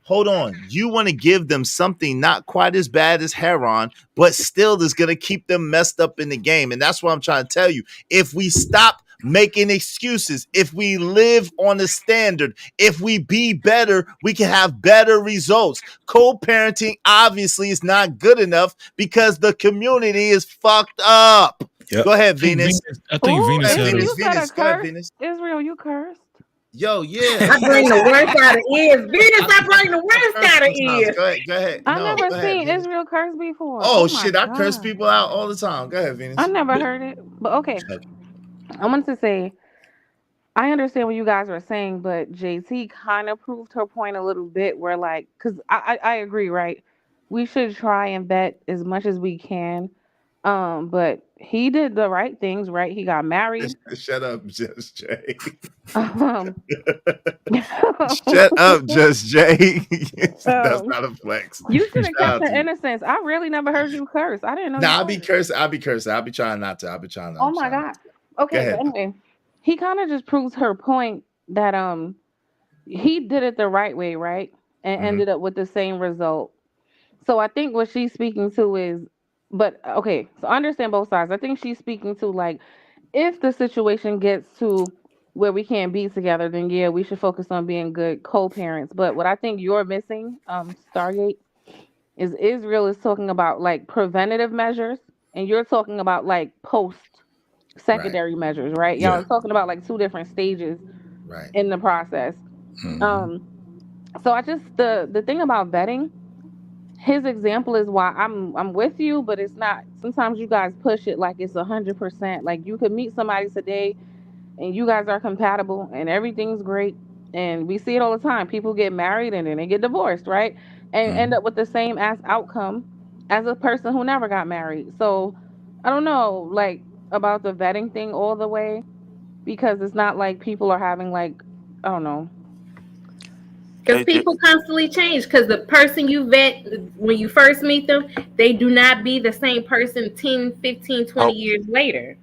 hold on. You want to give them something not quite as bad as heroin, but still is going to keep them messed up in the game. And that's what I'm trying to tell you. If we stop making excuses, if we live on the standard, if we be better, we can have better results. Co-parenting obviously is not good enough because the community is fucked up. Yep. Go ahead, Venus. I think Venus. Go ahead, Venus. Israel, you cursed. Yo, yeah. I bring the worst out of ears. Venus, I bring the worst out of ears. Go ahead. I've never seen Israel curse before. Oh shit, I curse people out all the time. Go ahead, Venus. I never heard it, but okay. I wanted to say, I understand what you guys are saying, but JT kind of proved her point a little bit where because I agree, right? We should try and vet as much as we can. But he did the right things, right? He got married. Shut up, Just Jay. Shut up, Just Jay. That's not a flex. You should have Shout out kept to the you. innocence. I really never heard you curse. I didn't know. Nah, you I'll be cursing. I'll be cursing. I'll be trying not to. I'll be trying to. Oh my God. Okay, ahead. but anyway, he kind of just proves her point that he did it the right way, right? And ended up with the same result. So I think what she's speaking to is, but okay, so I understand both sides. I think she's speaking to like, if the situation gets to where we can't be together, then yeah, we should focus on being good co-parents. But what I think you're missing, Stargate, is Israel is talking about like preventative measures, and you're talking about like post secondary measures, right? Y'all are talking about like two different stages in the process. So I just the thing about vetting, his example is why I'm with you, but it's not. Sometimes you guys push it like it's 100%. Like you could meet somebody today and you guys are compatible and everything's great, and we see it all the time. People get married and then they get divorced, right? And end up with the same outcome as a person who never got married. So I don't know like about the vetting thing all the way, because it's not like people are having like, I don't know. Because people constantly change. Because the person you vet when you first meet them, they do not be the same person 10, 15, 20 years later.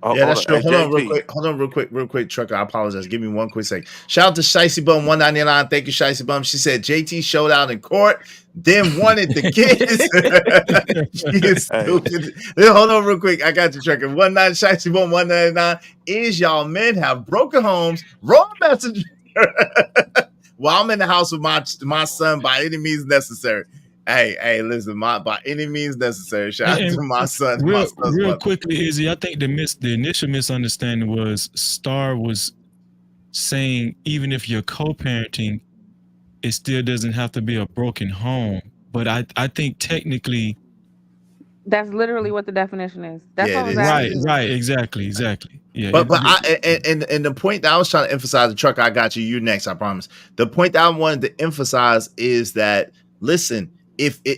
Yeah, that's true. Hold on real quick, Trucker. I apologize. Give me one quick second. Shout out to Shicey Bum 199. Thank you, Shicey Bum. She said JT showed out in court, then wanted the kids. She is stupid. Hold on real quick. I got you, Trucker. 19 Shicey Bum 199. Is y'all men have broken homes? Wrong messenger. Well, I'm in the house with my son by any means necessary. Hey, listen, by any means necessary. Shout out to my son. Real quickly, Izzy, I think the initial misunderstanding was Star was saying even if you're co-parenting, it still doesn't have to be a broken home. But I think technically that's literally what the definition is. That's all. Right, exactly. Yeah, but the point that I was trying to emphasize, the Trucker, I got you. You next, I promise. The point that I wanted to emphasize is that, listen,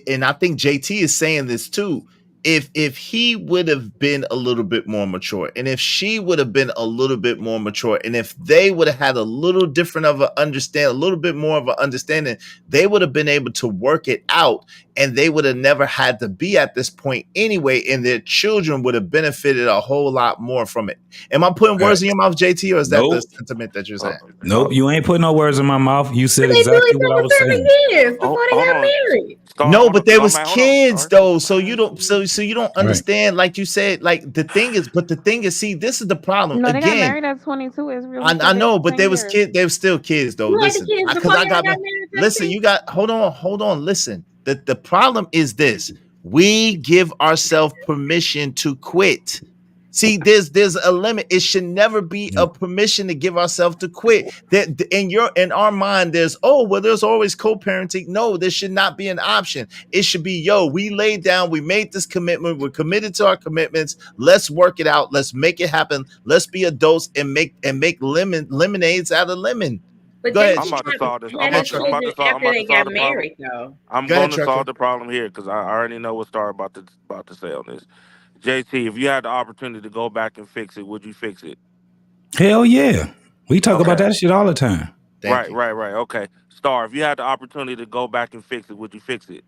and I think JT is saying this too. If he would have been a little bit more mature, and if she would have been a little bit more mature, and if they would have had a little different of a little bit more of an understanding, they would have been able to work it out, and they would have never had to be at this point anyway, and their children would have benefited a whole lot more from it. Am I putting words in your mouth, JT, or is that the sentiment that you're saying? Nope, you ain't putting no words in my mouth. You said exactly what I was saying. Years before they got married. No, but there was kids though, so you don't so you don't understand, like you said. Like the thing is, see, this is the problem. No, they got married at 22. Israel. I know, but there was kids. They were still kids though. Listen, because I got listen. You got hold on. Listen, the problem is this: we give ourselves permission to quit. See, there's a limit. It should never be a permission to give ourselves to quit. That in our mind, there's always co-parenting. No, this should not be an option. It should be, we laid down, we made this commitment, we're committed to our commitments. Let's work it out. Let's make it happen. Let's be adults and make lemonades out of lemon. But go ahead. I'm about to solve this. I'm about to solve the problem. I'm going to solve the problem here because I already know what Star about to say on this. JT, if you had the opportunity to go back and fix it, would you fix it? Hell yeah. We talk about that shit all the time. Right. Okay. Star, if you had the opportunity to go back and fix it, would you fix it?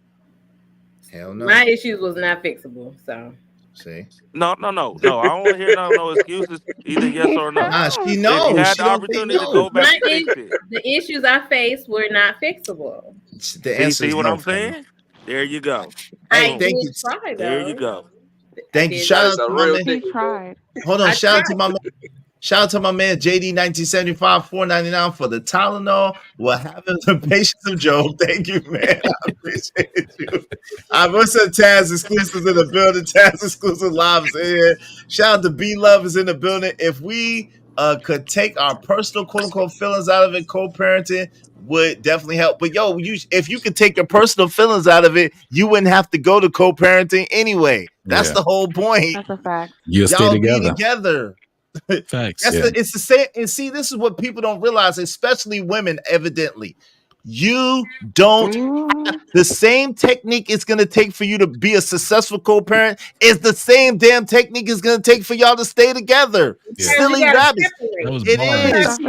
Hell no. My issues was not fixable, so. See? No. I don't want to hear no excuses. Either yes or no. Nah, she knows. If you had the opportunity to go back and fix it. The issues I faced were not fixable. See what I'm saying? There you go. I did try, though. There you go. Thank you. Shout out to my man. Tried. Hold on. Shout out to my man JD 1975 $4.99 for the Tylenol. We're having the patience of Job. Thank you, man. I appreciate you. I was at Taz exclusives in the building. Taz exclusive live is in here. Shout out to B Love is in the building. If we could take our personal quote unquote feelings out of it, co-parenting would definitely help. But if you could take your personal feelings out of it, you wouldn't have to go to co-parenting anyway. That's the whole point. That's a fact. You'll stay together. Be together. Facts. It's the same. And see, this is what people don't realize, especially women, evidently. You don't have the same technique it's going to take for you to be a successful co-parent is the same damn technique it's going to take for y'all to stay together. Yeah. Silly rabbits. It is.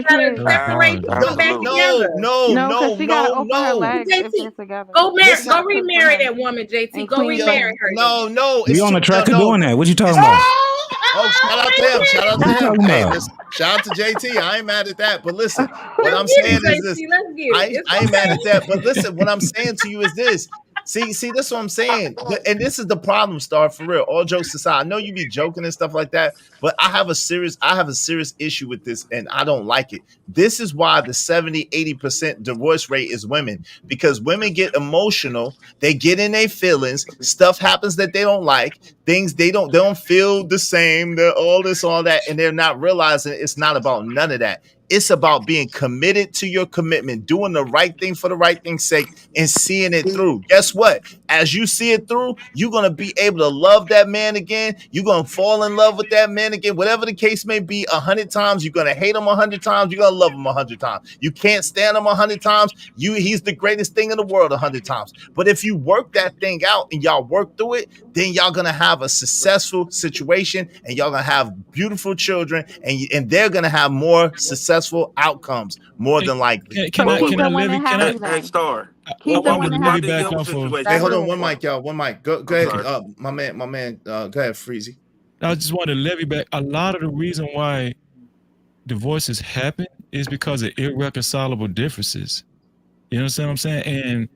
No, she gotta open her legs if they're together. Go remarry that woman, JT. Go remarry her. No. We on the track of doing that. What you talking about? Oh, shout out to him. Shout out to What you him. talking Hey, about? listen, shout out to JT. I ain't mad at that. But listen, what I'm saying is this. I ain't mad at that. But listen, what I'm saying to you is this. See, this is what I'm saying. And this is the problem, Star, for real. All jokes aside, I know you be joking and stuff like that, but I have a serious issue with this, and I don't like it. This is why the 70-80% divorce rate is women, because women get emotional, they get in their feelings, stuff happens that they don't like, things they don't feel the same, all that, and they're not realizing it's not about none of that. It's about being committed to your commitment, doing the right thing for the right thing's sake, and seeing it through. Guess what? As you see it through, you're going to be able to love that man again. You're going to fall in love with that man again. Whatever the case may be, 100 times. You're going to hate him 100 times. You're going to love him 100 times. You can't stand him 100 times. He's the greatest thing in the world 100 times. But if you work that thing out and y'all work through it, then y'all going to have a successful situation, and y'all going to have beautiful children, and they're going to have more successful outcomes more than likely. Can I Hey, Star? Keep the women happy. Hey, hold on, one mic, y'all. One mic. Go ahead. My man. Go ahead, Freezy. I just want to levy back. A lot of the reason why divorces happen is because of irreconcilable differences. You understand what I'm saying? And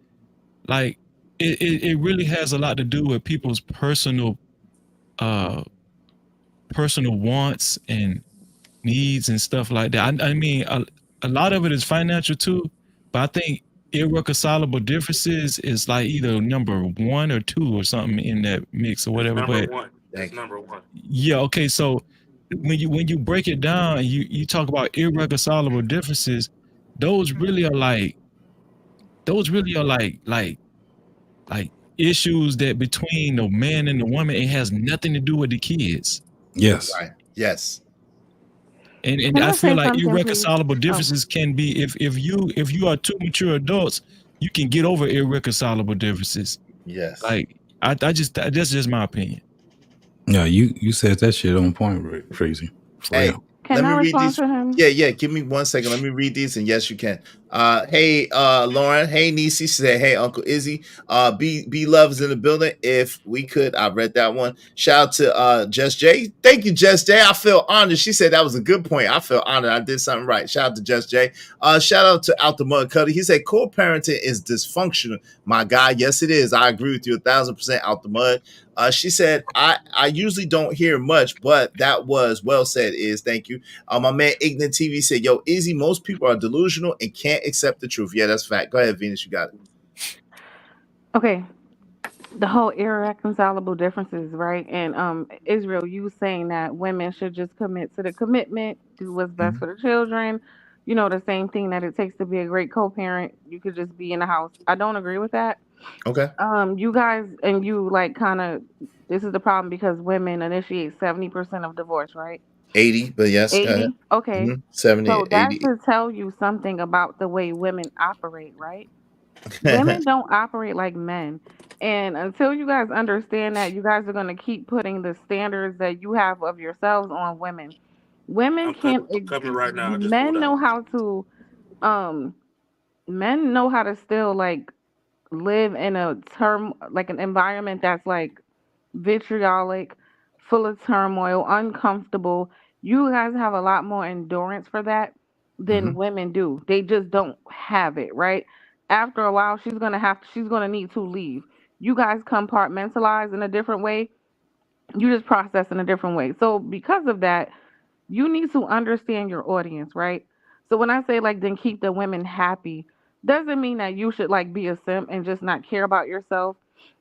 like, it really has a lot to do with people's personal wants and needs and stuff like that. I mean, a lot of it is financial too, but I think irreconcilable differences is like either number 1 or 2 or something in that mix or whatever. That's number one. Yeah, okay. So when you break it down and you talk about irreconcilable differences, those really are like issues that between the man and the woman, it has nothing to do with the kids. Yes. Right. Yes. And I feel like irreconcilable differences can be if you are two mature adults, you can get over irreconcilable differences. Yes. Like that's just my opinion. No, you said that shit on point, Crazy. Hey, Can I respond to him? Yeah. Give me 1 second. Let me read these, and yes, you can. Hey, Lauren. Hey, Nisi. She said, hey, Uncle Izzy. B Love is in the building. If we could, I read that one. Shout out to Just J. Thank you, Just J. I feel honored. She said that was a good point. I feel honored. I did something right. Shout out to Just J. Shout out to Out the Mud Cuddy. He said co-parenting is dysfunctional. My guy, yes, it is. I agree with you 1,000%. Out the Mud. She said, I usually don't hear much, but that was well said. Thank you. My man Ignorant TV said, yo, Izzy, most people are delusional and can't accept the truth. Yeah, that's a fact. Go ahead, Venus, you got it. Okay. The whole irreconcilable differences, right? And Israel, you saying that women should just commit to the commitment, do what's best for the children. You know, the same thing that it takes to be a great co-parent. You could just be in the house. I don't agree with that. Okay. You guys, and you like kind of, this is the problem because women initiate 70% of divorce, right? 80, but yes. 80? Okay. 70, so that 80. should tell you something about the way women operate, right? Women don't operate like men. And until you guys understand that, you guys are going to keep putting the standards that you have of yourselves on women. Women can't. I'm coming right now. Men know how to. Men know how to still like live in an environment that's like vitriolic, full of turmoil, uncomfortable. You guys have a lot more endurance for that than women do. They just don't have it, right? After a while, she's gonna need to leave. You guys compartmentalize in a different way. You just process in a different way. So because of that, you need to understand your audience, right? So when I say like then keep the women happy, doesn't mean that you should like be a simp and just not care about yourself.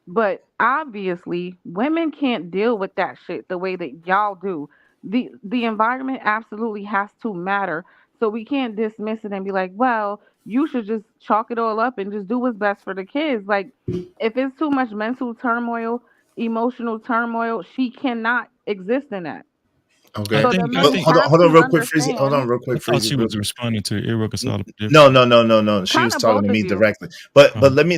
But obviously, women can't deal with that shit the way that y'all do. The environment absolutely has to matter. So we can't dismiss it and be like, well, you should just chalk it all up and just do what's best for the kids. Like, if it's too much mental turmoil, emotional turmoil, she cannot exist in that. Okay. So the men Hold have on, to real quick, Freezy. Hold on, understand. real I quick, thought she Freezy. was responding to irreconcilable difference. No. She Kind was of talking to both me of you. directly. But let me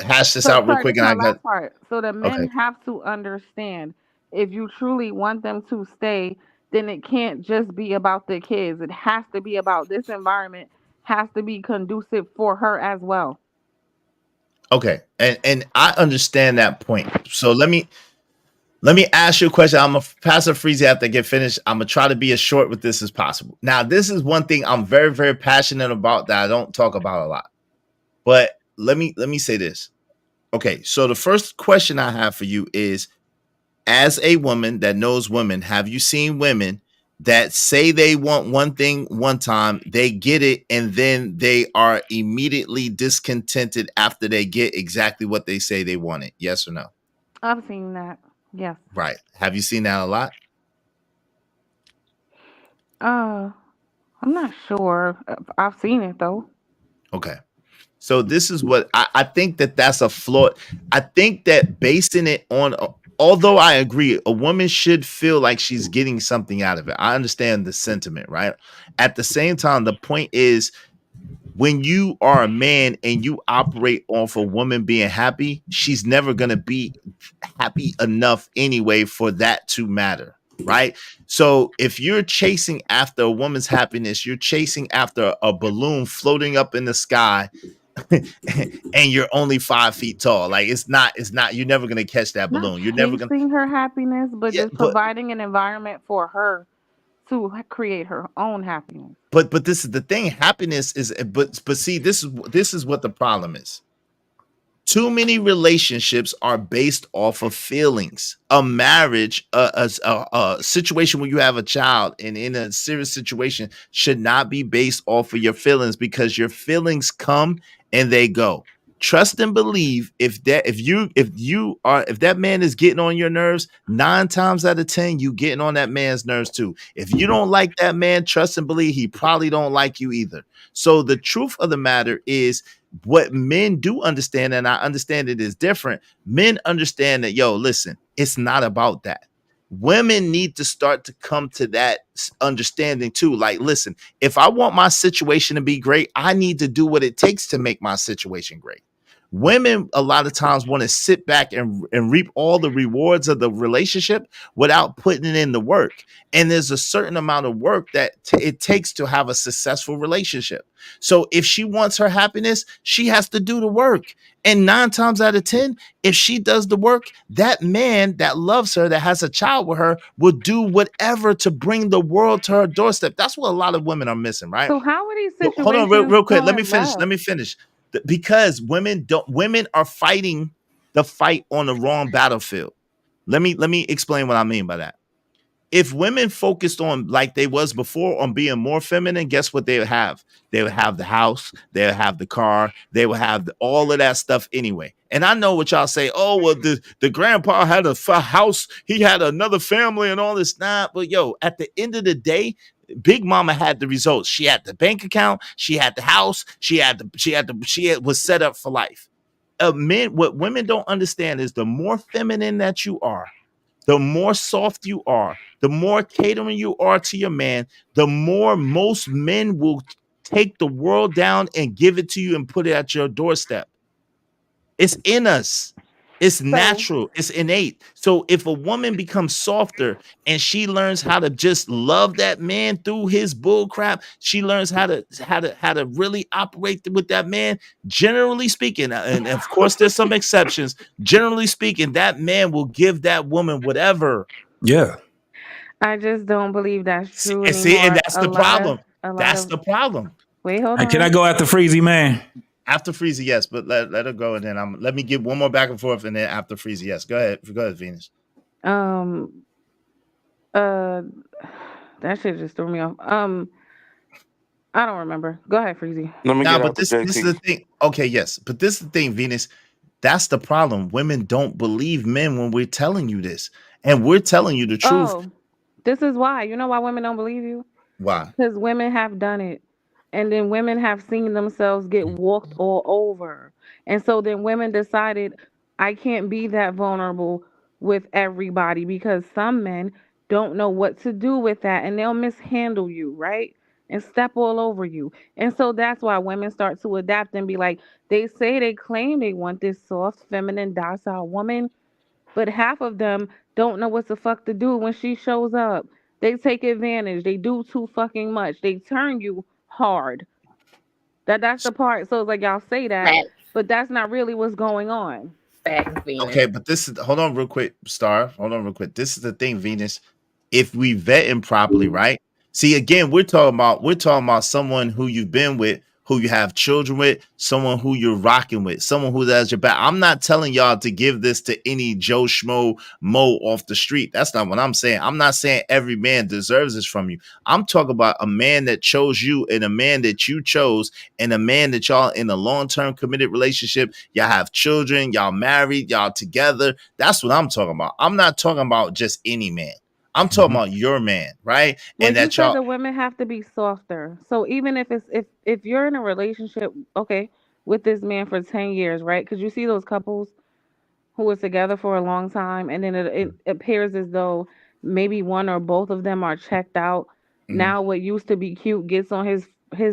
hash this So out real sorry, quick, this is and my I got last part. So the men okay. have to understand, if you truly want them to stay, then it can't just be about the kids. It has to be about this environment, has to be conducive for her as well. Okay, and I understand that point. So let me ask you a question. I'm gonna pass it Freezy after I get finished. I'm gonna try to be as short with this as possible. Now, this is one thing I'm very, very passionate about that I don't talk about a lot. But let me say this. Okay, so the first question I have for you is, as a woman that knows women, have you seen women that say they want one thing one time, they get it, and then they are immediately discontented after they get exactly what they say they wanted? Yes or no? I've seen that. Yes. Right. Have you seen that a lot? I'm not sure. I've seen it though. Okay. So this is what I think that's a flaw. I think that basing it on, although I agree, a woman should feel like she's getting something out of it. I understand the sentiment, right? At the same time, the point is, when you are a man and you operate off a woman being happy, she's never going to be happy enough anyway for that to matter, right? So if you're chasing after a woman's happiness, you're chasing after a balloon floating up in the sky and you're only 5 feet tall. Like it's not, you're never going to catch that Not balloon. You're never going to, chasing her happiness, but yeah, just providing an environment for her to create her own happiness. but this is the thing. Happiness is, but see, this is what the problem is. Too many relationships are based off of feelings. A marriage, a situation where you have a child, and in a serious situation, should not be based off of your feelings, because your feelings come and they go. Trust and believe, if that man is getting on your nerves, 9 times out of 10, you getting on that man's nerves too. If you don't like that man, trust and believe he probably don't like you either. So the truth of the matter is, what men do understand, and I understand it is different. Men understand that, yo, listen, it's not about that. Women need to start to come to that understanding too. Like, listen, if I want my situation to be great, I need to do what it takes to make my situation great. Women a lot of times want to sit back and reap all the rewards of the relationship without putting in the work. And there's a certain amount of work that it takes to have a successful relationship. So if she wants her happiness, she has to do the work. And 9 times out of 10, if she does the work, that man that loves her, that has a child with her, will do whatever to bring the world to her doorstep. That's what a lot of women are missing, right? So how are these situations? Hold on, real quick. Let me finish. left? Let me finish. Because women are fighting the fight on the wrong battlefield. Let me explain what I mean by that. If women focused on, like they was before, on being more feminine, guess what they would have? They would have the house, they would have the car, they would have all of that stuff anyway. And I know what y'all say, oh, well, the grandpa had a house, he had another family and all this. Nah, but yo, at the end of the day, Big Mama had the results. She had the bank account, she had the house, she was set up for life. What women don't understand is, the more feminine that you are, the more soft you are, the more catering you are to your man, the more most men will take the world down and give it to you and put it at your doorstep. It's in us. It's natural. It's innate. So if a woman becomes softer and she learns how to just love that man through his bull crap, she learns how to really operate with that man. Generally speaking, and of course there's some exceptions. Generally speaking, that man will give that woman whatever. Yeah. I just don't believe that's true anymore. See, and that's the problem. That's the problem. Wait, hold Hey, on. can I go after Freezy, man? After Freezy, yes, but let her go, and then let me give one more back and forth, and then after Freezy, yes. Go ahead, Venus. That shit just threw me off. I don't remember. Go ahead, Freezy. But this is the thing. Okay, yes, but this is the thing, Venus. That's the problem. Women don't believe men when we're telling you this, and we're telling you the truth. Oh, this is why. You know why women don't believe you? Why? Because women have done it. And then women have seen themselves get walked all over. And so then women decided, I can't be that vulnerable with everybody, because some men don't know what to do with that, and they'll mishandle you, right? And step all over you. And so that's why women start to adapt and be like, they say they claim they want this soft, feminine, docile woman, but half of them don't know what the fuck to do when she shows up. They take advantage. They do too fucking much. They turn you hard. That's the part. So it's like y'all say that, Facts. but that's not really what's going on. Facts, Venus. Okay, but this is hold on real quick, Star. Hold on real quick. This is the thing, Venus. If we vet him properly, right? See, again, we're talking about someone who you've been with, who you have children with, someone who you're rocking with, someone who does your back. I'm not telling y'all to give this to any Joe Schmo Mo off the street. That's not what I'm saying. I'm not saying every man deserves this from you. I'm talking about a man that chose you and a man that you chose and a man that y'all in a long-term committed relationship. Y'all have children, y'all married, y'all together. That's what I'm talking about. I'm not talking about just any man. I'm talking about your man, right? Well, And you that said y'all the women have to be softer. So even if it's if you're in a relationship, okay, with this man for 10 years, right? Because you see those couples who are together for a long time, and then it appears as though maybe one or both of them are checked out. Now what used to be cute gets on his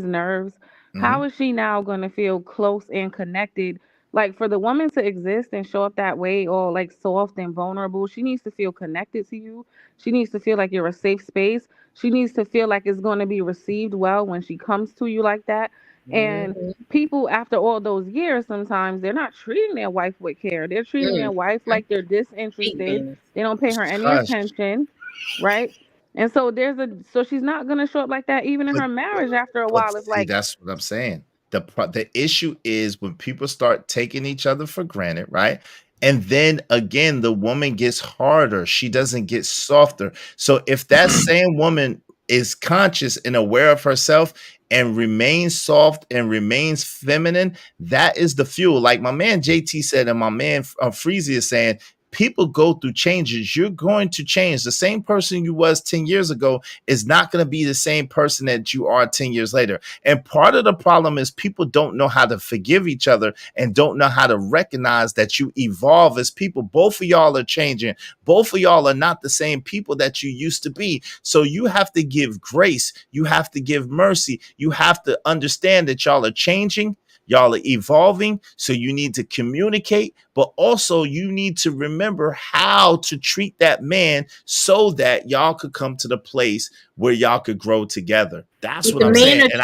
nerves. How is she now going to feel close and connected? Like, for the woman to exist and show up that way, or like soft and vulnerable, she needs to feel connected to you. She needs to feel like you're a safe space. She needs to feel like it's going to be received well when she comes to you like that. And people, after all those years, sometimes they're not treating their wife with care. They're treating their wife like they're disinterested. They don't pay her any Hush. attention, right? And so so she's not gonna show up like that even in her marriage after a But while. It's see, like, that's what I'm saying. The issue is when people start taking each other for granted, right? And then again, the woman gets harder. She doesn't get softer. So if that same woman is conscious and aware of herself and remains soft and remains feminine, that is the fuel. Like my man JT said, and my man Freezy is saying, people go through changes. You're going to change. The same person you was 10 years ago is not going to be the same person that you are 10 years later. And part of the problem is people don't know how to forgive each other and don't know how to recognize that you evolve as people. Both of y'all are changing. Both of y'all are not the same people that you used to be. So you have to give grace. You have to give mercy. You have to understand that y'all are changing. Y'all are evolving, so you need to communicate, but also you need to remember how to treat that man so that y'all could come to the place where y'all could grow together. That's what I'm saying. And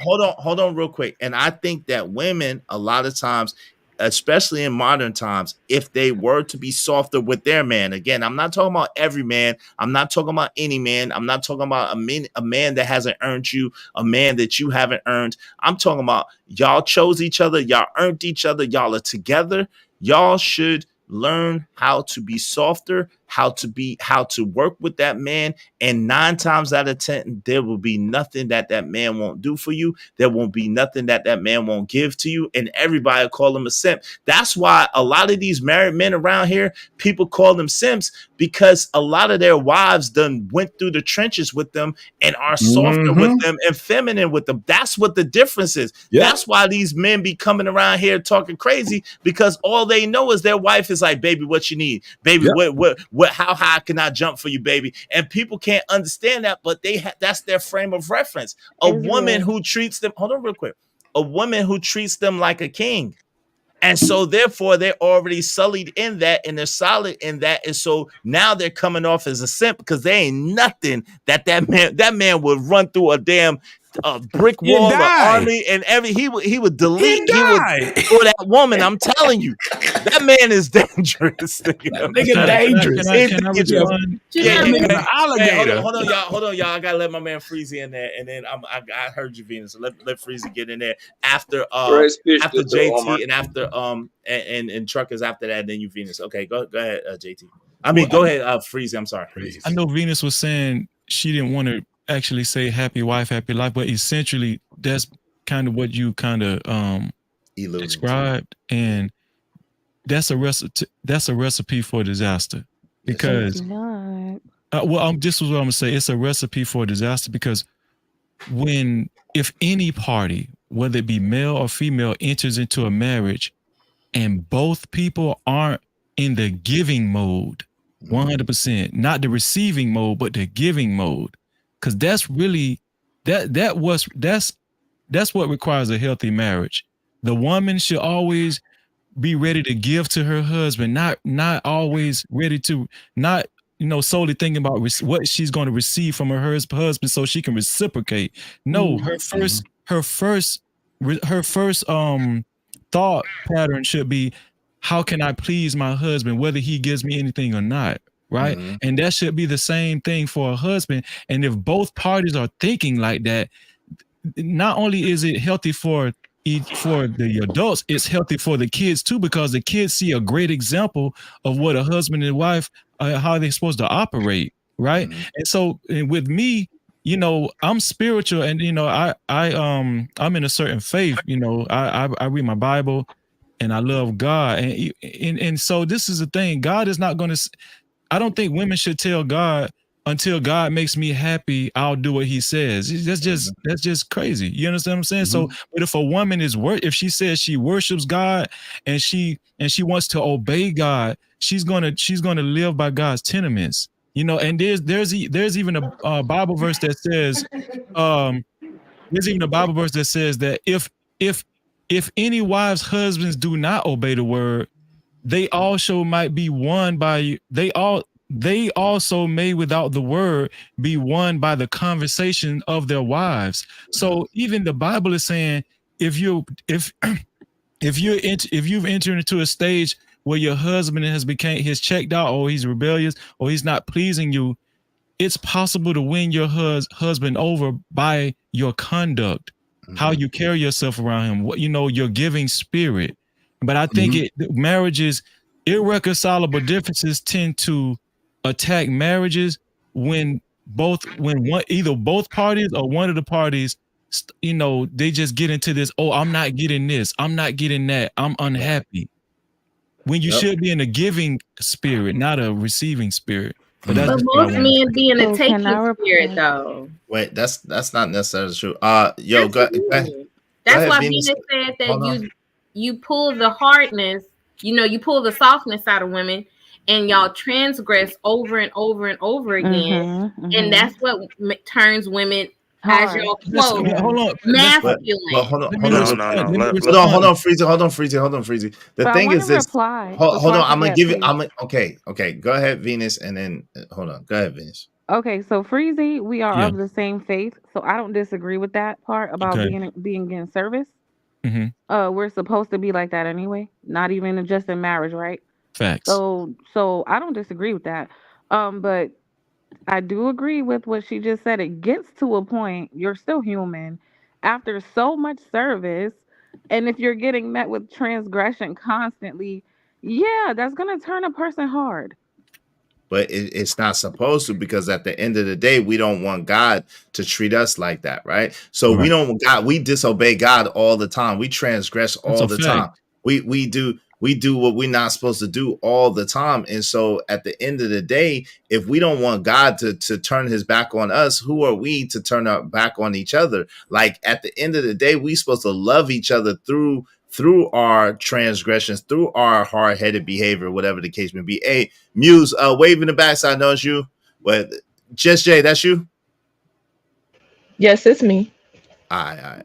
hold on real quick. And I think that women, a lot of times, especially in modern times, if they were to be softer with their man, again, I'm not talking about every man. I'm not talking about any man. I'm not talking about a man that hasn't earned you, a man that you haven't earned. I'm talking about y'all chose each other. Y'all earned each other. Y'all are together. Y'all should learn how to be softer, how to work with that man. And 9 times out of 10, there will be nothing that man won't do for you. There won't be nothing that man won't give to you. And everybody will call him a simp. That's why a lot of these married men around here, people call them simps, because a lot of their wives done went through the trenches with them and are softer with them and feminine with them. That's what the difference is. That's why these men be coming around here talking crazy, because all they know is their wife is like, baby, what you need? Baby, what how high can I jump for you, baby? And people can't understand that, but that's their frame of reference. A woman who treats them, hold on real quick, a woman who treats them like a king. And so therefore they're already sullied in that, and they're solid in that. And so now they're coming off as a simp, because there ain't nothing that man would run through a damn brick wall of army and he would delete for that woman. I'm telling you, that man is dangerous. Nigga dangerous. Alligator. Hold on, y'all. I gotta let my man Freezy in there, and then I heard you, Venus. So let Freezy get in there after JT and after and Truckers after that. And then you, Venus. Okay, go ahead, JT. Go ahead, Freezy. I'm sorry. I know Venus was saying she didn't want to actually say happy wife, happy life, but essentially that's kind of what you kind of described, and that's a recipe for disaster. Because this was what I'm gonna say. It's a recipe for disaster, because if any party, whether it be male or female, enters into a marriage and both people aren't in the giving mode, 100%. Not the receiving mode, but the giving mode. Because that's really that's what requires a healthy marriage. The woman should always be ready to give to her husband, not always ready to, not solely thinking about what she's going to receive from her husband so she can reciprocate. No, her first thought pattern should be, how can I please my husband, whether he gives me anything or not, right? And that should be the same thing for a husband. And if both parties are thinking like that, not only is it healthy for the adults, it's healthy for the kids too, because the kids see a great example of what a husband and wife, how they're supposed to operate, right? And so with me, I'm spiritual, and I'm in a certain faith. I read my Bible, and I love God, and so this is the thing. God is not going to. I don't think women should tell God, until God makes me happy, I'll do what He says. That's just crazy. You understand what I'm saying? So, but if a woman if she says she worships God and she wants to obey God, she's gonna live by God's tenements. And there's even a Bible verse that says, that if any wives' husbands do not obey the word, they also might be won by they also may without the word be won by the conversation of their wives. So even the Bible is saying, if you've entered into a stage where your husband has checked out, or he's rebellious, or he's not pleasing you, it's possible to win your husband over by your conduct, how you carry yourself around him, your giving spirit. But I think marriages, irreconcilable differences tend to attack marriages when either both parties or one of the parties, they just get into this, I'm not getting this, I'm not getting that, I'm unhappy. When you should be in a giving spirit, not a receiving spirit. But most men be in a taking spirit, though. Wait, that's not necessarily true. Go ahead. That's why Venus said that you pull the hardness, you pull the softness out of women, and y'all transgress over and over and over again. And that's what turns women, as y'all quote, masculine. Hold on, Freezy. The thing is this. Hold on, I'm gonna give it. Okay. Go ahead, Venus, and then hold on. Go ahead, Venus. Okay, so Freezy, we are of the same faith, so I don't disagree with that part about being in service. We're supposed to be like that anyway, not even just in marriage, right? Facts. So I don't disagree with that. But I do agree with what she just said. It gets to a point, you're still human after so much service, and if you're getting met with transgression constantly, that's gonna turn a person hard. But it's not supposed to, because at the end of the day, we don't want God to treat us like that, right? So we don't want God. We disobey God all the time. We transgress all the time. We do what we're not supposed to do all the time. And so at the end of the day, if we don't want God to turn his back on us, who are we to turn our back on each other? Like, at the end of the day, we're supposed to love each other through our transgressions, through our hard-headed behavior, whatever the case may be. Hey, Muse, wave in the backside, know it's you. But Just Jay, that's you? Yes, it's me. All right.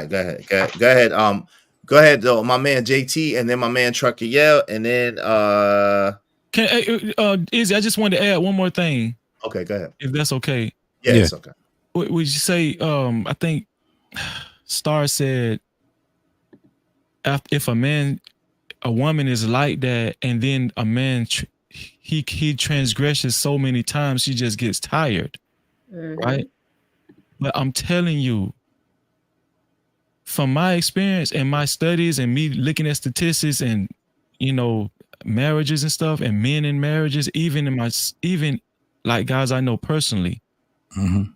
Go ahead. Go ahead, though. My man JT, and then my man Trucker Yell, and then Izzy, I just wanted to add one more thing. Okay, go ahead. If that's okay. Yeah, it's okay. Would you say I think Star said, if a woman is like that, and then a man he transgresses so many times, she just gets tired, right? But I'm telling you, from my experience and my studies and me looking at statistics and marriages and stuff, and men in marriages, even like guys I know personally,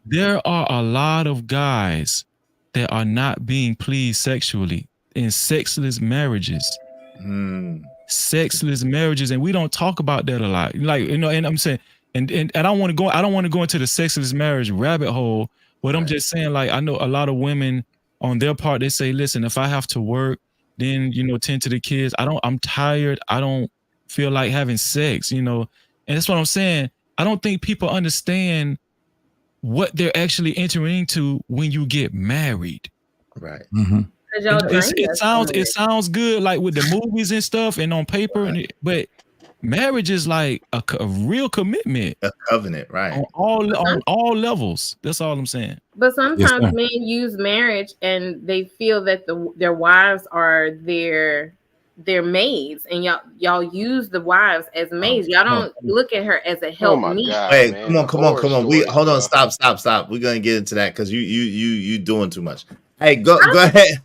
there are a lot of guys that are not being pleased sexually in sexless marriages. Sexless marriages, and we don't talk about that a lot. Like, and I'm saying, and I don't want to go into the sexless marriage rabbit hole, but I'm just saying, like, I know a lot of women on their part, they say, listen, if I have to work, then tend to the kids, I'm tired, I don't feel like having sex, And that's what I'm saying. I don't think people understand what they're actually entering into when you get married. Right. Mm-hmm. It sounds good like with the movies and stuff and on paper, but marriage is like a real commitment, a covenant, right? On all levels. That's all I'm saying. But sometimes men use marriage and they feel that their wives are their maids, and y'all use the wives as maids. Y'all don't look at her as a help me. Wait, come on. We hold on, stop. We're gonna get into that because you doing too much. Hey, go ahead.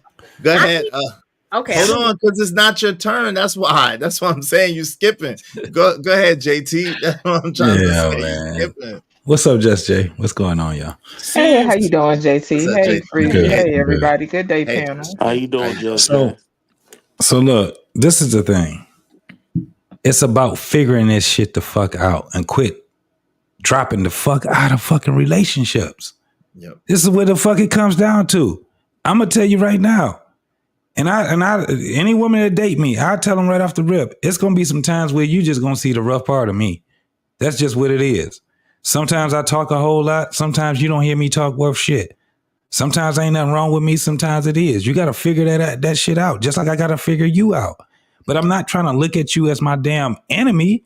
Okay. Hold on, because it's not your turn. That's why. That's what I'm saying. You skipping. Go ahead, JT. That's what I'm trying to say. Man. Skipping. What's up, Just Jay? What's going on, y'all? Hey, how you doing, JT? Hey, Free. Good. Hey, everybody. Good day, panel. How you doing, Just? So look, this is the thing. It's about figuring this shit the fuck out and quit dropping the fuck out of fucking relationships. Yep. This is where the fuck it comes down to. I'm gonna tell you right now. And I any woman that date me, I tell them right off the rip, it's gonna be some times where you just gonna see the rough part of me. That's just what it is. Sometimes I talk a whole lot. Sometimes you don't hear me talk worth shit. Sometimes ain't nothing wrong with me. Sometimes it is. You gotta figure that shit out. Just like I gotta figure you out. But I'm not trying to look at you as my damn enemy.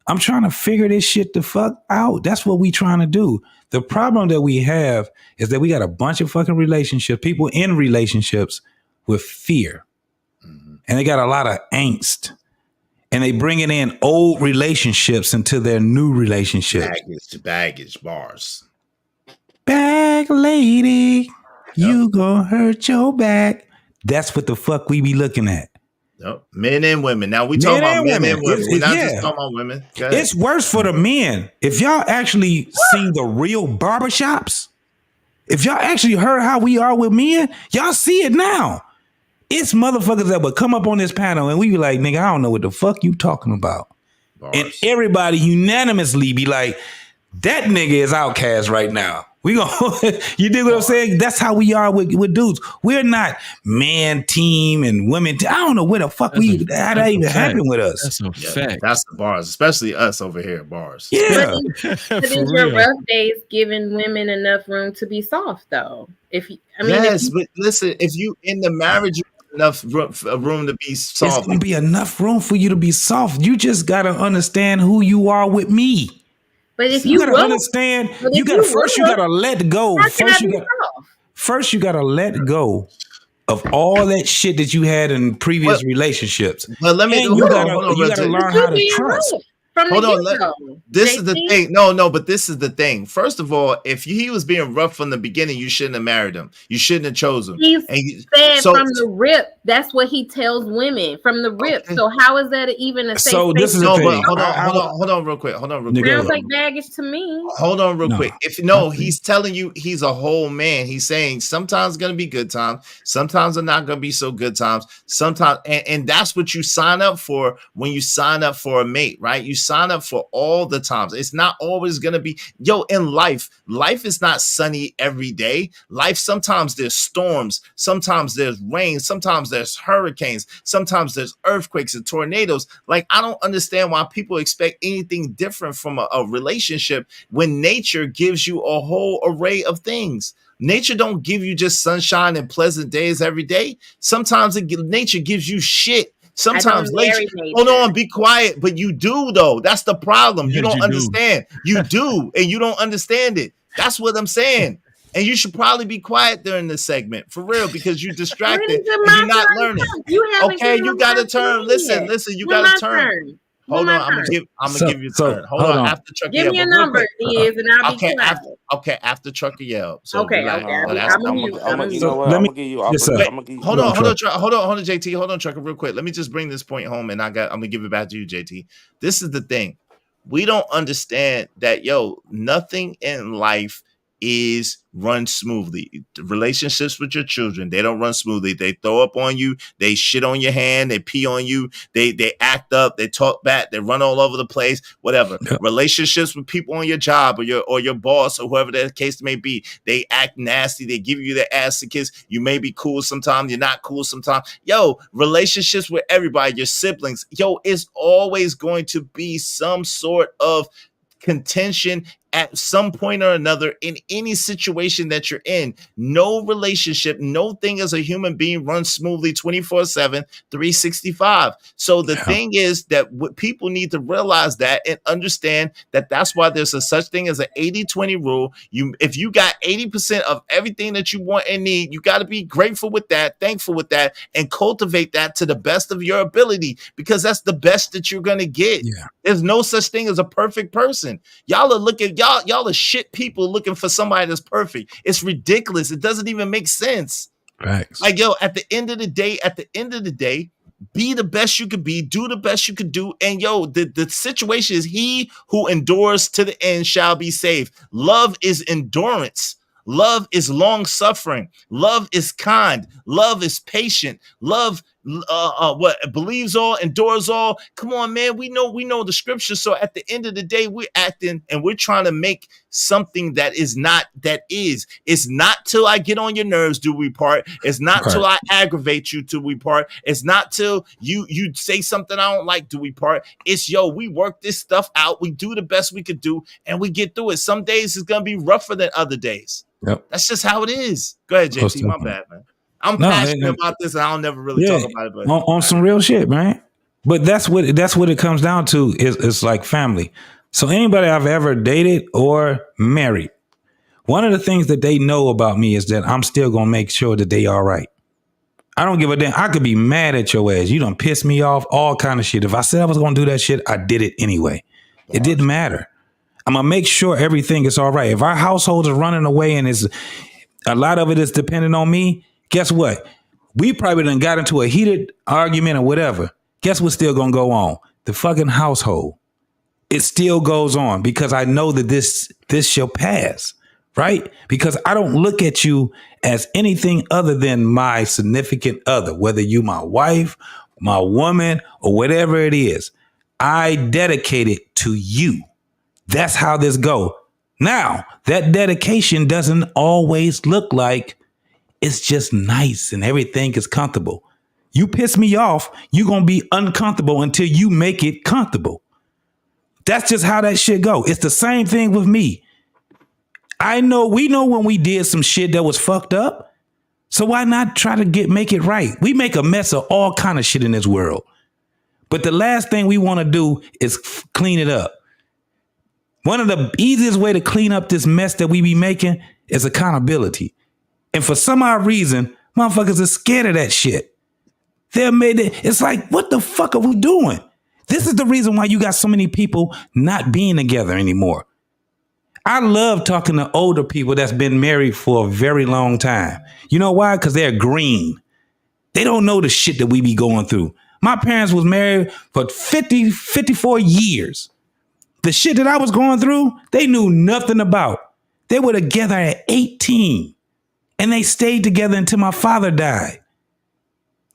I'm trying to figure this shit the fuck out. That's what we trying to do. The problem that we have is that we got a bunch of fucking relationships, people in relationships with fear. And they got a lot of angst. And they bringing in old relationships into their new relationships. Baggage bars. Bag lady, you gonna hurt your back. That's what the fuck we be looking at. Yep. Men and women. Now we talking about men and women. We're not just talking about women. It's worse for the men. If y'all actually see the real barbershops, if y'all actually heard how we are with men, y'all see it now. It's motherfuckers that would come up on this panel and we be like, nigga, I don't know what the fuck you talking about. Bars. And everybody unanimously be like, that nigga is outcast right now. We gonna, you dig what I'm saying? That's how we are with dudes. We're not man team and women team. I don't know where the fuck how that even happened with us. That's a fact. That's the bars, especially us over here at bars. Yeah. But in your rough days, giving women enough room to be soft, though. But listen, if you in the marriage, you have enough room to be soft. It's gonna be enough room for you to be soft. You just gotta understand who you are with me. But if you gotta understand, you gotta let go. First, you gotta let go of all that shit that you had in previous relationships. But let me you gotta learn how to trust. Hold on. This is the thing. No, but this is the thing. First of all, if he was being rough from the beginning, you shouldn't have married him. You shouldn't have chosen him. He said from the rip. That's what he tells women from the rip. Okay. So how is that even a safe space? This is hold on, real quick. Sounds like baggage to me. Hold on, real quick. He's telling you he's a whole man. He's saying sometimes gonna be good times, sometimes are not gonna be so good times. Sometimes, and that's what you sign up for when you sign up for a mate, right? You sign up for all the times. It's not always gonna be in life is not sunny every day. Life, sometimes there's storms, sometimes there's rain, sometimes there's hurricanes, sometimes there's earthquakes and tornadoes. Like, I don't understand why people expect anything different from a relationship when nature gives you a whole array of things. Nature don't give you just sunshine and pleasant days every day. Sometimes nature gives you shit. Sometimes nature. Hold on, be quiet. But you do, though. That's the problem. You don't understand. You do, and you don't understand it. That's what I'm saying. And you should probably be quiet during this segment, for real, because you're distracted and you're not learning. You got to turn. Listen, you got to turn. Hold on, I'm gonna give you a turn. Hold on. After Trucker give me a number, and I'll be quiet. After Trucker yell. So I'm gonna give you. Hold on, JT. Hold on, Trucker, real quick. Let me just bring this point home, and I'm gonna give it back to you, JT. This is the thing. We don't understand that, nothing in life is run smoothly. The relationships with your children, they don't run smoothly. They throw up on you, they shit on your hand, they pee on you, they act up, they talk back, they run all over the place, whatever. Yep. Relationships with people on your job or your boss or whoever that case may be, they act nasty, they give you their ass to kiss. You may be cool sometimes, you're not cool sometimes. Yo, relationships with everybody, your siblings, yo, it's always going to be some sort of contention at some point or another in any situation that you're in. No relationship, no thing as a human being runs smoothly 24/7, 365. So the thing is that what people need to realize that and understand that that's why there's a such thing as an 80-20 rule. If you got 80% of everything that you want and need, you got to be grateful with that, thankful with that, and cultivate that to the best of your ability, because that's the best that you're going to get. Yeah. There's no such thing as a perfect person. Y'all are looking, y'all are shit people looking for somebody that's perfect. It's ridiculous. It doesn't even make sense. Right. Like, yo, at the end of the day, be the best you could be, do the best you could do. And yo, the situation is he who endures to the end shall be saved. Love is endurance. Love is long suffering. Love is kind. Love is patient. Love believes all, endures all. Come on, man. We know the scripture. So at the end of the day, we're acting and we're trying to make something that is not that is. It's not till I get on your nerves do we part. It's not till I aggravate you till we part. It's not till you say something I don't like do we part. It's we work this stuff out. We do the best we could do and we get through it. Some days it's gonna be rougher than other days. Yep. That's just how it is. Go ahead, JT. My bad, man. I'm passionate about this, and I'll never really talk about it. But on some real shit, man. But that's what it comes down to. It's like family. So anybody I've ever dated or married, one of the things that they know about me is that I'm still gonna make sure that they all right. I don't give a damn. I could be mad at your ass. You done piss me off, all kind of shit. If I said I was gonna do that shit, I did it anyway. It didn't matter. I'm gonna make sure everything is all right. If our household is running away and a lot of it is dependent on me, guess what? We probably done got into a heated argument or whatever. Guess what's still gonna go on? The fucking household. It still goes on because I know that this shall pass, right? Because I don't look at you as anything other than my significant other, whether you my wife, my woman, or whatever it is. I dedicate it to you. That's how this go. Now, that dedication doesn't always look like it's just nice and everything is comfortable. You piss me off, you're going to be uncomfortable until you make it comfortable. That's just how that shit go. It's the same thing with me. We know when we did some shit that was fucked up. So why not try to make it right? We make a mess of all kind of shit in this world. But the last thing we want to do is clean it up. One of the easiest way to clean up this mess that we be making is accountability. And for some odd reason, motherfuckers are scared of that shit. It's like, what the fuck are we doing? This is the reason why you got so many people not being together anymore. I love talking to older people that's been married for a very long time. You know why? Because they're green. They don't know the shit that we be going through. My parents was married for 54 years. The shit that I was going through, they knew nothing about. They were together at 18 and they stayed together until my father died.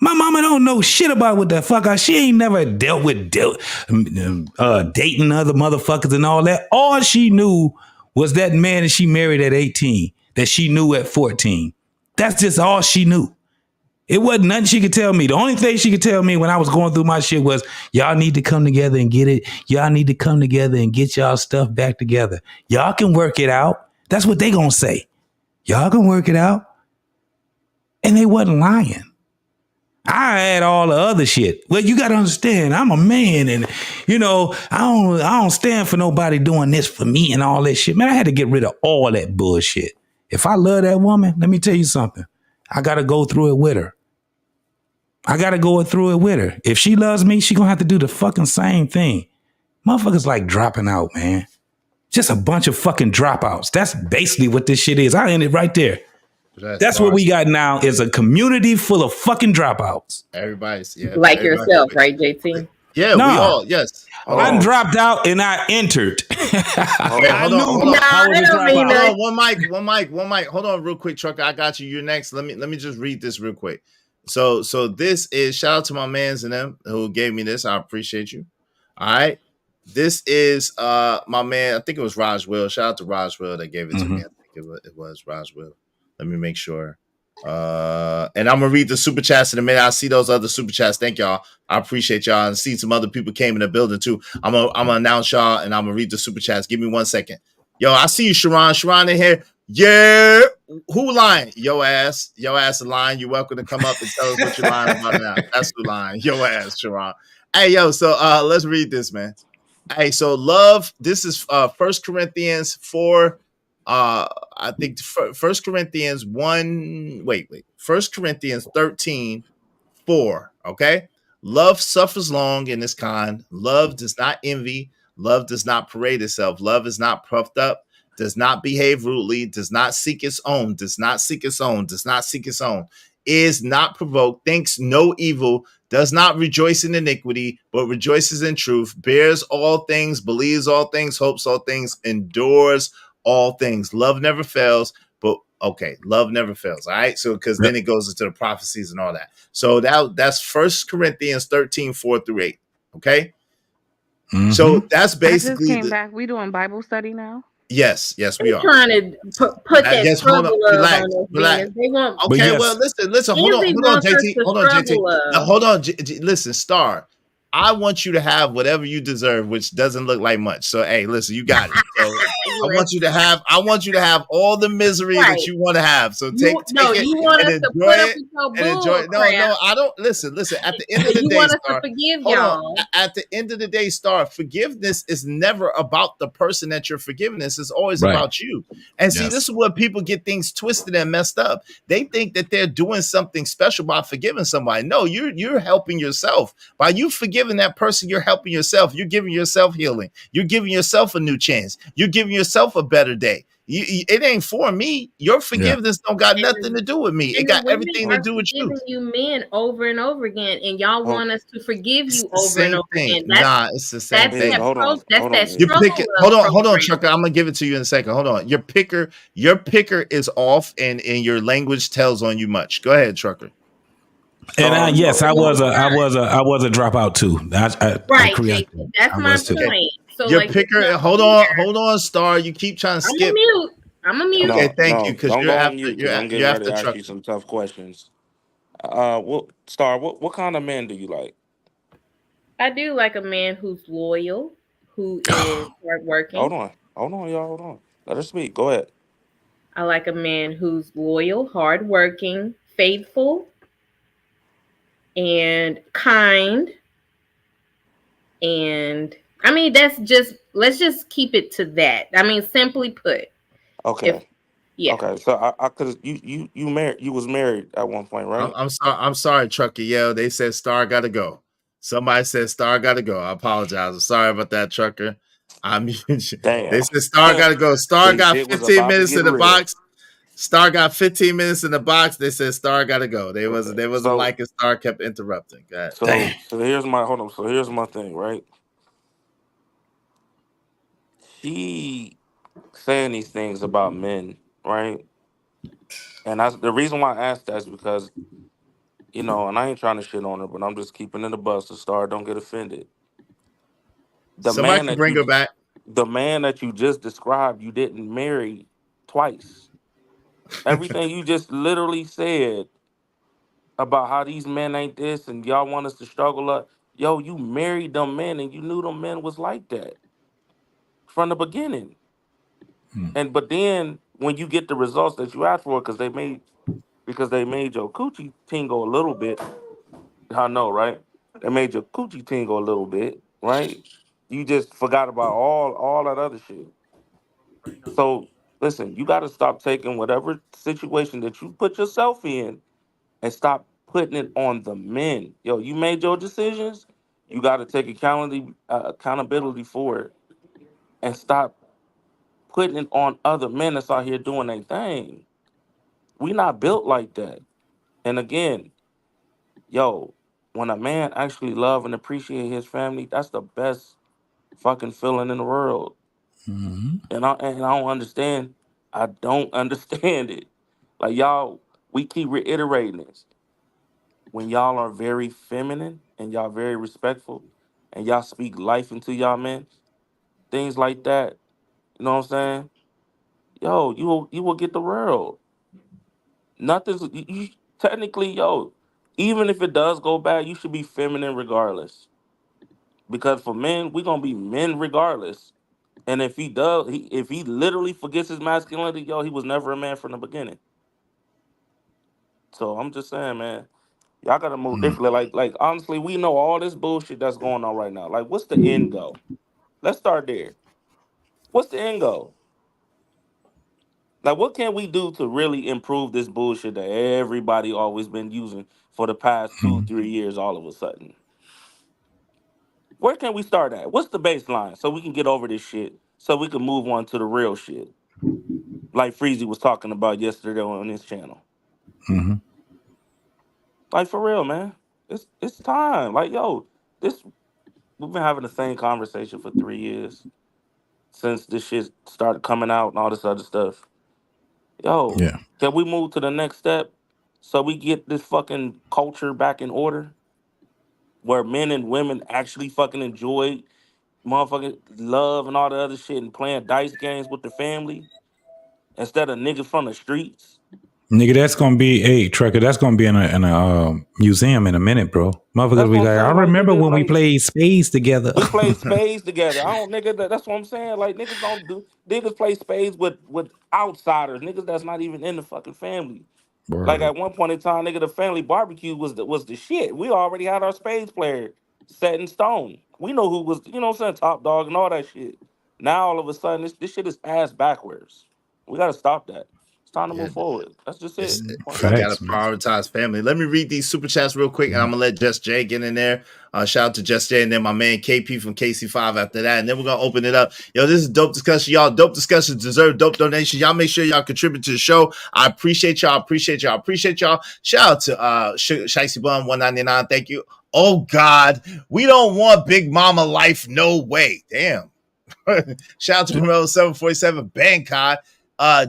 My mama don't know shit about what the fuck. She ain't never dealt with dating other motherfuckers and all that. All she knew was that man that she married at 18, that she knew at 14. That's just all she knew. It wasn't nothing she could tell me. The only thing she could tell me when I was going through my shit was, y'all need to come together and get it. Y'all need to come together and get y'all stuff back together. Y'all can work it out. That's what they gonna say. Y'all can work it out. And they wasn't lying. I had all the other shit. Well, you got to understand, I'm a man and, I don't stand for nobody doing this for me and all that shit. Man, I had to get rid of all that bullshit. If I love that woman, let me tell you something. I got to go through it with her. If she loves me, she going to have to do the fucking same thing. Motherfuckers like dropping out, man. Just a bunch of fucking dropouts. That's basically what this shit is. I end it right there. That's what we got now is a community full of fucking dropouts. Everybody's like yourself, right, JT? Yeah, we all, yes. I dropped out and I entered. Wait, hold on. How was it drop out? Hold on, one mic. Hold on, real quick, Trucker. I got you. You're next. Let me just read this real quick. So this is, shout out to my mans and them who gave me this. I appreciate you. All right. This is my man. I think it was Raj Will. Shout out to Raj Will that gave it to me. I think it was Raj Will. Let me make sure. And I'm gonna read the super chats in a minute. I see those other super chats. Thank y'all. I appreciate y'all. And see some other people came in the building too. I'm gonna announce y'all and I'm gonna read the super chats. Give me 1 second. Yo, I see you, Sharon. Sharon in here. Yeah. Who lying? Yo ass lying. You're welcome to come up and tell us what you're lying about now. That's who lying. Yo ass, Sharon. Hey, yo, so let's read this, man. Hey, so love. This is 1 Corinthians 4. I think 1 Corinthians 1. Wait. 1 Corinthians 13:4. Okay. Love suffers long and is kind. Love does not envy. Love does not parade itself. Love is not puffed up. Does not behave rudely. Does not seek its own. Does not seek its own. Does not seek its own. Is not provoked. Thinks no evil. Does not rejoice in iniquity, but rejoices in truth. Bears all things. Believes all things. Hopes all things. Endures all things. Love never fails. But okay, love never fails. All right. So because then it goes into the prophecies and all that. So that's 1 Corinthians 13:4-8. Okay. So that's basically I just came back. We doing Bible study now? Yes, we are trying to put that yes, struggle relax. They want Okay, well, listen. Hold on, JT. Hold on, listen, Star. I want you to have whatever you deserve, which doesn't look like much. So, hey, listen, you got it. So, I want you to have all the misery that you want to have. So take it you want and us to put up with your and enjoy it. No, I don't. Listen. At the end of the you day, want us Star, to forgive hold y'all. on. At the end of the day, Star, forgiveness is never about the person that you're forgiving. It's always about you. And see, this is where people get things twisted and messed up. They think that they're doing something special by forgiving somebody. No, you're helping yourself. By you forgiving that person, you're helping yourself. You're giving yourself healing. You're giving yourself a new chance. You're giving yourself a better day. It ain't for me. Your forgiveness don't got nothing to do with me. It got everything to do with you. You men over and over again, and y'all want us to forgive you over and over again. It's the same thing. Hold on. Hold on, Chucker. I'm gonna give it to you in a second. Hold on. Your picker is off, and your language tells on you much. Go ahead, Trucker. And yes, I was a dropout too. Right, that's my point. So your picker. Hold on, Star. You keep trying to skip. I'm a mute. Okay, thank you. Because you're after I'm getting ready to ask you some tough questions. Star, what kind of man do you like? I do like a man who's loyal, who is hardworking. Hold on, y'all. Hold on. Let her speak. Go ahead. I like a man who's loyal, hardworking, faithful, and kind. And I mean, let's just keep it to that. I mean, simply put. Okay. Okay. So I could you was married at one point, right? I'm sorry, Trucker. Yeah, they said Star gotta go. Somebody said Star gotta go. I apologize. I'm sorry about that, Trucker. I mean, they said Star gotta go. Star got 15 minutes in the box. Star got 15 minutes in the box. They said Star gotta go. They wasn't like it. Star kept interrupting. So here's my thing, right? She saying these things about men, right? And the reason why I asked that is because, and I ain't trying to shit on her, but I'm just keeping it a buzz to Star. Don't get offended. Somebody can bring her back. The man that you just described, you didn't marry twice. Everything you just literally said about how these men ain't this and y'all want us to struggle up. Yo, you married them men and you knew them men was like that from the beginning. But then when you get the results that you asked for, because they made your coochie tingle a little bit. I know, right? They made your coochie tingle a little bit, right? You just forgot about all that other shit. So listen, you got to stop taking whatever situation that you put yourself in and stop putting it on the men. Yo, you made your decisions. You got to take accountability for it and stop putting it on other men that's out here doing their thing. We not built like that. And again, yo, when a man actually love and appreciate his family, that's the best fucking feeling in the world. Mm-hmm. And I don't understand. I don't understand it. Like y'all, we keep reiterating this. When y'all are very feminine and y'all very respectful and y'all speak life into y'all men, things like that, you know what I'm saying? Yo, you will get the world. Nothing's technically, yo, even if it does go bad, you should be feminine regardless. Because for men, we gonna be men regardless. And if he does, if he literally forgets his masculinity, yo, he was never a man from the beginning. So I'm just saying, man, y'all gotta move differently. Like honestly, we know all this bullshit that's going on right now. Like, what's the end goal? Let's start there. What's the end goal? Like, what can we do to really improve this bullshit that everybody always been using for the past 2-3 years all of a sudden? Where can we start at? What's the baseline so we can get over this shit so we can move on to the real shit? Like Freezy was talking about yesterday on his channel. Mm-hmm. Like, for real, man. It's time. Like, yo, we've been having the same conversation for 3 years since this shit started coming out and all this other stuff. Yo, Yeah. can we move to the next step so we get this fucking culture back in order where men and women actually fucking enjoy motherfucking love and all the other shit and playing dice games with the family instead of niggas from the streets? Nigga, that's gonna be Trucker. That's gonna be in a museum in a minute, bro. Motherfuckers be like, I remember when we played spades together. We played spades together. That's what I'm saying. Like, niggas play spades with outsiders, niggas that's not even in the fucking family. Word. Like, at one point in time, nigga, the family barbecue was the shit. We already had our spades player set in stone. We know who was, you know what I'm saying, top dog and all that shit. Now all of a sudden, this shit is ass backwards. We gotta stop that. It's time to move forward. That's just it. We gotta prioritize family. Let me read these super chats real quick, and I'm gonna let Just Jay get in there. Shout out to Just Jay, and then my man KP from KC5 after that, and then we're gonna open it up. Yo, this is dope discussion, y'all. Dope discussions deserve dope donations. Y'all make sure y'all contribute to the show. I appreciate y'all. Appreciate y'all. Shout out to Shicey Bum 199. Thank you. Oh God, we don't want Big Mama life. No way. Damn. Shout out to Romero 747 Bangkok.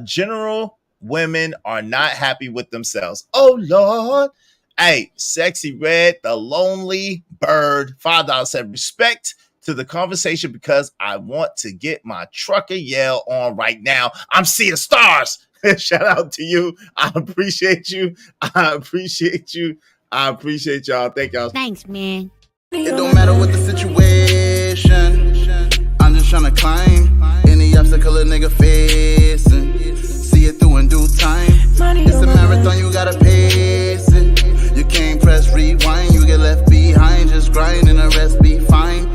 General women are not happy with themselves. Oh Lord. Hey, Sexy Red, the lonely bird. $5 said respect to the conversation because I want to get my trucker yell on right now. I'm seeing stars. Shout out to you. I appreciate you. I appreciate y'all. Thank y'all. Thanks, man. It don't matter what the situation. I'm just trying to climb any obstacle a nigga facing. See it through in due time. It's a marathon, you gotta pace it. You can't press rewind, you get left behind. Just grind and the rest be fine.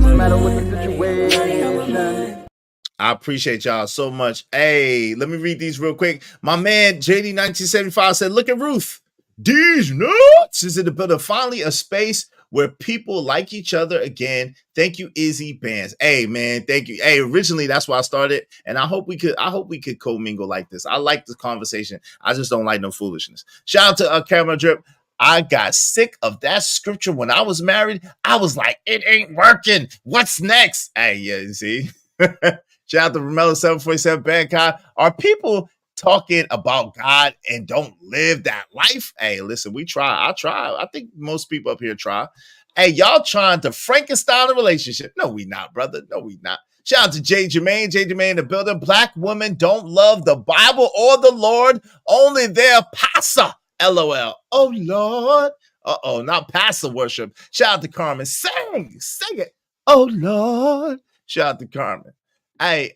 No matter what the situation. I appreciate y'all so much. Hey, let me read these real quick. My man JD1975 said, look at Ruth. These nuts is in the building. Finally, a space where people like each other again. Thank you, Izzy Bands. Hey, man, thank you. Hey, originally that's why I started, and I hope we could co-mingle like this. I like this conversation. I just don't like no foolishness. Shout out to Camera Drip. I got sick of that scripture when I was married. I was like, it ain't working. What's next? Hey, yeah, you see. Shout out to Romelo 747 Bangkok. Are people talking about God and don't live that life? Hey, listen, we try. I try. I think most people up here try. Hey, y'all trying to Frankenstein a relationship. No, we not, brother. No, we not. Shout out to Jay Jermaine. Jay Jermaine in the building. Black women don't love the Bible or the Lord, only their pastor. LOL. Oh, Lord. Uh-oh, not pastor worship. Shout out to Carmen. Sing it. Oh, Lord. Shout out to Carmen. Hey,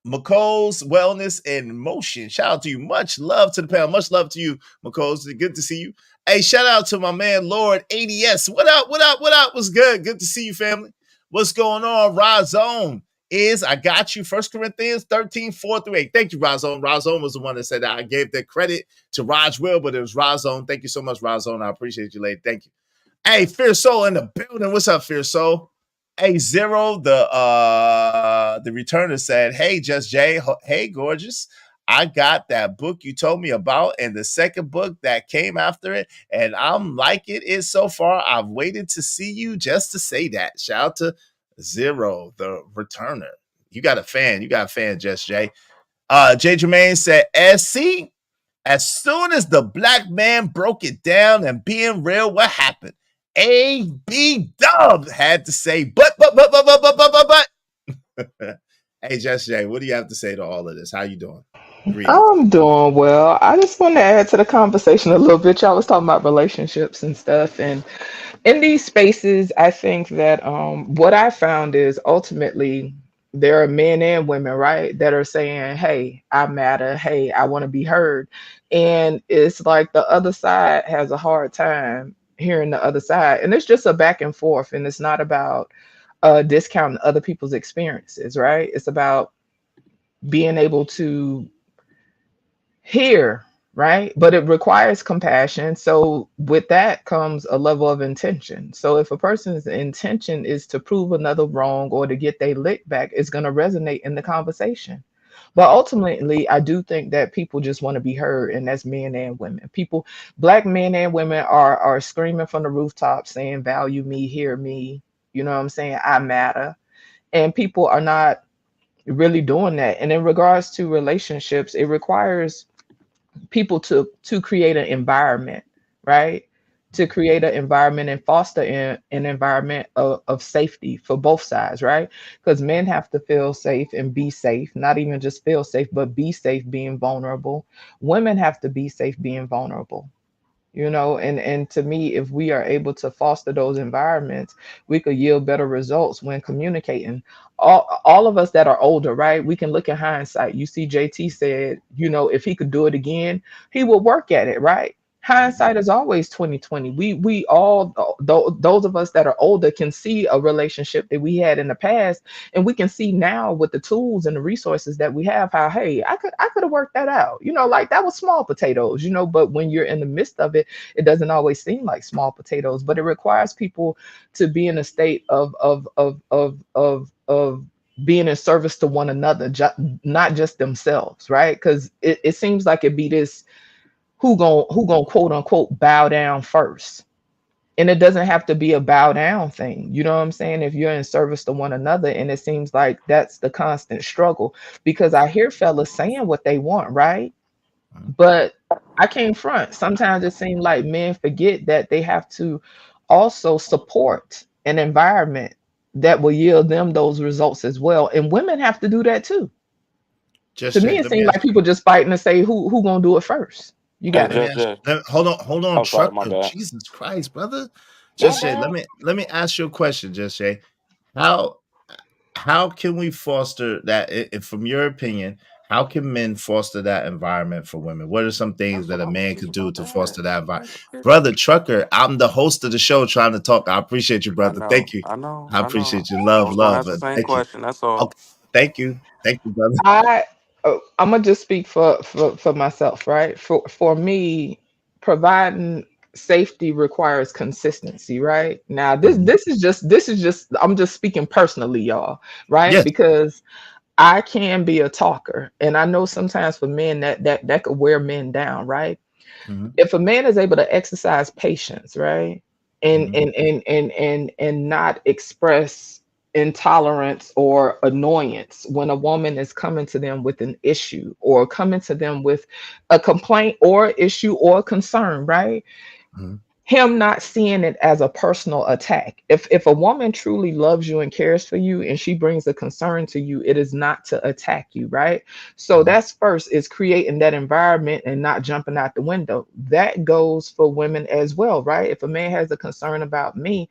McColl's Wellness in Motion. Shout out to you. Much love to the panel. Much love to you, McColl's. Good to see you. Hey, shout out to my man, Lord ADS. What up? What's good? Good to see you, family. What's going on? Razone is, I got you. 1 Corinthians 13, 4-8. Thank you, Razone. Razone was the one that said that. I gave that credit to Raj Will, but it was Razone. Thank you so much, Razone. I appreciate you, lady. Thank you. Hey, Fierce Soul in the building. What's up, Fierce Soul? Hey, Zero, the returner said, hey, Just Jay. Hey, gorgeous. I got that book you told me about and the second book that came after it, and I'm liking it so far. I've waited to see you just to say that. Shout out to Zero, the returner. You got a fan. You got a fan, Just Jay. Jay Jermaine said, SC, as soon as the black man broke it down and being real, what happened? A.B. Dub had to say, but. Hey, Just Jay, what do you have to say to all of this? How you doing? I'm doing well. I just want to add to the conversation a little bit. Y'all was talking about relationships and stuff, and in these spaces, I think that what I found is ultimately there are men and women, right, that are saying, "Hey, I matter. Hey, I want to be heard," and it's like the other side has a hard time hearing the other side, and it's just a back and forth, and it's not about discounting other people's experiences, right? It's about being able to hear, right? But it requires compassion. So with that comes a level of intention. So if a person's intention is to prove another wrong or to get their lick back, it's going to resonate in the conversation. But ultimately, I do think that people just want to be heard, and that's men and women. People, black men and women are screaming from the rooftops saying, value me, hear me. You know what I'm saying? I matter. And people are not really doing that. And in regards to relationships, it requires people to create an environment, right? To create an environment and foster an environment of safety for both sides, right? Because men have to feel safe and be safe, not even just feel safe, but be safe being vulnerable. Women have to be safe being vulnerable. You know, and to me, if we are able to foster those environments, we could yield better results when communicating. All of us that are older, right? We can look at hindsight. You see, JT said, you know, if he could do it again, he would work at it, right? Hindsight is always 2020. We all, those of us that are older, can see a relationship that we had in the past, and we can see now with the tools and the resources that we have how, hey, I could have worked that out. You know, like that was small potatoes, you know, but when you're in the midst of it, it doesn't always seem like small potatoes, but it requires people to be in a state of being in service to one another, not just themselves, right? Because it seems like it be this who gonna quote unquote bow down first. And it doesn't have to be a bow down thing. You know what I'm saying? If you're in service to one another, and it seems like that's the constant struggle, because I hear fellas saying what they want, right? But I can't front. Sometimes it seems like men forget that they have to also support an environment that will yield them those results as well. And women have to do that too. To me, it seems like people just fighting to say who gonna do it first. You got it. Hold on, sorry, truck. my bad. Jesus Christ, brother. Just Shay, let me ask you a question, Just Shay. How can we foster that? From your opinion, how can men foster that environment for women? What are some things that a man could do to foster that environment? Brother Trucker, I'm the host of the show trying to talk. I appreciate you, brother. Thank you. I appreciate you. Love. That's the same question. That's all. Okay. Thank you, brother. I'm gonna just speak for myself, right? For me, providing safety requires consistency, right? Now, this is just I'm just speaking personally, y'all, right? Yes. Because I can be a talker, and I know sometimes for men that could wear men down, right? Mm-hmm. If a man is able to exercise patience, right, and not express intolerance or annoyance when a woman is coming to them with an issue or coming to them with a complaint or issue or concern, right? Mm-hmm. Him not seeing it as a personal attack. If a woman truly loves you and cares for you and she brings a concern to you, it is not to attack you, right? So that's first, is creating that environment and not jumping out the window. That goes for women as well, right? If a man has a concern about me,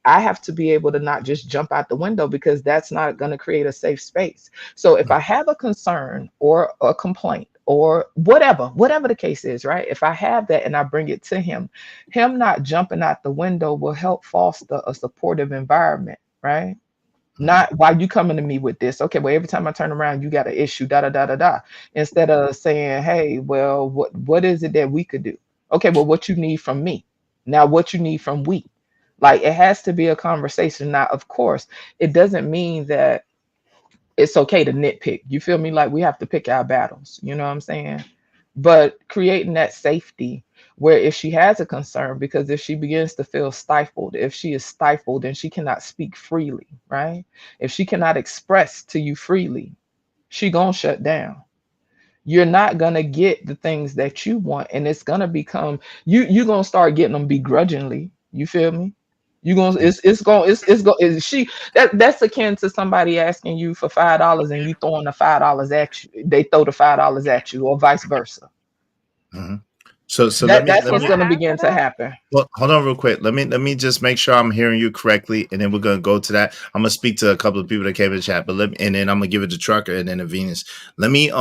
I have to be able to not just jump out the window, because that's not going to create a safe space. So if I have a concern or a complaint or whatever the case is, right? If I have that and I bring it to him not jumping out the window will help foster a supportive environment, right? Not why you coming to me with this. Okay, well, every time I turn around, you got an issue, instead of saying, hey, well, what is it that we could do? Okay, well, what you need from me? Now, what you need from we? Like, it has to be a conversation. Now, of course, it doesn't mean that it's okay to nitpick. You feel me? Like we have to pick our battles. You know what I'm saying? But creating that safety where if she has a concern, because if she begins to feel stifled, if she is stifled and she cannot speak freely, right? If she cannot express to you freely, she gonna shut down. You're not gonna get the things that you want, and it's gonna become you're gonna start getting them begrudgingly. You feel me? You gonna it's she that's akin to somebody asking you for $5 and you throwing the $5 at you. They throw the $5 at you, or vice versa. Mm-hmm. So That's what's gonna begin to happen. Well, hold on real quick. Let me just make sure I'm hearing you correctly, and then we're gonna go to that. I'm gonna speak to a couple of people that came in the chat, but and then I'm gonna give it to Trucker and then to Venus. Let me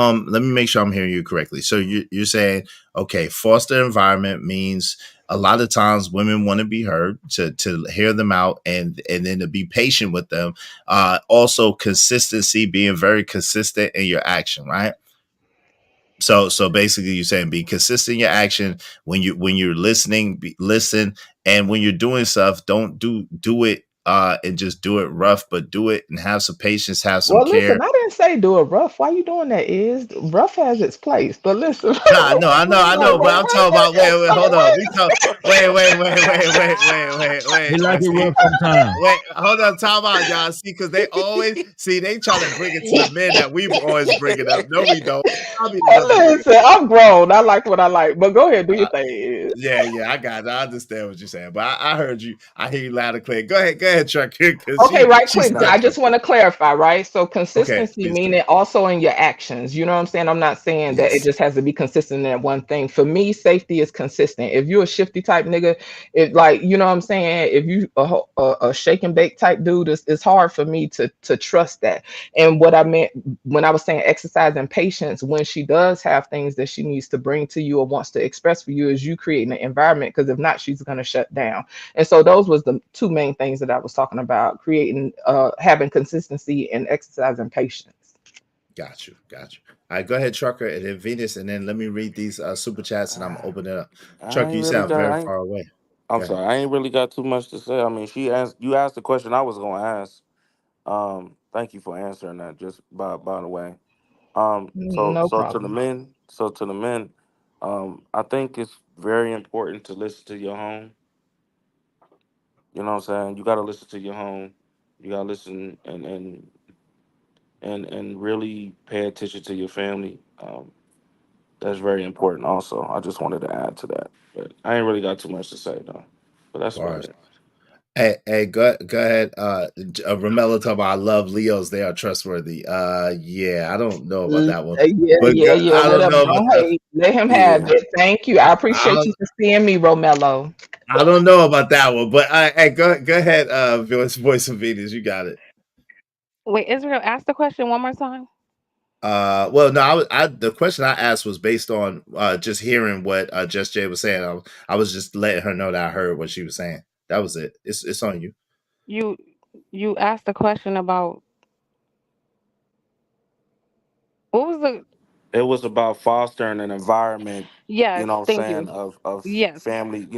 make sure I'm hearing you correctly. So you're saying, okay, foster environment means a lot of times women want to be heard, to hear them out, and then to be patient with them. Also consistency, being very consistent in your action, right? So basically you're saying be consistent in your action. When you're listening, listen, and when you're doing stuff, don't do it and just do it rough, but do it and have some patience, have some Well, care. listen, I didn't say do it rough. Why you doing that? Is rough has its place, but listen. I know, but I'm talking about wait, hold on. Wait. He like it rough sometimes. Wait, hold on, talk about y'all. See, because they always they try to bring it to the men that we always bring it up. No, we don't. Listen, I'm grown. I like what I like, but go ahead, do your thing. Yeah, I got it. I understand what you're saying, but I heard you. I hear you loud and clear. Go ahead, Chuck. Okay, right quick. I just want to clarify, right? So consistency meaning also in your actions. You know what I'm saying? I'm not saying that it just has to be consistent in one thing. For me, safety is consistent. If you're a shifty type nigga, you know what I'm saying? If you a shake and bake type dude, it's hard for me to trust that. And what I meant when I was saying exercising patience, when she does have things that she needs to bring to you or wants to express for you, is you creating an environment, because if not, she's going to shut down. And so those was the two main things that I was talking about: creating, having consistency and exercising patience. Got you. All right, go ahead, Trucker, and then Venus, and then let me read these super chats, and I'm gonna open it up. Trucker, you sound very far away. I'm sorry, I ain't really got too much to say. I mean, you asked the question I was going to ask. Thank you for answering that. Just by the way. No To the men, I think it's very important to listen to your home. You know what I'm saying? You got to listen to your home. You got to listen and really pay attention to your family. That's very important also. I just wanted to add to that. But I ain't really got too much to say though. But that's about it. Hey, go ahead. Romello talking about I love Leos. They are trustworthy. Yeah, I don't know about that one. Yeah. Let him have it. Thank you. I appreciate you for seeing me, Romello. I don't know about that one, but hey, go ahead. Voice of Venus, you got it. Wait, Israel, ask the question one more time. Well, no, the question I asked was based on just hearing what Just Jay was saying. I was just letting her know that I heard what she was saying. That was it. It's on you. You asked a question about what was the? It was about fostering an environment. Yes, you know what I'm saying, of family.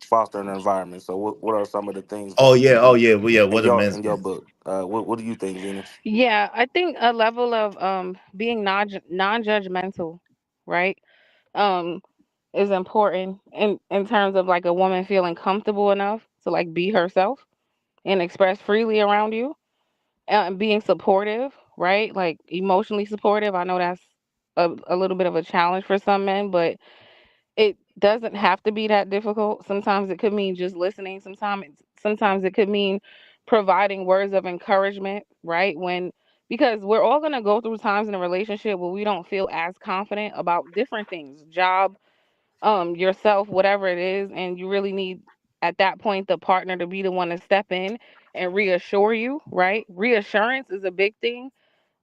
Fostering an environment. So what are some of the things? Oh yeah. Well, yeah. What in your book? What do you think, Venus? Yeah, I think a level of being non-judgmental, right? Is important in terms of like a woman feeling comfortable enough to like be herself and express freely around you, and being supportive, right? Like emotionally supportive. I know that's a little bit of a challenge for some men, but it doesn't have to be that difficult. Sometimes it could mean just listening. Sometimes it could mean providing words of encouragement, right? Because we're all going to go through times in a relationship where we don't feel as confident about different things, job, yourself, whatever it is, and you really need at that point the partner to be the one to step in and reassure you, right? Reassurance is a big thing.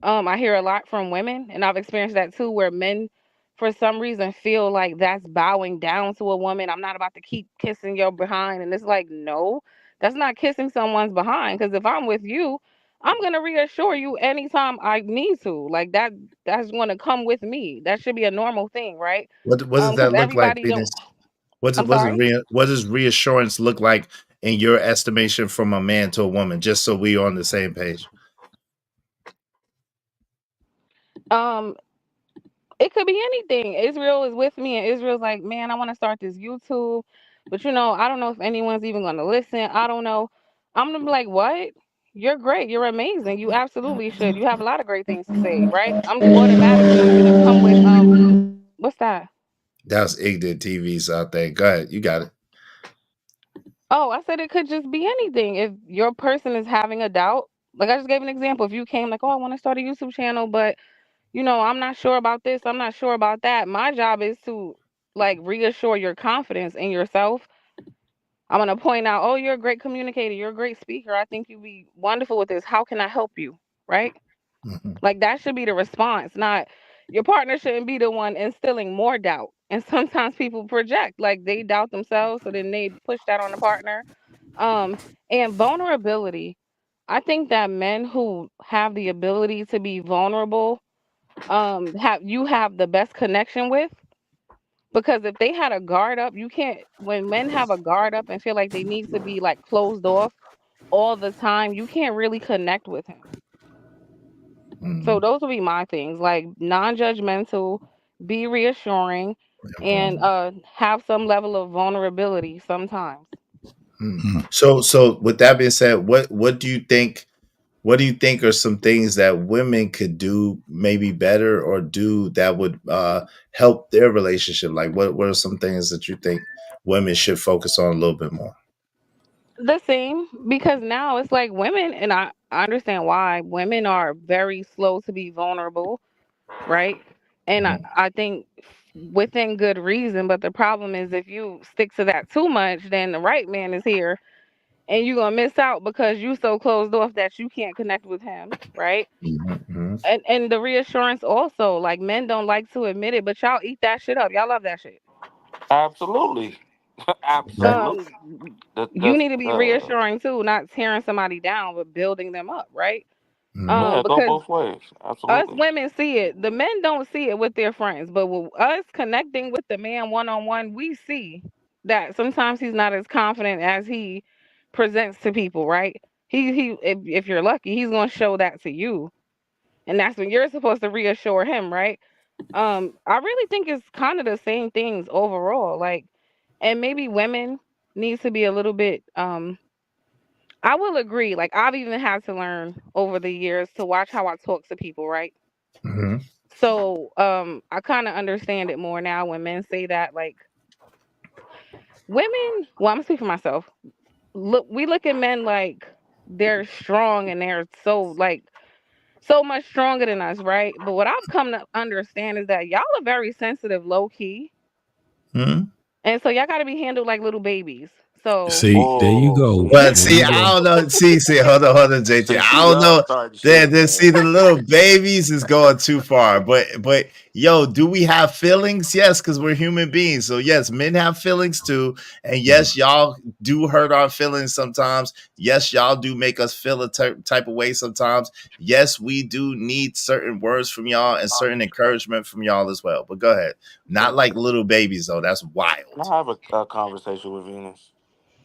I hear a lot from women, and I've experienced that too, where men for some reason feel like that's bowing down to a woman. I'm not about to keep kissing your behind. And it's like, no, that's not kissing someone's behind. Because if I'm with you, I'm gonna reassure you anytime I need to. Like that's gonna come with me. That should be a normal thing, right? What does that look like, Venus? What does reassurance look like in your estimation from a man to a woman? Just so we are on the same page. It could be anything. Israel is with me, and Israel's like, man, I want to start this YouTube, but I don't know if anyone's even going to listen. I don't know. I'm gonna be like, what? You're great. You're amazing. You absolutely should. You have a lot of great things to say, right? I'm automatically gonna come with what's that? That was Ignorant TV's out there. Go ahead, you got it. Oh, I said it could just be anything. If your person is having a doubt, like I just gave an example. If you came like, oh, I want to start a YouTube channel, but I'm not sure about this, I'm not sure about that. My job is to like reassure your confidence in yourself. I'm gonna point out, oh, you're a great communicator, you're a great speaker. I think you'd be wonderful with this. How can I help you? Right? Like that should be the response, not your partner shouldn't be the one instilling more doubt. And sometimes people project, like they doubt themselves, so then they push that on the partner. And vulnerability. I think that men who have the ability to be vulnerable, have the best connection with, because if they had a guard up, you can't. When men have a guard up and feel like they need to be like closed off all the time, you can't really connect with him. So those would be my things, like non-judgmental, be reassuring, and have some level of vulnerability sometimes. So with that being said, what do you think? What do you think are some things that women could do maybe better or do that would help their relationship? Like what are some things that you think women should focus on a little bit more? The same, because now it's like women, and I understand why women are very slow to be vulnerable, right? And I think within good reason, but the problem is if you stick to that too much, then the right man is here and you're gonna miss out because you so closed off that you can't connect with him, right? And the reassurance also, like men don't like to admit it, but y'all eat that shit up. Y'all love that shit. Absolutely. Absolutely. You need to be reassuring too, not tearing somebody down, but building them up, right? Yeah, go Because both ways. us Absolutely. women see it. The men don't see it with their friends, but with us connecting with the man one-on-one, we see that sometimes he's not as confident as he presents to people, right? If you're lucky, he's gonna show that to you, and that's when you're supposed to reassure him, right? I really think it's kind of the same things overall, like, and maybe women needs to be a little bit. I will agree. Like I've even had to learn over the years to watch how I talk to people, right? So I kind of understand it more now when men say that, like women, well, I'm gonna speak for myself. We look at men like they're strong and they're so much stronger than us, right? But what I've come to understand is that y'all are very sensitive, low key, and so y'all got to be handled like little babies. So See, there you go. But see, I don't know. See, hold on, JJ. I don't know. Then see, the little babies is going too far. But yo, do we have feelings? Yes, because we're human beings. So yes, men have feelings too. And yes, y'all do hurt our feelings sometimes. Yes, y'all do make us feel a type of way sometimes. Yes, we do need certain words from y'all and certain encouragement from y'all as well. But go ahead. Not like little babies though. That's wild. Can I have a conversation with Venus?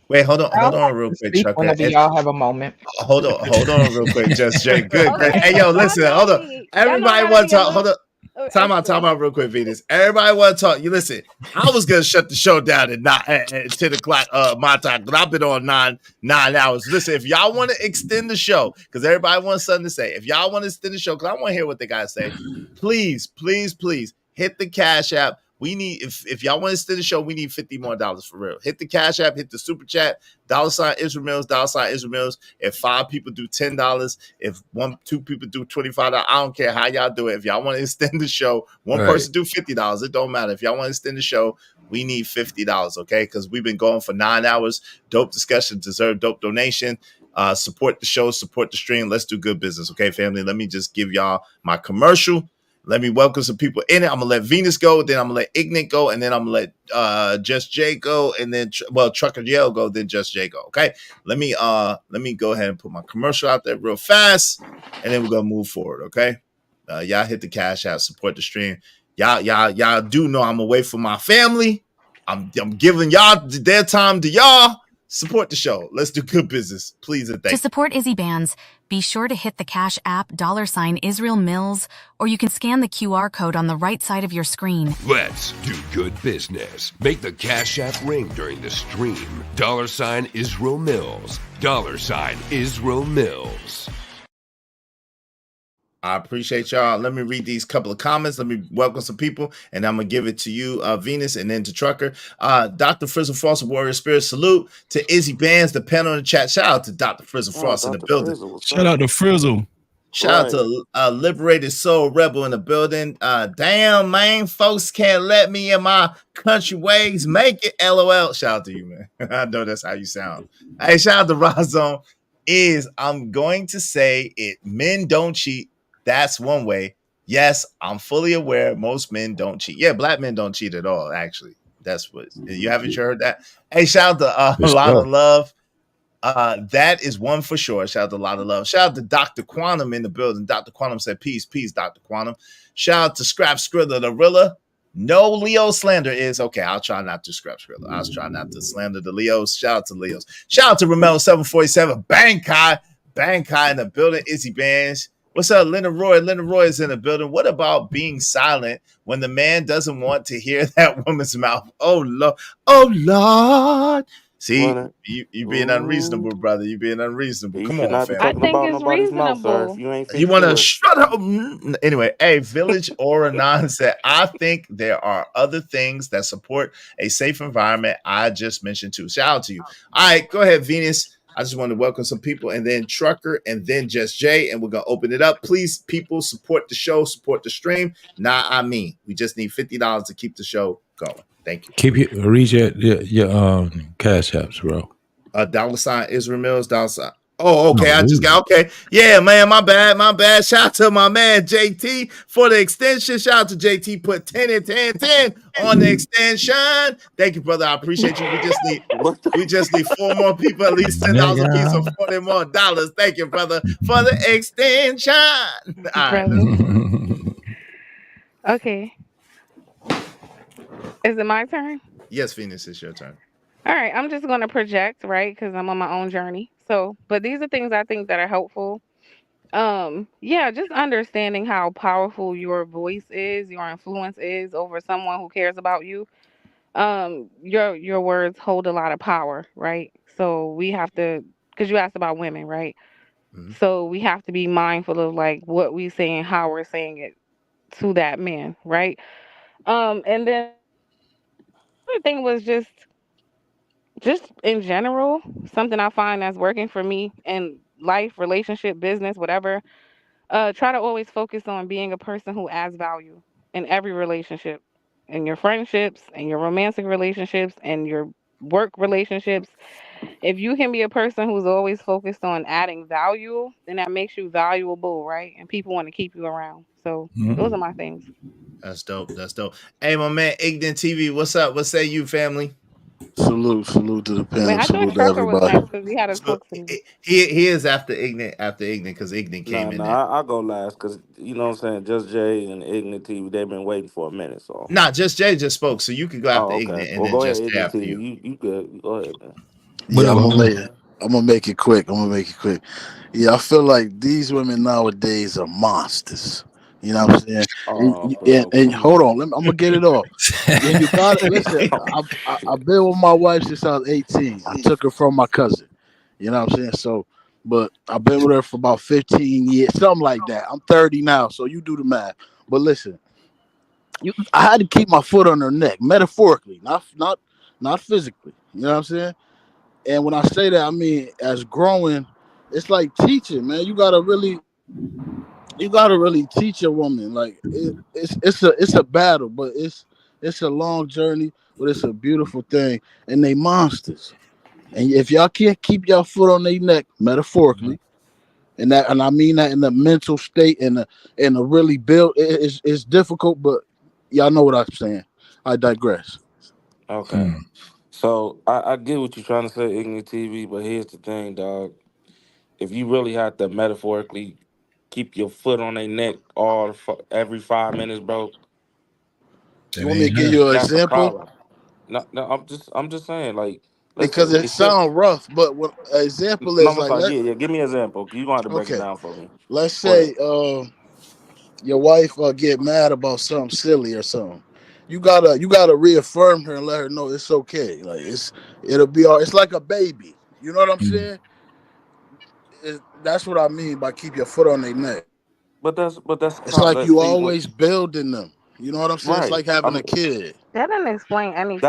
Wait, hold on real quick, Chuck. Whenever y'all have a moment. Hold on real quick, Just Jay. Good. Hey, yo, listen, hold on. Everybody want to talk. Hold on. Time out real quick, Venus. Everybody want to talk. You listen, I was going to shut the show down at 10 o'clock my time, but I've been on nine hours. Listen, if y'all want to extend the show, because everybody wants something to say. If y'all want to extend the show, because I want to hear what they got to say, please hit the Cash App. We need, if y'all want to extend the show, we need $50 more for real. Hit the Cash App, hit the Super Chat, $ Israel Mills, $ Israel Mills. If 5 people do $10, if 2 people do $25, I don't care how y'all do it. If y'all want to extend the show, one person do $50. It don't matter. If y'all want to extend the show, we need $50, okay? Because we've been going for 9 hours. Dope discussion, deserve dope donation. Support the show, support the stream. Let's do good business, okay, family? Let me just give y'all my commercial. Let me welcome some people in it. I'm gonna let Venus go, then I'm gonna let Ignorant go, and then I'm gonna let Just Jay go, and then Trucker Yale go, then Just Jay go. Okay. Let me go ahead and put my commercial out there real fast, and then we're gonna move forward. Okay. Y'all hit the Cash App, support the stream. Y'all do know I'm away from my family. I'm giving y'all their time to y'all. support the show. Let's do good business, please and thank To you. support Izzy Bands, be sure to hit the Cash App $Israel Mills, or you can scan the QR code on the right side of your screen. Let's do good business. Make the Cash App ring during the stream. $Israel Mills. $Israel Mills. I appreciate y'all. Let me read these couple of comments. Let me welcome some people, and I'm gonna give it to you, Venus, and then to Trucker. Dr. Frizzle Frost, Warrior Spirit, salute to Izzy Bands, the panel in the chat. Shout out to Dr. Frizzle Frost in the building. Shout out to Frizzle. Shout out to Liberated Soul Rebel in the building. Damn, man, folks can't let me in my country ways make it. LOL. Shout out to you, man. I know that's how you sound. Hey, shout out to Razone. I'm going to say it. Men don't cheat. That's one way. Yes, I'm fully aware most men don't cheat. Yeah, black men don't cheat at all, actually. That's what you haven't heard that. Hey, shout out to a lot of love. That is one for sure. Shout out to a lot of love. Shout out to Dr. Quantum in the building. Dr. Quantum said, peace, Dr. Quantum. Shout out to Scrap Skrilla, the Rilla. No Leo slander is okay. I'll try not to Scrap Skrilla. I'll try not to slander the Leos. Shout out to Leos. Shout out to Romelo 747. Bankai in the building. Izzy Bands. What's up, Leonard Roy? Leonard Roy is in the building. What about being silent when the man doesn't want to hear that woman's mouth? Oh, Lord. Oh, Lord. See, you being unreasonable, brother. You being unreasonable. Come on, fam. I think it's reasonable. You want to shut up? Anyway, hey, Village Oranon said, I think there are other things that support a safe environment. I just mentioned too. Shout out to you. All right, go ahead, Venus. I just want to welcome some people, and then Trucker, and then Just Jay, and we're going to open it up. Please, people, support the show, support the stream. We just need $50 to keep the show going. Thank you. Reach your Cash Apps, bro. $ Israel Mills, $. Oh, okay. I just got okay. Yeah, man. My bad. Shout out to my man JT for the extension. Shout out to JT. Put 10 and 10 on the extension. Thank you, brother. I appreciate you. We just need 4 more people, at least $10 a piece, or $40 more. Thank you, brother, for the extension. All right. Okay. Is it my turn? Yes, Phoenix, it's your turn. All right, I'm just going to project, right? Because I'm on my own journey. So, but these are things I think that are helpful. Yeah, just understanding how powerful your voice is, your influence is over someone who cares about you. Your words hold a lot of power, right? So we have to, because you asked about women, right? Mm-hmm. So we have to be mindful of like what we say and how we're saying it to that man, right? And then the other thing was just in general, something I find that's working for me in life, relationship, business, whatever. Try to always focus on being a person who adds value in every relationship, in your friendships, and your romantic relationships, and your work relationships. If you can be a person who's always focused on adding value, then that makes you valuable, right? And people want to keep you around. So those are my things. That's dope. Hey, my man, Ignan TV, what's up? What say you, family? Salute to the panel. I salute thought to Trucker was everybody. next because he had a talk to me. He is after Ignan because Ignan came in there. I'll go last because you know what I'm saying. Just Jay and Ignan TV, they've been waiting for a minute. So Just Jay just spoke, so you could go after Ignan and then go just ahead, after TV. you. You good? Go ahead, man. Yeah, I'm gonna make it quick. Yeah, I feel like these women nowadays are monsters. You know what I'm saying? And hold on, I'm gonna get it off. And you gotta listen. I've been with my wife since I was 18. I took her from my cousin. You know what I'm saying? So, but I've been with her for about 15 years, something like that. I'm 30 now, so you do the math. But listen, I had to keep my foot on her neck, metaphorically, not physically. You know what I'm saying? And when I say that, I mean as growing, it's like teaching, man. You gotta really teach a woman. Like it's a battle, but it's a long journey, but it's a beautiful thing. And they monsters. And if y'all can't keep your foot on their neck, metaphorically, and I mean that in the mental state and the really build, it's difficult, but y'all know what I'm saying. I digress. Okay. So I get what you're trying to say, Ignorant TV, but here's the thing, dog. If you really have to metaphorically keep your foot on their neck every 5 minutes, bro. You want me to give you an example? No, I'm just saying, like, Because it sounds rough, but what example is like, give me an example. You gonna have to break it down for me. Let's say your wife get mad about something silly or something. You gotta reaffirm her and let her know it's okay. Like it'll be all. It's like a baby. You know what I'm saying? That's what I mean by keep your foot on their neck. But that's It's like you always building them. You know what I'm saying? Right. It's like having a kid. That didn't explain anything.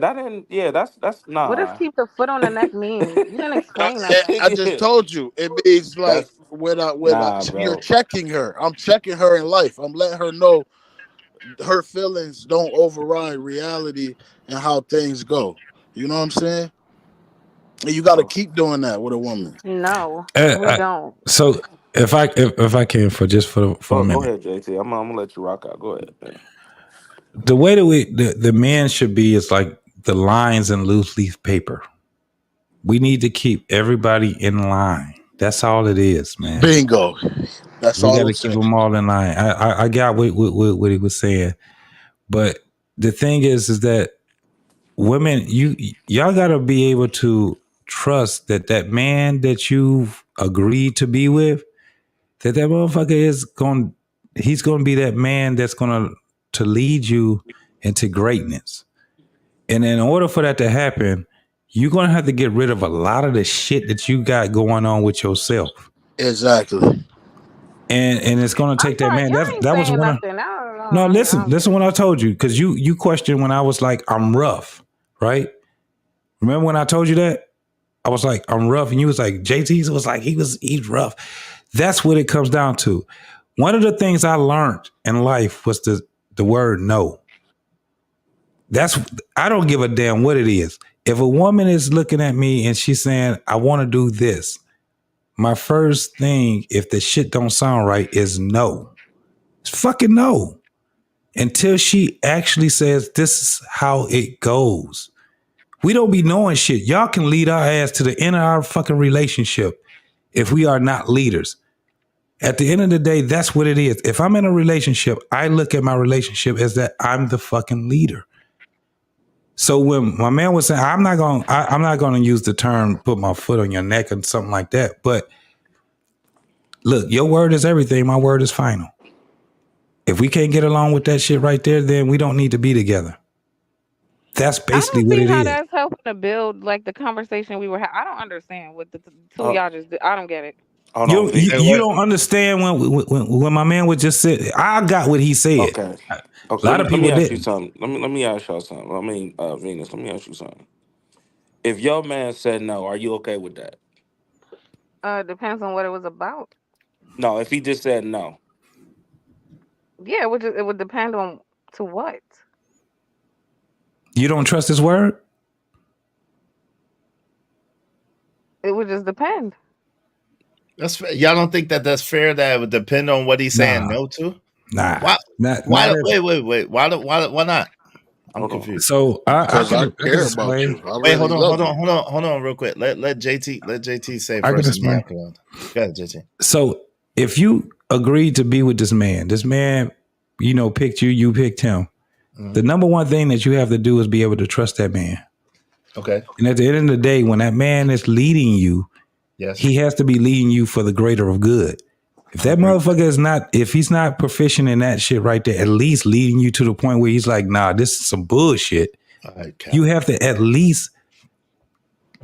That's nah. What does keep the foot on the neck mean? You didn't explain that. I just told you. It means like you're checking her. I'm checking her in life. I'm letting her know her feelings don't override reality and how things go. You know what I'm saying? And you got to keep doing that with a woman. No, we don't. So if I can for a minute. Go ahead, JT. I'm gonna let you rock out. Go ahead. Man. The way that the man should be is like the lines in loose leaf paper. We need to keep everybody in line. That's all it is, man. Bingo. That's all. We got to keep them all in line. I got what he was saying, but the thing is that women, y'all got to be able to trust that man that you've agreed to be with, that motherfucker he's going to be that man that's going to lead you into greatness. And in order for that to happen, you're going to have to get rid of a lot of the shit that you got going on with yourself. Exactly. And it's going to take that man. That was one. No, listen what I told you, because you questioned when I was like, I'm rough, right? Remember when I told you that? I was like, I'm rough. And you was like, JT was like, he's rough. That's what it comes down to. One of the things I learned in life was the word no. I don't give a damn what it is. If a woman is looking at me and she's saying, I want to do this, my first thing, if the shit don't sound right, is no. It's fucking no. Until she actually says, this is how it goes. We don't be knowing shit. Y'all can lead our ass to the end of our fucking relationship if we are not leaders. At the end of the day, that's what it is. If I'm in a relationship, I look at my relationship as that I'm the fucking leader. So when my man was saying, I'm not going to use the term put my foot on your neck and something like that. But look, your word is everything. My word is final. If we can't get along with that shit right there, then we don't need to be together. That's basically what it is. How that's helping to build like the conversation we were having. I don't understand what the two of y'all just did. I don't get it. You don't understand when my man would just sit. I got what he said. Okay. A lot of people didn't. Let me ask y'all something. I mean, Venus, let me ask you something. If your man said no, are you okay with that? Depends on what it was about. No, if he just said no. Yeah, it would depend on to what. You don't trust his word? It would just depend. That's fair. Y'all don't think that's fair? That it would depend on what he's saying no to? Nah. Why? Wait. Why not? I'm confused. So I care about you. Wait, hold on, real quick. Let JT say first. Go ahead, JT. So if you agreed to be with this man, picked you picked him. Mm-hmm. The number one thing that you have to do is be able to trust that man. Okay. And at the end of the day, when that man is leading you, yes, he has to be leading you for the greater of good. If that motherfucker if he's not proficient in that shit right there, at least leading you to the point where he's like, nah, this is some bullshit. Okay. You have to at least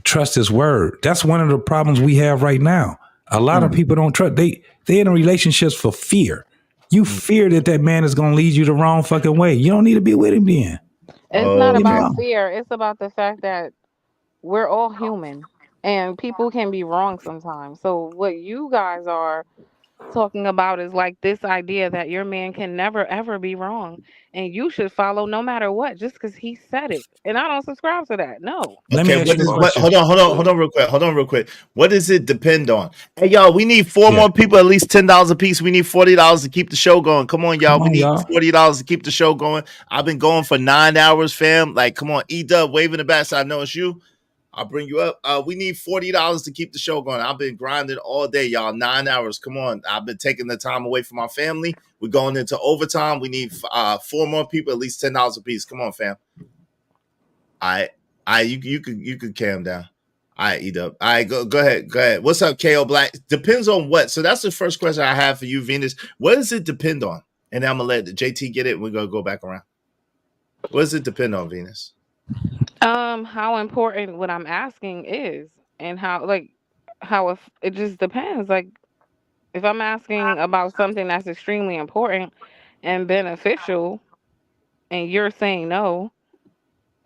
trust his word. That's one of the problems we have right now. A lot of people don't trust. They in relationships for fear. You fear that man is going to lead you the wrong fucking way. You don't need to be with him then. It's not about fear. It's about the fact that we're all human and people can be wrong sometimes. So what you guys are talking about is like this idea that your man can never ever be wrong and you should follow no matter what just because he said it. And I don't subscribe to that. No. Okay, hold on real quick. What does it depend on? Hey y'all, we need four more people, at least $10 a piece. We need $40 to keep the show going. Come on, y'all. We need $40 to keep the show going. I've been going for 9 hours, fam. Like, come on, E-Dub, waving the bat so I know it's you. I'll bring you up. We need $40 to keep the show going. I've been grinding all day, y'all. 9 hours. Come on. I've been taking the time away from my family. We're going into overtime. We need 4 more people, at least $10 a piece. Come on, fam. I you could calm down. All right, E-Dub. All right, go ahead. What's up, KO Black? Depends on what. So that's the first question I have for you, Venus. What does it depend on? And then I'm gonna let JT get it. We're gonna go back around. What does it depend on, Venus? How important what I'm asking is, and how if it just depends. Like, if I'm asking about something that's extremely important and beneficial, and you're saying no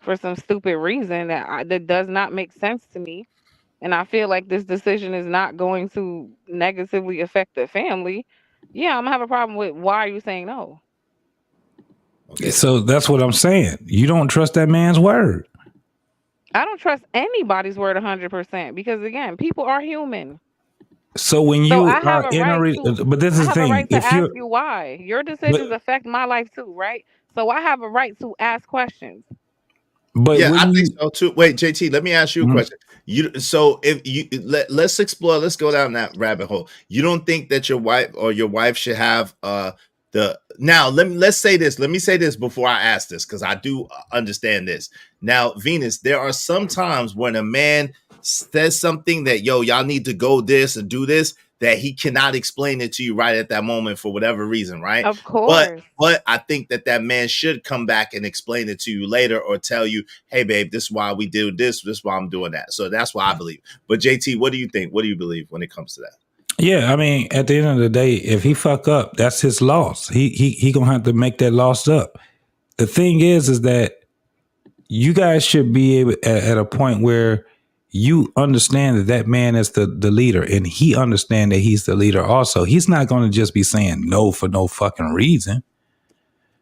for some stupid reason that does not make sense to me, and I feel like this decision is not going to negatively affect the family, yeah, I'm gonna have a problem with why are you saying no? Okay. So that's what I'm saying. You don't trust that man's word. I don't trust anybody's word 100% because, again, people are human. So when you are in a but this is the thing. I have a right to If ask you you why. Your decisions affect my life too, right? So I have a right to ask questions. But yeah, I think so too. Wait, JT, let me ask you a question. Let's explore, let's go down that rabbit hole. You don't think that your wife should have let's say this. Let me say this before I ask this, because I do understand this. Now, Venus, there are some times when a man says something that, y'all need to go this and do this, that he cannot explain it to you right at that moment for whatever reason, right? Of course. But I think that man should come back and explain it to you later, or tell you, hey, babe, this is why we do this. This is why I'm doing that. So that's why I believe. But JT, what do you think? What do you believe when it comes to that? Yeah, I mean, at the end of the day, if he fuck up, that's his loss. He gonna have to make that loss up. The thing is that you guys should be able at a point where you understand that man is the leader, and he understand that he's the leader also. He's not going to just be saying no for no fucking reason.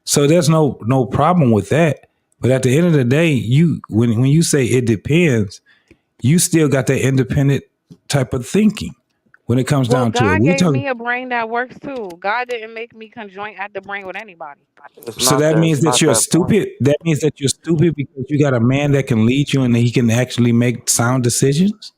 So there's no problem with that. But at the end of the day, when you say it depends, you still got that independent type of thinking when it comes down to it. God gave me a brain that works too. God didn't make me conjoint at the brain with anybody. So that means that you're stupid. That means that you're stupid because you got a man that can lead you and that he can actually make sound decisions.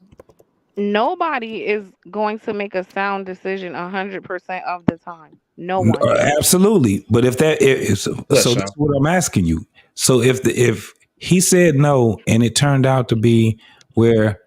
Nobody is going to make a sound decision 100% of the time. No one. Absolutely. But if that is so, that's what I'm asking you. So if he said no and it turned out to be where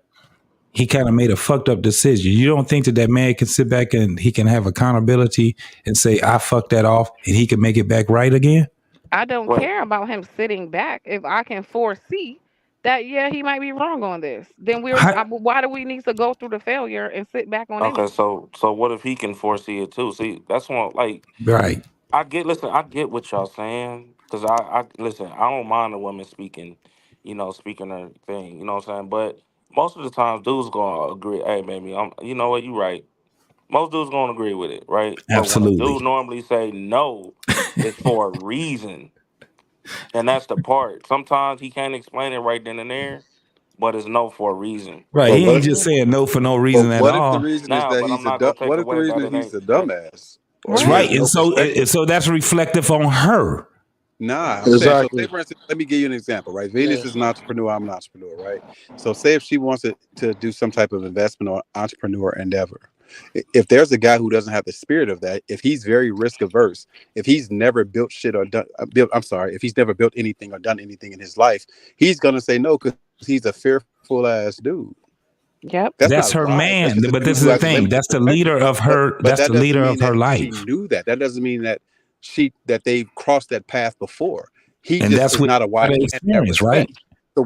he kind of made a fucked up decision, you don't think that man can sit back and he can have accountability and say, I fucked that off, and he can make it back right again? I don't care about him sitting back. If I can foresee that, yeah, he might be wrong on this, then why do we need to go through the failure and sit back on Okay, it? so what if he can foresee it too? See, that's one, like, right. I get what y'all saying, because I listen, I don't mind a woman speaking her thing, you know what I'm saying? But most of the time, dudes gonna agree, hey, baby, you know what, you right. Most dudes gonna agree with it, right? Absolutely. But when a dude normally say no, it's for a reason. And that's the part. Sometimes he can't explain it right then and there, but it's no for a reason. Right. He ain't just saying no for no reason at all. What if the reason is that he's a dumbass? That's right. And so that's reflective on her. Nah, I'm saying, so say for instance, let me give you an example, right? Venus is an entrepreneur, I'm an entrepreneur, right? So say if she wants to do some type of investment or entrepreneur endeavor, if there's a guy who doesn't have the spirit of that, if he's very risk averse, if he's never built shit or if he's never built anything or done anything in his life, he's gonna say no because he's a fearful ass dude. Yep, that's her man. But this is the thing. That's the leader of her. That's the leader of her life. She knew that. That doesn't mean that they've crossed that path before. And that's not a wise experience, right? So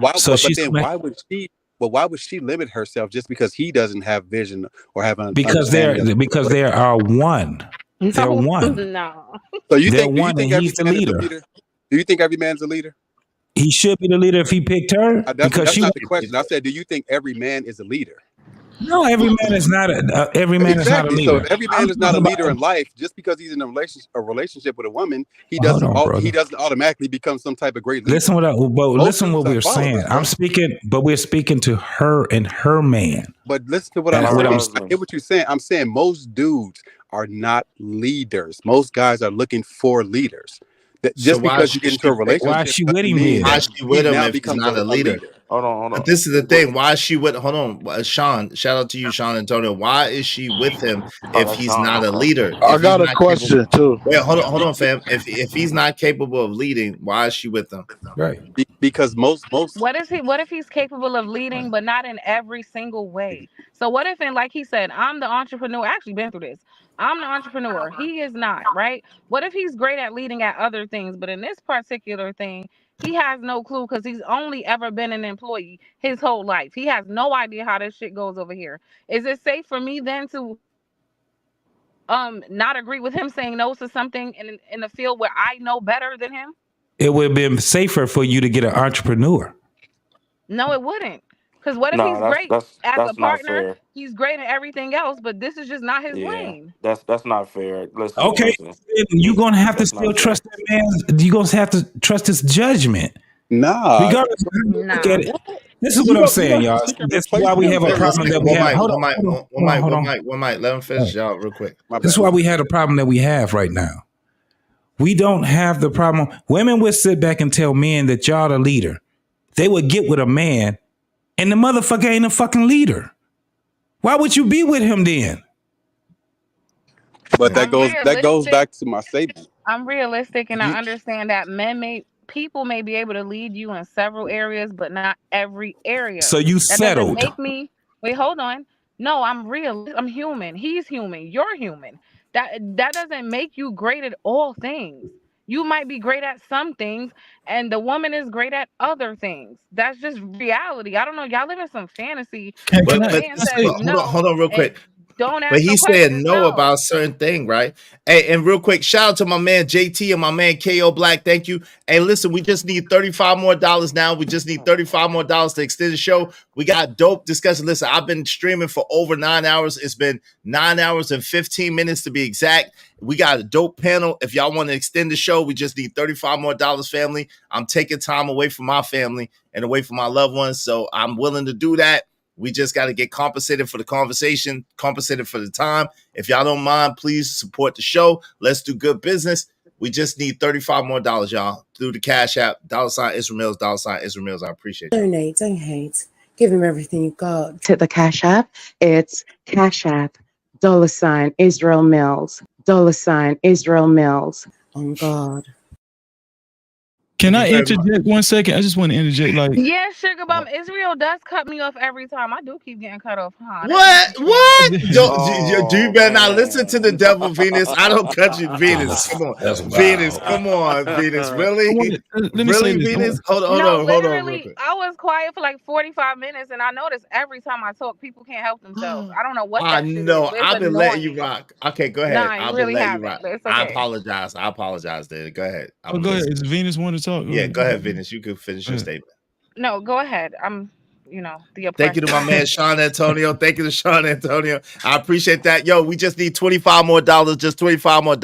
why would she limit herself just because he doesn't have vision or have an because they are one. They're one. No. So do you think every man's a leader? He should be the leader if he picked her. That's not the question. I said, do you think every man is a leader? No, every man is not is not a leader. So if every man is not a leader in life, just because he's in a relationship with a woman, he doesn't automatically become some type of great leader. Listen what we're saying. We're speaking to her and her man. But listen to what I'm saying. I get what you're saying. I'm saying most dudes are not leaders. Most guys are looking for leaders. Just because you get into a relationship, why is she with him mean then? Why that is she he with him now if he's becomes not a leader? Hold on. But this is the thing. Why is she with? Hold on, Sean. Shout out to you, Sean Antonio. Why is she with him if that's he's Sean, not a okay. leader? I If got he's a not question capable, too. wait, hold on, fam. If he's not capable of leading, why is she with him? Right. Because most What if he's capable of leading, but not in every single way? So what if, and like he said, I'm the entrepreneur. I actually been through this. I'm the entrepreneur. He is not, right? What if he's great at leading at other things, but in this particular thing, he has no clue because he's only ever been an employee his whole life. He has no idea how this shit goes over here. Is it safe for me then to not agree with him saying no to something in the field where I know better than him? It would have been safer for you to get an entrepreneur. No, it wouldn't. Because what if No, he's great as a that's not partner? fair. He's great in everything else, but this is just not his Yeah, lane. that's not fair. Listen, Okay, you're gonna have to That's still not fair. trust that man. You're gonna have to trust his judgment. Nah. Regardless of how you look at it. This is You what I'm don't- saying, you y'all. don't This is why we have a problem that we have. Hold on. One mic. Let him finish y'all real quick. This is why we had a problem that we have right now. We don't have the problem. Women would sit back and tell men that y'all the leader. They would get with a man, and the motherfucker ain't a fucking leader. Why would you be with him then? But that goes back to my statement. I'm realistic and I understand that people may be able to lead you in several areas, but not every area. So you That settled. doesn't make me wait, hold on. No, I'm real. I'm human. He's human. You're human. That doesn't make you great at all things. You might be great at some things, and the woman is great at other things. That's just reality. I don't know. Y'all live in some fantasy. But Man says no, hold on real quick. don't ask But no he said questions. no about certain thing, right? Hey, and real quick, shout out to my man JT and my man KO Black. Thank you. Hey, listen, we just need $35 more now. We just need $35 more to extend the show. We got dope discussion. Listen, I've been streaming for over 9 hours. It's been 9 hours and 15 minutes to be exact. We got a dope panel. If y'all want to extend the show, we just need $35 more, family. I'm taking time away from my family and away from my loved ones, so I'm willing to do that. We just got to get compensated for the conversation, compensated for the time. If y'all don't mind, please support the show. Let's do good business. We just need $35 more, y'all, through the Cash App, $Israel Mills, $Israel Mills. I appreciate it. Donate, don't hate. Give him everything you've got. To the Cash App, it's Cash App, $Israel Mills, $Israel Mills. On God. Can I interject 1 second? I just want to interject. Like, Yeah, Sugar Bum. Israel does cut me off every time. I do keep getting cut off, huh? What? You better not listen to the devil, Venus. I don't cut you, Venus. Come on, Venus. Come on, Venus. Really? let me Really, say this. Venus? Hold on, No, hold on. literally, Real quick. I was quiet for like 45 minutes, and I noticed every time I talk, people can't help themselves. I don't know what I that shit know. is, but it's I've been annoying. letting you rock. Okay, go ahead. Nah, you I've really been letting haven't, you rock. but it's I okay. apologize, dude. Go ahead. Oh, go ahead. Is Venus want to talk? Yeah, go ahead, Venus. You can finish your statement. No, go ahead. I'm, the oppressor. Thank you to my man Sean Antonio. Thank you to Sean Antonio. I appreciate that. Yo, we just need $25 more, just $25 more.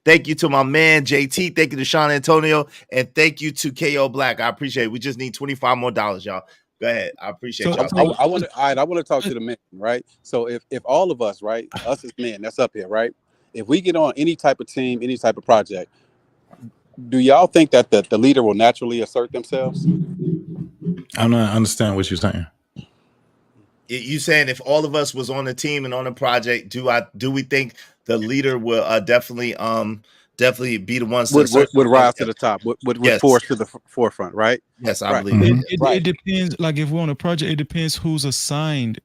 Thank you to my man JT. Thank you to Sean Antonio. And thank you to KO Black. I appreciate it. We just need $25 more, y'all. Go ahead. I appreciate y'all. I want to talk to the men, right? So if all of us, right, us as men, that's up here, right? If we get on any type of team, any type of project, do y'all think that the leader will naturally assert themselves? I'm not understand what you're saying. You saying if all of us was on the team and on the project, do we think the leader will definitely be the ones would rise to the top, would force to the forefront, right? Yes, I right. believe It depends. Like if we're on a project, it depends who's assigned.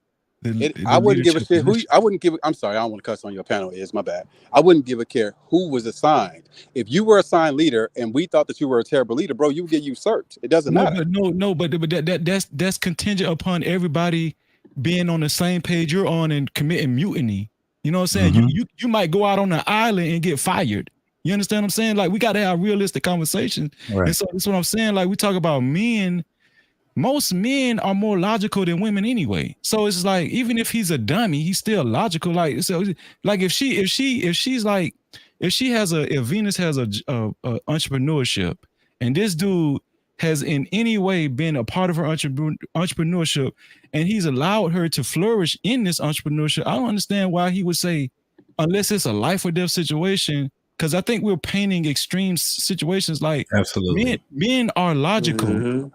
I wouldn't give a shit who. I wouldn't give. I'm sorry, I don't want to cuss on your panel. Is my bad. I wouldn't give a care who was assigned. If you were assigned leader and we thought that you were a terrible leader, bro, you would get usurped. It doesn't matter. But that's contingent upon everybody being on the same page you're on and committing mutiny. You know what I'm saying? Mm-hmm. You might go out on an island and get fired. You understand what I'm saying? Like we got to have realistic conversations. Right. And so that's what I'm saying. Like we talk about men. Most men are more logical than women anyway. So it's like even if he's a dummy, he's still logical. Like so, like if Venus has a entrepreneurship, and this dude has in any way been a part of her entrepreneurship, and he's allowed her to flourish in this entrepreneurship, I don't understand why he would say, unless it's a life or death situation, because I think we're painting extreme situations. Like absolutely, men are logical.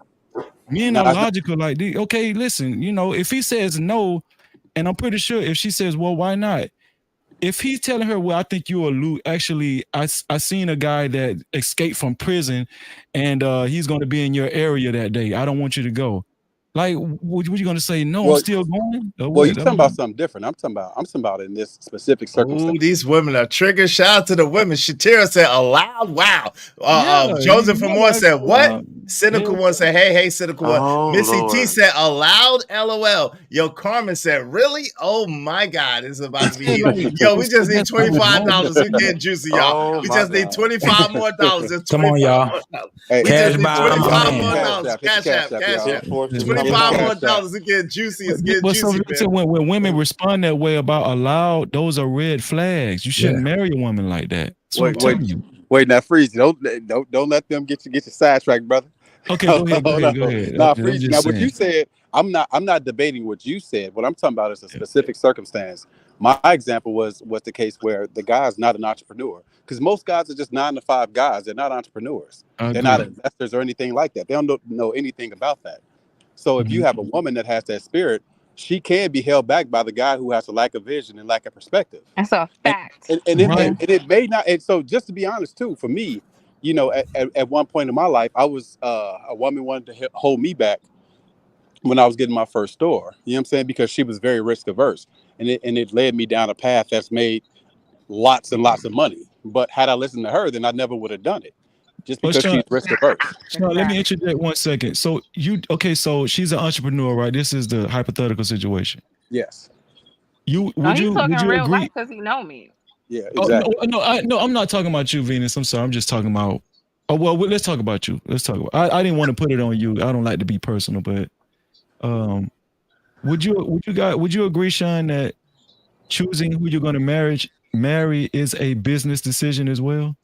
Men are logical. Like, okay, listen, you know, if he says no, and I'm pretty sure if she says, well, why not? If he's telling her, well, I think you are actually, I seen a guy that escaped from prison, and he's going to be in your area that day. I don't want you to go. Like, what you going to say? No, Well, I'm still going. Well, you're talking about something different. I'm talking about in this specific circumstance. Ooh, these women are triggered. Shout out to the women. Shatira said, "Allowed." Wow. Joseph from Moore said, "What?" Cynical one said, "Hey, cynical one." Missy T said, "Allowed." LOL. Yo, Carmen said, "Really? Oh my God, it's about to be you." Yo, we just need $25. We're getting juicy, y'all. We just need $25 more. Come on, y'all. We just need Cash $25 more. Cash app. $25 more. It's getting juicy. It's getting juicy. When women respond that way about allowed, those are red flags. You shouldn't marry a woman like that. Wait, now Freezy, don't let them get you sidetracked, brother. Okay, go ahead. Nah, Freezy. Now, what you said, I'm not debating what you said. What I'm talking about is a specific circumstance. My example was the case where the guy's not an entrepreneur, because most guys are just 9-to-5 guys. They're not entrepreneurs. They're not investors or anything like that. They don't know anything about that. So if you have a woman that has that spirit, she can be held back by the guy who has a lack of vision and lack of perspective. That's a fact. And it may not. And so, just to be honest, too, for me, you know, at one point in my life, I was a woman wanted to hold me back when I was getting my first store. You know what I'm saying? Because she was very risk averse, and it led me down a path that's made lots and lots of money. But had I listened to her, then I never would have done it. Just because she's risk averse. Let me interject 1 second. So so she's an entrepreneur, right? This is the hypothetical situation. Yes. He's talking real life because he know me. Yeah, exactly. No, I'm not talking about you, Venus. I'm sorry. I'm just talking about. Oh well, let's talk about you. Let's talk about. I didn't want to put it on you. I don't like to be personal, but would you agree, Sean, that choosing who you're going to marry is a business decision as well?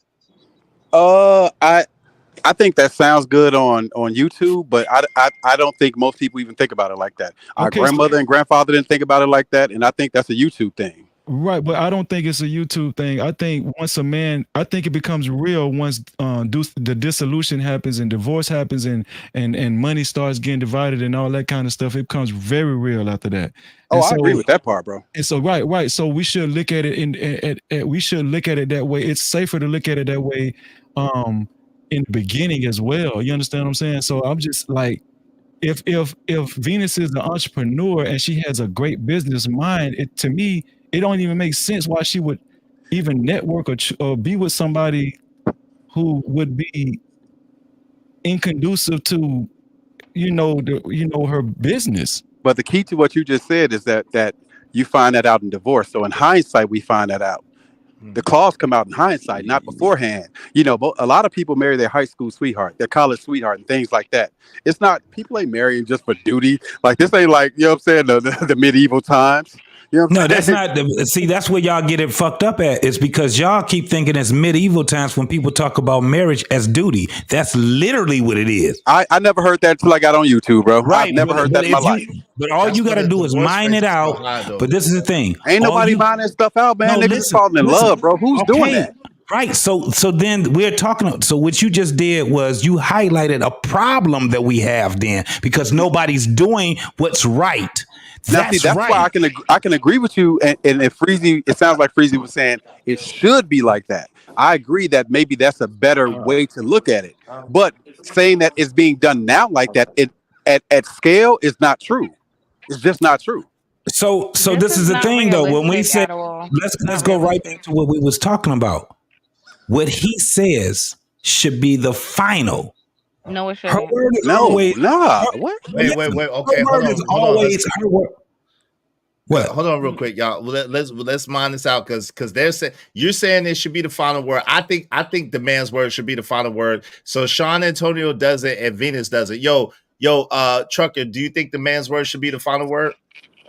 I think that sounds good on YouTube, but I don't think most people even think about it like that. Our grandmother and grandfather didn't think about it like that, and I think that's a YouTube thing. Right, but I don't think it's a YouTube thing. I think I think it becomes real once the dissolution happens and divorce happens and money starts getting divided and all that kind of stuff. It becomes very real after that. Oh, I agree with that part, bro. And so right. So we should look at it we should look at it that way. It's safer to look at it that way in the beginning as well. You understand what I'm saying? So I'm just like, if Venus is an entrepreneur and she has a great business mind, to me, it don't even make sense why she would even network or be with somebody who would be inconducive to, her business. But the key to what you just said is that you find that out in divorce. So in hindsight, we find that out. The clause come out in hindsight, not beforehand. You know, a lot of people marry their high school sweetheart, their college sweetheart, and things like that. It's not, people ain't marrying just for duty. Like, this ain't like, you know what I'm saying, the medieval times. You know no, that's not. See, that's where y'all get it fucked up at. It's because y'all keep thinking it's medieval times when people talk about marriage as duty. That's literally what it is. I never heard that until I got on YouTube, bro. Right, I've never heard that in my life. But all you got to do is mine it out. But this is the thing. Ain't nobody mining stuff out, man. They just falling in love, bro. Who's doing that? Right. So then we're talking. So what you just did was you highlighted a problem that we have then, because nobody's doing what's right. That's right. Why I can agree with you. And if Freezy, it sounds like Freezy was saying it should be like that. I agree that maybe that's a better way to look at it. But saying that it's being done now like that, at scale is not true. It's just not true. So this is the thing, though. When we say let's go right back to what we was talking about. What he says should be the final. No, it shouldn't. What? Wait. Okay, hold on. Her word. What? Hold on, real quick, y'all. Let's mine this out because they're saying you're saying it should be the final word. I think the man's word should be the final word. So Sean Antonio does it and Venus does it. Yo, Trucker, do you think the man's word should be the final word?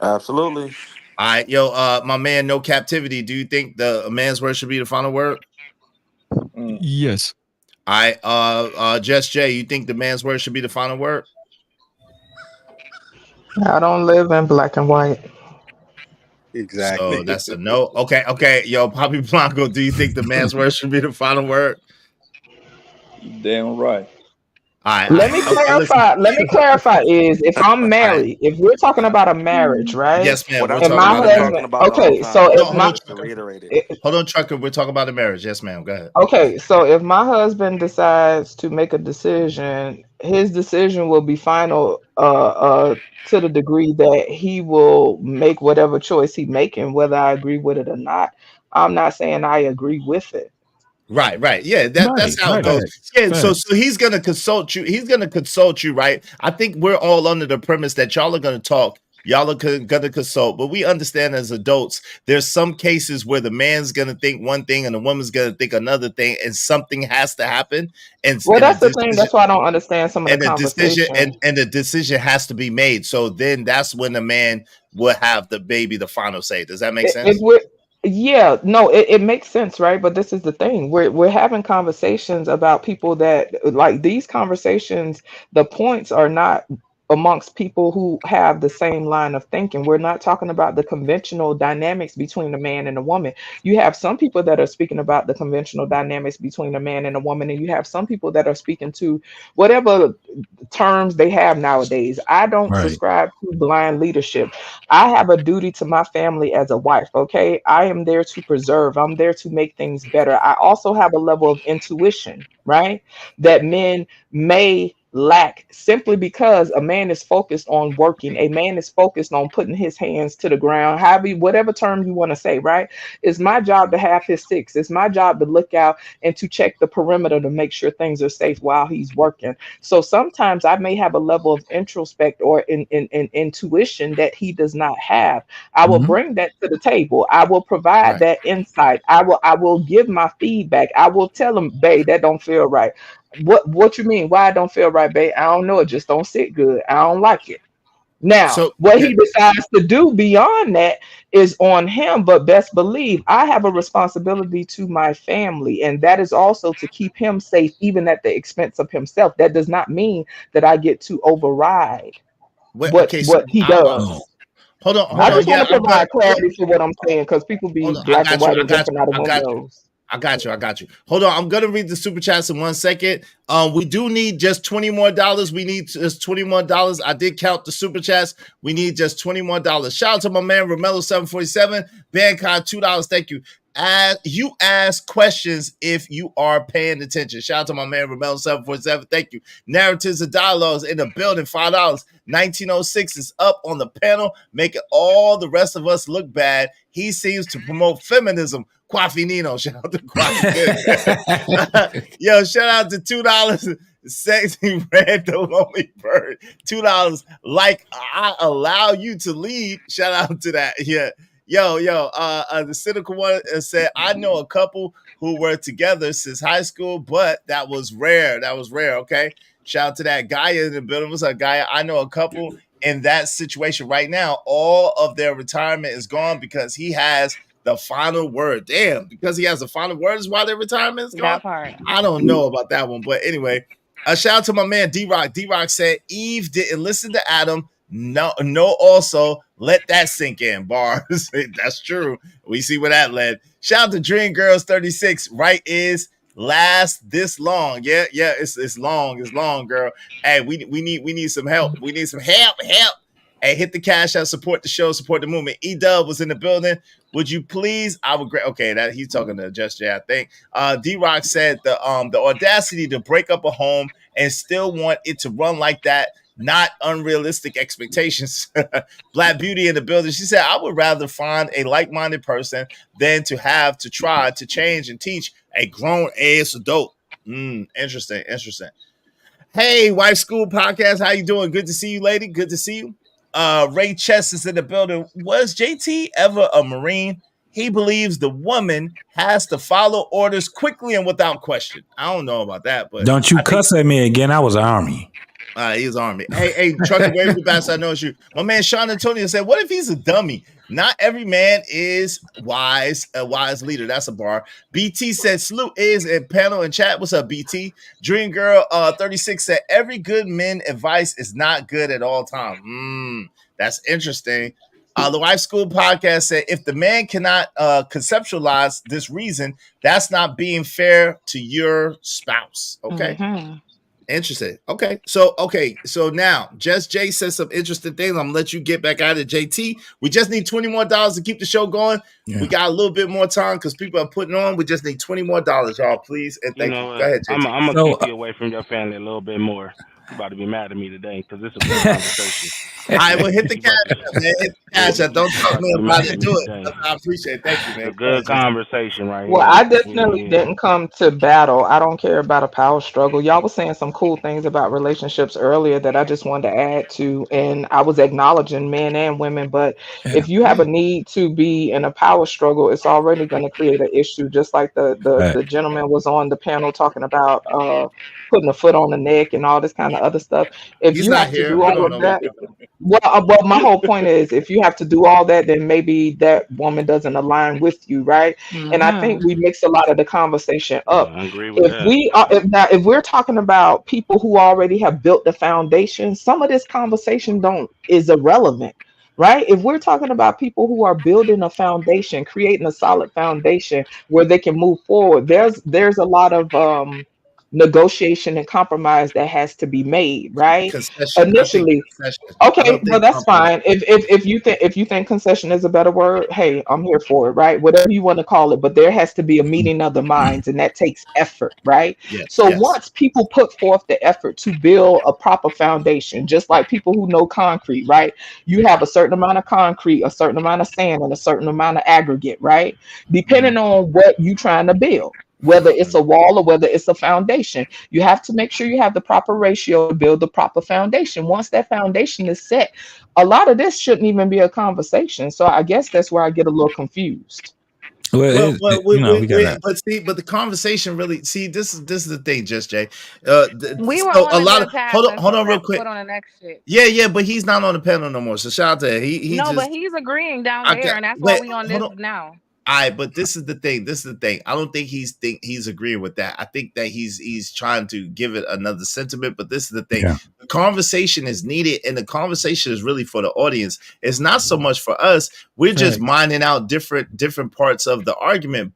Absolutely. All right, my man, No Captivity. Do you think the man's word should be the final word? Yes. All right, Just Jay, you think the man's word should be the final word? I don't live in black and white. Exactly. So that's a no. Okay. Yo, Poppy Blanco, do you think the man's word should be the final word? Damn right. All right. Let me clarify. Let me clarify. Is if I'm married, if we're talking about a marriage, right? Yes, ma'am. Well, We're that's And what talking my we've about a been marriage. talking husband. about the whole Okay, time, so though. if Hold on, my Just to reiterate it. Hold on, Trucker. We're talking about the marriage. Yes, ma'am. Go ahead. okay, so if my husband decides to make a decision, his decision will be final. To the degree that he will make whatever choice he making, whether I agree with it or not. I'm not saying I agree with it. Right. Yeah, that's how it goes. Yeah, so he's gonna consult you. He's gonna consult you, right? I think we're all under the premise that y'all are gonna talk. Y'all are gonna consult, but we understand as adults, there's some cases where the man's gonna think one thing and the woman's gonna think another thing, and something has to happen. Well, that's the thing. That's why I don't understand some of the conversation. And the decision has to be made. So then that's when the man will have the final say. Does that make sense? If we're yeah, no, it makes sense, right? But this is the thing. We're having conversations about people that like these conversations, the points are not amongst people who have the same line of thinking. We're not talking about the conventional dynamics between a man and a woman. You have some people that are speaking about the conventional dynamics between a man and a woman, and you have some people that are speaking to whatever terms they have nowadays. I don't Right. subscribe to blind leadership. I have a duty to my family as a wife, okay? I am there to preserve. I'm there to make things better. I also have a level of intuition, right? That men may lack simply because a man is focused on working. A man is focused on putting his hands to the ground, whatever term you want to say, right? It's my job to have his six. It's my job to look out and to check the perimeter to make sure things are safe while he's working. So sometimes I may have a level of introspect or in intuition that he does not have. I will bring that to the table. I will provide that insight. I will give my feedback. I will tell him, babe, that don't feel right. What you mean? Why it don't feel right, babe? I don't know. It just don't sit good. I don't like it. Now, what he decides to do beyond that is on him, but best believe I have a responsibility to my family, and that is also to keep him safe, even at the expense of himself. That does not mean that I get to override what he does. Hold on. I just want to provide clarity for what I'm saying because people be black and white and jumping out of windows. I got you. Hold on. I'm gonna read the super chats in 1 second. We do need just $20 more. We need just $20 more. I did count the super chats. We need just $20 more. Shout out to my man Romello 747. Bancon $2. Thank you. You ask questions if you are paying attention. Shout out to my man Romello 747. Thank you. Narratives and dialogues in the building. $5. 1906 is up on the panel, making all the rest of us look bad. He seems to promote feminism. Kwafi Nino. Shout out to Kwafi. Yo, shout out to $2. Sexy Red the Lonely Bird. $2. Like I allow you to lead. Shout out to that. Yeah. Yo, the cynical one said, I know a couple who were together since high school, but that was rare. Okay. Shout out to that Gaia in the building. What's up, Gaia? I know a couple in that situation right now. All of their retirement is gone because he has the final word. Damn, because he has the final word is why their retirement is gone. That part. I don't know about that one, but anyway, a shout out to my man D-Rock. D-Rock said Eve didn't listen to Adam. No, also let that sink in. Bars. That's true. We see where that led. Shout out to Dream Girls 36. Right is last this long. Yeah, it's long, girl. Hey, we need some help. We need some help. Hey, hit the cash out, support the show, support the movement. E-Dub was in the building. Would you please? I would. Okay, that he's talking to Just Jay, I think. D-Rock said the audacity to break up a home and still want it to run like that. Not unrealistic expectations. Black Beauty in the building. She said, I would rather find a like-minded person than to have to try to change and teach a grown-ass adult. Interesting. Hey, Wife School Podcast. How you doing? Good to see you, lady. Good to see you. Ray Chess is in the building. Was JT ever a Marine? He believes the woman has to follow orders quickly and without question. I don't know about that, but don't you cuss at me again. I was Army. He was Army. Hey, Trucker Wave the Bass, I know it's you. My man Sean Antonio said, what if he's a dummy? Not every man is a wise leader. That's a bar. BT said, Salute is in panel and chat. What's up, BT? Dream Girl 36 said, every good man advice is not good at all times. That's interesting. The Wife School Podcast said, if the man cannot conceptualize this reason, that's not being fair to your spouse. Okay. Mm-hmm. Interesting. Okay. So now Just Jay says some interesting things. I'm gonna let you get back at it, JT. We just need $20 more to keep the show going. Yeah. We got a little bit more time because people are putting on. We just need $20 more, y'all, please. And thank you. Go ahead, JT. I'm gonna keep you away from your family a little bit more. You're about to be mad at me today because this is a good conversation. I will hit the cash, man. Hit the cash. Don't talk me about it. Do it. I appreciate it. Thank you, man. It's a good conversation right Well, here. I definitely didn't come to battle. I don't care about a power struggle. Y'all was saying some cool things about relationships earlier that I just wanted to add to, and I was acknowledging men and women. But if you have a need to be in a power struggle, it's already going to create an issue. Just like the gentleman was on the panel talking about putting a foot on the neck and all this kind of other stuff. If He's you not have here. to do all of that, well, my whole point is, if you have to do all that, then maybe that woman doesn't align with you, right? And I think we mix a lot of the conversation up. I agree with If we're talking about people who already have built the foundation, some of this conversation is irrelevant, right? If we're talking about people who are building a foundation, creating a solid foundation where they can move forward, there's a lot of negotiation and compromise that has to be made, right? Concession. Initially. Okay, well that's fine. If you think concession is a better word, hey, I'm here for it, right? Whatever you want to call it, but there has to be a meeting of the minds, and that takes effort, right? Once people put forth the effort to build a proper foundation, just like people who know concrete, right? You have a certain amount of concrete, a certain amount of sand, and a certain amount of aggregate, right? Depending on what you're trying to build. Whether it's a wall or whether it's a foundation, you have to make sure you have the proper ratio to build the proper foundation. Once that foundation is set, a lot of this shouldn't even be a conversation. So I guess that's where I get a little confused. But the conversation really, this is the thing, Just Jay. We were on a lot of hold on real quick. On the next shit. Yeah, but he's not on the panel no more. So shout out to him. But he's agreeing down there, and that's why we on this now. But this is the thing. I don't think he's agreeing with that. I think that he's trying to give it another sentiment. But this is the thing: the conversation is needed, and the conversation is really for the audience. It's not so much for us. We're just mining out different parts of the argument,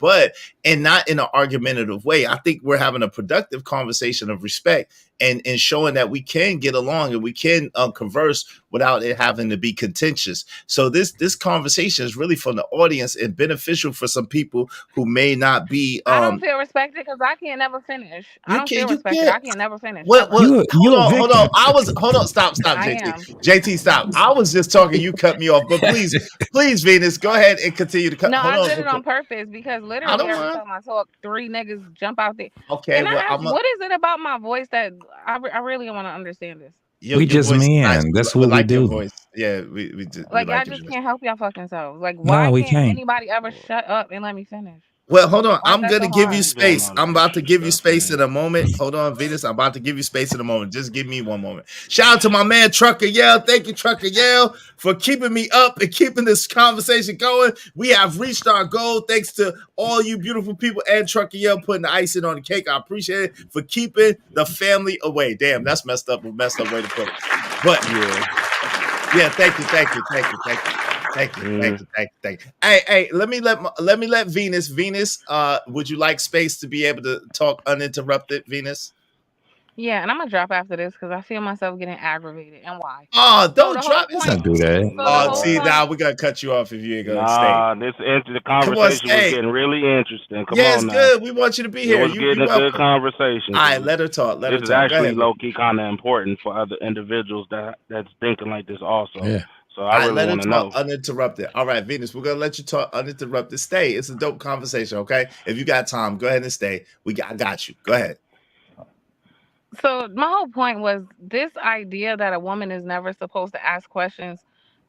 and not in an argumentative way. I think we're having a productive conversation of respect and showing that we can get along and we can converse without it having to be contentious. So this conversation is really for the audience and beneficial for some people who may not be. I don't feel respected because I can't never finish. I don't feel respected. I can't never finish. Hold on. Stop, JT, stop. I was just talking. You cut me off, but please, Venus, go ahead and continue to cut. No, I did it on purpose because literally every time I talk, 3 niggas jump out there. Okay, and what is it about my voice that I really want to understand this? We just men. Nice. That's what we do. Yeah, we do. Like I just can't help y'all fucking selves. Like why can't anybody ever shut up and let me finish? Well, hold on. I'm going to give you space. I'm about to give you space in a moment. Hold on, Venus. I'm about to give you space in a moment. Just give me one moment. Shout out to my man, Trucker Yell. Thank you, Trucker Yell, for keeping me up and keeping this conversation going. We have reached our goal. Thanks to all you beautiful people and Trucker Yell putting the icing on the cake. I appreciate it for keeping the family away. Damn, that's messed up way to put it. But yeah, thank you. Thank you. Hey, let me let Venus. Venus, would you like space to be able to talk uninterrupted, Venus? Yeah, and I'm gonna drop after this because I feel myself getting aggravated. And why? Oh, don't drop. Don't do that. See, now we're gonna cut you off if you ain't gonna stay. The conversation was getting really interesting. Come on, it's good. We want you to be here. It was getting a good conversation. All right, let her talk. This is actually low key kind of important for other individuals that's thinking like this also. Yeah. So I really want to know. Uninterrupted. All right, Venus, we're gonna let you talk uninterrupted. Stay. It's a dope conversation. Okay, if you got time, go ahead and stay. I got you. Go ahead. So my whole point was this idea that a woman is never supposed to ask questions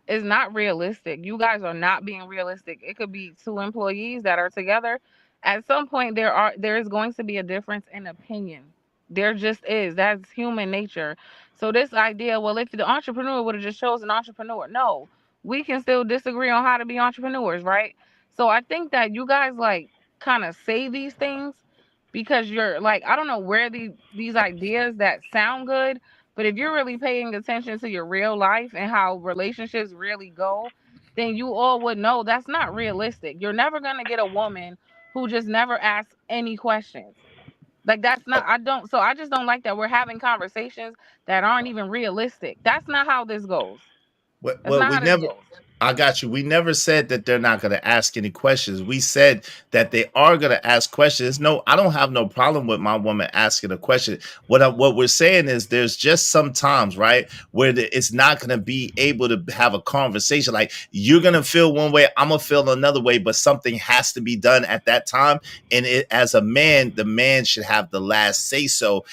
is not realistic. You guys are not being realistic. It could be 2 employees that are together. At some point, there is going to be a difference in opinion. There just is. That's human nature. So this idea, well, if the entrepreneur would have just chosen an entrepreneur, no, we can still disagree on how to be entrepreneurs, right? So I think that you guys like kind of say these things because you're like, I don't know where these ideas that sound good, but if you're really paying attention to your real life and how relationships really go, then you all would know that's not realistic. You're never gonna get a woman who just never asks any questions. Like that's not. I just don't like that we're having conversations that aren't even realistic. That's not how this goes. Well, we never. I got you. We never said that they're not going to ask any questions. We said that they are going to ask questions. No, I don't have no problem with my woman asking a question. What we're saying is there's just some times, right, where it's not going to be able to have a conversation. Like you're going to feel one way, I'm going to feel another way, but something has to be done at that time. And as a man, the man should have the last say so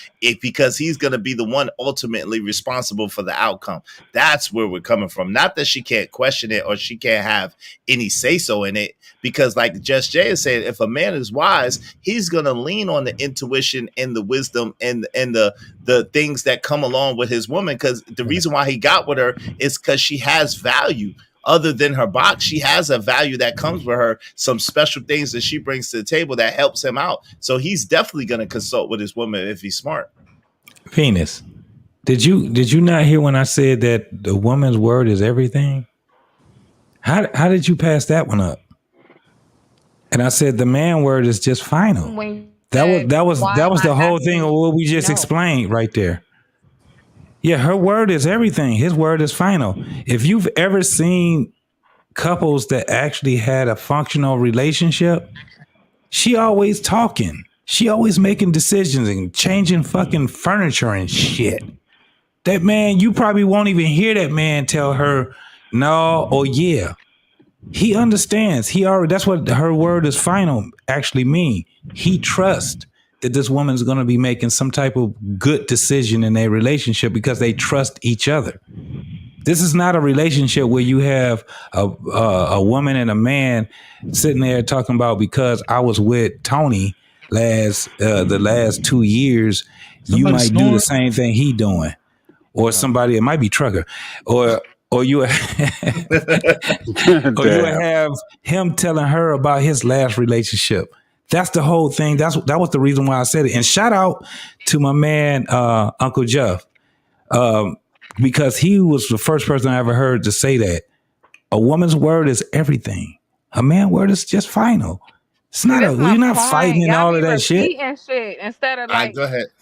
because he's going to be the one ultimately responsible for the outcome. That's where we're coming from. Not that she can't question it or she can't have any say so in it, because like Just Jay said, if a man is wise, he's gonna lean on the intuition and the wisdom and the things that come along with his woman. Because the reason why he got with her is because she has value. Other than her box, she has a value that comes with her, some special things that she brings to the table that helps him out. So he's definitely gonna consult with his woman if he's smart. Venus, did you not hear when I said that the woman's word is everything? How did you pass that one up? And I said the man word is just final. That was the whole thing of what we just explained right there. Yeah, her word is everything. His word is final. If you've ever seen couples that actually had a functional relationship, she always talking. She always making decisions and changing fucking furniture and shit. That man, you probably won't even hear that man tell her no or yeah. He understands. That's what her word is final actually mean. He trusts that this woman's going to be making some type of good decision in their relationship because they trust each other. This is not a relationship where you have a woman and a man sitting there talking about, because I was with Tony the last 2 years, you might do the same thing he doing, or somebody, it might be Trucker, or you have him telling her about his last relationship. That's the whole thing. That was the reason why I said it. And shout out to my man, Uncle Jeff, because he was the first person I ever heard to say that a woman's word is everything. A man's word is just final. It's not we're not fighting and all of that shit. Instead of like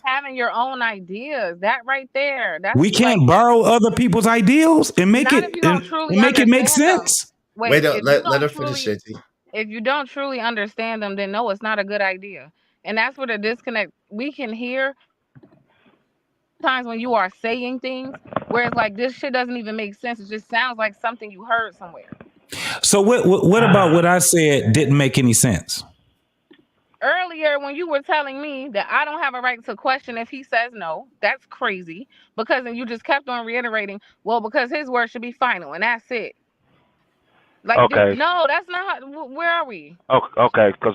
having your own ideas. That right there. We can't borrow other people's ideals and make it make sense. Wait, let her finish it. If you don't truly understand them, then no, it's not a good idea. And that's where the disconnect. We can hear times when you are saying things where it's like this shit doesn't even make sense. It just sounds like something you heard somewhere. So what about what I said didn't make any sense? Earlier, when you were telling me that I don't have a right to question if he says no, that's crazy. Because then you just kept on reiterating, well, because his word should be final, and that's it. Like, okay. No, that's not. Where are we? Okay, because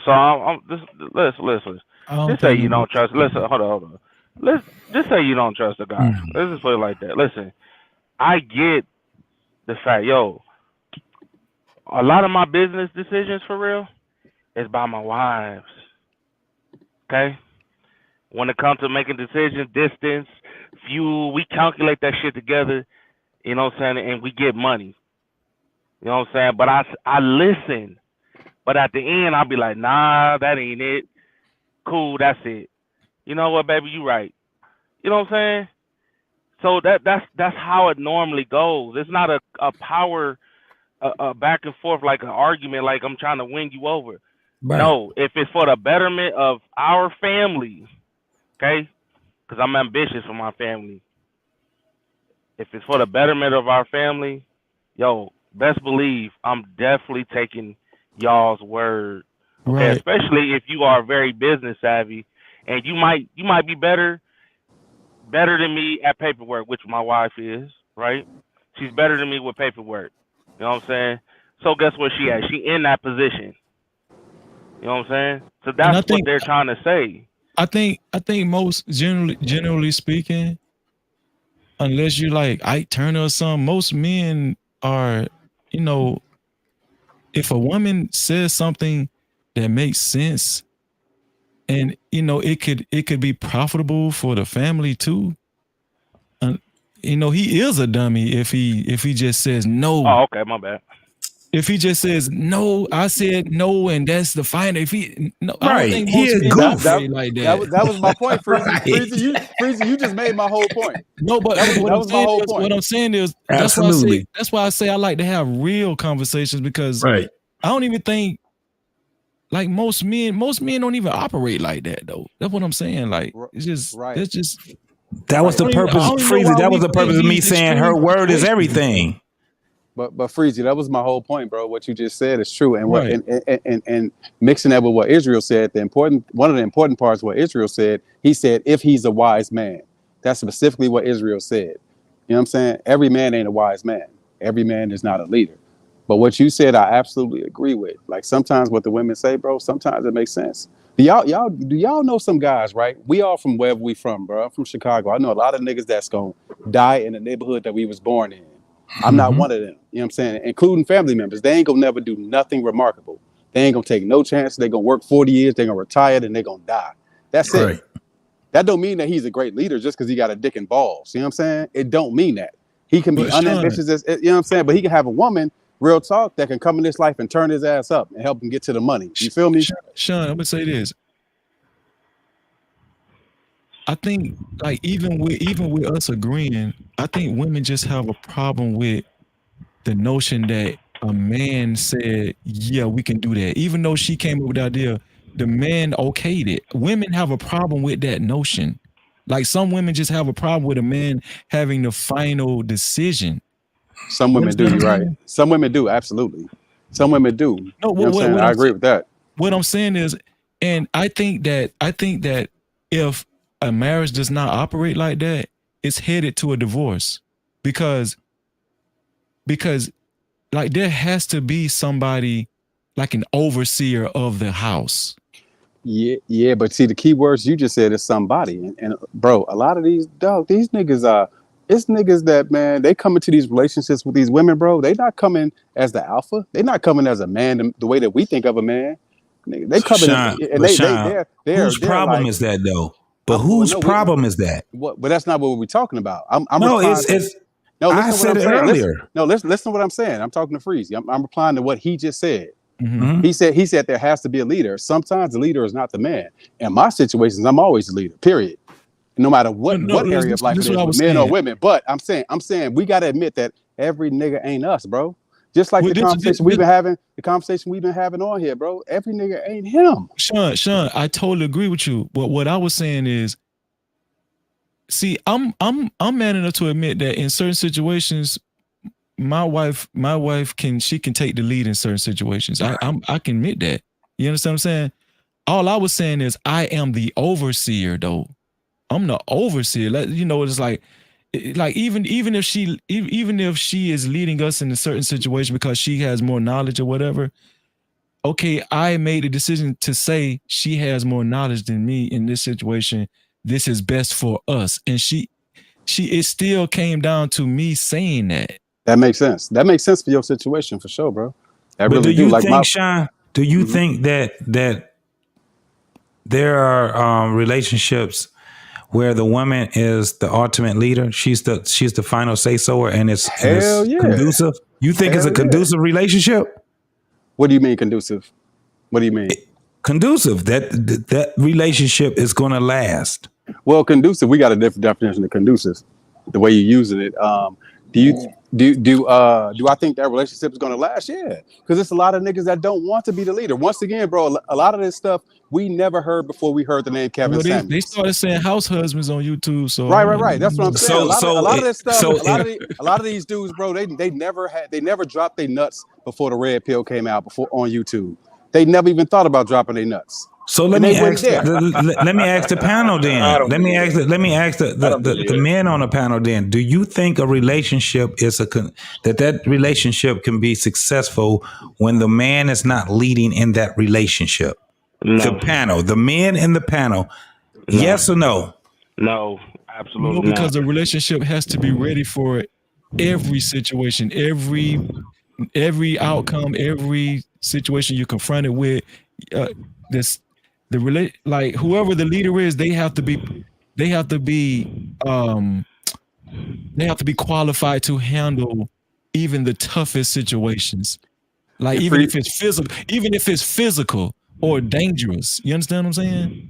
listen. Just say you don't trust. Listen, hold on. Let's just say you don't trust the guy. Let's just put it like that. Listen, I get the fact, a lot of my business decisions for real is by my wives. Okay? When it comes to making decisions, distance, fuel, we calculate that shit together, you know what I'm saying, and we get money. You know what I'm saying? But I listen. But at the end, I'll be like, nah, that ain't it. Cool, that's it. You know what, baby, you right. You know what I'm saying? So that's how it normally goes. It's not a power back and forth like an argument, like I'm trying to win you over. Right. No, if it's for the betterment of our family, okay? Because I'm ambitious for my family. If it's for the betterment of our family, best believe I'm definitely taking y'all's word. Okay, right. Especially if you are very business savvy, and you might be better than me at paperwork, which my wife is, right? She's better than me with paperwork. You know what I'm saying? So guess what she at? She in that position. You know what I'm saying? So that's what they're trying to say. I think most generally speaking, unless you like Ike Turner or something, most men are, if a woman says something that makes sense, and it could be profitable for the family too. He is a dummy if he just says no. Oh, okay, my bad. if he just says no, I said no, and that's the final. If he no, I Right. don't think He most a men goof. operate like that. That was my point, Freezy. Right. Freezy, you just made my whole point. No, but That what I'm was my saying whole is, point. what I'm saying is Absolutely. that's why I say I like to have real conversations, because Right. I don't even think like most men don't even operate like that though. That's what I'm saying. Like it's just that's just That was the purpose, Freezy. That was the purpose of me saying her word is everything. But Freezy, that was my whole point, bro. What you just said is true, and what Right. and mixing that with what Israel said, one of the important parts of what Israel said, he said, if he's a wise man. That's specifically what Israel said. You know what I'm saying? Every man ain't a wise man. Every man is not a leader. But what you said, I absolutely agree with. Like sometimes what the women say, bro, sometimes it makes sense. Do y'all know some guys, right? We all from wherever we from, bro. I'm from Chicago. I know a lot of niggas that's gonna die in the neighborhood that we was born in. I'm not one of them. You know what I'm saying? Including family members. They ain't gonna never do nothing remarkable. They ain't gonna take no chance. They gonna work 40 years. They gonna retire, and they gonna die. That's it. Right. That don't mean that he's a great leader just because he got a dick and balls. You know what I'm saying? It don't mean that. He can be But Sean- unambitious, you know what I'm saying? But he can have a woman, real talk, that can come in this life and turn his ass up and help him get to the money. You feel me? Sean, I'm gonna say this. I think like even with us agreeing, I think women just have a problem with the notion that a man said, yeah, we can do that. Even though she came up with the idea, the man okayed it. Women have a problem with that notion. Like some women just have a problem with a man having the final decision. Some women do, you're right. Some women do, absolutely. Some women do. No, You know what I'm saying? I agree with that. What I'm saying is, and I think that if a marriage does not operate like that, it's headed to a divorce, because like there has to be somebody like an overseer of the house. Yeah, but see, the key words you just said is somebody. And bro, a lot of these niggas are, it's niggas that, man, they come into these relationships with these women, bro. They not coming as the alpha. They not coming as a man the way that we think of a man. They coming Sean, in, and but they Sean, whose problem is that though? But whose problem is that? But that's not what we're talking about. I'm No, replying it's no, listen I to what said I'm it saying. earlier. Listen to what I'm saying. I'm talking to Freezy. I'm replying to what he just said. Mhm. He said there has to be a leader. Sometimes the leader is not the man. In my situations, I'm always the leader. Period. No matter what area of life it is, with men or women. But I'm saying we gotta admit that every nigga ain't us, bro. Just like the conversation we've been having on here, bro. Every nigga ain't him. Sean, I totally agree with you. But what I was saying is, see, I'm man enough to admit that in certain situations, my wife can take the lead in certain situations. I can admit that. You understand what I'm saying? All I was saying is I am the overseer, though. I'm the overseer. It's like even if she is leading us in a certain situation because she has more knowledge or whatever. Okay, I made a decision to say she has more knowledge than me in this situation. This is best for us, and it still came down to me saying that. That makes sense. That makes sense for your situation for sure, bro. But really do you think, Sean? Do you think that there are relationships where the woman is the ultimate leader? She's the final say so, and it's conducive. You think it's a conducive relationship? What do you mean conducive? What do you mean? Conducive. That relationship is going to last. Well, conducive. We got a different definition of conducive. The way you're using it. Do I think that relationship is going to last? Yeah, because it's a lot of niggas that don't want to be the leader. Once again, bro, a lot of this stuff we never heard before we heard the name Kevin Samuels. They started saying house husbands on YouTube. So right. That's what I'm saying. A lot of this stuff. So a lot of these dudes, bro, they never dropped their nuts before the red pill came out on YouTube. They never even thought about dropping their nuts. So let me ask the panel then. Let me ask the men on the panel then. Do you think a relationship is that relationship can be successful when the man is not leading in that relationship? No. The panel, the men in the panel, yes or no? No, absolutely not. Because the relationship has to be ready for every situation, every outcome, every situation you're confronted with. Whoever the leader is, they have to be qualified to handle even the toughest situations. Like even if it's physical or dangerous. You understand what I'm saying?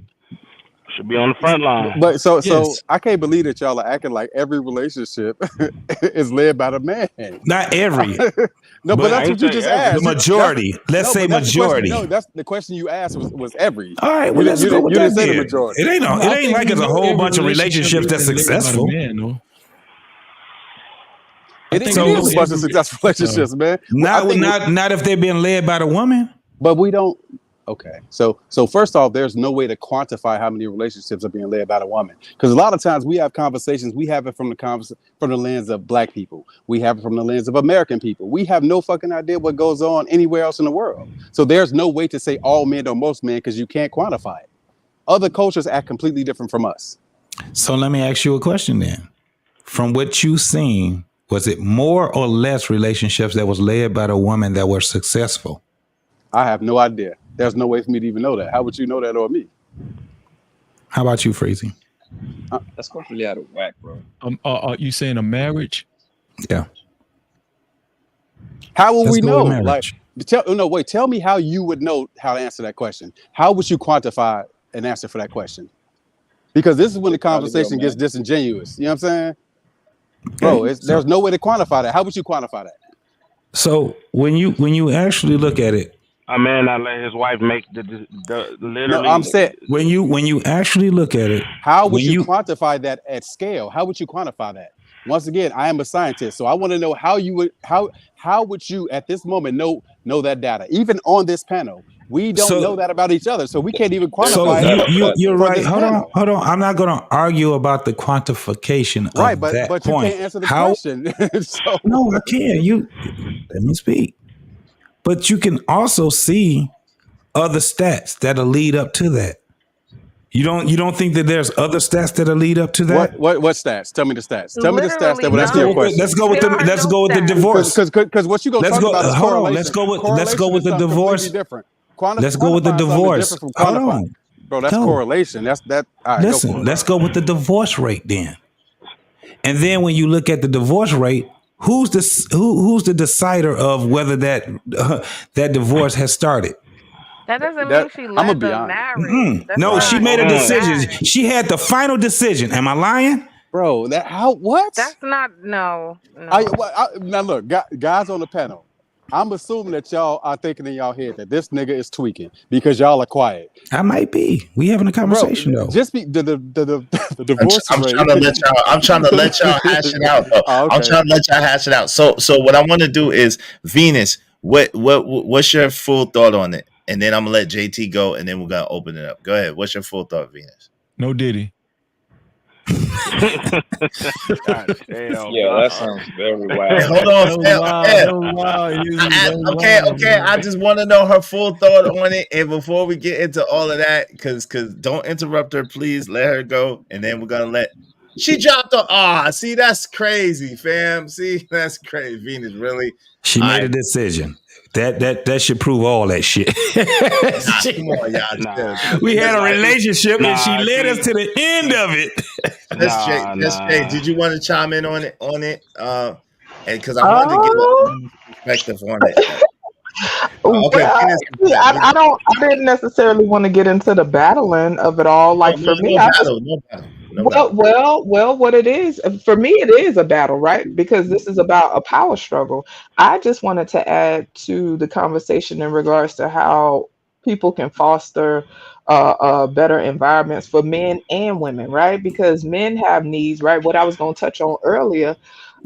Should be on the front line. But so Yes. I can't believe that y'all are acting like every relationship is led by the man. Not every. No, but that's what you just asked. The majority. Let's say but that's the question. majority. No, that's the question you asked was every. All right, well, You let's didn't- go you with didn't that say the then. majority. It ain't like it's a whole bunch of relationships that's successful. It is a bunch of successful relationships, man. Not if they're being led by the woman. But we don't. Okay, so first off, there's no way to quantify how many relationships are being led by the woman, because a lot of times we have conversations. We have it from the lens of Black people. We have it from the lens of American people. We have no fucking idea what goes on anywhere else in the world. So there's no way to say all men or most men because you can't quantify it. Other cultures act completely different from us. So let me ask you a question then. From what you've seen, was it more or less relationships that was led by the woman that were successful? I have no idea. There's no way for me to even know that. How would you know that or me? How about you, Freezy? That's completely out of whack, bro. Are you saying a marriage? Yeah. How will Let's we go with know? marriage. Tell me how you would know how to answer that question. How would you quantify an answer for that question? Because this is when the conversation gets disingenuous. You know what I'm saying? Bro, there's no way to quantify that. How would you quantify that? So when you actually look at it, A man not let his wife make the literally. No, I'm saying when you actually look at it, how would you quantify that at scale? How would you quantify that? Once again, I am a scientist, so I want to know how would you at this moment know that data? Even on this panel, we don't know that about each other, so we can't even quantify it. You're for right. this Hold panel. on. I'm not going to argue about the quantification of Right, but that you point. can't answer the question. So, No, I can't. Let me speak. But you can also see other stats that'll lead up to that. You don't think that there's other stats that'll lead up to that? What stats? Tell me the stats. Tell me the stats that would answer your question. Let's go with the divorce. Because what you gonna talk about is hold on. correlation. Let's go with Correlation the is something divorce. completely different. Let's go with the Quantifying something divorce. different from Hold quantifying. on. Bro, that's No. correlation. That's that. All right, go for Listen, it. let's go with the divorce rate then. And then when you look at the divorce rate, who's the decider of whether that divorce has started? That doesn't mean she led the marriage. That's No, not she like made a that. decision. She had the final decision. Am I lying? Bro, what? That's not no. Now look, guys on the panel. I'm assuming that y'all are thinking in y'all head that this nigga is tweaking because y'all are quiet. I might be. We having a conversation though. Just be the divorce I'm rate. trying to let y'all hash it out. Though. Oh, okay. I'm trying to let y'all hash it out. So what I want to do is Venus. What's your full thought on it? And then I'm gonna let JT go, and then we're gonna open it up. Go ahead. What's your full thought, Venus? No Diddy. God damn, Yeah, that sounds very wild. Hey, hold on. Okay. I just want to know her full thought on it, and before we get into all of that, because don't interrupt her, please. Let her go, and then we're gonna let. She dropped the see, that's crazy, fam. See, that's crazy. Venus, really. She made a decision. That should prove all that shit. Come on, y'all. We had a relationship and she led us to the end of it. That's Jay. Did you want to chime in on it? And because I wanted to get a perspective on it. Okay. I didn't necessarily want to get into the battling of it all. Like for me, well, what it is for me, it is a battle, right? Because this is about a power struggle. I just wanted to add to the conversation in regards to how people can foster better environments for men and women, right? Because men have needs, right? What I was going to touch on earlier.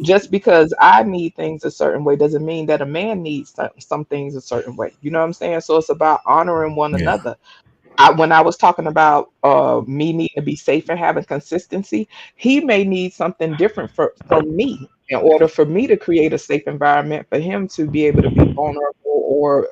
Just because I need things a certain way doesn't mean that a man needs some things a certain way. You know what I'm saying? So it's about honoring one another. When I was talking about me needing to be safe and having consistency, he may need something different from me in order for me to create a safe environment for him to be able to be vulnerable or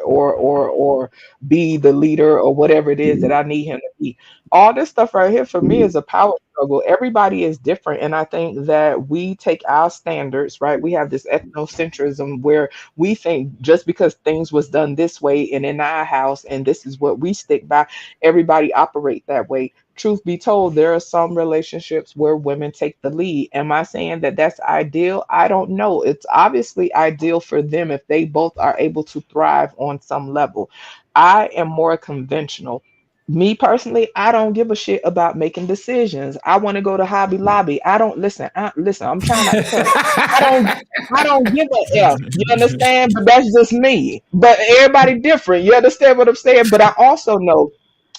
be the leader or whatever it is that I need him to be. All this stuff right here for me is a power struggle. Everybody is different. And I think that we take our standards, right? We have this ethnocentrism where we think just because things was done this way and in our house, and this is what we stick by, everybody operate that way. truth be told, there are some relationships where women take the lead. Am I saying that that's ideal? I don't know. It's obviously ideal for them if they both are able to thrive on some level. I am more conventional. Me personally, I don't give a shit about making decisions. I want to go to Hobby Lobby. I don't listen. Listen, I'm trying not to curse. I don't. I don't give a F. You understand? But that's just me. But everybody different. You understand what I'm saying? But I also know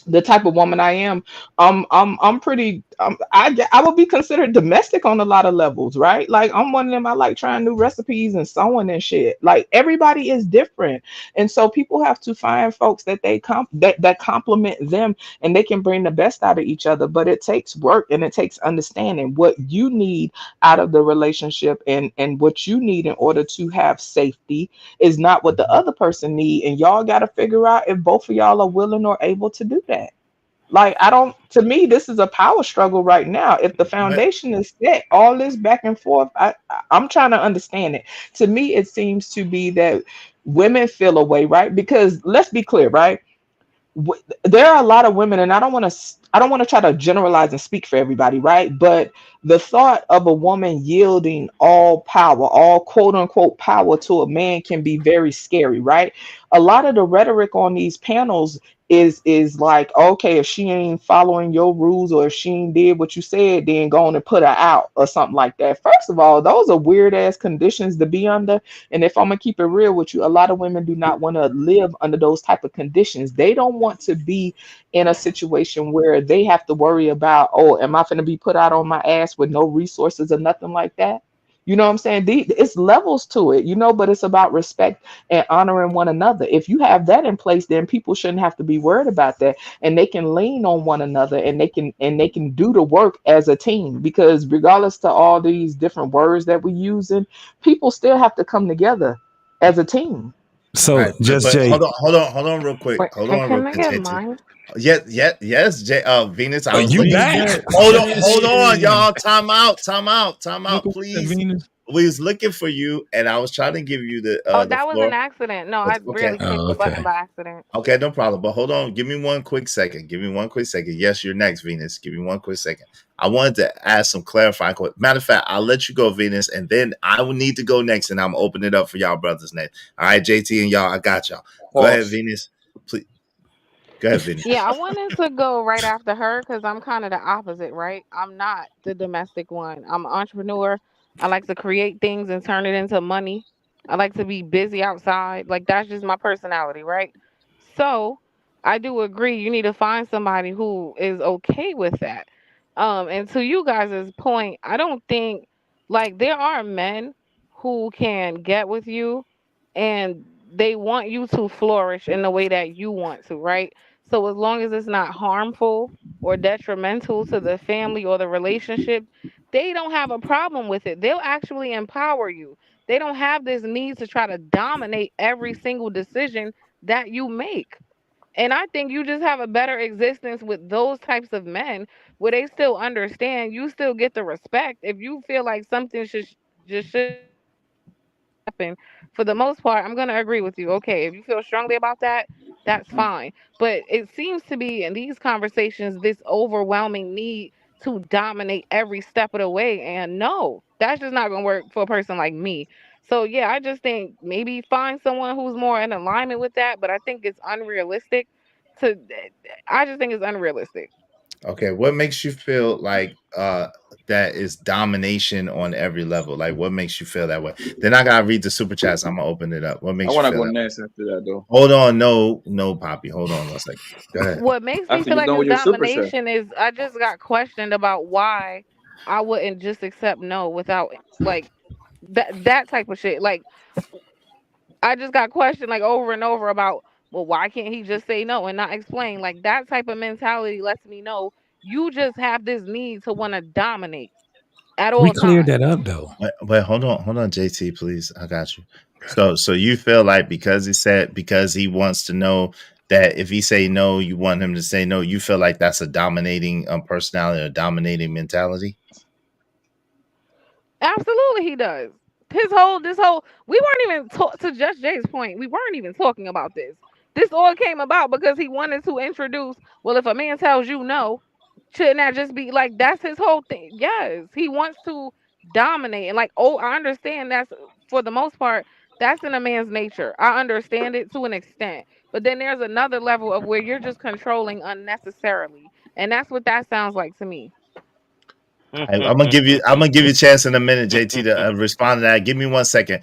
the type of woman I am. I'm pretty. I would be considered domestic on a lot of levels, right? Like I'm one of them. I like trying new recipes and sewing and shit. Like everybody is different, and so people have to find folks that that complement them, and they can bring the best out of each other. But it takes work and it takes understanding what you need out of the relationship, and what you need in order to have safety is not what the other person need, and y'all got to figure out if both of y'all are willing or able to do that. Like I don't. To me, this is a power struggle right now. If the foundation is set, all this back and forth, I'm trying to understand it. To me, it seems to be that women feel away, right? Because let's be clear, right? There are a lot of women, and I don't want to try to generalize and speak for everybody, right? But the thought of a woman yielding all power, all quote unquote power to a man can be very scary, right? A lot of the rhetoric on these panels is like, okay, if she ain't following your rules or if she ain't did what you said, then go on and put her out or something like that. First of all, those are weird ass conditions to be under. And if I'm gonna keep it real with you, a lot of women do not want to live under those type of conditions. They don't want to be in a situation where they have to worry about, oh, am I going to be put out on my ass with no resources or nothing like that? You know what I'm saying? It's levels to it, but it's about respect and honoring one another. If you have that in place, then people shouldn't have to be worried about that, and they can lean on one another, and they can do the work as a team. Because regardless to all these different words that we're using, people still have to come together as a team. So Right, just but Jay. hold on, real quick. Wait, Hold on, real can I quick, get JT. mine? Yes, Venus. I Oh, was you looking. back? Hold on, y'all. Time out, Uncle please. Venus. We was looking for you, and I was trying to give you the Oh, the that was floor. an accident. No, I Okay. really clicked Oh, the okay. button by accident. Okay, no problem. But hold on, give me one quick second. Yes, you're next, Venus. Give me one quick second. I wanted to ask some clarifying questions. Matter of fact, I'll let you go, Venus, and then I will need to go next, and I'm opening it up for y'all brothers next. All right, JT and y'all, I got y'all. Go ahead, Pause. Venus. Please. Go ahead, Venus. Yeah, I wanted to go right after her because I'm kind of the opposite, right? I'm not the domestic one. I'm an entrepreneur. I like to create things and turn it into money. I like to be busy outside. Like that's just my personality, right? So I do agree. You need to find somebody who is okay with that. And to you guys' point, I don't think like there are men who can get with you and they want you to flourish in the way that you want to, right? So as long as it's not harmful or detrimental to the family or the relationship, they don't have a problem with it. They'll actually empower you. They don't have this need to try to dominate every single decision that you make. And I think you just have a better existence with those types of men where they still understand, you still get the respect. If you feel like something should happen, for the most part, I'm going to agree with you. Okay, if you feel strongly about that, that's fine. But it seems to be in these conversations this overwhelming need to dominate every step of the way. And no, that's just not going to work for a person like me. So, yeah, I just think maybe find someone who's more in alignment with that. But I think it's unrealistic to, I just think it's unrealistic. Okay, what makes you feel like that is domination on every level? Like, what makes you feel that way? Then I gotta read the super chats. I'm gonna open it up. What I makes you want to feel go that way? next after that, though. Hold on, no, Poppy. Hold on one second. Go ahead. What makes me After feel you're like done it's with your super chat. domination is I just got questioned about why I wouldn't just accept no without like that type of shit. Like I just got questioned like over and over about, well, why can't he just say no and not explain? Like that type of mentality lets me know you just have this need to want to dominate at We all cleared times. that up though. Wait, hold on, JT, please. I got you. So you feel like because he wants to know that if he say no, you want him to say no. You feel like that's a dominating personality or dominating mentality. Absolutely, he does. This whole we weren't even to Just Jay's point. We weren't even talking about this. This all came about because he wanted to introduce. Well, if a man tells you no, Shouldn't that just be like that's his whole thing? Yes, he wants to dominate and like I understand that's for the most part that's in a man's nature. I understand it to an extent, but then there's another level of where you're just controlling unnecessarily, and that's what that sounds like to me. I'm gonna give you a chance in a minute, JT, to respond to that. Give me 1 second.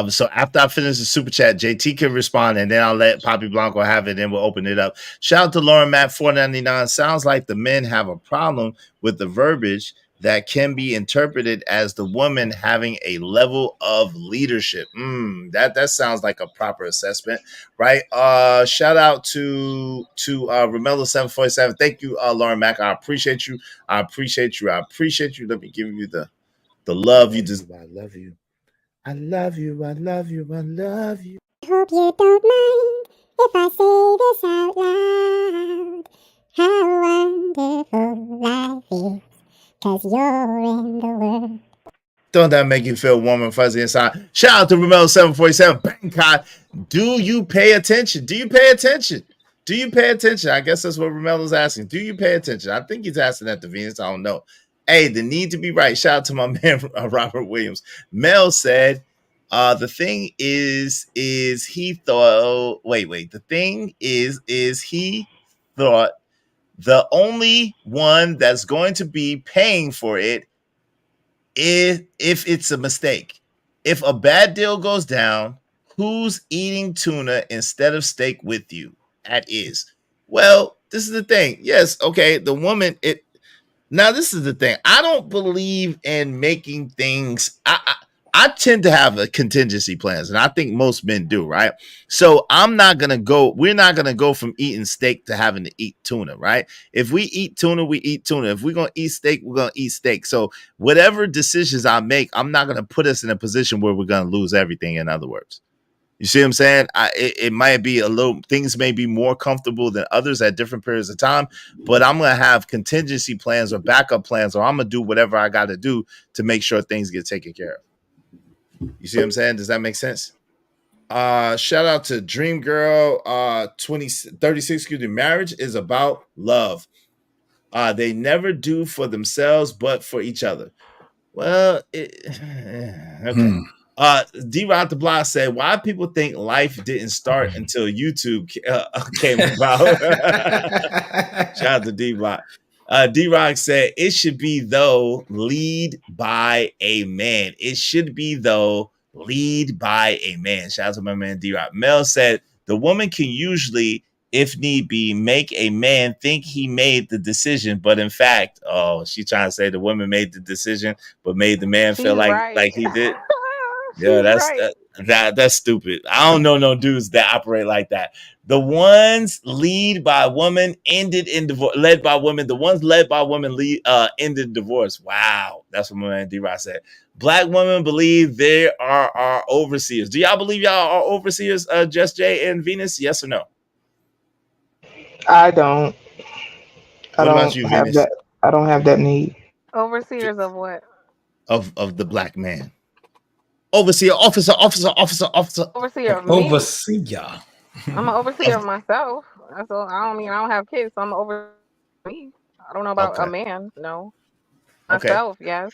So after I finish the super chat, JT can respond, and then I'll let Poppy Blanco have it, and we'll open it up. Shout out to Lauren Matt 499. Sounds like the men have a problem with the verbiage that can be interpreted as the woman having a level of leadership. That sounds like a proper assessment, right? Shout out to Romello 747. Thank you, Lauren Mack. I appreciate you. I appreciate you. Let me give you the love you deserve. I love you. I love you. I love you. I love you. Hope you don't mind if I say this out loud. How wonderful life is. 'Cause you're in the world. Don't that make you feel warm and fuzzy inside? Shout out to Romello 747. Bangkok. Do you pay attention? Do you pay attention? Do you pay attention? I guess that's what Romello's asking. Do you pay attention? I think he's asking that to Venus. I don't know. Hey, the need to be right. Shout out to my man Robert Williams. Mel said, the thing is he thought. Wait. The thing is he thought. The only one that's going to be paying for it is if it's a mistake. If a bad deal goes down, who's eating tuna instead of steak with you? That is. Well, this is the thing. Yes, okay, the woman, now this is the thing. I don't believe in making things. I tend to have a contingency plans, and I think most men do, right? So we're not going to go from eating steak to having to eat tuna, right? If we eat tuna, we eat tuna. If we're going to eat steak, we're going to eat steak. So whatever decisions I make, I'm not going to put us in a position where we're going to lose everything, in other words. You see what I'm saying? It might be things may be more comfortable than others at different periods of time, but I'm going to have contingency plans or backup plans, or I'm going to do whatever I got to do to make sure things get taken care of. You see what I'm saying? Does that make sense? Shout out to Dream Girl 36. Excuse me. Marriage is about love. They never do for themselves, but for each other. Well, okay. D-Rod the Block said, why people think life didn't start until YouTube came about. Shout out to D-Rock. D-Rock said, it should be, though, lead by a man. It should be, though, lead by a man. Shout out to my man D-Rock. Mel said, the woman can usually, if need be, make a man think he made the decision, but in fact, she's trying to say the woman made the decision, but made the man feel like he did. Yeah, that's stupid. I don't know no dudes that operate like that. The ones led by women ended in divorce. Led by women, the ones led by women ended divorce. Wow, that's what my man D-Rock said. Black women believe they are our overseers. Do y'all believe y'all are overseers, Just Jay and Venus? Yes or no? I don't. What about you, Venus? I don't have that need. Overseers of what? Of the black man. Overseer, officer. Overseer of me. Overseer. I'm an overseer of myself. That's all. I don't have kids, so I'm an overseer of me. I don't know about a man. No. Myself, yes.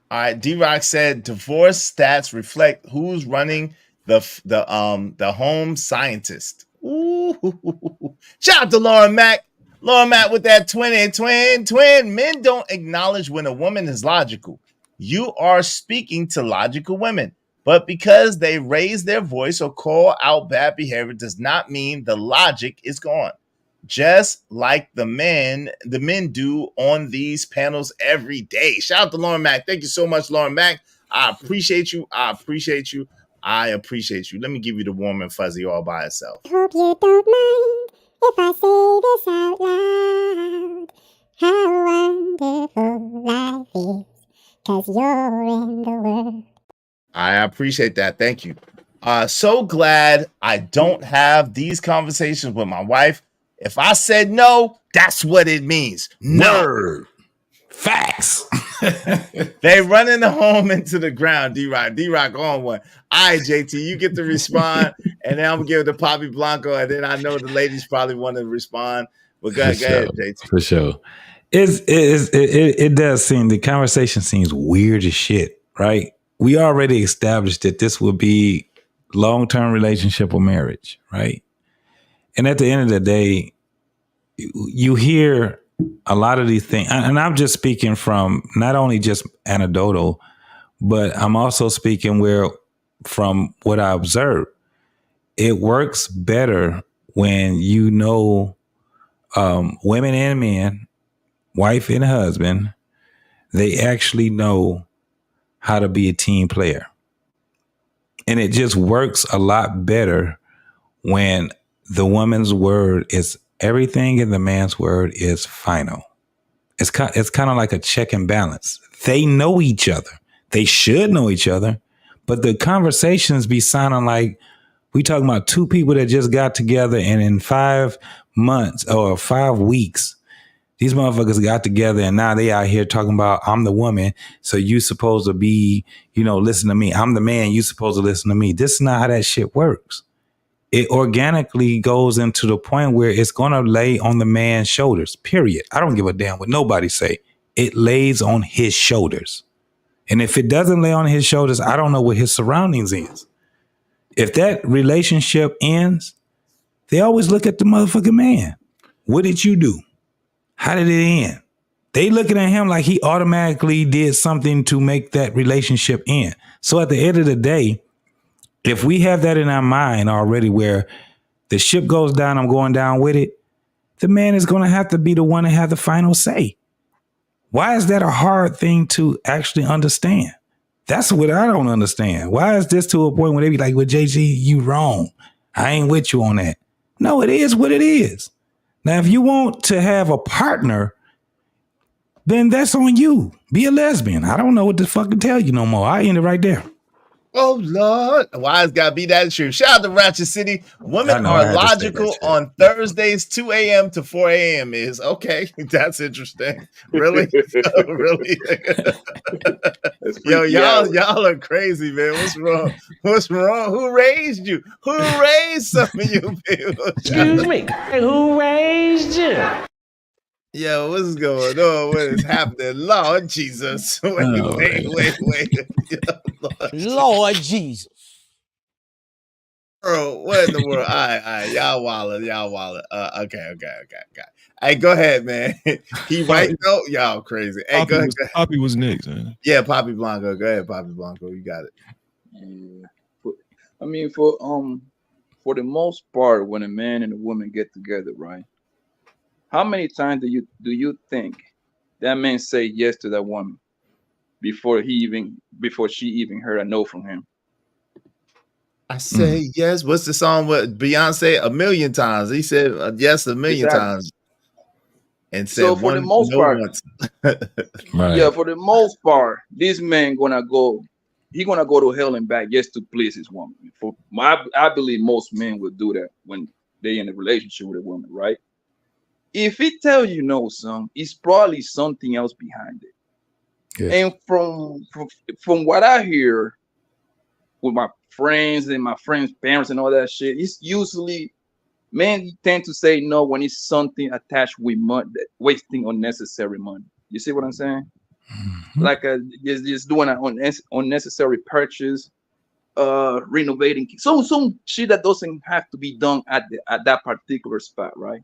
All right. D-Rock said divorce stats reflect who's running the home scientist. Ooh. Shout out to Lauren Mack. Lauren Mack with that twin. Men don't acknowledge when a woman is logical. You are speaking to logical women, but because they raise their voice or call out bad behavior does not mean the logic is gone. Just like the men do on these panels every day. Shout out to Lauren Mack. Thank you so much, Lauren Mack. I appreciate you. Let me give you the warm and fuzzy all by itself. Hope you don't mind if I say this out loud. How wonderful life is. 'Cause you're in the world. I appreciate that. Thank you. So glad I don't have these conversations with my wife. If I said no, that's what it means. No. Word. Facts. They running the home into the ground. D-Rock on one. All right, JT, you get to respond, and then I'm gonna give it to Poppy Blanco, and then I know the ladies probably want to respond. But go ahead, JT. For sure. It does seem, the conversation seems weird as shit, right? We already established that this would be long-term relationship or marriage, right? And at the end of the day, you hear a lot of these things, and I'm just speaking from not only just anecdotal, but I'm also speaking from what I observed. It works better when you know women and men, wife and husband, they actually know how to be a team player. And it just works a lot better when the woman's word is everything and the man's word is final. It's kind of like a check and balance. They know each other. They should know each other, but the conversations be sounding like we talking about two people that just got together, and in 5 months or 5 weeks, these motherfuckers got together and now they out here talking about, I'm the woman, so you supposed to be, listen to me. I'm the man, you supposed to listen to me. This is not how that shit works. It organically goes into the point where it's going to lay on the man's shoulders, period. I don't give a damn what nobody say. It lays on his shoulders. And if it doesn't lay on his shoulders, I don't know what his surroundings is. If that relationship ends, they always look at the motherfucking man. What did you do? How did it end? They looking at him like he automatically did something to make that relationship end. So at the end of the day, if we have that in our mind already where the ship goes down, I'm going down with it, the man is going to have to be the one to have the final say. Why is that a hard thing to actually understand? That's what I don't understand. Why is this to a point where they be like, well, JG, you wrong. I ain't with you on that. No, it is what it is. Now, if you want to have a partner, then that's on you. Be a lesbian. I don't know what to fucking tell you no more. I end it right there. Oh, Lord. Why it's got to be that true? Shout out to Ratchet City. Women are logical on Thursdays, 2 a.m. to 4 a.m. is okay. That's interesting. Really? Really? Yo, y'all are crazy, man. What's wrong? What's wrong? Who raised you? Who raised some of you people? Excuse me. Who raised you? Yo, what's going on? What is happening? Lord Jesus. Wait. Lord Jesus. Bro, what in the world? All right. Y'all wallet. Okay. Hey, go ahead, man. He right though? Y'all crazy. Hey, go ahead. Poppy was next, man. Yeah, Poppy Blanco. Go ahead, Poppy Blanco. You got it. Yeah. I mean, for the most part, when a man and a woman get together, right? How many times do you think that man say yes to that woman before she even heard a no from him? I say yes. What's the song with Beyonce? 1,000,000 times. He said yes 1,000,000 times. And said so for the most part, right. Yeah, for the most part, this man gonna go to hell and back just to please his woman. I believe most men will do that when they in a relationship with a woman, right? If he tell you no, son, it's probably something else behind it. Yeah. And from what I hear with my friends and my friends' parents and all that shit, it's usually men tend to say no when it's something attached with money, wasting unnecessary money. You see what I'm saying? Mm-hmm. Like just doing an unnecessary purchase, renovating some shit that doesn't have to be done at that particular spot, right?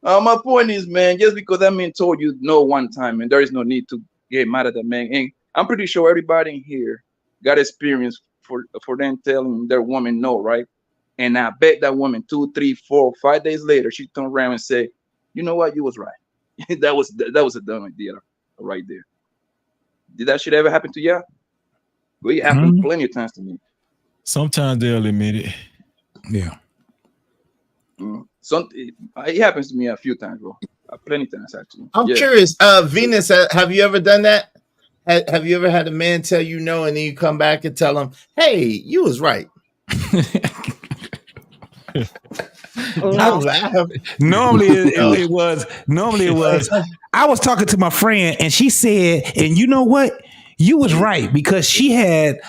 My point is, man, just because that man told you no one time, and there is no need to get mad at that man. And I'm pretty sure everybody in here got experience for them telling their woman no, right? And I bet that woman 2, 3, 4, 5 days later, she turned around and said, "You know what? You was right." that was a dumb idea right there. Did that shit ever happen to you? Well, it happened plenty of times to me. Sometimes they'll admit it. Yeah. It happens to me a few times, bro. Plenty of times, actually. I'm curious. Venus, have you ever done that? Have you ever had a man tell you no and then you come back and tell him, "Hey, you was right"? Normally it was. I was talking to my friend and she said, and you know what? You was right because she had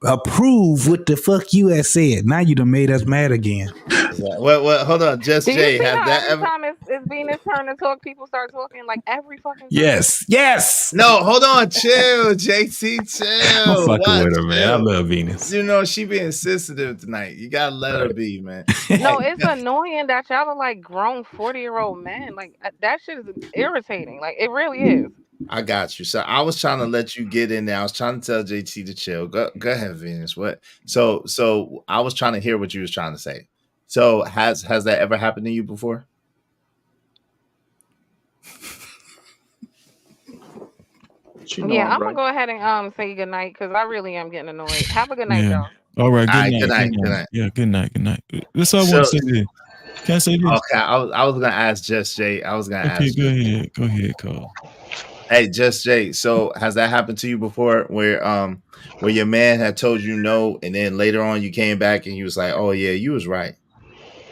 approved what the fuck you had said. Now you done made us mad again. Well, hold on, Just Jay. Have that ever? Time it's it's Venus' turn to talk, people start talking like every fucking time. Yes. No, hold on, chill, JT, chill. I'm fucking Watch, with her, man. I chill. love Venus. You know she being sensitive tonight. You gotta let her be, man. No, it's annoying that y'all are like grown 40-year-old men. Like that shit is irritating. Like it really is. I got you. So I was trying to let you get in there. I was trying to tell JT to chill. Go ahead, Venus. What? So I was trying to hear what you was trying to say. So has that ever happened to you before? Yeah, I'm gonna go ahead and say good night because I really am getting annoyed. Have a good night, y'all. All right. All right, Good night. good night. Yeah. Good night. Good night. That's all I want to say. There. Can I say this? Okay, I was gonna ask Just Jay. I was gonna Okay, ask. go ahead, Cole. Hey, Just Jay. So has that happened to you before, where your man had told you no, and then later on you came back and he was like, "Oh yeah, you was right."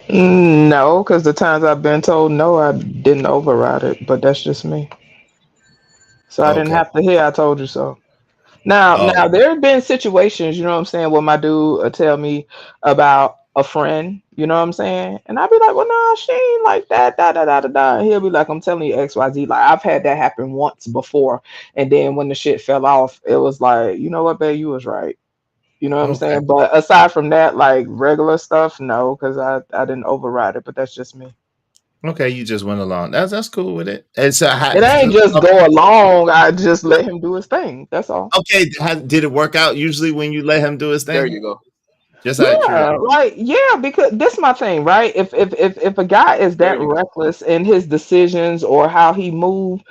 No, because the times I've been told no, I didn't override it. But that's just me. So I didn't Okay. have to hear I told you so. Now there have been situations, you know what I'm saying, where my dude will tell me about a friend, you know what I'm saying? And I'll be like, well, no, she ain't like that, da da da da da. And he'll be like, I'm telling you, XYZ. Like I've had that happen once before. And then when the shit fell off, it was like, you know what, babe, you was right. You know what I'm saying? But aside from that, like regular stuff, no, because I didn't override it, but that's just me. Okay, you just went along. That's cool with it. And so It ain't just go along. I just let him do his thing. That's all. Okay, did it work out usually when you let him do his thing? There you go. Just out of Yeah, curiosity. like yeah, because this is my thing, right? If a guy is that reckless in his decisions or how he move,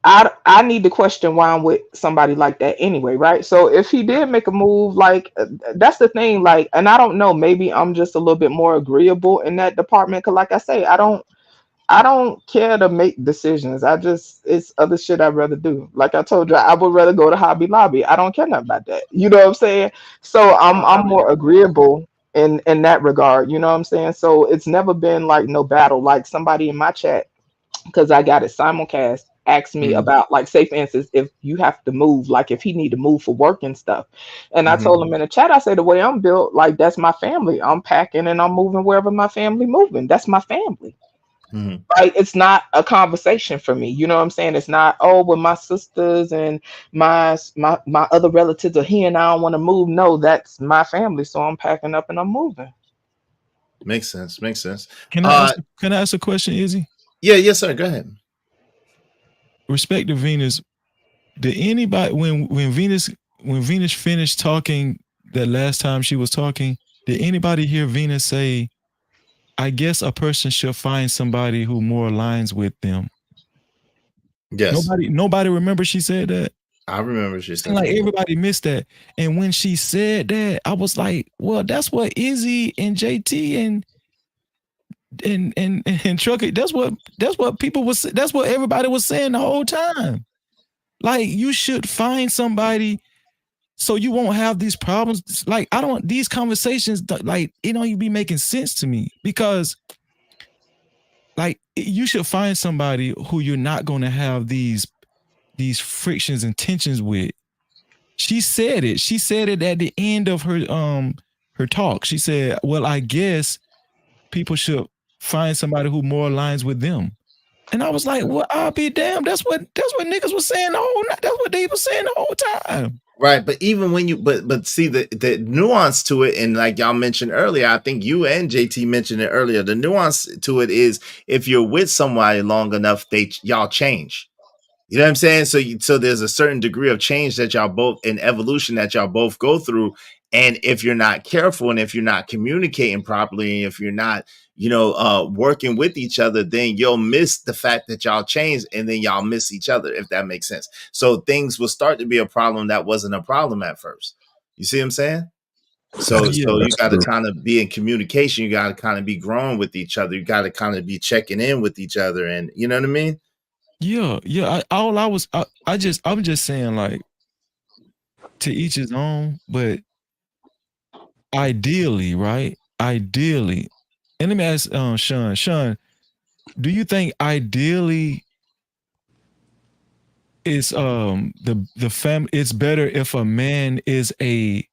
I need to question why I'm with somebody like that anyway, right? So if he did make a move, like that's the thing, like, and I don't know, maybe I'm just a little bit more agreeable in that department. Cause like I say, I don't care to make decisions. It's other shit I'd rather do. Like I told you, I would rather go to Hobby Lobby. I don't care nothing about that. You know what I'm saying? So I'm more agreeable in that regard. You know what I'm saying? So it's never been like no battle. Like somebody in my chat, because I got it simulcast, asked me about, like, say for instance, if you have to move, like if he need to move for work and stuff. And I told him in the chat, I say the way I'm built, like that's my family. I'm packing and I'm moving wherever my family moving. That's my family. Right? It's not a conversation for me. You know what I'm saying? It's not, oh, with my sisters and my other relatives are here and I don't want to move. No, that's my family. So I'm packing up and I'm moving. Makes sense. Can I ask a question, Izzy? Yeah, yes, sir. Go ahead. Respect to Venus. Did anybody when Venus finished talking that last time she was talking, did anybody hear Venus say, I guess a person should find somebody who more aligns with them? Yes. Nobody remember she said that? I remember she said And like that. everybody missed that. And when she said that, I was like, well, that's what Izzy and JT and Trucker, that's what people was, that's what everybody was saying the whole time. Like you should find somebody so you won't have these problems. Like these conversations, like it don't even be making sense to me, because like you should find somebody who you're not going to have these frictions and tensions with. She said it. She said it at the end of her talk. She said, well, I guess people should find somebody who more aligns with them. And I was like, well, I'll be damned. That's what niggas was saying the whole night. That's what they were saying the whole time. Right, but even when you but see the nuance to it, and like y'all mentioned earlier, I think you and JT mentioned it earlier. The nuance to it is if you're with somebody long enough, y'all change. You know what I'm saying? So there's a certain degree of change that y'all both, in evolution, that y'all both go through. And if you're not careful, and if you're not communicating properly, and if you're not, working with each other, then you'll miss the fact that y'all changed, and then y'all miss each other, if that makes sense. So things will start to be a problem that wasn't a problem at first. You see what I'm saying? So you got to kind of be in communication. You got to kind of be growing with each other. You got to kind of be checking in with each other, and you know what I mean? Yeah. I'm just saying, like, to each his own, but ideally, right? Ideally, and let me ask Sean. Sean, do you think ideally is the family, it's better if a man is a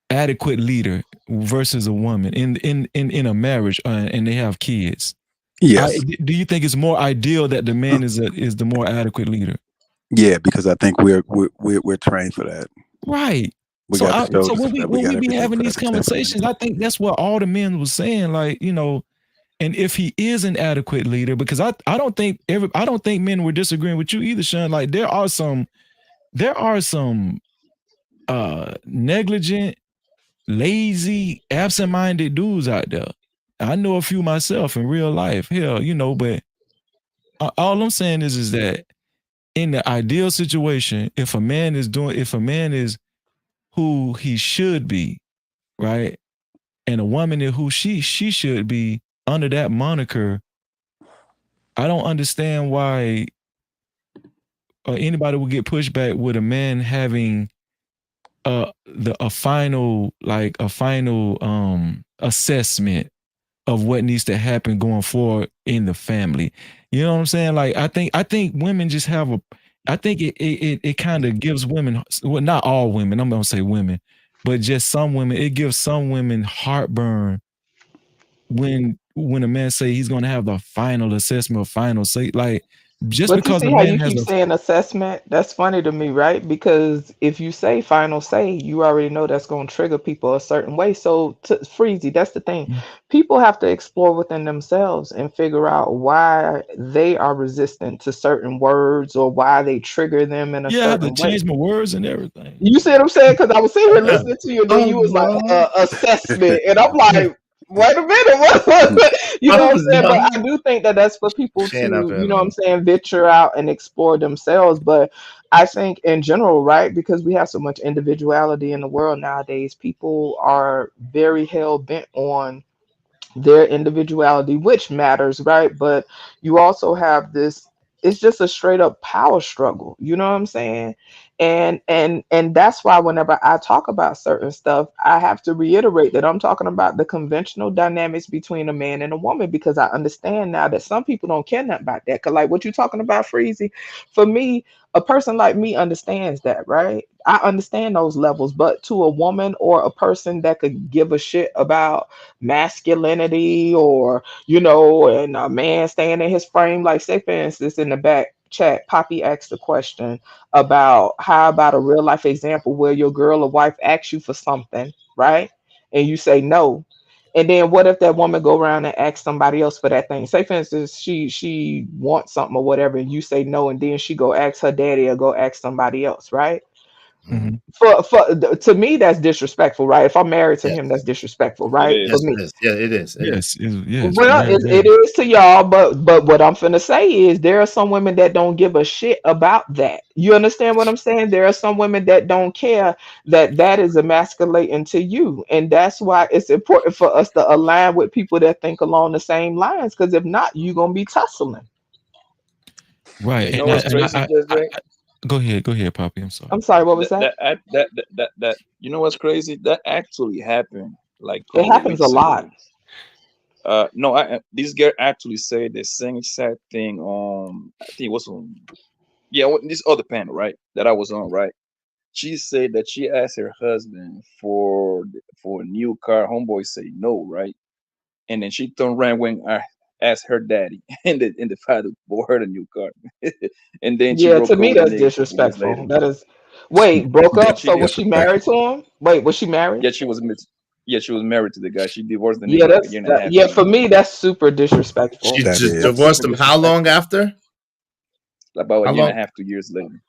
adequate leader versus a woman in a marriage and they have kids? Yes. Do you think it's more ideal that the man is the more adequate leader? Yeah, because I think we're trained for that. Right. We So, got the shoulders when for we that. when we got be everything having for these that. We trained for that. conversations, I think that's what all the men was saying. Like, you know, and if he is an adequate leader, because I don't think men were disagreeing with you either, Sean. Like there are some negligent, lazy, absent-minded dudes out there. I know a few myself in real life. Hell, you know, but all I'm saying is that in the ideal situation, if a man is who he should be, right, and a woman is who she should be under that moniker, I don't understand why anybody would get pushback with a man having a final assessment of what needs to happen going forward in the family. You know what I'm saying? Like I think women just have I think it kind of gives women, well, not all women, I'm gonna say women, but just some women, it gives some women heartburn when a man say he's gonna have the final assessment or final say, like just But you because a see how man you has keep a saying assessment? That's funny to me, right? Because if you say final say, you already know that's going to trigger people a certain way. So, Freezy, that's the thing. People have to explore within themselves and figure out why they are resistant to certain words or why they trigger them in a I have to certain way. change my words and everything. You see what I'm saying? Because I was sitting here listening to you, and then you was like assessment, and I'm like, wait a minute, what? You know what I'm saying? But I do think that that's for people to, you know what I'm saying, venture out and explore themselves. But I think in general, right, because we have so much individuality in the world nowadays, people are very hell bent on their individuality, which matters, right? But you also have this, it's just a straight up power struggle, you know what I'm saying? And that's why whenever I talk about certain stuff, I have to reiterate that I'm talking about the conventional dynamics between a man and a woman, because I understand now that some people don't care nothing about that. Because like what you're talking about, Freezy, for me, a person like me understands that, right? I understand those levels, but to a woman or a person that could give a shit about masculinity, or you know, and a man staying in his frame, like say for instance in the back chat, Poppy asked the question about how about a real life example where your girl or wife asks you for something, right? And you say no. And then what if that woman go around and ask somebody else for that thing? Say for instance, she wants something or whatever, and you say no, and then she go ask her daddy or go ask somebody else, right? To me, that's disrespectful, right? If I'm married to him, that's disrespectful, right? Yes, For me. it is. Yeah, it is. Yes. Well, it is to y'all, but what I'm finna say is there are some women that don't give a shit about that. You understand what I'm saying? There are some women that don't care that is emasculating to you, and that's why it's important for us to align with people that think along the same lines. Because if not, you're gonna be tussling. Right. You know what's crazy, JJ? Go ahead, Poppy. I'm sorry. I'm sorry. What was that? That you know what's crazy? That actually happened like It happens a lot. No, this girl actually said the same exact thing. I think it was on, this other panel, right? That I was on, right? She said that she asked her husband for a new car. Homeboy say no, right? And then she turned around when I asked her daddy, and the father bought her the new car. And then she Yeah, broke to up me with the that's nigga a couple years disrespectful. later. That is. Wait, broke Then up? she So was she married to him? Wait, was she married? Yeah, she was married to the guy. She divorced the Yeah, nigga like a year and a half yeah. ago. For me, that's super disrespectful. She just That's divorced super him. How long disrespectful. after? About a How year long? and a half, 2 years later.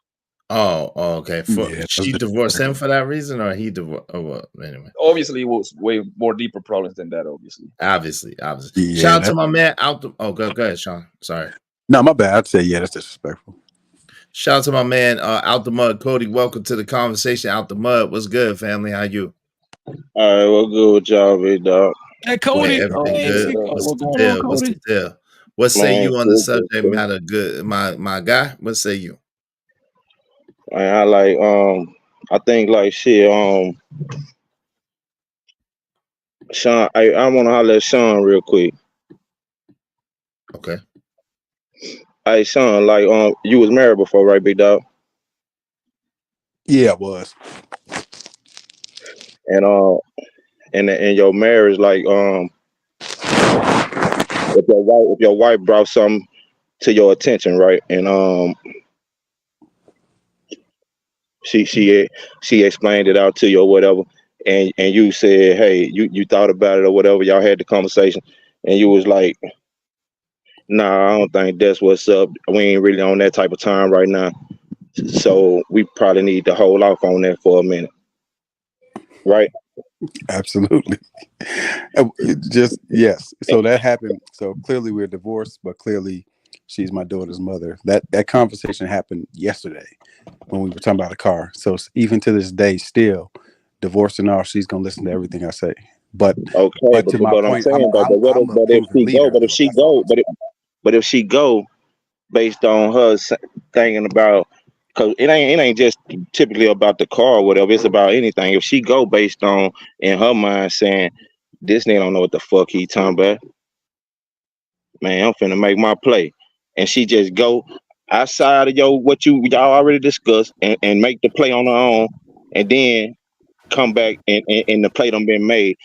Oh, okay. Yeah, She divorced him for that reason, or he divorced? Oh, well, anyway. Obviously, it was way more deeper problems than that. Obviously. Obviously. Yeah, Shout out to my man out the. Oh, go ahead, Sean. Sorry. No, my bad. I'd say yeah, that's disrespectful. Shout out to my man out the mud, Cody. Welcome to the conversation. Out the mud. What's good, family? How you? All right, well, good with y'all, big dog. Hey, Cody. Everything good. What's What's the going deal? on, What's the Cody? deal? What say Man, you on the good, subject good. matter? Good, my guy. What say you? Man, I like I think like shit. Sean, I want to holler at Sean real quick. Okay. Hey, Sean, like you was married before, right, big dog? Yeah, it was. And in your marriage, like if your wife brought something to your attention, right, and she explained it out to you or whatever, and you said, hey, you thought about it or whatever, y'all had the conversation, and you was like, nah, I don't think that's what's up. We ain't really on that type of time right now, so we probably need to hold off on that for a minute, right? Absolutely. Just yes. So that happened. So clearly we're divorced, but clearly she's my daughter's mother. That conversation happened yesterday when we were talking about a car. So even to this day, still divorced and all, she's gonna listen to everything I say. But okay, but to my but I'm point, saying, but if she go based on her thinking about, because it ain't just typically about the car or whatever, it's about anything. If she go based on in her mind saying, this nigga don't know what the fuck he talking about, man, I'm finna make my play, and she just go outside of what y'all already discussed and make the play on her own, and then come back and the play done been made,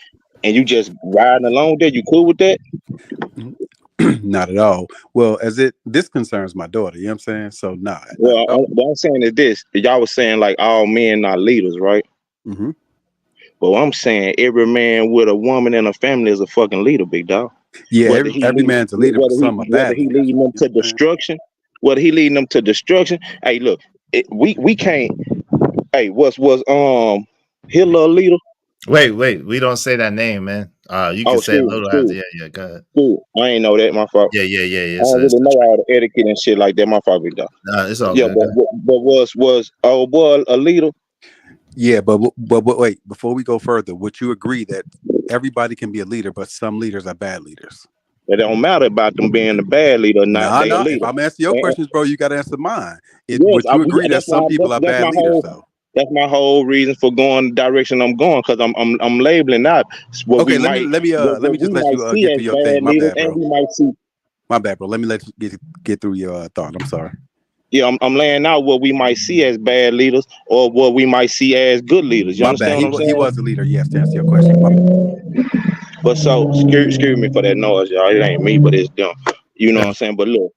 and you just riding along there, you cool with that? Not at all. Well, this concerns my daughter, you know what I'm saying? So nah. Well, what I'm saying is this: y'all was saying like all men not leaders, right? Mm-hmm. But I'm saying every man with a woman and a family is a fucking leader, big dog. Yeah, every man's a leader, but some are bad. Whether he leading them to destruction, hey, look, we can't. Hey, was Hitler a leader? Wait, we don't say that name, man. You can say a little after. Yeah, go ahead. Cool. I ain't know that, my fault. Yeah. I don't really know all the etiquette and shit like that, my fault, big dog. Nah, it's all yeah, good. but was old boy a leader? Yeah, but wait, before we go further, would you agree that everybody can be a leader, but some leaders are bad leaders? It don't matter about them being a bad leader or not. No. If I'm asking your questions, bro, you got to answer mine. Would you agree that some people are bad leaders, though? That's my whole reason for going the direction I'm going, because I'm labeling out. Okay, let me just let you get through your thing. My bad, bro. My bad, bro. Let me let you get through your thought. I'm sorry. Yeah, I'm laying out what we might see as bad leaders or what we might see as good leaders. You understand what I'm saying? He was a leader, yes, to answer your question. But so, excuse me for that noise, y'all. It ain't me, but it's them. You know what I'm saying? But look,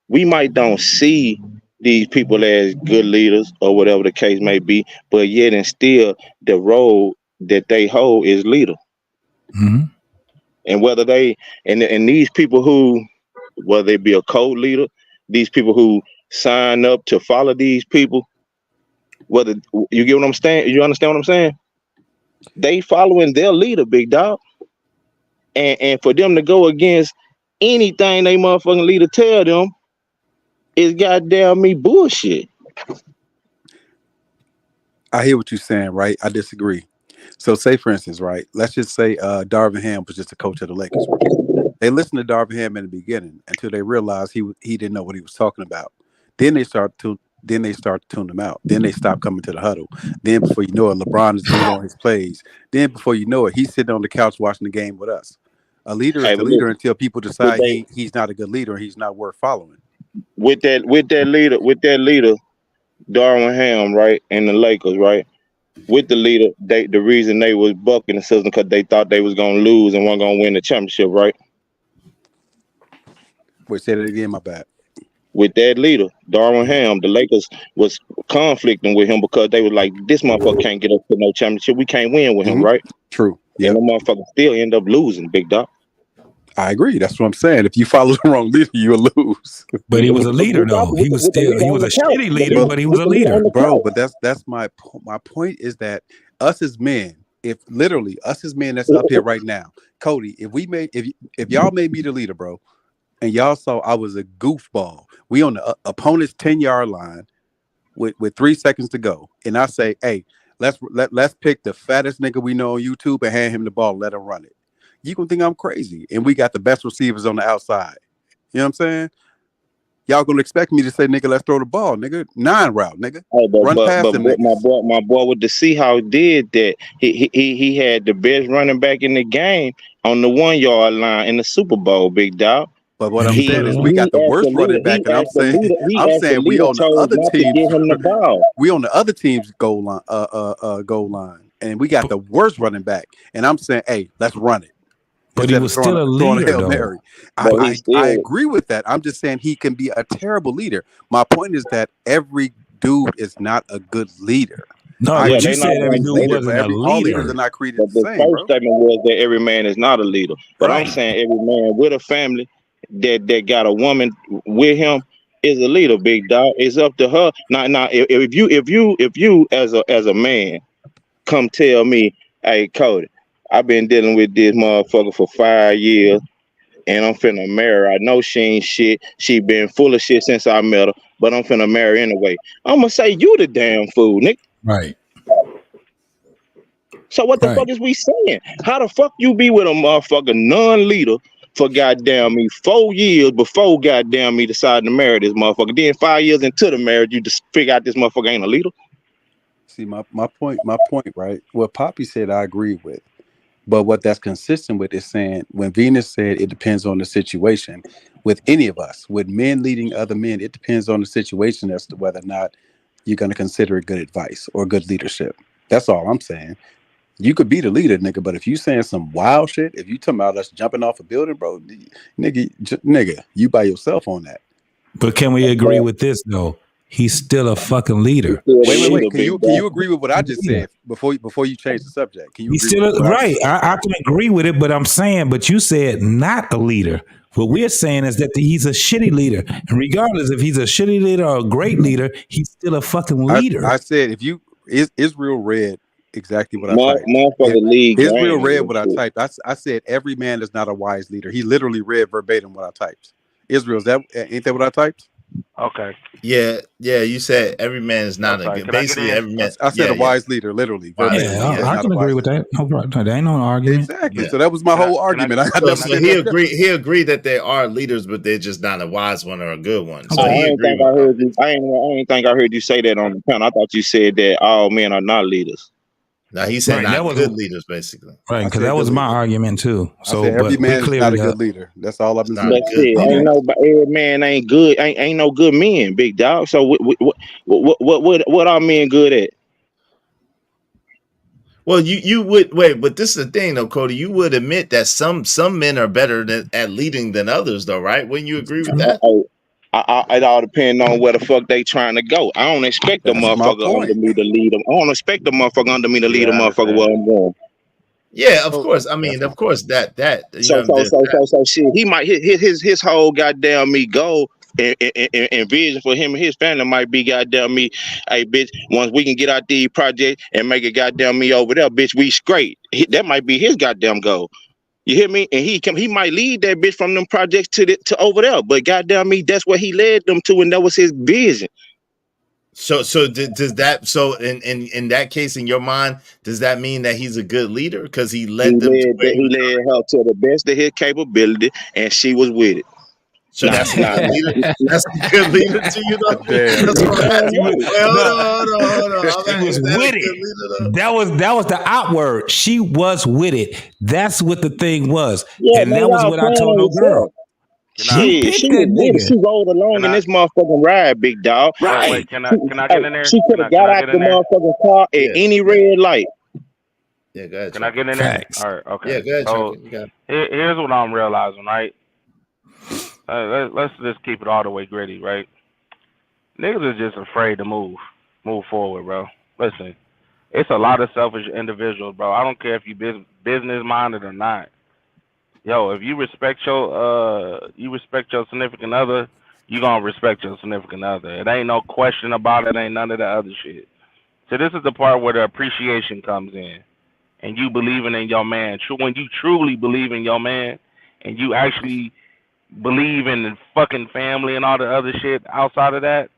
we might don't see these people as good leaders or whatever the case may be, but yet and still the role that they hold is leader. Mm-hmm. And whether they and these people who, whether they be a code leader, these people who sign up to follow these people, whether you get what I'm saying, you understand what I'm saying? They following their leader, big dog. And for them to go against anything they motherfucking leader tell them is goddamn me bullshit. I hear what you're saying, right? I disagree. So say, for instance, right, let's just say Darvin Ham was just a coach of the Lakers. They listened to Darvin Ham in the beginning until they realized he didn't know what he was talking about. Then they start to tune him out. Then they stop coming to the huddle. Then before you know it, LeBron is on his plays. Then before you know it, he's sitting on the couch watching the game with us. A leader is a leader until people decide he's not a good leader and he's not worth following. With that leader, Darvin Ham, right, and the Lakers, right. With the leader, the reason they was bucking the system because they thought they was gonna lose and weren't gonna win the championship, right? Wait, say that again, my bad. With that leader, Darvin Ham, the Lakers was conflicting with him because they was like, this motherfucker can't get us to no championship. We can't win with him, right? True. Yeah. And the motherfucker still end up losing, big dog. I agree. That's what I'm saying. If you follow the wrong leader, you'll lose. But he was a leader, though. He was a shitty leader, but he was a leader, bro. But that's my point is that us as men, if literally us as men that's up here right now, Cody, if y'all made me the leader, bro, and y'all saw I was a goofball, we on the opponent's 10-yard line with 3 seconds to go, and I say, hey, let's pick the fattest nigga we know on YouTube and hand him the ball, let him run it. You gonna think I'm crazy, and we got the best receivers on the outside. You know what I'm saying? Y'all gonna expect me to say, nigga, let's throw the ball, nigga, 9 route, nigga. Hey, run past them. My boy with the Seahawks did that. He had the best running back in the game on the 1-yard line in the Super Bowl, big dog. But what I'm saying is we got the worst running back, and I'm saying we on the other team. We on the other team's goal line. and we got the worst running back, and I'm saying, hey, let's run it. But he was still a leader, Hail though. Mary. I agree with that. I'm just saying he can be a terrible leader. My point is that every dude is not a good leader. No, but you said every dude wasn't a leader. All leaders are not created But the the same, first statement was that every man is not a leader. But Right. I'm saying every man with a family that got a woman with him is a leader, big dog. It's up to her. Now, if you as a man come tell me, hey, Cody, I've been dealing with this motherfucker for 5 years, and I'm finna marry her. I know she ain't shit. She been full of shit since I met her, but I'm finna marry anyway. I'm gonna say you the damn fool, nigga. Right. So what the fuck is we saying? How the fuck you be with a motherfucker non-leader for goddamn me 4 years before goddamn me deciding to marry this motherfucker? Then 5 years into the marriage, you just figure out this motherfucker ain't a leader. See, my point, right? What Poppy said, I agree with. But what that's consistent with is saying when Venus said it depends on the situation, with any of us, with men leading other men, it depends on the situation as to whether or not you're going to consider it good advice or good leadership. That's all I'm saying. You could be the leader, nigga, but if you saying some wild shit, if you talking about us jumping off a building, bro, nigga, you by yourself on that. But can we agree with this though? He's still a fucking leader. Wait. Can you agree with what I just said before you change the subject? Can you? He's agree still with what I right. I can agree with it, but I'm saying, but you said not a leader. What we're saying is that he's a shitty leader, and regardless if he's a shitty leader or a great leader, he's still a fucking leader. I said if you Israel read exactly what I typed. Israel read what I typed. I said every man is not a wise leader. He literally read verbatim what I typed. Israel, ain't that what I typed? Okay. Yeah. You said every man is not a good. Basically, every man. I said a wise leader, literally. I can agree with that. No problem. There ain't no argument. Exactly. So that was my whole argument. So he agreed that there are leaders, but they're just not a wise one or a good one. So I he ain't agreed. think I heard you. I ain't think I heard you say that on the panel. I thought you said that all men are not leaders. Now he said Right, not good leaders, basically. Right, because that was my argument too. So every but man we is not a clearly good leader. That's all I've been saying. That's it. Ain't no every man ain't good. Ain't no good men, big dog. So what are men good at? Well, you would wait, but this is the thing, though, Cody. You would admit that some men are better at leading than others, though, right? Wouldn't you agree with that? It all depends on where the fuck they trying to go. I don't expect the motherfucker under me to lead them. I don't expect the motherfucker under me to lead a motherfucker where I'm going. Yeah, of course. I mean, of course that. So shit. He might his whole goddamn me goal and vision for him and his family might be goddamn me. Hey, bitch, once we can get out these projects and make it goddamn me over there, bitch, we straight. That might be his goddamn goal. You hear me? And he might lead that bitch from them projects to over there, but goddamn me, that's what he led them to, and that was his vision. So does that? So in that case, in your mind, does that mean that he's a good leader because he led them? He led her to the best of his capability, and she was with it. So that's not a leader. That's a good leader to you, though. That's what I'm asking. Hold on. She was with it. That was the outward. She was with it. That's what the thing was, and that was what I told no girl. She was with it. She rolled along in this motherfucking ride, big dog. Right. Wait, can I get in there? She could have got out the motherfucking car at any red light. Yeah, go ahead. Can I get in there? All right. Okay. Yeah, go ahead. So here's what I'm realizing, right? Let's just keep it all the way gritty, right? Niggas are just afraid to move forward, bro. Listen, it's a lot of selfish individuals, bro. I don't care if you business minded or not. Yo, if you respect your significant other, you gonna respect your significant other. It ain't no question about it. Ain't none of that other shit. So this is the part where the appreciation comes in, and you believing in your man. When you truly believe in your man, and you actually believe in the fucking family and all the other shit outside of that,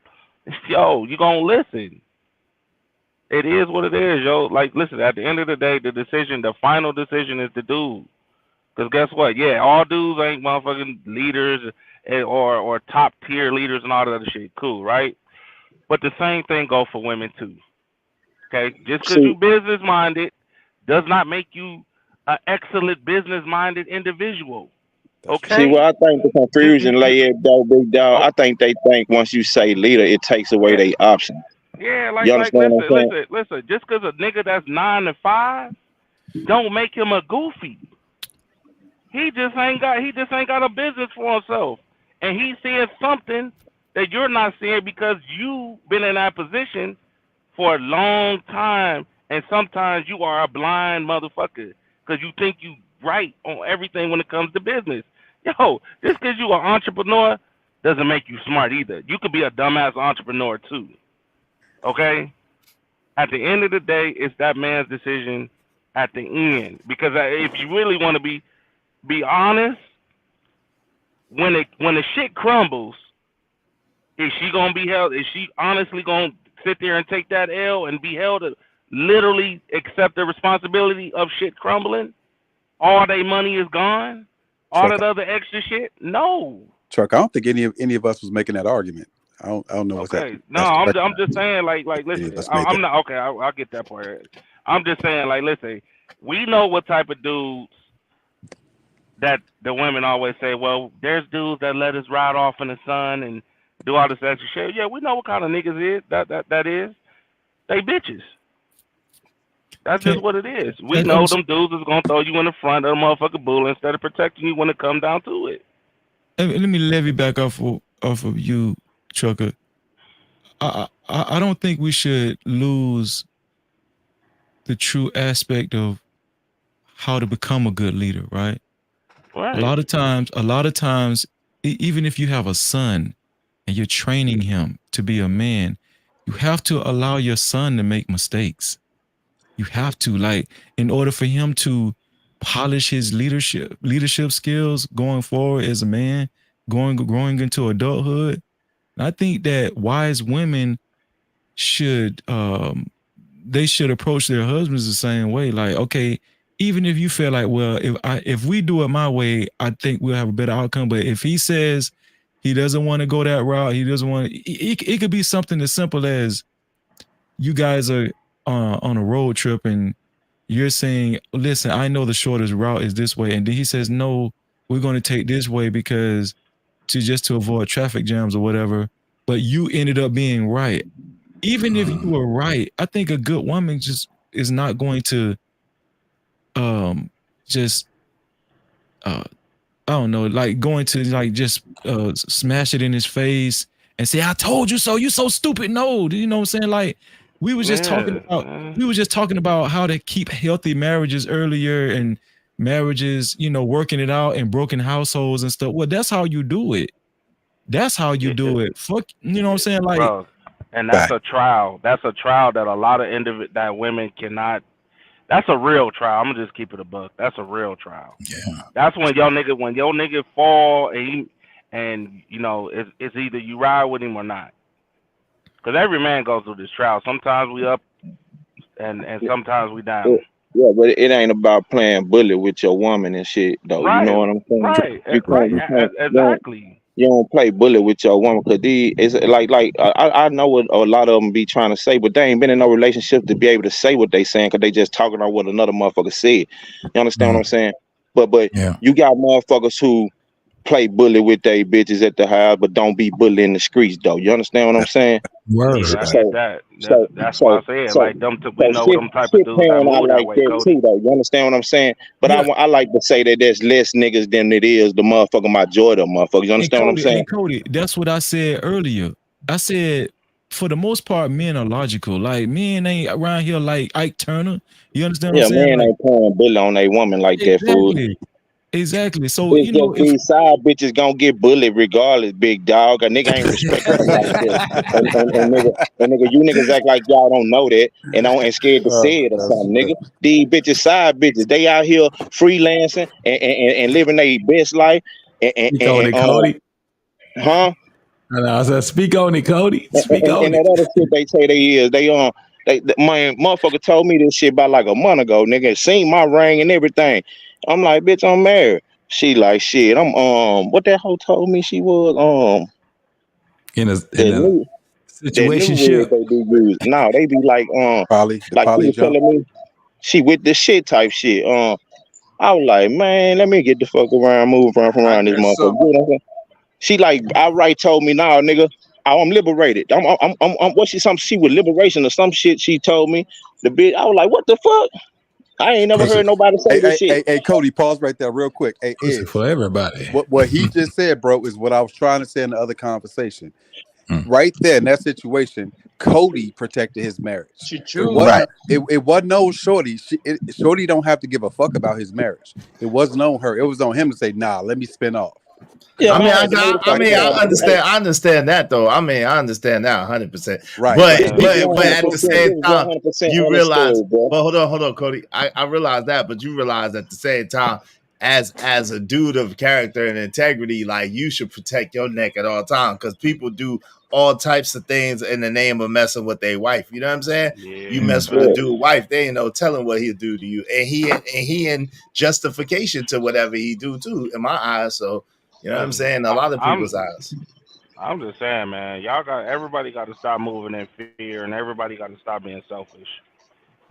yo, you gonna listen. It is what it is, yo. Like, listen, at the end of the day, the final decision is the dude. Because guess what? Yeah, all dudes ain't motherfucking leaders or top tier leaders and all that other shit. Cool, right? But the same thing goes for women too. Okay? Just because you business minded does not make you an excellent business minded individual. Okay. See, well, I think the confusion lay at though, big dog. I think they think once you say leader, it takes away their options. Yeah, like You understand what I'm saying? listen. Just because a nigga that's 9 to 5 don't make him a goofy. He just ain't got a business for himself, and he's seeing something that you're not seeing because you've been in that position for a long time, and sometimes you are a blind motherfucker because you think you right on everything when it comes to business. Yo, just because you an entrepreneur doesn't make you smart either. You could be a dumbass entrepreneur too. Okay? At the end of the day, it's that man's decision at the end. Because if you really want to be honest, when the shit crumbles, is she gonna be held? Is she honestly gonna sit there and take that L and be held to literally accept the responsibility of shit crumbling? All their money is gone. All that other extra shit? No. Chuck, I don't think any of us was making that argument. I don't know what's Okay. that. No, I'm just saying, like, listen, I'm not okay. I'll get that part. I'm just saying, like, listen, we know what type of dudes that the women always say. Well, there's dudes that let us ride off in the sun and do all this extra shit. Yeah, we know what kind of niggas is that is. They bitches. That's just what it is. We know them dudes is gonna throw you in the front of the motherfucking bull instead of protecting you when it comes down to it. Let me levy back off of you, Trucker. I don't think we should lose the true aspect of how to become a good leader, right? Right. A lot of times, even if you have a son and you're training him to be a man, you have to allow your son to make mistakes. You have to, like, in order for him to polish his leadership skills going forward as a man, growing into adulthood. And I think that wise women should approach their husbands the same way. Like, okay, even if you feel like, well, if we do it my way, I think we'll have a better outcome. But if he says he doesn't want to go that route, he doesn't want. It could be something as simple as you guys are on a road trip and you're saying, listen, I know the shortest route is this way. And then he says, no, we're going to take this way because to avoid traffic jams or whatever. But you ended up being right. Even if you were right, I think a good woman just is not going to I don't know, like going to like just smash it in his face and say, I told you so, you so stupid. No, you know what I'm saying? Like we were just talking about how to keep healthy marriages earlier and marriages, working it out in broken households and stuff. Well, that's how you do it. That's how you do it. Fuck, you know what I'm saying? Like, bro, and that's a trial. That's a trial that a lot of that women cannot. That's a real trial. I'm gonna just keep it a buck. That's a real trial. Yeah. That's when your nigga fall and it's either you ride with him or not. Because every man goes through this trial. Sometimes we up and sometimes we down. Yeah, but it ain't about playing bully with your woman and shit, though. Right. You know what I'm saying? Right. Exactly. You don't play bully with your woman because it's like I know what a lot of them be trying to say, but they ain't been in no relationship to be able to say what they saying because they just talking about what another motherfucker said. You understand what I'm saying? But you got motherfuckers who play bully with they bitches at the house, but don't be bully in the streets, though. You understand what I'm saying? Word. Yeah, that's why I said like them. We know them type of dudes that move that way, too, though. You understand what I'm saying? But I like to say that there's less niggas than it is the motherfucking majority of motherfuckers. You understand what I'm saying? Cody, that's what I said earlier. I said for the most part, men are logical. Like men ain't around here like Ike Turner. You understand what I'm saying? Yeah, men ain't playing bully on a woman like that, fool. Exactly. So it's just these side bitches gonna get bullied regardless, big dog. A nigga ain't respecting them like that. And nigga, you niggas act like y'all don't know that and scared to say it or something, nigga. These bitches, side bitches, they out here freelancing and living their best life. Cody. Huh? I said, speak on it, Cody. Speak on and it. that other shit they say my motherfucker told me this shit about like a month ago, nigga. Seen my ring and everything. I'm like, bitch, I'm married. She like, shit. I'm what that hoe told me she was in a situationship. They do use. No, they be like like she was telling me she with the shit type shit. I was like, man, let me get the fuck around, move around this motherfucker. She like outright told me, nah, nigga, I'm liberated. I'm what she with liberation or some shit she told me. The bitch, I was like, what the fuck? I ain't never heard nobody say this shit. Hey, Cody, pause right there real quick. Hey, Pussy Ed, for everybody. what he just said, bro, is what I was trying to say in the other conversation. Right there in that situation, Cody protected his marriage. It wasn't no Shorty. Shorty don't have to give a fuck about his marriage. It wasn't on her. It was on him to say, nah, let me spin off. Yeah, I understand that though. I understand that 100%. Right. But at the same time, you realize. But hold on, Cody. I realize that, but you realize at the same time, as a dude of character and integrity, like you should protect your neck at all times because people do all types of things in the name of messing with their wife. You know what I'm saying? Yeah. You mess with a dude's wife, they ain't no telling what he'll do to you, and he in justification to whatever he do too, in my eyes. So. You know what I'm saying? A lot of people's eyes. I'm just saying, man. Everybody got to stop moving in fear, and everybody got to stop being selfish.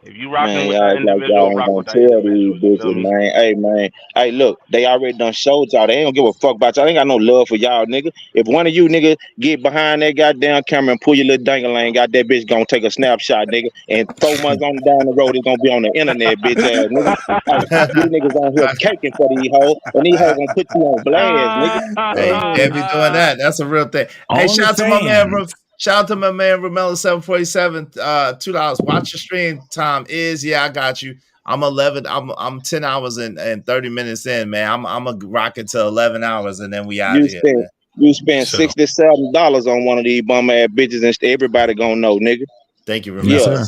If you rocking with that individual, rock with that individual. These bitches, man. Hey, man. Hey, look, they already done showed y'all. They ain't gonna give a fuck about y'all. They ain't got no love for y'all, nigga. If one of you, nigga, get behind that goddamn camera and pull your little dangling, got that bitch gonna take a snapshot, nigga, and 4 months on down the road, it's gonna be on the internet, bitch ass, nigga. Hey, these niggas on here caking for these hoes, and these hoes gonna put you on blast, nigga. Hey, can't be doing that. That's a real thing. Hey, shout out to my man. Shout out to my man Romelo 747, $2. Watch your stream time is I got you. I'm 10 hours and 30 minutes in, man. I'm gonna rock it to 11 hours and then we out of here. You spend $67 on one of these bum ass bitches and everybody gonna know, nigga. Thank you, Romelo. Yeah,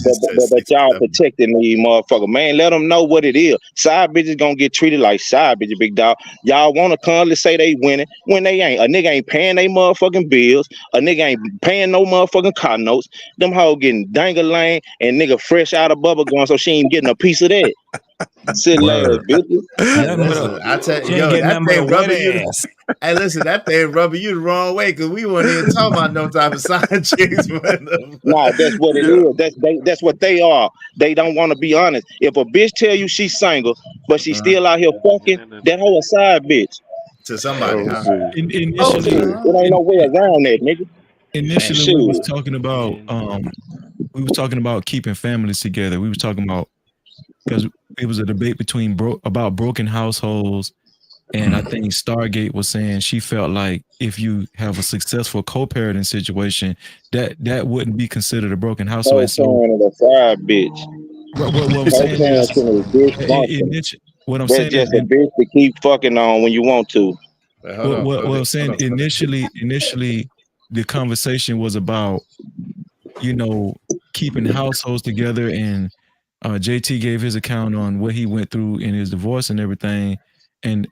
but y'all protecting these motherfucker, man. Let them know what it is. Side bitches gonna get treated like side bitches, big dog. Y'all wanna constantly say they winning when they ain't. A nigga ain't paying they motherfucking bills. A nigga ain't paying no motherfucking car notes. Them hoes getting dangle-lane and nigga fresh out of bubble gum, so she ain't getting a piece of that. Silly ass bitches. Listen, I tell you, that thing rubbing you. Hey, listen, that thing rubbing you the wrong way because we weren't even talking about no type of side chicks. Nah, that's what it is. That's what they are. They don't want to be honest. If a bitch tell you she's single, but she's still out here fucking, that whole a side bitch. To somebody, Initially, it ain't no way around that, nigga. Initially, we was talking about keeping families together. We was talking about because it was a debate between about broken households, and I think Stargate was saying she felt like if you have a successful co-parenting situation, that wouldn't be considered a broken household. So, a side bitch. What I'm saying is, what I'm saying just a bitch to keep fucking on when you want to. What I'm saying initially, the conversation was about keeping households together, and JT gave his account on what he went through in his divorce and everything. And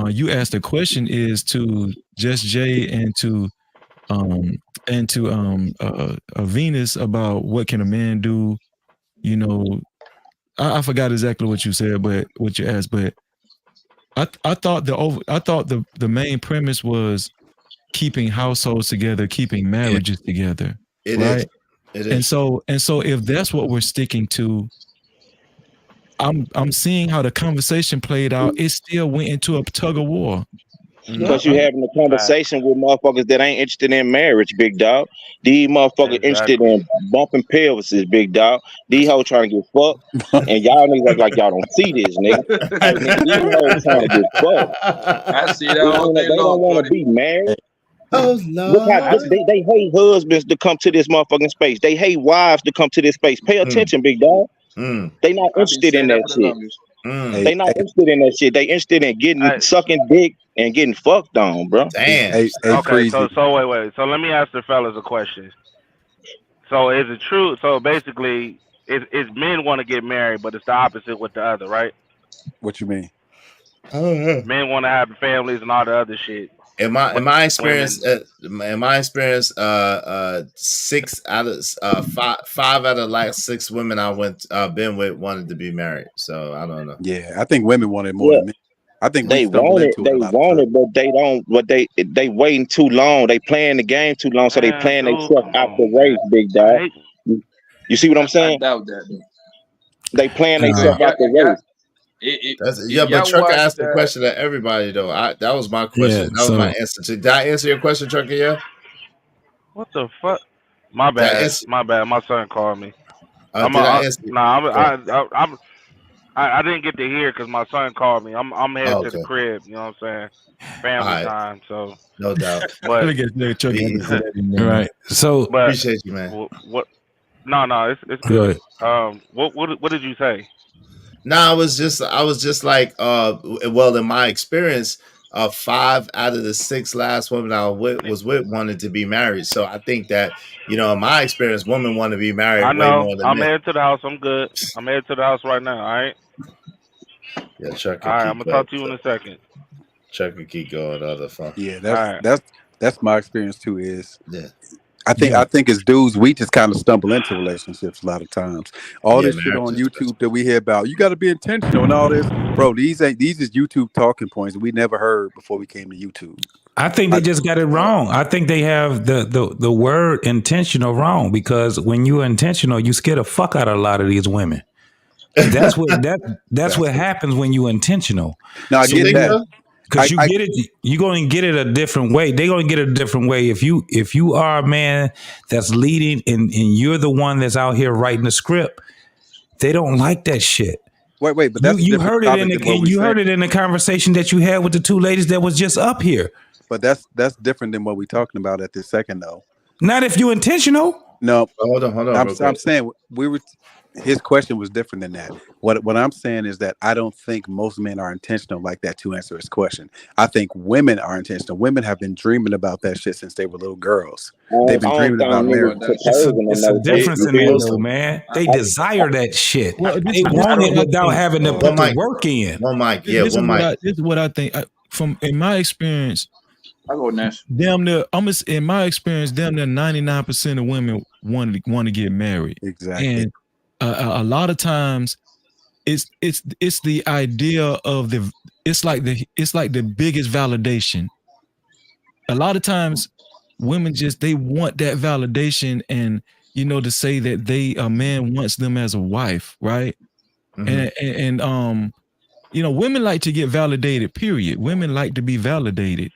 you asked the question is to Just Jay and to Venus about what can a man do. I forgot exactly what you said, but what you asked. But I thought the main premise was keeping households together, keeping marriages together. It right? is. And so if that's what we're sticking to, I'm seeing how the conversation played out. It still went into a tug of war. Because you having a conversation with motherfuckers that ain't interested in marriage, big dog. These motherfuckers interested in bumping pelvises, big dog. These hoes trying to get fucked, and y'all niggas act like y'all don't see this, nigga. These hoes trying to get fucked. I see that all day They don't want to be married. Oh Lord! They hate husbands to come to this motherfucking space. They hate wives to come to this space. Pay attention, big dog. They not interested in that shit. They not interested in that shit. They interested in getting sucking dick and getting fucked on, bro. Damn. Okay, so wait. So let me ask the fellas a question. So is it true? So basically, it's men want to get married, but it's the opposite with the other, right? What you mean? Men want to have families and all the other shit. In my experience, 6 out of 5 out of like 6 women I been with wanted to be married. So I don't know. Yeah, I think women wanted more than men. I think they want it. They want it, but they don't. But they waiting too long. They playing the game too long, so they playing themselves out the race, big dog. You see what I'm saying? I doubt that. They playing themselves out the race. But Trucker asked the question to everybody though. That was my question. That was my answer. Did I answer your question, Trucker? Yeah. What the fuck? My bad. My bad. My son called me. Did I ask you? I didn't get to hear because my son called me. I'm headed to the Okay. crib. You know what I'm saying? Family All right. time. So No doubt. But Right. So but appreciate you, man. what? No, it's Go good. What did you say? No, I was just like, well, in my experience, 5 out of the 6 last women I was with wanted to be married. So I think that, in my experience, women want to be married I way know. more than I'm men. headed to the house. I'm good. I'm headed to the house right now. All right. Yeah, Chuck. All right. I'm gonna talk to you in a second. Chuck will keep going on the phone. Yeah, that's my experience too. Is yeah. I think as dudes, we just kind of stumble into relationships a lot of times. All Yeah, this shit on marriage is YouTube that we hear about, you got to be intentional and all this, bro. These is YouTube talking points we never heard before we came to YouTube. I think they just got it wrong. I think they have the word intentional wrong, because when you're intentional, you scare the fuck out of a lot of these women. That's what happens when you're intentional. Now I get that. Because you're going to get it a different way. They're going to get it a different way. If you are a man that's leading and you're the one that's out here writing the script, they don't like that shit. Wait, but that's you heard it in the conversation that you had with the 2 ladies that was just up here. But that's different than what we're talking about at this second, though. Not if you're intentional. No, hold on. I'm saying his question was different than that. What I'm saying is that I don't think most men are intentional like that to answer his question. I think women are intentional. Women have been dreaming about that shit since they were little girls. They've been dreaming about marriage. It's a difference in that, though, man. They desire that shit. They want it without having to put the work in. One mic. Yeah, This is what I think. In my experience, I go next. damn near 99% of women want to get married. Exactly. And a lot of times it's the idea of it's like the biggest validation. A lot of times women they want that validation, and to say that a man wants them as a wife, right? Mm-hmm. And women like to get validated, period. Women like to be validated.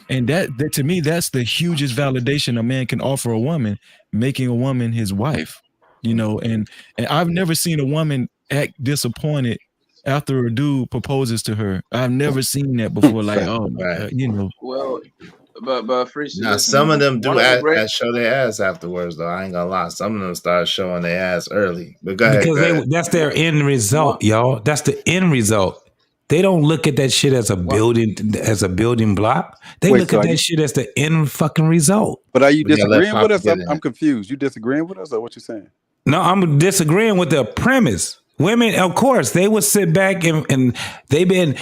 And that to me, that's the hugest validation a man can offer a woman, making a woman his wife. And I've never seen a woman act disappointed after a dude proposes to her. I've never seen that before. Like, Well, but free. Now, some of them do show their ass afterwards, though. I ain't gonna lie. Some of them start showing their ass early. But go ahead. Because that's their end result, y'all. That's the end result. They don't look at that shit as a building block. They look at that shit as the end fucking result. But are you disagreeing with us? I'm confused. You disagreeing with us, or what you saying? No, I'm disagreeing with the premise. Women, of course, they would sit back and they've been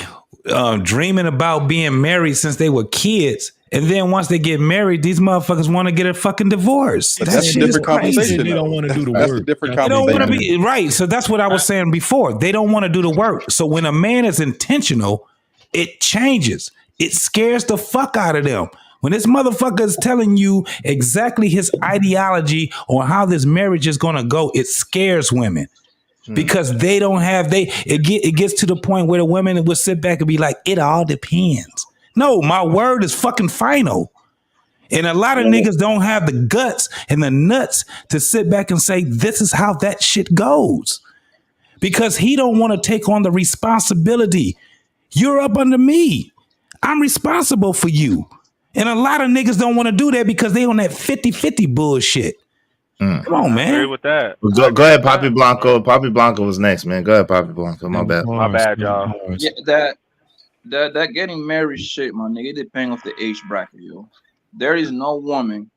dreaming about being married since they were kids. And then once they get married, these motherfuckers want to get a fucking divorce. That's a different conversation. They don't want to do the work. They don't want to be right. So that's what I was saying before. They don't want to do the work. So when a man is intentional, it changes. It scares the fuck out of them. When this motherfucker is telling you exactly his ideology on how this marriage is going to go, it scares women. Because they don't have it gets to the point where the women will sit back and be like, it all depends. No, my word is fucking final. And a lot of niggas don't have the guts and the nuts to sit back and say, this is how that shit goes. Because he don't want to take on the responsibility. You're up under me. I'm responsible for you. And a lot of niggas don't want to do that because they on that 50-50 bullshit. Come on, man. I agree with that. Well, go ahead, Poppy Blanco. Poppy Blanco was next, man. Go ahead, Poppy Blanco. My bad. My bad, y'all. Yeah, that getting married shit, my nigga, it depends on the age bracket, yo. There is no woman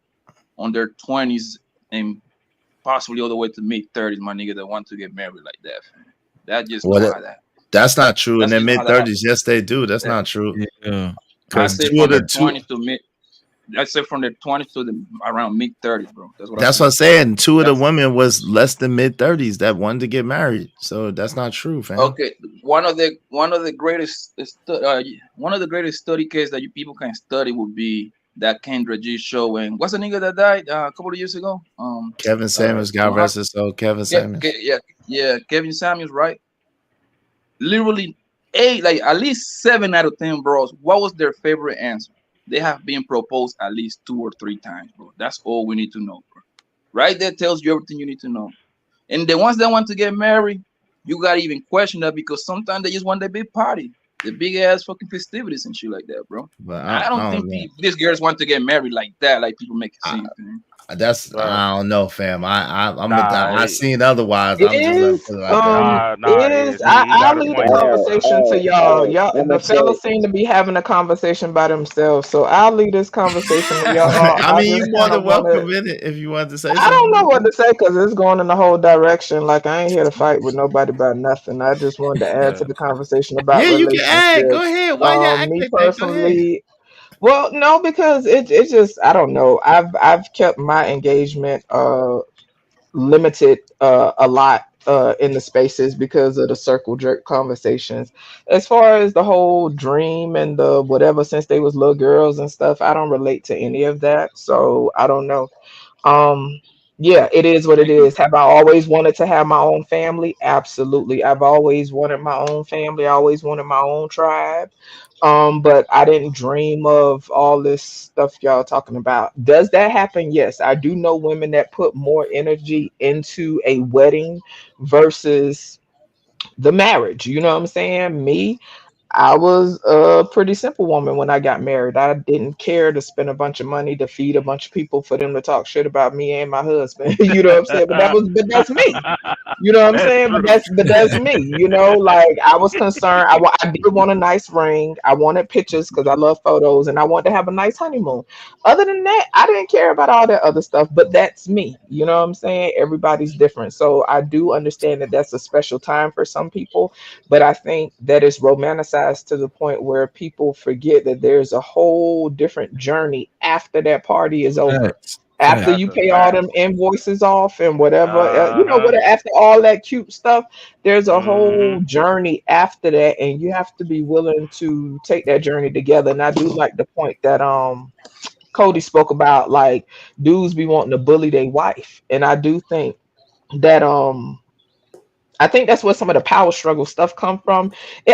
on their 20s and possibly all the way to mid-30s, my nigga, that want to get married like that. Man. That just that's not true. In their mid-30s, yes, they do. That's not true. Yeah. I say from the 20s to mid. I say from the 20s to around mid-30s, bro. That's what I'm saying. Two of the women was less than mid-30s that wanted to get married. So that's not true, fam. Okay, one of the greatest study case that you people can study would be that Kendra G show. And what's the nigga that died a couple of years ago? Kevin Samuels, God rest his soul. Kevin Samuels. Yeah, Kevin Samuels, right? Literally at least 7 out of 10 bros. What was their favorite answer? they have been proposed at least 2 or 3 times, bro. That's all we need to know, bro. Right there tells you everything you need to know. And the ones that want to get married, you gotta even question that because sometimes they just want the big party, the big ass fucking festivities and shit like that, bro. But I don't think these girls want to get married like that, like people make it seem. That's I don't know, fam. I Nah, seen otherwise. It I'm just is, gonna put it like that. it is. he I'll got a leave the point there. conversation to y'all. Y'all, I'm the gonna say, fellas seem to be having a conversation by themselves, so I'll leave this conversation to y'all. I I mean, you just more kind than of want welcome to. in it if you wanted to say I don't know something. what to say because it's going in the whole direction. Like I ain't here to fight with nobody about nothing. I just wanted to add to the conversation about Yeah, you can add. Go relationships. ahead. Why y'all act Me like that? Go ahead. personally, well, no, because it just I don't know. I've kept my engagement limited a lot in the spaces because of the circle jerk conversations. As far as the whole dream and the whatever, since they was little girls and stuff, I don't relate to any of that. So I don't know. Um, yeah, it is what it is. Have I always wanted to have my own family? Absolutely. I've always wanted my own family. I always wanted my own tribe. But I didn't dream of all this stuff y'all talking about. Does that happen? Yes. I do know women that put more energy into a wedding versus the marriage. You know what I'm saying? Me, I was a pretty simple woman when I got married. I didn't care to spend a bunch of money to feed a bunch of people for them to talk shit about me and my husband. You know what I'm saying? But that's me. You know what I'm That's saying? true. But that's me. You know, like I was concerned. I did want a nice ring. I wanted pictures because I love photos, and I wanted to have a nice honeymoon. Other than that, I didn't care about all that other stuff. But that's me. You know what I'm saying? Everybody's different, so I do understand that that's a special time for some people. But I think that it's romanticized to the point where people forget that there's a whole different journey after that party is over. Facts. After Facts. you That's a pay all fact. them invoices off and whatever, Uh-huh. after all that cute stuff, there's a Mm-hmm. whole journey after that, and you have to be willing to take that journey together. And I do like the point that Cody spoke about, like dudes be wanting to bully their wife, and I do think that I think that's where some of the power struggle stuff come from.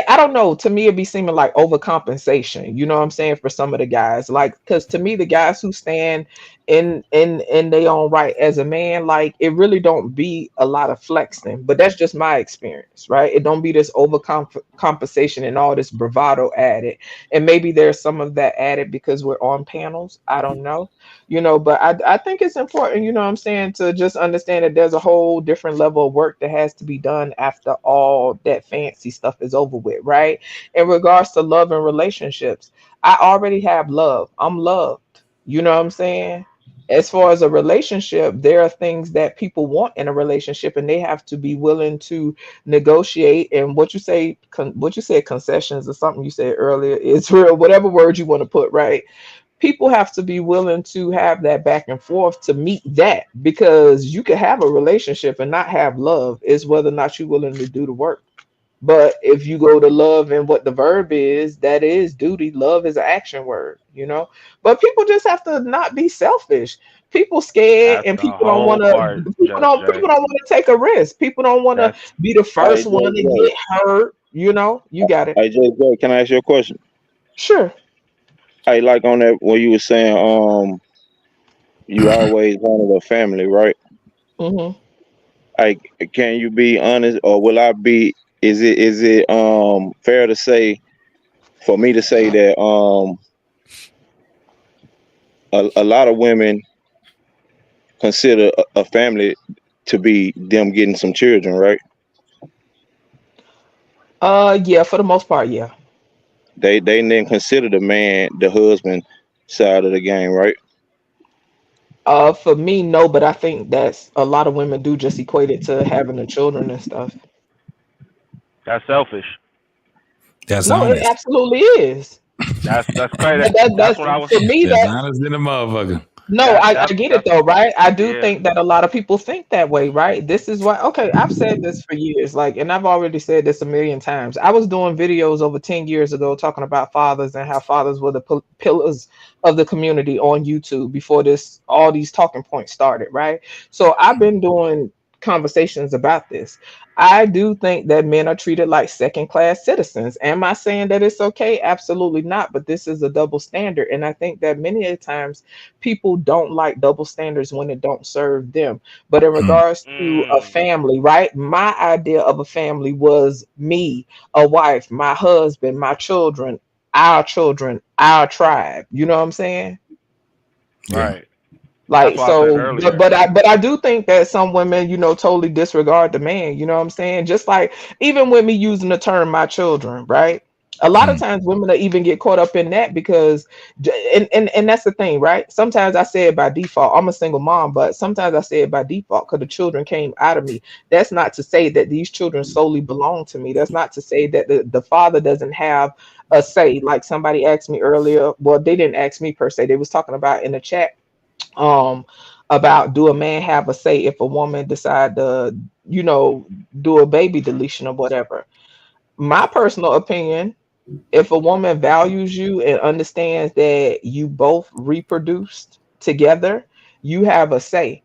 I don't know. To me, it'd be seeming like overcompensation. You know what I'm saying? For some of the guys, like, because to me, the guys who stand in their own right as a man, like, it really don't be a lot of flexing. But that's just my experience, right? It don't be this overcompensation and all this bravado added. And maybe there's some of that added because we're on panels. I don't know. But I think it's important, you know what I'm saying, to just understand that there's a whole different level of work that has to be done after all that fancy stuff is over with, right? In regards to love and relationships, I already have love. I'm loved. You know what I'm saying? As far as a relationship, there are things that people want in a relationship, and they have to be willing to negotiate. And what you say, what you said, concessions or something you said earlier, Israel, whatever word you want to put, right? People have to be willing to have that back and forth to meet that, because you can have a relationship and not have love. Is whether or not you're willing to do the work. But if you go to love and what the verb is, that is duty. Love is an action word. But people just have to not be selfish. People scared, That's and the whole part, Just people Jay. don't want to take a risk. People don't want to That's be the Hey, first one to JJ. get hurt. You got it. Hey, JJ, can I ask you a question? Sure. Hey, like on that when you were saying, you always wanted a family, right? Hmm. Like, can you be honest, or will I be? Is it fair to say for me to say that a lot of women consider a family to be them getting some children, right? Yeah, for the most part, yeah. They then consider the man, the husband side of the game, right? For me, no, but I think that's a lot of women do just equate it to having the children and stuff. that's selfish. That's No, it honest. absolutely is. That's crazy. That's That's what I was. for me. That's honest in a motherfucker. No, I get it That's though, right? I do yeah. think that a lot of people think that way, right? This is why, okay, I've said this for years, like, and I've already said this a million times. I was doing videos over 10 years ago talking about fathers and how fathers were the pillars of the community on YouTube before all these talking points started, right? So I've been doing conversations about this. I do think that men are treated like second class citizens. Am I saying that it's okay? Absolutely not. But this is a double standard. And I think that many of the times people don't like double standards when it don't serve them. But in regards to a family, right? My idea of a family was me, a wife, my husband, my children, our tribe. You know what I'm saying? Right. Like That's why I said so, earlier. but I do think that some women, totally disregard the man. You know what I'm saying? Just like even with me using the term "my children," right? A lot of times women will even get caught up in that because, and that's the thing, right? Sometimes I say it by default. I'm a single mom, but sometimes I say it by default because the children came out of me. That's not to say that these children solely belong to me. That's not to say that the father doesn't have a say. Like somebody asked me earlier. Well, they didn't ask me per se. They was talking about in the chat about do a man have a say if a woman decide to do a baby deletion or whatever. My personal opinion, if a woman values you and understands that you both reproduced together, you have a say.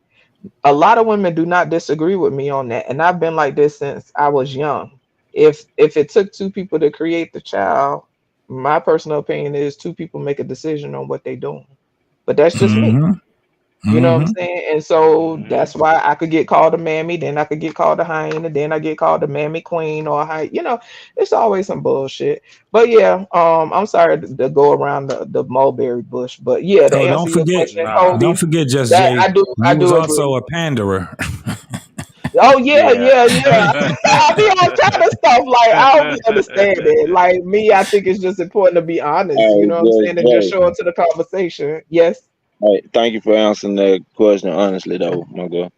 A lot of women do not disagree with me on that, and I've been like this since I was young. If it took two people to create the child, my personal opinion is two people make a decision on what they're doing, but that's just me. You know what I'm saying? And so that's why I could get called a mammy, then I could get called a hyena, then I get called a mammy queen or a it's always some bullshit. But yeah, I'm sorry to go around the mulberry bush. But yeah, to Oh, answer your question, Cody, don't forget, Just that Jay. I You was do also agree. a panderer. Oh yeah. I be all kind of stuff. Like I don't be understanding. Like me, I think it's just important to be honest, you know what I'm saying, and just show up to the conversation. Yes. Hey, thank you for answering that question honestly, though, my girl.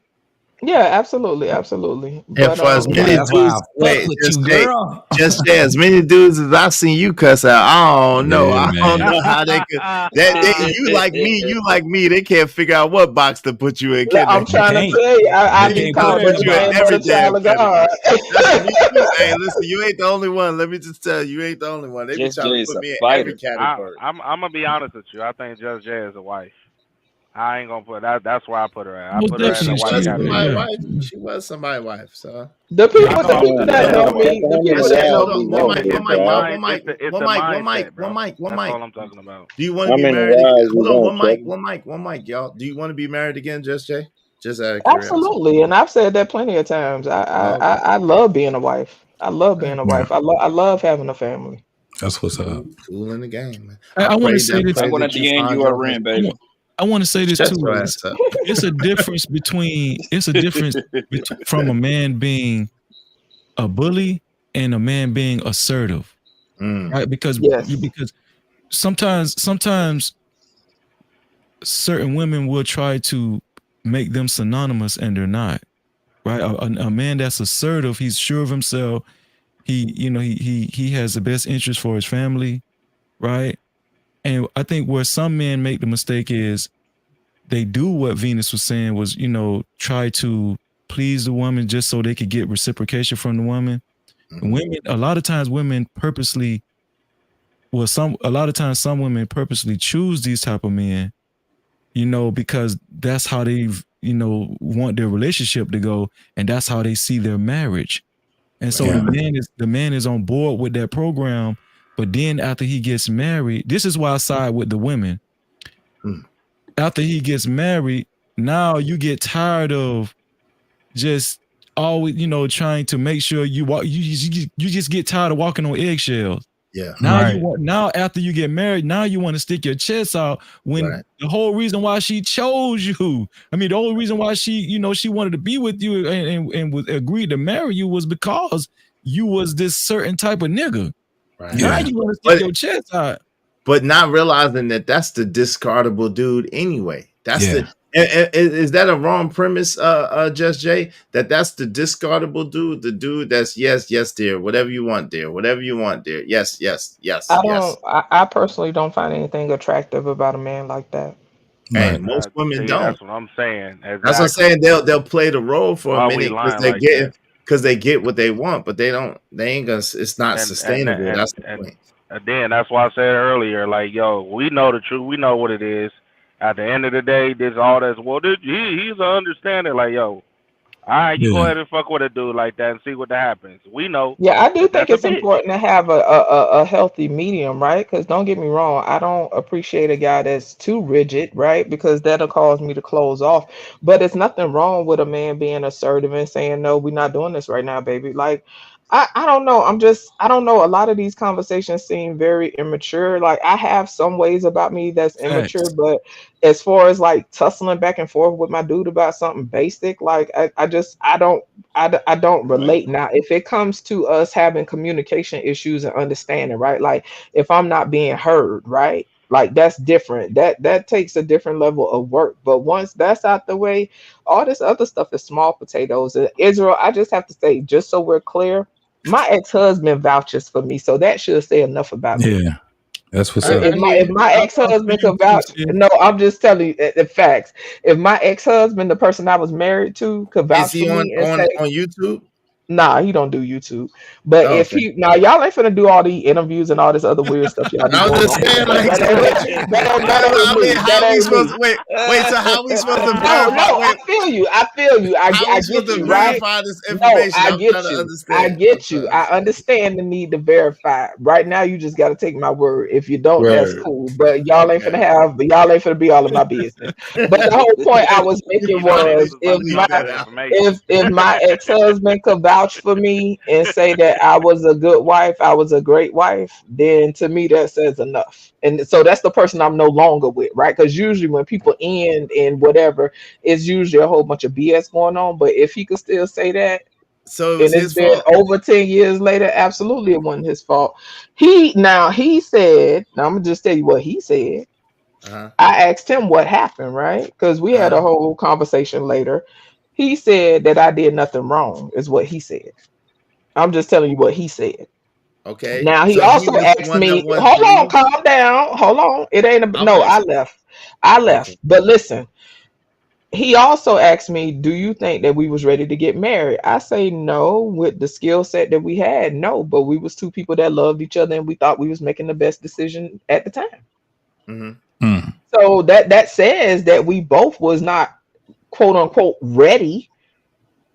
Yeah, absolutely. And But for as many That's why I dudes, fuck with you, girl. just say as many dudes as I've seen you cuss out. I don't know. Yeah, I don't man. know how they could. You like me. They can't figure out what box to put you in. Look, Can I'm they? trying to tell you, I They be can called put the you in man every but a damn child of category. God. Me too. Hey, listen, you ain't the only one. Let me just tell you, you ain't the only one. They be Just trying to Jay's put a me in fighter. every category. I'm gonna be honest with you. I think Just Jay is a wife. I ain't gonna put that. That's where I put her at. I Most put her in the definitely, wife Was she, somebody's category. yeah. wife. She was somebody's wife. So The I people, know. I'm just that saying know from a. me, the people yes, that Jay, know hold me on. know One mic, me. one It's the mic, y'all. mind. One mic, It's one the mic, one mic, mindset, one bro. mic, one That's mic. all I'm talking about. Do you want to How be many married again? wives you Hold on, want, Kevin? one mic, y'all. Do you want to be married again, Just Jay? Just out of curiosity. Absolutely, and I've said that plenty of times. Oh, okay. I love being a wife. I love Okay. being a Yeah, wife. I love having a family. that's what's up. Cool in the game, man. I want to say I this. pray I'm gonna that you DM find you a your ring, mate. baby. I want to say this Shut too. your ass up. It's a difference from a man being a bully and a man being assertive, right? Because Yes. sometimes certain women will try to make them synonymous and they're not, right? A man that's assertive, he's sure of himself. He has the best interest for his family, right? And I think where some men make the mistake is they do what Venus was saying was, try to please the woman just so they could get reciprocation from the woman. And women, a lot of times women purposely, a lot of times some women purposely choose these type of men, because that's how they've, want their relationship to go. And that's how they see their marriage. And so the man is on board with that program. But then after he gets married, this is why I side with the women. After he gets married, now you get tired of just always, trying to make sure you walk. You just get tired of walking on eggshells. Yeah. Now after you get married, now you want to stick your chest out when the whole reason why she chose you. I mean, the only reason why she wanted to be with you and was agreed to marry you was because you was this certain type of nigga. Right. Now you want to stick your chest out. But not realizing that that's the discardable dude anyway. Is that a wrong premise, Just Jay? That's the discardable dude, the dude that's yes, dear, whatever you want, dear, whatever you want, dear. Yes. I personally don't find anything attractive about a man like that. And most women See, don't. that's what I'm saying. Exactly. That's what I'm saying. They'll play the role for Why a we minute lying because they get what they want, but they ain't gonna. It's not sustainable. That's the point. And then that's why I said earlier, like, yo, we know the truth. We know what it is. At the end of the day, he's an understanding. Like, yo, All right, you go Yeah. ahead and fuck with a dude like that and see what happens. We know Yeah, I do that think that's a it's bitch. important to have a healthy medium, right? Because don't get me wrong, I don't appreciate a guy that's too rigid, right? Because that'll cause me to close off. But it's nothing wrong with a man being assertive and saying, no, we're not doing this right now, baby. Like, I don't know. I don't know. A lot of these conversations seem very immature. Like, I have some ways about me that's immature, Facts. but as far as like tussling back and forth with my dude about something basic, like I don't relate. Now if it comes to us having communication issues and understanding, right, like if I'm not being heard, right, like that's different. That takes a different level of work. But once that's out the way, all this other stuff is small potatoes. Israel, I just have to say, just so we're clear, my ex-husband vouches for me, so that should say enough about me. Yeah. That's what's If up. if my ex-husband could vouch, no, I'm just telling you the facts. If my ex-husband, the person I was married to, could Is vouch he for on me and say, YouTube? nah, he don't do YouTube. But Oh, if okay. he now y'all ain't finna do all the interviews and all this other weird stuff y'all be I was doing just on here. saying, like, That ain't me. That how we ain't supposed me. wait, so how we supposed to No, verify? I feel you. I feel you. How I we supposed get to you, right? verify this No, information? I I'm get trying to you. I understand. get you. I understand the need to verify. Right now, you just got to take my word. If you don't, that's Word. cool. But y'all ain't finna be all in my business. But the whole point I was making You know was, niggas is gonna need this information. if my ex-husband could vouch for me and say that I was a good wife, I was a great wife, then to me that says enough. And so that's the person I'm no longer with, right? Because usually when people end and whatever, it's usually a whole bunch of BS going on. But if he could still say that, So it and was it's his been fault. over 10 years later, absolutely it wasn't his fault. He said, now I'm gonna just tell you what he said. I asked him what happened, right? Because we had a whole conversation later. He said that I did nothing wrong, is what he said. I'm just telling you what he said. Okay. Now he So he also was the asked one that me, wanted hold to on, leave. calm down, hold on. It ain't a no, I left. Okay. But listen, he also asked me, do you think that we was ready to get married? I say no, with the skill set that we had, no, but we was two people that loved each other and we thought we was making the best decision at the time. Mm-hmm. So that says that we both was not quote unquote ready.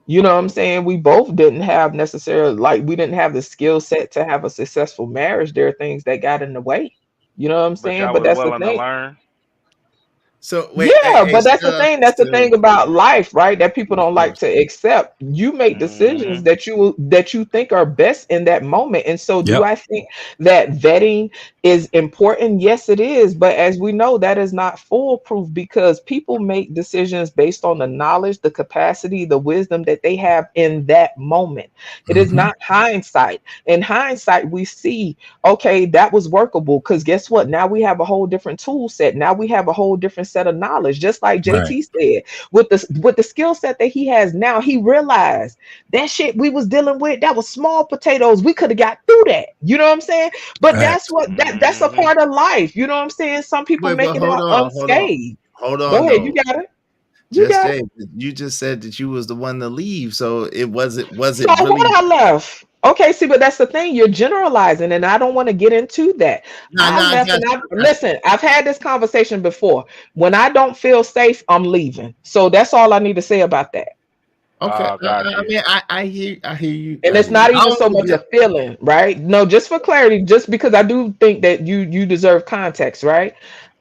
You know what I'm saying? We both didn't have necessarily, like, we didn't have the skill set to have a successful marriage. There are things that got in the way. You know what I'm But saying? y'all But was that's the willing to thing. learn. So wait, Yeah, but that's the thing. That's the thing about life, right? That people don't like course. to accept. You make decisions that you think are best in that moment. And so, do Yep. I think that vetting is important? Yes, it is. But as we know, that is not foolproof because people make decisions based on the knowledge, the capacity, the wisdom that they have in that moment. It is not hindsight. In hindsight, we see, okay, that was workable. Because guess what? Now we have a whole different tool set. Now we have a whole different set of knowledge. Just like JT said, with the skill set that he has now, he realized that shit we was dealing with, that was small potatoes. We could have got through that. You know what I'm saying? But that's what that's a part of life. You know what I'm saying? Some people Wait, make but it hold out on. unscathed. Hold on. Go ahead, though. you got it. Just Jay, you just said that you was the one to leave, so it was it So really? what I left. Okay, see, but that's the thing. You're generalizing, and I don't want to get into that. I left, and listen. I've had this conversation before. When I don't feel safe, I'm leaving. So that's all I need to say about that. Okay, Got I mean, I hear you, And it's not even so much a feeling, right? No, just for clarity, just because I do think that you deserve context, right?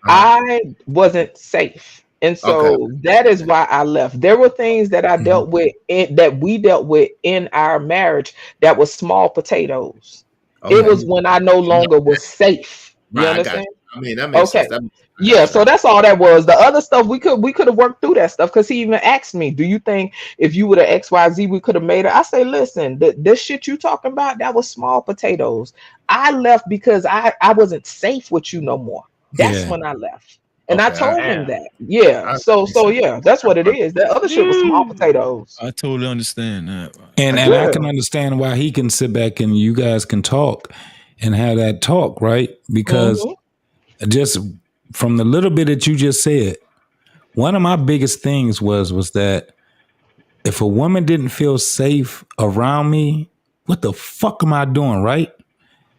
I wasn't safe. And so that is why I left. There were things that I dealt with that we dealt with in our marriage that was small potatoes. It was when I no longer was safe. You Right, I got understand? you. I mean, that makes sense. Yeah, so that's all that was. The other stuff we could have worked through that stuff because he even asked me, do you think if you would have XYZ we could have made it? I say, listen, this shit you talking about, that was small potatoes. I left because I wasn't safe with you no more. That's when I left. And I told him that. Yeah. So yeah, that's what it is. That other shit was small potatoes. I totally understand that. And I can understand why he can sit back and you guys can talk and have that talk, right? Because just from the little bit that you just said, one of my biggest things was that if a woman didn't feel safe around me, what the fuck am I doing, right?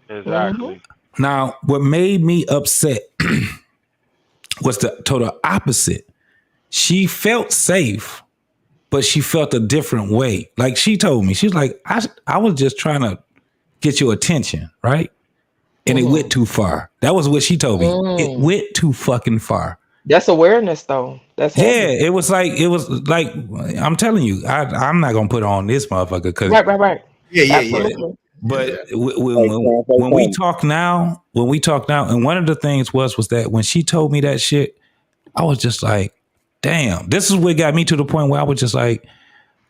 Exactly. Now, what made me upset was the total opposite. She felt safe, but she felt a different way. Like she told me, she's like, I was just trying to get your attention, right? And it went too far. That was what she told me. It went too fucking far. That's awareness, though. That's heavy. It was like I'm telling you, I'm not gonna put on this motherfucker because right. Yeah. But when we talk now, and one of the things was that when she told me that shit, I was just like, damn, this is what got me to the point where I was just like,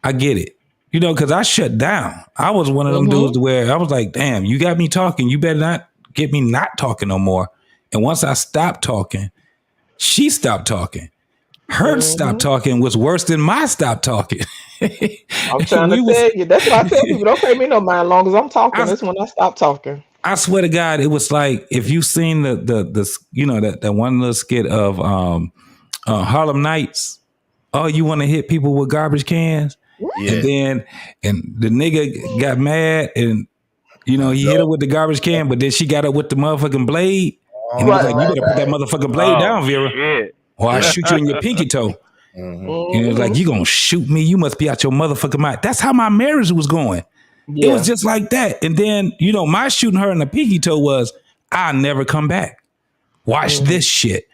I get it. You know, because I shut down. I was one of them dudes where I was like, damn, you got me talking. You better not get me not talking no more. And once I stopped talking, she stopped talking. Her stop talking was worse than my stop talking. I'm trying to tell you. That's why I tell people, don't pay me no mind. As long as I'm talking, that's when I stop talking. I swear to God, it was like if you seen the you know that one little skit of Harlem Nights. Oh, you want to hit people with garbage cans? Yeah. And the nigga got mad and you know he hit her with the garbage can, but then she got up with the motherfucking blade. And he was like, you better put that motherfucking blade down, Vera. Shit. Or I'll shoot you in your pinky toe. And it was like, you gonna shoot me? You must be out your motherfucking mind. That's how my marriage was going. Yeah. It was just like that. And then, you know, my shooting her in the pinky toe was, I'll never come back. Watch this shit.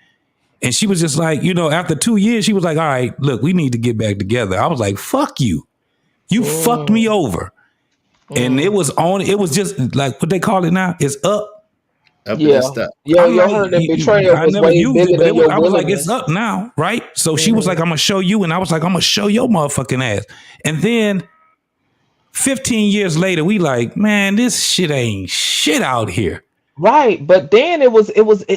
And she was just like, you know, after 2 years, she was like, all right, look, we need to get back together. I was like, fuck you. You fucked me over. And it was just like what they call it now. It's up. Yeah, your hurt and betrayal was way bigger than your I was like, it's up now, right? So she was like, I'm gonna show you, and I was like, I'm gonna show your motherfucking ass. And then 15 years later, we like, man, this shit ain't shit out here. Right, but then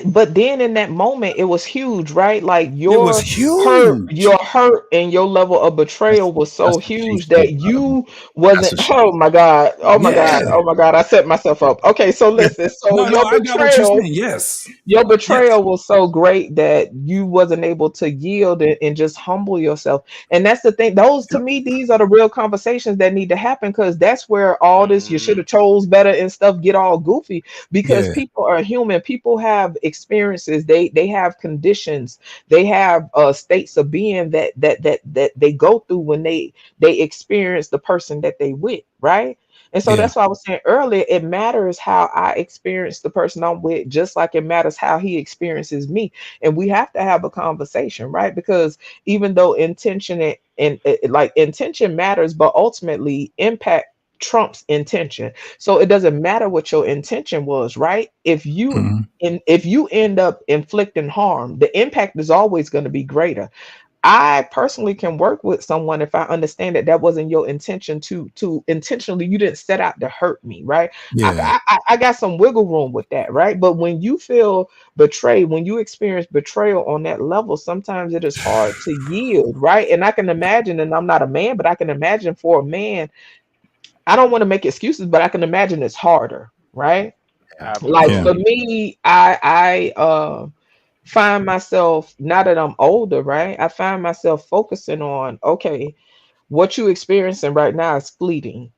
but then in that moment it was huge, right? Like your hurt and your level of betrayal was so huge that you wasn't. Oh my god! I set myself up. Okay, so listen. So your betrayal, your betrayal was so great that you wasn't able to yield and just humble yourself. And that's the thing. Those to me, these are the real conversations that need to happen because that's where all this you should have chose better and stuff get all goofy because. People are human. People have experiences. They have conditions. They have states of being that they go through when they experience the person that they with, right? And so that's why I was saying earlier, it matters how I experience the person I'm with, just like it matters how he experiences me. And we have to have a conversation, right? Because even though intention and intention matters, but ultimately impact trumps intention. So it doesn't matter what your intention was, right? If you end up inflicting harm, the impact is always going to be greater. I personally can work with someone if I understand that wasn't your intention to intentionally, you didn't set out to hurt me, right? I got some wiggle room with that, right? But when you feel betrayed, when you experience betrayal on that level, sometimes it is hard to yield, right? And I can imagine, and I'm not a man, but I can imagine for a man, I don't want to make excuses, but I can imagine it's harder, right? Like for me, I find myself, now that I'm older, right? I find myself focusing on, okay, what you experiencing right now is fleeting.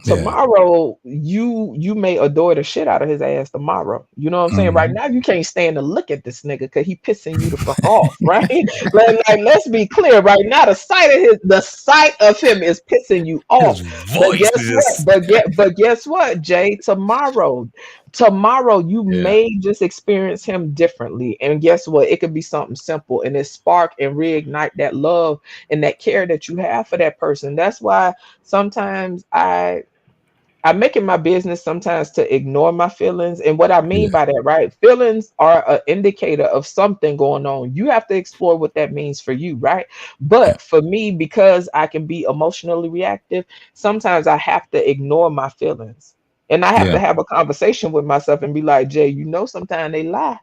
Tomorrow, you may adore the shit out of his ass tomorrow. You know what I'm saying? Right now, you can't stand to look at this nigga because he pissing you the fuck off, right? like, let's be clear. Right now, the sight of him is pissing you off. But guess what, Jay? Tomorrow you may just experience him differently. And guess what? It could be something simple and it spark and reignite that love and that care that you have for that person. That's why sometimes I make it my business sometimes to ignore my feelings. And what I mean by that, right? Feelings are an indicator of something going on. You have to explore what that means for you, right? But for me, because I can be emotionally reactive, sometimes I have to ignore my feelings. And I have to have a conversation with myself and be like, Jay, you know, sometimes they lie.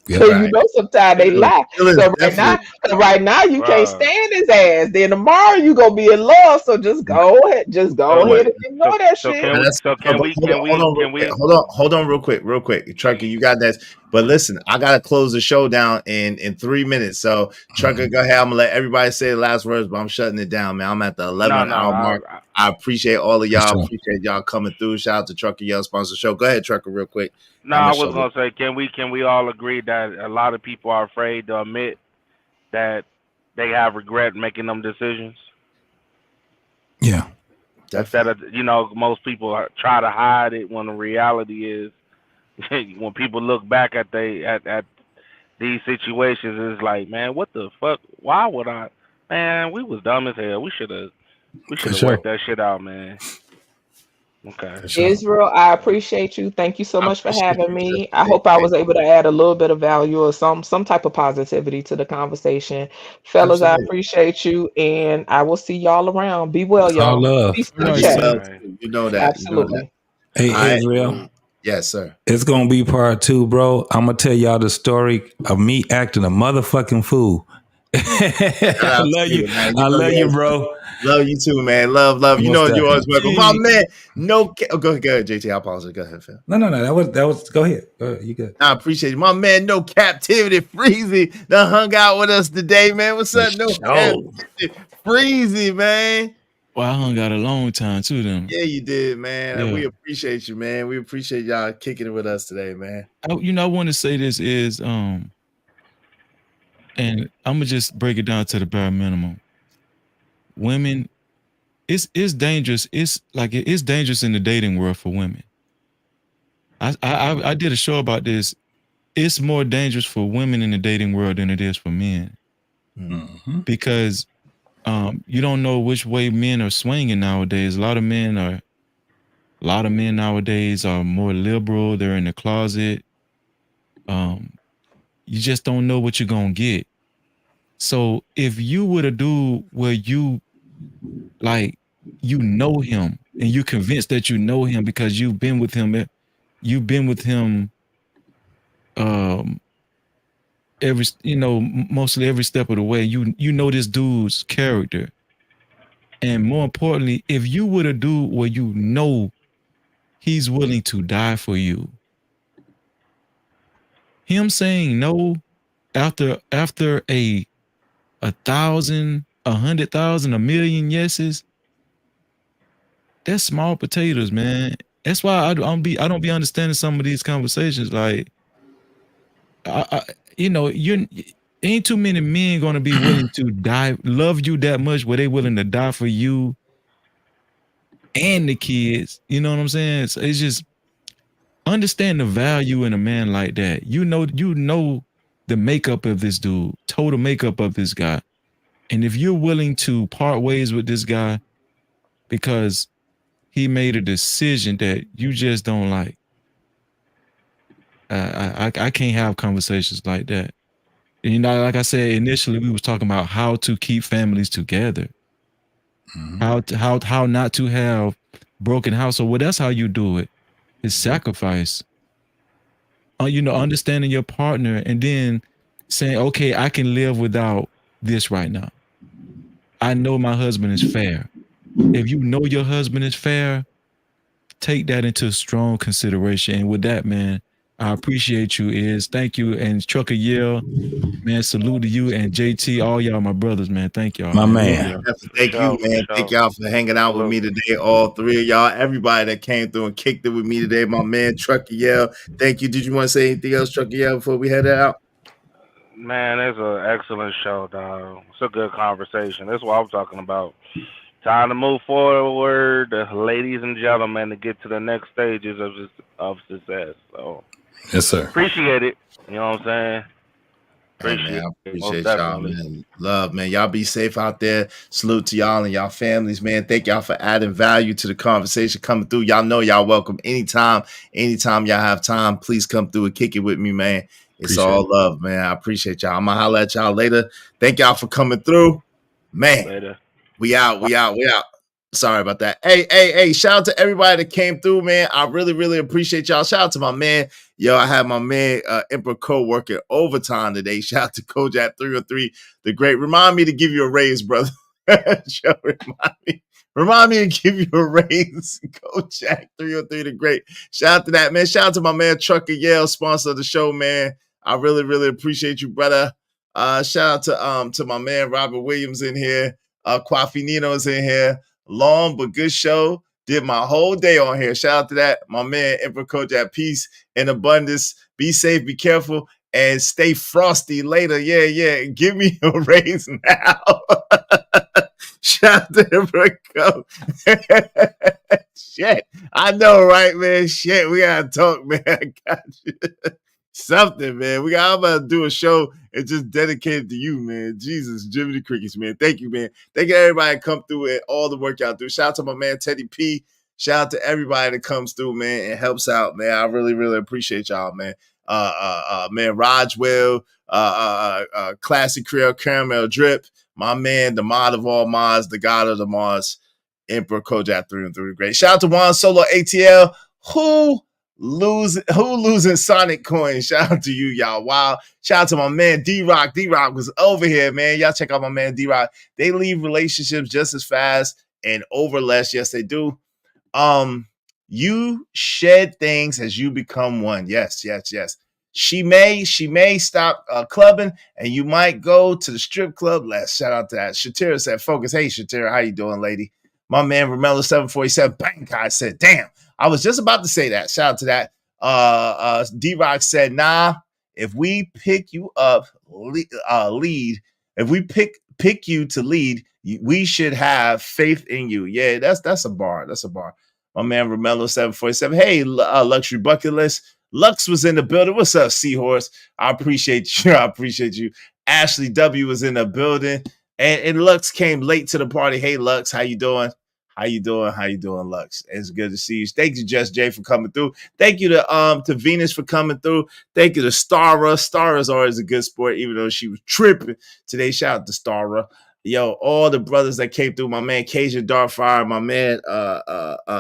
You know, sometimes they lie. So right now you can't stand his ass. Then tomorrow you gonna be in love. So just go ahead and ignore that shit. Hold on, real quick, Trucker, you got that. But listen, I gotta close the show down in 3 minutes. So Trucker, go ahead. I'm gonna let everybody say the last words, but I'm shutting it down, man. I'm at the 11-hour mark. I appreciate all of y'all. Appreciate y'all coming through. Shout out to Trucker Yell sponsor show. Go ahead, Trucker, real quick. No, I was gonna say, can we all agree that a lot of people are afraid to admit that they have regret making them decisions? Instead of, most people try to hide it when the reality is when people look back at these situations, it's like, man, what the fuck? Why would I? Man, we was dumb as hell. We should have worked that shit out, man. Okay. Israel, I appreciate you. Thank you so much for having me. I hope I was able to add a little bit of value or some type of positivity to the conversation. Fellas, I appreciate you, and I will see y'all around. Be well, y'all. All love. Peace to the chat. You know that. Absolutely. Hey, Israel. Yes, sir. It's gonna be part 2, bro. I'm gonna tell y'all the story of me acting a motherfucking fool. I love you. I love you, bro. Love you too, man. Love. You know you always welcome. My man, go ahead, JT. I apologize. Go ahead, Phil. No. That was. Go ahead. You good? I appreciate you, my man. No Captivity, Freezy, done hung out with us today, man. What's up? No Captivity, Freezy, man. Well, I hung out a long time too, then. Yeah, you did, man. Yeah. We appreciate you, man. We appreciate y'all kicking it with us today, man. I want to say this is and I'm gonna just break it down to the bare minimum. Women, it's dangerous. It's dangerous in the dating world for women. I did a show about this. It's more dangerous for women in the dating world than it is for men, because you don't know which way men are swinging nowadays. A lot of men nowadays are more liberal. They're in the closet. You just don't know what you're gonna get. So if you were to do where you know him and you're convinced that you know him because you've been with him mostly every step of the way, you know this dude's character. And more importantly, if you were to do where you know he's willing to die for you, him saying no after 1,000, 100,000, 1,000,000 yeses, that's small potatoes, man. That's why I don't be understanding some of these conversations. Like, ain't too many men gonna be willing to die, love you that much where they willing to die for you and the kids. You know what I'm saying? It's just understand the value in a man like that. You know the makeup of this dude, total makeup of this guy. And if you're willing to part ways with this guy because he made a decision that you just don't like, I can't have conversations like that. And, like I said, initially we was talking about how to keep families together, how not to have broken household. Well, that's how you do it. It's sacrifice. Understanding your partner and then saying, okay, I can live without this right now. I know my husband is fair. If you know your husband is fair, take that into strong consideration. And with that, man, I appreciate you. Thank you. And Trucker Yell, man, salute to you and JT, all y'all my brothers, man. Thank y'all. My man. Thank you, man. Thank y'all for hanging out with me today. All three of y'all, everybody that came through and kicked it with me today. My man, Trucker Yell. Thank you. Did you want to say anything else, Trucker Yell, before we head out? Man, it's an excellent show, dog. It's a good conversation. That's what I'm talking about. Time to move forward, ladies and gentlemen, to get to the next stages of success. So, yes, sir. Appreciate it. You know what I'm saying? Appreciate y'all, man. Love, man. Y'all be safe out there. Salute to y'all and y'all families, man. Thank y'all for adding value to the conversation coming through. Y'all know y'all welcome anytime y'all have time. Please come through and kick it with me, man. It's all love, man. I appreciate y'all. I'm gonna holler at y'all later. Thank y'all for coming through, man. Later. We out. Sorry about that. Hey, shout out to everybody that came through, man. I really, really appreciate y'all. Shout out to my man. Yo, I had my man Emperor Co working overtime today. Shout out to Kojak 303, the great. Remind me to give you a raise, brother. Remind me to give you a raise. Kojak 303, the great. Shout out to that, man. Shout out to my man Trucker Yale, sponsor of the show, man. I really, really appreciate you, brother. Shout out to my man Robert Williams in here. Quafinino's in here. Long but good show. Did my whole day on here. Shout out to that. My man Emperor Kojak. Peace and abundance. Be safe, be careful, and stay frosty later. Yeah. Give me a raise now. Shout out to Rico. Shit. I know, right, man? Shit, we gotta talk, man. I got you. Something, man. I'm about to do a show and just dedicate it to you, man. Jesus, Jimmy the Crickets, man. Thank you, man. Thank you everybody that come through and all the work y'all do. Shout out to my man Teddy P. Shout out to everybody that comes through, man, and helps out, man. I really, really appreciate y'all, man. Man, Rajwell, Classic Creole Caramel Drip, my man, the mod of all mods, the god of the mods, Emperor Kojak through and through. Great. Shout out to Juan Solo ATL, who losing Sonic coins. Shout out to you, y'all. Wow. Shout out to my man D-Rock. D-Rock was over here, man. Y'all check out my man D-Rock. They leave relationships just as fast and over less. Yes, they do. You shed things as you become one. Yes. She may stop clubbing, and you might go to the strip club less. Shout out to that. Shatira said, focus. Hey, Shatira, how you doing, lady? My man Romello 747 Bank. I said, damn, I was just about to say that. Shout out to that. D-Rock said, nah, if we pick you up, lead, if we pick you to lead, we should have faith in you. Yeah, that's a bar. That's a bar. My man Romello 747. Hey, Luxury Bucket List. Lux was in the building. What's up, Seahorse? I appreciate you. I appreciate you. Ashley W was in the building. And Lux came late to the party. Hey, Lux, how you doing? How you doing, Lux? It's good to see you. Thank you, Just Jay, for coming through. Thank you to Venus for coming through. Thank you to Stara. Stara's always a good sport, even though she was tripping today. Shout out to Stara. Yo, all the brothers that came through. My man Cajun Darkfire, my man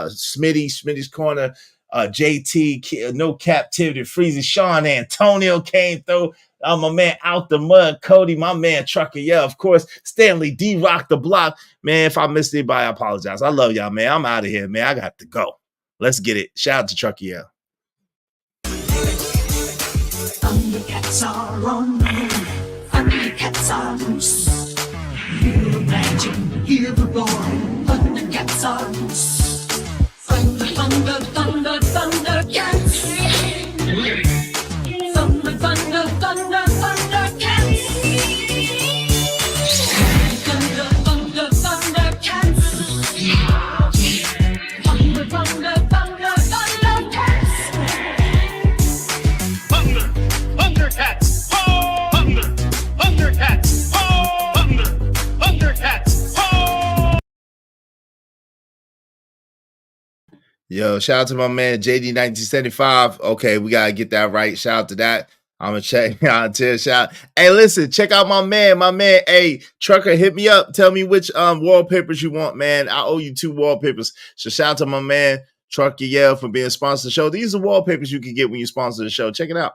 Smitty's Corner, JT, No Captivity, Freezy, Sean Antonio came through. My man Out the Mud, Cody, my man Trucker, yeah, of course, Stanley, D-Rock the Block. Man, if I missed anybody, I apologize. I love y'all, man. I'm out of here, man. I got to go. Let's get it. Shout out to Trucker, yeah. Thundercats are on the move. Thundercats are loose. You imagine, hear the roar. Thundercats are loose. Thunder, thunder, thunder, Thundercats. Thunder, thunder, thunder, Thundercats. Thunder, thunder, Thundercats. Thunder, thunder, thunder, Thundercats. Thunder, Thundercats. Ho! Thunder, Thundercats. Ho! Thunder, Thundercats. Ho! Yo, shout out to my man JD1975. Okay, we gotta get that right. Shout out to that. I'm gonna check out to shout. Hey, listen, check out my man. Hey, Trucker, hit me up. Tell me which wallpapers you want, man. I owe you 2 wallpapers. So shout out to my man Trucker Yell for being sponsored the show. These are wallpapers you can get when you sponsor the show. Check it out.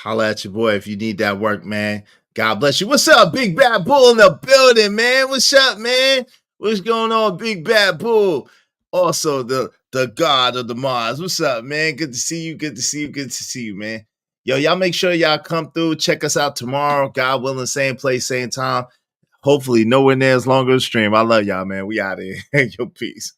Holla at your boy if you need that work, man. God bless you. What's up, Big Bad Bull in the building, man? What's up, man? What's going on, Big Bad Bull? Also, the god of the Mars. What's up, man? Good to see you. Good to see you. Good to see you, man. Yo, y'all make sure y'all come through. Check us out tomorrow. God willing, same place, same time. Hopefully, nowhere near as long as the stream. I love y'all, man. We out of here. Yo, peace.